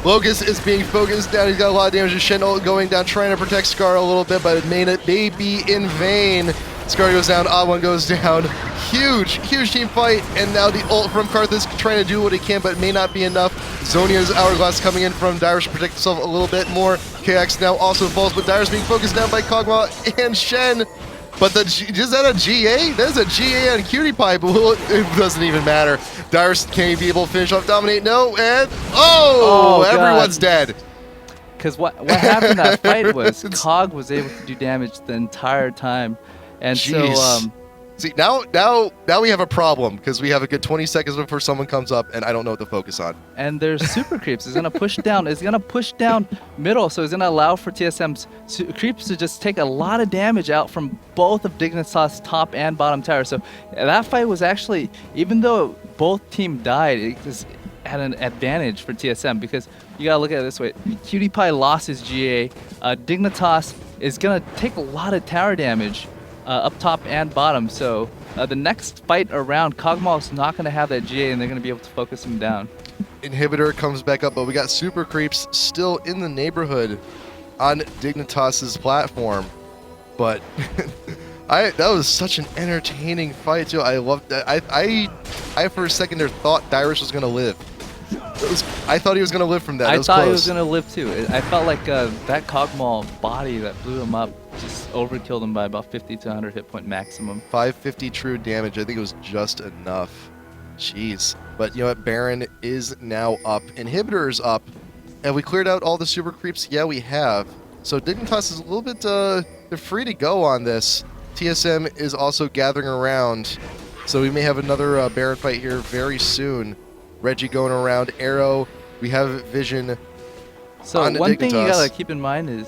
Locust is being focused down. He's got a lot of damage. Shen going down, trying to protect Scarra a little bit, but it may be in vain. Scarra goes down, OddOne goes down. Huge team fight, and now the ult from Karthus trying to do what he can, but it may not be enough. Zonia's hourglass coming in from Dyrus to protect himself a little bit more. KX now also falls, but Dyrus being focused down by Kog'Maw and Shen. But is that a GA? That is a GA on Imaqtpie, but it doesn't even matter. Dyrus, can he be able to finish off Dominate? No, and everyone's dead. Because what happened in that fight was Cog was able to do damage the entire time. And Jeez. See, now we have a problem because we have a good 20 seconds before someone comes up, and I don't know what to focus on. And there's super creeps. It's gonna push down. It's gonna push down middle, so it's gonna allow for TSM's creeps to just take a lot of damage out from both of Dignitas' top and bottom tower. So that fight was actually, even though both team died, it was at an advantage for TSM because you gotta look at it this way. Imaqtpie lost his GA. Dignitas is gonna take a lot of tower damage. Up top and bottom, so the next fight around, Kog'Maw is not going to have that GA and they're going to be able to focus him down. Inhibitor comes back up, but we got super creeps still in the neighborhood on Dignitas' platform. But that was such an entertaining fight too. I loved that. I for a second there thought Dyrus was going to live. I thought he was going to live from that. I thought he was going to live too. I felt like that Kog'Maw body that blew him up just overkilled him by about 50 to 100 hit point maximum. 550 true damage. I think it was just enough. Jeez. But you know what? Baron is now up. Inhibitor is up. Have we cleared out all the super creeps? Yeah, we have. So Dignitas is a little bit they're free to go on this. TSM is also gathering around. So we may have another Baron fight here very soon. Reggie going around. Arrow. We have Vision. So on one thing you Dignitas. gotta keep in mind is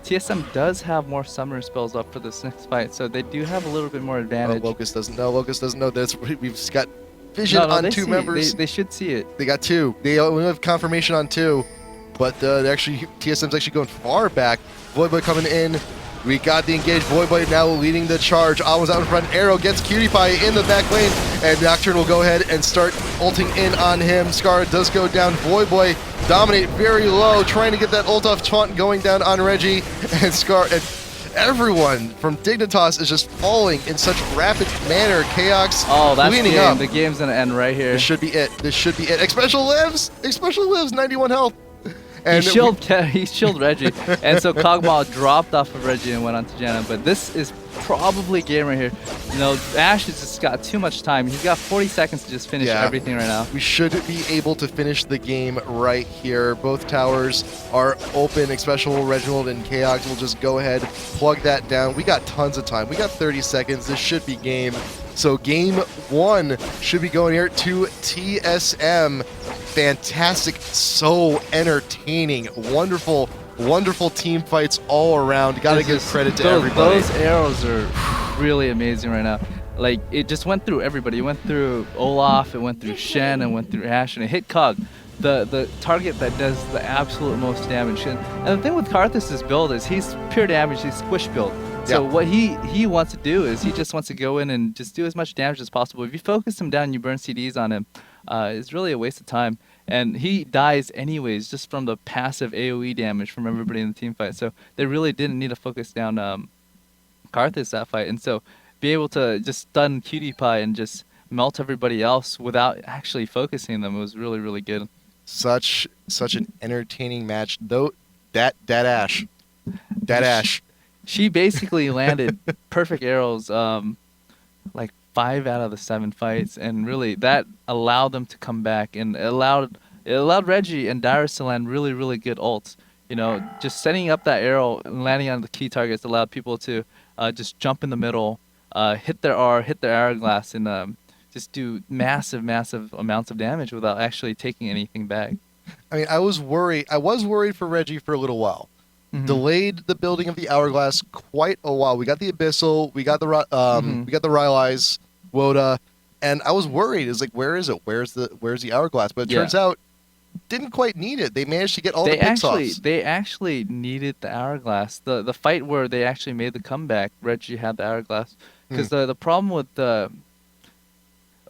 TSM does have more summoner spells up for this next fight, so they do have a little bit more advantage. Locust doesn't know. Locust doesn't know this. We've got Vision No, on they two see it. members. They should see it. They got two. They only have confirmation on two. But actually, TSM's actually going far back. Voyboy coming in. We got the engaged. Voyboy now leading the charge. Always out in front. Arrow gets PewDiePie in the back lane. And Nocturne will go ahead and start ulting in on him. Scarra does go down. Voyboy dominate very low, trying to get that ult off taunt going down on Reggie. And Scarra... Everyone from Dignitas is just falling in such rapid manner. Chaox Oh, that's cleaning game. up. The game's gonna end right here. This should be it. This should be it. Xpecial lives. Xpecial lives. 91 health. And He shielded Reggie, and so Kog'Maw dropped off of Reggie and went on to Janna. But this is probably game right here. You know, Ash has just got too much time. He's got 40 seconds to just finish everything right now. We should be able to finish the game right here. Both towers are open. Xpecial, Reginald, and Chaox will just go ahead, plug that down. We got tons of time. We got 30 seconds. This should be game. So game one should be going here to TSM. Fantastic, so entertaining, wonderful, wonderful team fights all around. Gotta give credit to everybody. Those arrows are really amazing right now. Like, it just went through everybody. It went through Olaf, it went through Shen, and went through Ash, and it hit Cog, the target that does the absolute most damage. And the thing with Karthus' build is he's pure damage, he's squish build. So what he wants to do is he just wants to go in and just do as much damage as possible. If you focus him down and you burn CDs on him, it's really a waste of time. And he dies anyways just from the passive AoE damage from everybody in the team fight. So they really didn't need to focus down Karthus that fight. And so be able to just stun PewDiePie and just melt everybody else without actually focusing them was really, really good. Such an entertaining match. Though that Ash. She basically landed perfect arrows like 5 out of the 7 fights, and really that allowed them to come back, and it allowed Reggie and Dyrus to land really, really good ults. You know, just setting up that arrow and landing on the key targets allowed people to just jump in the middle, hit their R, hit their hourglass, and just do massive amounts of damage without actually taking anything back. I mean, I was worried for Reggie for a little while. Delayed the building of the hourglass quite a while. We got the Abyssal, we got the Rylai's, Woda, and I was worried. It's like, where is it? Where's the hourglass? But it turns out didn't quite need it. They managed to get all the picks off. They actually needed the hourglass. The fight where they actually made the comeback, Reggie had the hourglass. Because the problem with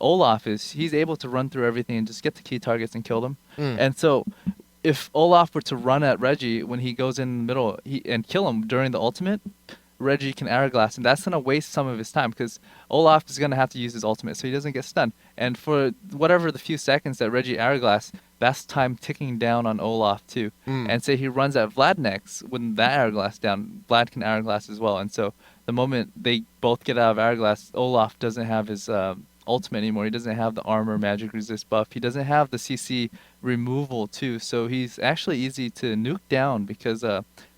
Olaf is he's able to run through everything and just get the key targets and kill them. And so if Olaf were to run at Reggie when he goes in the middle and kill him during the ultimate, Reggie can hourglass, and that's going to waste some of his time because Olaf is going to have to use his ultimate so he doesn't get stunned. And for whatever the few seconds that Reggie hourglass, that's time ticking down on Olaf too. And say he runs at Vlad next, when that hourglass down, Vlad can hourglass as well. And so the moment they both get out of hourglass, Olaf doesn't have his ultimate anymore. He doesn't have the armor magic resist buff. He doesn't have the CC removal too. So he's actually easy to nuke down because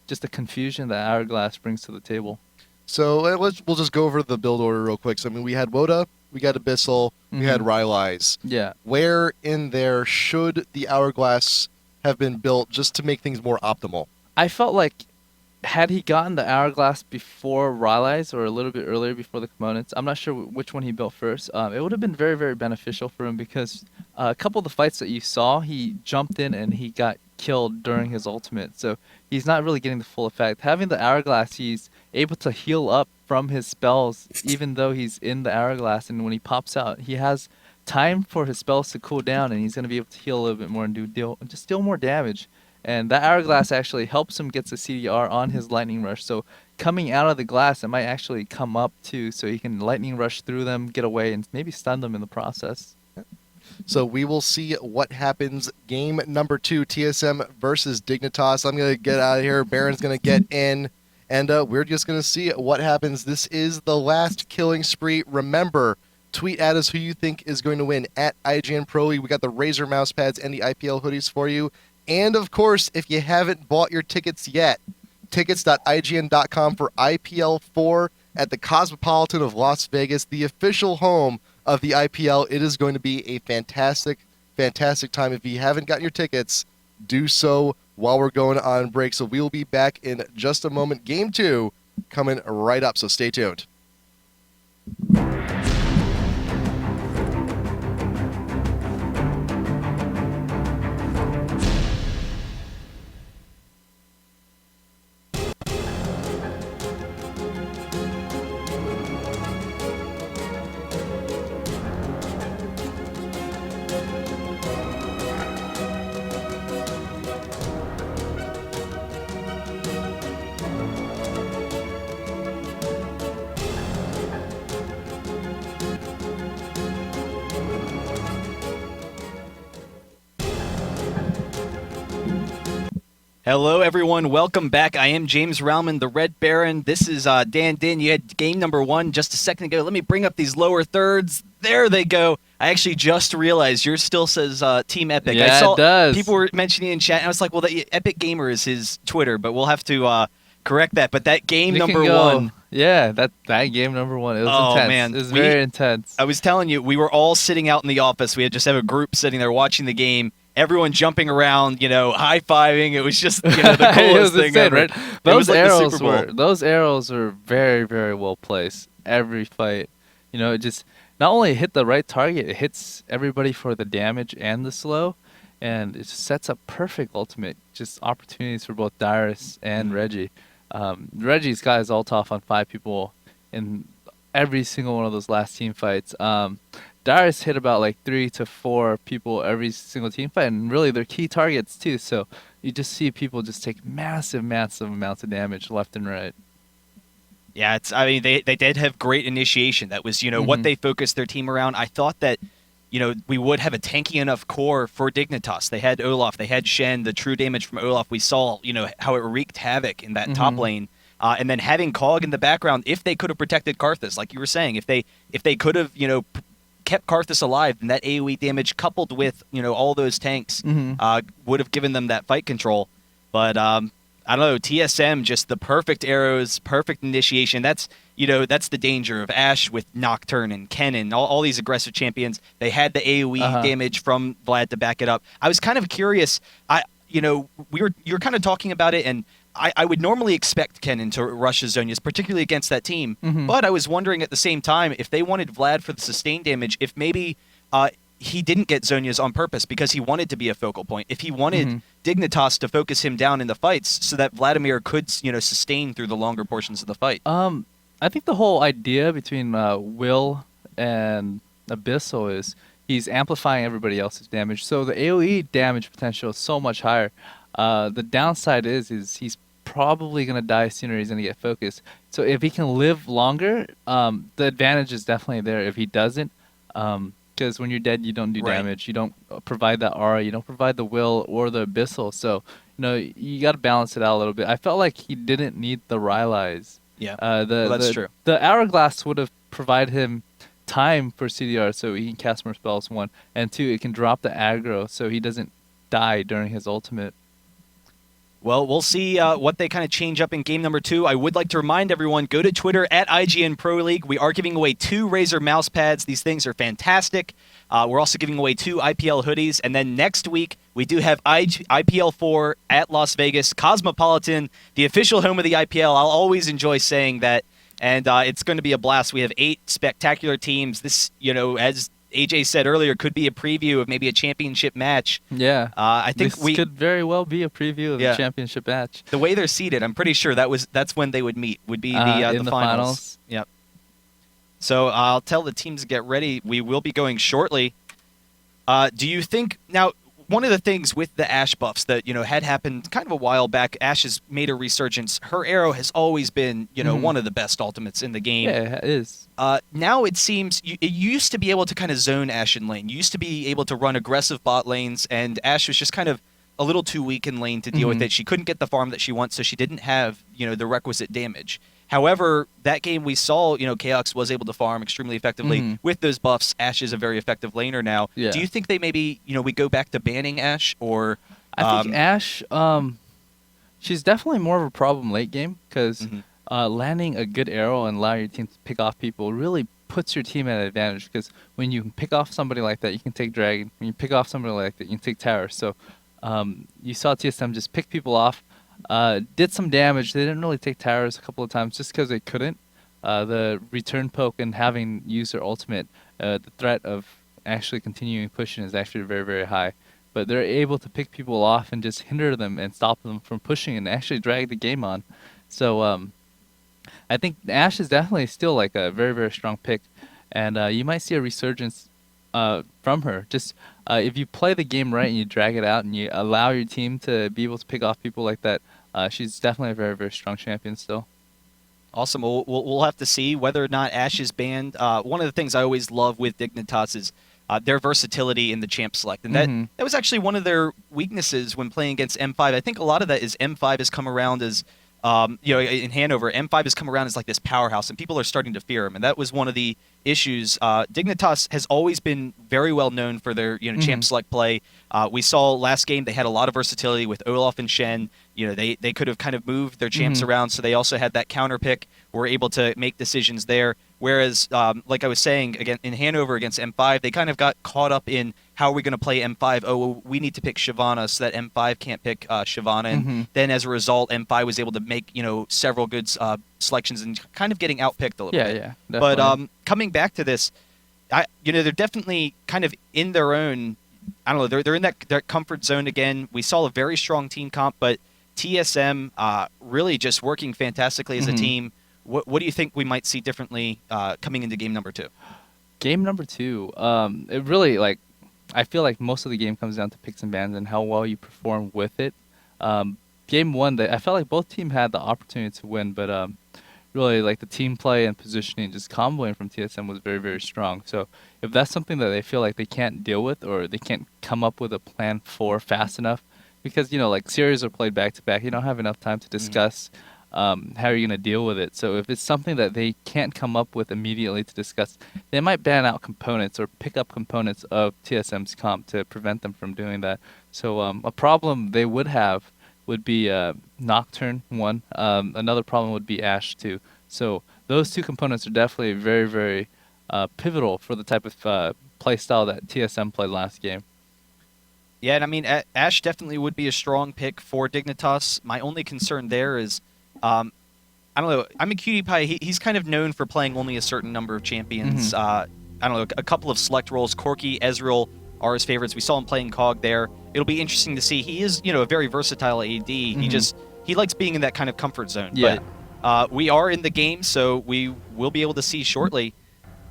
just the confusion that hourglass brings to the table. So we'll just go over the build order real quick. So I mean, we had Woda, we got Abyssal, we had Rylai's. Yeah. Where in there should the hourglass have been built just to make things more optimal? I felt like had he gotten the hourglass before Rylai's or a little bit earlier before the components, I'm not sure which one he built first. It would have been very, very beneficial for him because a couple of the fights that you saw, he jumped in and he got killed during his ultimate. So he's not really getting the full effect. Having the hourglass, he's able to heal up from his spells even though he's in the hourglass, and when he pops out, he has time for his spells to cool down, and he's going to be able to heal a little bit more and just deal more damage. And that hourglass actually helps him get the CDR on his lightning rush. So coming out of the glass, it might actually come up too, so he can lightning rush through them, get away, and maybe stun them in the process. So we will see what happens. Game number 2, TSM versus Dignitas. I'm going to get out of here. Baron's going to get in. And we're just going to see what happens. This is the last killing spree. Remember, Tweet at us who you think is going to win at IGN Pro League. We got the Razer mouse pads and the IPL hoodies for you. And, of course, if you haven't bought your tickets yet, tickets.ign.com for IPL 4 at the Cosmopolitan of Las Vegas, the official home of the IPL. It is going to be a fantastic, fantastic time. If you haven't gotten your tickets, do so while we're going on break. So we will be back in just a moment. Game 2 coming right up, so stay tuned. Hello, everyone. Welcome back. I am James Rauman, the RedBaron. This is Dan Dinh. You had game number 1 just a second ago. Let me bring up these lower thirds. There they go. I actually just realized yours still says Team Epic. Yeah, I saw it does. people were mentioning in chat, and I was like, well, the Epic Gamer is his Twitter, but we'll have to correct that. But that game You can number go- 1. Yeah, that game number 1. It was Oh, intense. man. It was We- very intense. I was telling you, we were all sitting out in the office. We had just have a group sitting there watching the game. Everyone jumping around, high-fiving. It was just, the It coolest was thing insane, ever. right? It was like the Super Bowl. Those arrows were very, very well placed. Every fight, it just not only hit the right target, it hits everybody for the damage and the slow, and it just sets up perfect ultimate just opportunities for both Dyrus and Reggie. Reggie's got his ult off on 5 people in every single one of those last team fights. Dyrus hit about like 3 to 4 people every single team fight, and really they're key targets too. So you just see people just take massive, massive amounts of damage left and right. Yeah, they did have great initiation. That was, what they focused their team around. I thought that, we would have a tanky enough core for Dignitas. They had Olaf, they had Shen, the true damage from Olaf. We saw, how it wreaked havoc in that top lane. And then having Cog in the background, if they could have protected Karthus, like you were saying, if they could have, kept Karthus alive, and that AoE damage coupled with, all those tanks would have given them that fight control. But I don't know, TSM, just the perfect arrows, perfect initiation. That's the danger of Ashe with Nocturne and Kennen, all these aggressive champions. They had the AoE damage from Vlad to back it up. I was kind of curious. You were kind of talking about it, and I would normally expect Kennen to rush his Zhonya's, particularly against that team. But I was wondering at the same time if they wanted Vlad for the sustained damage, if maybe he didn't get Zhonya's on purpose because he wanted to be a focal point. If he wanted Dignitas to focus him down in the fights so that Vladimir could, sustain through the longer portions of the fight. I think the whole idea between Will and Abyssal is he's amplifying everybody else's damage. So the AoE damage potential is so much higher. The downside is he's probably going to die sooner. He's going to get focused. So if he can live longer, the advantage is definitely there. If he doesn't, because when you're dead, you don't do damage. You don't provide that aura. You don't provide the will or the Abyssal. So, you got to balance it out a little bit. I felt like he didn't need the Rylai's. Yeah, that's true. The Hourglass would have provided him time for CDR so he can cast more spells, 1. And 2, it can drop the aggro so he doesn't die during his ultimate. Well, we'll see what they kind of change up in game number 2. I would like to remind everyone, go to Twitter at IGN Pro League. We are giving away 2 Razer mouse pads. These things are fantastic. We're also giving away 2 IPL hoodies. And then next week, we do have IPL 4 at Las Vegas, Cosmopolitan, the official home of the IPL. I'll always enjoy saying that. And it's going to be a blast. We have 8 spectacular teams. This, as AJ said earlier, could be a preview of maybe a championship match. Yeah. I think this could very well be a preview of a championship match. The way they're seated, I'm pretty sure that's when they would meet, would be the finals. Yep. So I'll tell the teams to get ready. We will be going shortly. Do you think now? One of the things with the Ashe buffs that had happened kind of a while back, Ashe has made a resurgence. Her arrow has always been one of the best ultimates in the game. Yeah, it is. Now it seems you used to be able to kind of zone Ashe in lane. You used to be able to run aggressive bot lanes, and Ashe was just kind of a little too weak in lane to deal with it. She couldn't get the farm that she wants, so she didn't have the requisite damage. However, that game we saw, Chaox was able to farm extremely effectively with those buffs. Ash is a very effective laner now. Yeah. Do you think they maybe, we go back to banning Ash, or I think Ash, she's definitely more of a problem late game because landing a good arrow and allow your team to pick off people really puts your team at an advantage, because when you pick off somebody like that, you can take Dragon. When you pick off somebody like that, you can take Tower. So you saw TSM just pick people off, did some damage. They didn't really take Towers a couple of times just because they couldn't. The return poke and having used their ultimate, the threat of actually continuing pushing is actually very, very high. But they're able to pick people off and just hinder them and stop them from pushing and actually drag the game on. So I think Ashe is definitely still like a very, very strong pick. And you might see a resurgence from her. Just if you play the game right and you drag it out and you allow your team to be able to pick off people like that, she's definitely a very, very strong champion still. Awesome. We'll have to see whether or not Ashe is banned. One of the things I always love with Dignitas is their versatility in the champ select. And that was actually one of their weaknesses when playing against M5. I think a lot of that is M5 has come around as, in Hanover, M5 has come around as like this powerhouse, and people are starting to fear him. And that was one of the issues. Dignitas has always been very well known for their champ select play. We saw last game they had a lot of versatility with Olaf and Shen. They could have kind of moved their champs around, so they also had that counter pick, were able to make decisions there. Whereas, like I was saying, again in Hanover against M5, they kind of got caught up in how are we going to play M5? Oh, well, we need to pick Shyvana so that M5 can't pick Shyvana. And then as a result, M5 was able to make several good selections and kind of getting outpicked a little bit. Yeah, definitely. But coming back to this, they're definitely kind of in their own. I don't know. They're in that comfort zone again. We saw a very strong team comp, but TSM really just working fantastically as a team. What do you think we might see differently coming into game number 2? Game number 2, it really I feel like most of the game comes down to picks and bans and how well you perform with it. Game 1, I felt like both teams had the opportunity to win, but really the team play and positioning, just comboing from TSM was very, very strong. So if that's something that they feel like they can't deal with, or they can't come up with a plan for fast enough, because series are played back to back, you don't have enough time to discuss how you're going to deal with it. So if it's something that they can't come up with immediately to discuss, they might ban out components or pick up components of TSM's comp to prevent them from doing that. So a problem they would have would be Nocturne 1. Another problem would be Ashe 2. So those two components are definitely very, very pivotal for the type of play style that TSM played last game. Yeah, and I mean, Ashe definitely would be a strong pick for Dignitas. My only concern there is, I don't know, Imaqtpie, he's kind of known for playing only a certain number of champions. I don't know, a couple of select roles. Corki, Ezreal are his favorites. We saw him playing Cog there. It'll be interesting to see. He is, a very versatile AD. He likes being in that kind of comfort zone. Yeah. But we are in the game, so we will be able to see shortly.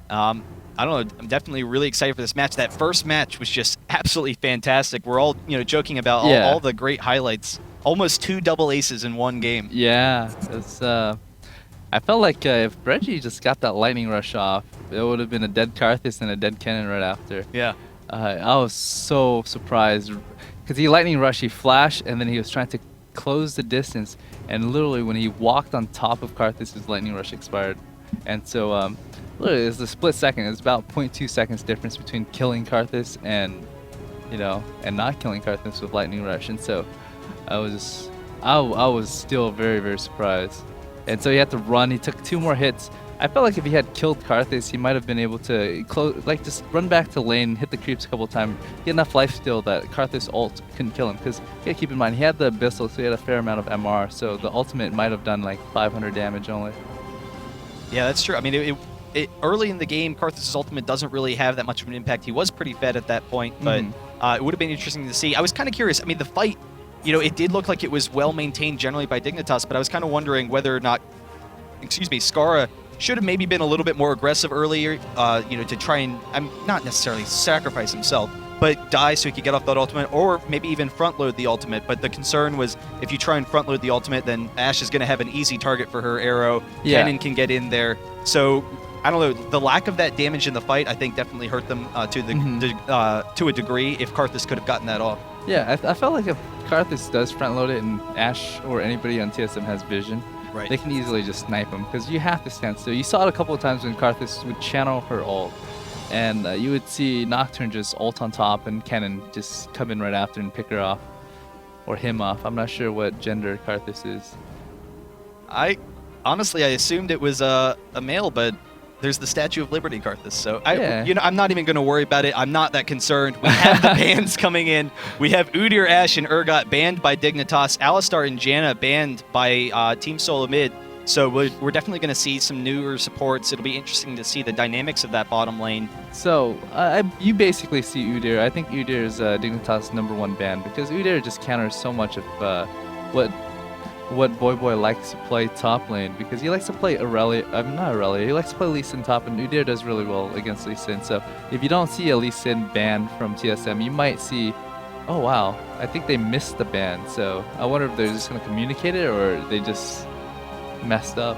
I don't know. I'm definitely really excited for this match. That first match was just absolutely fantastic. We're all, joking about all the great highlights. Almost 2 double aces in one game. Yeah, it's. I felt like if Reggie just got that lightning rush off, it would have been a dead Karthus and a dead Kennen right after. Yeah. I was so surprised because he lightning rushed, he flashed, and then he was trying to close the distance, and literally when he walked on top of Karthus, his lightning rush expired. And so literally it's a split second. It's about 0.2 seconds difference between killing Karthus and and not killing Karthus with lightning rush. And so I was still very, very surprised. And so he had to run. He took 2 more hits. I felt like if he had killed Karthus, he might have been able to just run back to lane, hit the creeps a couple times, get enough life steal that Karthus ult couldn't kill him. Because you gotta keep in mind, he had the Abyssal, so he had a fair amount of MR. So the ultimate might have done 500 damage only. Yeah, that's true. I mean, early in the game, Karthus' ultimate doesn't really have that much of an impact. He was pretty fed at that point, but it would have been interesting to see. I was kind of curious. I mean, the fight, it did look like it was well maintained generally by Dignitas, but I was kind of wondering whether or not, Scarra should have maybe been a little bit more aggressive earlier, to try and, not necessarily sacrifice himself, but die so he could get off that ultimate, or maybe even front load the ultimate. But the concern was if you try and front load the ultimate, then Ashe is going to have an easy target for her arrow. Yeah. Kennen can get in there. So I don't know. The lack of that damage in the fight, I think, definitely hurt them to a degree. If Karthus could have gotten that off. Yeah, I felt like if Karthus does front load it and Ashe or anybody on TSM has vision, Right. they can easily just snipe him because you have to stand still. You saw it a couple of times when Karthus would channel her ult, and you would see Nocturne just ult on top and Cannon just come in right after and pick her off. Or him off. I'm not sure what gender Karthus is. Honestly, I assumed it was a male, but there's the Statue of Liberty Karthus, so Yeah. I'm not even going to worry about it. I'm not that concerned. We have the bans coming in. We have Udyr, Ashe, and Urgot banned by Dignitas. Alistar and Janna banned by Team Solo Mid. So we're definitely going to see some newer supports. It'll be interesting to see the dynamics of that bottom lane. So, you basically see Udyr. I think Udyr is Dignitas' #1 ban because Udyr just counters so much of what Voyboy likes to play top lane because he likes to play Aurelia. Not Aurelia. He likes to play Lee Sin top, and Udyr does really well against Lee Sin. So, if you don't see a Lee Sin ban from TSM, you might see, oh wow, I think they missed the ban. So, I wonder if they're just going to communicate it or they just messed up.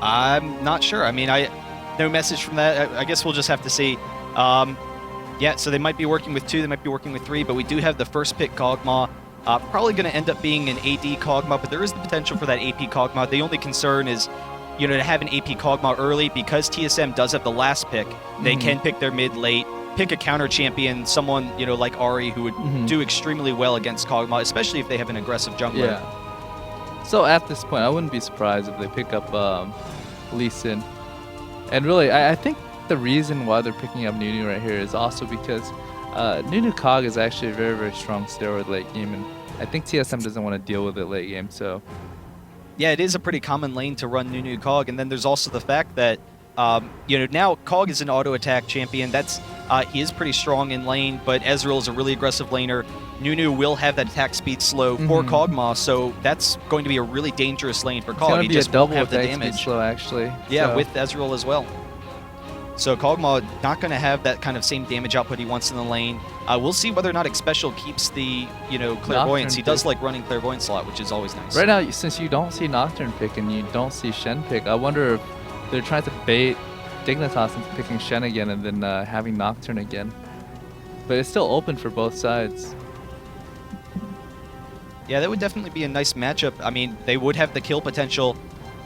I'm not sure. I mean, no message from that. I guess we'll just have to see. Yeah, so they might be working with 2, they might be working with 3, but we do have the first pick Kog'Maw. Probably going to end up being an AD Kog'Maw, but there is the potential for that AP Kog'Maw. The only concern is, to have an AP Kog'Maw early, because TSM does have the last pick, they can pick their mid late, pick a counter champion, someone, like Ahri, who would do extremely well against Kog'Maw, especially if they have an aggressive jungler. Yeah. So at this point, I wouldn't be surprised if they pick up Lee Sin. And really, I think the reason why they're picking up Nunu right here is also because Nunu Cog is actually a very, very strong steroid late game, and I think TSM doesn't want to deal with it late game, so... Yeah, it is a pretty common lane to run Nunu Cog, and then there's also the fact that, now Cog is an auto-attack champion. He is pretty strong in lane, but Ezreal is a really aggressive laner. Nunu will have that attack speed slow for Kog'Maw, so that's going to be a really dangerous lane for Cog. He just won't have the damage. Slow, actually. Yeah, so. with Ezreal as well. So Kog'Maw not going to have that kind of same damage output he wants in the lane. We'll see whether or not Xpecial keeps the clairvoyance. He does like running clairvoyance a lot, which is always nice. Right now, since you don't see Nocturne pick and you don't see Shen pick, I wonder if they're trying to bait Dignitas into picking Shen again and then having Nocturne again. But it's still open for both sides. Yeah, that would definitely be a nice matchup. I mean, they would have the kill potential.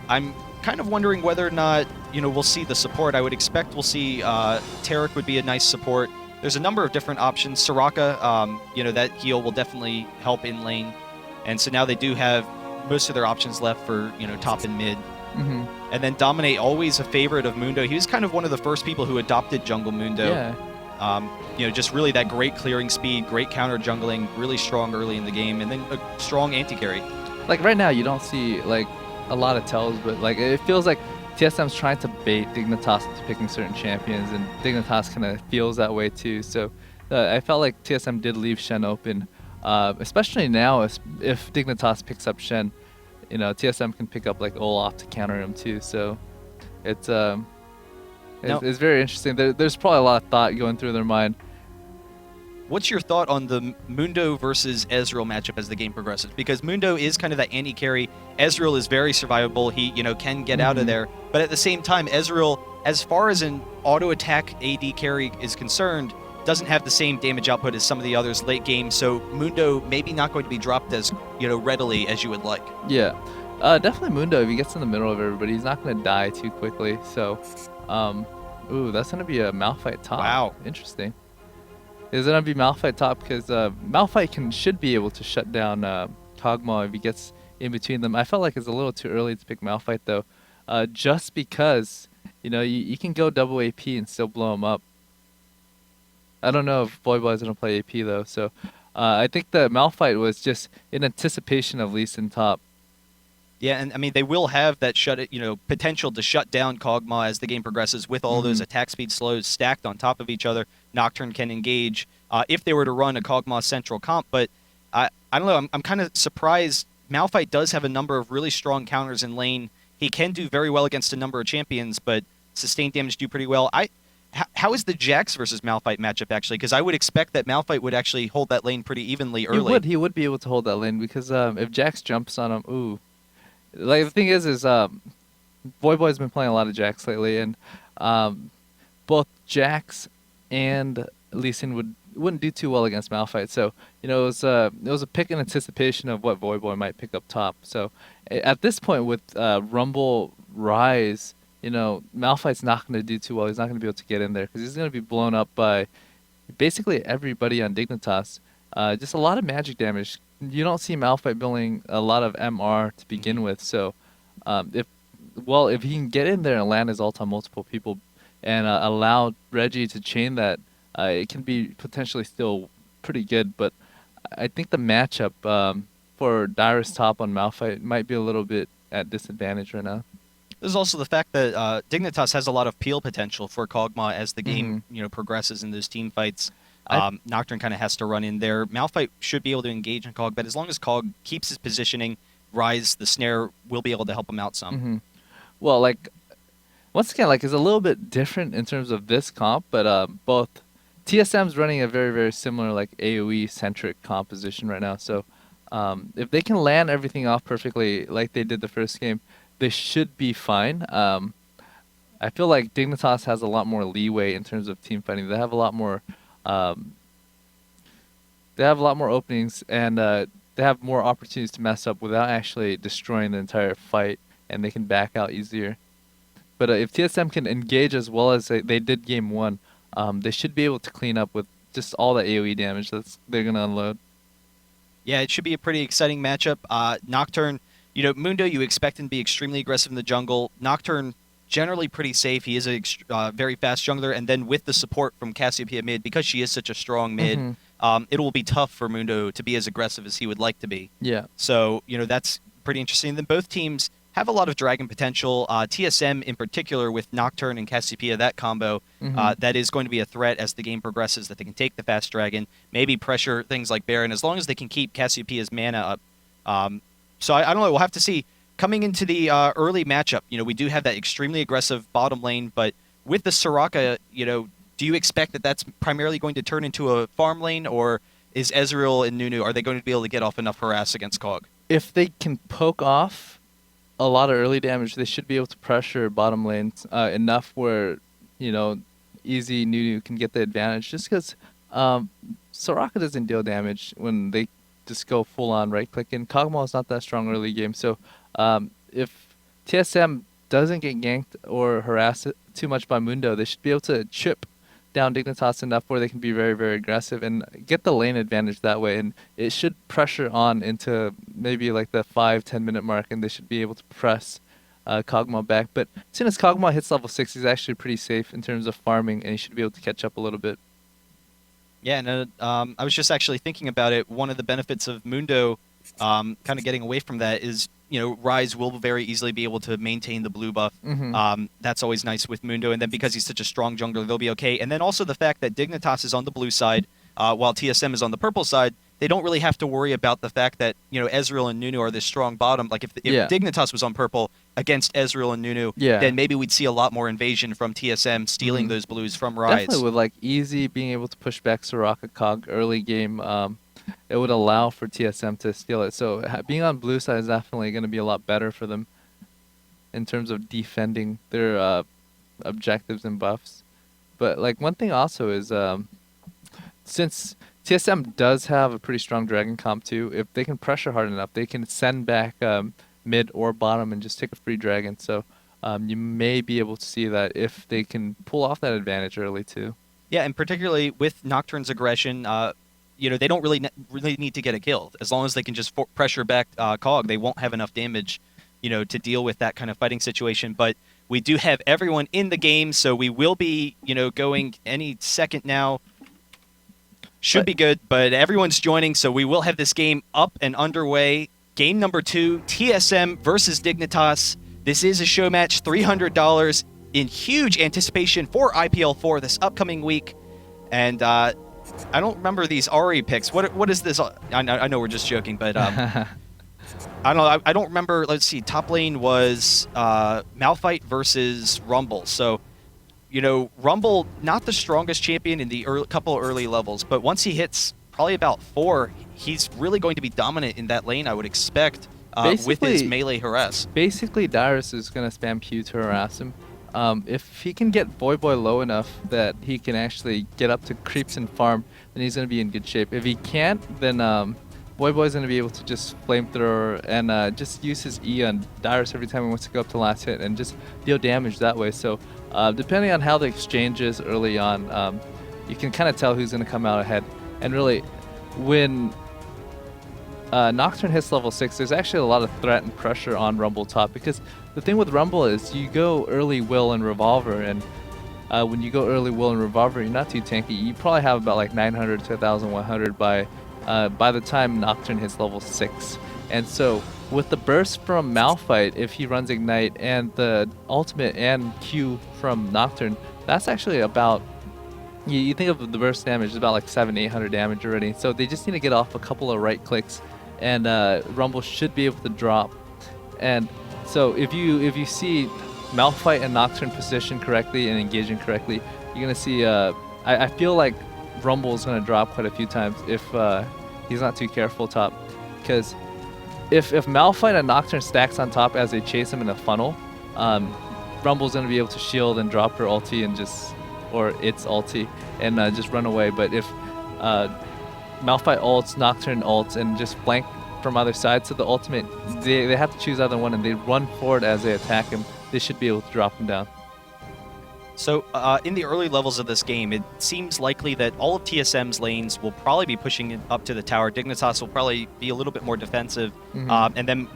I'm kind of wondering whether or not, we'll see the support. I would expect we'll see Taric would be a nice support. There's a number of different options. Soraka, that heal will definitely help in lane. And so now they do have most of their options left for, top and mid. And then Dominate, always a favorite of Mundo. He was kind of one of the first people who adopted Jungle Mundo. Yeah. Just really that great clearing speed, great counter jungling, really strong early in the game, and then a strong anti-carry. Like right now, you don't see like a lot of tells, but like it feels like TSM's trying to bait Dignitas into picking certain champions, and Dignitas kind of feels that way too. So I felt like TSM did leave Shen open, especially now if Dignitas picks up Shen, TSM can pick up like Olaf to counter him too. So it's very interesting. There's probably a lot of thought going through their mind. What's your thought on the Mundo versus Ezreal matchup as the game progresses? Because Mundo is kind of that anti-carry. Ezreal is very survivable. He, can get out of there. But at the same time, Ezreal, as far as an auto-attack AD carry is concerned, doesn't have the same damage output as some of the others late game. So Mundo maybe not going to be dropped as, readily as you would like. Yeah. Definitely Mundo, if he gets in the middle of everybody, he's not going to die too quickly. So, ooh, that's going to be a Malphite top. Wow. Interesting. Is it going to be Malphite top? Because Malphite should be able to shut down Kog'Maw if he gets in between them. I felt like it's a little too early to pick Malphite, though. Just because, you can go double AP and still blow him up. I don't know if Voyboy's going to play AP, though. So I think the Malphite was just in anticipation of Lee Sin top. Yeah, and I mean, they will have that potential to shut down Kog'Maw as the game progresses with all those attack speed slows stacked on top of each other. Nocturne can engage if they were to run a Kog'Maw central comp, but I don't know, I'm kind of surprised. Malphite does have a number of really strong counters in lane. He can do very well against a number of champions, but sustained damage do pretty well. How is the Jax versus Malphite matchup, actually? Because I would expect that Malphite would actually hold that lane pretty evenly early. He would be able to hold that lane, because if Jax jumps on him, ooh. Like, the thing is Voyboy's been playing a lot of Jax lately, and both Jax and Lee Sin would wouldn't do too well against Malphite. So it was a pick in anticipation of what Voyboy might pick up top. So at this point with Rumble Rise, Malphite's not going to do too well. He's not going to be able to get in there because he's going to be blown up by basically everybody on Dignitas. Just a lot of magic damage. You don't see Malphite building a lot of MR to begin with. So if he can get in there and land his ult on multiple people and allow Reggie to chain that, it can be potentially still pretty good. But I think the matchup for Dyrus top on Malphite might be a little bit at disadvantage right now. There's also the fact that Dignitas has a lot of peel potential for Kog'Maw as the game progresses in those team fights. Nocturne kind of has to run in there. Malphite should be able to engage in Cog, but as long as Cog keeps his positioning, Rise, the snare, will be able to help him out some. Well, once again, it's a little bit different in terms of this comp, but both TSM's running a very, very similar AoE-centric composition right now. So if they can land everything off perfectly like they did the first game, they should be fine. I feel like Dignitas has a lot more leeway in terms of team fighting. They have a lot more openings, and they have more opportunities to mess up without actually destroying the entire fight, and they can back out easier. But if TSM can engage as well as they did game 1, they should be able to clean up with just all the AoE damage they're going to unload. Yeah, it should be a pretty exciting matchup. Nocturne, Mundo, you expect him to be extremely aggressive in the jungle. Nocturne, generally pretty safe. He is a very fast jungler, and then with the support from Cassiopeia mid, because she is such a strong mid, it will be tough for Mundo to be as aggressive as he would like to be. Yeah. So, that's pretty interesting. Then both teams have a lot of dragon potential. TSM in particular with Nocturne and Cassiopeia, that combo, that is going to be a threat as the game progresses, that they can take the fast dragon, maybe pressure things like Baron, as long as they can keep Cassiopeia's mana up. So I don't know, we'll have to see. Coming into the early matchup, we do have that extremely aggressive bottom lane, but with the Soraka, do you expect that that's primarily going to turn into a farm lane, or is Ezreal and Nunu, are they going to be able to get off enough harass against Kog? If they can poke off a lot of early damage, they should be able to pressure bottom lanes enough where, easy Nunu can get the advantage, just because Soraka doesn't deal damage when they just go full-on right-click, and Kog'Maw is not that strong early game, so if TSM doesn't get ganked or harassed too much by Mundo, they should be able to chip down Dignitas enough where they can be very, very aggressive and get the lane advantage that way, and it should pressure on into maybe the 5-10 minute mark, and they should be able to press Kog'Maw back. But as soon as Kog'Maw hits level 6, he's actually pretty safe in terms of farming, and he should be able to catch up a little bit. Yeah, and I was just actually thinking about it. One of the benefits of Mundo kind of getting away from that is, Rise will very easily be able to maintain the blue buff. That's always nice with Mundo, and then because he's such a strong jungler, they'll be okay. And then also the fact that Dignitas is on the blue side, while TSM is on the purple side, they don't really have to worry about the fact that, Ezreal and Nunu are this strong bottom. Like, if Dignitas was on purple against Ezreal and Nunu, then maybe we'd see a lot more invasion from TSM stealing those blues from Rise. Definitely with, easy being able to push back Soraka Kog early game, it would allow for TSM to steal it. So being on blue side is definitely going to be a lot better for them in terms of defending their objectives and buffs. But one thing also is, since TSM does have a pretty strong dragon comp too, if they can pressure hard enough, they can send back mid or bottom and just take a free dragon. So you may be able to see that if they can pull off that advantage early too. Yeah, and particularly with Nocturne's aggression, they don't really need to get a kill. As long as they can just pressure back Kog, they won't have enough damage, to deal with that kind of fighting situation. But we do have everyone in the game, so we will be, going any second now. Should be good, but everyone's joining, so we will have this game up and underway. Game number 2, TSM versus Dignitas. This is a show match, $300 in huge anticipation for IPL 4 this upcoming week. And I don't remember these RE picks. What is this? I know we're just joking, but I don't know. I don't remember. Let's see. Top lane was Malphite versus Rumble. So, Rumble, not the strongest champion in the couple early levels, but once he hits probably about 4, he's really going to be dominant in that lane, I would expect, with his melee harass. Basically, Dyrus is going to spam Q to harass him. If he can get Voyboy low enough that he can actually get up to creeps and farm, then he's going to be in good shape. If he can't, then Voyboy's going to be able to just flamethrower and just use his E on Dyrus every time he wants to go up to last hit and just deal damage that way. So depending on how the exchange is early on, you can kind of tell who's going to come out ahead. And really, when Nocturne hits level 6, there's actually a lot of threat and pressure on Rumble top, because the thing with Rumble is you go early Will and Revolver, and when you go early Will and Revolver, you're not too tanky. You probably have about like 900 to 1100 by the time Nocturne hits level 6. And so with the burst from Malphite, if he runs Ignite, and the ultimate and Q from Nocturne, that's actually about, you think of the burst damage, it's about like 700-800 damage already. So they just need to get off a couple of right clicks, and Rumble should be able to drop. And so if you see Malphite and Nocturne positioned correctly and engaging correctly, you're gonna see. I feel like Rumble's gonna drop quite a few times if he's not too careful top, because if Malphite and Nocturne stacks on top as they chase him in a funnel, Rumble's gonna be able to shield and drop her ulti and or its ulti and just run away. But if Malphite ults, Nocturne ults, and just flank from other sides to the ultimate, they have to choose either one, and they run forward as they attack him. They should be able to drop him down. So in the early levels of this game, it seems likely that all of TSM's lanes will probably be pushing it up to the tower. Dignitas will probably be a little bit more defensive. And then,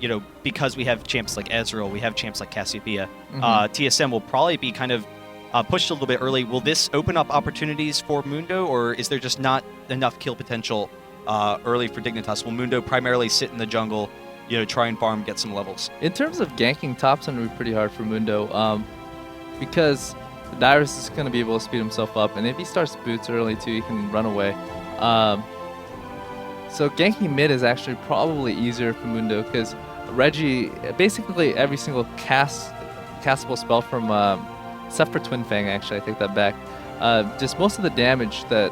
because we have champs like Ezreal, we have champs like Cassiopeia, TSM will probably be kind of pushed a little bit early. Will this open up opportunities for Mundo, or is there just not enough kill potential early for Dignitas? Will Mundo primarily sit in the jungle, try and farm, get some levels? In terms of ganking, top's going to be pretty hard for Mundo, because Dyrus is going to be able to speed himself up, and if he starts boots early too, he can run away. So ganking mid is actually probably easier for Mundo, because Reggie, basically every single castable spell from except for Twin Fang, actually, I take that back. Just most of the damage that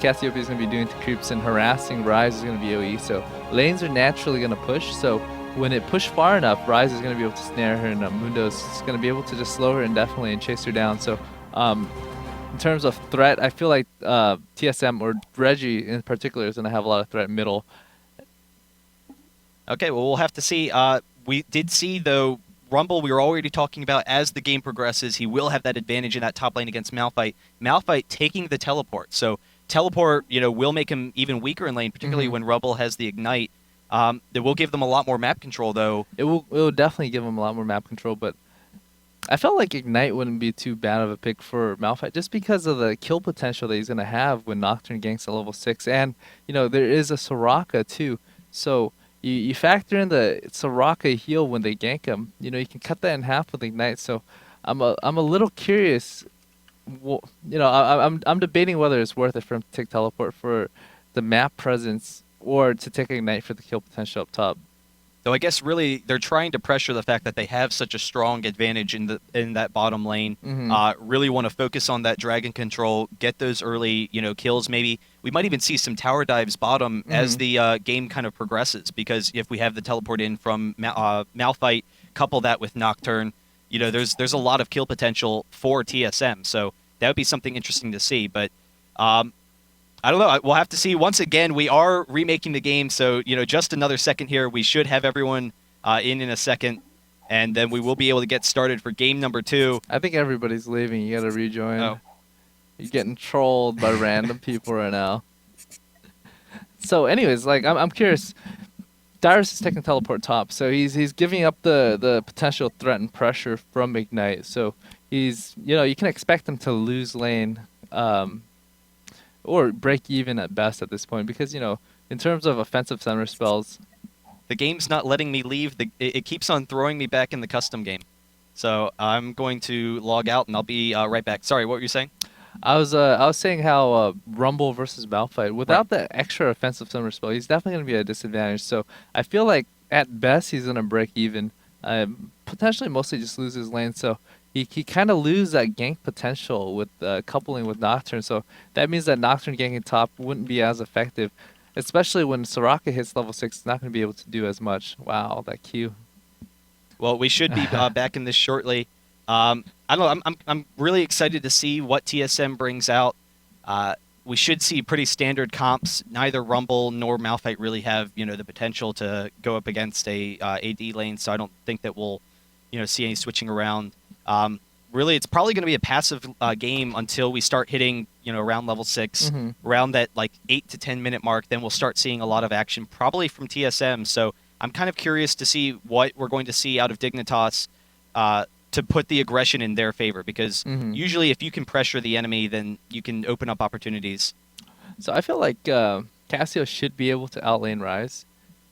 Cassiopeia is going to be doing to creeps and harassing Ryze is going to be AoE, so lanes are naturally going to push, so when it pushed far enough, Ryze is going to be able to snare her, and Mundo's going to be able to just slow her indefinitely and chase her down. So in terms of threat, I feel like TSM, or Reggie in particular, is going to have a lot of threat middle. Okay, well, we'll have to see. We did see, though, Rumble, we were already talking about, as the game progresses, he will have that advantage in that top lane against Malphite. Malphite taking the teleport. So teleport, will make him even weaker in lane, particularly when Rumble has the Ignite. It will give them a lot more map control, though. It will definitely give them a lot more map control, but I felt like Ignite wouldn't be too bad of a pick for Malphite, just because of the kill potential that he's going to have when Nocturne ganks at level 6. And, there is a Soraka, too. So you factor in the Soraka heal when they gank him. You can cut that in half with Ignite. So I'm a little curious. I'm debating whether it's worth it for him to take teleport for the map presence, or to take Ignite for the kill potential up top. Though I guess really they're trying to pressure the fact that they have such a strong advantage in that bottom lane. Really want to focus on that dragon control, get those early kills. Maybe we might even see some tower dives bottom as the game kind of progresses, because if we have the teleport in from Malphite, couple that with Nocturne, there's a lot of kill potential for TSM. So that would be something interesting to see. But I don't know. We'll have to see. Once again, we are remaking the game, so just another second here. We should have everyone in a second, and then we will be able to get started for game number 2. I think everybody's leaving. You got to rejoin. Oh. You're getting trolled by random people right now. So, anyways, I'm curious. Dyrus is taking teleport top, so he's giving up the potential threat and pressure from Ignite. So he's you can expect him to lose lane. Or break even at best at this point, because in terms of offensive center spells, the game's not letting me leave. It keeps on throwing me back in the custom game, so I'm going to log out and I'll be right back. Sorry, what were you saying? I was saying how Rumble versus Malphite, without the extra offensive center spell, he's definitely going to be at a disadvantage. So I feel like at best he's going to break even, potentially mostly just lose his lane. So he kind of loses that gank potential with coupling with Nocturne. So that means that Nocturne ganking top wouldn't be as effective, especially when Soraka hits level 6. It's not going to be able to do as much. Wow, that Q. Well, we should be back in this shortly. I don't know. I'm really excited to see what TSM brings out. We should see pretty standard comps. Neither Rumble nor Malphite really have the potential to go up against a AD lane, so I don't think that we'll see any switching around. Really, it's probably going to be a passive game until we start hitting around level 6, around that like 8 to 10 minute mark. Then we'll start seeing a lot of action, probably from TSM. So I'm kind of curious to see what we're going to see out of Dignitas to put the aggression in their favor, because usually if you can pressure the enemy, then you can open up opportunities. So I feel like Cassio should be able to outlane Rise.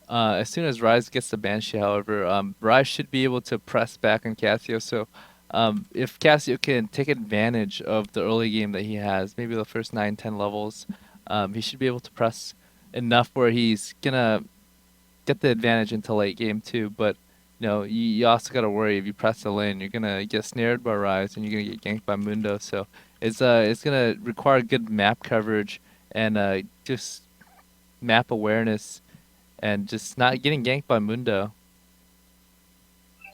As soon as Rise gets the Banshee, however, Rise should be able to press back on Cassio. So if Cassio can take advantage of the early game that he has, maybe the first 9-10 levels, he should be able to press enough where he's going to get the advantage into late game too. But you also got to worry, if you press the lane, you're going to get snared by Rise and you're going to get ganked by Mundo. So it's going to require good map coverage and just map awareness and just not getting ganked by Mundo.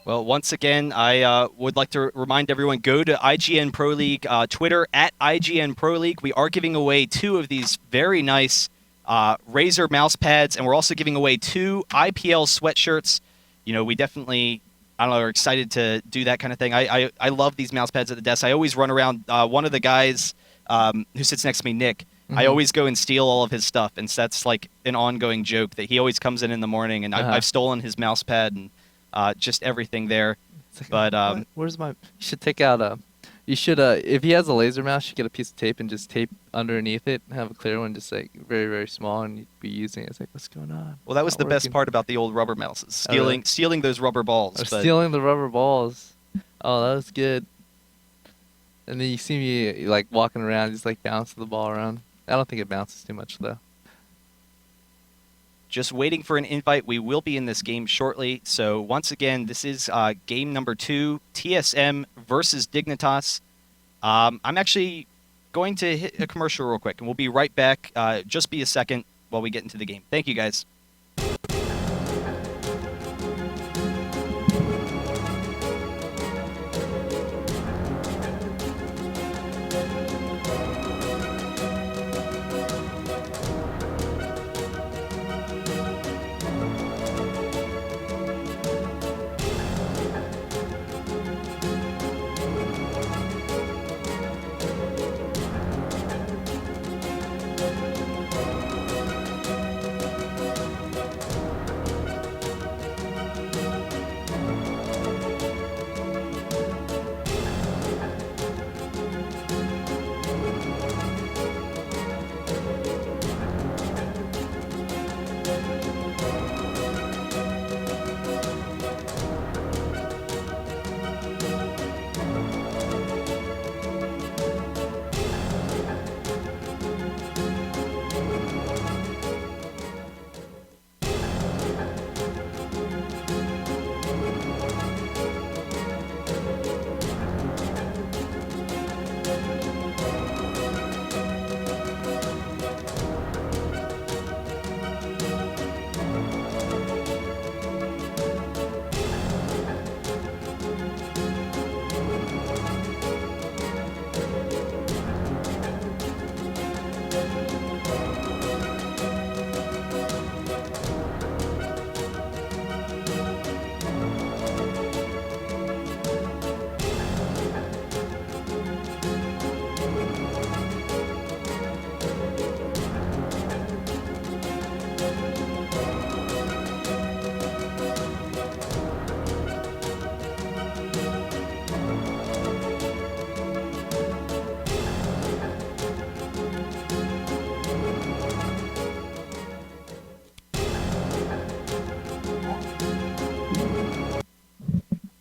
Well, once again, I would like to remind everyone, go to IGN Pro League Twitter at IGN Pro League. We are giving away 2 of these very nice Razer mouse pads, and we're also giving away 2 IPL sweatshirts. We definitely, are excited to do that kind of thing. I love these mouse pads at the desk. I always run around. One of the guys who sits next to me, Nick, I always go and steal all of his stuff, and so that's like an ongoing joke that he always comes in the morning, and I've stolen his mouse pad and just everything there. Like, but where's my? You should take out You should if he has a laser mouse, you should get a piece of tape and just tape underneath it. Have a clear one, just like very very small, and you'd be using it. It's like, what's going on? Well, that was the best part about the old rubber mouses, stealing those rubber balls. Stealing the rubber balls. Oh, that was good. And then you see me like walking around, just like bouncing the ball around. I don't think it bounces too much though. Just waiting for an invite. We will be in this game shortly. So once again, this is game number 2, TSM versus Dignitas. I'm actually going to hit a commercial real quick, and we'll be right back. Just be a second while we get into the game. Thank you, guys.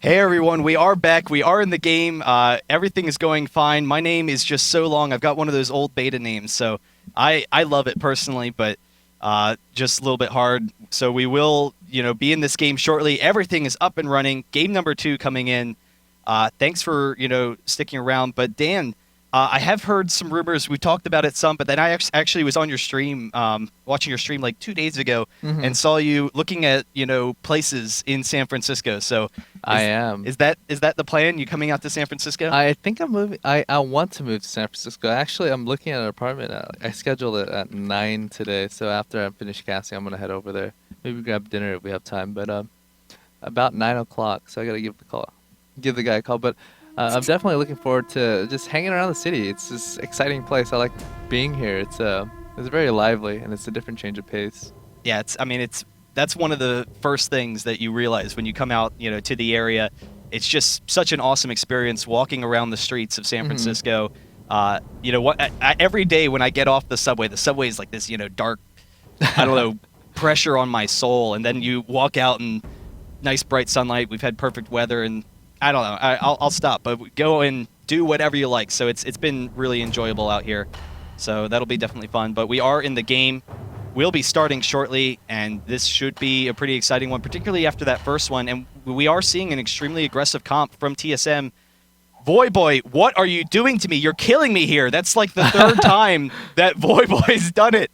Hey everyone, we are back. We are in the game. Everything is going fine. My name is just so long. I've got one of those old beta names, so I love it personally, but just a little bit hard. So we will, be in this game shortly. Everything is up and running. Game number 2 coming in. Thanks for, sticking around. But Dan, I have heard some rumors. We talked about it some, but then I actually was on your stream, watching your stream like 2 days ago, and saw you looking at places in San Francisco. So I am. Is that the plan? You coming out to San Francisco? I think I'm moving. I want to move to San Francisco. Actually, I'm looking at an apartment. I scheduled it at 9 today. So after I'm finished casting, I'm gonna head over there. Maybe grab dinner if we have time. But about 9 o'clock. So I gotta give the guy a call. But I'm definitely looking forward to just hanging around the city. It's this exciting place. I like being here. It's very lively and it's a different change of pace. Yeah, that's one of the first things that you realize when you come out, to the area. It's just such an awesome experience walking around the streets of San Francisco. Every day when I get off the subway is like this, dark, I don't know, pressure on my soul. And then you walk out in nice bright sunlight. We've had perfect weather, and I don't know. I'll stop, but go and do whatever you like. So it's been really enjoyable out here. So that'll be definitely fun. But we are in the game. We'll be starting shortly, and this should be a pretty exciting one, particularly after that first one. And we are seeing an extremely aggressive comp from TSM. Voyboy, what are you doing to me? You're killing me here. That's like the third time that Voyboy's done it.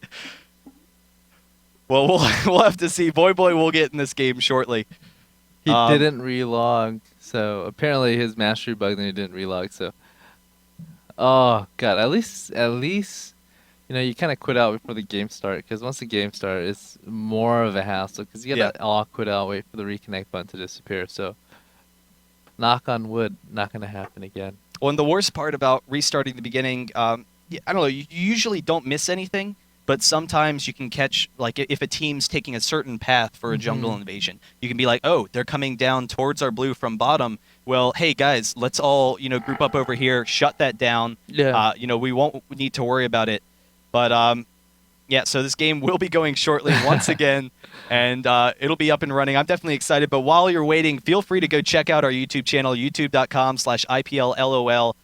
Well, we'll have to see. Voyboy will get in this game shortly. He didn't relog, so apparently his mastery bugged and he didn't relog. So, oh god, at least you kind of quit out before the game start, because once the game starts, it's more of a hassle because you gotta all quit out, wait for the reconnect button to disappear. So, knock on wood, not gonna happen again. Well, and the worst part about restarting the beginning, I don't know, you usually don't miss anything. But sometimes you can catch, like, if a team's taking a certain path for a jungle invasion, you can be like, oh, they're coming down towards our blue from bottom. Well, hey, guys, let's all, group up over here, shut that down. Yeah. We won't need to worry about it. But, so this game will be going shortly once again, and it'll be up and running. I'm definitely excited. But while you're waiting, feel free to go check out our YouTube channel, youtube.com/IPLLOL.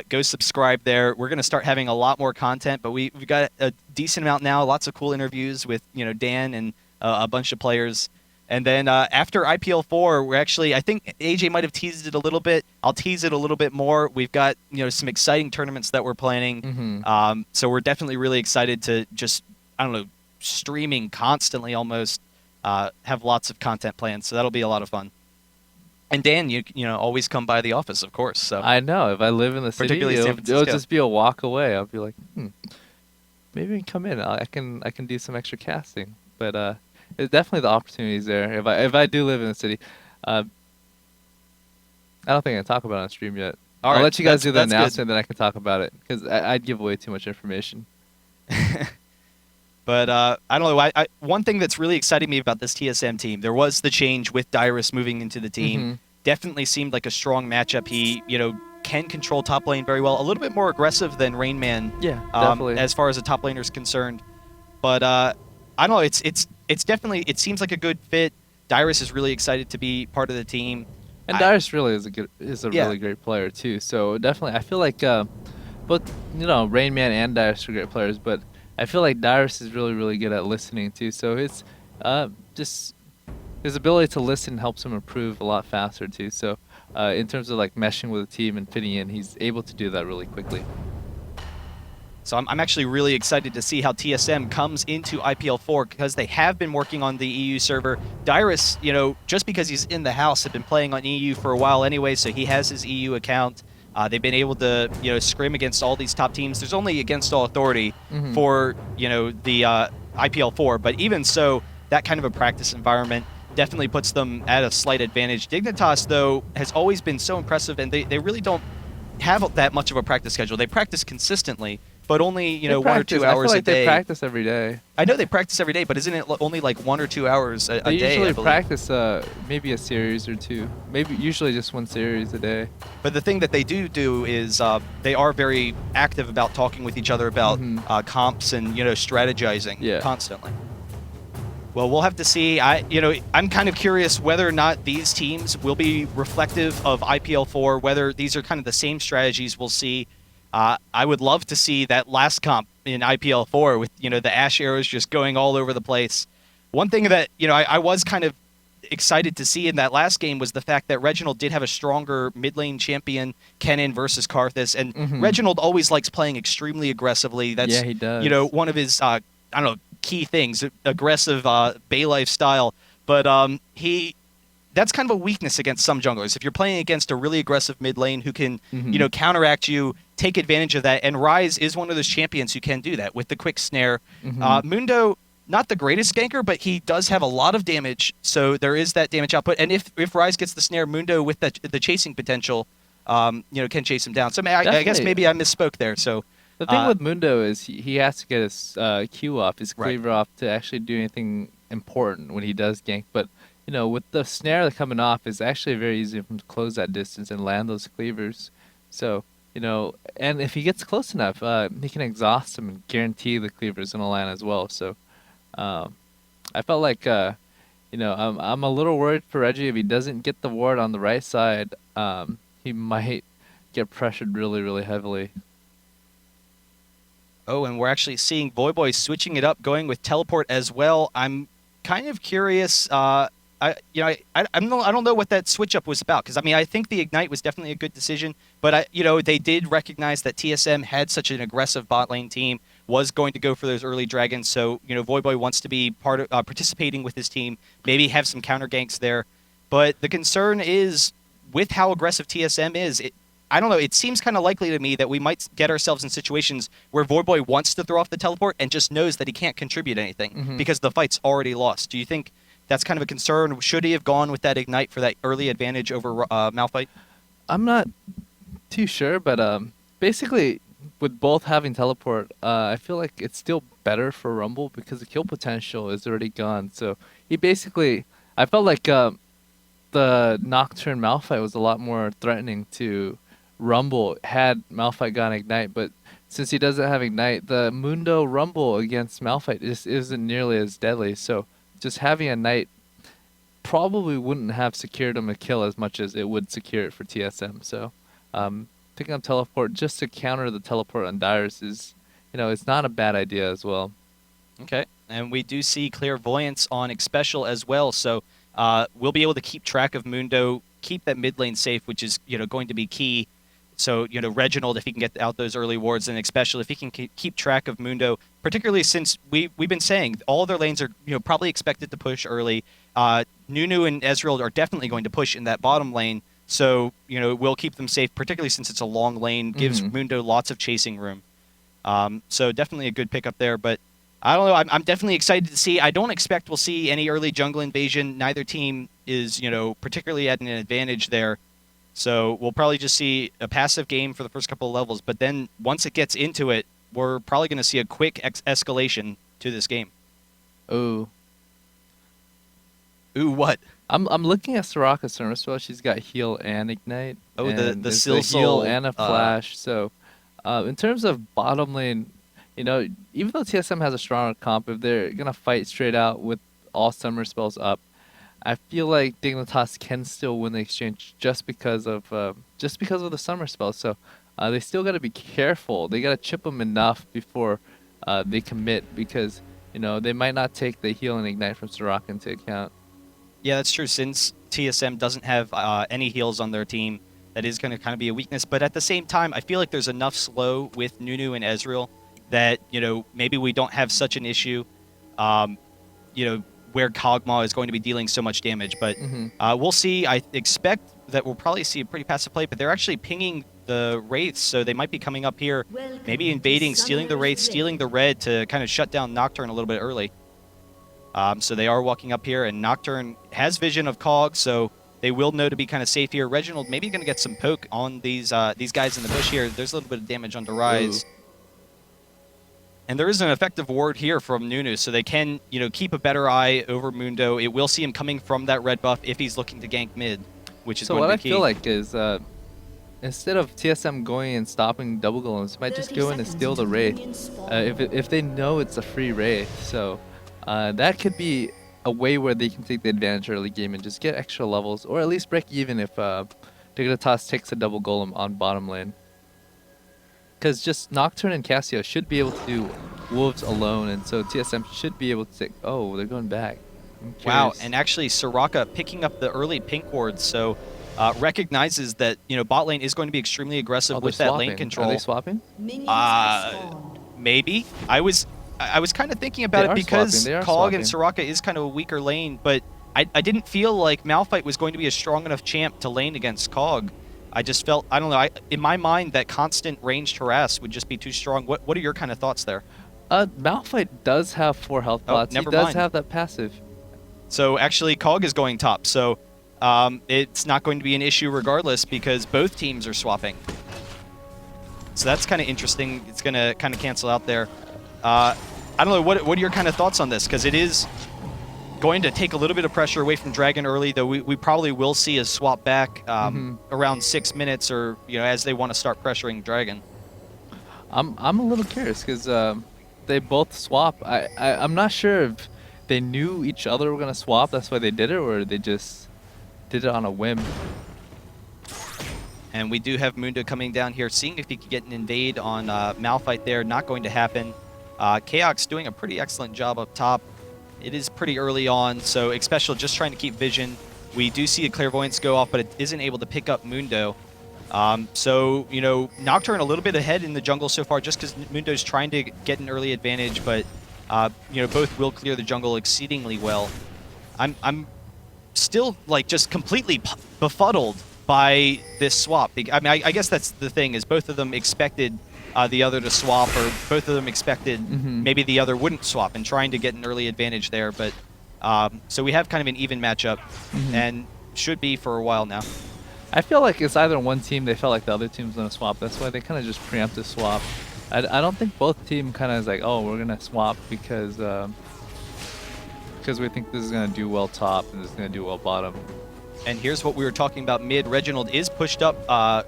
Go subscribe there. We're going to start having a lot more content, but we've got a decent amount now, lots of cool interviews with Dan and a bunch of players. And then after IPL 4, we're actually, I think AJ might have teased it a little bit. I'll tease it a little bit more. We've got some exciting tournaments that we're planning. So we're definitely really excited to just, I don't know, streaming constantly almost, have lots of content planned. So that'll be a lot of fun. And Dan, you always come by the office, of course. So I know. If I live in the city, it'll just be a walk away. I'll be like, maybe we can come in. I can do some extra casting. But it's definitely the opportunities there. If I do live in the city, I don't think I can talk about it on stream yet. I'll let you guys do the announcement, then I can talk about it, because I'd give away too much information. But I don't know. One thing that's really exciting me about this TSM team, there was the change with Dyrus moving into the team. Definitely seemed like a strong matchup. He, can control top lane very well. A little bit more aggressive than Rain Man. Yeah, definitely. As far as a top laner is concerned. But I don't know. It's definitely, it seems like a good fit. Dyrus is really excited to be part of the team. And Dyrus really is a really great player too. So definitely, I feel like both Rain Man and Dyrus are great players, but I feel like Dyrus is really, really good at listening too. So it's just his ability to listen helps him improve a lot faster too. So in terms of like meshing with a team and fitting in, he's able to do that really quickly. So I'm actually really excited to see how TSM comes into IPL 4, because they have been working on the EU server. Dyrus, just because he's in the house, had been playing on EU for a while anyway, so he has his EU account. They've been able to, scrim against all these top teams. There's only Against All Authority for, the IPL 4, but even so, that kind of a practice environment definitely puts them at a slight advantage. Dignitas, though, has always been so impressive, and they really don't have that much of a practice schedule. They practice consistently, but only, 1 or 2 hours a day. They practice every day. I know they practice every day, but isn't it only like 1 or 2 hours a day? They usually practice maybe a series or two. Usually just one series a day. But the thing that they do is they are very active about talking with each other about comps and strategizing constantly. Well, we'll have to see. I'm kind of curious whether or not these teams will be reflective of IPL 4, whether these are kind of the same strategies we'll see. I would love to see that last comp in IPL 4 with, the Ash arrows just going all over the place. One thing that, I was kind of excited to see in that last game was the fact that Reginald did have a stronger mid lane champion, Kennen versus Karthus, and Reginald always likes playing extremely aggressively. That's Yeah, he does. you know, one of his I don't know, key things, aggressive Bay life style. But that's kind of a weakness against some junglers. If you're playing against a really aggressive mid lane who can, you know, counteract you, take advantage of that, and Ryze is one of those champions who can do that with the quick snare. Mundo, not the greatest ganker, but he does have a lot of damage, so there is that damage output. And if Ryze gets the snare, Mundo with the chasing potential, you know, can chase him down. So I guess maybe I misspoke there. So the thing with Mundo is he has to get his Q off, his cleaver off to actually do anything important when he does gank. But you know, with the snare coming off, it's actually very easy for him to close that distance and land those cleavers. So, you know, and if he gets close enough, he can exhaust him and guarantee the cleaver's going to land as well. So, I felt like, you know, I'm a little worried for Reggie. If he doesn't get the ward on the right side, he might get pressured really, really heavily. Oh, and we're actually seeing Voyboy switching it up, going with teleport as well. I'm kind of curious. I don't know what that switch up was about, because I mean I think the ignite was definitely a good decision, but you know, they did recognize that TSM had such an aggressive bot lane team, was going to go for those early dragons. So you know, Voyboy wants to be part of participating with his team, maybe have some counter ganks there. But the concern is with how aggressive TSM is. I don't know. It seems kind of likely to me that we might get ourselves in situations where Voyboy wants to throw off the teleport and just knows that he can't contribute anything because the fight's already lost. Do you think that's kind of a concern? Should he have gone with that ignite for that early advantage over Malphite? I'm not too sure, but basically with both having teleport, I feel like it's still better for Rumble because the kill potential is already gone. So he basically, I felt like the Nocturne Malphite was a lot more threatening to Rumble had Malphite gone ignite, but since he doesn't have ignite, the Mundo Rumble against Malphite just isn't nearly as deadly. So just having a knight probably wouldn't have secured him a kill as much as it would secure it for TSM. So picking up teleport just to counter the teleport on Dyrus is, you know, it's not a bad idea as well. Okay, and we do see Clairvoyance on Xpecial as well, so we'll be able to keep track of Mundo, keep that mid lane safe, which is, you know, going to be key. So, you know, Reginald, if he can get out those early wards, and Xpecial, if he can keep track of Mundo, particularly since we've been saying all their lanes are, you know, probably expected to push early. Nunu and Ezreal are definitely going to push in that bottom lane, so, you know, we'll keep them safe, particularly since it's a long lane, gives Mundo lots of chasing room. So definitely a good pickup there, but I don't know. I'm definitely excited to see. I don't expect we'll see any early jungle invasion. Neither team is, you know, particularly at an advantage there. So we'll probably just see a passive game for the first couple of levels, but then once it gets into it, we're probably going to see a quick escalation to this game. Ooh, what? I'm looking at Soraka Spellsy. She's got heal and ignite. Oh, and the it's Silsol a heal and a flash. So in terms of bottom lane, you know, even though TSM has a stronger comp, if they're gonna fight straight out with all summer spells up, I feel like Dignitas can still win the exchange just because of the summer spells. So they still got to be careful. They got to chip them enough before they commit, because, you know, they might not take the heal and ignite from Soraka into account. Yeah, that's true. Since TSM doesn't have any heals on their team, that is going to kind of be a weakness. But at the same time, I feel like there's enough slow with Nunu and Ezreal that, you know, maybe we don't have such an issue. You know, where Kog'Maw is going to be dealing so much damage, but we'll see. I expect that we'll probably see a pretty passive play, but they're actually pinging the Wraiths, so they might be coming up here, maybe invading, stealing the Wraith, stealing the red to kind of shut down Nocturne a little bit early. So they are walking up here, and Nocturne has vision of Cog, so they will know to be kind of safe here. Reginald maybe going to get some poke on these guys in the bush here. There's a little bit of damage on Ryze. And there is an effective ward here from Nunu, so they can, you know, keep a better eye over Mundo. It will see him coming from that red buff if he's looking to gank mid, which is going to be key. So what I feel like is, instead of TSM going and stopping double golems, they might just go in and steal the Wraith, if they know it's a free Wraith. So that could be a way where they can take the advantage early game and just get extra levels, or at least break even if Dignitas takes a double golem on bottom lane. Because just Nocturne and Cassio should be able to do Wolves alone, and so TSM should be able to take... Oh, they're going back. I'm Wow, curious. and actually Soraka picking up the early pink ward, so recognizes that bot lane is going to be extremely aggressive Oh, with they're that swapping. lane control. Are they swapping? Minions Uh, have spawned. Maybe. I was kind of thinking about They it are because swapping, they are Cog and swapping. Soraka is kind of a weaker lane, but I didn't feel like Malphite was going to be a strong enough champ to lane against Cog. I just felt, I don't know, in my mind that constant ranged harass would just be too strong. What are your kind of thoughts there? Malphite does have 4 health Oh, pots. He never does mind. have that passive. So actually Cog is going top, so it's not going to be an issue regardless because both teams are swapping. So that's kind of interesting. It's going to kind of cancel out there. I don't know, what are your kind of thoughts on this? Because it is going to take a little bit of pressure away from Dragon early, though we probably will see a swap back around 6 minutes or, as they want to start pressuring Dragon. I'm a little curious because they both swap. I'm not sure if they knew each other were gonna swap. That's why they did it, or they just did it on a whim. And we do have Mundo coming down here, seeing if he can get an invade on Malphite there. Not going to happen. Chaox doing a pretty excellent job up top. It is pretty early on, so Xpecial just trying to keep vision. We do see a Clairvoyance go off, but it isn't able to pick up Mundo. So, Nocturne a little bit ahead in the jungle so far just because Mundo's trying to get an early advantage, but, both will clear the jungle exceedingly well. I'm still, just completely befuddled by this swap. I mean, I guess that's the thing, is both of them expected the other to swap, or both of them expected maybe the other wouldn't swap and trying to get an early advantage there. But so we have kind of an even matchup and should be for a while now. I feel like it's either one team they felt like the other team's gonna swap. That's why they kind of just preempt the swap. I don't think both team kind of is like, oh, we're gonna swap because we think this is gonna do well top and this is gonna do well bottom. And here's what we were talking about mid. Reginald is pushed up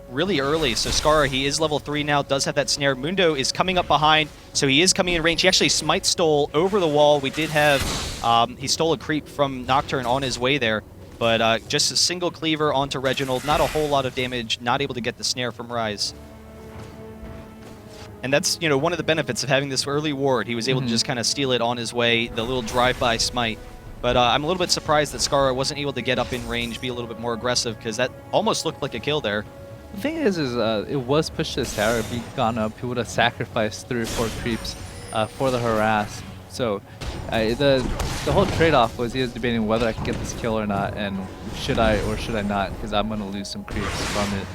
really early. So Scarra, he is level 3 now, does have that snare. Mundo is coming up behind, so he is coming in range. He actually smite stole over the wall. We did have, he stole a creep from Nocturne on his way there. But just a single cleaver onto Reginald. Not a whole lot of damage, not able to get the snare from Rise. And that's, one of the benefits of having this early ward. He was able to just kind of steal it on his way, the little drive-by smite. But I'm a little bit surprised that Scarra wasn't able to get up in range, be a little bit more aggressive, because that almost looked like a kill there. The thing is it was pushed to his tower. If he'd gone up, he would have sacrificed 3 or 4 creeps for the harass. So the whole trade-off was he was debating whether I could get this kill or not, and should I or should I not, because I'm going to lose some creeps from it.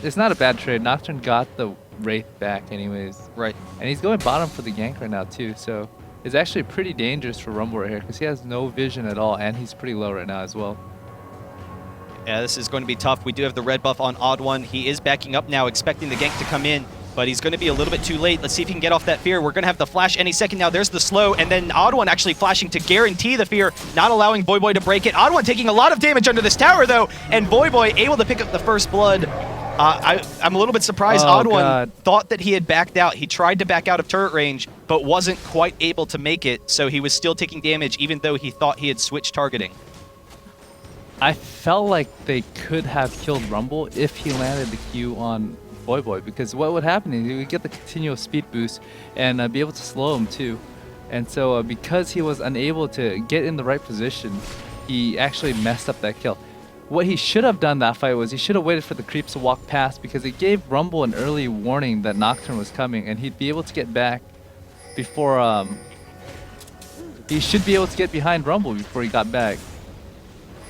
It's not a bad trade. Nocturne got the Wraith back anyways. Right. And he's going bottom for the gank right now too, so it's actually pretty dangerous for Rumble right here, because he has no vision at all, and he's pretty low right now as well. Yeah, this is going to be tough. We do have the red buff on OddOne. He is backing up now, expecting the gank to come in, but he's going to be a little bit too late. Let's see if he can get off that fear. We're going to have the flash any second now. There's the slow, and then OddOne actually flashing to guarantee the fear, not allowing Voyboy to break it. OddOne taking a lot of damage under this tower, though, and Voyboy able to pick up the first blood. I'm a little bit surprised OddOne thought that he had backed out. He tried to back out of turret range, but wasn't quite able to make it, so he was still taking damage, even though he thought he had switched targeting. I felt like they could have killed Rumble if he landed the Q on Voyboy, because what would happen is he would get the continuous speed boost and be able to slow him too. And so because he was unable to get in the right position, he actually messed up that kill. What he should have done that fight was he should have waited for the creeps to walk past, because it gave Rumble an early warning that Nocturne was coming, and he'd be able to get back before he should be able to get behind Rumble before he got back.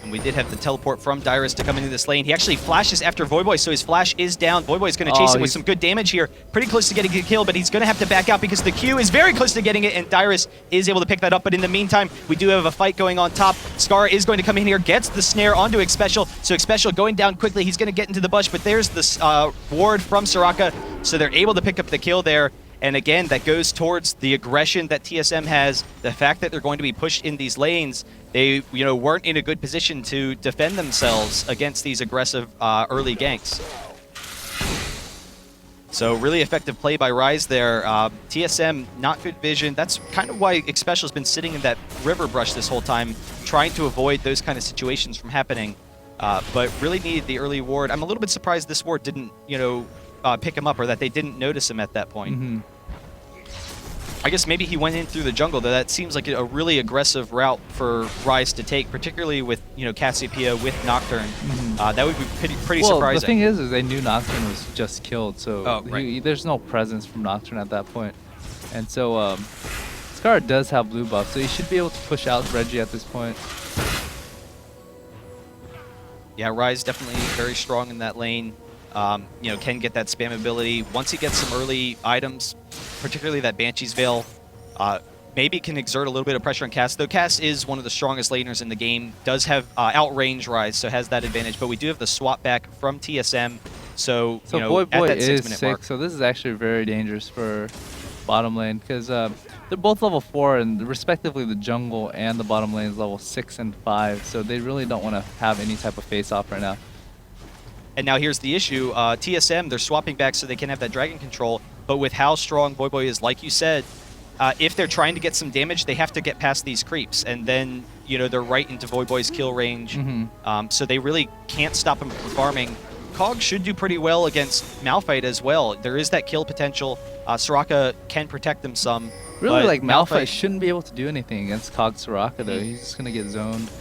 And we did have the teleport from Dyrus to come into this lane. He actually flashes after Voyboy, so his flash is down. Voyboy's going to chase him with some good damage here. Pretty close to getting a kill, but he's going to have to back out because the Q is very close to getting it, and Dyrus is able to pick that up. But in the meantime, we do have a fight going on top. Scarra is going to come in here, gets the snare onto Xpecial. So Xpecial going down quickly. He's going to get into the bush, but there's the ward from Soraka, so they're able to pick up the kill there. And again, that goes towards the aggression that TSM has, the fact that they're going to be pushed in these lanes. They, weren't in a good position to defend themselves against these aggressive early ganks. So really effective play by Rise there. TSM, not good vision. That's kind of why Xpecial's been sitting in that river brush this whole time, trying to avoid those kind of situations from happening. But really needed the early ward. I'm a little bit surprised this ward didn't, pick him up, or that they didn't notice him at that point. I guess maybe he went in through the jungle, though that seems like a really aggressive route for Rise to take, particularly with, Cassiopeia with Nocturne. That would be pretty Well, surprising. the thing is they knew Nocturne was just killed, so right. there's no presence from Nocturne at that point. And so Scarra does have blue buff, so he should be able to push out Reggie at this point. Yeah, Rise definitely very strong in that lane. Can get that spam ability. Once he gets some early items, particularly that Banshee's Veil, maybe can exert a little bit of pressure on Cass. Though Cass is one of the strongest laners in the game, does have outrange Rise, so has that advantage. But we do have the swap back from TSM, so Voyboy at that is 6-minute 6, mark. so this is actually very dangerous for bottom lane because they're both level 4, and respectively the jungle and the bottom lane is level 6 and 5, so they really don't want to have any type of face-off right now. And now here's the issue. TSM, they're swapping back so they can have that dragon control, but with how strong Voyboy is, like you said, if they're trying to get some damage, they have to get past these creeps, and then, they're right into Voyboy's kill range, so they really can't stop him from farming. Kog should do pretty well against Malphite as well. There is that kill potential. Soraka can protect them some. Really, but like, Malphite shouldn't be able to do anything against Kog Soraka, though. He's just going to get zoned.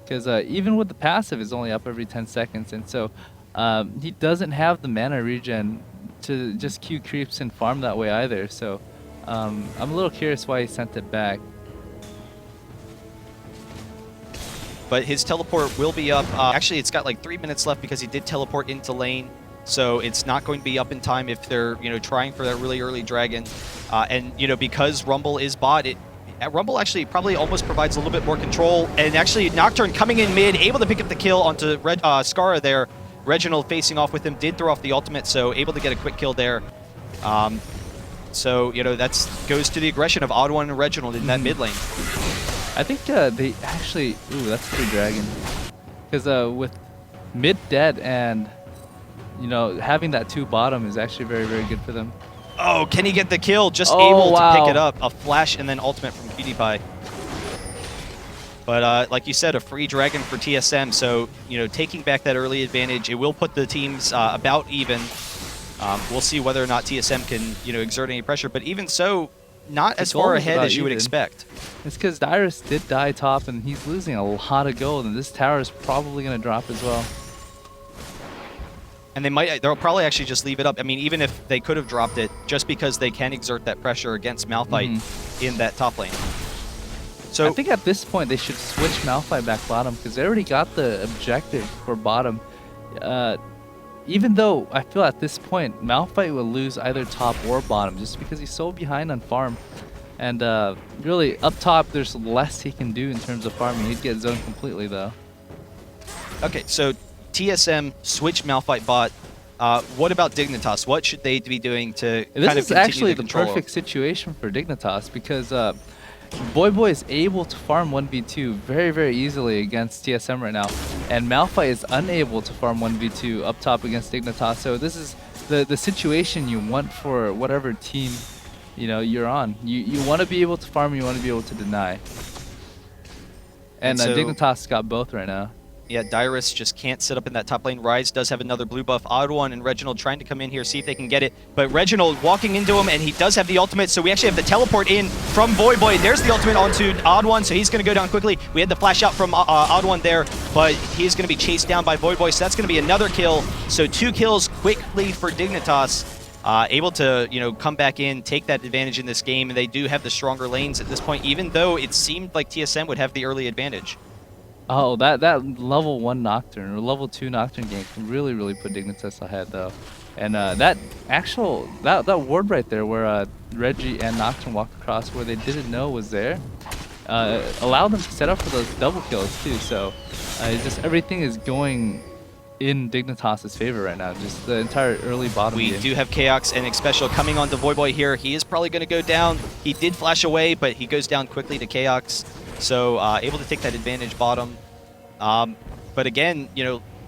Because even with the passive, it's only up every 10 seconds, and so he doesn't have the mana regen to just queue creeps and farm that way either. So I'm a little curious why he sent it back. But his teleport will be up. Actually, it's got like 3 minutes left because he did teleport into lane, so it's not going to be up in time if they're trying for that really early dragon. And because Rumble is bot, Rumble actually probably almost provides a little bit more control. And actually, Nocturne coming in mid, able to pick up the kill onto Scarra there. Reginald facing off with him, did throw off the ultimate, so able to get a quick kill there. So, that goes to the aggression of OddOne and Reginald in that mid lane. I think they actually... Ooh, that's a free dragon. Because with mid dead and, having that 2 bottom is actually very, very good for them. Oh, can he get the kill? Just able to pick it up. A flash and then ultimate from PewDiePie. But like you said, a free dragon for TSM, so taking back that early advantage, it will put the teams about even. We'll see whether or not TSM can exert any pressure, but even so, not as far ahead as you would expect. It's because Dyrus did die top, and he's losing a lot of gold, and this tower is probably going to drop as well. And they'll probably actually just leave it up. I mean, even if they could have dropped it, just because they can exert that pressure against Malphite in that top lane. So I think at this point they should switch Malphite back bottom because they already got the objective for bottom. Even though I feel at this point Malphite will lose either top or bottom just because he's so behind on farm. And really up top there's less he can do in terms of farming. He'd get zoned completely though. Okay, so TSM switch Malphite bot. What about Dignitas? What should they be doing to kind of continue This is actually the control? perfect situation for Dignitas because Voyboy is able to farm 1v2 very, very easily against TSM right now, and Malphite is unable to farm 1v2 up top against Dignitas. So this is the situation you want for whatever team you're on. You want to be able to farm, you want to be able to deny. And so, Dignitas got both right now. Yeah, Dyrus just can't sit up in that top lane. Rise does have another blue buff. OddOne and Reginald trying to come in here, see if they can get it. But Reginald walking into him, and he does have the ultimate, so we actually have the teleport in from Voyboy. There's the ultimate onto OddOne, so he's going to go down quickly. We had the flash out from OddOne there, but he's going to be chased down by Voyboy, so that's going to be another kill. So 2 kills quickly for Dignitas. Able to, come back in, take that advantage in this game, and they do have the stronger lanes at this point, even though it seemed like TSM would have the early advantage. Oh, that level 1 Nocturne or level 2 Nocturne gank can really, really put Dignitas ahead though. And that ward right there where Reggie and Nocturne walked across where they didn't know was there, allowed them to set up for those double kills too. So just everything is going in Dignitas' favor right now. Just the entire early bottom We game. do have Chaox and Xpecial coming onto Voyboy here. He is probably going to go down. He did flash away, but he goes down quickly to Chaox. So able to take that advantage bottom. But again,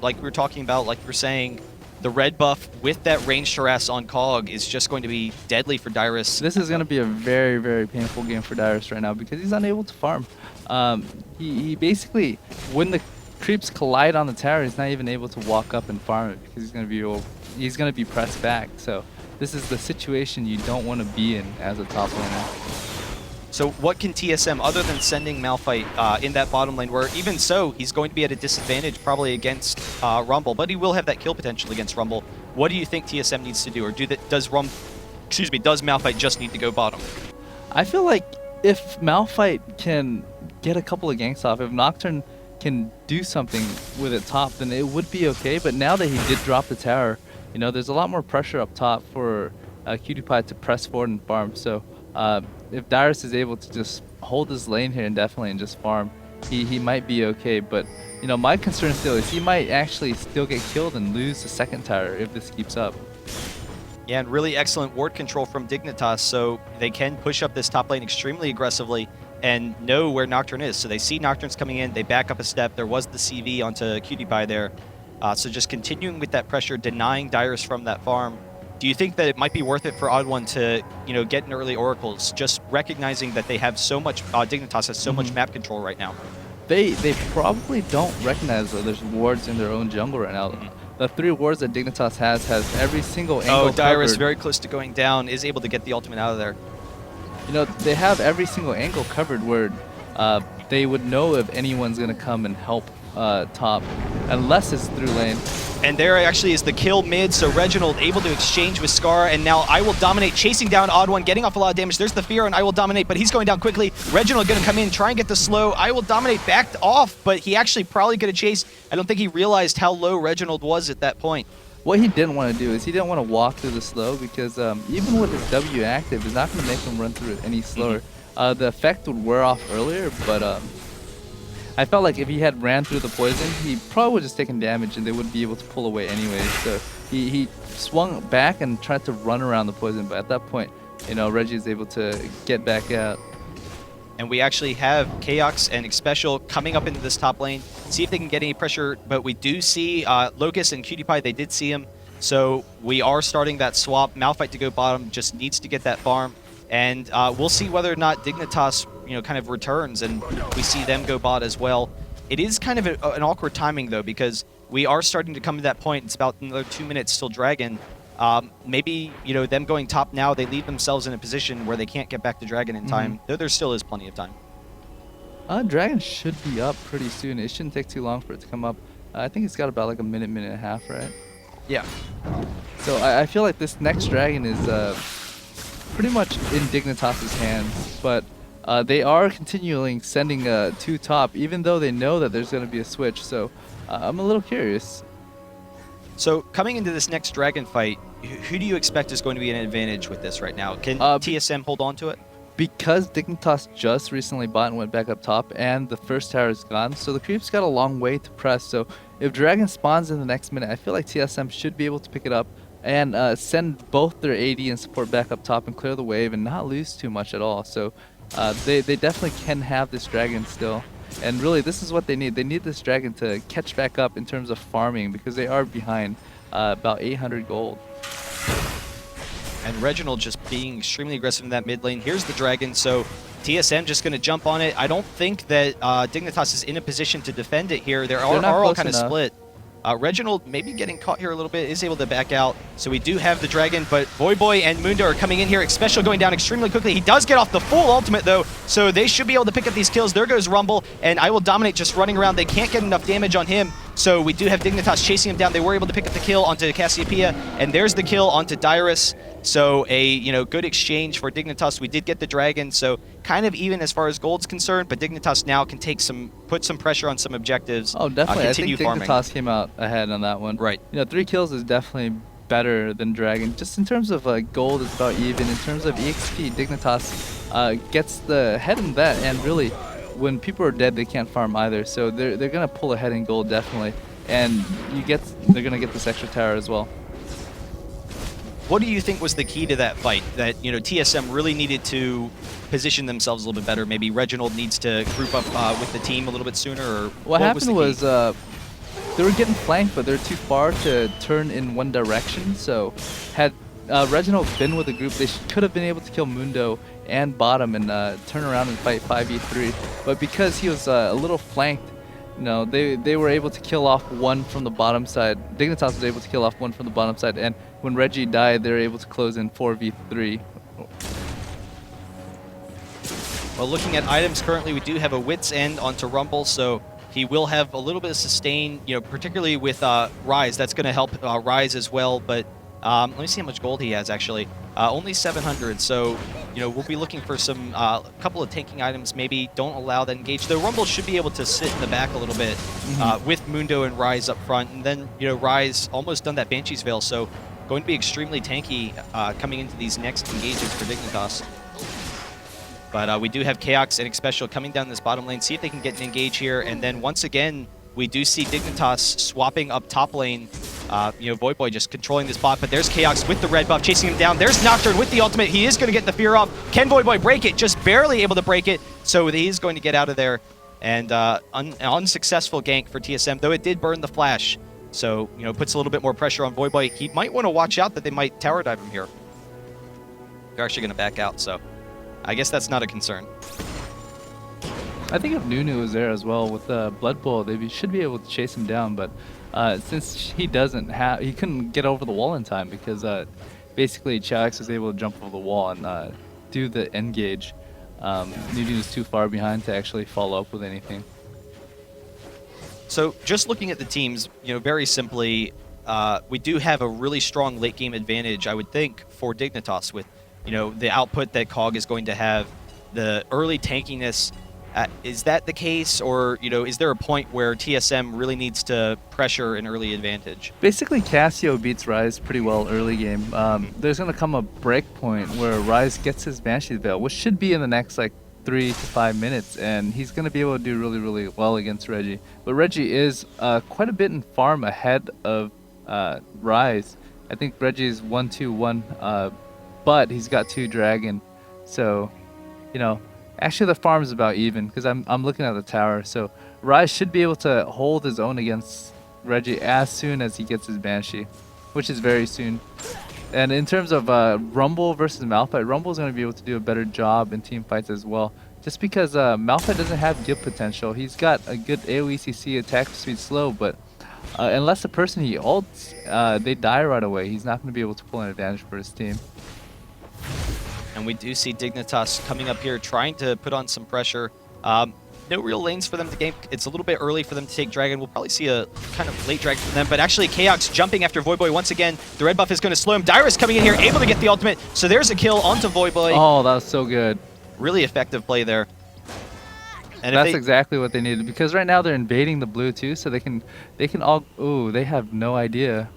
like we were talking about, like we were saying, the red buff with that ranged harass on Cog is just going to be deadly for Dyrus. This is going to be a very, very painful game for Dyrus right now because he's unable to farm. He basically, when the creeps collide on the tower, he's not even able to walk up and farm it because he's going to be pressed back. So this is the situation you don't want to be in as a top laner. So what can TSM, other than sending Malphite in that bottom lane, where even so, he's going to be at a disadvantage probably against Rumble, but he will have that kill potential against Rumble. What do you think TSM needs to do, or does Malphite just need to go bottom? I feel like if Malphite can get a couple of ganks off, if Nocturne can do something with it top, then it would be okay. But now that he did drop the tower, you know, there's a lot more pressure up top for QtPie to press forward and farm. So if Dyrus is able to just hold his lane here indefinitely and just farm, he might be okay. But you know, my concern still is he might actually still get killed and lose the second tower if this keeps up. Yeah, and really excellent ward control from Dignitas, so they can push up this top lane extremely aggressively and know where Nocturne is. So they see Nocturne's coming in, they back up a step. There was the CV onto QtPie there. So just continuing with that pressure, denying Dyrus from that farm. Do you think that it might be worth it for OddOne to, you know, get an early oracles, just recognizing that they have so much, Dignitas has so much map control right now? They probably don't recognize that there's wards in their own jungle right now. The 3 wards that Dignitas has every single angle Dyrus covered. very close to going down, is able to get the ultimate out of there. You know, they have every single angle covered where they would know if anyone's going to come and help top, unless it's through lane. And there actually is the kill mid, so Reginald able to exchange with Scarra, and now IWDominate chasing down OddOne, getting off a lot of damage. There's the fear on IWDominate, but he's going down quickly. Reginald gonna come in, try and get the slow. IWDominate backed off, but he actually probably could have chased. I don't think he realized how low Reginald was at that point. What he didn't want to do is he didn't want to walk through the slow, because even with his W active, it's not going to make him run through it any slower. The effect would wear off earlier, but I felt like if he had ran through the poison, he probably would have just taken damage and they would be able to pull away anyway. So he swung back and tried to run around the poison, but at that point, you know, Reggie is able to get back out. And we actually have Chaox and Xpecial coming up into this top lane. See if they can get any pressure, but we do see Locust and QtPie, they did see him. So we are starting that swap. Malphite to go bottom, just needs to get that farm. And we'll see whether or not Dignitas, you know, kind of returns and we see them go bot as well. It is kind of an awkward timing though, because we are starting to come to that point. It's about another 2 minutes till Dragon. Maybe, you know, them going top now, they leave themselves in a position where they can't get back to Dragon in time, though there still is plenty of time. Dragon should be up pretty soon. It shouldn't take too long for it to come up. I think it's got about like a minute and a half, right? Yeah. So I feel like this next Dragon is pretty much in Dignitas' hands, but they are continuing sending to top, even though they know that there's going to be a switch. So I'm a little curious. So coming into this next Dragon fight, who do you expect is going to be an advantage with this right now? Can TSM hold on to it? Because Dignitas just recently bought and went back up top, and the first tower is gone, so the creep's got a long way to press. So if Dragon spawns in the next minute, I feel like TSM should be able to pick it up and send both their AD and support back up top and clear the wave and not lose too much at all. So they definitely can have this Dragon still. And really, this is what they need. They need this Dragon to catch back up in terms of farming, because they are behind about 800 gold. And Reginald just being extremely aggressive in that mid lane. Here's the Dragon, so TSM just going to jump on it. I don't think that Dignitas is in a position to defend it here. They are all kind of split. Reginald maybe getting caught here a little bit, is able to back out. So we do have the Dragon, but Voyboy and Mundo are coming in here. Xpecial going down extremely quickly. He does get off the full ultimate though, so they should be able to pick up these kills. There goes Rumble, and IWDominate just running around. They can't get enough damage on him. So we do have Dignitas chasing him down. They were able to pick up the kill onto Cassiopeia, and there's the kill onto Dyrus. So a good exchange for Dignitas. We did get the Dragon, so kind of even as far as gold's concerned, but Dignitas now can put some pressure on some objectives. Oh, definitely. I think farming. Dignitas came out ahead on that one. Right. 3 kills is definitely better than Dragon. Just in terms of gold, it's about even. In terms of EXP, Dignitas gets the head in that, and really, when people are dead, they can't farm either. So they're gonna pull ahead in gold definitely, and they're gonna get this extra tower as well. What do you think was the key to that fight? That TSM really needed to position themselves a little bit better. Maybe Reginald needs to group up with the team a little bit sooner. Or what happened was they were getting flanked, but they're too far to turn in one direction. So had Reginald been with the group, they could have been able to kill Mundo and bottom and turn around and fight 5v3. But because he was a little flanked, they were able to kill off one from the bottom side. Dignitas was able to kill off one from the bottom side, and when Reggie died, they were able to close in 4v3. Well, looking at items currently, we do have a Wit's End onto Rumble, so he will have a little bit of sustain, particularly with Rise. That's going to help Rise as well, but let me see how much gold he has, actually. Only 700, so, we'll be looking for some couple of tanking items. Maybe don't allow that engage. Though Rumble should be able to sit in the back a little bit with Mundo and Rise up front, and then, Rise almost done that Banshee's Veil, so going to be extremely tanky coming into these next engages for Dignitas. But we do have Chaox and Xpecial coming down this bottom lane, see if they can get an engage here. And then once again, we do see Dignitas swapping up top lane. Voyboy just controlling this bot, but there's Chaox with the red buff chasing him down. There's Nocturne with the ultimate. He is going to get the fear off. Can Voyboy break it? Just barely able to break it. So he's going to get out of there. And an unsuccessful gank for TSM, though it did burn the flash. So, puts a little bit more pressure on Voyboy. He might want to watch out that they might tower dive him here. They're actually going to back out, so I guess that's not a concern. I think if Nunu was there as well with the Blood Bowl, they should be able to chase him down. But since he couldn't get over the wall in time because basically Chaox was able to jump over the wall and do the engage. Nunu is too far behind to actually follow up with anything. So just looking at the teams, very simply, we do have a really strong late game advantage, I would think, for Dignitas with, the output that COG is going to have, the early tankiness. Is that the case, or is there a point where TSM really needs to pressure an early advantage? Basically, Cassio beats Rise pretty well early game. There's going to come a break point where Rise gets his Banshee Veil, which should be in the next 3 to 5 minutes, and he's going to be able to do really, really well against Reggie. But Reggie is quite a bit in farm ahead of Rise. I think Reggie's 1-2-1, but he's got 2 Dragon. So, actually the farm is about even because I'm looking at the tower. So Rise should be able to hold his own against Reggie as soon as he gets his Banshee, which is very soon. And in terms of Rumble versus Malphite, Rumble's going to be able to do a better job in team fights as well. Just because Malphite doesn't have give potential. He's got a good AoE CC, attack speed slow, but unless the person he ults, they die right away. He's not going to be able to pull an advantage for his team. And we do see Dignitas coming up here trying to put on some pressure. No real lanes for them to gank. It's a little bit early for them to take Dragon. We'll probably see a kind of late Dragon from them, but actually Chaox jumping after Voyboy once again. The red buff is going to slow him. Dyrus coming in here, able to get the ultimate. So there's a kill onto Voyboy. Oh, that was so good. Really effective play there. And that's exactly what they needed, because right now they're invading the blue too, so they can all, ooh, they have no idea.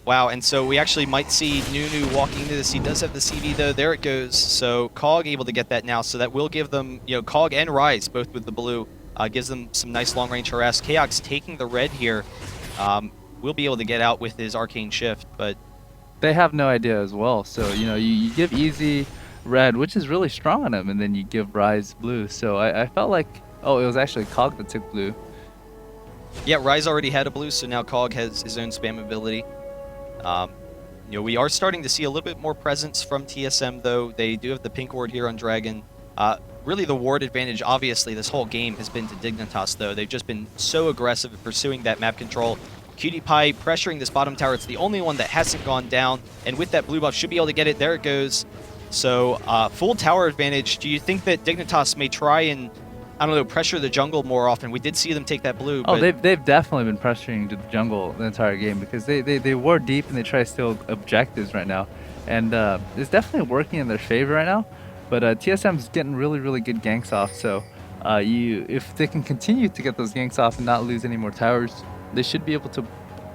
Wow, and so we actually might see Nunu walking into this. He does have the CV though. There it goes. So COG able to get that now. So that will give them, COG and Rise both with the blue. Gives them some nice long range harass. Chaox taking the red here. Will be able to get out with his arcane shift, but they have no idea as well. So you give easy red, which is really strong on him, and then you give Rise blue. So I felt like, oh, it was actually COG that took blue. Yeah, Rise already had a blue, so now COG has his own spam ability. We are starting to see a little bit more presence from TSM, though. They do have the pink ward here on Dragon. Really, the ward advantage, obviously, this whole game has been to Dignitas, though. They've just been so aggressive at pursuing that map control. PewDiePie pressuring this bottom tower. It's the only one that hasn't gone down, and with that blue buff, should be able to get it. There it goes. So, full tower advantage. Do you think that Dignitas may try and, I don't know, pressure the jungle more often? We did see them take that blue. Oh, they've definitely been pressuring the jungle the entire game, because they war deep and they try to steal objectives right now. And it's definitely working in their favor right now. But TSM's getting really, really good ganks off. So if they can continue to get those ganks off and not lose any more towers, they should be able to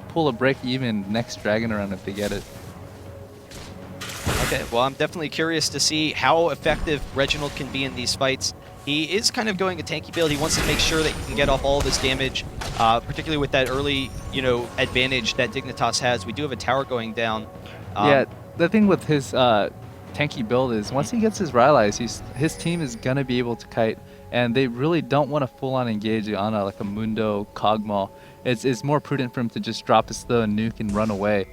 pull a break even next Dragon round if they get it. Okay, well, I'm definitely curious to see how effective Reginald can be in these fights. He is kind of going a tanky build. He wants to make sure that he can get off all of this damage, particularly with that early, advantage that Dignitas has. We do have a tower going down. Yeah, the thing with his tanky build is once he gets his Rylai's, his team is going to be able to kite, and they really don't want to full-on engage on a Mundo Cogmaw. It's more prudent for him to just drop his slow and nuke and run away.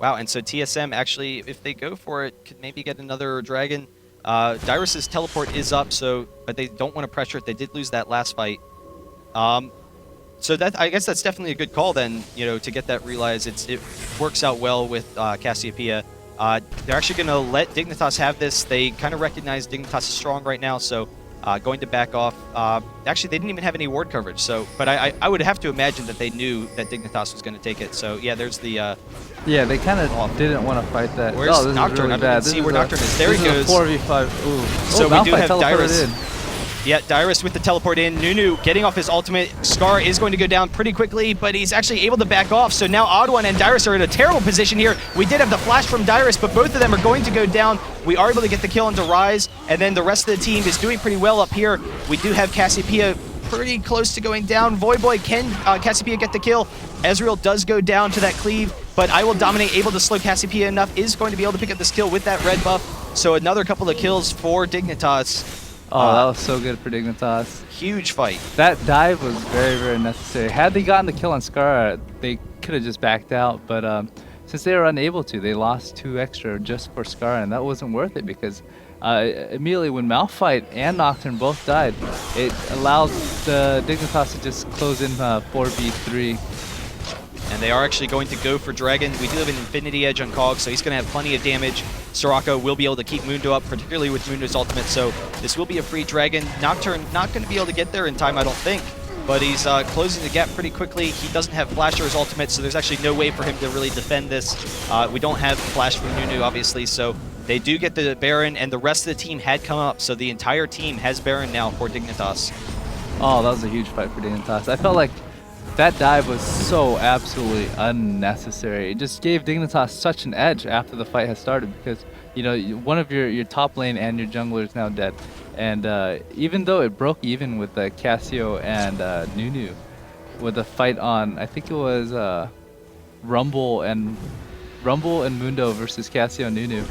Wow, and so TSM actually, if they go for it, could maybe get another Dragon. Dyrus's teleport is up, but they don't want to pressure it. They did lose that last fight. So that, I guess that's definitely a good call then, you know, to get that realized. It works out well with Cassiopeia. They're actually going to let Dignitas have this. They kind of recognize Dignitas is strong right now, so going to back off. Actually, they didn't even have any ward coverage, so but I would have to imagine that they knew that Dignitas was going to take it. So yeah, there's the... yeah, they kind of didn't want to fight that. Where's oh, this Nocturne? is really I bad. don't even see where Nocturne is. There he goes. 4v5. Ooh. So we do Malphite have teleported Dyrus. in. Yeah, Dyrus with the teleport in. Nunu getting off his ultimate. Scarra is going to go down pretty quickly, but he's actually able to back off. So now OddOne and Dyrus are in a terrible position here. We did have the flash from Dyrus, but both of them are going to go down. We are able to get the kill into Rise, and then the rest of the team is doing pretty well up here. We do have Cassiopeia pretty close to going down. Voyboy, can Cassiopeia get the kill? Ezreal does go down to that cleave, but IWDominate, able to slow Cassiopeia enough, is going to be able to pick up this kill with that red buff. So another couple of kills for Dignitas. Oh, that was so good for Dignitas. Huge fight. That dive was very, very necessary. Had they gotten the kill on Scarra, they could have just backed out. But since they were unable to, they lost 2 extra just for Scarra, and that wasn't worth it because immediately when Malphite and Nocturne both died, it allowed the Dignitas to just close in 4v3. And they are actually going to go for Dragon. We do have an Infinity Edge on Cog, so he's going to have plenty of damage. Soraka will be able to keep Mundo up, particularly with Mundo's ultimate, so this will be a free Dragon. Nocturne not going to be able to get there in time, I don't think, but he's closing the gap pretty quickly. He doesn't have Flash or his ultimate, so there's actually no way for him to really defend this. We don't have Flash from Nunu, obviously, so they do get the Baron, and the rest of the team had come up, so the entire team has Baron now for Dignitas. Oh, that was a huge fight for Dignitas. I felt like that dive was so absolutely unnecessary. It just gave Dignitas such an edge after the fight has started because, you know, one of your top lane and your jungler is now dead. And even though it broke even with Cassio and Nunu, with the fight on, I think it was Rumble and Mundo versus Cassio and Nunu,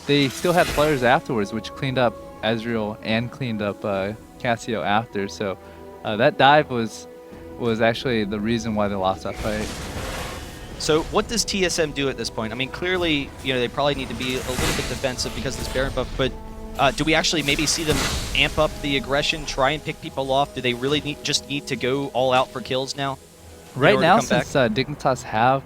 they still had players afterwards, which cleaned up Ezreal and cleaned up Cassio after. So that dive was actually the reason why they lost that fight. So what does TSM do at this point? I mean, clearly, you know, they probably need to be a little bit defensive because of this Baron buff, but do we actually maybe see them amp up the aggression, try and pick people off? Do they really just need to go all out for kills now? Right now, since Dignitas have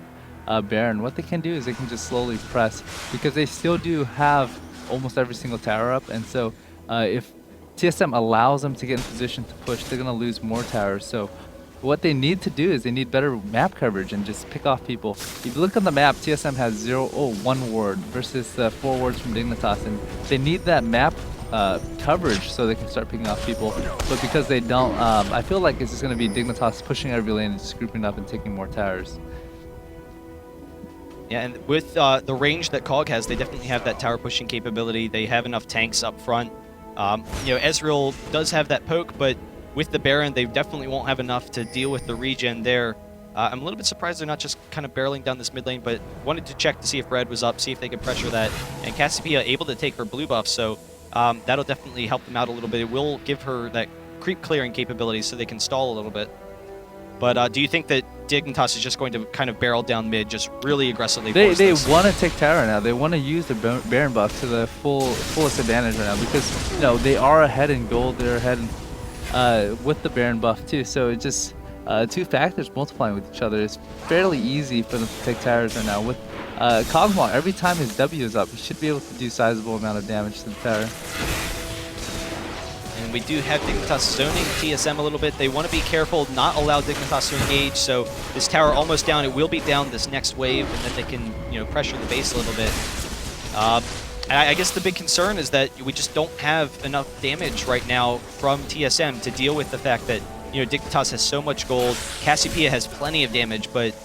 Baron, what they can do is they can just slowly press because they still do have almost every single tower up, and so if TSM allows them to get in position to push, they're going to lose more towers. So what they need to do is they need better map coverage and just pick off people. If you look on the map, TSM has 1 ward versus 4 wards from Dignitas, and they need that map coverage so they can start picking off people. But because they don't, I feel like it's just going to be Dignitas pushing every lane and just grouping up and taking more towers. Yeah, and with the range that Cog has, they definitely have that tower pushing capability. They have enough tanks up front. You know, Ezreal does have that poke, but with the Baron, they definitely won't have enough to deal with the regen there. I'm a little bit surprised they're not just kind of barreling down this mid lane, but wanted to check to see if Red was up, see if they could pressure that. And Cassiopeia able to take her blue buff, so that'll definitely help them out a little bit. It will give her that creep clearing capability so they can stall a little bit. But do you think that Dignitas is just going to kind of barrel down mid, just really aggressively? They want to take tower now. They want to use the Baron buff to the fullest advantage right now because, you know, they are ahead in gold. They're ahead in, with the Baron buff too. So it just 2 factors multiplying with each other. It's fairly easy for them to take towers right now. With Kog'Maw, every time his W is up, he should be able to do sizable amount of damage to the tower. And we do have Dignitas zoning TSM a little bit. They want to be careful, not allow Dignitas to engage. So this tower almost down. It will be down this next wave, and then they can, you know, pressure the base a little bit. And I guess the big concern is that we just don't have enough damage right now from TSM to deal with the fact that, you know, Dignitas has so much gold. Cassiopeia has plenty of damage, but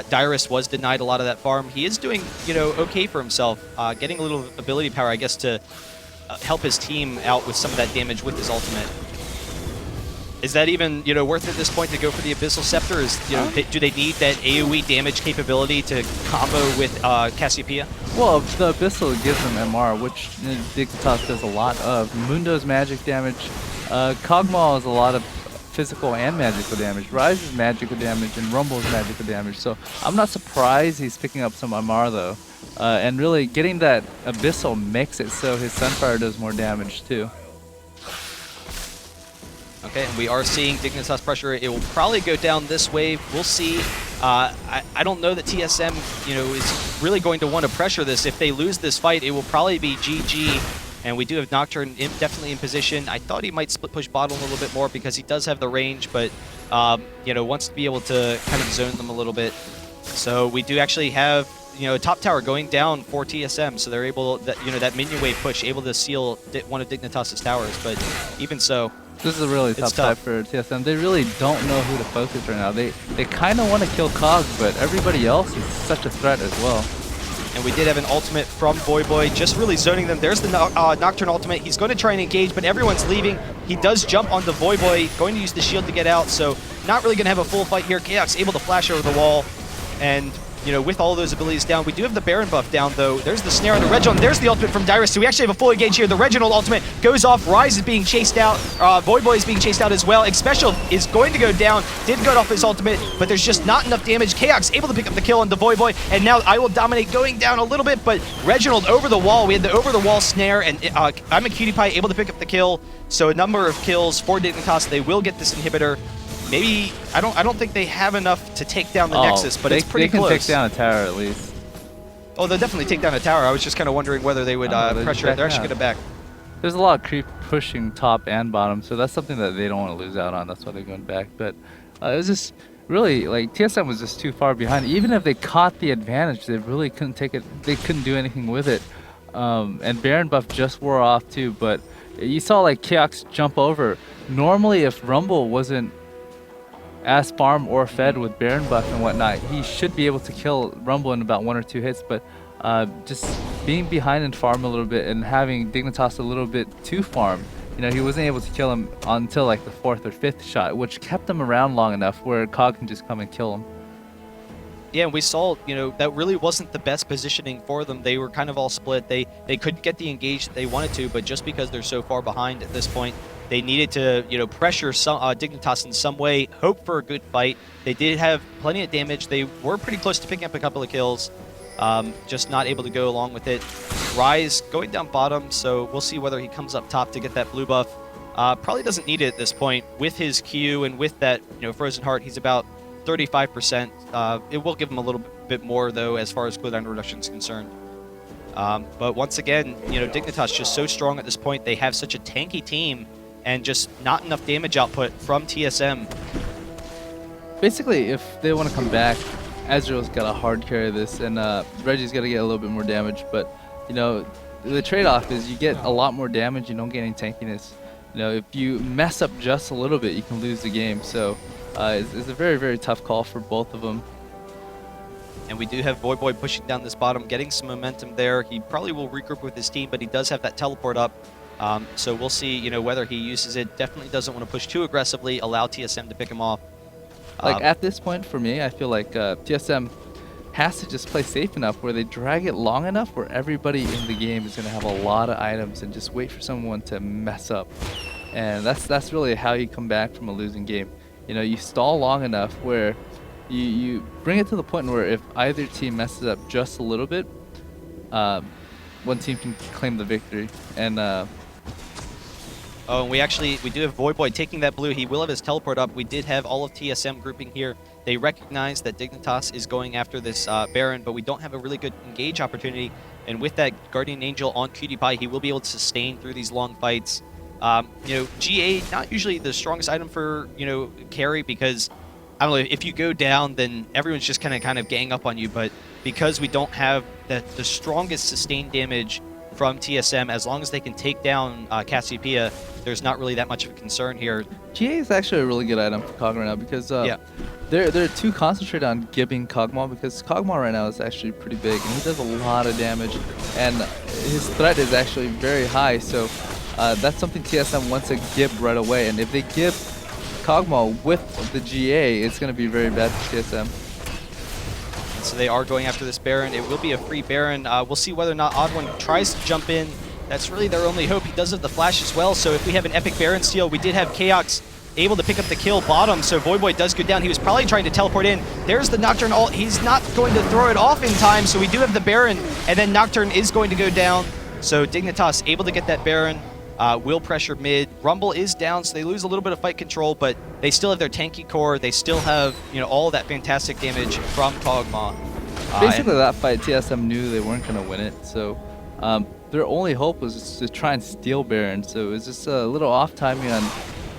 Dyrus was denied a lot of that farm. He is doing, you know, okay for himself, getting a little ability power, I guess, to help his team out with some of that damage with his ultimate. Is that even, you know, worth it at this point to go for the Abyssal Scepter? Is, you know, do they need that AoE damage capability to combo with Cassiopeia? Well, the Abyssal gives them MR, which Dignitas does a lot of. Mundo's magic damage. Kog'Maw is a lot of physical and magical damage. Rise is magical damage, and Rumble is magical damage. So I'm not surprised he's picking up some MR though. And really getting that Abyssal makes it so his Sunfire does more damage too. Okay, and we are seeing Dignitas pressure. It will probably go down this wave. We'll see. I don't know that TSM, is really going to want to pressure this. If they lose this fight, it will probably be GG. And we do have Nocturne definitely in position. I thought he might split push bottom a little bit more because he does have the range, but wants to be able to kind of zone them a little bit. So we do actually have top tower going down for TSM, so they're able that minion wave push able to seal one of Dignitas' towers. But even so. This is a really tough fight for TSM. They really don't know who to focus right now. They kind of want to kill Cog, but everybody else is such a threat as well. And we did have an ultimate from Voyboy, just really zoning them. There's the Nocturne ultimate. He's going to try and engage, but everyone's leaving. He does jump onto Voyboy, going to use the shield to get out, so not really going to have a full fight here. Chaox able to flash over the wall, and with all those abilities down. We do have the Baron buff down, though. There's the snare on the Reginald. There's the ultimate from Dyrus. So we actually have a full engage here. The Reginald ultimate goes off. Rise is being chased out. Voyboy is being chased out as well. Xpecial is going to go down. Did go off his ultimate, but there's just not enough damage. Chaox able to pick up the kill on the Voyboy, and now IWDominate going down a little bit, but Reginald over the wall. We had the over the wall snare, and Imaqtpie able to pick up the kill. So a number of kills for Dignitas. They will get this inhibitor. Maybe I don't think they have enough to take down the Nexus, but it's pretty close. They can take down a tower at least. Oh, they'll definitely take down a tower. I was just kind of wondering whether they would pressure it. They're actually going to back. There's a lot of creep pushing top and bottom, so that's something that they don't want to lose out on. That's why they're going back. But it was just really, like, TSM was just too far behind. Even if they caught the advantage, they really couldn't take it. They couldn't do anything with it. And Baron buff just wore off too, but you saw like Chaox jump over. Normally, if Rumble wasn't as farm or fed with Baron buff and whatnot, he should be able to kill Rumble in about 1 or 2 hits, but just being behind in farm a little bit and having Dignitas a little bit too farm, he wasn't able to kill him until like the 4th or 5th shot, which kept him around long enough where Cog can just come and kill him. Yeah, and we saw, that really wasn't the best positioning for them. They were kind of all split. They couldn't get the engage that they wanted to, but just because they're so far behind at this point, they needed to, pressure Dignitas in some way, hope for a good fight. They did have plenty of damage. They were pretty close to picking up a couple of kills, just not able to go along with it. Rise going down bottom, so we'll see whether he comes up top to get that blue buff. Probably doesn't need it at this point. With his Q and with that, Frozen Heart, he's about 35%. It will give him a little bit more, though, as far as cooldown reduction is concerned. But once again, Dignitas just so strong at this point. They have such a tanky team and just not enough damage output from TSM. Basically, if they want to come back, Azrael's got to hard carry this, and Reggie's got to get a little bit more damage. But, the trade-off is you get a lot more damage, you don't get any tankiness. If you mess up just a little bit, you can lose the game. So it's a very, very tough call for both of them. And we do have Voyboy pushing down this bottom, getting some momentum there. He probably will regroup with his team, but he does have that teleport up. So we'll see, whether he uses it. Definitely doesn't want to push too aggressively, allow TSM to pick him off. Like at this point for me, I feel like TSM has to just play safe enough where they drag it long enough where everybody in the game is going to have a lot of items and just wait for someone to mess up. And that's really how you come back from a losing game. You stall long enough where you bring it to the point where if either team messes up just a little bit, one team can claim the victory. And oh, and we do have Voyboy taking that blue. He will have his teleport up. We did have all of TSM grouping here. They recognize that Dignitas is going after this Baron, but we don't have a really good engage opportunity. And with that Guardian Angel on PewDiePie, he will be able to sustain through these long fights. GA, not usually the strongest item for, carry, because, I don't know, if you go down, then everyone's just kind of gang up on you. But because we don't have the strongest sustained damage from TSM, as long as they can take down Cassiopeia, there's not really that much of a concern here. GA is actually a really good item for Kog'Maw right now because they're too concentrated on gibbing Kog'Maw, because Kog'Maw right now is actually pretty big and he does a lot of damage, and his threat is actually very high. So that's something TSM wants to gib right away, and if they gib Kog'Maw with the GA, it's going to be very bad for TSM. So they are going after this Baron. It will be a free Baron. We'll see whether or not OddOne tries to jump in. That's really their only hope. He does have the flash as well, so if we have an epic Baron steal, we did have Chaox able to pick up the kill bottom, so Voyboy does go down. He was probably trying to teleport in. There's the Nocturne ult. He's not going to throw it off in time, so we do have the Baron, and then Nocturne is going to go down. So Dignitas able to get that Baron. will pressure mid. Rumble is down, so they lose a little bit of fight control, but they still have their tanky core. They still have, all of that fantastic damage from Kog'Maw. Basically, that fight, TSM knew they weren't going to win it, so their only hope was to try and steal Baron. So it was just a little off timing on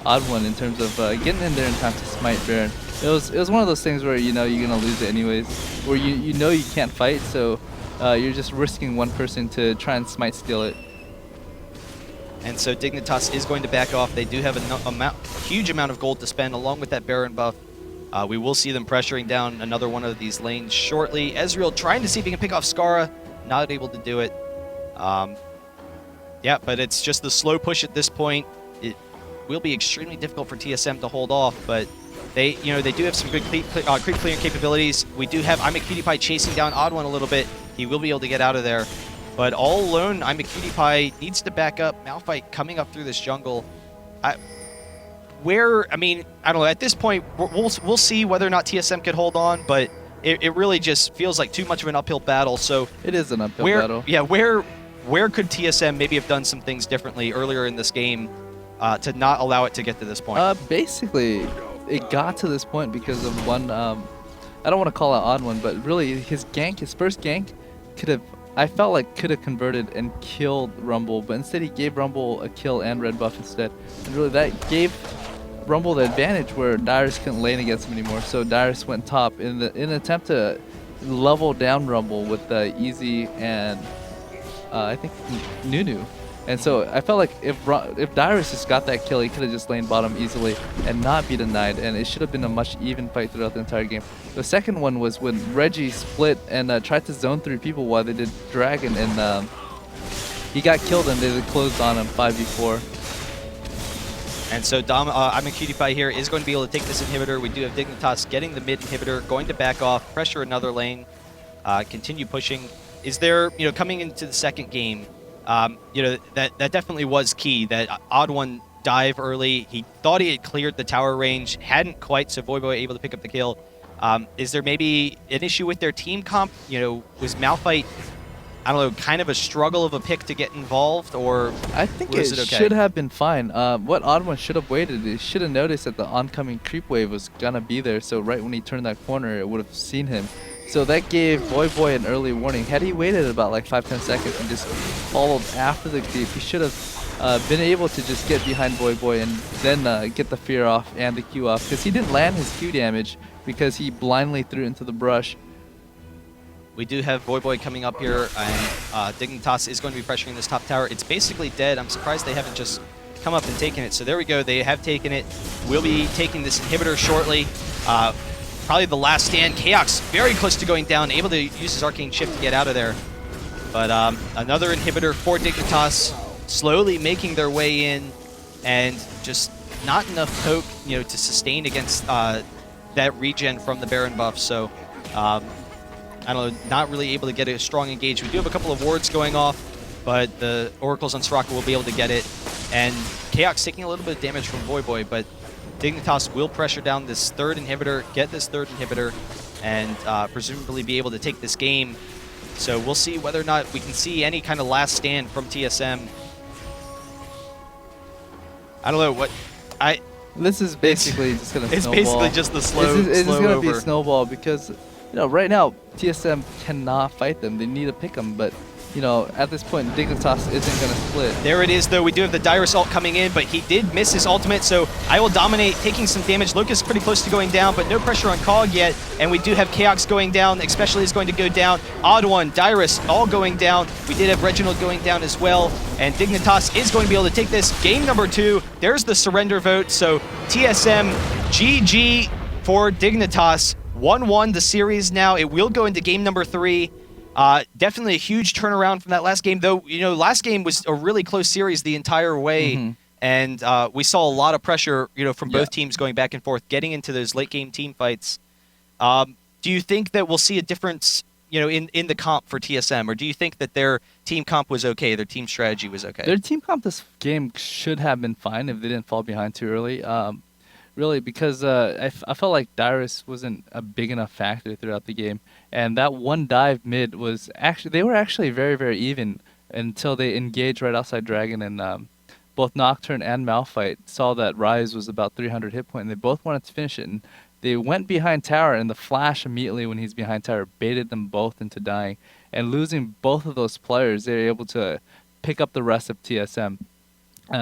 OddOne in terms of getting in there in time to smite Baron. It was one of those things where you're gonna lose it anyways, where you know you can't fight, so you're just risking one person to try and smite steal it. And so Dignitas is going to back off. They do have a huge amount of gold to spend along with that Baron buff. We will see them pressuring down another one of these lanes shortly. Ezreal trying to see if he can pick off Scarra, not able to do it. Yeah, but it's just the slow push at this point. It will be extremely difficult for TSM to hold off, but they do have some good creep clearing capabilities. We do have Imaqtpie chasing down OddOne a little bit. He will be able to get out of there. But all alone, Imaqtpie needs to back up. Malphite coming up through this jungle. I don't know. At this point, we'll see whether or not TSM could hold on, but it really just feels like too much of an uphill battle. So it is an uphill battle. Yeah, where could TSM maybe have done some things differently earlier in this game to not allow it to get to this point? Basically, it got to this point because of one. I don't want to call out OddOne, but really his first gank, I felt like could have converted and killed Rumble, but instead he gave Rumble a kill and red buff instead, and really that gave Rumble the advantage where Dyrus couldn't lane against him anymore. So Dyrus went top in an attempt to level down Rumble with Easy and I think Nunu. And so I felt like if Dyrus just got that kill, he could have just laned bottom easily and not be denied, and it should have been a much even fight throughout the entire game. The second one was when Reggie split and tried to zone through people while they did Dragon, and he got killed and they closed on him 5v4. And so Imaqtpie here is going to be able to take this inhibitor. We do have Dignitas getting the mid inhibitor, going to back off, pressure another lane, continue pushing. Is there, coming into the second game, that definitely was key, that OddOne dive early. He thought he had cleared the tower range, hadn't quite, so Voyboy able to pick up the kill. Is there maybe an issue with their team comp? Was Malphite, I don't know, kind of a struggle of a pick to get involved, or I think it okay? should have been fine. What OddOne should have waited, he should have noticed that the oncoming creep wave was gonna be there, so right when he turned that corner, it would have seen him. So that gave Voyboy an early warning. Had he waited about like 5-10 seconds and just followed after the creep, he should have been able to just get behind Voyboy and then get the fear off and the Q off, because he didn't land his Q damage because he blindly threw it into the brush. We do have Voyboy coming up here, and Dignitas is going to be pressuring this top tower. It's basically dead. I'm surprised they haven't just come up and taken it. So there we go. They have taken it. We'll be taking this inhibitor shortly. Probably the last stand. Chaox very close to going down, able to use his Arcane Shift to get out of there. But another inhibitor for Dignitas, slowly making their way in, and just not enough poke, to sustain against that regen from the Baron buff. So I don't know, not really able to get a strong engage. We do have a couple of wards going off, but the Oracles on Soraka will be able to get it. And Chaox taking a little bit of damage from Voyboy, but Dignitas will pressure down this third inhibitor, get this third inhibitor, and presumably be able to take this game. So we'll see whether or not we can see any kind of last stand from TSM. I don't know what This is basically just gonna snowball. It's basically just the slow It's gonna over. be a snowball because right now TSM cannot fight them. They need to pick them, but at this point Dignitas isn't gonna split. There it is, though. We do have the Dyrus ult coming in, but he did miss his ultimate, so IWDominate taking some damage. Lucas pretty close to going down, but no pressure on Cog yet. And we do have Chaox going down. Xpecial is going to go down. OddOne, Dyrus, all going down. We did have Reginald going down as well. And Dignitas is going to be able to take this. Game number 2. There's the surrender vote. So TSM, GG for Dignitas. 1-1 the series now. It will go into game number 3. Definitely a huge turnaround from that last game, though. Last game was a really close series the entire way, and we saw a lot of pressure, from both teams going back and forth, getting into those late game team fights. Do you think that we'll see a difference, in the comp for TSM, or do you think that their team comp was okay, their team strategy was okay? Their team comp this game should have been fine if they didn't fall behind too early. Really, because I felt like Dyrus wasn't a big enough factor throughout the game, and that one dive mid was they were actually very, very even until they engaged right outside Dragon, and both Nocturne and Malphite saw that Rise was about 300 hit point, and they both wanted to finish it. And they went behind tower, and the Flash immediately when he's behind tower baited them both into dying. And losing both of those players, they were able to pick up the rest of TSM.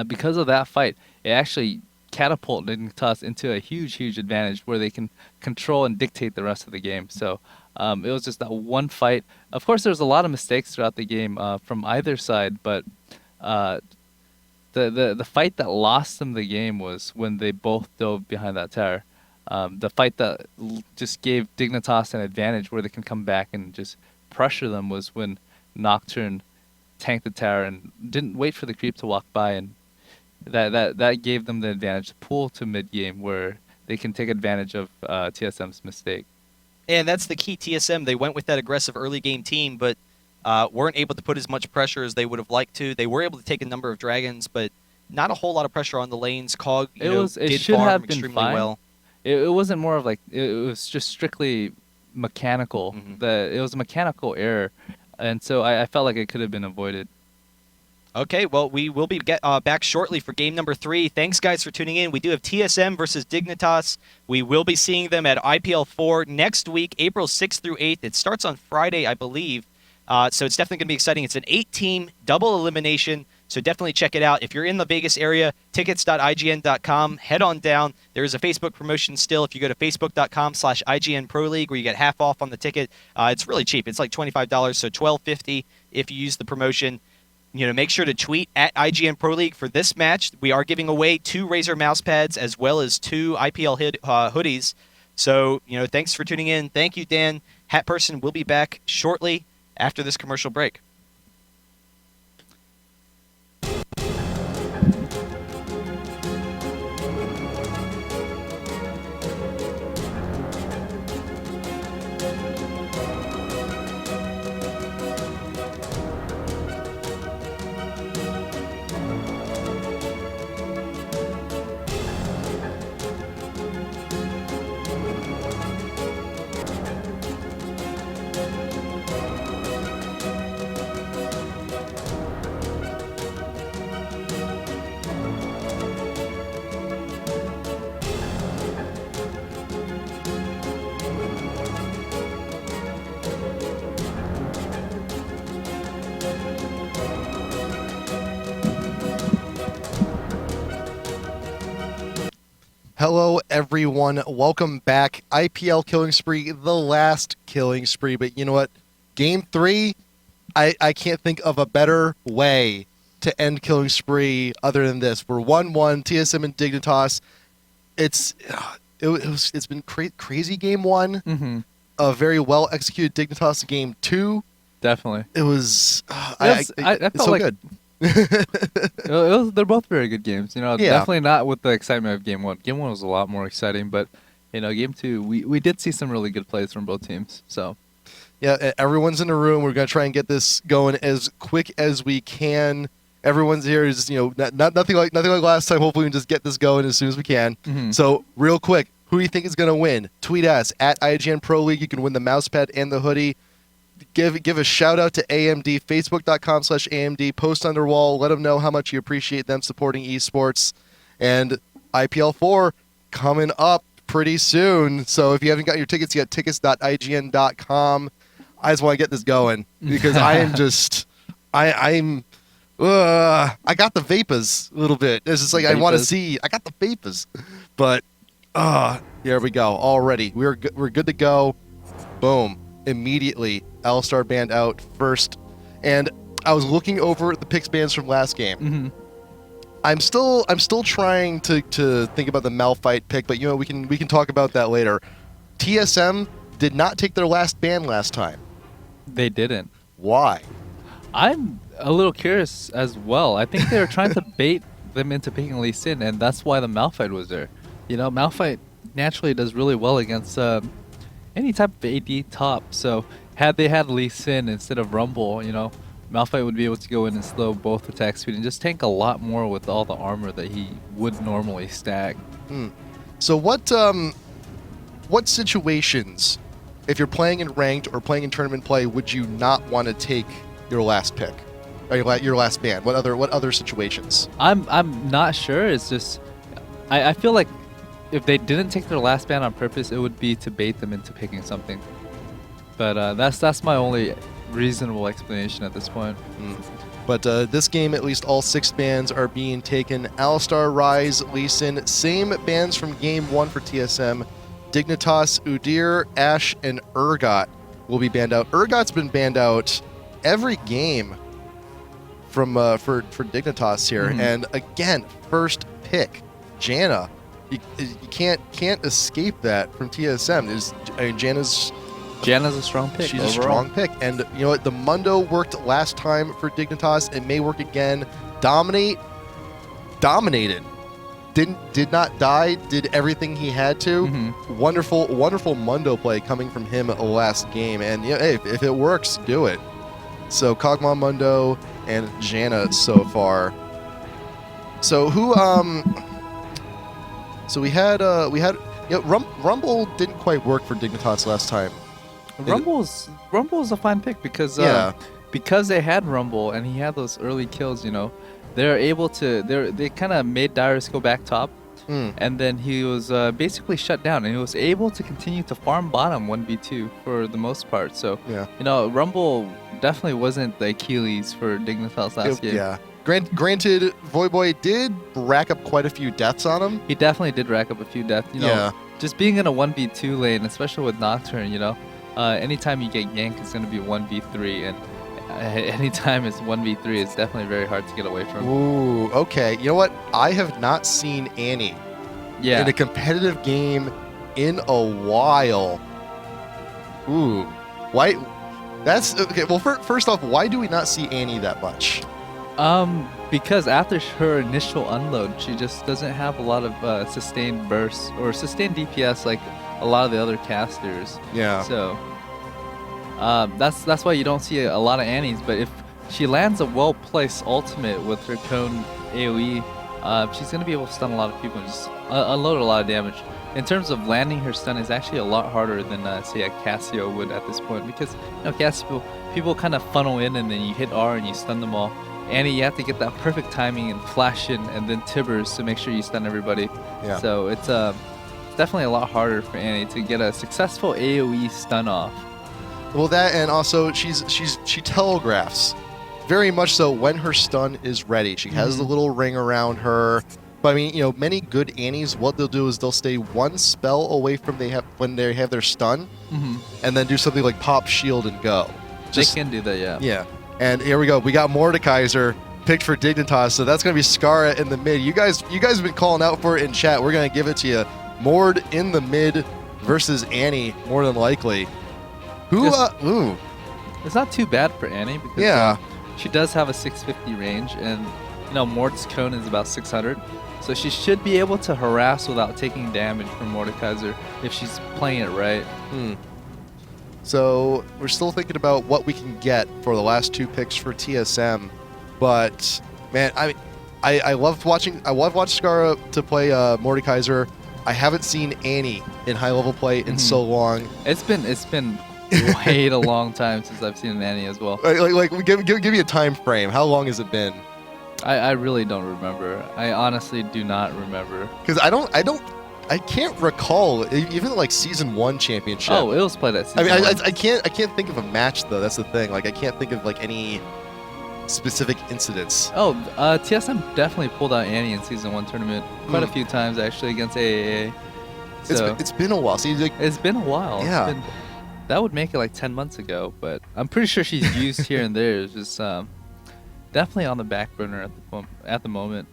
Because of that fight, it actually catapulted Dignitas into a huge advantage where they can control and dictate the rest of the game. So it was just that one fight. Of course, there was a lot of mistakes throughout the game from either side, but the fight that lost them the game was when they both dove behind that tower. The fight that just gave Dignitas an advantage where they can come back and just pressure them was when Nocturne tanked the tower and didn't wait for the creep to walk by, and that gave them the advantage to pull to mid game where they can take advantage of TSM's mistake. And that's the key. TSM, they went with that aggressive early game team, but weren't able to put as much pressure as they would have liked to. They were able to take a number of dragons, but not a whole lot of pressure on the lanes. Cog did farm extremely well. It wasn't more of like it was just strictly mechanical. It was a mechanical error, and so I felt like it could have been avoided. Okay, well, we will be back shortly for game number 3. Thanks, guys, for tuning in. We do have TSM versus Dignitas. We will be seeing them at IPL 4 next week, April 6th through 8th. It starts on Friday, I believe. So it's definitely going to be exciting. It's an 8-team double elimination, so definitely check it out. If you're in the Vegas area, tickets.ign.com. Head on down. There is a Facebook promotion still. If you go to facebook.com/IGN Pro League, where you get half off on the ticket, it's really cheap. It's like $25, so $12.50 if you use the promotion. Make sure to tweet at IGN Pro League for this match. We are giving away 2 Razer mouse pads as well as 2 IPL hoodies. So, thanks for tuning in. Thank you, Dan. HatPerson will be back shortly after this commercial break. Hello, everyone. Welcome back. IPL Killing Spree, the last Killing Spree. But you know what? Game 3, I can't think of a better way to end Killing Spree other than this. We're 1-1, TSM and Dignitas. It's been crazy game 1. A very well executed Dignitas game 2. Definitely. It was. I felt it's so like good. They're both very good games. Yeah. Definitely not with the excitement of game 1. Game 1 was a lot more exciting, but game 2, we did see some really good plays from both teams. So yeah, everyone's in the room. We're gonna try and get this going as quick as we can. Everyone's here is nothing like last time. Hopefully, we can just get this going as soon as we can. So real quick, who do you think is gonna win? Tweet us at IGN Pro League. You can win the mousepad and the hoodie. Give a shout out to AMD, facebook.com/AMD. Post on their wall. Let them know how much you appreciate them supporting esports. And IPL 4 coming up pretty soon. So if you haven't got your tickets yet, tickets.ign.com. I just want to get this going because I am just I got the vapors a little bit. It's just like I want to see. I got the vapors, but here we go. Already we're good to go. Boom. Immediately, Alistar banned out first, and I was looking over the picks bans from last game. I'm still trying to think about the Malphite pick, but we can talk about that later. TSM did not take their last ban last time. They didn't. Why? I'm a little curious as well. I think they were trying to bait them into picking Lee Sin, and that's why the Malphite was there. Malphite naturally does really well against any type of AD top. So had they had Lee Sin instead of Rumble, Malphite would be able to go in and slow both attack speed and just tank a lot more with all the armor that he would normally stack. So what situations, if you're playing in ranked or playing in tournament play, would you not want to take your last pick? Or your last ban? What other situations? I'm not sure. It's just I feel like if they didn't take their last ban on purpose, it would be to bait them into picking something. But that's my only reasonable explanation at this point. But this game, at least all 6 bans are being taken. Alistar, Rise, Lee Sin, same bans from Game 1 for TSM. Dignitas, Udyr, Ashe, and Urgot will be banned out. Urgot's been banned out every game from for Dignitas here. And again, first pick, Janna. You can't escape that from TSM. Janna's a strong pick. She's overall. a strong pick. And you know what? The Mundo worked last time for Dignitas. It may work again. Dominated. Did not die. Did everything he had to. Wonderful Mundo play coming from him last game. And yeah, hey, if it works, do it. So Kog'Maw, Mundo, and Janna so far. So who So we had Rumble didn't quite work for Dignitas last time. Rumble's a fine pick because because they had Rumble and he had those early kills, you know, they're able to they kind of made Dyrus go back top, and then he was basically shut down, and he was able to continue to farm bottom 1v2 for the most part. So you know, Rumble definitely wasn't the Achilles for Dignitas last game. Yeah. Granted, Voyboy did rack up quite a few deaths on him. He definitely did rack up a few deaths. You know, just being in a 1v2 lane, especially with Nocturne, you know, anytime you get ganked, it's going to be 1v3, and anytime it's 1v3, it's definitely very hard to get away from. Ooh, okay. You know what? I have not seen Annie in a competitive game in a while. Ooh. Why? That's okay. Well, first off, why do we not see Annie that much? Because after her initial unload, she just doesn't have a lot of sustained bursts or sustained DPS like a lot of the other casters. Yeah. So that's why you don't see a lot of Annies. But if she lands a well-placed ultimate with her cone AoE, she's gonna be able to stun a lot of people and just unload a lot of damage. In terms of landing her stun is actually a lot harder than say a Cassio would at this point, because you know Cassio people kind of funnel in and then you hit R and you stun them all. Annie, you have to get that perfect timing and flash in and then Tibbers to make sure you stun everybody. Yeah. So it's definitely a lot harder for Annie to get a successful AoE stun off. Well, that, and also she telegraphs very much so when her stun is ready. She has the little ring around her. But I mean, you know, many good Annies, what they'll do is they'll stay one spell away from when they have their stun, and then do something like pop shield and go. They can do that, yeah. Yeah. And here we go. We got Mordekaiser picked for Dignitas, so that's going to be Scarra in the mid. You guys have been calling out for it in chat. We're going to give it to you. Mord in the mid versus Annie, more than likely. Ooh. It's not too bad for Annie because she does have a 650 range, and you know Mord's cone is about 600, so she should be able to harass without taking damage from Mordekaiser if she's playing it right. So we're still thinking about what we can get for the last 2 picks for TSM, but man, I loved watching Scarra to play Mordekaiser. I haven't seen Annie in high level play in so long. It's been wait a long time since I've seen an Annie as well. Like give me a time frame. How long has it been? I really don't remember. I honestly do not remember. Because I can't recall even like season 1 championship. Oh, it was played at season 1. I can't think of a match though. That's the thing. Like I can't think of like any specific incidents. Oh, TSM definitely pulled out Annie in season 1 tournament quite a few times actually against AAA. So it's been a while. See, like, it's been a while. Yeah. That would make it like 10 months ago, but I'm pretty sure she's used here and there. It's just definitely on the back burner at the moment.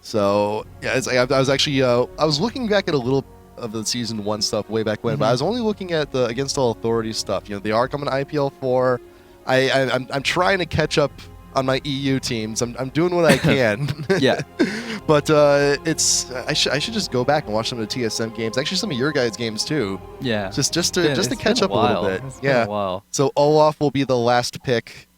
So yeah, it's like I was actually I was looking back at a little of the season 1 stuff way back when, but I was only looking at the Against All Authority stuff. You know, they are coming to IPL 4. I'm trying to catch up on my EU teams. I'm doing what I can. Yeah. But I should just go back and watch some of the TSM games. Actually, some of your guys' games too. Yeah. Just to catch up a little bit. It's been a while. So Olaf will be the last pick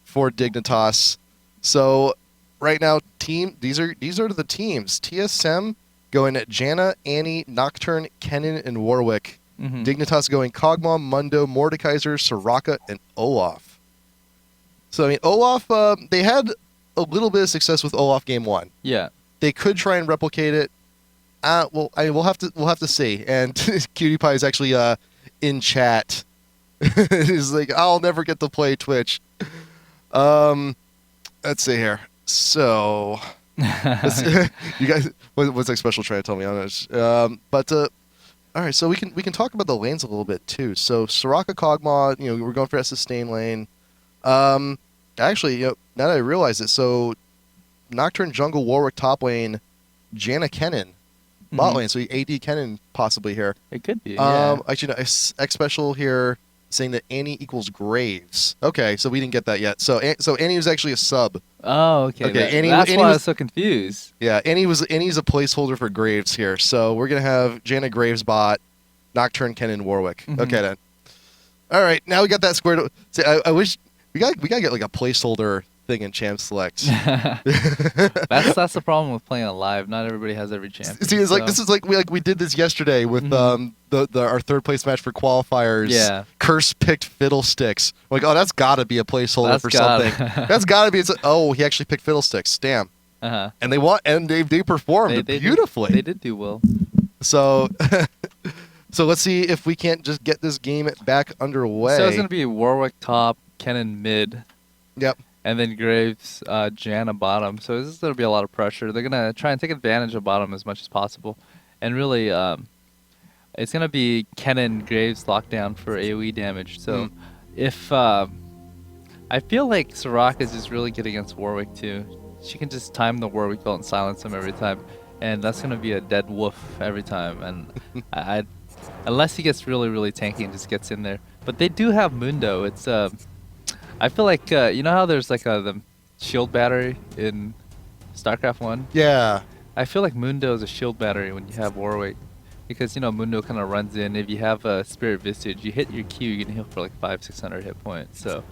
for Dignitas. So right now, these are the teams. TSM going at Janna, Annie, Nocturne, Kennen, and Warwick. Dignitas going Kog'Maw, Mundo, Mordekaiser, Soraka, and Olaf. So I mean, Olaf, they had a little bit of success with Olaf game 1. Yeah. They could try and replicate it. Well, we'll have to see. And Cutie Pie is actually in chat. He's like, I'll never get to play Twitch. Let's see here. So, you guys, what's Xpecial trying to tell me on this? All right, so we can talk about the lanes a little bit too. So Soraka Kog'Maw, we're going for that sustain lane. Actually, now that I realize it, so Nocturne Jungle Warwick top lane, Janna Kennen bot lane. So AD Kennen possibly here. It could be. Yeah. Actually, no, Xpecial here saying that Annie equals Graves. Okay, so we didn't get that yet. So Annie was actually a sub. Oh, okay. Okay, that's why I was so confused. Yeah, Annie's a placeholder for Graves here. So we're gonna have Janna Graves bot, Nocturne Kennen Warwick. Okay then. All right, now we got that squared. See, I wish we gotta get like a placeholder thing in champ selects. That's the problem with playing on live. Not everybody has every champion. See, it's like this is like we did this yesterday with our third place match for qualifiers. Yeah. Curse picked Fiddlesticks. Like, oh, that's gotta be a placeholder for something. That's gotta be. Oh, he actually picked Fiddlesticks. Damn. And they performed beautifully. They did do well. So, so let's see if we can't just get this game back underway. So it's gonna be Warwick top, Kennen mid. Yep. And then Graves, Janna bottom. So this is going to be a lot of pressure. They're going to try and take advantage of bottom as much as possible. And really, it's going to be Kennen Graves lockdown for AoE damage. So if I feel like Soraka is just really good against Warwick too. She can just time the Warwick ult and silence him every time. And that's going to be a dead wolf every time. And unless he gets really, really tanky and just gets in there. But they do have Mundo. It's... I feel like, you know how there's like the shield battery in StarCraft 1? Yeah. I feel like Mundo is a shield battery when you have Warwick. Because, Mundo kind of runs in. If you have a Spirit Visage, you hit your Q, you can heal for like 500-600 hit points. So,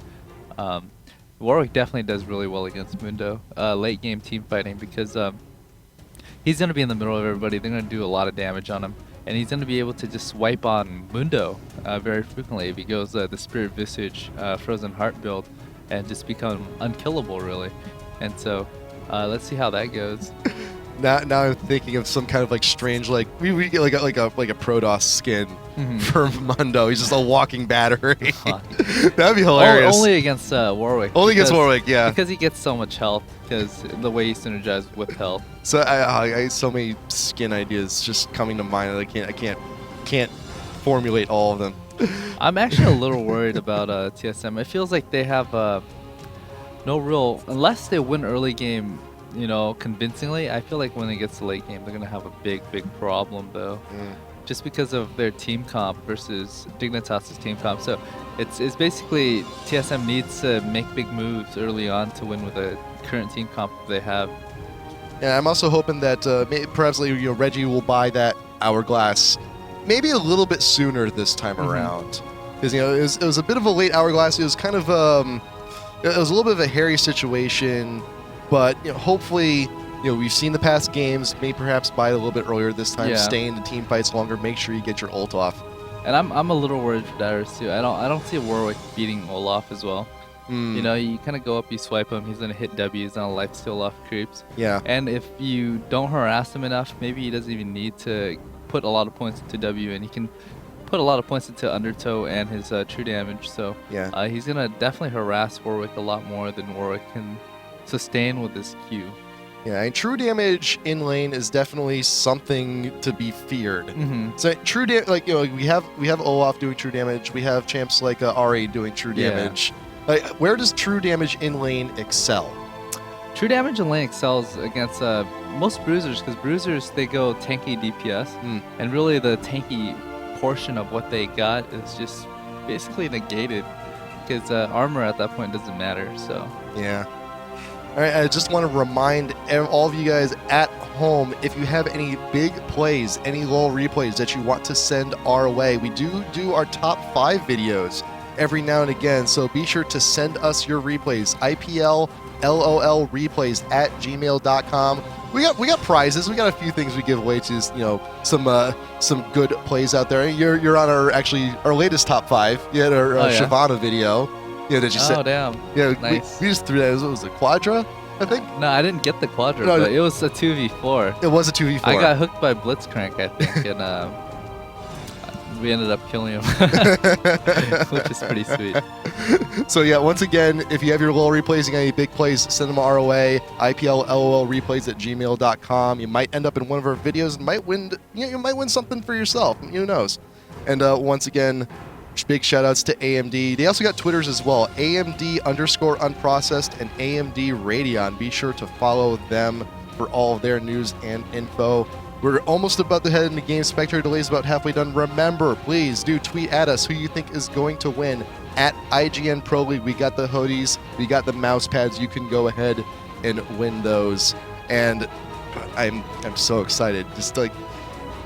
Warwick definitely does really well against Mundo. Late game team fighting because he's going to be in the middle of everybody. They're going to do a lot of damage on him. And he's going to be able to just swipe on Mundo very frequently if he goes the Spirit Visage Frozen Heart build and just become unkillable, really. And so let's see how that goes. Now I'm thinking of some kind of like strange we get like a Protoss skin for Mundo. He's just a walking battery. That'd be hilarious. Only against Warwick. Only against Warwick, yeah. Because he gets so much health. Because the way he synergizes with health. So I so many skin ideas just coming to mind that I can't formulate all of them. I'm actually a little worried about TSM. It feels like they have no real, unless they win early game, convincingly. I feel like when it gets to late game, they're gonna have a big problem though. Just because of their team comp versus Dignitas' team comp. So it's basically TSM needs to make big moves early on to win with a current team comp they have. Yeah, I'm also hoping that perhaps Reggie will buy that Hourglass maybe a little bit sooner this time around. Because it was a bit of a late Hourglass. It was kind of it was a little bit of a hairy situation, but hopefully we've seen the past games. Maybe perhaps buy it a little bit earlier this time. Stay in the team fights longer. Make sure you get your ult off. And I'm a little worried for Dyrus too. I don't see Warwick beating Olaf as well. You kind of go up, you swipe him, he's going to hit W, he's on a lifesteal off creeps. Yeah. And if you don't harass him enough, maybe he doesn't even need to put a lot of points into W, and he can put a lot of points into Undertow and his true damage. So he's going to definitely harass Warwick a lot more than Warwick can sustain with his Q. Yeah, and true damage in lane is definitely something to be feared. So true damage, we have Olaf doing true damage, we have champs like Ari doing true damage. Like, where does true damage in lane excel? True damage in lane excels against most bruisers, because bruisers, they go tanky DPS, and really the tanky portion of what they got is just basically negated, because armor at that point doesn't matter. So yeah. All right, I just want to remind all of you guys at home, if you have any big plays, any LOL replays that you want to send our way, we do our top 5 videos every now and again, so be sure to send us your replays. IPL LOL replays at gmail.com. We got prizes. We got a few things we give away to some good plays out there. You're on our latest top 5. You had our Shyvana video. Yeah, did you say? Oh damn. Yeah, Nice. we just threw that. It was a Quadra, I think. No, I didn't get the Quadra, No, but it was a 2v4. It was a 2v4. I got hooked by Blitzcrank, I think, and we ended up killing him, which is pretty sweet. So yeah, once again, if you have your LOL replays, you got any big plays, send them our way. IPLLOLreplays@gmail.com. You might end up in one of our videos and might win. You might win something for yourself. Who knows? And once again, big shout outs to AMD. They also got Twitters as well, AMD_unprocessed and AMD Radeon. Be sure to follow them for all of their news and info. We're almost about to head into game. Spectator delays about halfway done. Remember, please do tweet at us who you think is going to win at IGN Pro League. We got the hoodies, we got the mouse pads. You can go ahead and win those. And I'm so excited. Just like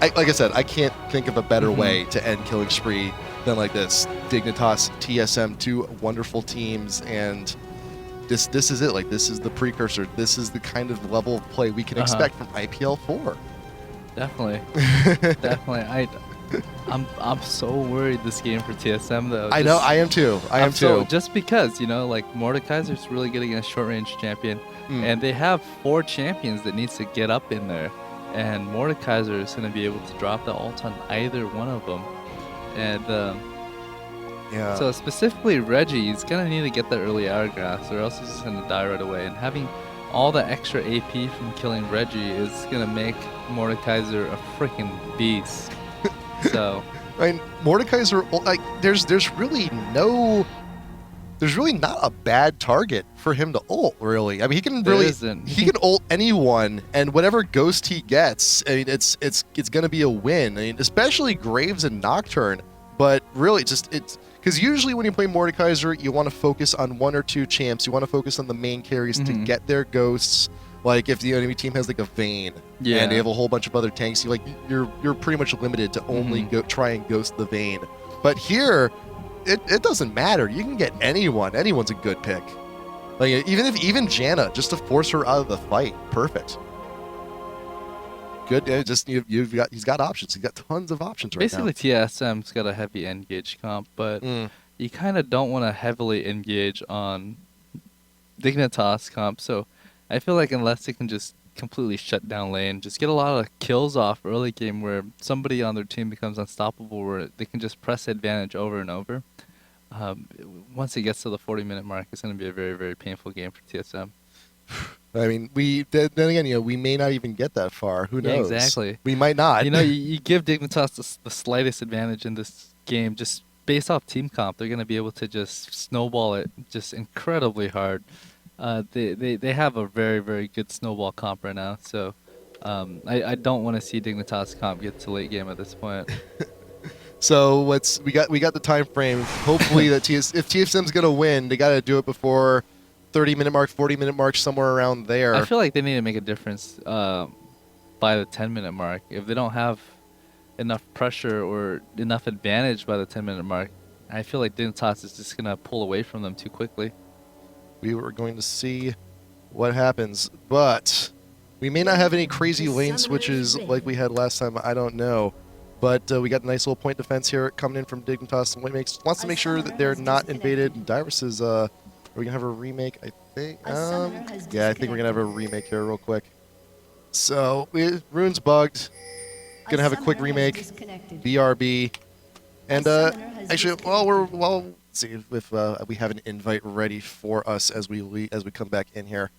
I said, I can't think of a better way to end Killing Spree than like this. Dignitas, TSM, two wonderful teams, and this is it. Like, this is the precursor. This is the kind of level of play we can expect from IPL 4. Definitely. I'm so worried this game for TSM though. I know, I am too. I am too. Just because, like Mordekaiser's really good against short range champion, and they have 4 champions that needs to get up in there, and Mordekaiser is going to be able to drop the ult on either one of them, and yeah. So specifically Reggie is going to need to get the early hourglass, or else he's just going to die right away. And having all the extra AP from killing Reggie is going to make Mordekaiser a freaking beast. So, I mean, Mordekaiser, like, there's really not a bad target for him to ult, really. I mean, he can he can ult anyone, and whatever ghost he gets, I mean, it's gonna be a win. I mean, especially Graves and Nocturne, but really, it's because usually when you play Mordekaiser, you want to focus on 1 or 2 champs. You want to focus on the main carries to get their ghosts. Like, if the enemy team has like a Vayne and they have a whole bunch of other tanks, you're pretty much limited to only try and ghost the Vayne. But here, it doesn't matter. You can get anyone. Anyone's a good pick. Like, even Janna, just to force her out of the fight, perfect. Good. He's got options. He's got tons of options right now. Basically, TSM's got a heavy engage comp, but you kind of don't want to heavily engage on Dignitas comp. So I feel like unless they can just completely shut down lane, just get a lot of kills off early game where somebody on their team becomes unstoppable, where they can just press advantage over and over. Once it gets to the 40-minute mark, it's going to be a very, very painful game for TSM. I mean, then again, we may not even get that far. Who knows? Yeah, exactly. We might not. You give Dignitas the slightest advantage in this game, just based off team comp. They're going to be able to just snowball it just incredibly hard. They have a very, very good snowball comp right now, so I don't want to see Dignitas comp get to late game at this point. So we got the time frame. Hopefully that if TSM's gonna win, they gotta do it before 30-minute mark, 40-minute mark, somewhere around there. I feel like they need to make a difference by the 10-minute mark. If they don't have enough pressure or enough advantage by the 10-minute mark, I feel like Dignitas is just gonna pull away from them too quickly. We were going to see what happens, but we may not have any crazy lane switches like we had last time. I don't know. But we got a nice little point defense here coming in from Dignitas. Wants to make sure that they're not invaded. And Dyrus is, are we going to have a remake, I think? Yeah, I think we're going to have a remake here real quick. So, Rune's bugged. Going to have a quick remake. BRB. And actually, let's see if we have an invite ready for us as we come back in here.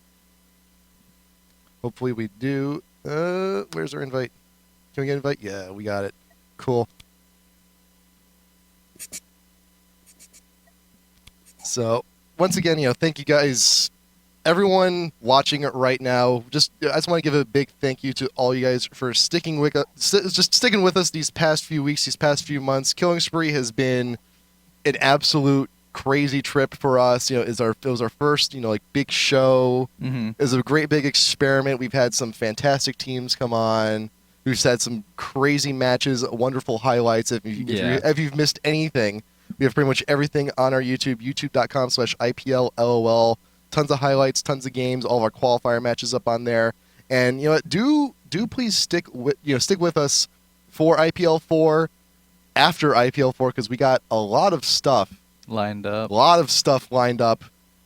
Hopefully we do. Where's our invite? Can we get an invite? Yeah, we got it. Cool. So, once again, thank you guys, everyone watching it right now. I just want to give a big thank you to all you guys for sticking with us these past few weeks, these past few months. Killing Spree has been an absolute crazy trip for us. It was our first, big show. It was a great big experiment. We've had some fantastic teams come on. We've had some crazy matches, wonderful highlights. If you've missed anything, we have pretty much everything on our YouTube, youtube.com/IPLLOL. Tons of highlights, tons of games, all of our qualifier matches up on there. And do please stick with us for IPL 4, after IPL 4, because we got a lot of stuff lined up. A lot of stuff lined up.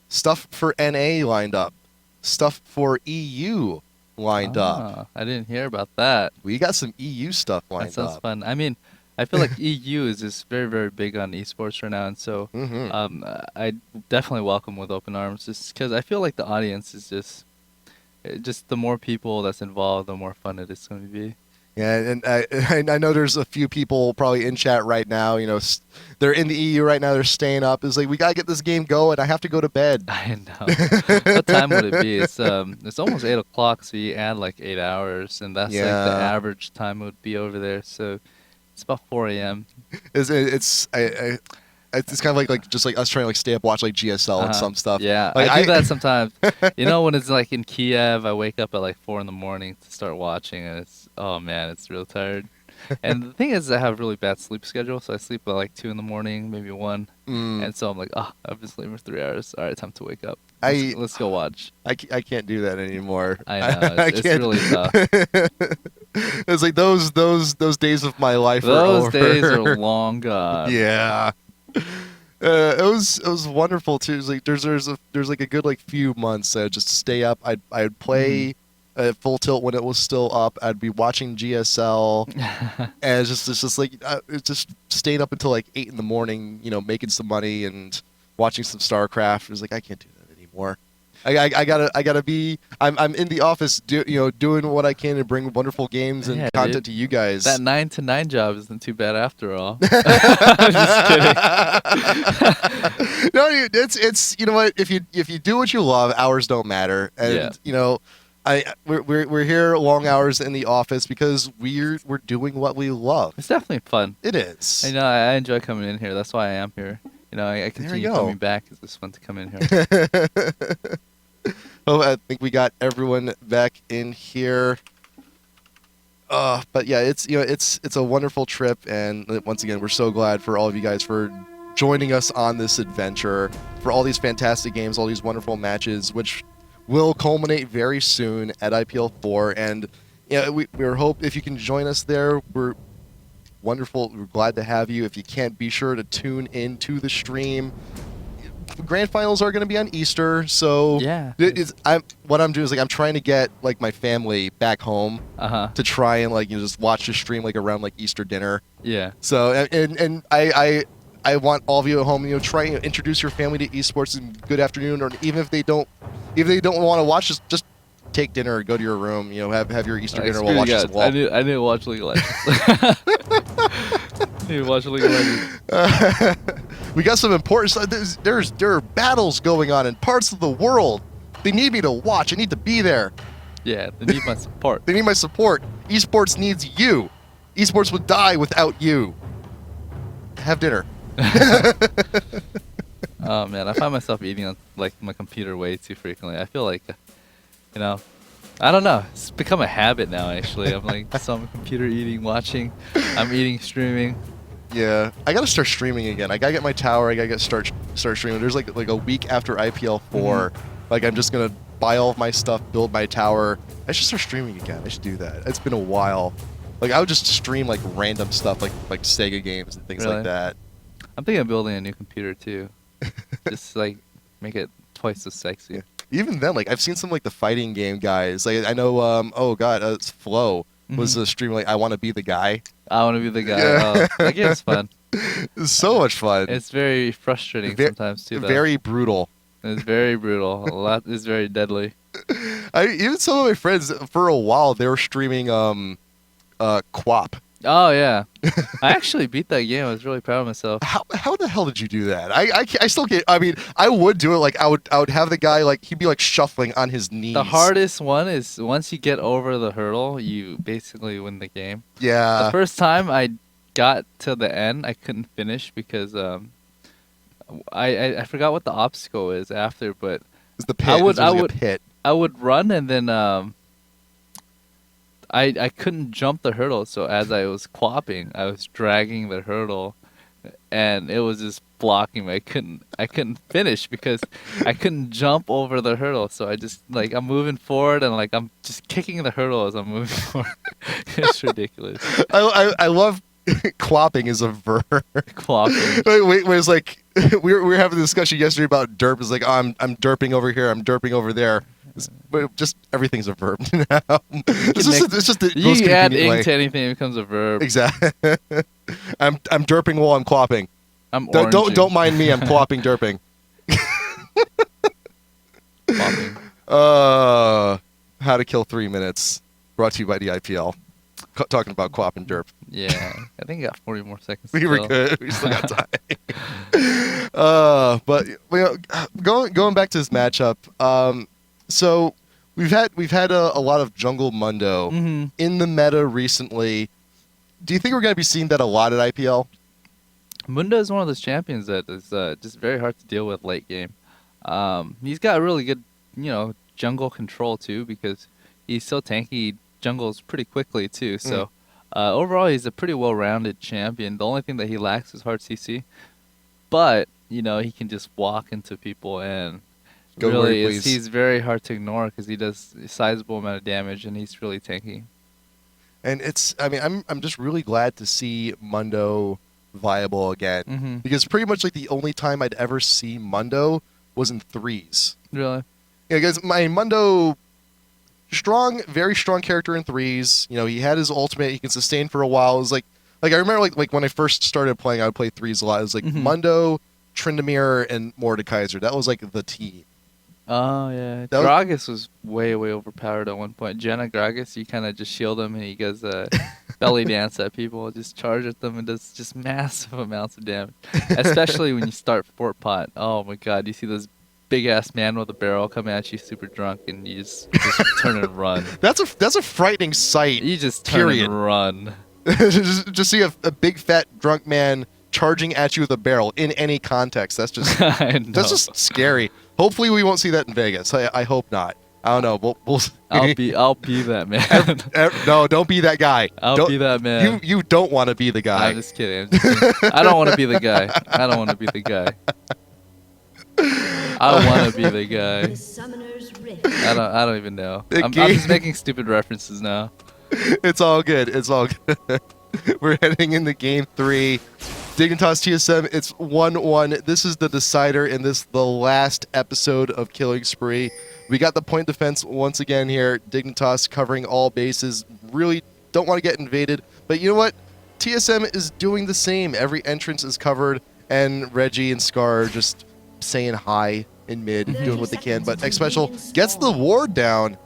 Stuff for NA lined up. Stuff for EU lined up. I didn't hear about that. We got some EU stuff That lined sounds up. fun. I mean, I feel like EU is just very, very big on esports right now, and so I definitely welcome with open arms, just because I feel like the audience is just the more people that's involved, the more fun it is going to be. Yeah, and I know there's a few people probably in chat right now. You know, they're in the EU right now. They're staying up. It's like, we gotta get this game going. I have to go to bed. I know. What time would it be? It's almost 8 o'clock, so you add like 8 hours, and that's like the average time it would be over there. So it's about 4 a.m. It's kind of like just like us trying to like stay up, watch like GSL and some stuff. Yeah, like, I do that sometimes. You know, when it's like in Kiev, I wake up at like 4 in the morning to start watching, and oh man, it's real tired. And the thing is, I have a really bad sleep schedule, so I sleep at like 2 in the morning, maybe 1. And so I'm like, I've been sleeping for 3 hours. All right, time to wake up. Let's go watch. I can't do that anymore. I know, it's really tough. It's like those days of my life are over. Those days are long gone. Yeah. It was wonderful too. It was like there's like a good like few months that I'd just stay up. I'd play Full Tilt when it was still up. I'd be watching GSL, and it's just like it's just staying up until like 8 in the morning. You know, making some money and watching some StarCraft. It was like, I can't do that anymore. I gotta be. I'm in the office, doing what I can to bring wonderful games and content to you guys. That 9 to 9 job isn't too bad after all. I'm just kidding. No, it's you know what, if you do what you love, hours don't matter, and you know, we're here long hours in the office because we're doing what we love. It's definitely fun. It is. I know. I enjoy coming in here. That's why I am here. You know, I continue coming back. It's just fun to come in here. Oh, I think we got everyone back in here. But yeah, it's a wonderful trip, and once again, we're so glad for all of you guys for joining us on this adventure, for all these fantastic games, all these wonderful matches, which will culminate very soon at IPL 4. And we're hope if you can join us there, we're wonderful. We're glad to have you. If you can't, be sure to tune into the stream. Grand finals are going to be on Easter, so what I'm doing is like I'm trying to get like my family back home to try and like just watch the stream like around like Easter dinner. Yeah. So and I want all of you at home, try and introduce your family to esports and good afternoon, or even if they don't want to watch, just take dinner or go to your room, have your Easter dinner while watching some wall. I need to watch League of Legends. Need to watch League of Legends. We got some important stuff. There are battles going on in parts of the world. They need me to watch. I need to be there. Yeah, they need my support. They need my support. Esports needs you. Esports would die without you. Have dinner. Oh man, I find myself eating on like my computer way too frequently. I feel like, I don't know. It's become a habit now. Actually, I'm like some computer eating, watching. I'm eating, streaming. Yeah, I gotta start streaming again. I gotta get my tower. I gotta start streaming. There's like a week after IPL 4. Like I'm just gonna buy all of my stuff, build my tower. I should start streaming again. I should do that. It's been a while. Like I would just stream like random stuff, like Sega games and things like that. I'm thinking of building a new computer too. Just like make it twice as sexy. Yeah. Even then, like I've seen some like the fighting game guys. Like I know, it's Flo was streaming like I want to be the guy. I want to be the guy. Yeah. Oh, that game's fun. It's so much fun. It's very frustrating sometimes too. Though. Very brutal. It's very brutal. A lot is very deadly. Even some of my friends for a while they were streaming QWOP. Oh yeah, I actually beat that game. I was really proud of myself. How the hell did you do that? I still can't. I mean, I would do it. Like I would have the guy like he'd be like shuffling on his knees. The hardest one is once you get over the hurdle, you basically win the game. Yeah. The first time I got to the end, I couldn't finish because I forgot what the obstacle is after, but it's the pit. Pit. I would run and then I couldn't jump the hurdle, so as I was quapping, I was dragging the hurdle, and it was just blocking me. I couldn't finish because I couldn't jump over the hurdle. So I just like I'm moving forward and like I'm just kicking the hurdle as I'm moving forward. It's ridiculous. I love Quapping is a verb. Clopping. Wait, it's like we were having a discussion yesterday about derp. It's like, oh, I'm derping over here, I'm derping over there. But just everything's a verb now. It's just the most You add convenient ing way. to anything, it becomes a verb. Exactly. I'm derping while I'm quapping. I'm Don't mind me. I'm quapping derping. Clopping. How to Kill 3 Minutes. Brought to you by the IPL. Talking about quap and derp. Yeah, I think I got 40 more seconds. We were still. good. We still got time. But going back to this matchup. So we've had a lot of Jungle Mundo in the meta recently. Do you think we're going to be seeing that a lot at IPL? Mundo is one of those champions that is just very hard to deal with late game. He's got really good, jungle control too, because he's so tanky. He jungles pretty quickly too. So overall, he's a pretty well-rounded champion. The only thing that he lacks is hard CC, but he can just walk into people and he's very hard to ignore because he does a sizable amount of damage and he's really tanky. And I'm just really glad to see Mundo viable again, because pretty much like the only time I'd ever see Mundo was in threes. Really? Yeah, because my Mundo, very strong character in threes. He had his ultimate. He can sustain for a while. It was like I remember like when I first started playing, I would play threes a lot. It was like Mundo, Tryndamere, and Mordekaiser. That was like the team. Oh yeah, Gragas was way overpowered at one point. Jenna Gragas, you kind of just shield him and he goes belly dance at people, just charge at them and does just massive amounts of damage. Especially when you start Fort Pot. Oh my God, you see those big ass man with a barrel coming at you super drunk and you just turn and run. That's a frightening sight. You just turn and run. just see a big fat drunk man charging at you with a barrel in any context. That's just that's just scary. Hopefully we won't see that in Vegas. I hope not. I don't know. We'll I'll be that man. No, don't be that guy. I'll be that man. You don't want to be the guy. I'm just kidding. I don't want to be the guy. I don't want to be the guy. I want to be the guy. I don't even know. I'm just making stupid references now. It's all good. It's all good. We're heading into game 3. Dignitas TSM, it's 1-1. This is the decider in the last episode of Killing Spree. We got the point defense once again here. Dignitas covering all bases. Really don't want to get invaded. But you know what? TSM is doing the same. Every entrance is covered. And Reggie and Scar are just saying hi in mid, doing what they can. But Xpecial gets the ward down.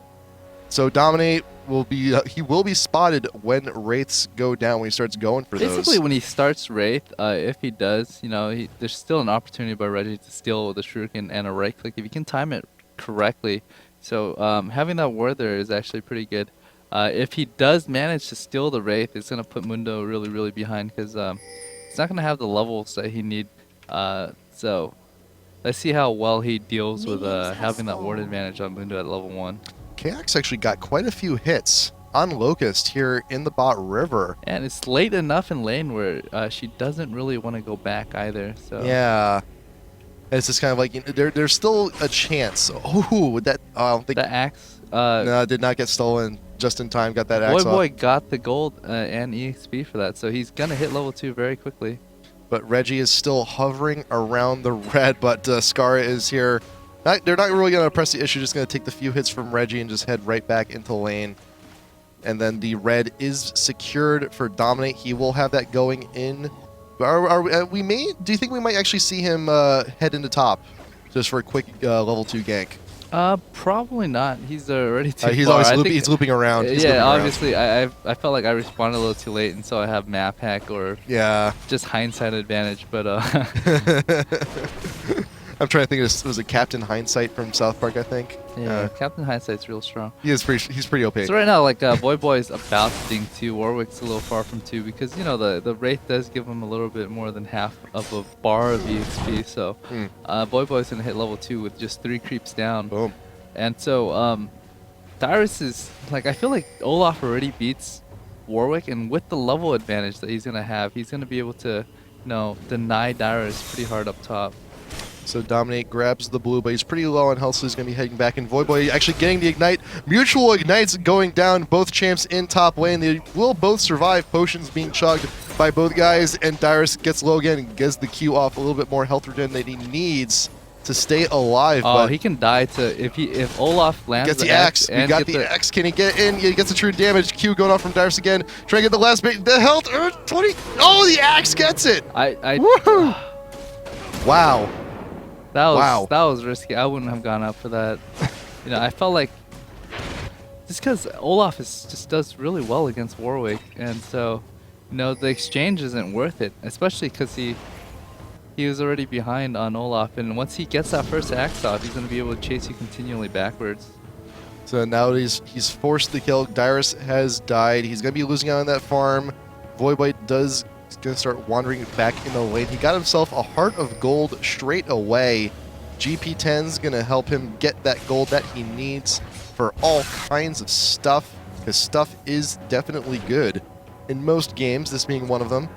So Dominate will be spotted when Wraiths go down, when he starts going for those. Basically, when he starts Wraith, if he does, there's still an opportunity by Reggie to steal with a shuriken and a right click if you can time it correctly. So having that ward there is actually pretty good. If he does manage to steal the Wraith, it's going to put Mundo really, really behind because it's not going to have the levels that he need. So let's see how well he deals with having that ward advantage on Mundo at level 1. Chaox actually got quite a few hits on Locust here in the bot river. And it's late enough in lane where she doesn't really want to go back either. So yeah. It's just kind of like, there's still a chance. Oh, would that... I don't think... The axe... no, did not get stolen just in time. Got that axe Voyboy got the gold and EXP for that. So he's going to hit level 2 very quickly. But Reggie is still hovering around the red, but Scarra is here. They're not really going to press the issue, just going to take the few hits from Reggie and just head right back into lane. And then the red is secured for Dominate. He will have that going in. Do you think we might actually see him head into top just for a quick level 2 gank? Probably not. He's already too he's far. always he's looping around. Obviously, I felt like I respawned a little too late, and so I have map hack or just hindsight advantage. But I'm trying to think. Was it Captain Hindsight from South Park? I think. Yeah, Captain Hindsight's real strong. He's pretty OP. So right now, like Voyboy's about to ding 2. Warwick's a little far from 2 because the Wraith does give him a little bit more than half of a bar of EXP. So Voyboy's gonna hit level 2 with just 3 creeps down. Boom. And so Dyrus is like, I feel like Olaf already beats Warwick, and with the level advantage that he's gonna have, he's gonna be able to deny Dyrus pretty hard up top. So Dominate grabs the blue, but he's pretty low on health, so he's going to be heading back. And Voyboy actually getting the Ignite. Mutual Ignites going down. Both champs in top lane. They will both survive. Potions being chugged by both guys. And Dyrus gets low again and gets the Q off. A little bit more health regen that he needs to stay alive. Oh, but he can die to if Olaf lands gets the axe. We and got get the axe. Can he get in? He gets the true damage. Q going off from Dyrus again. Trying to get the last bit. The health. 20. Oh, the axe gets it. Woohoo! Wow. That was risky. I wouldn't have gone up for that. I felt like just because Olaf just does really well against Warwick, and so the exchange isn't worth it, especially because he was already behind on Olaf, and once he gets that first axe off, he's gonna be able to chase you continually backwards. So now he's forced to kill. Dyrus has died. He's gonna be losing out on that farm. Voyboy is gonna start wandering back in the lane. He got himself a heart of gold straight away. GP10's gonna help him get that gold that he needs for all kinds of stuff, because stuff is definitely good in most games, this being one of them.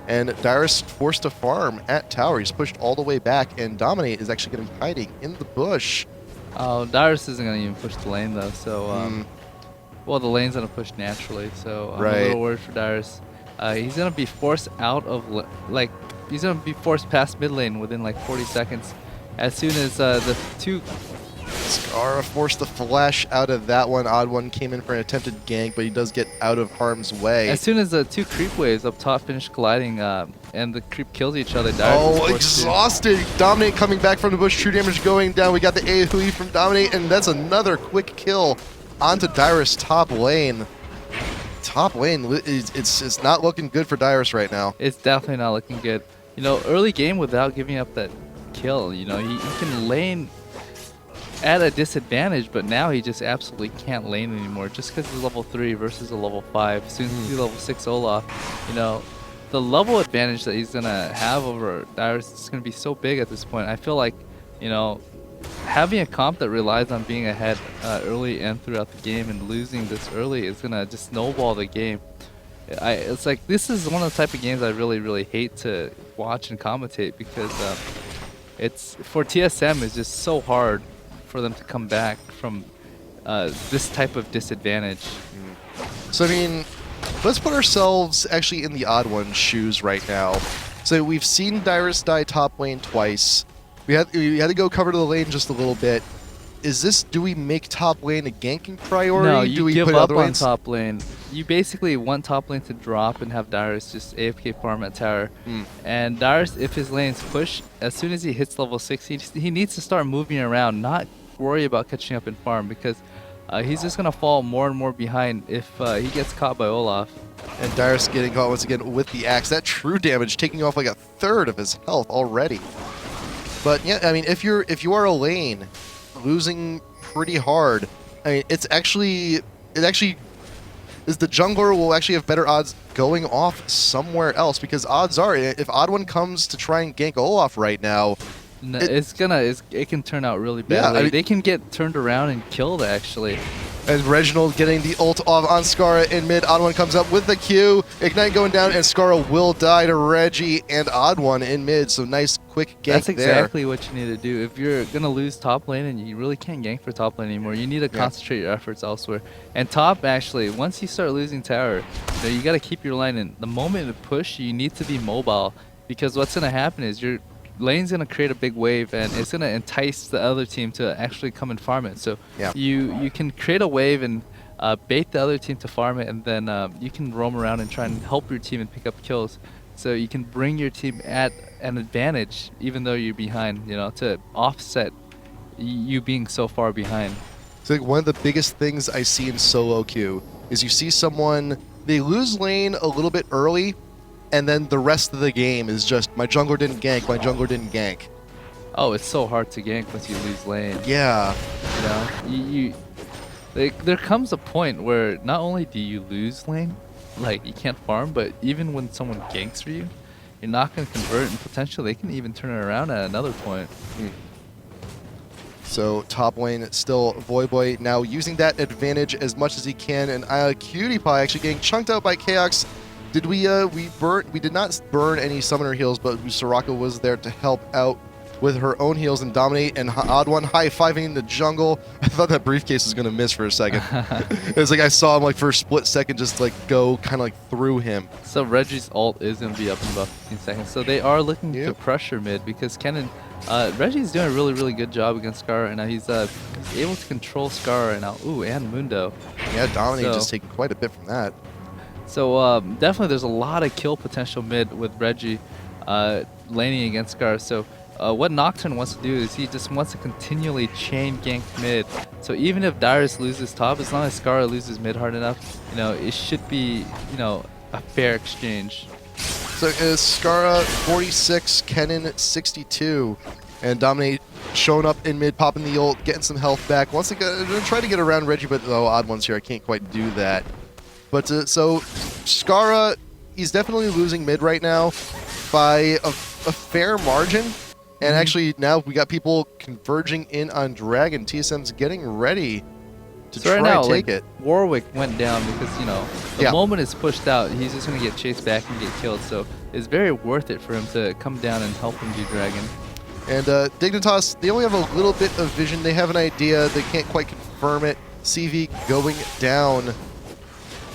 And Dyrus forced to farm at tower. He's pushed all the way back, and Dominate is actually gonna be hiding in the bush. Oh, Dyrus isn't gonna even push the lane though, so well, the lane's gonna push naturally, so I'm a little worried for Dyrus. He's gonna be forced out of he's gonna be forced past mid lane within like 40 seconds. As soon as the two Scarra forced the flash out of that one. OddOne came in for an attempted gank, but he does get out of harm's way. As soon as the two creep waves up top finish colliding, and the creep kills each other, Dyrus is exhausted. Dominate coming back from the bush. True damage going down. We got the AoE from Dominate, and that's another quick kill onto Dyrus top lane. Top lane, it's not looking good for Dyrus right now. It's definitely not looking good. Early game without giving up that kill, he can lane at a disadvantage, but now he just absolutely can't lane anymore just because he's level 3 versus a level 5. Soon as he's level 6 Olaf, the level advantage that he's gonna have over Dyrus is gonna be so big at this point. I feel like, having a comp that relies on being ahead early and throughout the game and losing this early is gonna just snowball the game. It's like this is one of the type of games I really, really hate to watch and commentate, because it's for TSM is just so hard for them to come back from this type of disadvantage. So I mean, let's put ourselves actually in the OddOne shoes right now. So we've seen Dyrus die top lane twice. We had to go cover to the lane just a little bit. Do we make top lane a ganking priority? No, you do we give put up other on lanes? top lane. You basically want top lane to drop and have Dyrus just AFK farm at tower. And Dyrus, if his lanes push, as soon as he hits level 6, he needs to start moving around, not worry about catching up in farm, because he's just going to fall more and more behind if he gets caught by Olaf. And Dyrus getting caught once again with the axe. That true damage taking off like a third of his health already. But yeah, I mean, if you are a lane losing pretty hard, I mean, it actually is the jungler will actually have better odds going off somewhere else, because odds are if OddOne comes to try and gank Olaf right now, No, it can turn out really bad. Yeah, they can get turned around and killed actually. And Reginald getting the ult off on Scarra in mid. OddOne comes up with the Q. Ignite going down, and Scarra will die to Reggie and OddOne in mid. So nice quick gank That's there. exactly what you need to do. If you're going to lose top lane and you really can't gank for top lane anymore, you need to concentrate your efforts elsewhere. And top, actually, once you start losing tower, you got to keep your line in. The moment you push, you need to be mobile, because what's going to happen is your lane's going to create a big wave, and it's going to entice the other team to actually come and farm it. So you can create a wave and bait the other team to farm it, and then you can roam around and try and help your team and pick up kills. So you can bring your team at an advantage even though you're behind, to offset you being so far behind. So I think one of the biggest things I see in solo queue is you see someone, they lose lane a little bit early, and then the rest of the game is just, my jungler didn't gank, my jungler didn't gank. Oh, it's so hard to gank once you lose lane. Yeah. There comes a point where not only do you lose lane, like you can't farm, but even when someone ganks for you, you're not going to convert, and potentially they can even turn it around at another point. So top lane still Voyboy now using that advantage as much as he can, and IPL actually getting chunked out by Chaox. We did not burn any summoner heals, but Soraka was there to help out. with her own heals, and Dominate and OddOne high-fiving in the jungle. I thought that briefcase was going to miss for a second. It was like I saw him like for a split second just like go kind of like through him. So Reggie's ult is going to be up in about 15 seconds. So they are looking to pressure mid because Reggie's doing a really, really good job against Scarra, and now he's able to control Scarra right now. Ooh, and Mundo. Yeah, Dominate just taking quite a bit from that. So definitely there's a lot of kill potential mid with Reggie laning against Scarra. So what Nocturne wants to do is he just wants to continually chain gank mid. So even if Dyrus loses top, as long as Scarra loses mid hard enough, it should be, a fair exchange. So Scarra 46, Kennen 62, and Dominate showing up in mid, popping the ult, getting some health back. Once again, try to get around Reggie, but OddOne's here. I can't quite do that. But so Scarra, he's definitely losing mid right now by a fair margin. And actually now we got people converging in on Dragon. TSM's getting ready to try and take it. Warwick went down because, the moment it's pushed out, he's just going to get chased back and get killed. So it's very worth it for him to come down and help him do Dragon. And Dignitas, they only have a little bit of vision. They have an idea. They can't quite confirm it. CV going down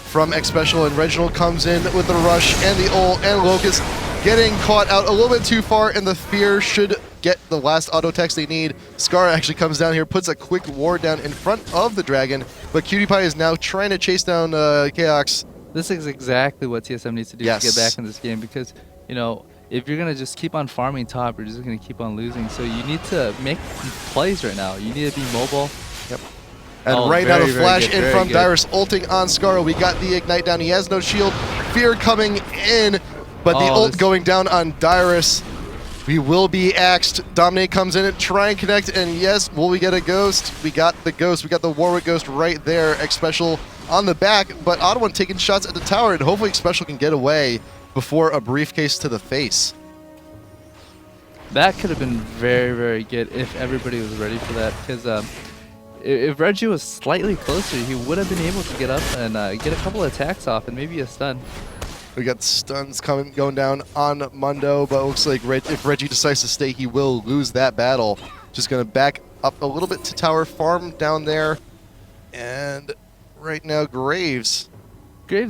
from Xpecial, and Reginald comes in with the rush and the ult, and Locust getting caught out a little bit too far, and the Fear should get the last auto text they need. Scarra actually comes down here, puts a quick ward down in front of the Dragon, but QTPie is now trying to chase down Chaox. This is exactly what TSM needs to do to get back in this game, because, if you're going to just keep on farming top, you're just going to keep on losing. So you need to make plays right now. You need to be mobile. Yep. And right now the flash in from Dyrus ulting on Scarra. We got the Ignite down. He has no shield. Fear coming in, but the ult going down on Dyrus. We will be axed. Dominate comes in and try and connect, and yes, will we get a ghost? We got the ghost. We got the Warwick ghost right there. Xpecial on the back, but OddOne taking shots at the tower, and hopefully Xpecial can get away before a briefcase to the face. That could have been very, very good if everybody was ready for that, because if Reggie was slightly closer, he would have been able to get up and get a couple of attacks off and maybe a stun. We got stuns going down on Mundo, but it looks like if Reggie decides to stay, he will lose that battle. Just going to back up a little bit to tower farm down there. And right now, Graves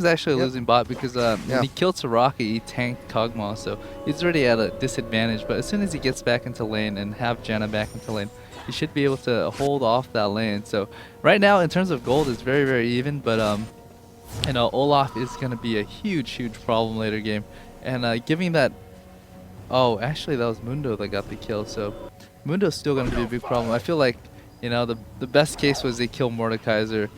actually losing bot because when he killed Soraka, he tanked Kog'Maw, so he's already at a disadvantage. But as soon as he gets back into lane and have Janna back into lane, he should be able to hold off that lane. So right now, in terms of gold, it's very, very even, but Olaf is going to be a huge, huge problem later game. And giving that... Oh, actually, that was Mundo that got the kill, so Mundo's still going to be a big problem. I feel like, the best case was they kill Mordekaiser,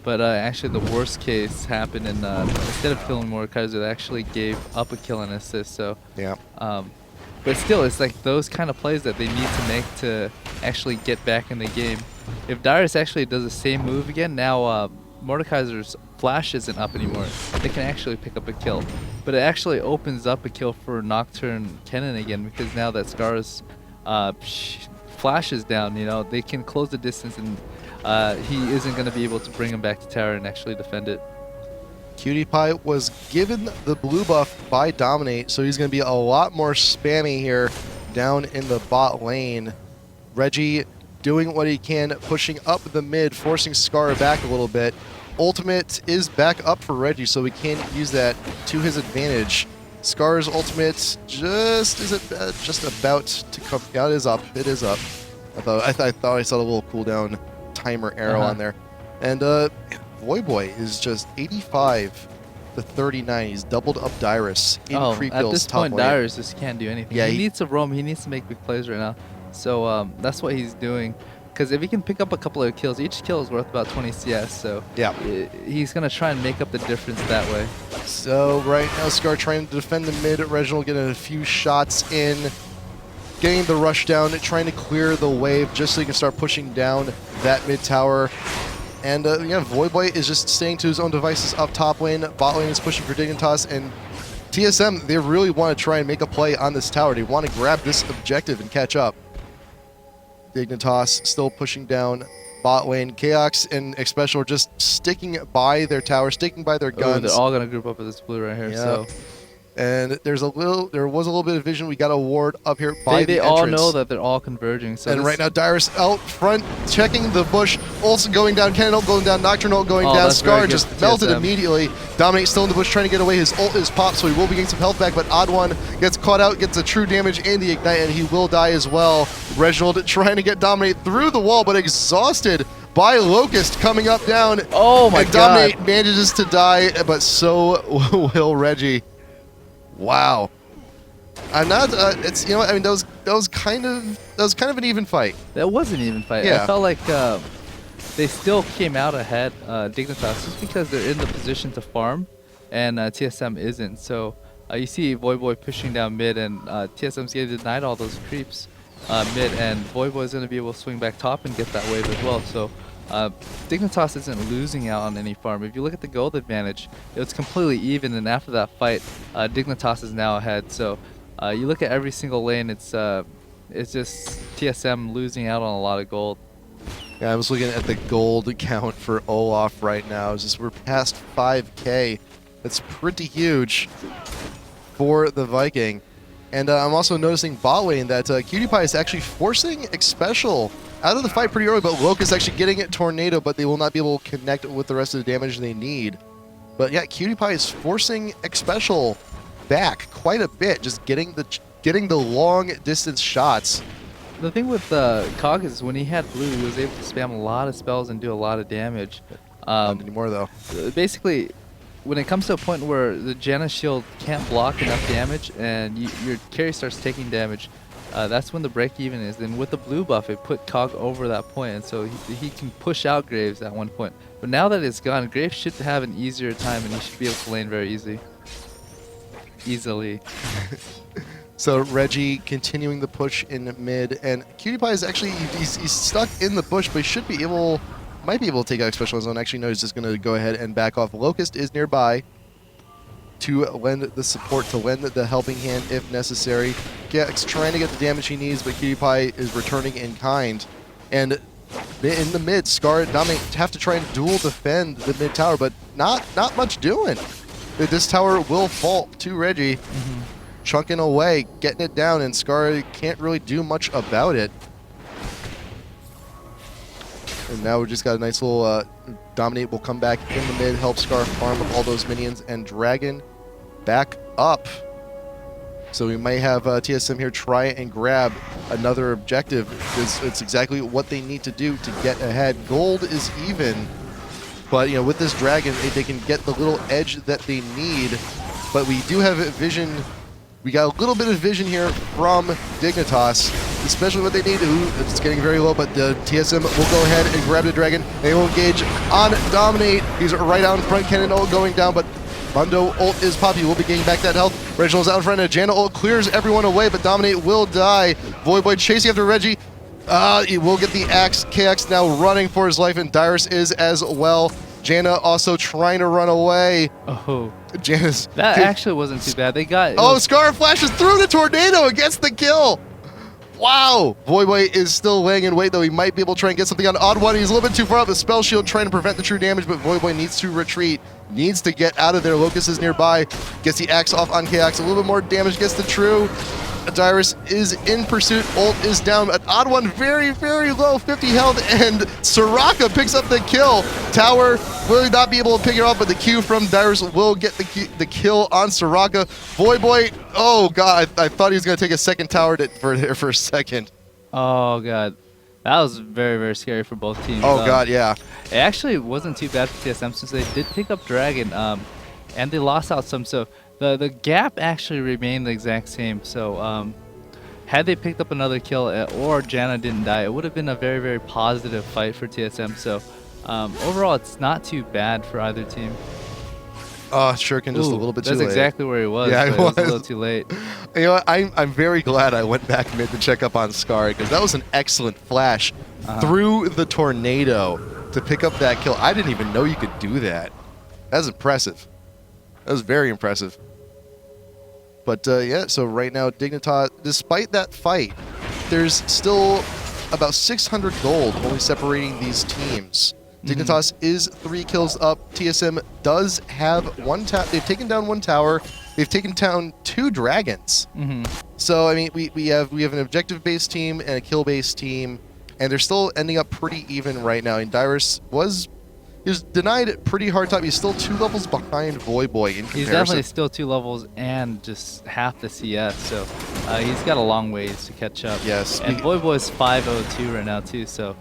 but actually the worst case happened, and instead of killing Mordekaiser, they actually gave up a kill and assist, so... Yeah. But still, it's like those kind of plays that they need to make to actually get back in the game. If Dyrus actually does the same move again, now Mordekaiser's flash isn't up anymore. They can actually pick up a kill. But it actually opens up a kill for Nocturne Kennen again, because now that Scarra's flash is down, they can close the distance, and he isn't going to be able to bring him back to tower and actually defend it. QTPie was given the blue buff by Dominate, so he's going to be a lot more spammy here down in the bot lane. Reggie doing what he can, pushing up the mid, forcing Scarra back a little bit. Ultimate is back up for Reggie, so we can use that to his advantage. Scarra's ultimate just about to come. Yeah, it is up. It is up. I thought I saw a little cooldown timer arrow on there. And Voyboy is just 85 to 39. He's doubled up Dyrus in creep at kills this top point, lane. Dyrus just can't do anything. Yeah, he needs to roam. He needs to make big plays right now. So that's what he's doing. Because if he can pick up a couple of kills, each kill is worth about 20 CS. So he's going to try and make up the difference that way. So right now, Scar trying to defend the mid. Reginald getting a few shots in. Getting the rush down, trying to clear the wave just so he can start pushing down that mid tower. And Voyboy is just staying to his own devices up top lane. Bot lane is pushing for Dignitas, and TSM, they really want to try and make a play on this tower. They want to grab this objective and catch up. Dignitas still pushing down bot lane. Chaox and Xpecial are just sticking by their tower, sticking by their guns. They're all going to group up with this blue right here. Yeah. So And there was a little bit of vision. We got a ward up here by They the all entrance. know that they're all converging. So And this- right now, Dyrus out front, checking the bush. Olsen going down, Cannon ult going down, Nocturne ult going Oh, down. that's very Scar good just for melted TSM. immediately. Dominate still in the bush, trying to get away. His ult is popped, so he will be getting some health back. But OddOne gets caught out, gets a true damage and the ignite, and he will die as well. Reginald trying to get Dominate through the wall, but exhausted by Locust coming up down. Oh my and god. Dominate manages to die, but so will Reggie. Wow. I'm not. It's I mean that was kind of an even fight. That was an even fight. Yeah. I felt like they still came out ahead, Dignitas, just because they're in the position to farm, and TSM isn't. So you see Voyboy pushing down mid, and TSM's getting denied all those creeps mid, and Voyboy's going to be able to swing back top and get that wave as well. So Dignitas isn't losing out on any farm. If you look at the gold advantage, it's completely even, and after that fight, Dignitas is now ahead. So you look at every single lane, it's just TSM losing out on a lot of gold. Yeah, I was looking at the gold count for Olaf right now. It's just we're past 5K. That's pretty huge for the Viking. And I'm also noticing bot lane that QTPie is actually forcing Xpecial out of the fight pretty early, but Locust actually getting it Tornado, but they will not be able to connect with the rest of the damage they need. But yeah, QTPie is forcing Xpecial back quite a bit, just getting the long distance shots. The thing with Cog is when he had blue, he was able to spam a lot of spells and do a lot of damage. Not anymore though. Basically, when it comes to a point where the Janna shield can't block enough damage and your carry starts taking damage, that's when the break even is. Then with the blue buff, it put Cog over that point, and so he can push out Graves at one point. But now that it's gone, Graves should have an easier time, and he should be able to lane very easily. So Reggie continuing the push in mid, and QTPie is actually he's stuck in the bush, but he should be able, might be able to take out Xpecial zone. Actually, no, he's just going to go ahead and back off. Locust is nearby to lend the support, to lend the helping hand if necessary. Chaox trying to get the damage he needs, but QTPie is returning in kind. And in the mid, Scarra and Dominate have to try and dual defend the mid tower, but not much doing. This tower will fall to Reggie. Chunking away, getting it down, and Scarra can't really do much about it. And now we just got a nice little Dominate will come back in the mid, help Scarra farm with all those minions, and Dragon back up. So we might have TSM here try and grab another objective. It's exactly what they need to do to get ahead. Gold is even, but with this Dragon, they can get the little edge that they need. But we do have vision. We got a little bit of vision here from Dignitas, especially what they need. Ooh, it's getting very low, but the TSM will go ahead and grab the Dragon. They will engage on Dominate. He's right out in front. Cannon ult going down, but Mundo ult is poppy. He will be getting back that health. Reginald's out in front, and Janna ult clears everyone away, but Dominate will die. Voyboy chasing after Reggie. He will get the axe. KX now running for his life, and Dyrus is as well. Janna also trying to run away. Oh, Janna's... that actually wasn't too bad. They got... Oh, Scarra flashes through the tornado and gets the kill. Wow. Voyboy is still laying in wait, though. He might be able to try and get something on OddOne. He's a little bit too far up. The spell shield trying to prevent the true damage, but Voyboy needs to retreat. Needs to get out of there. Locust is nearby. Gets the axe off on KX. A little bit more damage. Gets the true. Dyrus is in pursuit. Ult is down. An OddOne very, very low, 50 health, and Soraka picks up the kill. Tower will not be able to pick it up, but the Q from Dyrus will get the kill on Soraka. Voyboy, oh god, I thought he was going to take a second tower for a second. Oh, God. That was very, very scary for both teams. Oh god, yeah. It actually wasn't too bad for TSM since they did pick up Dragon, and they lost out some, so the gap actually remained the exact same. So had they picked up another kill or Janna didn't die, it would have been a very, very positive fight for TSM. So overall, it's not too bad for either team. Shuriken just a little bit too late. That's exactly where he was. Yeah, but it was a little too late. You know what? I'm very glad I went back mid to check up on Scarra, because that was an excellent flash through the tornado to pick up that kill. I didn't even know you could do that. That's impressive. That was very impressive. But yeah, so right now, Dignitas, despite that fight, there's still about 600 gold only separating these teams. Dignitas is 3 kills up. TSM does have one tower. They've taken down one tower. they've taken down 2 dragons. Mm-hmm. So I mean, we have an objective-based team and a kill-based team, and they're still ending up pretty even right now. And Dyrus he was denied pretty hard time. He's still 2 levels behind Voyboy in comparison. He's definitely still 2 levels and just half the CS, so he's got a long ways to catch up. Yes. And Voyboy's 502 right now too, so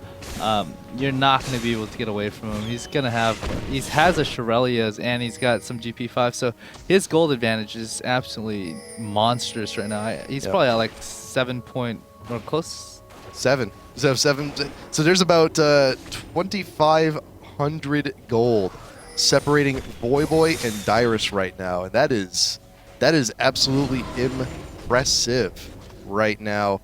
you're not going to be able to get away from him. He has a Shirelia's and he's got some GP5, so his gold advantage is absolutely monstrous right now. He's probably at like 7 point or close. 7. So 7. So there's about 2,500 gold separating Voyboy and Dyrus right now, and that is absolutely impressive right now.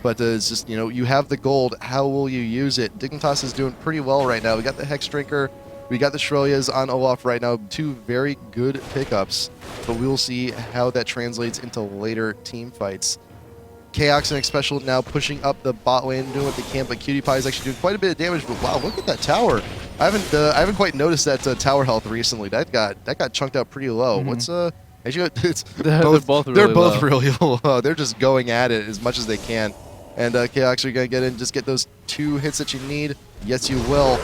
But it's just, you know, you have the gold. How will you use it? Dignitas is doing pretty well right now. We got the Hex Drinker. We got the Shirelias on Olaf right now. 2 very good pickups. But we will see how that translates into later team fights. Chaox and Xpecial now pushing up the bot lane, doing what they can. But PewDiePie is actually doing quite a bit of damage. But wow, look at that tower. I haven't quite noticed that tower health recently. That got chunked out pretty low. Mm-hmm. What's Actually, They're both really low. They're just going at it as much as they can. And Chaox are going to get in, just get those 2 hits that you need. Yes, you will.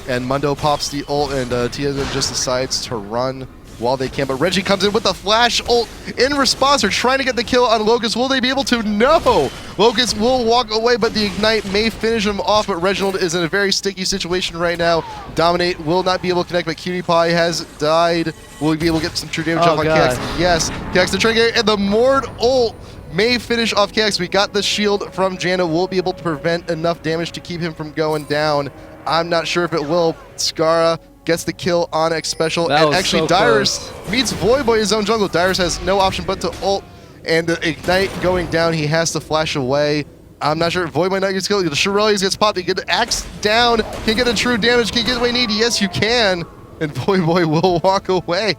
And Mundo pops the ult, and TSM just decides to run while they can. But Reggie comes in with the flash ult in response. They're trying to get the kill on Locust. Will they be able to? No! Locust will walk away, but the Ignite may finish him off. But Reginald is in a very sticky situation right now. Dominate will not be able to connect, but PewDiePie has died. Will we be able to get some true damage off on Chaox? Yes. Chaox, they're trying to get it, and the Mord ult may finish off Chaox. We got the shield from Janna. Will be able to prevent enough damage to keep him from going down. I'm not sure if it will. Scarra gets the kill on Xpecial, and actually so Dyrus meets Voyboy in his own jungle. Dyrus has no option but to ult, and the Ignite going down, he has to flash away. I'm not sure if Voyboy not gets killed. The Shirelias gets popped. He get the axe down. Can get a true damage. Can you get what you need? Yes, you can. And Voyboy will walk away.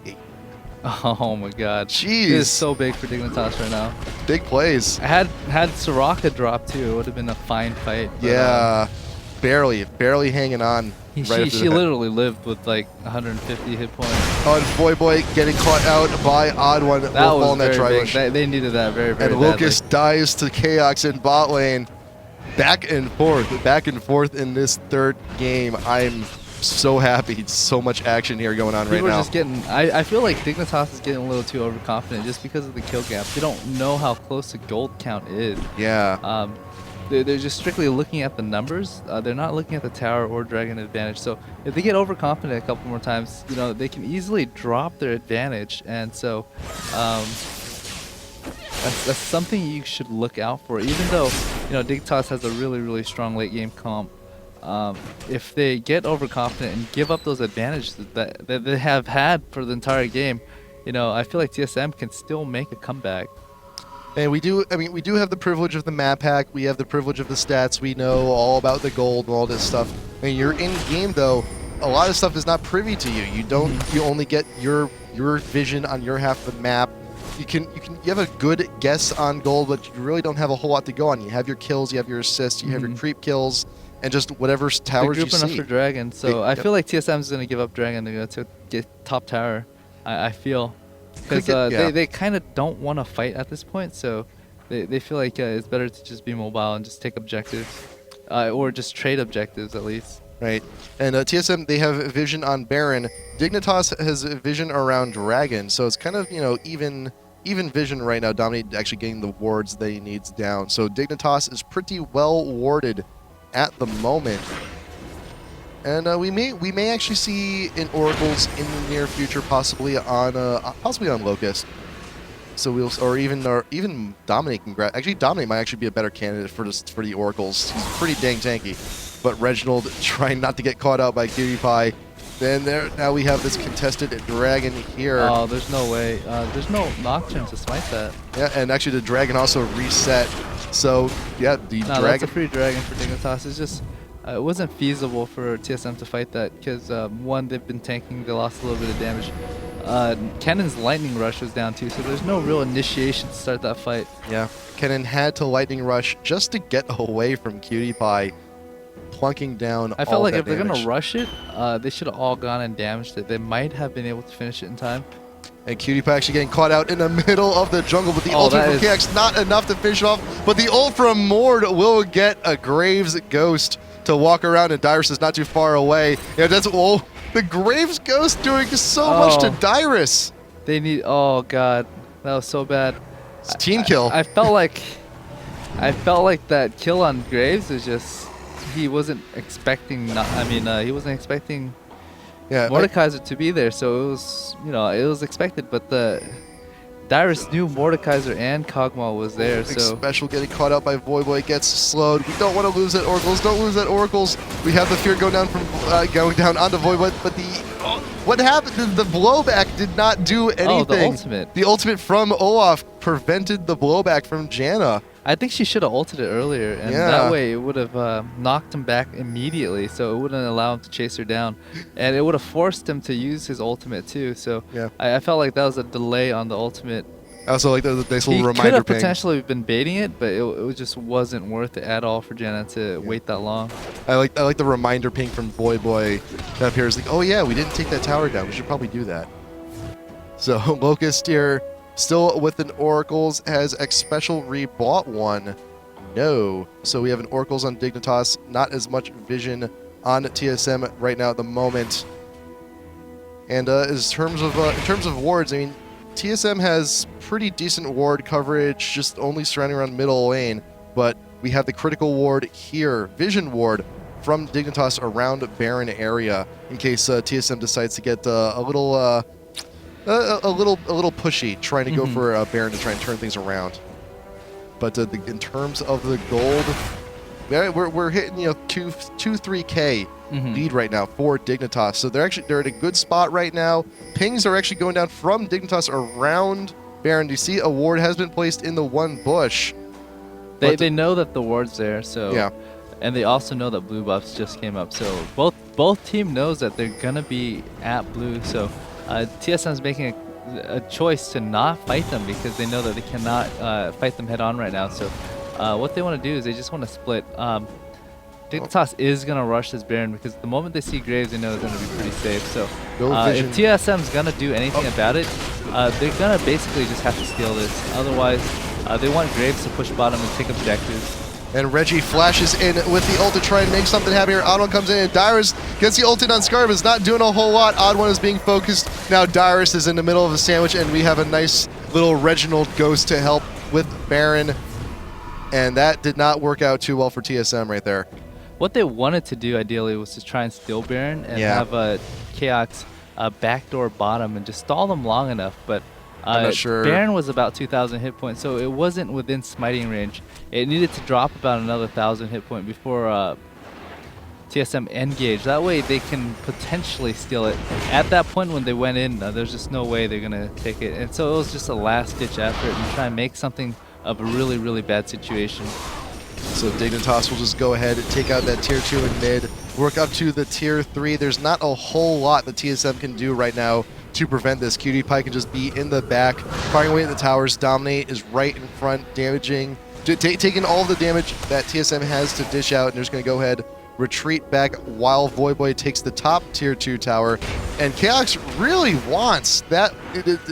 Oh my god. Jeez. It is so big for Dignitas right now. Big plays. Had Soraka drop too, it would have been a fine fight. But, yeah. Barely hanging on. She literally lived with like 150 hit points. Oh, and Voyboy getting caught out by OddOne. That was very big. They needed that very And Lucas dies to Chaox in bot lane. Back and forth in this 3rd game. I'm so happy. So much action here going on right now. Just getting. I feel like Dignitas is getting a little too overconfident just because of the kill gap. They don't know how close the gold count is. Yeah. They're just strictly looking at the numbers. They're not looking at the tower or dragon advantage. So if they get overconfident a couple more times, you know, they can easily drop their advantage. And so that's something you should look out for. Even though, you know, Dignitas has a really strong late game comp, if they get overconfident and give up those advantages that they have had for the entire game, you know, I feel like TSM can still make a comeback. And we do have the privilege of the map hack. We have the privilege of the stats. We know all about the gold and all this stuff. I mean, you're in game though. A lot of stuff is not privy to you. You don't. You only get your vision on your half of the map. You have a good guess on gold, but you really don't have a whole lot to go on. You have your kills, you have your assists, you have your creep kills, and just whatever towers you see. They're enough for dragon, so I feel like TSM is going to give up dragon. They're going to get top tower. I feel. Because they kind of don't want to fight at this point, so they feel like it's better to just be mobile and just take objectives, or just trade objectives at least. Right, and TSM, they have vision on Baron. Dignitas has vision around Dragon, so it's kind of, you know, even vision right now. Dominate actually getting the wards that he needs down, so Dignitas is pretty well warded at the moment. And we may actually see in Oracles in the near future, possibly on Locust. So even Dominate can grab. Actually, Dominate might actually be a better candidate for the Oracles. He's pretty dang tanky. But Reginald trying not to get caught out by PewDiePie. Then now we have this contested dragon here. Oh, there's no way. There's no Nocturne to smite that. Yeah, and actually the dragon also reset. So yeah, the dragon. That's a free dragon for Dignitas. It's just. It wasn't feasible for TSM to fight that because, one, they've been tanking, they lost a little bit of damage. Cannon's Lightning Rush was down too, so there's no real initiation to start that fight. Yeah, Cannon had to Lightning Rush just to get away from PewDiePie, plunking down I felt like if they're going to rush it, they should have all gone and damaged it. They might have been able to finish it in time, And QT Pie actually getting caught out in the middle of the jungle, but the ultimate from KX not enough to finish off. But the ult from Mord will get a Graves Ghost to walk around, and Dyrus is not too far away. Yeah, that's the Graves Ghost doing so much to Dyrus. They need. Oh god, that was so bad. It's a team kill. I felt like that kill on Graves was just he wasn't expecting. He wasn't expecting. Yeah, Mordekaiser to be there, so it was, it was expected, but the Dyrus knew Mordekaiser and Kog'Maw was there, so... Xpecial getting caught out by Voyboy, gets slowed. We don't want to lose that Oracles, don't lose that Oracles. We have the fear going down onto Voyboy, but what happened? The blowback did not do anything. Oh, the ultimate. The ultimate from Olaf prevented the blowback from Janna. I think she should have ulted it earlier, and that way it would have knocked him back immediately, so it wouldn't allow him to chase her down. And it would have forced him to use his ultimate too, so I felt like that was a delay on the ultimate. I also like the nice little reminder He could have ping. potentially been baiting it, but it just wasn't worth it at all for Janna to wait that long. I like the reminder ping from Voyboy that appears like, oh yeah, we didn't take that tower down. We should probably do that. So Locust here, still with an Oracles, has Xpecial rebought one. No. So we have an Oracles on Dignitas, not as much vision on TSM right now at the moment. And in terms of wards, I mean, TSM has pretty decent ward coverage, just only surrounding around middle lane. But we have the critical ward here, vision ward from Dignitas around Baron area, in case TSM decides to get a little pushy, trying to go for a Baron to try and turn things around. But in terms of the gold, we're hitting 2-3K lead right now for Dignitas. So they're at a good spot right now. Pings are actually going down from Dignitas around Baron. You see a ward has been placed in the one bush. They know that the ward's there, so yeah. And they also know that blue buffs just came up, so both team knows that they're gonna be at blue. So TSM's making a choice to not fight them because they know that they cannot fight them head on right now. So what they want to do is they just want to split. Dignitas is going to rush this Baron because the moment they see Graves, they know it's going to be pretty safe. So if TSM's going to do anything about it, they're going to basically just have to steal this. Otherwise, they want Graves to push bottom and take objectives. And Reggie flashes in with the ult to try and make something happen here. OddOne comes in and Dyrus gets the ulted on Scarra, but is not doing a whole lot. OddOne is being focused. Now Dyrus is in the middle of a sandwich, and we have a nice little Reginald Ghost to help with Baron. And that did not work out too well for TSM right there. What they wanted to do ideally was to try and steal Baron and have a Chaox backdoor bottom and just stall them long enough, but I'm not sure. Baron was about 2,000 hit points, so it wasn't within smiting range. It needed to drop about another 1,000 hit point before TSM engage. That way they can potentially steal it. At that point when they went in, there's just no way they're going to take it. And so it was just a last-ditch effort and try and make something of a really, really bad situation. So Dignitas will just go ahead and take out that tier 2 in mid, work up to the tier 3. There's not a whole lot that TSM can do right now to prevent this. QT Pie can just be in the back, firing away at the towers. Dominate is right in front, damaging, taking all the damage that TSM has to dish out, and they're just going to go ahead, retreat back while Voyboy takes the top tier 2 tower. And Chaox really wants that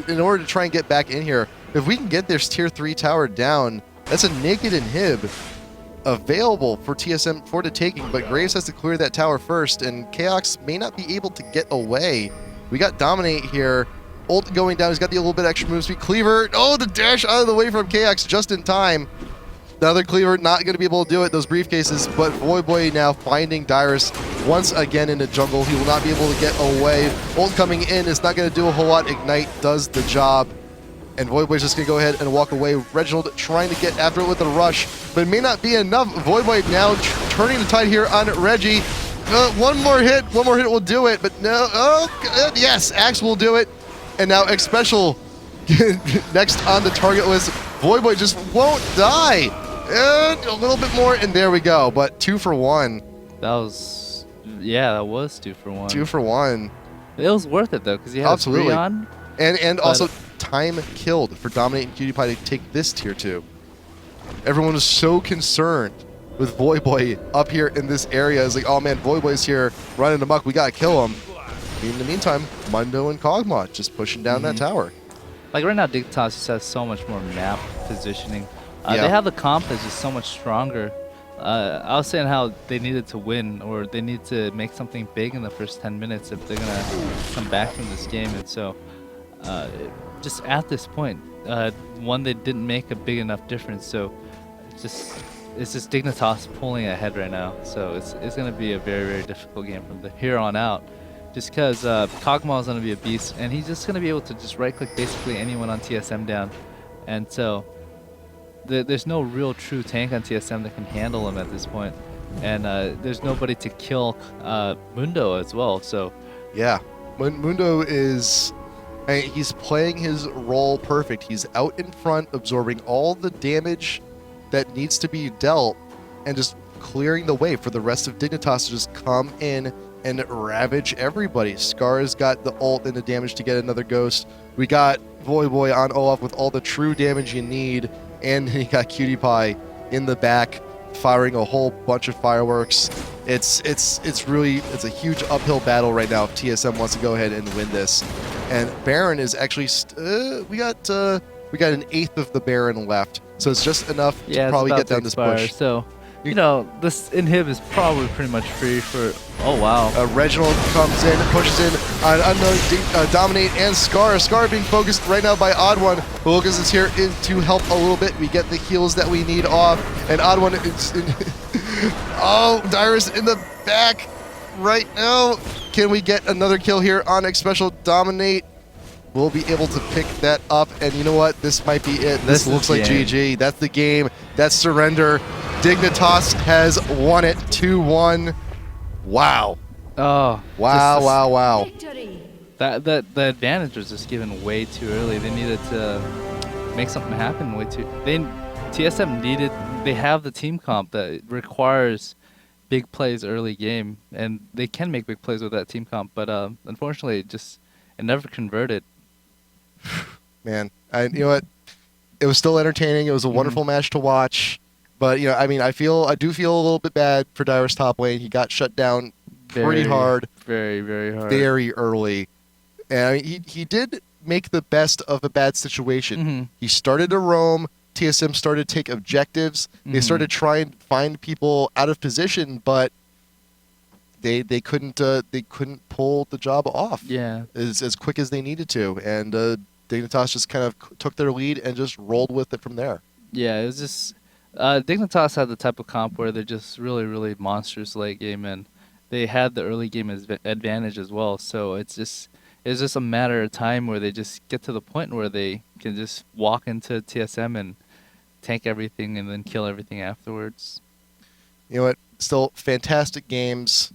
in order to try and get back in here. If we can get this tier 3 tower down, that's a naked inhib available for TSM for the taking, but Graves has to clear that tower first, and Chaox may not be able to get away. We got Dominate here. Ult going down. He's got the little bit extra move speed. Cleaver. Oh, the dash out of the way from Chaox just in time. The other Cleaver not going to be able to do it, those briefcases, but Voyboy now finding Dyrus once again in the jungle. He will not be able to get away. Ult coming in is not going to do a whole lot. Ignite does the job. And Voyboy's just going to go ahead and walk away. Reginald trying to get after it with a rush, but it may not be enough. Voyboy now turning the tide here on Reggie. One more hit will do it, but no. Oh, yes, Axe will do it. And now Xpecial next on the target list. Voyboy just won't die. A little bit more, and there we go. But 2 for 1. That was 2 for 1. 2 for 1. It was worth it though, because you had absolutely on. And also time killed for Dominate and QT Pie to take this tier 2. Everyone was so concerned with Voyboy up here in this area. It's like, oh man, Voyboy's here running amok. We gotta kill him. In the meantime, Mundo and Kog'Maw just pushing down that tower. Like right now, Dignitas just has so much more map positioning. Yeah. They have the comp that's just so much stronger. I was saying how they needed to win, or they need to make something big in the first 10 minutes if they're gonna come back from this game. And so, just at this point, one, they didn't make a big enough difference. So, it's just Dignitas pulling ahead right now. So it's gonna be a very, very difficult game from here on out. Just because Kog'Maw is going to be a beast, and he's just going to be able to just right-click basically anyone on TSM down. And so there's no real true tank on TSM that can handle him at this point. And there's nobody to kill Mundo as well. So Yeah, Mundo is... he's playing his role perfect. He's out in front, absorbing all the damage that needs to be dealt, and just clearing the way for the rest of Dignitas to just come in and ravage everybody. Scarra's got the ult and the damage to get another ghost. We got Voyboy on Olaf with all the true damage you need, and he got QTPie in the back firing a whole bunch of fireworks. It's a huge uphill battle right now if TSM wants to go ahead and win this. And Baron is actually we got an eighth of the Baron left, so it's just enough to probably get down this push. So you know, this inhib is probably pretty much free for... Oh, wow. Reginald comes in, pushes in on unknown Dominate and Scarra. Scarra being focused right now by OddOne. Lucas is here to help a little bit. We get the heals that we need off. And OddOne is in... Oh, Dyrus in the back right now. Can we get another kill here on Xpecial Dominate? We'll be able to pick that up. And you know what? This might be it. This looks like GG. That's the game. That's surrender. Dignitas has won it 2-1. Wow. Oh. Wow, wow, wow. The advantage was just given way too early. They needed to make something happen way too... TSM needed... They have the team comp that requires big plays early game, and they can make big plays with that team comp, but unfortunately, it never converted. Man, you know what? It was still entertaining. It was a wonderful match to watch. But, you know, I mean, I do feel a little bit bad for Dyrus top lane. He got shut down pretty hard. Very, very hard. Very early. And I mean, he did make the best of a bad situation. He started to roam. TSM started to take objectives. They started to try and find people out of position, but they couldn't pull the job off as quick as they needed to. And Dignitas just kind of took their lead and just rolled with it from there. Yeah, it was just... Dignitas had the type of comp where they're just really, really monstrous late game, and they had the early game advantage as well. So it's just a matter of time where they just get to the point where they can just walk into TSM and tank everything and then kill everything afterwards. You know what? Still fantastic games,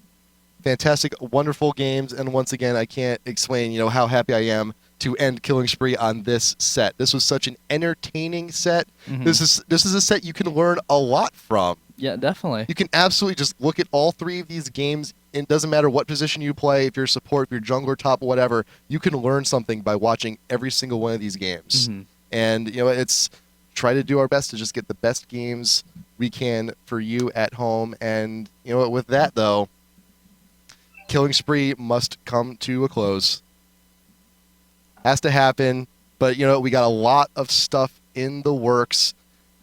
fantastic, wonderful games, and once again, I can't explain, how happy I am to end Killing Spree on this set. This was such an entertaining set. This is a set you can learn a lot from. Yeah, definitely. You can absolutely just look at all three of these games. It doesn't matter what position you play, if you're support, if you're jungler, top, whatever. You can learn something by watching every single one of these games. And it's try to do our best to just get the best games we can for you at home. And with that though, Killing Spree must come to a close. Has to happen, but we got a lot of stuff in the works,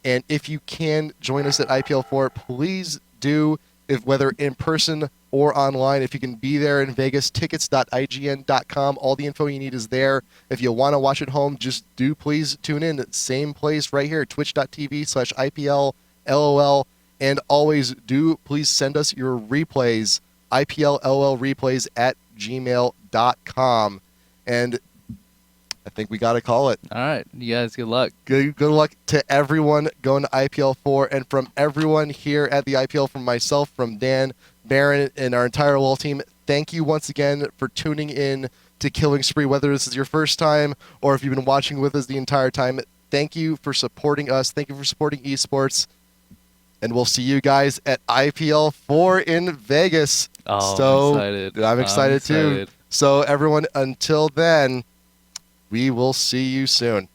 and if you can join us at IPL4, please do, whether in person or online. If you can be there in Vegas, tickets.ign.com. All the info you need is there. If you want to watch at home, just please tune in. Same place right here, twitch.tv/IPL LOL, and always please send us your replays, IPL LOL replays at gmail.com. And I think we got to call it. All right. You guys, good luck. Good luck to everyone going to IPL4. And from everyone here at the IPL, from myself, from Dan, Baron, and our entire LOL team, thank you once again for tuning in to Killing Spree. Whether this is your first time or if you've been watching with us the entire time, thank you for supporting us. Thank you for supporting esports. And we'll see you guys at IPL4 in Vegas. Oh, I'm excited. I'm excited too. So everyone, until then, we will see you soon.